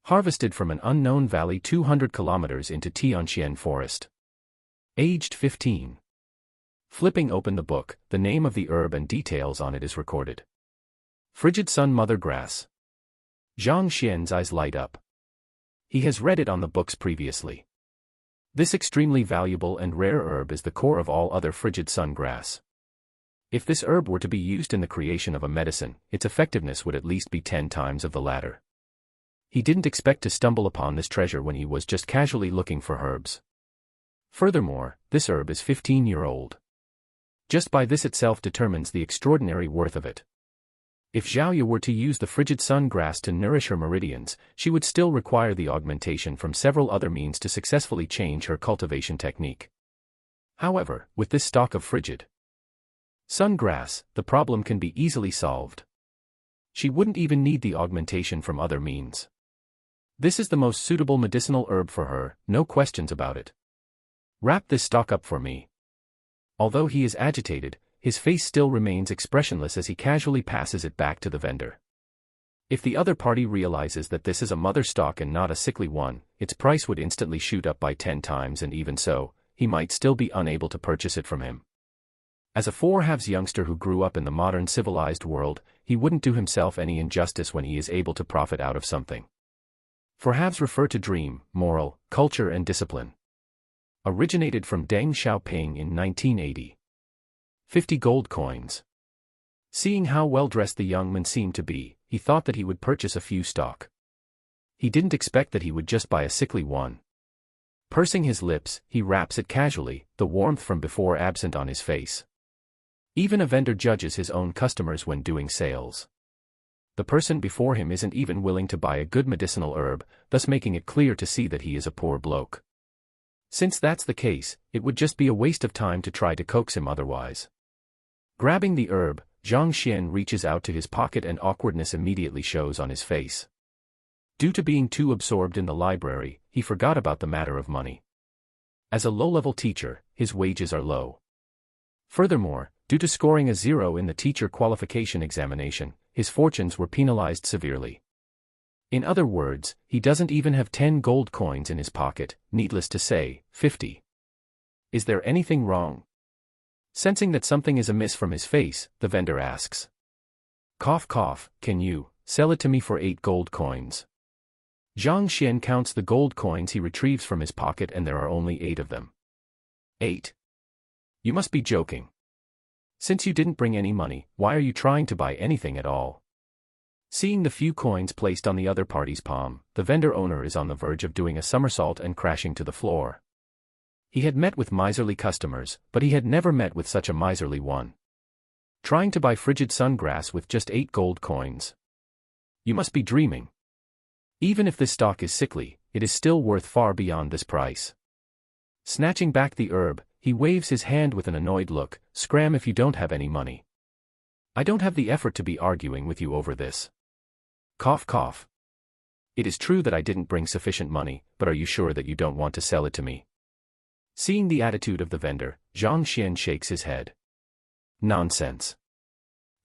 Harvested from an unknown valley 200 kilometers into Tianxian forest. Aged 15. Flipping open the book, the name of the herb and details on it is recorded. Frigid sun mother grass. Zhang Xian's eyes light up. He has read it on the books previously. This extremely valuable and rare herb is the core of all other frigid sun grass. If this herb were to be used in the creation of a medicine, its effectiveness would at least be 10 times of the latter. He didn't expect to stumble upon this treasure when he was just casually looking for herbs. Furthermore, this herb is 15-year-old. Just by this itself determines the extraordinary worth of it. If Xiaoya were to use the frigid sun grass to nourish her meridians, she would still require the augmentation from several other means to successfully change her cultivation technique. However, with this stalk of frigid sun grass, the problem can be easily solved. She wouldn't even need the augmentation from other means. This is the most suitable medicinal herb for her, no questions about it. Wrap this stalk up for me. Although he is agitated, his face still remains expressionless as he casually passes it back to the vendor. If the other party realizes that this is a mother stalk and not a sickly one, its price would instantly shoot up by 10 times and even so, he might still be unable to purchase it from him. As a four-halves youngster who grew up in the modern civilized world, he wouldn't do himself any injustice when he is able to profit out of something. Four-halves refer to dream, moral, culture and discipline. Originated from Deng Xiaoping in 1980. 50 gold coins. Seeing how well-dressed the young man seemed to be, he thought that he would purchase a few stock. He didn't expect that he would just buy a sickly one. Pursing his lips, he wraps it casually, the warmth from before absent on his face. Even a vendor judges his own customers when doing sales. The person before him isn't even willing to buy a good medicinal herb, thus making it clear to see that he is a poor bloke. Since that's the case, it would just be a waste of time to try to coax him otherwise. Grabbing the herb, Zhang Xian reaches out to his pocket and awkwardness immediately shows on his face. Due to being too absorbed in the library, he forgot about the matter of money. As a low-level teacher, his wages are low. Furthermore, due to scoring a 0 in the teacher qualification examination, his fortunes were penalized severely. In other words, he doesn't even have 10 gold coins in his pocket, needless to say, 50. Is there anything wrong? Sensing that something is amiss from his face, the vendor asks. Cough cough, can you sell it to me for 8 gold coins? Zhang Xian counts the gold coins he retrieves from his pocket and there are only 8 of them. 8? You must be joking. Since you didn't bring any money, why are you trying to buy anything at all? Seeing the few coins placed on the other party's palm, the vendor owner is on the verge of doing a somersault and crashing to the floor. He had met with miserly customers, but he had never met with such a miserly one. Trying to buy frigid sungrass with just 8 gold coins. You must be dreaming. Even if this stock is sickly, it is still worth far beyond this price. Snatching back the herb, he waves his hand with an annoyed look, scram if you don't have any money. I don't have the effort to be arguing with you over this. Cough cough. It is true that I didn't bring sufficient money, but are you sure that you don't want to sell it to me? Seeing the attitude of the vendor, Zhang Xian shakes his head. Nonsense.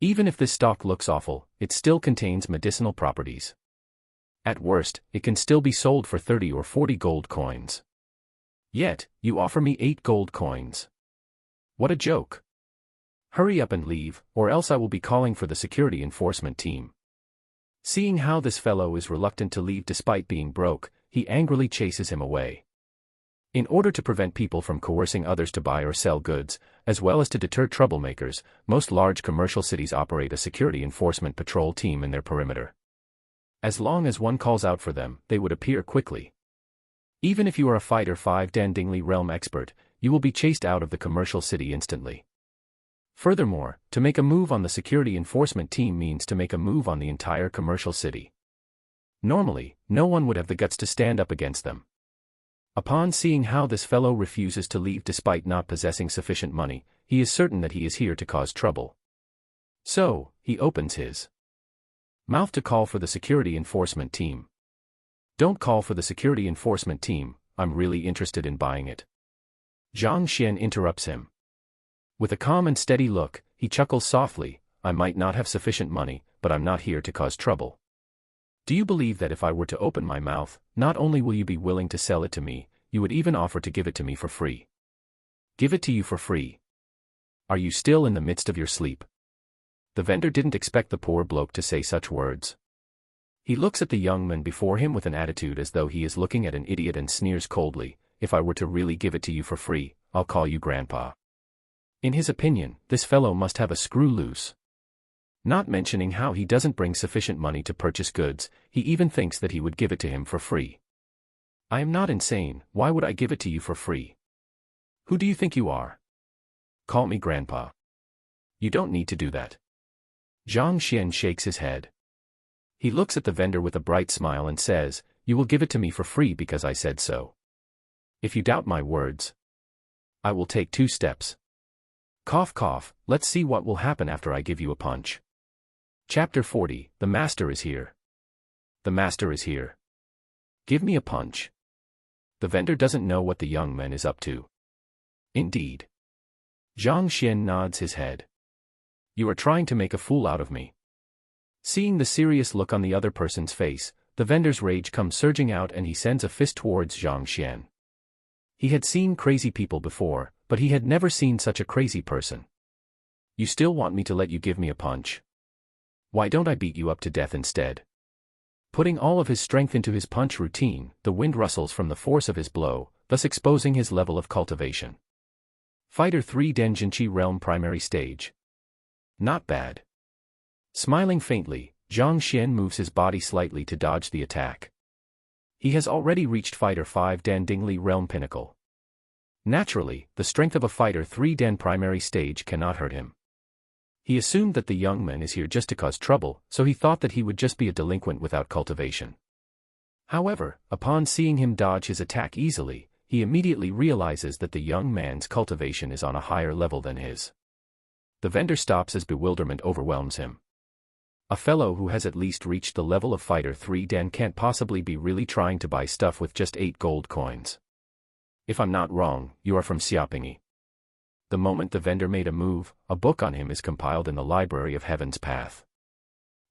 Even if this stock looks awful, it still contains medicinal properties. At worst, it can still be sold for 30 or 40 gold coins. Yet, you offer me 8 gold coins. What a joke. Hurry up and leave, or else I will be calling for the security enforcement team. Seeing how this fellow is reluctant to leave despite being broke, he angrily chases him away. In order to prevent people from coercing others to buy or sell goods, as well as to deter troublemakers, most large commercial cities operate a security enforcement patrol team in their perimeter. As long as one calls out for them, they would appear quickly. Even if you are a Fighter 5 Dandingli realm expert, you will be chased out of the commercial city instantly. Furthermore, to make a move on the security enforcement team means to make a move on the entire commercial city. Normally, no one would have the guts to stand up against them. Upon seeing how this fellow refuses to leave despite not possessing sufficient money, he is certain that he is here to cause trouble. So, he opens his mouth to call for the security enforcement team. Don't call for the security enforcement team, I'm really interested in buying it. Zhang Xian interrupts him. With a calm and steady look, he chuckles softly, I might not have sufficient money, but I'm not here to cause trouble. Do you believe that if I were to open my mouth, not only will you be willing to sell it to me, you would even offer to give it to me for free? Give it to you for free? Are you still in the midst of your sleep? The vendor didn't expect the poor bloke to say such words. He looks at the young man before him with an attitude as though he is looking at an idiot and sneers coldly, if I were to really give it to you for free, I'll call you grandpa. In his opinion, this fellow must have a screw loose. Not mentioning how he doesn't bring sufficient money to purchase goods, he even thinks that he would give it to him for free. I am not insane, why would I give it to you for free? Who do you think you are? Call me grandpa. You don't need to do that. Zhang Xian shakes his head. He looks at the vendor with a bright smile and says, you will give it to me for free because I said so. If you doubt my words, I will take 2 steps. Cough cough, let's see what will happen after I give you a punch. Chapter 40, The Master is here. The Master is here. Give me a punch. The vendor doesn't know what the young man is up to. Indeed. Zhang Xian nods his head. You are trying to make a fool out of me. Seeing the serious look on the other person's face, the vendor's rage comes surging out and he sends a fist towards Zhang Xian. He had seen crazy people before, but he had never seen such a crazy person. You still want me to let you give me a punch? Why don't I beat you up to death instead? Putting all of his strength into his punch routine, the wind rustles from the force of his blow, thus exposing his level of cultivation. Fighter 3 Denjinchi Realm Primary Stage. Not bad. Smiling faintly, Zhang Xian moves his body slightly to dodge the attack. He has already reached Fighter 5 Dan Dingli Realm Pinnacle. Naturally, the strength of a Fighter 3 Dan Primary Stage cannot hurt him. He assumed that the young man is here just to cause trouble, so he thought that he would just be a delinquent without cultivation. However, upon seeing him dodge his attack easily, he immediately realizes that the young man's cultivation is on a higher level than his. The vendor stops as bewilderment overwhelms him. A fellow who has at least reached the level of Fighter 3 Dan can't possibly be really trying to buy stuff with just 8 gold coins. If I'm not wrong, you are from Xiaopingi. The moment the vendor made a move, a book on him is compiled in the Library of Heaven's Path.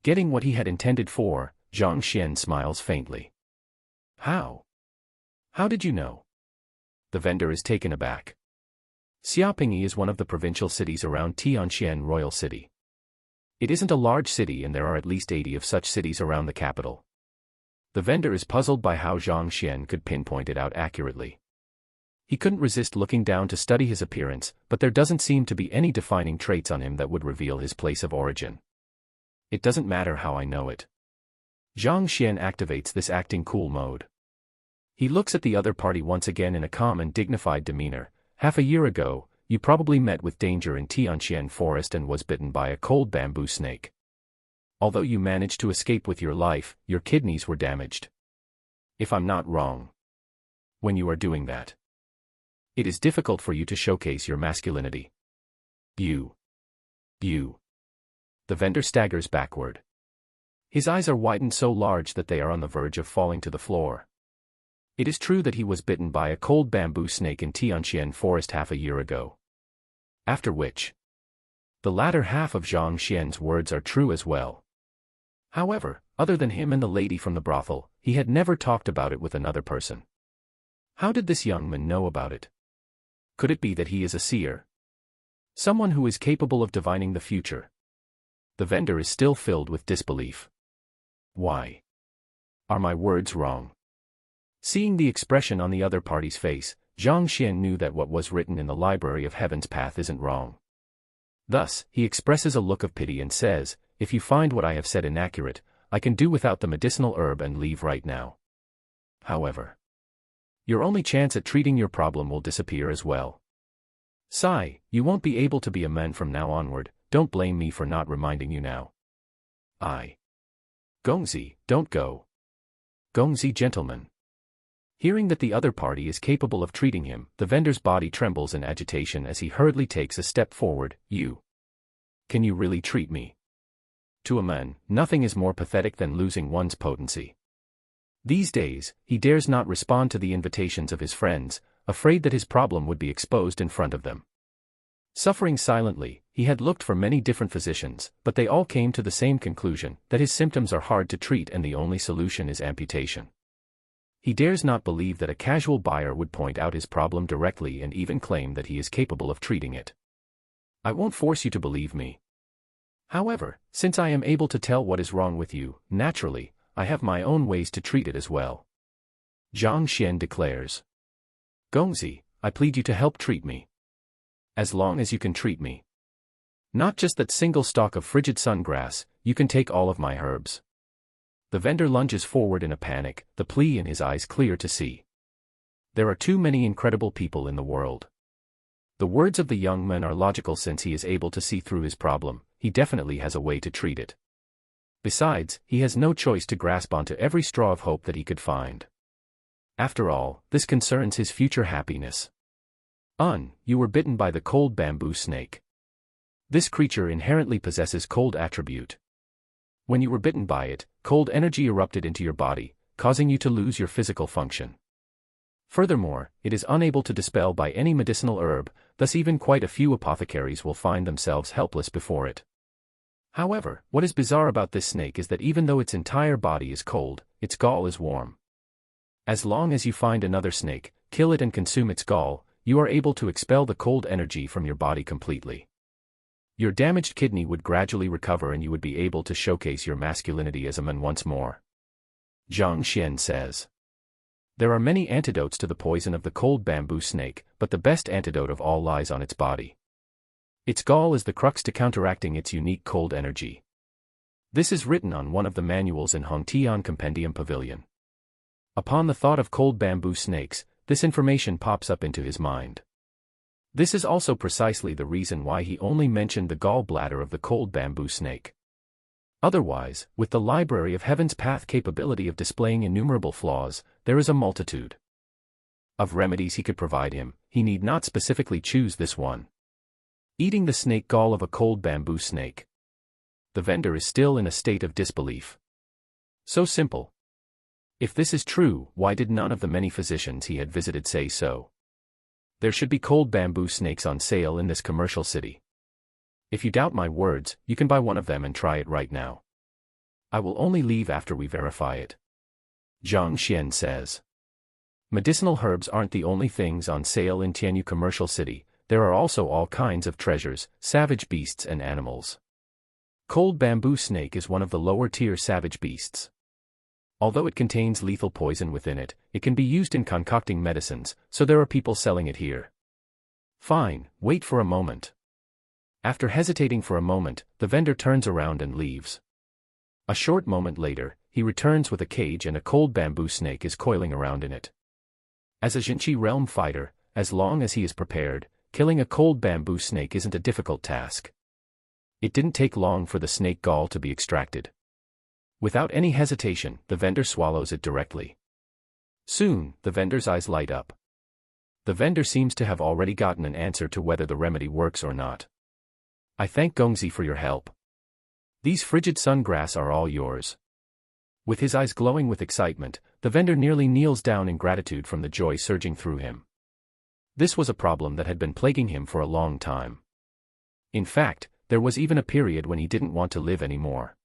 Getting what he had intended for, Zhang Xian smiles faintly. How? How did you know? The vendor is taken aback. Xiaopingi is one of the provincial cities around Tianxian Royal City. It isn't a large city and there are at least 80 of such cities around the capital. The vendor is puzzled by how Zhang Xian could pinpoint it out accurately. He couldn't resist looking down to study his appearance, but there doesn't seem to be any defining traits on him that would reveal his place of origin. It doesn't matter how I know it. Zhang Xian activates this acting cool mode. He looks at the other party once again in a calm and dignified demeanor. Half a year ago, you probably met with danger in Tianxian Forest and was bitten by a cold bamboo snake. Although you managed to escape with your life, your kidneys were damaged. If I'm not wrong. When you are doing that, it is difficult for you to showcase your masculinity. You. The vendor staggers backward. His eyes are widened so large that they are on the verge of falling to the floor. It is true that he was bitten by a cold bamboo snake in Tianxian Forest half a year ago. After which, the latter half of Zhang Xian's words are true as well. However, other than him and the lady from the brothel, he had never talked about it with another person. How did this young man know about it? Could it be that he is a seer? Someone who is capable of divining the future? The vendor is still filled with disbelief. Why? Are my words wrong? Seeing the expression on the other party's face, Zhang Xian knew that what was written in the Library of Heaven's Path isn't wrong. Thus, he expresses a look of pity and says, if you find what I have said inaccurate, I can do without the medicinal herb and leave right now. However, your only chance at treating your problem will disappear as well. Sigh, you won't be able to be a man from now onward, don't blame me for not reminding you now. Gongzi, don't go. Gongzi gentlemen. Hearing that the other party is capable of treating him, the vendor's body trembles in agitation as he hurriedly takes a step forward. You. Can you really treat me? To a man, nothing is more pathetic than losing one's potency. These days, he dares not respond to the invitations of his friends, afraid that his problem would be exposed in front of them. Suffering silently, he had looked for many different physicians, but they all came to the same conclusion, that his symptoms are hard to treat and the only solution is amputation. He dares not believe that a casual buyer would point out his problem directly and even claim that he is capable of treating it. I won't force you to believe me. However, since I am able to tell what is wrong with you, naturally, I have my own ways to treat it as well. Zhang Xian declares. Gongzi, I plead you to help treat me. As long as you can treat me. Not just that single stalk of frigid sungrass, you can take all of my herbs. The vendor lunges forward in a panic, the plea in his eyes clear to see. There are too many incredible people in the world. The words of the young man are logical since he is able to see through his problem, he definitely has a way to treat it. Besides, he has no choice to grasp onto every straw of hope that he could find. After all, this concerns his future happiness. You were bitten by the cold bamboo snake. This creature inherently possesses cold attribute. When you were bitten by it, cold energy erupted into your body, causing you to lose your physical function. Furthermore, it is unable to dispel by any medicinal herb, thus even quite a few apothecaries will find themselves helpless before it. However, what is bizarre about this snake is that even though its entire body is cold, its gall is warm. As long as you find another snake, kill it and consume its gall, you are able to expel the cold energy from your body completely. Your damaged kidney would gradually recover and you would be able to showcase your masculinity as a man once more. Zhang Xian says. There are many antidotes to the poison of the cold bamboo snake, but the best antidote of all lies on its body. Its gall is the crux to counteracting its unique cold energy. This is written on one of the manuals in Hongtian Compendium Pavilion. Upon the thought of cold bamboo snakes, this information pops up into his mind. This is also precisely the reason why he only mentioned the gallbladder of the cold bamboo snake. Otherwise, with the Library of Heaven's Path capability of displaying innumerable flaws, there is a multitude of remedies he could provide him. He need not specifically choose this one. Eating the snake gall of a cold bamboo snake. The vendor is still in a state of disbelief. So simple. If this is true, why did none of the many physicians he had visited say so? There should be cold bamboo snakes on sale in this commercial city. If you doubt my words, you can buy one of them and try it right now. I will only leave after we verify it. Zhang Xian says. Medicinal herbs aren't the only things on sale in Tianyu commercial city, there are also all kinds of treasures, savage beasts and animals. Cold bamboo snake is one of the lower-tier savage beasts. Although it contains lethal poison within it, it can be used in concocting medicines, so there are people selling it here. Fine, wait for a moment. After hesitating for a moment, the vendor turns around and leaves. A short moment later, he returns with a cage and a cold bamboo snake is coiling around in it. As a Jinchi realm fighter, as long as he is prepared, killing a cold bamboo snake isn't a difficult task. It didn't take long for the snake gall to be extracted. Without any hesitation, the vendor swallows it directly. Soon, the vendor's eyes light up. The vendor seems to have already gotten an answer to whether the remedy works or not. I thank Gongzi for your help. These frigid sungrass are all yours. With his eyes glowing with excitement, the vendor nearly kneels down in gratitude from the joy surging through him. This was a problem that had been plaguing him for a long time. In fact, there was even a period when he didn't want to live anymore.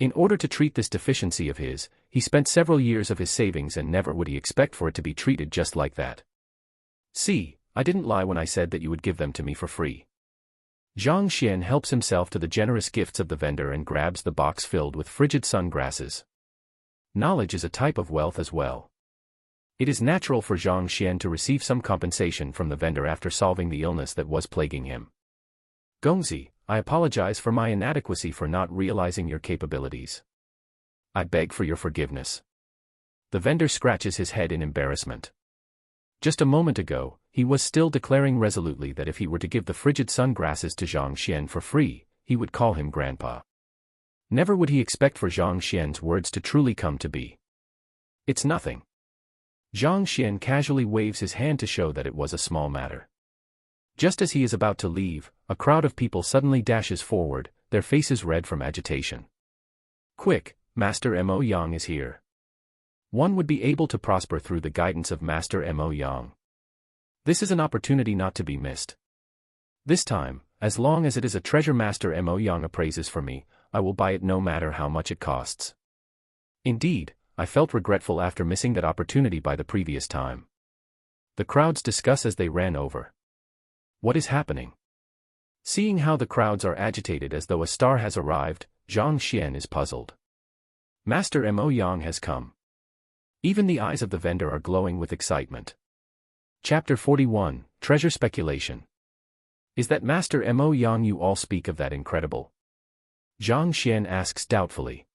In order to treat this deficiency of his, he spent several years of his savings and never would he expect for it to be treated just like that. See, I didn't lie when I said that you would give them to me for free. Zhang Xian helps himself to the generous gifts of the vendor and grabs the box filled with frigid sungrasses. Knowledge is a type of wealth as well. It is natural for Zhang Xian to receive some compensation from the vendor after solving the illness that was plaguing him. Gongzi, I apologize for my inadequacy for not realizing your capabilities. I beg for your forgiveness. The vendor scratches his head in embarrassment. Just a moment ago, he was still declaring resolutely that if he were to give the frigid sungrasses to Zhang Xian for free, he would call him grandpa. Never would he expect for Zhang Xian's words to truly come to be. It's nothing. Zhang Xian casually waves his hand to show that it was a small matter. Just as he is about to leave, a crowd of people suddenly dashes forward, their faces red from agitation. Quick, Master Mo Yang is here. One would be able to prosper through the guidance of Master Mo Yang. This is an opportunity not to be missed. This time, as long as it is a treasure Master Mo Yang appraises for me, I will buy it no matter how much it costs. Indeed, I felt regretful after missing that opportunity by the previous time. The crowds discuss as they ran over. What is happening? Seeing how the crowds are agitated as though a star has arrived, Zhang Xian is puzzled. Master Mo Yang has come. Even the eyes of the vendor are glowing with excitement. Chapter 41, Treasure Speculation. Is that Master Mo Yang you all speak of that incredible? Zhang Xian asks doubtfully.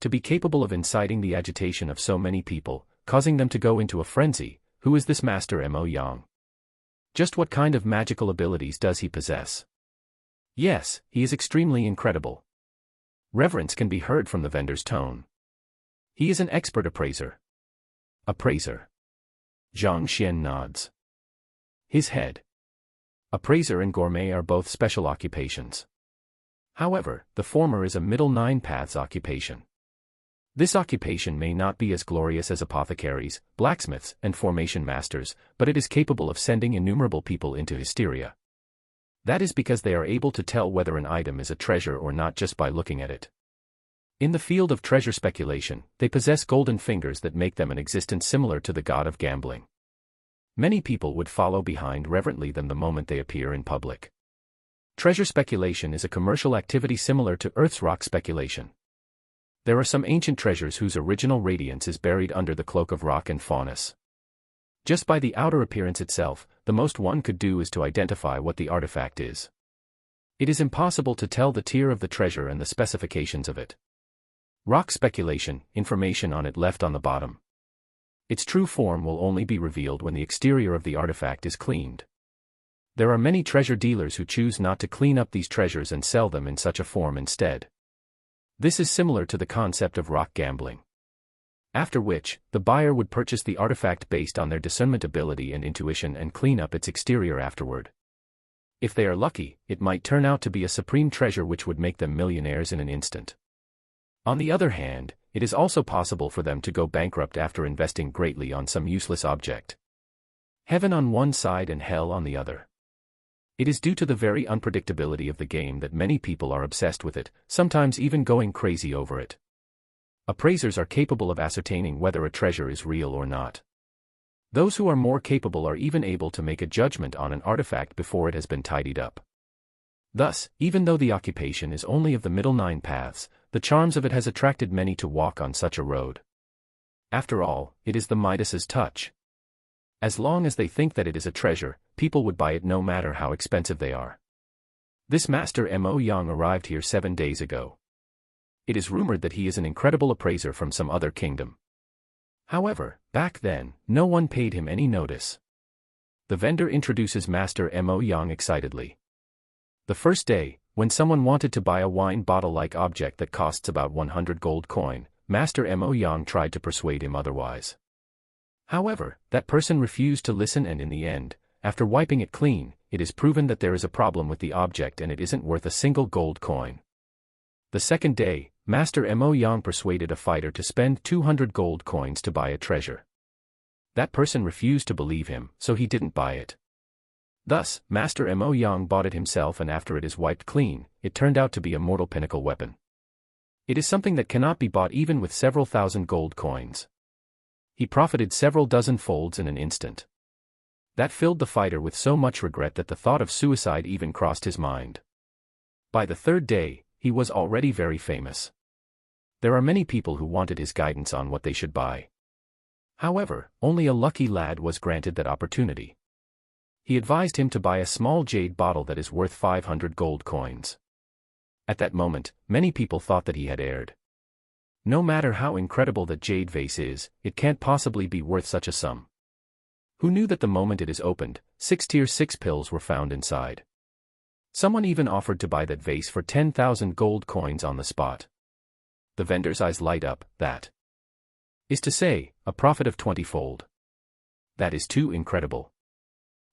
To be capable of inciting the agitation of so many people, causing them to go into a frenzy, who is this Master Mo Yang? Just what kind of magical abilities does he possess? Yes, he is extremely incredible. Reverence can be heard from the vendor's tone. He is an expert appraiser. Appraiser. Zhang Xian nods. His head. Appraiser and gourmet are both special occupations. However, the former is a middle nine paths occupation. This occupation may not be as glorious as apothecaries, blacksmiths, and formation masters, but it is capable of sending innumerable people into hysteria. That is because they are able to tell whether an item is a treasure or not just by looking at it. In the field of treasure speculation, they possess golden fingers that make them an existence similar to the god of gambling. Many people would follow behind reverently them the moment they appear in public. Treasure speculation is a commercial activity similar to Earth's rock speculation. There are some ancient treasures whose original radiance is buried under the cloak of rock and faunus. Just by the outer appearance itself, the most one could do is to identify what the artifact is. It is impossible to tell the tier of the treasure and the specifications of it. Rock speculation, information on it left on the bottom. Its true form will only be revealed when the exterior of the artifact is cleaned. There are many treasure dealers who choose not to clean up these treasures and sell them in such a form instead. This is similar to the concept of rock gambling. After which, the buyer would purchase the artifact based on their discernment ability and intuition and clean up its exterior afterward. If they are lucky, it might turn out to be a supreme treasure which would make them millionaires in an instant. On the other hand, it is also possible for them to go bankrupt after investing greatly on some useless object. Heaven on one side and hell on the other. It is due to the very unpredictability of the game that many people are obsessed with it, sometimes even going crazy over it. Appraisers are capable of ascertaining whether a treasure is real or not. Those who are more capable are even able to make a judgment on an artifact before it has been tidied up. Thus, even though the occupation is only of the middle 9 paths, the charms of it has attracted many to walk on such a road. After all, it is the Midas's touch. As long as they think that it is a treasure, people would buy it no matter how expensive they are. This Master Mo Yang arrived here 7 days ago. It is rumored that he is an incredible appraiser from some other kingdom. However, back then, no one paid him any notice. The vendor introduces Master Mo Yang excitedly. The first day, when someone wanted to buy a wine bottle-like object that costs about 100 gold coin, Master Mo Yang tried to persuade him otherwise. However, that person refused to listen, and in the end, after wiping it clean, it is proven that there is a problem with the object and it isn't worth a single gold coin. The second day, Master Mo Yang persuaded a fighter to spend 200 gold coins to buy a treasure. That person refused to believe him, so he didn't buy it. Thus, Master Mo Yang bought it himself, and after it is wiped clean, it turned out to be a mortal pinnacle weapon. It is something that cannot be bought even with several thousand gold coins. He profited several dozen folds in an instant. That filled the fighter with so much regret that the thought of suicide even crossed his mind. By the third day, he was already very famous. There are many people who wanted his guidance on what they should buy. However, only a lucky lad was granted that opportunity. He advised him to buy a small jade bottle that is worth 500 gold coins. At that moment, many people thought that he had erred. No matter how incredible that jade vase is, it can't possibly be worth such a sum. Who knew that the moment it is opened, 6 tier 6 pills were found inside? Someone even offered to buy that vase for 10,000 gold coins on the spot. The vendor's eyes light up. That is to say, a profit of 20-fold. That is too incredible.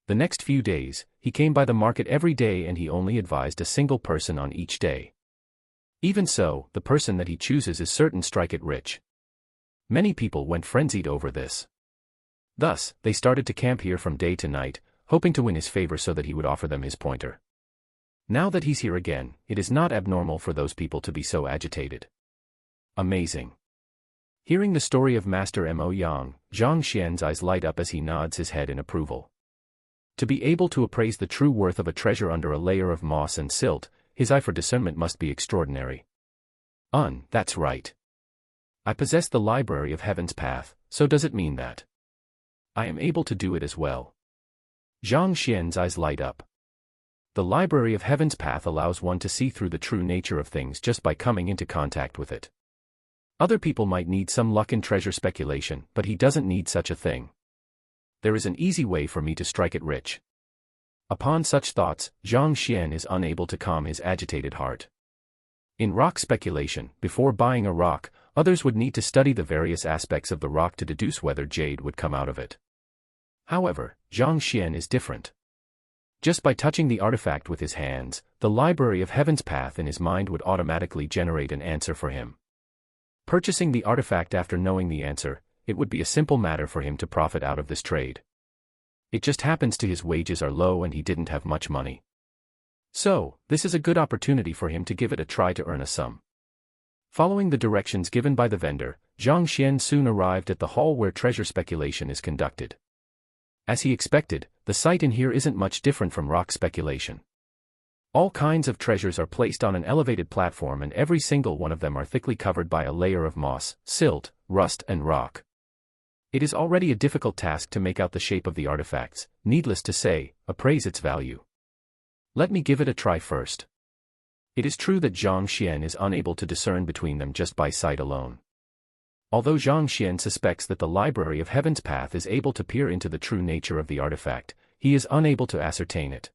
The next few days, he came by the market every day, and he only advised a single person on each day. Even so, the person that he chooses is certain to strike it rich. Many people went frenzied over this. Thus, they started to camp here from day to night, hoping to win his favor so that he would offer them his pointer. Now that he's here again, it is not abnormal for those people to be so agitated. Amazing. Hearing the story of Master Mo Yang, Zhang Xian's eyes light up as he nods his head in approval. To be able to appraise the true worth of a treasure under a layer of moss and silt, his eye for discernment must be extraordinary. That's right. I possess the library of Heaven's Path, so does it mean that I am able to do it as well? Zhang Xian's eyes light up. The library of Heaven's Path allows one to see through the true nature of things just by coming into contact with it. Other people might need some luck in treasure speculation, but he doesn't need such a thing. There is an easy way for me to strike it rich. Upon such thoughts, Zhang Xian is unable to calm his agitated heart. In rock speculation, before buying a rock, others would need to study the various aspects of the rock to deduce whether jade would come out of it. However, Zhang Xian is different. Just by touching the artifact with his hands, the library of Heaven's Path in his mind would automatically generate an answer for him. Purchasing the artifact after knowing the answer, it would be a simple matter for him to profit out of this trade. It just happens to his wages are low and he didn't have much money. So, this is a good opportunity for him to give it a try to earn a sum. Following the directions given by the vendor, Zhang Xian soon arrived at the hall where treasure speculation is conducted. As he expected, the site in here isn't much different from rock speculation. All kinds of treasures are placed on an elevated platform, and every single one of them are thickly covered by a layer of moss, silt, rust and rock. It is already a difficult task to make out the shape of the artifacts, needless to say, appraise its value. Let me give it a try first. It is true that Zhang Xian is unable to discern between them just by sight alone. Although Zhang Xian suspects that the Library of Heaven's Path is able to peer into the true nature of the artifact, he is unable to ascertain it.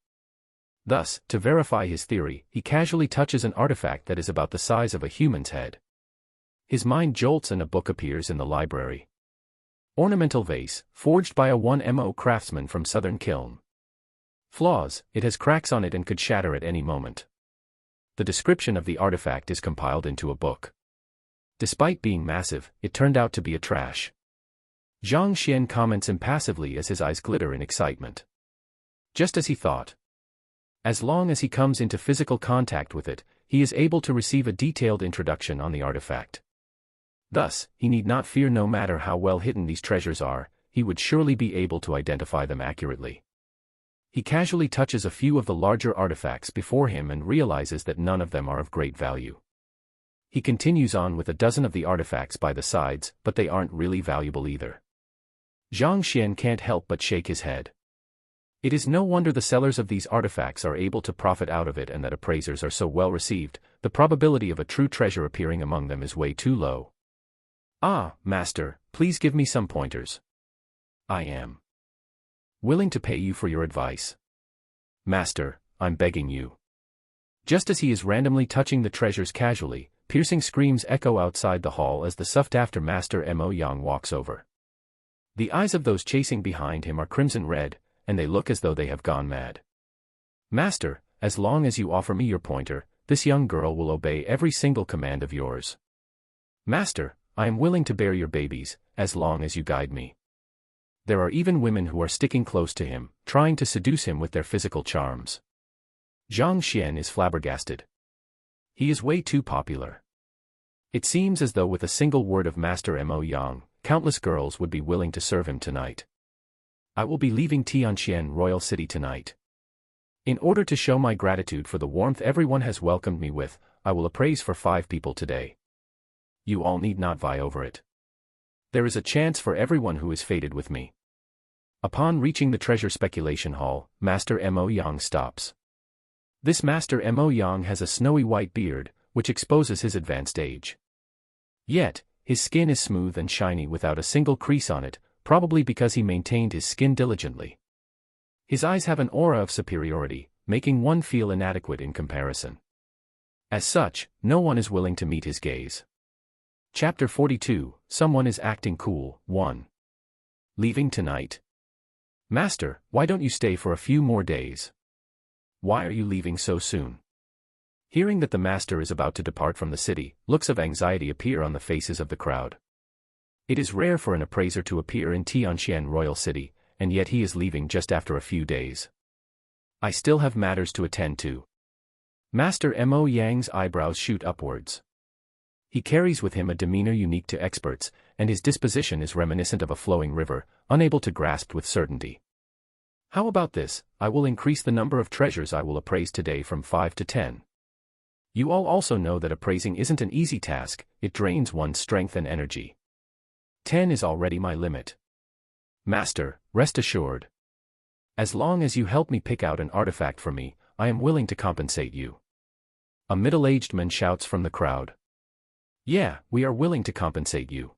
Thus, to verify his theory, he casually touches an artifact that is about the size of a human's head. His mind jolts and a book appears in the library. Ornamental vase, forged by a 1mo craftsman from Southern Kiln. Flaws: it has cracks on it and could shatter at any moment. The description of the artifact is compiled into a book. Despite being massive, it turned out to be a trash. Zhang Xian comments impassively as his eyes glitter in excitement. Just as he thought. As long as he comes into physical contact with it, he is able to receive a detailed introduction on the artifact. Thus, he need not fear no matter how well hidden these treasures are, he would surely be able to identify them accurately. He casually touches a few of the larger artifacts before him and realizes that none of them are of great value. He continues on with a dozen of the artifacts by the sides, but they aren't really valuable either. Zhang Xian can't help but shake his head. It is no wonder the sellers of these artifacts are able to profit out of it and that appraisers are so well received. The probability of a true treasure appearing among them is way too low. Ah, master, please give me some pointers. I am willing to pay you for your advice. Master, I'm begging you. Just as he is randomly touching the treasures casually, piercing screams echo outside the hall as the sought-after Master Mo Yang walks over. The eyes of those chasing behind him are crimson red, and they look as though they have gone mad. Master, as long as you offer me your pointer, this young girl will obey every single command of yours. Master, I am willing to bear your babies, as long as you guide me. There are even women who are sticking close to him, trying to seduce him with their physical charms. Zhang Xian is flabbergasted. He is way too popular. It seems as though with a single word of Master Mo Yang, countless girls would be willing to serve him tonight. I will be leaving Tianqian Royal City tonight. In order to show my gratitude for the warmth everyone has welcomed me with, I will appraise for 5 people today. You all need not vie over it. There is a chance for everyone who is fated with me. Upon reaching the treasure speculation hall, Master Mo Yang stops. This Master Mo Yang has a snowy white beard, which exposes his advanced age. Yet, his skin is smooth and shiny without a single crease on it, probably because he maintained his skin diligently. His eyes have an aura of superiority, making one feel inadequate in comparison. As such, no one is willing to meet his gaze. Chapter 42, Someone is Acting Cool, 1. Leaving tonight? Master, why don't you stay for a few more days? Why are you leaving so soon? Hearing that the master is about to depart from the city, looks of anxiety appear on the faces of the crowd. It is rare for an appraiser to appear in Tianqian Royal City, and yet he is leaving just after a few days. I still have matters to attend to. Master Mo Yang's eyebrows shoot upwards. He carries with him a demeanor unique to experts, and his disposition is reminiscent of a flowing river, unable to grasp with certainty. How about this? I will increase the number of treasures I will appraise today from 5 to 10. You all also know that appraising isn't an easy task, it drains one's strength and energy. 10 is already my limit. Master, rest assured. As long as you help me pick out an artifact for me, I am willing to compensate you. A middle-aged man shouts from the crowd. Yeah, we are willing to compensate you.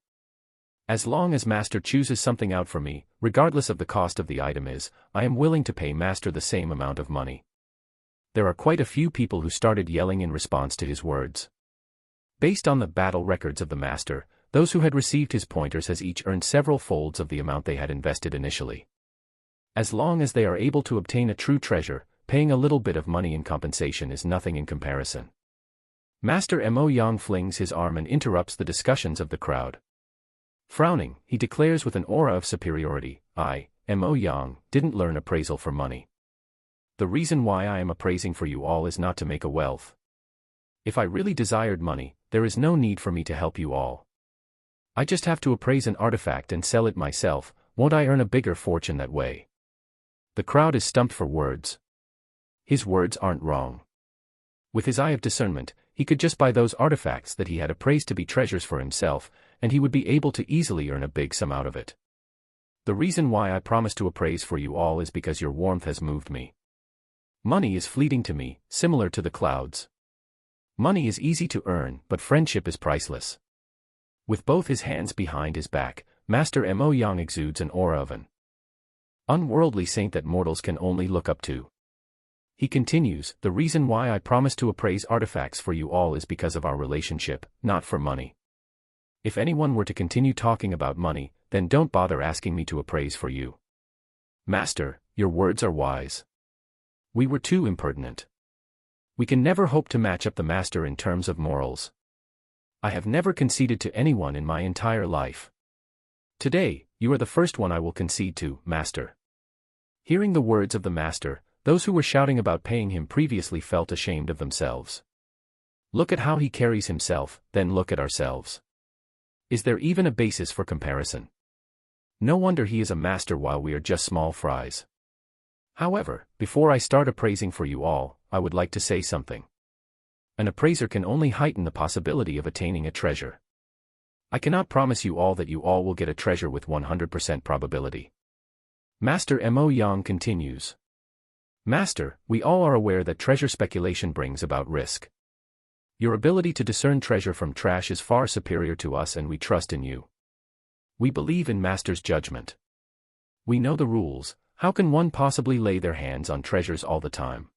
As long as Master chooses something out for me, regardless of the cost of the item is, I am willing to pay Master the same amount of money. There are quite a few people who started yelling in response to his words. Based on the battle records of the Master, those who had received his pointers has each earned several folds of the amount they had invested initially. As long as they are able to obtain a true treasure, paying a little bit of money in compensation is nothing in comparison. Master Mo Yang flings his arm and interrupts the discussions of the crowd. Frowning, he declares with an aura of superiority, I, Mo Yang, didn't learn appraisal for money. The reason why I am appraising for you all is not to make a wealth. If I really desired money, there is no need for me to help you all. I just have to appraise an artifact and sell it myself, Won't I earn a bigger fortune that way? The crowd is stumped for words. His words aren't wrong. With his eye of discernment, he could just buy those artifacts that he had appraised to be treasures for himself, and he would be able to easily earn a big sum out of it. The reason why I promise to appraise for you all is because your warmth has moved me. Money is fleeting to me, similar to the clouds. Money is easy to earn, but friendship is priceless. With both his hands behind his back, Master Mo Yang exudes an aura of an unworldly saint that mortals can only look up to. He continues, the reason why I promise to appraise artifacts for you all is because of our relationship, not for money. If anyone were to continue talking about money, then don't bother asking me to appraise for you. Master, your words are wise. We were too impertinent. We can never hope to match up the master in terms of morals. I have never conceded to anyone in my entire life. Today, you are the first one I will concede to, master. Hearing the words of the master, those who were shouting about paying him previously felt ashamed of themselves. Look at how he carries himself, then look at ourselves. Is there even a basis for comparison? No wonder he is a master while we are just small fries. However, before I start appraising for you all, I would like to say something. An appraiser can only heighten the possibility of attaining a treasure. I cannot promise you all that you all will get a treasure with 100% probability. Master Mo Yang continues. Master, we all are aware that treasure speculation brings about risk. Your ability to discern treasure from trash is far superior to us and we trust in you. We believe in Master's judgment. We know the rules, how can one possibly lay their hands on treasures all the time?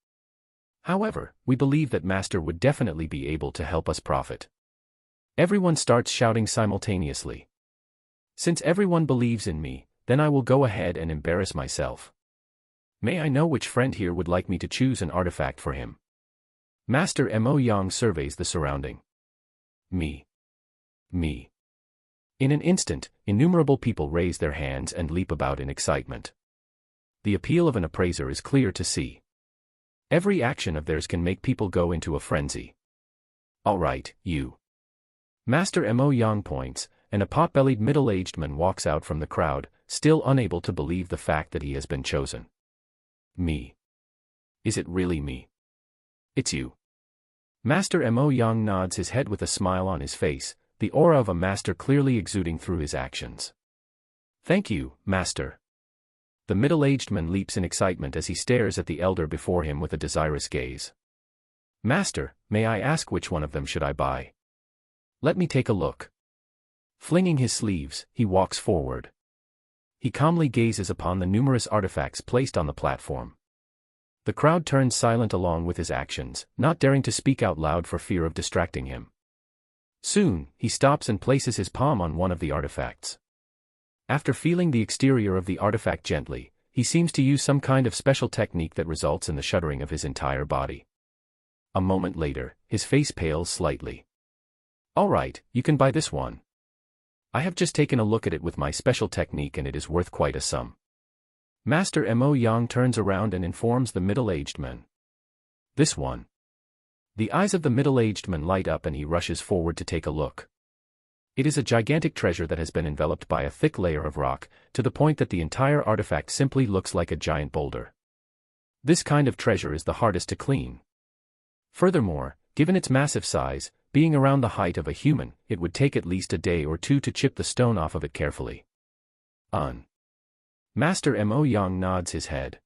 However, we believe that Master would definitely be able to help us profit. Everyone starts shouting simultaneously. Since everyone believes in me, then I will go ahead and embarrass myself. May I know which friend here would like me to choose an artifact for him? Master Mo Yang surveys the surrounding. Me. Me. In an instant, innumerable people raise their hands and leap about in excitement. The appeal of an appraiser is clear to see. Every action of theirs can make people go into a frenzy. All right, you. Master Mo Yang points, and a pot-bellied middle-aged man walks out from the crowd, still unable to believe the fact that he has been chosen. Me. Is it really me? It's you. Master Mo Yang nods his head with a smile on his face, the aura of a master clearly exuding through his actions. Thank you, master. The middle-aged man leaps in excitement as he stares at the elder before him with a desirous gaze. Master, may I ask which one of them should I buy? Let me take a look. Flinging his sleeves, he walks forward. He calmly gazes upon the numerous artifacts placed on the platform. The crowd turns silent along with his actions, not daring to speak out loud for fear of distracting him. Soon, he stops and places his palm on one of the artifacts. After feeling the exterior of the artifact gently, he seems to use some kind of special technique that results in the shuddering of his entire body. A moment later, his face pales slightly. All right, you can buy this one. I have just taken a look at it with my special technique and it is worth quite a sum. Master Mo Yang turns around and informs the middle-aged man. This one. The eyes of the middle-aged man light up and he rushes forward to take a look. It is a gigantic treasure that has been enveloped by a thick layer of rock, to the point that the entire artifact simply looks like a giant boulder. This kind of treasure is the hardest to clean. Furthermore, given its massive size, being around the height of a human, it would take at least a day or two to chip the stone off of it carefully. Master Mo Yang nods his head.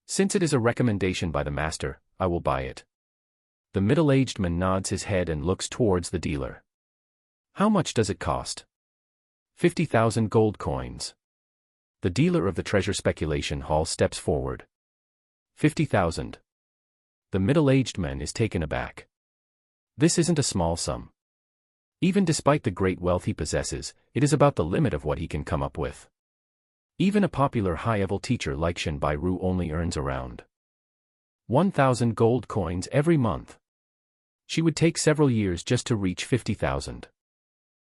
Since it is a recommendation by the master, I will buy it. The middle-aged man nods his head and looks towards the dealer. How much does it cost? 50,000 gold coins. The dealer of the treasure speculation hall steps forward. 50,000. The middle-aged man is taken aback. This isn't a small sum. Even despite the great wealth he possesses, it is about the limit of what he can come up with. Even a popular high-level teacher like Shen Bairu only earns around 1,000 gold coins every month. She would take several years just to reach 50,000.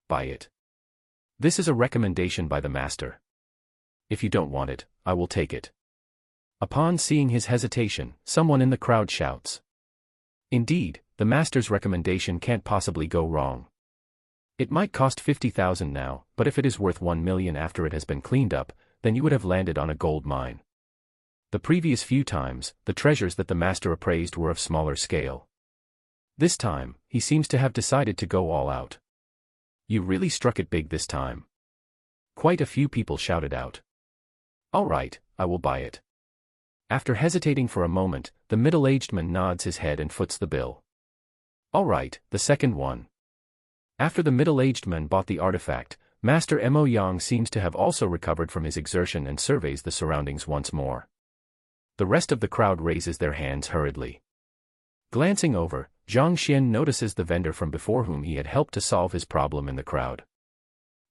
Buy it. This is a recommendation by the master. If you don't want it, I will take it. Upon seeing his hesitation, someone in the crowd shouts. Indeed, the master's recommendation can't possibly go wrong. It might cost 50,000 now, but if it is worth 1 million after it has been cleaned up, then you would have landed on a gold mine. The previous few times, the treasures that the master appraised were of smaller scale. This time, he seems to have decided to go all out. You really struck it big this time. Quite a few people shouted out. All right, I will buy it. After hesitating for a moment, the middle-aged man nods his head and foots the bill. All right, the second one. After the middle-aged man bought the artifact, Master Mo Yang seems to have also recovered from his exertion and surveys the surroundings once more. The rest of the crowd raises their hands hurriedly. Glancing over, Zhang Xian notices the vendor from before whom he had helped to solve his problem in the crowd.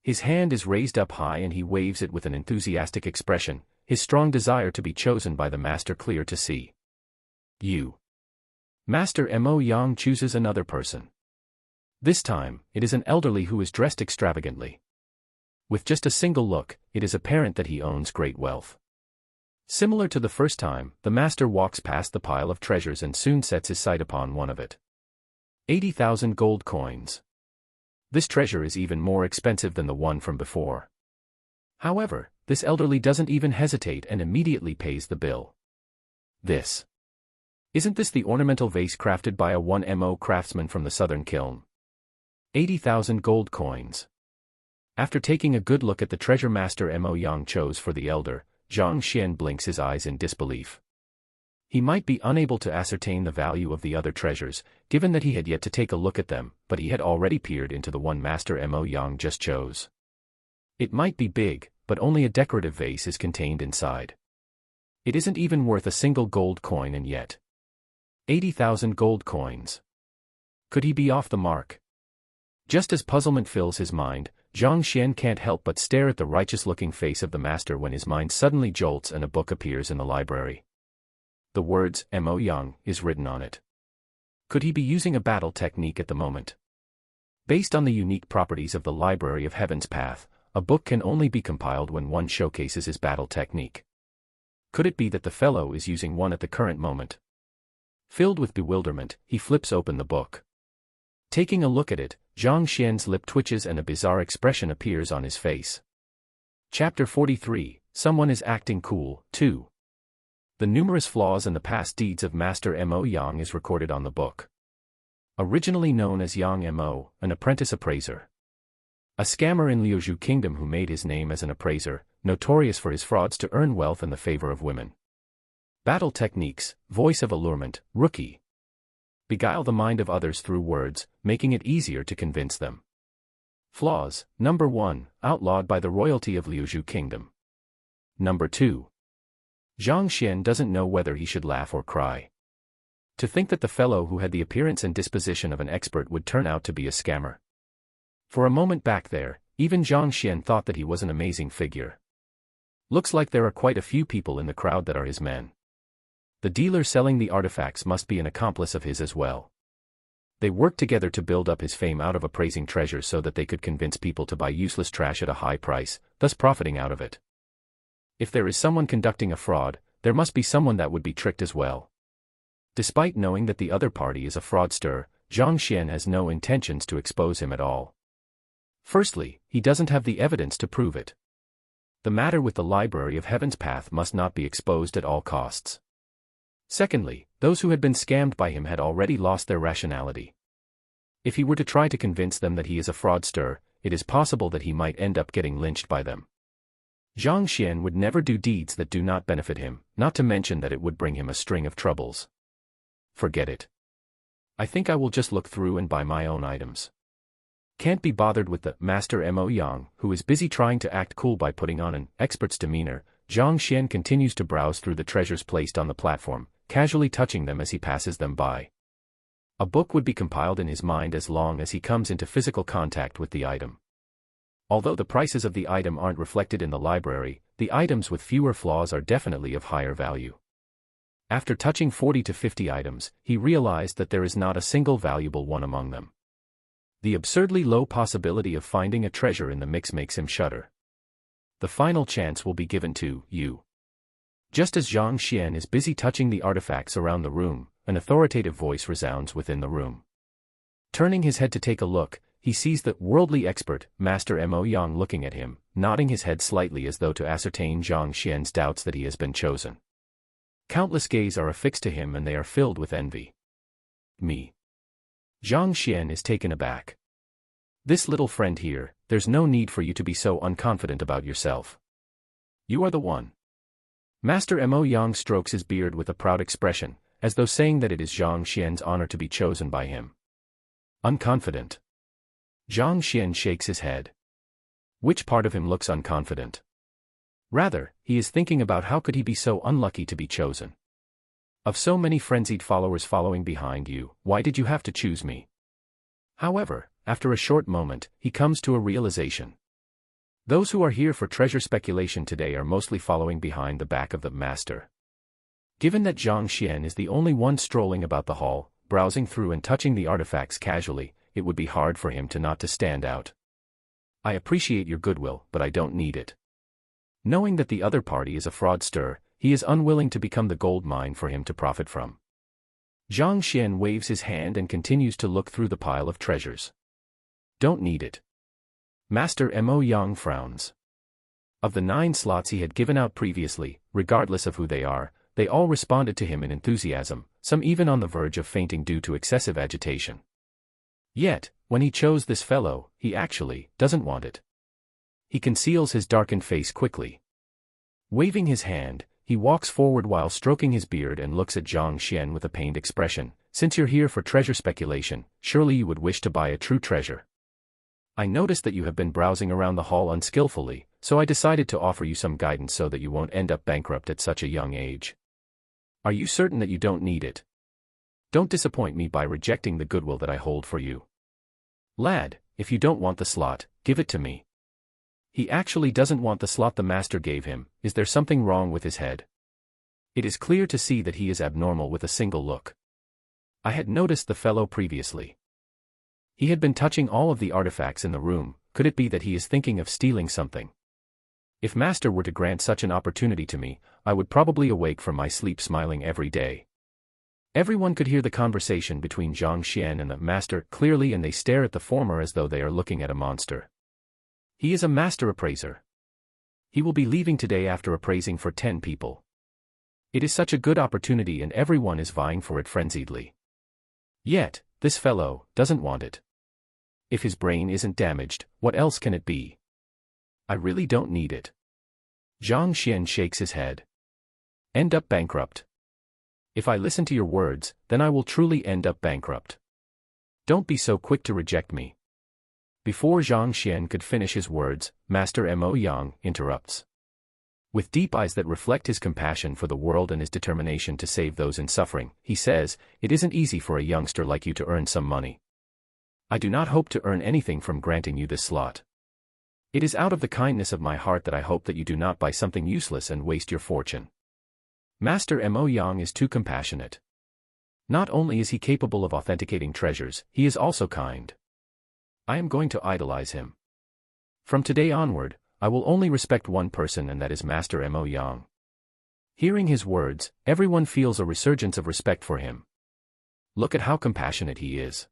His hand is raised up high and he waves it with an enthusiastic expression, his strong desire to be chosen by the master clear to see. Master Mo Yang chooses another person. This time, it is an elderly who is dressed extravagantly. With just a single look, it is apparent that he owns great wealth. Similar to the first time, the master walks past the pile of treasures and soon sets his sight upon one of it. 80,000 gold coins. This treasure is even more expensive than the one from before. However, this elderly doesn't even hesitate and immediately pays the bill. Isn't this the ornamental vase crafted by a 1mo craftsman from the southern kiln? 80,000 gold coins. After taking a good look at the treasure Master Mo Yang chose for the elder, Zhang Xian blinks his eyes in disbelief. He might be unable to ascertain the value of the other treasures, given that he had yet to take a look at them, but he had already peered into the one Master Mo Yang just chose. It might be big, but only a decorative vase is contained inside. It isn't even worth a single gold coin and yet. 80,000 gold coins. Could he be off the mark? Just as puzzlement fills his mind, Zhang Xian can't help but stare at the righteous-looking face of the master when his mind suddenly jolts and a book appears in the library. The words, Mo Yang, is written on it. Could he be using a battle technique at the moment? Based on the unique properties of the Library of Heaven's Path, a book can only be compiled when one showcases his battle technique. Could it be that the fellow is using one at the current moment? Filled with bewilderment, he flips open the book. Taking a look at it, Zhang Xian's lip twitches and a bizarre expression appears on his face. Chapter 43, Someone is Acting Cool, 2. The numerous flaws and the past deeds of Master Mo Yang is recorded on the book. Originally known as Yang Mo, an apprentice appraiser. A scammer in Liuzhou Kingdom who made his name as an appraiser, notorious for his frauds to earn wealth and the favor of women. Battle techniques, voice of allurement, rookie. Beguile the mind of others through words, making it easier to convince them. Flaws, number 1, outlawed by the royalty of Liuzhou Kingdom. Number 2. Zhang Xian doesn't know whether he should laugh or cry. To think that the fellow who had the appearance and disposition of an expert would turn out to be a scammer. For a moment back there, even Zhang Xian thought that he was an amazing figure. Looks like there are quite a few people in the crowd that are his men. The dealer selling the artifacts must be an accomplice of his as well. They worked together to build up his fame out of appraising treasures so that they could convince people to buy useless trash at a high price, thus profiting out of it. If there is someone conducting a fraud, there must be someone that would be tricked as well. Despite knowing that the other party is a fraudster, Zhang Xian has no intentions to expose him at all. Firstly, he doesn't have the evidence to prove it. The matter with the Library of Heaven's Path must not be exposed at all costs. Secondly, those who had been scammed by him had already lost their rationality. If he were to try to convince them that he is a fraudster, it is possible that he might end up getting lynched by them. Zhang Xian would never do deeds that do not benefit him, not to mention that it would bring him a string of troubles. Forget it. I think I will just look through and buy my own items. Can't be bothered with the Master Mo Yang, who is busy trying to act cool by putting on an expert's demeanor. Zhang Xian continues to browse through the treasures placed on the platform, casually touching them as he passes them by. A book would be compiled in his mind as long as he comes into physical contact with the item. Although the prices of the item aren't reflected in the library, the items with fewer flaws are definitely of higher value. After touching 40 to 50 items, he realized that there is not a single valuable one among them. The absurdly low possibility of finding a treasure in the mix makes him shudder. The final chance will be given to you. Just as Zhang Xian is busy touching the artifacts around the room, an authoritative voice resounds within the room. Turning his head to take a look, he sees the worldly expert, Master Mo Yang, looking at him, nodding his head slightly as though to ascertain Zhang Xian's doubts that he has been chosen. Countless gaze are affixed to him and they are filled with envy. Me. Zhang Xian is taken aback. This little friend here, there's no need for you to be so unconfident about yourself. You are the one. Master Mo Yang strokes his beard with a proud expression, as though saying that it is Zhang Xian's honor to be chosen by him. Unconfident. Zhang Xian shakes his head. Which part of him looks unconfident? Rather, he is thinking about how could he be so unlucky to be chosen. Of so many frenzied followers following behind you, why did you have to choose me? However, after a short moment, he comes to a realization. Those who are here for treasure speculation today are mostly following behind the back of the master. Given that Zhang Xian is the only one strolling about the hall, browsing through and touching the artifacts casually, it would be hard for him to not to stand out. I appreciate your goodwill, but I don't need it. Knowing that the other party is a fraudster, he is unwilling to become the gold mine for him to profit from. Zhang Xian waves his hand and continues to look through the pile of treasures. Don't need it. Master Mo Yang frowns. Of the 9 slots he had given out previously, regardless of who they are, they all responded to him in enthusiasm, some even on the verge of fainting due to excessive agitation. Yet, when he chose this fellow, he actually doesn't want it. He conceals his darkened face quickly. Waving his hand, he walks forward while stroking his beard and looks at Zhang Xian with a pained expression. Since you're here for treasure speculation, surely you would wish to buy a true treasure. I noticed that you have been browsing around the hall unskillfully, so I decided to offer you some guidance so that you won't end up bankrupt at such a young age. Are you certain that you don't need it? Don't disappoint me by rejecting the goodwill that I hold for you. Lad, if you don't want the slot, give it to me. He actually doesn't want the slot the master gave him. Is there something wrong with his head? It is clear to see that he is abnormal with a single look. I had noticed the fellow previously. He had been touching all of the artifacts in the room. Could it be that he is thinking of stealing something? If master were to grant such an opportunity to me, I would probably awake from my sleep smiling every day. Everyone could hear the conversation between Zhang Xian and the master clearly, and they stare at the former as though they are looking at a monster. He is a master appraiser. He will be leaving today after appraising for 10 people. It is such a good opportunity and everyone is vying for it frenziedly. Yet, this fellow doesn't want it. If his brain isn't damaged, what else can it be? I really don't need it. Zhang Xian shakes his head. End up bankrupt. If I listen to your words, then I will truly end up bankrupt. Don't be so quick to reject me. Before Zhang Xian could finish his words, Master Mo Yang interrupts. With deep eyes that reflect his compassion for the world and his determination to save those in suffering, he says, it isn't easy for a youngster like you to earn some money. I do not hope to earn anything from granting you this slot. It is out of the kindness of my heart that I hope that you do not buy something useless and waste your fortune. Master Mo Yang is too compassionate. Not only is he capable of authenticating treasures, he is also kind. I am going to idolize him. From today onward, I will only respect one person, and that is Master Mo Yang. Hearing his words, everyone feels a resurgence of respect for him. Look at how compassionate he is.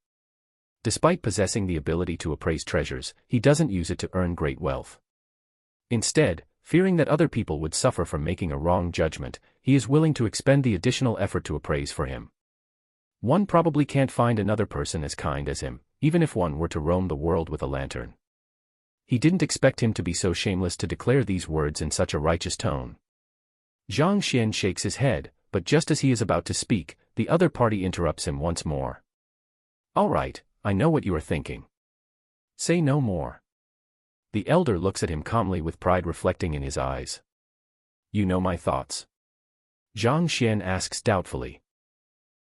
Despite possessing the ability to appraise treasures, he doesn't use it to earn great wealth. Instead, fearing that other people would suffer from making a wrong judgment, he is willing to expend the additional effort to appraise for him. One probably can't find another person as kind as him, even if one were to roam the world with a lantern. He didn't expect him to be so shameless to declare these words in such a righteous tone. Zhang Xian shakes his head, but just as he is about to speak, the other party interrupts him once more. All right, I know what you are thinking. Say no more. The elder looks at him calmly with pride reflecting in his eyes. You know my thoughts? Zhang Xian asks doubtfully.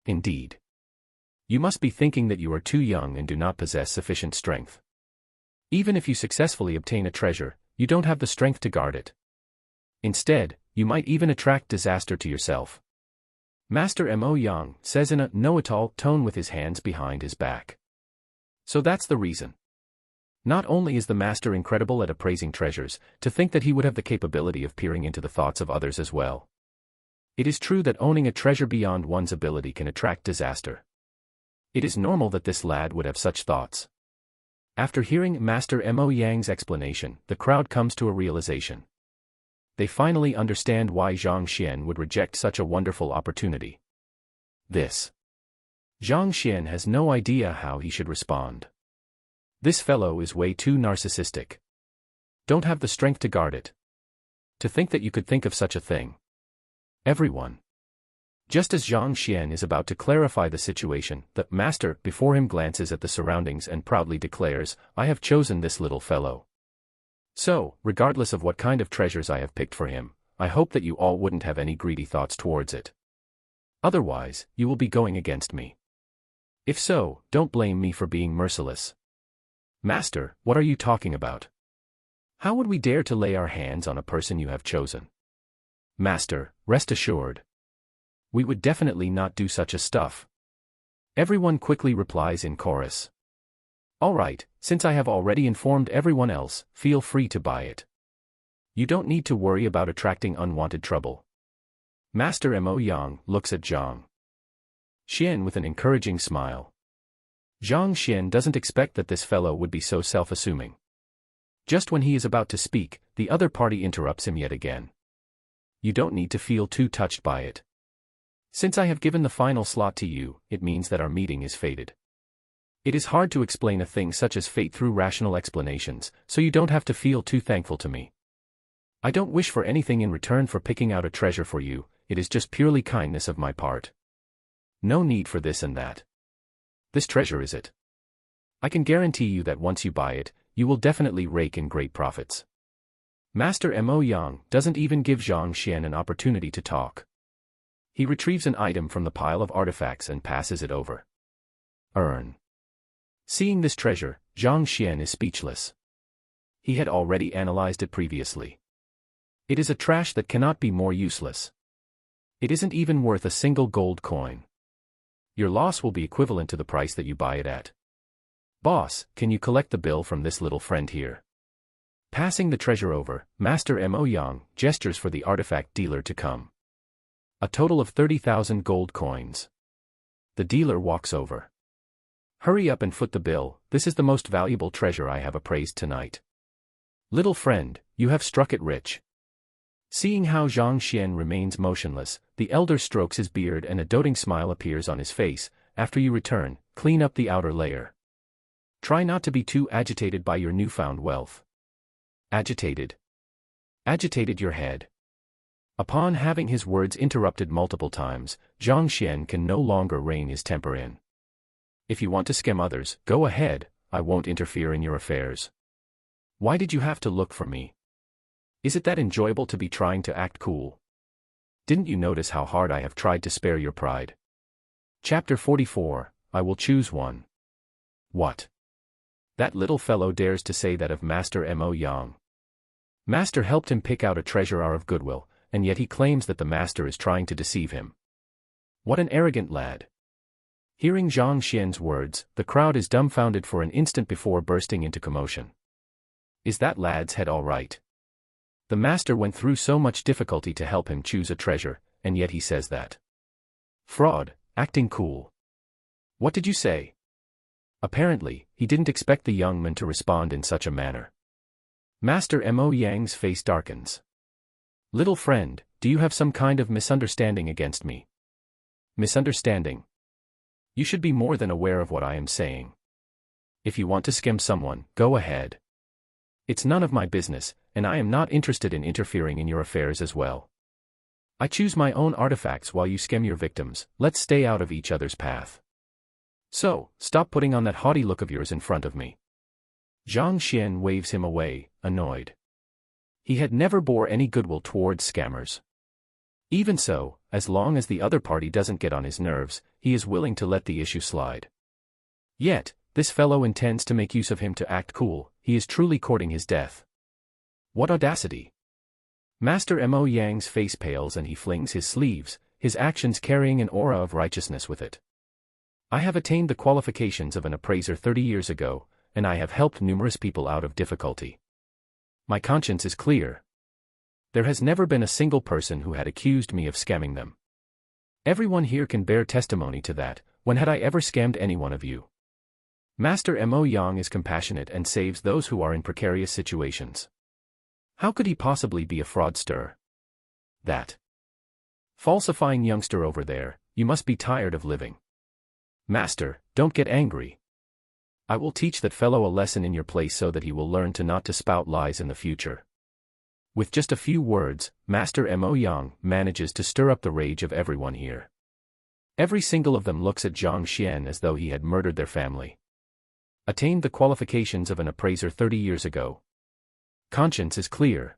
Indeed. You must be thinking that you are too young and do not possess sufficient strength. Even if you successfully obtain a treasure, you don't have the strength to guard it. Instead, you might even attract disaster to yourself. Master Mo Yang says in a know-it-all tone with his hands behind his back. So that's the reason. Not only is the master incredible at appraising treasures, to think that he would have the capability of peering into the thoughts of others as well. It is true that owning a treasure beyond one's ability can attract disaster. It is normal that this lad would have such thoughts. After hearing Master Mo Yang's explanation, the crowd comes to a realization. They finally understand why Zhang Xian would reject such a wonderful opportunity. Zhang Xian has no idea how he should respond. This fellow is way too narcissistic. Don't have the strength to guard it. To think that you could think of such a thing. Everyone. Just as Zhang Xian is about to clarify the situation, the master before him glances at the surroundings and proudly declares, "I have chosen this little fellow. So, regardless of what kind of treasures I have picked for him, I hope that you all wouldn't have any greedy thoughts towards it. Otherwise, you will be going against me. If so, don't blame me for being merciless." "Master, what are you talking about? How would we dare to lay our hands on a person you have chosen?" "Master, rest assured. We would definitely not do such a stuff." Everyone quickly replies in chorus. "All right, since I have already informed everyone else, feel free to buy it. You don't need to worry about attracting unwanted trouble." Master Mo Yang looks at Zhang Xian with an encouraging smile. Zhang Xian doesn't expect that this fellow would be so self-assuming. Just when he is about to speak, the other party interrupts him yet again. "You don't need to feel too touched by it. Since I have given the final slot to you, it means that our meeting is fated. It is hard to explain a thing such as fate through rational explanations, so you don't have to feel too thankful to me. I don't wish for anything in return for picking out a treasure for you, it is just purely kindness of my part. No need for this and that. This treasure is it. I can guarantee you that once you buy it, you will definitely rake in great profits." Master Mo Yang doesn't even give Zhang Xian an opportunity to talk. He retrieves an item from the pile of artifacts and passes it over. Earn. Seeing this treasure, Zhang Xian is speechless. He had already analyzed it previously. It is a trash that cannot be more useless. It isn't even worth a single gold coin. Your loss will be equivalent to the price that you buy it at. "Boss, can you collect the bill from this little friend here?" Passing the treasure over, Master Mo Yang gestures for the artifact dealer to come. A total of 30,000 gold coins. The dealer walks over. "Hurry up and foot the bill, this is the most valuable treasure I have appraised tonight." "Little friend, you have struck it rich." Seeing how Zhang Xian remains motionless, the elder strokes his beard and a doting smile appears on his face. "After you return, clean up the outer layer. Try not to be too agitated by your newfound wealth." "Agitated? Agitated your head." Upon having his words interrupted multiple times, Zhang Xian can no longer rein his temper in. "If you want to scam others, go ahead, I won't interfere in your affairs. Why did you have to look for me? Is it that enjoyable to be trying to act cool? Didn't you notice how hard I have tried to spare your pride?" Chapter 44, I will choose one. What? That little fellow dares to say that of Master Mo Yang. Master helped him pick out a treasure out of goodwill, and yet he claims that the master is trying to deceive him. What an arrogant lad. Hearing Zhang Xian's words, the crowd is dumbfounded for an instant before bursting into commotion. Is that lad's head all right? The master went through so much difficulty to help him choose a treasure, and yet he says that. Fraud, acting cool. What did you say? Apparently, he didn't expect the young man to respond in such a manner. Master Mo Yang's face darkens. Little friend, do you have some kind of misunderstanding against me? Misunderstanding? You should be more than aware of what I am saying. If you want to scam someone, go ahead. It's none of my business, and I am not interested in interfering in your affairs as well. I choose my own artifacts while you scam your victims, let's stay out of each other's path. So, stop putting on that haughty look of yours in front of me. Zhang Xian waves him away, annoyed. He had never bore any goodwill towards scammers. Even so, as long as the other party doesn't get on his nerves, he is willing to let the issue slide. Yet, this fellow intends to make use of him to act cool, he is truly courting his death. What audacity! Master Mo Yang's face pales and he flings his sleeves, his actions carrying an aura of righteousness with it. I have attained the qualifications of an appraiser 30 years ago, and I have helped numerous people out of difficulty. My conscience is clear. There has never been a single person who had accused me of scamming them. Everyone here can bear testimony to that. When had I ever scammed any one of you? Master Mo Yang is compassionate and saves those who are in precarious situations. How could he possibly be a fraudster? That falsifying youngster over there, you must be tired of living. Master, don't get angry. I will teach that fellow a lesson in your place so that he will learn not to spout lies in the future. With just a few words, Master Mo Yang manages to stir up the rage of everyone here. Every single of them looks at Zhang Xian as though he had murdered their family. Attained the qualifications of an appraiser 30 years ago. Conscience is clear.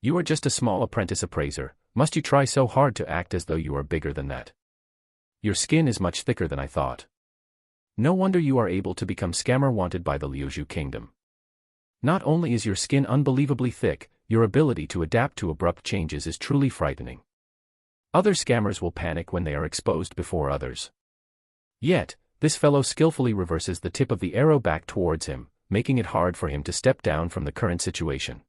You are just a small apprentice appraiser, must you try so hard to act as though you are bigger than that? Your skin is much thicker than I thought. No wonder you are able to become scammer wanted by the Liuzhu kingdom. Not only is your skin unbelievably thick, your ability to adapt to abrupt changes is truly frightening. Other scammers will panic when they are exposed before others. Yet, this fellow skillfully reverses the tip of the arrow back towards him, making it hard for him to step down from the current situation.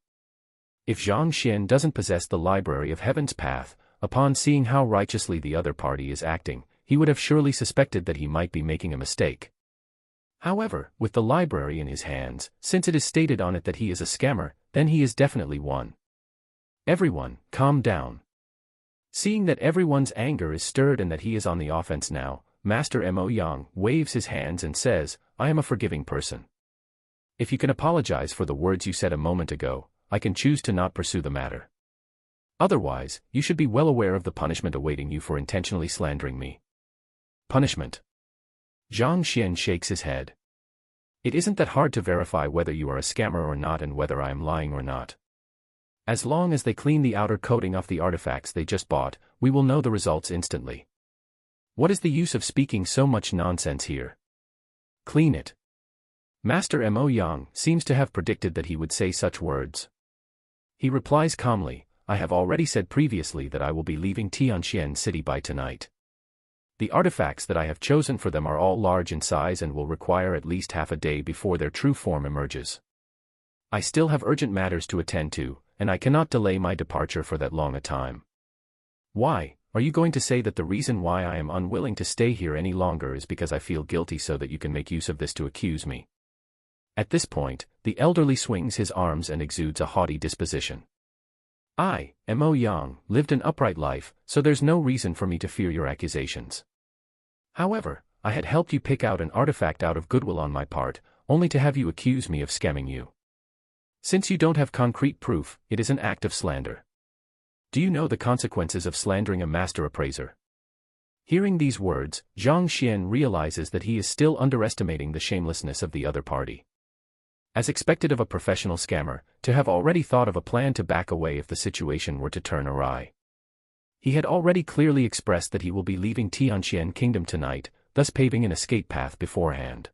If Zhang Xian doesn't possess the library of Heaven's Path, upon seeing how righteously the other party is acting, he would have surely suspected that he might be making a mistake. However, with the library in his hands, since it is stated on it that he is a scammer, then he is definitely one. Everyone, calm down. Seeing that everyone's anger is stirred and that he is on the offense now, Master Mo Yang waves his hands and says, I am a forgiving person. If you can apologize for the words you said a moment ago, I can choose to not pursue the matter. Otherwise, you should be well aware of the punishment awaiting you for intentionally slandering me. Punishment. Zhang Xian shakes his head. It isn't that hard to verify whether you are a scammer or not and whether I am lying or not. As long as they clean the outer coating off the artifacts they just bought, we will know the results instantly. What is the use of speaking so much nonsense here? Clean it. Master Mo Yang seems to have predicted that he would say such words. He replies calmly, I have already said previously that I will be leaving Tianxian City by tonight. The artifacts that I have chosen for them are all large in size and will require at least half a day before their true form emerges. I still have urgent matters to attend to, and I cannot delay my departure for that long a time. Why? Are you going to say that the reason why I am unwilling to stay here any longer is because I feel guilty so that you can make use of this to accuse me? At this point, the elderly swings his arms and exudes a haughty disposition. I, Mo Yang, lived an upright life, so there's no reason for me to fear your accusations. However, I had helped you pick out an artifact out of goodwill on my part, only to have you accuse me of scamming you. Since you don't have concrete proof, it is an act of slander. Do you know the consequences of slandering a master appraiser? Hearing these words, Zhang Xian realizes that he is still underestimating the shamelessness of the other party. As expected of a professional scammer, to have already thought of a plan to back away if the situation were to turn awry. He had already clearly expressed that he will be leaving Tianxian Kingdom tonight, thus paving an escape path beforehand.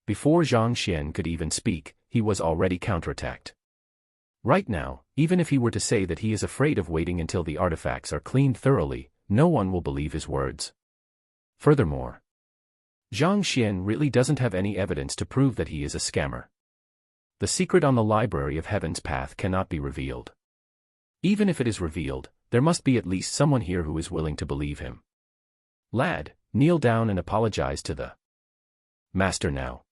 Before Zhang Xian could even speak, he was already counterattacked. Right now, even if he were to say that he is afraid of waiting until the artifacts are cleaned thoroughly, no one will believe his words. Furthermore, Zhang Xian really doesn't have any evidence to prove that he is a scammer. The secret on the Library of Heaven's Path cannot be revealed. Even if it is revealed, there must be at least someone here who is willing to believe him. Lad, kneel down and apologize to the master now.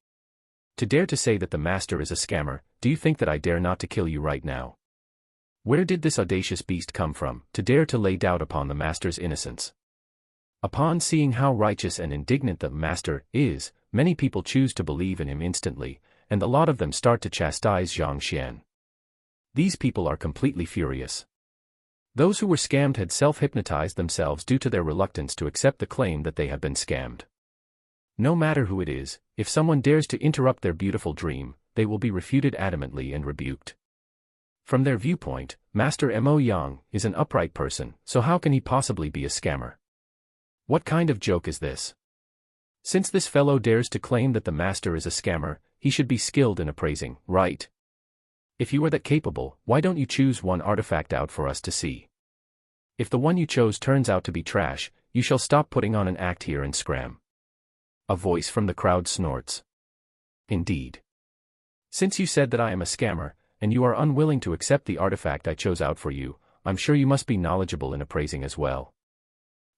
To dare to say that the master is a scammer, do you think that I dare not to kill you right now? Where did this audacious beast come from, to dare to lay doubt upon the master's innocence? Upon seeing how righteous and indignant the master is, many people choose to believe in him instantly, and a lot of them start to chastise Zhang Xian. These people are completely furious. Those who were scammed had self-hypnotized themselves due to their reluctance to accept the claim that they have been scammed. No matter who it is, if someone dares to interrupt their beautiful dream, they will be refuted adamantly and rebuked. From their viewpoint, Master Mo Yang is an upright person, so how can he possibly be a scammer? What kind of joke is this? Since this fellow dares to claim that the master is a scammer, he should be skilled in appraising, right? If you are that capable, why don't you choose one artifact out for us to see? If the one you chose turns out to be trash, you shall stop putting on an act here and scram. A voice from the crowd snorts. Indeed. Since you said that I am a scammer, and you are unwilling to accept the artifact I chose out for you, I'm sure you must be knowledgeable in appraising as well.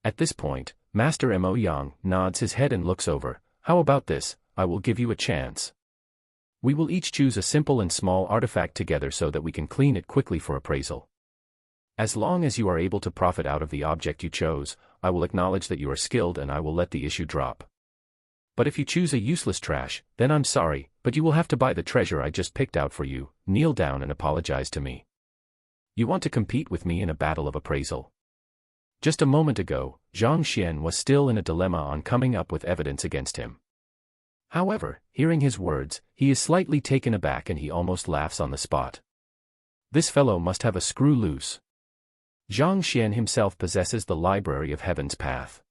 At this point, Master Mo Yang nods his head and looks over, how about this? I will give you a chance. We will each choose a simple and small artifact together so that we can clean it quickly for appraisal. As long as you are able to profit out of the object you chose, I will acknowledge that you are skilled and I will let the issue drop. But if you choose a useless trash, then I'm sorry, but you will have to buy the treasure I just picked out for you, kneel down and apologize to me. You want to compete with me in a battle of appraisal? Just a moment ago, Zhang Xian was still in a dilemma on coming up with evidence against him. However, hearing his words, he is slightly taken aback and he almost laughs on the spot. This fellow must have a screw loose. Zhang Xian himself possesses the library of Heaven's Path.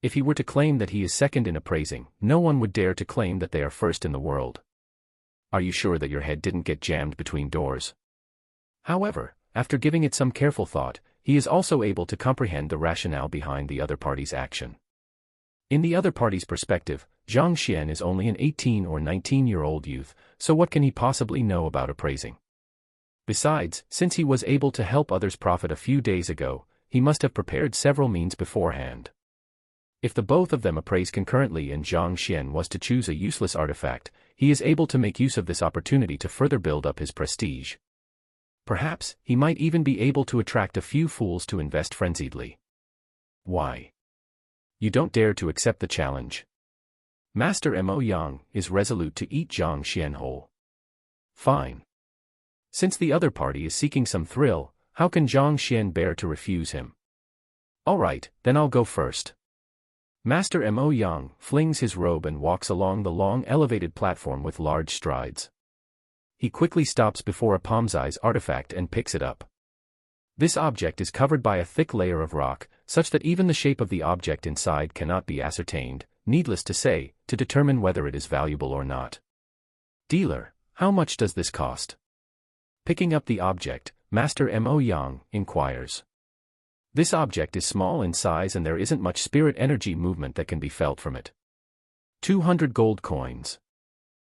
If he were to claim that he is second in appraising, no one would dare to claim that they are first in the world. Are you sure that your head didn't get jammed between doors? However, after giving it some careful thought, he is also able to comprehend the rationale behind the other party's action. In the other party's perspective, Zhang Xian is only an 18 or 19-year-old youth, so what can he possibly know about appraising? Besides, since he was able to help others profit a few days ago, he must have prepared several means beforehand. If the both of them appraise concurrently and Zhang Xian was to choose a useless artifact, he is able to make use of this opportunity to further build up his prestige. Perhaps, he might even be able to attract a few fools to invest frenziedly. Why? You don't dare to accept the challenge. Master Mo Yang is resolute to eat Zhang Xian whole. Fine. Since the other party is seeking some thrill, how can Zhang Xian bear to refuse him? Alright, then I'll go first. Master Mo Yang flings his robe and walks along the long elevated platform with large strides. He quickly stops before a palm-sized artifact and picks it up. This object is covered by a thick layer of rock, such that even the shape of the object inside cannot be ascertained, needless to say, to determine whether it is valuable or not. Dealer, how much does this cost? Picking up the object, Master Mo Yang inquires. This object is small in size and there isn't much spirit energy movement that can be felt from it. 200 gold coins.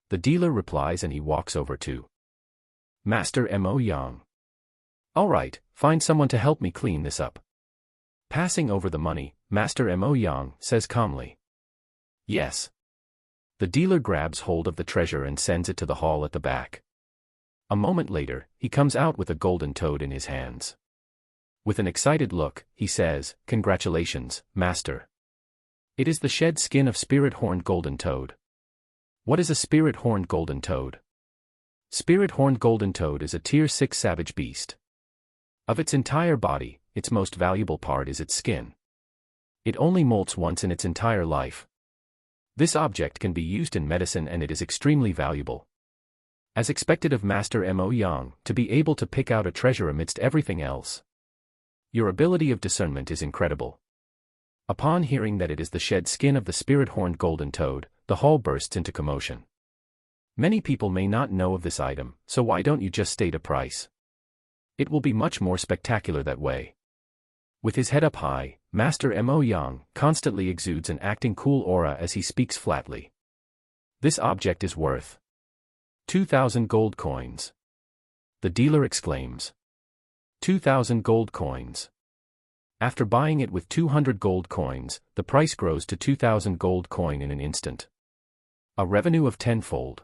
The dealer replies and he walks over to Master Mo Yang. Alright, find someone to help me clean this up. Passing over the money, Master Mo Yang says calmly. Yes. The dealer grabs hold of the treasure and sends it to the hall at the back. A moment later, he comes out with a golden toad in his hands. With an excited look, he says, "Congratulations, Master. It is the shed skin of spirit-horned golden toad." What is a spirit-horned golden toad? Spirit-horned golden toad is a tier 6 savage beast. Of its entire body, its most valuable part is its skin. It only molts once in its entire life. This object can be used in medicine and it is extremely valuable. As expected of Master Mo Yang, to be able to pick out a treasure amidst everything else. Your ability of discernment is incredible. Upon hearing that it is the shed skin of the spirit-horned golden toad, the hall bursts into commotion. Many people may not know of this item, so why don't you just state a price? It will be much more spectacular that way. With his head up high, Master Mo Yang constantly exudes an acting cool aura as he speaks flatly. This object is worth 2,000 gold coins. The dealer exclaims. 2,000 gold coins. After buying it with 200 gold coins, the price grows to 2,000 gold coin in an instant. A revenue of tenfold.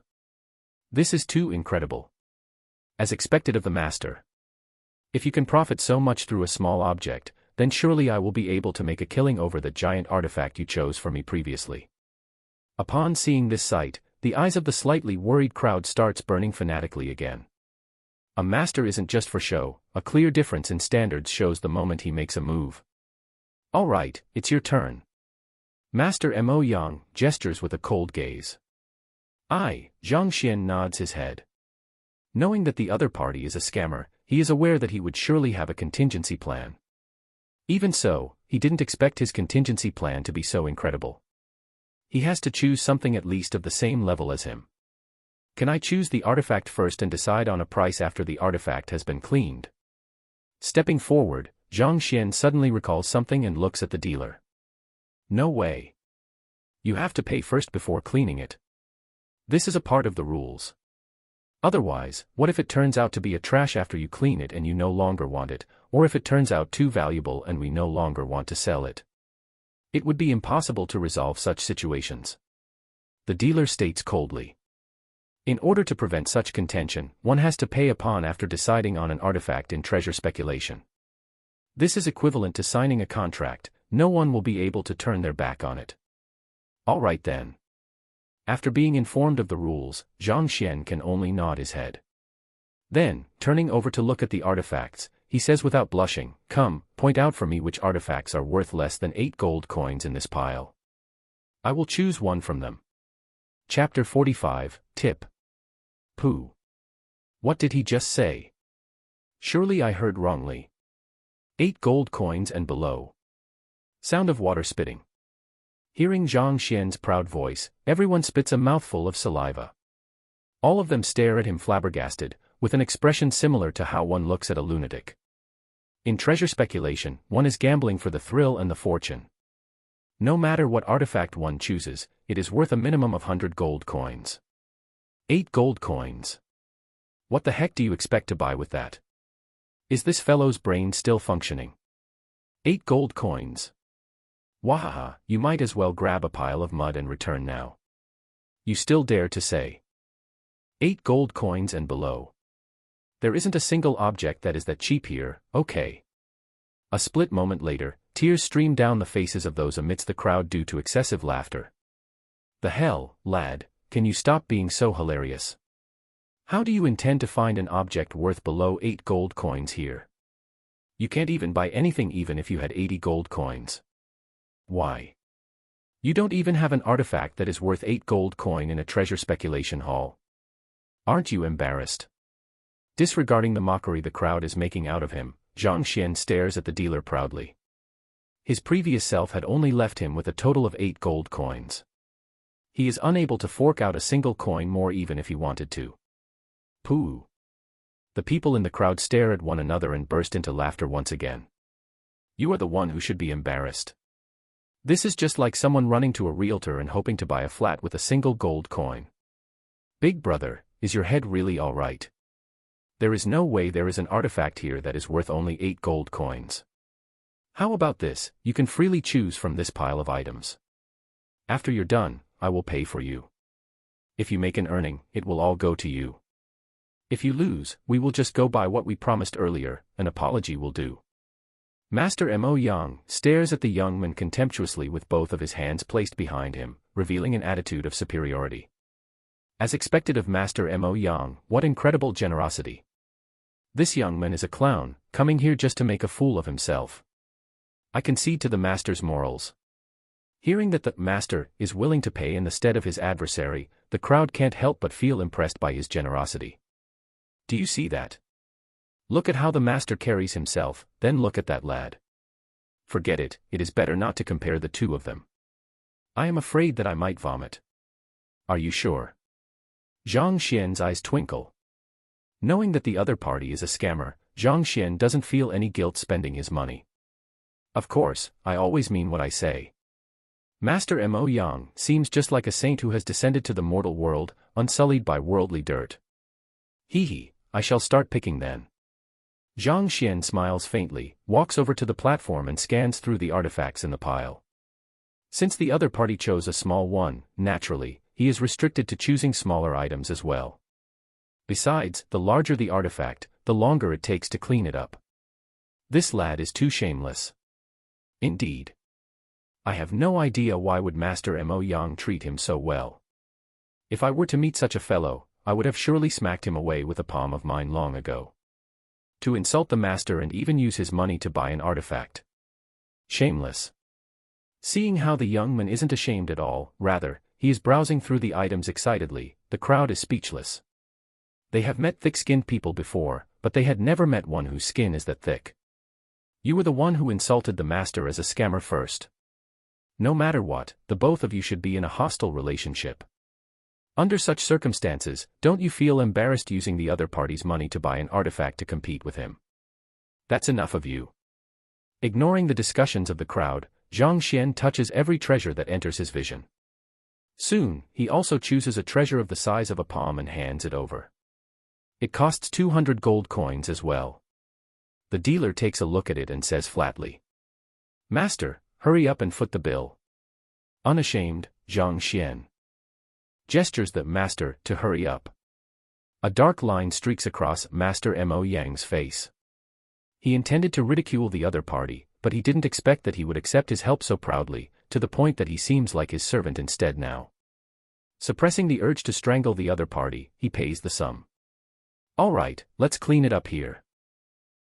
This is too incredible. As expected of the master. If you can profit so much through a small object, then surely I will be able to make a killing over the giant artifact you chose for me previously. Upon seeing this sight, the eyes of the slightly worried crowd starts burning fanatically again. A master isn't just for show, a clear difference in standards shows the moment he makes a move. Alright, it's your turn. Master Mo Yang gestures with a cold gaze. Zhang Xian nods his head. Knowing that the other party is a scammer, he is aware that he would surely have a contingency plan. Even so, he didn't expect his contingency plan to be so incredible. He has to choose something at least of the same level as him. Can I choose the artifact first and decide on a price after the artifact has been cleaned? Stepping forward, Zhang Xian suddenly recalls something and looks at the dealer. No way. You have to pay first before cleaning it. This is a part of the rules. Otherwise, what if it turns out to be a trash after you clean it and you no longer want it, or if it turns out too valuable and we no longer want to sell it? It would be impossible to resolve such situations. the dealer states coldly. In order to prevent such contention, one has to pay a pawn after deciding on an artifact in treasure speculation. This is equivalent to signing a contract. No one will be able to turn their back on it. All right then. After being informed of the rules, Zhang Xian can only nod his head. Then, turning over to look at the artifacts, he says without blushing, "Come, point out for me which artifacts are worth less than 8 gold coins in this pile. I will choose one from them." Chapter 45, Tip. Pooh. What did he just say? Surely I heard wrongly. 8 gold coins and below. Sound of water spitting. Hearing Zhang Xian's proud voice, everyone spits a mouthful of saliva. All of them stare at him flabbergasted, with an expression similar to how one looks at a lunatic. In treasure speculation, one is gambling for the thrill and the fortune. No matter what artifact one chooses, it is worth a minimum of 100 gold coins. 8 gold coins. What the heck do you expect to buy with that? Is this fellow's brain still functioning? 8 gold coins. Wahaha, you might as well grab a pile of mud and return now. You still dare to say 8 gold coins and below. There isn't a single object that is that cheap here, okay. A split moment later, tears stream down the faces of those amidst the crowd due to excessive laughter. The hell, lad, can you stop being so hilarious? How do you intend to find an object worth below 8 gold coins here? You can't even buy anything even if you had 80 gold coins. Why? You don't even have an artifact that is worth 8 gold coin in a treasure speculation hall. Aren't you embarrassed? Disregarding the mockery the crowd is making out of him, Zhang Xian stares at the dealer proudly. His previous self had only left him with a total of 8 gold coins. He is unable to fork out a single coin more even if he wanted to. Pooh. The people in the crowd stare at one another and burst into laughter once again. You are the one who should be embarrassed. This is just like someone running to a realtor and hoping to buy a flat with a single gold coin. Big brother, is your head really all right? There is no way there is an artifact here that is worth only 8 gold coins. How about this, you can freely choose from this pile of items. After you're done, I will pay for you. If you make an earning, it will all go to you. If you lose, we will just go by what we promised earlier, an apology will do. Master Mo Yang stares at the young man contemptuously with both of his hands placed behind him, revealing an attitude of superiority. As expected of Master Mo Yang, what incredible generosity. This young man is a clown, coming here just to make a fool of himself. I concede to the master's morals. Hearing that the master is willing to pay in the stead of his adversary, the crowd can't help but feel impressed by his generosity. Do you see that? Look at how the master carries himself, then look at that lad. Forget it, it is better not to compare the two of them. I am afraid that I might vomit. Are you sure? Zhang Xian's eyes twinkle. Knowing that the other party is a scammer, Zhang Xian doesn't feel any guilt spending his money. Of course, I always mean what I say. Master Mo Yang seems just like a saint who has descended to the mortal world, unsullied by worldly dirt. Hee, I shall start picking then. Zhang Xian smiles faintly, walks over to the platform and scans through the artifacts in the pile. Since the other party chose a small one, naturally, he is restricted to choosing smaller items as well. Besides, the larger the artifact, the longer it takes to clean it up. This lad is too shameless. Indeed. I have no idea why would Master Mo Yang treat him so well. If I were to meet such a fellow, I would have surely smacked him away with a palm of mine long ago. To insult the master and even use his money to buy an artifact. Shameless. Seeing how the young man isn't ashamed at all, rather, he is browsing through the items excitedly, the crowd is speechless. They have met thick-skinned people before, but they had never met one whose skin is that thick. You were the one who insulted the master as a scammer first. No matter what, the both of you should be in a hostile relationship. Under such circumstances, don't you feel embarrassed using the other party's money to buy an artifact to compete with him? That's enough of you. Ignoring the discussions of the crowd, Zhang Xian touches every treasure that enters his vision. Soon, he also chooses a treasure of the size of a palm and hands it over. It costs 200 gold coins as well. The dealer takes a look at it and says flatly, "Master, hurry up and foot the bill." Unashamed, Zhang Xian gestures the master to hurry up. A dark line streaks across Master Mo Yang's face. He intended to ridicule the other party, but he didn't expect that he would accept his help so proudly, to the point that he seems like his servant instead now. Suppressing the urge to strangle the other party, he pays the sum. All right, let's clean it up here.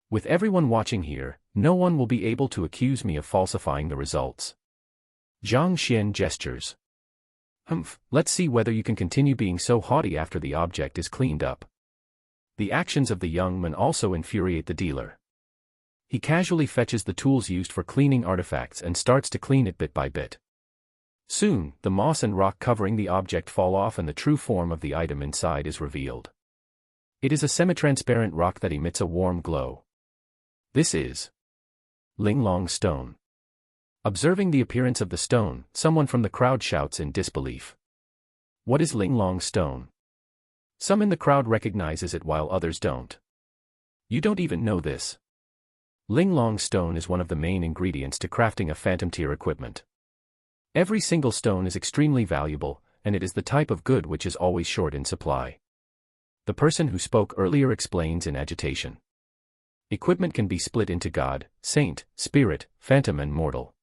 With everyone watching here, no one will be able to accuse me of falsifying the results. Zhang Xian gestures. Let's see whether you can continue being so haughty after the object is cleaned up. The actions of the young man also infuriate the dealer. He casually fetches the tools used for cleaning artifacts and starts to clean it bit by bit. Soon, the moss and rock covering the object fall off and the true form of the item inside is revealed. It is a semi-transparent rock that emits a warm glow. This is Linglong stone. Observing the appearance of the stone, someone from the crowd shouts in disbelief. What is Linglong stone? Some in the crowd recognizes it while others don't. You don't even know this. Linglong stone is one of the main ingredients to crafting a phantom tier equipment. Every single stone is extremely valuable, and it is the type of good which is always short in supply. The person who spoke earlier explains in agitation. Equipment can be split into god, saint, spirit, phantom and mortal.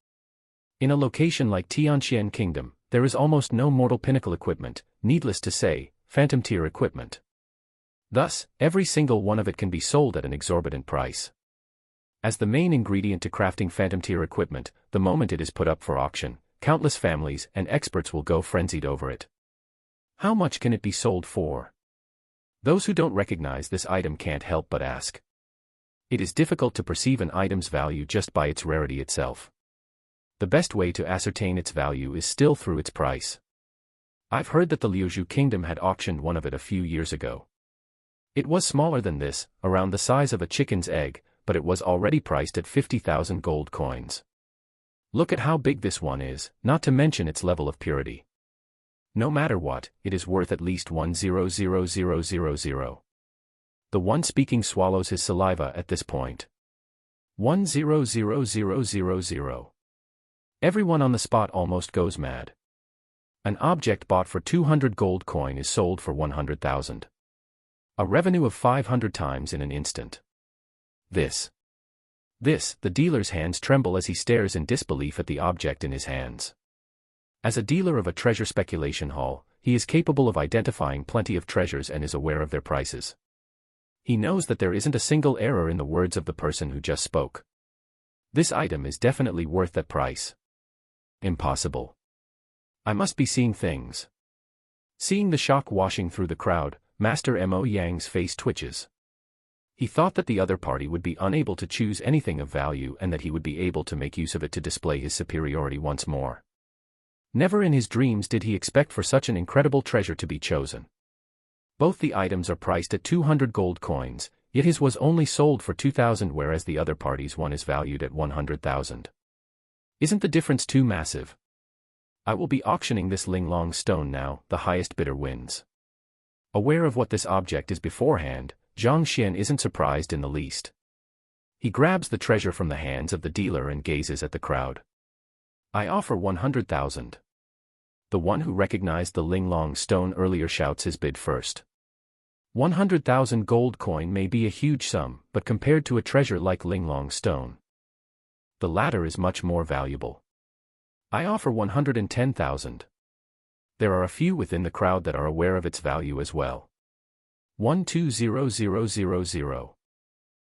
In a location like Tianqian Kingdom, there is almost no mortal pinnacle equipment, needless to say, phantom tier equipment. Thus, every single one of it can be sold at an exorbitant price. As the main ingredient to crafting phantom tier equipment, the moment it is put up for auction, countless families and experts will go frenzied over it. How much can it be sold for? Those who don't recognize this item can't help but ask. It is difficult to perceive an item's value just by its rarity itself. The best way to ascertain its value is still through its price. I've heard that the Liuzhu Kingdom had auctioned one of it a few years ago. It was smaller than this, around the size of a chicken's egg, but it was already priced at 50,000 gold coins. Look at how big this one is, not to mention its level of purity. No matter what, it is worth at least 1,000,000. The one speaking swallows his saliva at this point. 1,000,000. Everyone on the spot almost goes mad. An object bought for 200 gold coin is sold for 100,000. A revenue of 500 times in an instant. The dealer's hands tremble as he stares in disbelief at the object in his hands. As a dealer of a treasure speculation hall, he is capable of identifying plenty of treasures and is aware of their prices. He knows that there isn't a single error in the words of the person who just spoke. This item is definitely worth that price. Impossible. I must be seeing things. Seeing the shock washing through the crowd, Master Mo Yang's face twitches. He thought that the other party would be unable to choose anything of value and that he would be able to make use of it to display his superiority once more. Never in his dreams did he expect for such an incredible treasure to be chosen. Both the items are priced at 200 gold coins, yet his was only sold for 2,000 whereas the other party's one is valued at 100,000. Isn't the difference too massive? I will be auctioning this Linglong stone now, the highest bidder wins. Aware of what this object is beforehand, Zhang Xian isn't surprised in the least. He grabs the treasure from the hands of the dealer and gazes at the crowd. I offer 100,000. The one who recognized the Linglong stone earlier shouts his bid first. 100,000 gold coin may be a huge sum, but compared to a treasure like Linglong stone, the latter is much more valuable. I offer 110,000. There are a few within the crowd that are aware of its value as well. 120,000.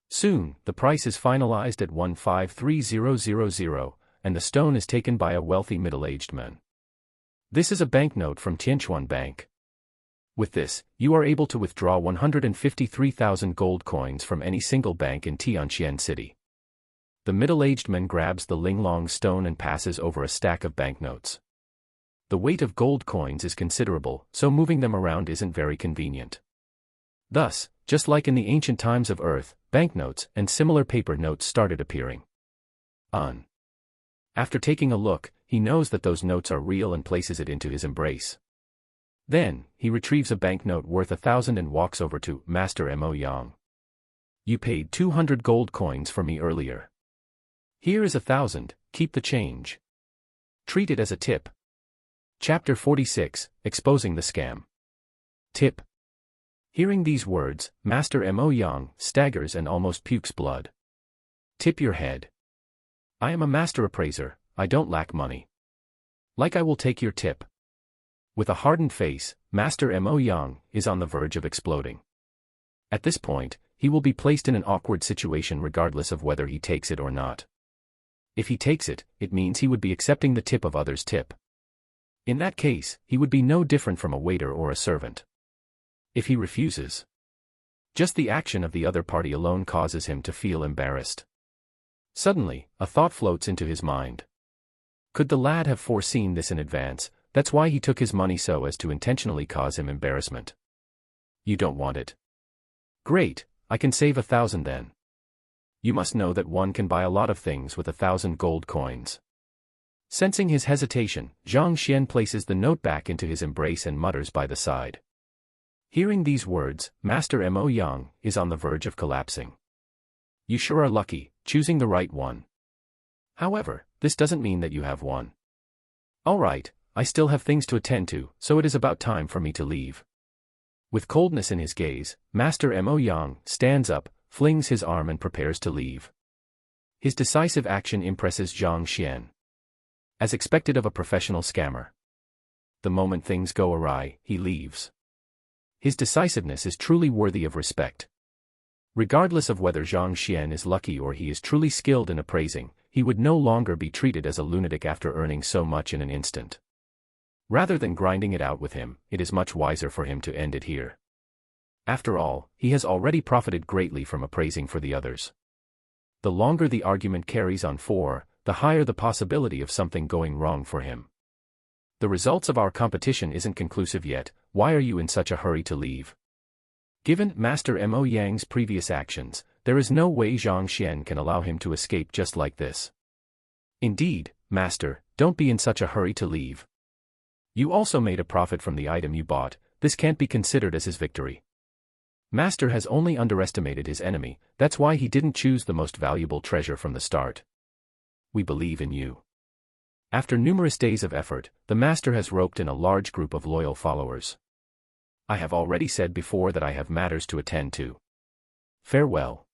Soon, the price is finalized at 153,000, and the stone is taken by a wealthy middle-aged man. This is a banknote from Tianchuan Bank. With this, you are able to withdraw 153,000 gold coins from any single bank in Tianqian City. The middle-aged man grabs the Linglong stone and passes over a stack of banknotes. The weight of gold coins is considerable, so moving them around isn't very convenient. Thus, just like in the ancient times of Earth, banknotes and similar paper notes started appearing. After taking a look, he knows that those notes are real and places it into his embrace. Then, he retrieves a banknote worth 1,000 and walks over to Master Mo Yang. You paid 200 gold coins for me earlier. Here is 1,000, keep the change. Treat it as a tip. Chapter 46, Exposing the Scam. Tip. Hearing these words, Master Mo Yang staggers and almost pukes blood. Tip your head. I am a master appraiser, I don't lack money. Like I will take your tip. With a hardened face, Master Mo Yang is on the verge of exploding. At this point, he will be placed in an awkward situation regardless of whether he takes it or not. If he takes it, it means he would be accepting the tip of others' tip. In that case, he would be no different from a waiter or a servant. If he refuses, just the action of the other party alone causes him to feel embarrassed. Suddenly, a thought floats into his mind. Could the lad have foreseen this in advance? That's why he took his money, so as to intentionally cause him embarrassment. You don't want it. Great, I can save 1,000 then. You must know that one can buy a lot of things with 1,000 gold coins. Sensing his hesitation, Zhang Xian places the note back into his embrace and mutters by the side. Hearing these words, Master Mo Yang is on the verge of collapsing. You sure are lucky, choosing the right one. However, this doesn't mean that you have won. All right, I still have things to attend to, so it is about time for me to leave. With coldness in his gaze, Master Mo Yang stands up, flings his arm and prepares to leave. His decisive action impresses Zhang Xian. As expected of a professional scammer. The moment things go awry, he leaves. His decisiveness is truly worthy of respect. Regardless of whether Zhang Xian is lucky or he is truly skilled in appraising, he would no longer be treated as a lunatic after earning so much in an instant. Rather than grinding it out with him, it is much wiser for him to end it here. After all, he has already profited greatly from appraising for the others. The longer the argument carries on for, the higher the possibility of something going wrong for him. The results of our competition isn't conclusive yet, why are you in such a hurry to leave? Given Master Mo Yang's previous actions, there is no way Zhang Xian can allow him to escape just like this. Indeed, Master, don't be in such a hurry to leave. You also made a profit from the item you bought, this can't be considered as his victory. Master has only underestimated his enemy, that's why he didn't choose the most valuable treasure from the start. We believe in you. After numerous days of effort, the Master has roped in a large group of loyal followers. I have already said before that I have matters to attend to. Farewell.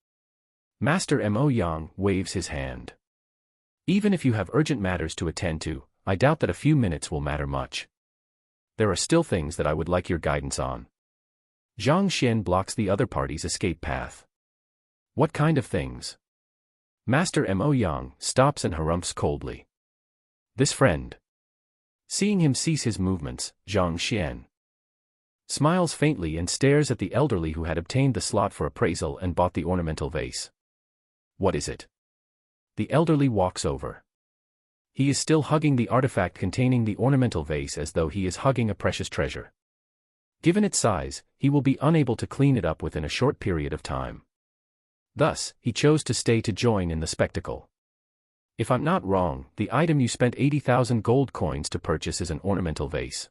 Master Mo Yang waves his hand. Even if you have urgent matters to attend to, I doubt that a few minutes will matter much. There are still things that I would like your guidance on. Zhang Xian blocks the other party's escape path. What kind of things? Master Mo Yang stops and harumphs coldly. This friend. Seeing him cease his movements, Zhang Xian smiles faintly and stares at the elderly who had obtained the slot for appraisal and bought the ornamental vase. What is it? The elderly walks over. He is still hugging the artifact containing the ornamental vase as though he is hugging a precious treasure. Given its size, he will be unable to clean it up within a short period of time. Thus, he chose to stay to join in the spectacle. If I'm not wrong, the item you spent 80,000 gold coins to purchase is an ornamental vase.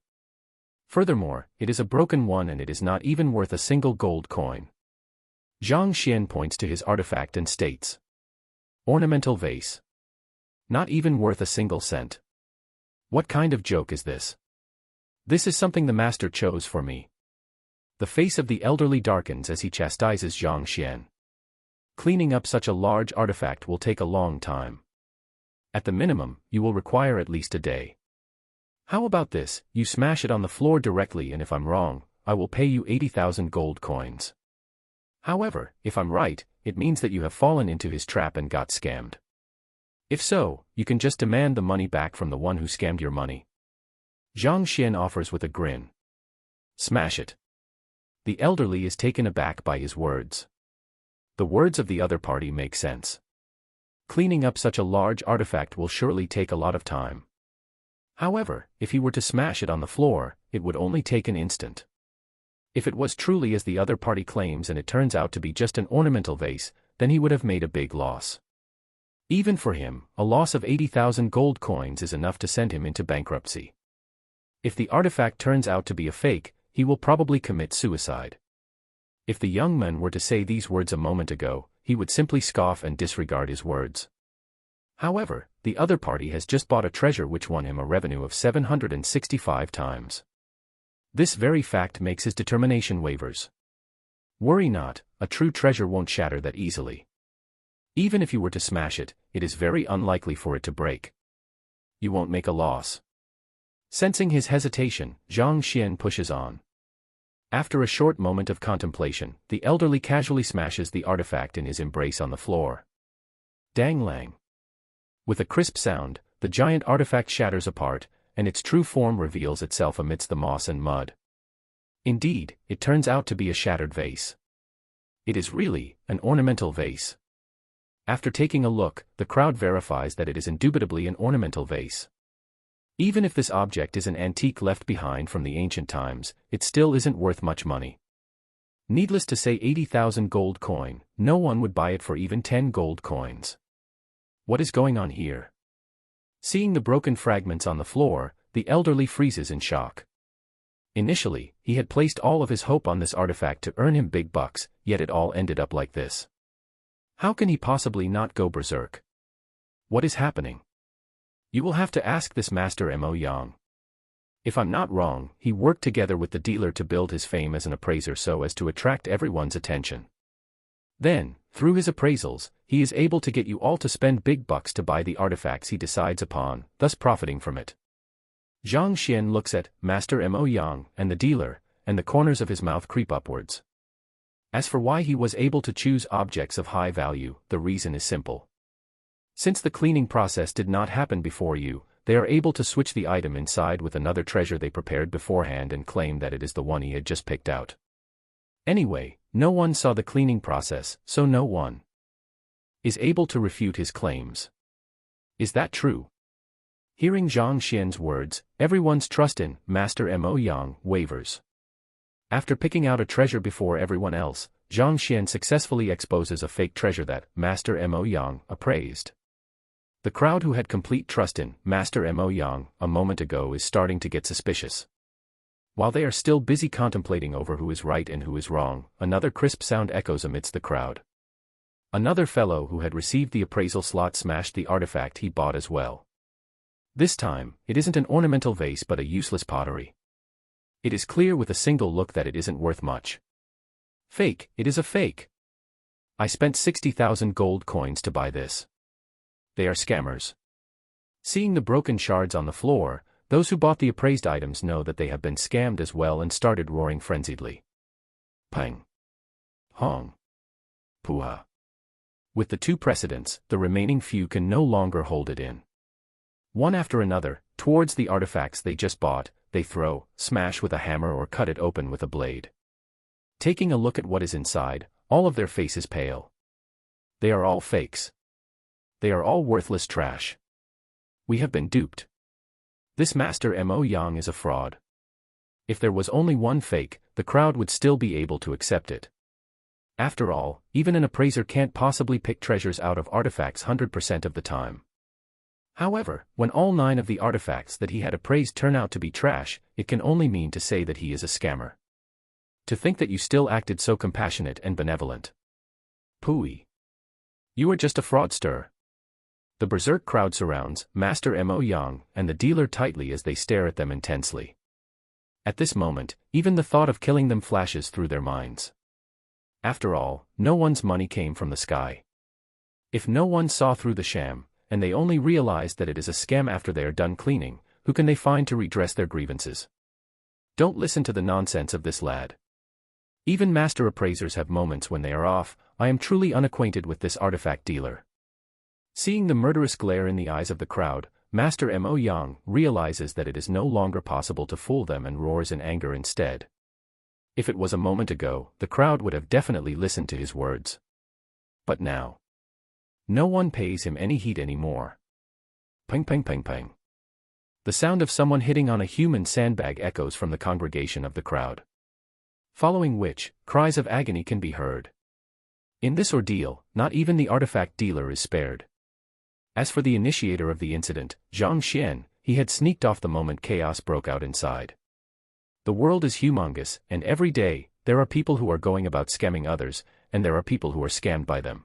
Furthermore, it is a broken one and it is not even worth a single gold coin. Zhang Xian points to his artifact and states. Ornamental vase. Not even worth a single cent. What kind of joke is this? This is something the Master chose for me. The face of the elderly darkens as he chastises Zhang Xian. Cleaning up such a large artifact will take a long time. At the minimum, you will require at least a day. How about this, you smash it on the floor directly and if I'm wrong, I will pay you 80,000 gold coins. However, if I'm right, it means that you have fallen into his trap and got scammed. If so, you can just demand the money back from the one who scammed your money. Zhang Xian offers with a grin. Smash it. The elderly is taken aback by his words. The words of the other party make sense. Cleaning up such a large artifact will surely take a lot of time. However, if he were to smash it on the floor, it would only take an instant. If it was truly as the other party claims and it turns out to be just an ornamental vase, then he would have made a big loss. Even for him, a loss of 80,000 gold coins is enough to send him into bankruptcy. If the artifact turns out to be a fake, he will probably commit suicide. If the young man were to say these words a moment ago, he would simply scoff and disregard his words. However, the other party has just bought a treasure which won him a revenue of 765 times. This very fact makes his determination wavers. Worry not, a true treasure won't shatter that easily. Even if you were to smash it, it is very unlikely for it to break. You won't make a loss. Sensing his hesitation, Zhang Xian pushes on. After a short moment of contemplation, the elderly casually smashes the artifact in his embrace on the floor. Dang lang. With a crisp sound, the giant artifact shatters apart, and its true form reveals itself amidst the moss and mud. Indeed, it turns out to be a shattered vase. It is really an ornamental vase. After taking a look, the crowd verifies that it is indubitably an ornamental vase. Even if this object is an antique left behind from the ancient times, it still isn't worth much money. Needless to say, 80,000 gold coin, no one would buy it for even 10 gold coins. What is going on here? Seeing the broken fragments on the floor, the elderly freezes in shock. Initially, he had placed all of his hope on this artifact to earn him big bucks, yet it all ended up like this. How can he possibly not go berserk? What is happening? You will have to ask this Master Mo Yang. If I'm not wrong, he worked together with the dealer to build his fame as an appraiser so as to attract everyone's attention. Then, through his appraisals, he is able to get you all to spend big bucks to buy the artifacts he decides upon, thus profiting from it. Zhang Xian looks at Master Mo Yang and the dealer, and the corners of his mouth creep upwards. As for why he was able to choose objects of high value, the reason is simple. Since the cleaning process did not happen before you, they are able to switch the item inside with another treasure they prepared beforehand and claim that it is the one he had just picked out. Anyway, no one saw the cleaning process, so no one is able to refute his claims. Is that true? Hearing Zhang Xian's words, everyone's trust in Master Mo Yang wavers. After picking out a treasure before everyone else, Zhang Xian successfully exposes a fake treasure that Master Mo Yang appraised. The crowd who had complete trust in Master Mo Yang a moment ago is starting to get suspicious. While they are still busy contemplating over who is right and who is wrong, another crisp sound echoes amidst the crowd. Another fellow who had received the appraisal slot smashed the artifact he bought as well. This time, it isn't an ornamental vase but a useless pottery. It is clear with a single look that it isn't worth much. Fake, it is a fake. I spent 60,000 gold coins to buy this. They are scammers. Seeing the broken shards on the floor, those who bought the appraised items know that they have been scammed as well and started roaring frenziedly. Pang. Hong. Puha. With the two precedents, the remaining few can no longer hold it in. One after another, towards the artifacts they just bought, they throw, smash with a hammer or cut it open with a blade. Taking a look at what is inside, all of their faces pale. They are all fakes. They are all worthless trash. We have been duped. This Master Mo Yang is a fraud. If there was only one fake, the crowd would still be able to accept it. After all, even an appraiser can't possibly pick treasures out of artifacts 100% of the time. However, when all 9 of the artifacts that he had appraised turn out to be trash, it can only mean to say that he is a scammer. To think that you still acted so compassionate and benevolent. Pooey. You are just a fraudster. The berserk crowd surrounds Master Mo Yang and the dealer tightly as they stare at them intensely. At this moment, even the thought of killing them flashes through their minds. After all, no one's money came from the sky. If no one saw through the sham, and they only realized that it is a scam after they are done cleaning, who can they find to redress their grievances? Don't listen to the nonsense of this lad. Even master appraisers have moments when they are off. I am truly unacquainted with this artifact dealer. Seeing the murderous glare in the eyes of the crowd, Master Mo Yang realizes that it is no longer possible to fool them and roars in anger instead. If it was a moment ago, the crowd would have definitely listened to his words. But now, no one pays him any heed anymore. Ping ping ping ping. The sound of someone hitting on a human sandbag echoes from the congregation of the crowd. Following which, cries of agony can be heard. In this ordeal, not even the artifact dealer is spared. As for the initiator of the incident, Zhang Xian, he had sneaked off the moment chaos broke out inside. The world is humongous, and every day, there are people who are going about scamming others, and there are people who are scammed by them.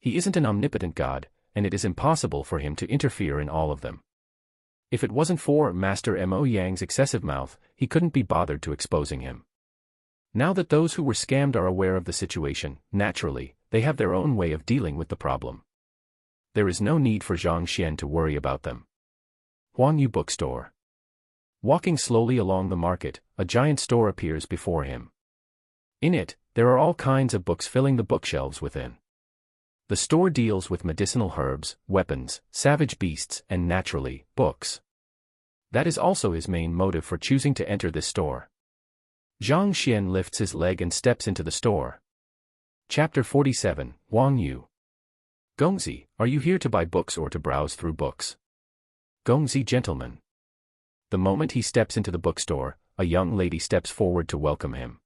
He isn't an omnipotent god, and it is impossible for him to interfere in all of them. If it wasn't for Master Mo Yang's excessive mouth, he couldn't be bothered to exposing him. Now that those who were scammed are aware of the situation, naturally, they have their own way of dealing with the problem. There is no need for Zhang Xian to worry about them. Huangyu Bookstore. Walking slowly along the market, a giant store appears before him. In it, there are all kinds of books filling the bookshelves within. The store deals with medicinal herbs, weapons, savage beasts, and naturally, books. That is also his main motive for choosing to enter this store. Zhang Xian lifts his leg and steps into the store. Chapter 47, Wang Yu. Gongzi, are you here to buy books or to browse through books? Gongzi gentleman. The moment he steps into the bookstore, a young lady steps forward to welcome him.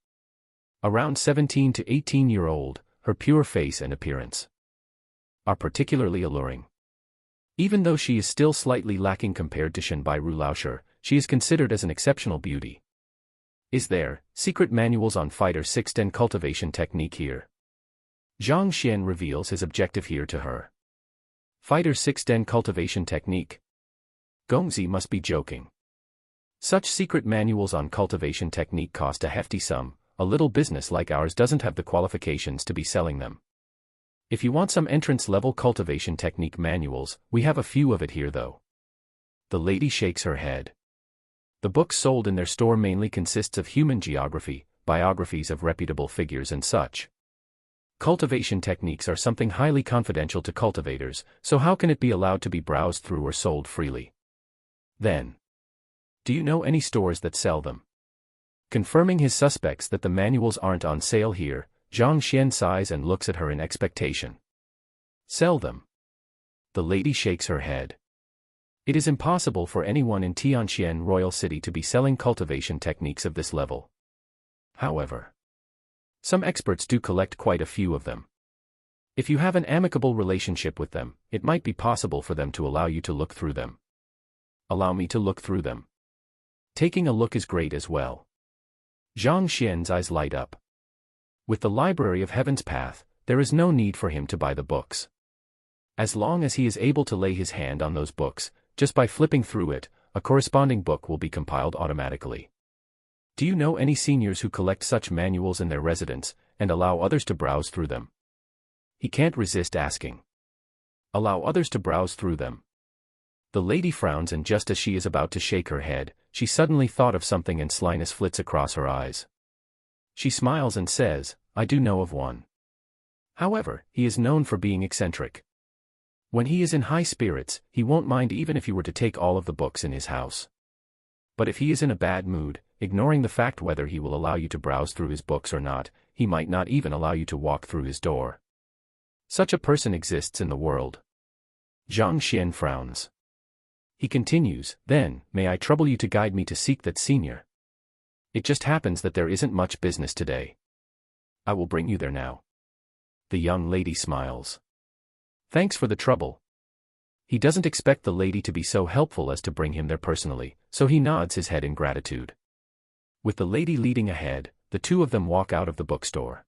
Around 17 to 18-year-old, her pure face and appearance are particularly alluring. Even though she is still slightly lacking compared to Shenbairu Laosher, she is considered as an exceptional beauty. Is there secret manuals on fighter 6 and cultivation technique here? Zhang Xian reveals his objective here to her. Fighter 6 den cultivation technique. Gongzi must be joking. Such secret manuals on cultivation technique cost a hefty sum. A little business like ours doesn't have the qualifications to be selling them. If you want some entrance-level cultivation technique manuals, we have a few of it here though. The lady shakes her head. The books sold in their store mainly consists of human geography, biographies of reputable figures and such. Cultivation techniques are something highly confidential to cultivators, so how can it be allowed to be browsed through or sold freely? Then, do you know any stores that sell them? Confirming his suspects that the manuals aren't on sale here, Zhang Xian sighs and looks at her in expectation. Sell them. The lady shakes her head. It is impossible for anyone in Tianxian Royal City to be selling cultivation techniques of this level. However, some experts do collect quite a few of them. If you have an amicable relationship with them, it might be possible for them to allow you to look through them. Allow me to look through them. Taking a look is great as well. Zhang Xian's eyes light up. With the Library of Heaven's Path, there is no need for him to buy the books. As long as he is able to lay his hand on those books, just by flipping through it, a corresponding book will be compiled automatically. Do you know any seniors who collect such manuals in their residence, and allow others to browse through them? He can't resist asking. Allow others to browse through them. The lady frowns, and just as she is about to shake her head, she suddenly thought of something and slyness flits across her eyes. She smiles and says, I do know of one. However, he is known for being eccentric. When he is in high spirits, he won't mind even if you were to take all of the books in his house. But if he is in a bad mood, ignoring the fact whether he will allow you to browse through his books or not, he might not even allow you to walk through his door. Such a person exists in the world. Zhang Xian frowns. He continues, then, may I trouble you to guide me to seek that senior? It just happens that there isn't much business today. I will bring you there now. The young lady smiles. Thanks for the trouble. He doesn't expect the lady to be so helpful as to bring him there personally, so he nods his head in gratitude. With the lady leading ahead, the two of them walk out of the bookstore.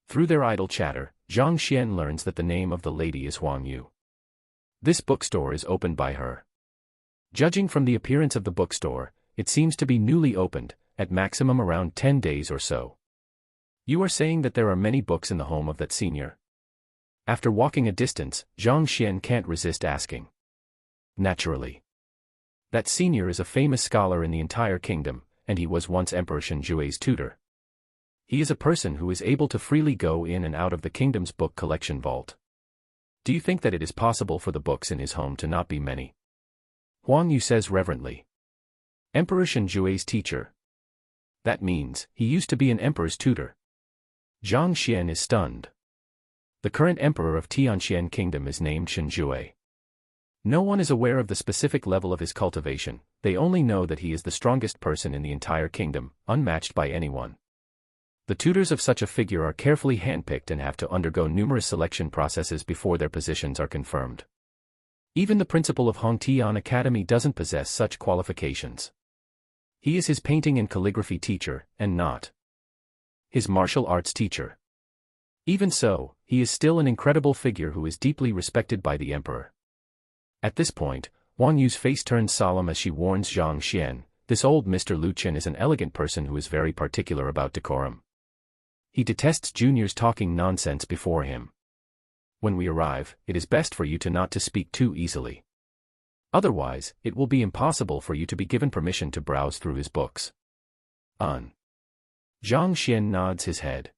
Through their idle chatter, Zhang Xian learns that the name of the lady is Huang Yu. This bookstore is opened by her. Judging from the appearance of the bookstore, it seems to be newly opened, at maximum around 10 days or so. You are saying that there are many books in the home of that senior? After walking a distance, Zhang Xian can't resist asking. Naturally. That senior is a famous scholar in the entire kingdom, and he was once Emperor Shenjue's tutor. He is a person who is able to freely go in and out of the kingdom's book collection vault. Do you think that it is possible for the books in his home to not be many? Huang Yu says reverently. Emperor Shenjue's teacher. That means, he used to be an emperor's tutor. Zhang Xian is stunned. The current emperor of Tianxian Kingdom is named Shenjue. No one is aware of the specific level of his cultivation, they only know that he is the strongest person in the entire kingdom, unmatched by anyone. The tutors of such a figure are carefully handpicked and have to undergo numerous selection processes before their positions are confirmed. Even the principal of Hongtian Academy doesn't possess such qualifications. He is his painting and calligraphy teacher, and not his martial arts teacher. Even so, he is still an incredible figure who is deeply respected by the emperor. At this point, Huan Yu's face turns solemn as she warns Zhang Xian, this old Mr. Lu Chen is an elegant person who is very particular about decorum. He detests juniors talking nonsense before him. When we arrive, it is best for you not to speak too easily. Otherwise, it will be impossible for you to be given permission to browse through his books. Zhang Xian nods his head.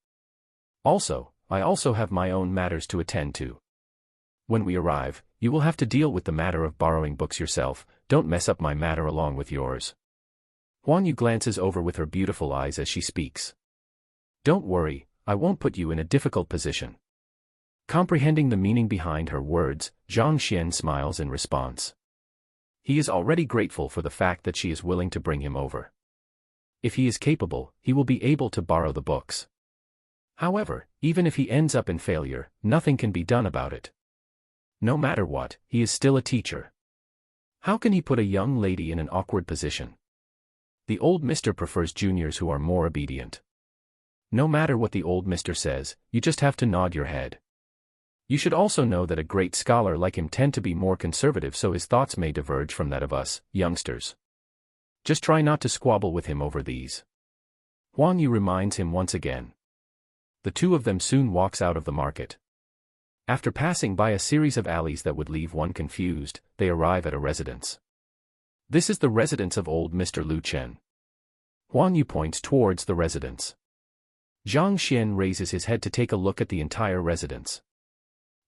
I also have my own matters to attend to. When we arrive, you will have to deal with the matter of borrowing books yourself, don't mess up my matter along with yours. Huan Yu glances over with her beautiful eyes as she speaks. Don't worry, I won't put you in a difficult position. Comprehending the meaning behind her words, Zhang Xian smiles in response. He is already grateful for the fact that she is willing to bring him over. If he is capable, he will be able to borrow the books. However, even if he ends up in failure, nothing can be done about it. No matter what, he is still a teacher. How can he put a young lady in an awkward position? The old mister prefers juniors who are more obedient. No matter what the old mister says, you just have to nod your head. You should also know that a great scholar like him tend to be more conservative, so his thoughts may diverge from that of us, youngsters. Just try not to squabble with him over these. Huan Yu reminds him once again. The two of them soon walks out of the market. After passing by a series of alleys that would leave one confused, they arrive at a residence. This is the residence of old Mr. Lu Chen. Huan Yu points towards the residence. Zhang Xian raises his head to take a look at the entire residence.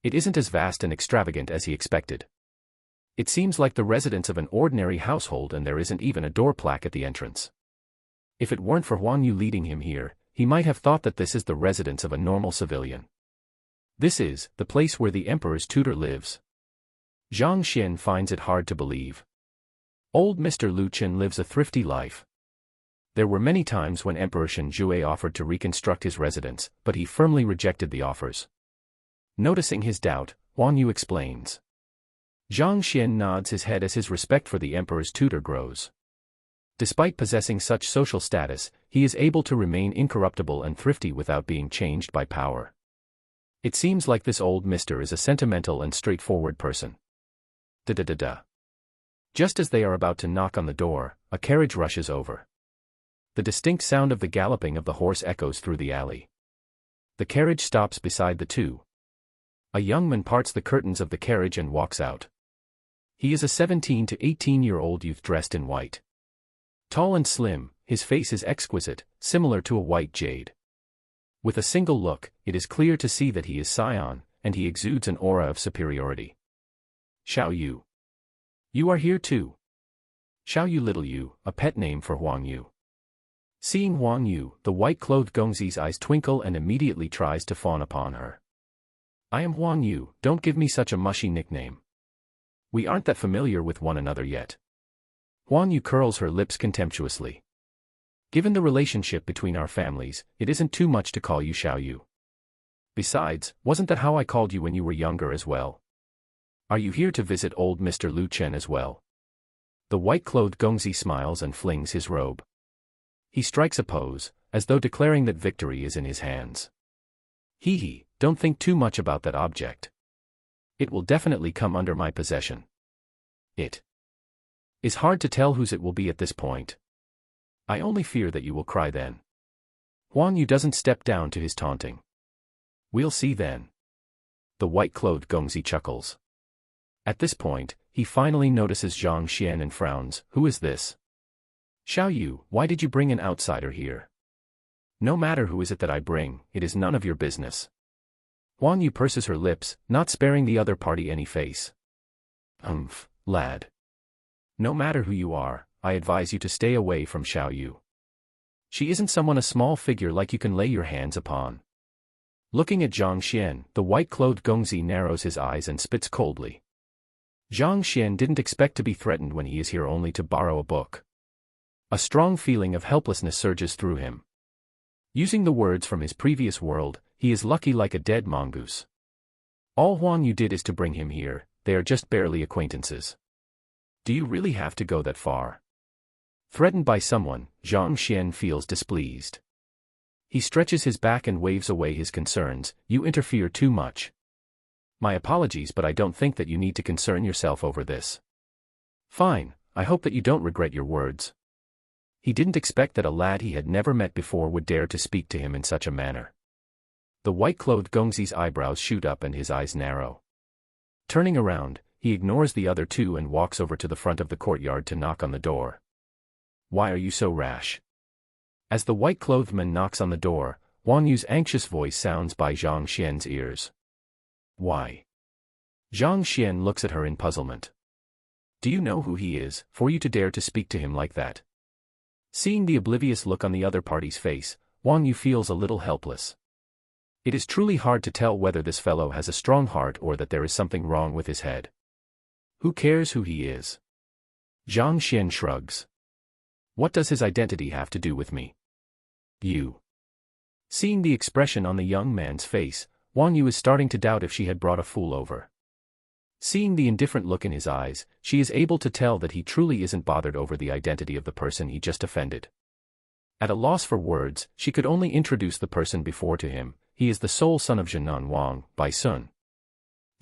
It isn't as vast and extravagant as he expected. It seems like the residence of an ordinary household, and there isn't even a door plaque at the entrance. If it weren't for Huan Yu leading him here, he might have thought that this is the residence of a normal civilian. This is the place where the emperor's tutor lives. Zhang Xian finds it hard to believe. Old Mr. Lu Chen lives a thrifty life. There were many times when Emperor Shen Jue offered to reconstruct his residence, but he firmly rejected the offers. Noticing his doubt, Huan Yu explains. Zhang Xian nods his head as his respect for the emperor's tutor grows. Despite possessing such social status, he is able to remain incorruptible and thrifty without being changed by power. It seems like this old mister is a sentimental and straightforward person. Da-da-da-da. Just as they are about to knock on the door, a carriage rushes over. The distinct sound of the galloping of the horse echoes through the alley. The carriage stops beside the two. A young man parts the curtains of the carriage and walks out. He is a 17 to 18-year-old youth dressed in white. Tall and slim, his face is exquisite, similar to a white jade. With a single look, it is clear to see that he is Scion, and he exudes an aura of superiority. Xiao Yu. You are here too. Xiao Yu Little Yu, a pet name for Huang Yu. Seeing Huang Yu, the white-clothed Gongzi's eyes twinkle and immediately tries to fawn upon her. I am Huang Yu, don't give me such a mushy nickname. We aren't that familiar with one another yet. Huang Yu curls her lips contemptuously. Given the relationship between our families, it isn't too much to call you Xiao Yu. Besides, wasn't that how I called you when you were younger as well? Are you here to visit old Mr. Lu Chen as well? The white-clothed Gongzi smiles and flings his robe. He strikes a pose, as though declaring that victory is in his hands. Hee, don't think too much about that object. It will definitely come under my possession. It is hard to tell whose it will be at this point. I only fear that you will cry then. Huang Yu doesn't step down to his taunting. We'll see then. The white-clothed Gongzi chuckles. At this point, he finally notices Zhang Xian and frowns. Who is this? Xiao Yu, why did you bring an outsider here? No matter who is it that I bring, it is none of your business. Huang Yu purses her lips, not sparing the other party any face. Lad. No matter who you are, I advise you to stay away from Xiao Yu. She isn't someone a small figure like you can lay your hands upon. Looking at Zhang Xian, the white-clothed Gongzi narrows his eyes and spits coldly. Zhang Xian didn't expect to be threatened when he is here only to borrow a book. A strong feeling of helplessness surges through him. Using the words from his previous world, he is lucky like a dead mongoose. All Huang Yu did is to bring him here, they are just barely acquaintances. Do you really have to go that far? Threatened by someone, Zhang Xian feels displeased. He stretches his back and waves away his concerns. You interfere too much. My apologies, but I don't think that you need to concern yourself over this. Fine, I hope that you don't regret your words. He didn't expect that a lad he had never met before would dare to speak to him in such a manner. The white-clothed Gongzi's eyebrows shoot up and his eyes narrow. Turning around, he ignores the other two and walks over to the front of the courtyard to knock on the door. Why are you so rash? As the white-clothed man knocks on the door, Wang Yu's anxious voice sounds by Zhang Xian's ears. Why? Zhang Xian looks at her in puzzlement. Do you know who he is, for you to dare to speak to him like that? Seeing the oblivious look on the other party's face, Wang Yu feels a little helpless. It is truly hard to tell whether this fellow has a strong heart or that there is something wrong with his head. Who cares who he is? Zhang Xian shrugs. What does his identity have to do with me? You. Seeing the expression on the young man's face, Wang Yu is starting to doubt if she had brought a fool over. Seeing the indifferent look in his eyes, she is able to tell that he truly isn't bothered over the identity of the person he just offended. At a loss for words, she could only introduce the person before to him. He is the sole son of Jinan Wang, by Sun.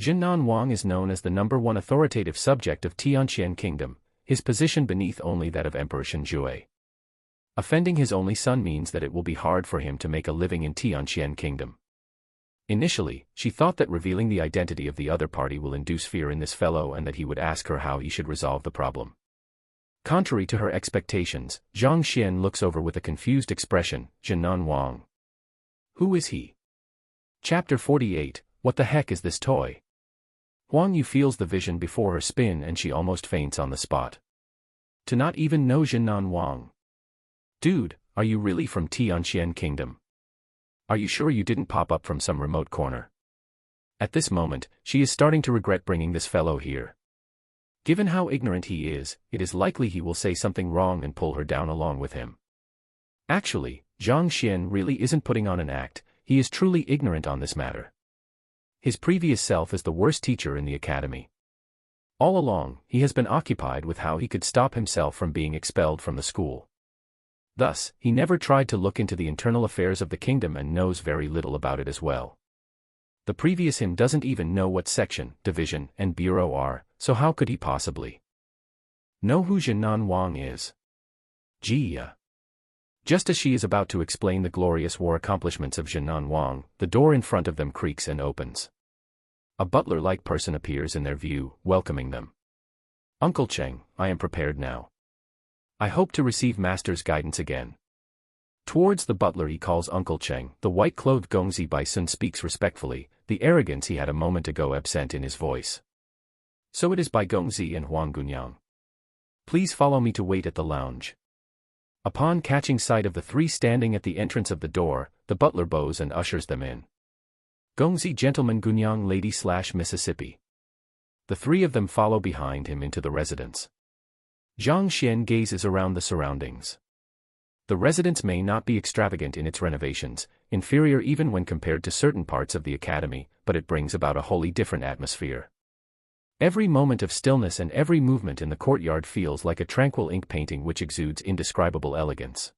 Jinan Wang is known as the #1 authoritative subject of Tianqian Kingdom, his position beneath only that of Emperor Shenjue. Offending his only son means that it will be hard for him to make a living in Tianqian Kingdom. Initially, she thought that revealing the identity of the other party will induce fear in this fellow and that he would ask her how he should resolve the problem. Contrary to her expectations, Zhang Xian looks over with a confused expression. Jinan Wang. Who is he? Chapter 48, What the heck is this toy? Wang Yu feels the vision before her spin and she almost faints on the spot. To not even know Jinan Wang. Dude, are you really from Tianqian Kingdom? Are you sure you didn't pop up from some remote corner? At this moment, she is starting to regret bringing this fellow here. Given how ignorant he is, it is likely he will say something wrong and pull her down along with him. Actually, Zhang Xian really isn't putting on an act, he is truly ignorant on this matter. His previous self is the worst teacher in the academy. All along, he has been occupied with how he could stop himself from being expelled from the school. Thus, he never tried to look into the internal affairs of the kingdom and knows very little about it as well. The previous him doesn't even know what section, division, and bureau are, so how could he possibly know who Jinan Wang is? Jia. Just as she is about to explain the glorious war accomplishments of Jinan Wang, the door in front of them creaks and opens. A butler-like person appears in their view, welcoming them. Uncle Cheng, I am prepared now. I hope to receive Master's guidance again. Towards the butler he calls Uncle Cheng. The white-clothed Gongzi Bai Sun speaks respectfully, the arrogance he had a moment ago absent in his voice. So it is Bai Gongzi and Huang Gunyang. Please follow me to wait at the lounge. Upon catching sight of the three standing at the entrance of the door, the butler bows and ushers them in. Gongzi gentleman, Gunyang lady/Mississippi. The three of them follow behind him into the residence. Zhang Xian gazes around the surroundings. The residence may not be extravagant in its renovations, inferior even when compared to certain parts of the academy, but it brings about a wholly different atmosphere. Every moment of stillness and every movement in the courtyard feels like a tranquil ink painting which exudes indescribable elegance.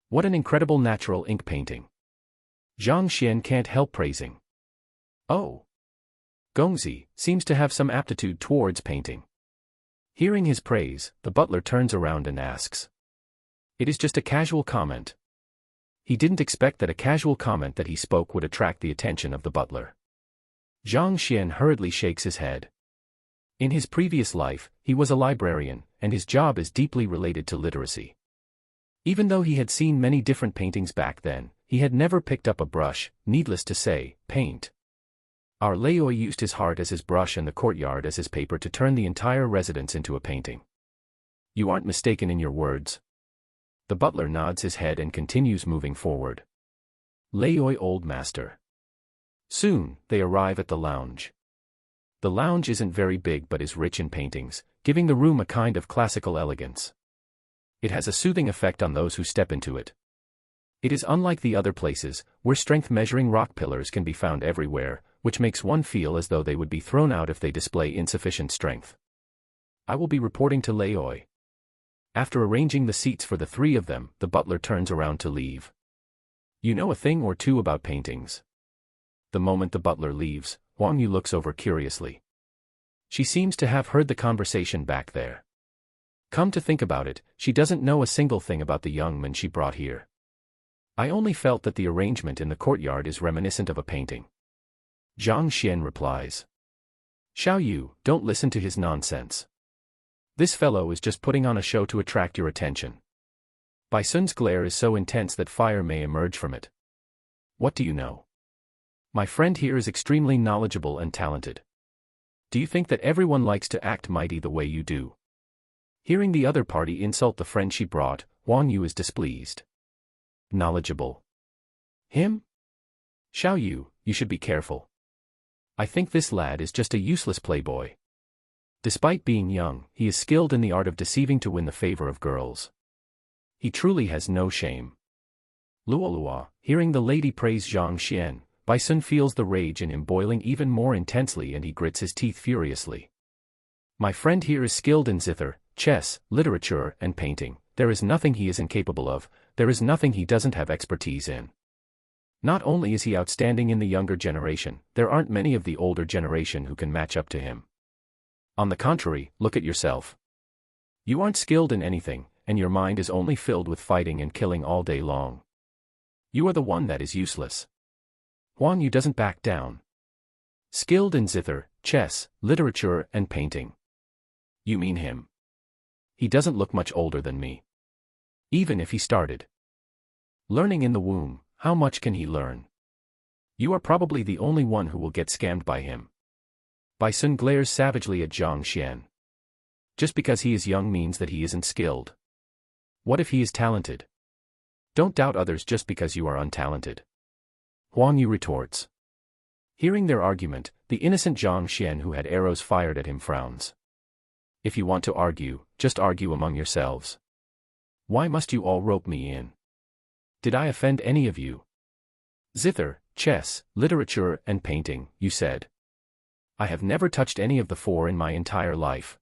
What an incredible natural ink painting! Zhang Xian can't help praising. Oh! Gongzi seems to have some aptitude towards painting. Hearing his praise, the butler turns around and asks. It is just a casual comment. He didn't expect that a casual comment that he spoke would attract the attention of the butler. Zhang Xian hurriedly shakes his head. In his previous life, he was a librarian, and his job is deeply related to literacy. Even though he had seen many different paintings back then, he had never picked up a brush, needless to say, paint. Our Laoi used his heart as his brush and the courtyard as his paper to turn the entire residence into a painting. You aren't mistaken in your words. The butler nods his head and continues moving forward. Laoi old master. Soon, they arrive at the lounge. The lounge isn't very big but is rich in paintings, giving the room a kind of classical elegance. It has a soothing effect on those who step into it. It is unlike the other places, where strength-measuring rock pillars can be found everywhere, which makes one feel as though they would be thrown out if they display insufficient strength. I will be reporting to Laoi. After arranging the seats for the three of them, the butler turns around to leave. You know a thing or two about paintings. The moment the butler leaves, Huang Yu looks over curiously. She seems to have heard the conversation back there. Come to think about it, she doesn't know a single thing about the young man she brought here. I only felt that the arrangement in the courtyard is reminiscent of a painting. Zhang Xian replies. Xiao Yu, don't listen to his nonsense. This fellow is just putting on a show to attract your attention. Bai Sun's glare is so intense that fire may emerge from it. What do you know? My friend here is extremely knowledgeable and talented. Do you think that everyone likes to act mighty the way you do? Hearing the other party insult the friend she brought, Huang Yu is displeased. Knowledgeable. Him? Xiao Yu, you should be careful. I think this lad is just a useless playboy. Despite being young, he is skilled in the art of deceiving to win the favor of girls. He truly has no shame. Luolua, hearing the lady praise Zhang Xian, Bai Sun feels the rage in him boiling even more intensely and he grits his teeth furiously. My friend here is skilled in zither, chess, literature, and painting. There is nothing he is incapable of, there is nothing he doesn't have expertise in. Not only is he outstanding in the younger generation, there aren't many of the older generation who can match up to him. On the contrary, look at yourself. You aren't skilled in anything, and your mind is only filled with fighting and killing all day long. You are the one that is useless. Huang Yu doesn't back down. Skilled in zither, chess, literature, and painting. You mean him? He doesn't look much older than me. Even if he started learning in the womb, how much can he learn? You are probably the only one who will get scammed by him. Bai Sun glares savagely at Zhang Xian. Just because he is young means that he isn't skilled. What if he is talented? Don't doubt others just because you are untalented. Huang Yu retorts. Hearing their argument, the innocent Zhang Xian who had arrows fired at him frowns. If you want to argue, just argue among yourselves. Why must you all rope me in? Did I offend any of you? Zither, chess, literature, and painting, you said. I have never touched any of the four in my entire life.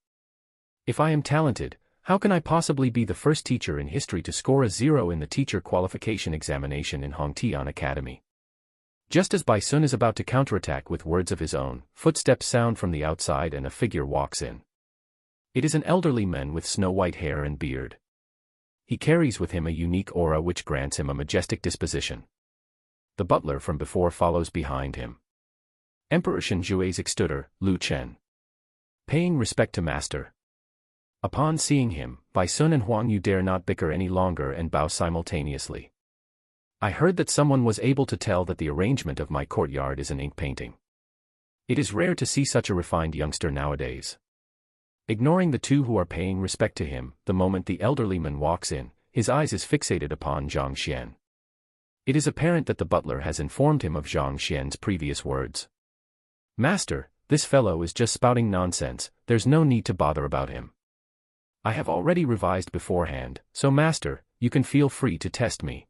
If I am talented, how can I possibly be the first teacher in history to score a 0 in the teacher qualification examination in Hongtian Academy? Just as Bai Sun is about to counterattack with words of his own, footsteps sound from the outside and a figure walks in. It is an elderly man with snow-white hair and beard. He carries with him a unique aura which grants him a majestic disposition. The butler from before follows behind him. Emperor Shenjue's extutor, Lu Chen. Paying respect to master. Upon seeing him, Bai Sun and Huang Yu dare not bicker any longer and bow simultaneously. I heard that someone was able to tell that the arrangement of my courtyard is an ink painting. It is rare to see such a refined youngster nowadays. Ignoring the two who are paying respect to him, the moment the elderly man walks in, his eyes is fixated upon Zhang Xian. It is apparent that the butler has informed him of Zhang Xian's previous words. Master, this fellow is just spouting nonsense, there's no need to bother about him. I have already revised beforehand, so master, you can feel free to test me.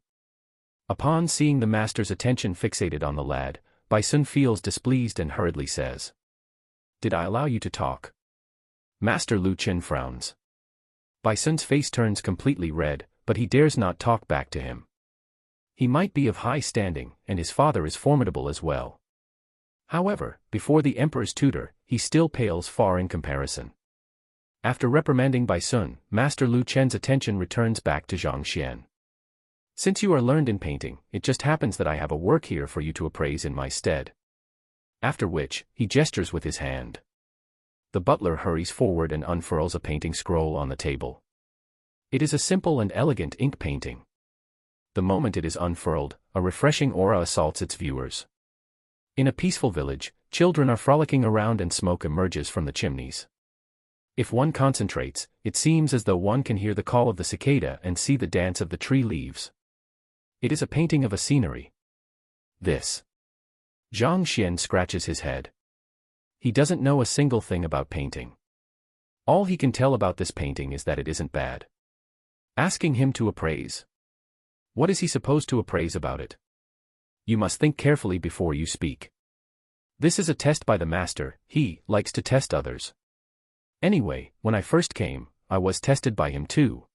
Upon seeing the master's attention fixated on the lad, Bai Sun feels displeased and hurriedly says. Did I allow you to talk? Master Lu Chen frowns. Bai Sun's face turns completely red, but he dares not talk back to him. He might be of high standing, and his father is formidable as well. However, before the emperor's tutor, he still pales far in comparison. After reprimanding Bai Sun, Master Lu Chen's attention returns back to Zhang Xian. Since you are learned in painting, it just happens that I have a work here for you to appraise in my stead. After which, he gestures with his hand. The butler hurries forward and unfurls a painting scroll on the table. It is a simple and elegant ink painting. The moment it is unfurled, a refreshing aura assaults its viewers. In a peaceful village, children are frolicking around and smoke emerges from the chimneys. If one concentrates, it seems as though one can hear the call of the cicada and see the dance of the tree leaves. It is a painting of a scenery. This. Zhang Xian scratches his head. He doesn't know a single thing about painting. All he can tell about this painting is that it isn't bad. Asking him to appraise. What is he supposed to appraise about it? You must think carefully before you speak. This is a test by the master, he likes to test others. Anyway, when I first came, I was tested by him too.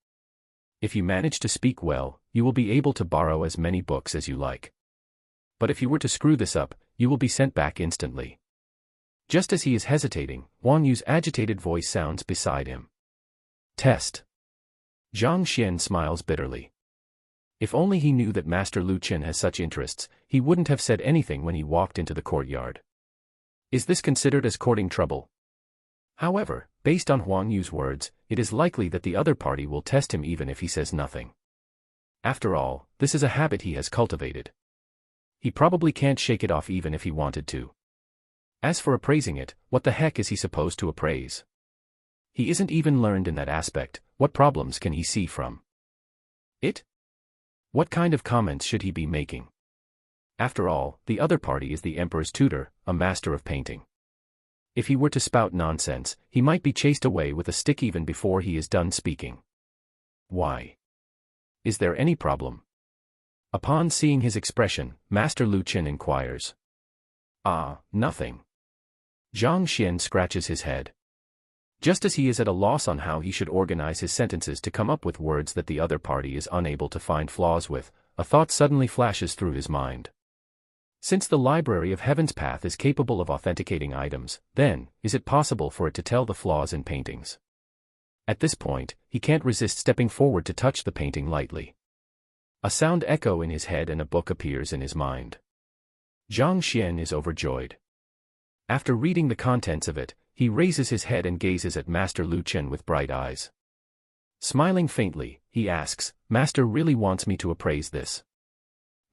If you manage to speak well, you will be able to borrow as many books as you like. But if you were to screw this up, you will be sent back instantly. Just as he is hesitating, Huang Yu's agitated voice sounds beside him. Test. Zhang Xian smiles bitterly. If only he knew that Master Lu Qin has such interests, he wouldn't have said anything when he walked into the courtyard. Is this considered as courting trouble? However, based on Huang Yu's words, it is likely that the other party will test him even if he says nothing. After all, this is a habit he has cultivated. He probably can't shake it off even if he wanted to. As for appraising it, what the heck is he supposed to appraise? He isn't even learned in that aspect. What problems can he see from it? What kind of comments should he be making? After all, the other party is the emperor's tutor, a master of painting. If he were to spout nonsense, he might be chased away with a stick even before he is done speaking. Why? Is there any problem? Upon seeing his expression, Master Lu Qin inquires. Nothing. Zhang Xian scratches his head. Just as he is at a loss on how he should organize his sentences to come up with words that the other party is unable to find flaws with, a thought suddenly flashes through his mind. Since the Library of Heaven's Path is capable of authenticating items, then, is it possible for it to tell the flaws in paintings? At this point, he can't resist stepping forward to touch the painting lightly. A sound echo in his head and a book appears in his mind. Zhang Xian is overjoyed. After reading the contents of it, he raises his head and gazes at Master Lu Qin with bright eyes. Smiling faintly, he asks, "Master really wants me to appraise this?"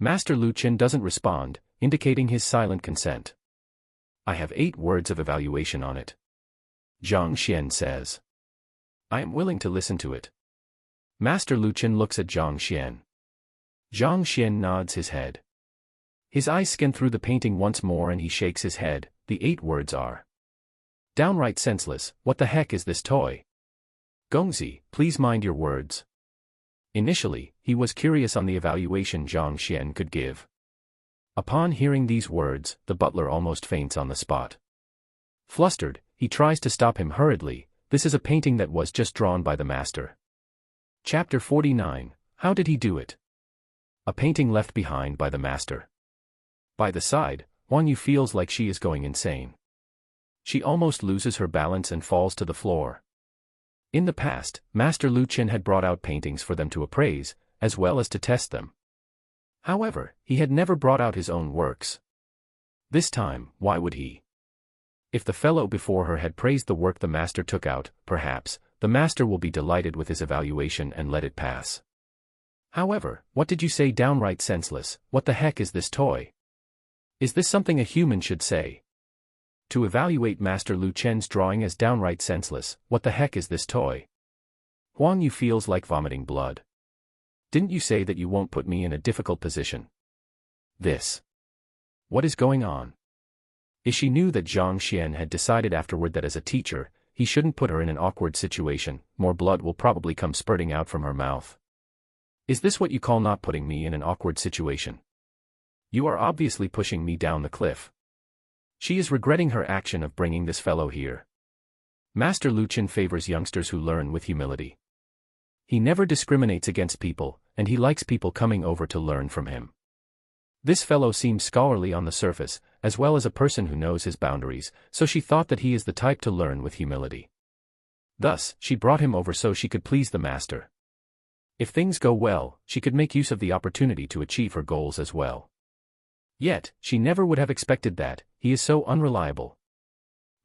Master Lu Qin doesn't respond, indicating his silent consent. "I have 8 words of evaluation on it," Zhang Xian says. "I am willing to listen to it." Master Lu Qin looks at Zhang Xian. Zhang Xian nods his head. His eyes scan through the painting once more and he shakes his head. The 8 words are: downright senseless. What the heck is this toy? Gongzi, please mind your words. Initially, he was curious on the evaluation Zhang Xian could give. Upon hearing these words, the butler almost faints on the spot. Flustered, he tries to stop him hurriedly. This is a painting that was just drawn by the master. Chapter 49, How did he do it? A painting left behind by the master. By the side, Huang Yu feels like she is going insane. She almost loses her balance and falls to the floor. In the past, Master Lu Qin had brought out paintings for them to appraise, as well as to test them. However, he had never brought out his own works. This time, why would he? If the fellow before her had praised the work the master took out, perhaps, the master will be delighted with his evaluation and let it pass. However, what did you say? Downright senseless. What the heck is this toy? Is this something a human should say? To evaluate Master Lu Qin's drawing as downright senseless, what the heck is this toy? Huang Yu feels like vomiting blood. Didn't you say that you won't put me in a difficult position? This. What is going on? She knew that Zhang Xian had decided afterward that as a teacher, he shouldn't put her in an awkward situation. More blood will probably come spurting out from her mouth. Is this what you call not putting me in an awkward situation? You are obviously pushing me down the cliff. She is regretting her action of bringing this fellow here. Master Lu Qin favors youngsters who learn with humility. He never discriminates against people, and he likes people coming over to learn from him. This fellow seems scholarly on the surface, as well as a person who knows his boundaries, so she thought that he is the type to learn with humility. Thus, she brought him over so she could please the master. If things go well, she could make use of the opportunity to achieve her goals as well. Yet, she never would have expected that. He is so unreliable.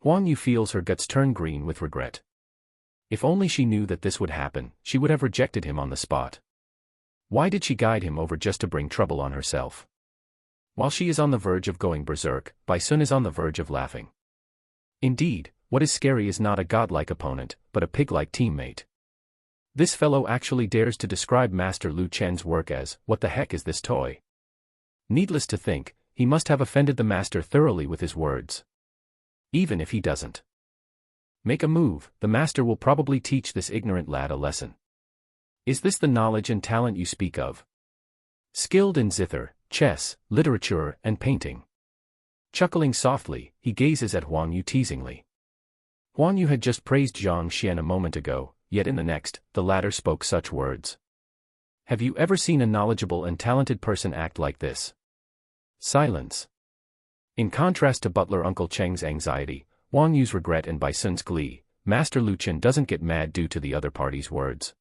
Huang Yu feels her guts turn green with regret. If only she knew that this would happen, she would have rejected him on the spot. Why did she guide him over just to bring trouble on herself? While she is on the verge of going berserk, Bai Sun is on the verge of laughing. Indeed, what is scary is not a godlike opponent, but a pig-like teammate. This fellow actually dares to describe Master Lu Qin's work as, what the heck is this toy? Needless to think, he must have offended the master thoroughly with his words. Even if he doesn't make a move, the master will probably teach this ignorant lad a lesson. Is this the knowledge and talent you speak of? Skilled in zither, chess, literature, and painting. Chuckling softly, he gazes at Huang Yu teasingly. Huang Yu had just praised Zhang Xian a moment ago, yet in the next, the latter spoke such words. Have you ever seen a knowledgeable and talented person act like this? Silence. In contrast to butler Uncle Cheng's anxiety, Wang Yu's regret and Bai Sun's glee, Master Lu Chen doesn't get mad due to the other party's words.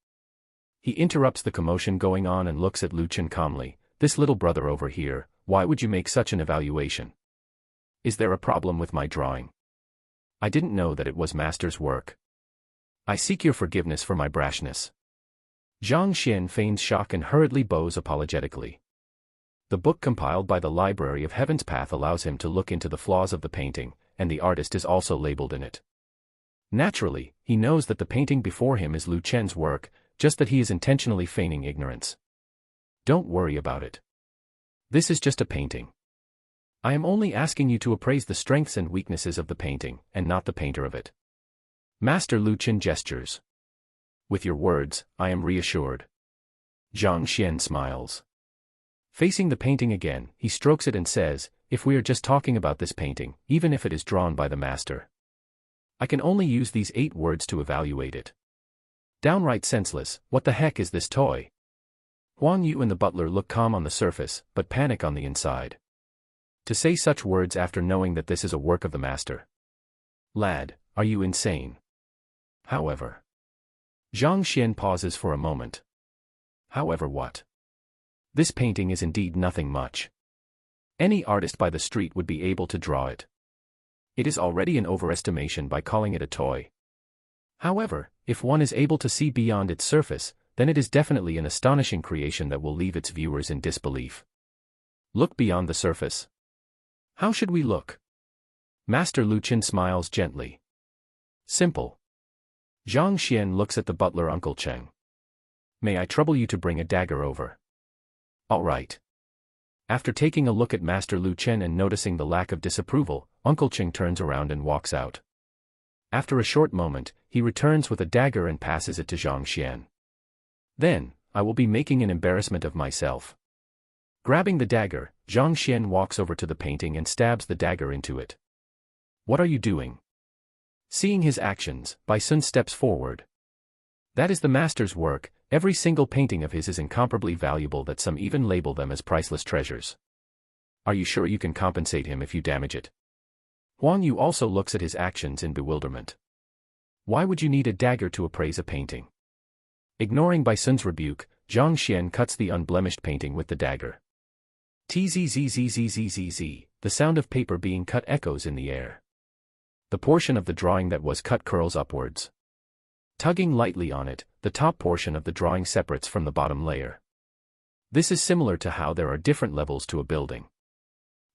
He interrupts the commotion going on and looks at Lu Chen calmly. This little brother over here, why would you make such an evaluation? Is there a problem with my drawing? I didn't know that it was Master's work. I seek your forgiveness for my brashness. Zhang Xian feigns shock and hurriedly bows apologetically. The book compiled by the Library of Heaven's Path allows him to look into the flaws of the painting, and the artist is also labeled in it. Naturally, he knows that the painting before him is Lu Chen's work, just that he is intentionally feigning ignorance. Don't worry about it. This is just a painting. I am only asking you to appraise the strengths and weaknesses of the painting, and not the painter of it. Master Lu Chen gestures. With your words, I am reassured. Zhang Xian smiles. Facing the painting again, he strokes it and says, if we are just talking about this painting, even if it is drawn by the master, I can only use these 8 words to evaluate it. Downright senseless. What the heck is this toy? Huang Yu and the butler look calm on the surface, but panic on the inside. To say such words after knowing that this is a work of the master. Lad, are you insane? However. Zhang Xian pauses for a moment. However what? This painting is indeed nothing much. Any artist by the street would be able to draw it. It is already an overestimation by calling it a toy. However, if one is able to see beyond its surface, then it is definitely an astonishing creation that will leave its viewers in disbelief. Look beyond the surface. How should we look? Master Lu Chen smiles gently. Simple. Zhang Xian looks at the butler Uncle Cheng. May I trouble you to bring a dagger over? All right. After taking a look at Master Lu Chen and noticing the lack of disapproval, Uncle Cheng turns around and walks out. After a short moment, he returns with a dagger and passes it to Zhang Xian. Then, I will be making an embarrassment of myself. Grabbing the dagger, Zhang Xian walks over to the painting and stabs the dagger into it. What are you doing? Seeing his actions, Bai Sun steps forward. That is the master's work. Every single painting of his is incomparably valuable that some even label them as priceless treasures. Are you sure you can compensate him if you damage it? Huang Yu also looks at his actions in bewilderment. Why would you need a dagger to appraise a painting? Ignoring Bai Sun's rebuke, Zhang Xian cuts the unblemished painting with the dagger. Tzzzzzzzzzz, the sound of paper being cut echoes in the air. The portion of the drawing that was cut curls upwards. Tugging lightly on it, the top portion of the drawing separates from the bottom layer. This is similar to how there are different levels to a building.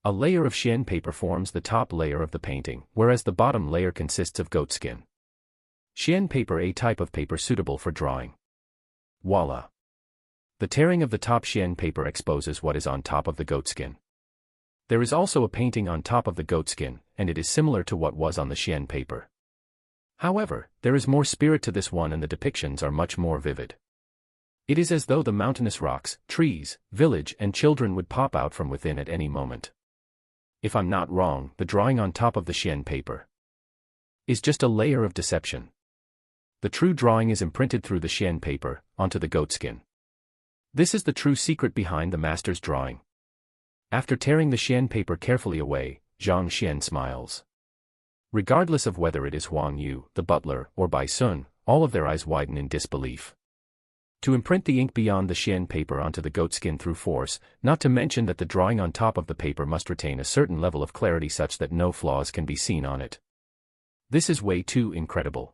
A layer of Xian paper forms the top layer of the painting, whereas the bottom layer consists of goatskin. Xian paper, a type of paper suitable for drawing. Voila! The tearing of the top Xian paper exposes what is on top of the goatskin. There is also a painting on top of the goatskin, and it is similar to what was on the Xian paper. However, there is more spirit to this one and the depictions are much more vivid. It is as though the mountainous rocks, trees, village and children would pop out from within at any moment. If I'm not wrong, the drawing on top of the Xian paper is just a layer of deception. The true drawing is imprinted through the Xian paper, onto the goatskin. This is the true secret behind the master's drawing. After tearing the Xian paper carefully away, Zhang Xian smiles. Regardless of whether it is Huang Yu, the butler, or Bai Sun, all of their eyes widen in disbelief. To imprint the ink beyond the Xian paper onto the goatskin through force, not to mention that the drawing on top of the paper must retain a certain level of clarity such that no flaws can be seen on it. This is way too incredible.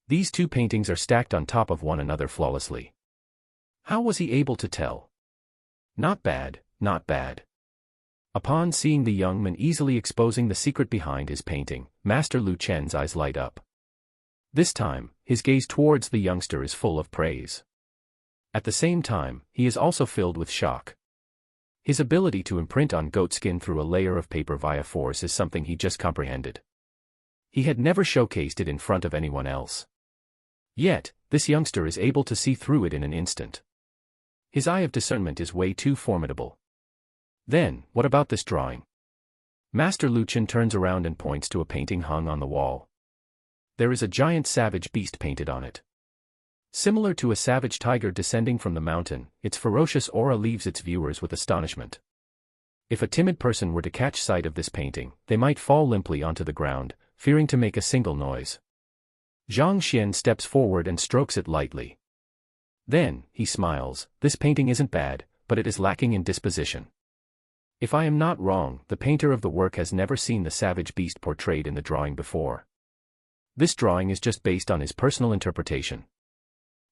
These two paintings are stacked on top of one another flawlessly. How was he able to tell? Not bad, not bad. Upon seeing the young man easily exposing the secret behind his painting, Master Lu Chen's eyes light up. This time, his gaze towards the youngster is full of praise. At the same time, he is also filled with shock. His ability to imprint on goatskin through a layer of paper via force is something he just comprehended. He had never showcased it in front of anyone else. Yet, this youngster is able to see through it in an instant. His eye of discernment is way too formidable. Then, what about this drawing? Master Lu Chen turns around and points to a painting hung on the wall. There is a giant savage beast painted on it. Similar to a savage tiger descending from the mountain, its ferocious aura leaves its viewers with astonishment. If a timid person were to catch sight of this painting, they might fall limply onto the ground, fearing to make a single noise. Zhang Xian steps forward and strokes it lightly. Then, he smiles, "This painting isn't bad, but it is lacking in disposition. If I am not wrong, the painter of the work has never seen the savage beast portrayed in the drawing before. This drawing is just based on his personal interpretation."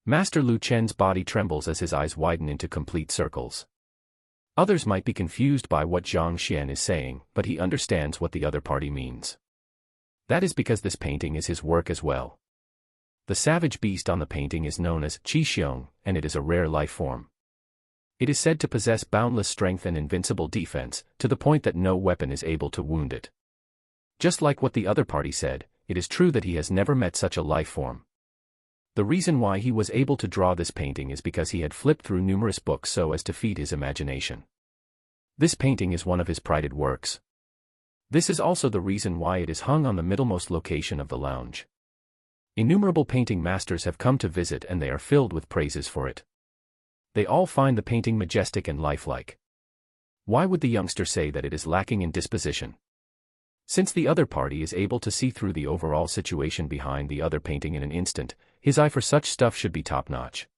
Master Lu Chen's body trembles as his eyes widen into complete circles. Others might be confused by what Zhang Xian is saying, but he understands what the other party means. That is because this painting is his work as well. The savage beast on the painting is known as Qi Xiong, and it is a rare life form. It is said to possess boundless strength and invincible defense, to the point that no weapon is able to wound it. Just like what the other party said, it is true that he has never met such a life form. The reason why he was able to draw this painting is because he had flipped through numerous books so as to feed his imagination. This painting is one of his prided works. This is also the reason why it is hung on the middlemost location of the lounge. Innumerable painting masters have come to visit and they are filled with praises for it. They all find the painting majestic and lifelike. Why would the youngster say that it is lacking in disposition? Since the other party is able to see through the overall situation behind the other painting in an instant, his eye for such stuff should be top-notch.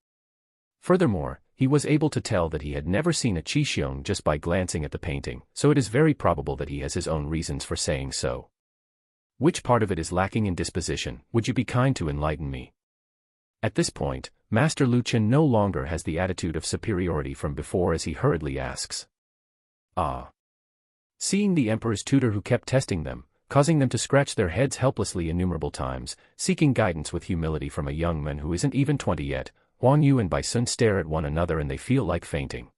Furthermore, he was able to tell that he had never seen a Qi Xiong just by glancing at the painting, so it is very probable that he has his own reasons for saying so. Which part of it is lacking in disposition, would you be kind to enlighten me? At this point, Master Lu Chen no longer has the attitude of superiority from before as he hurriedly asks. "Ah." Seeing the emperor's tutor who kept testing them, causing them to scratch their heads helplessly innumerable times, seeking guidance with humility from a young man who isn't even 20 yet, Huang Yu and Bai Sun stare at one another and they feel like fainting.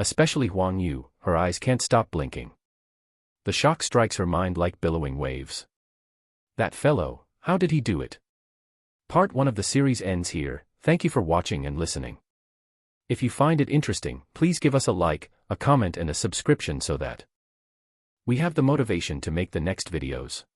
Especially Huang Yu, her eyes can't stop blinking. The shock strikes her mind like billowing waves. That fellow, how did he do it? Part 1 of the series ends here. Thank you for watching and listening. If you find it interesting, please give us a like, a comment and a subscription so that we have the motivation to make the next videos.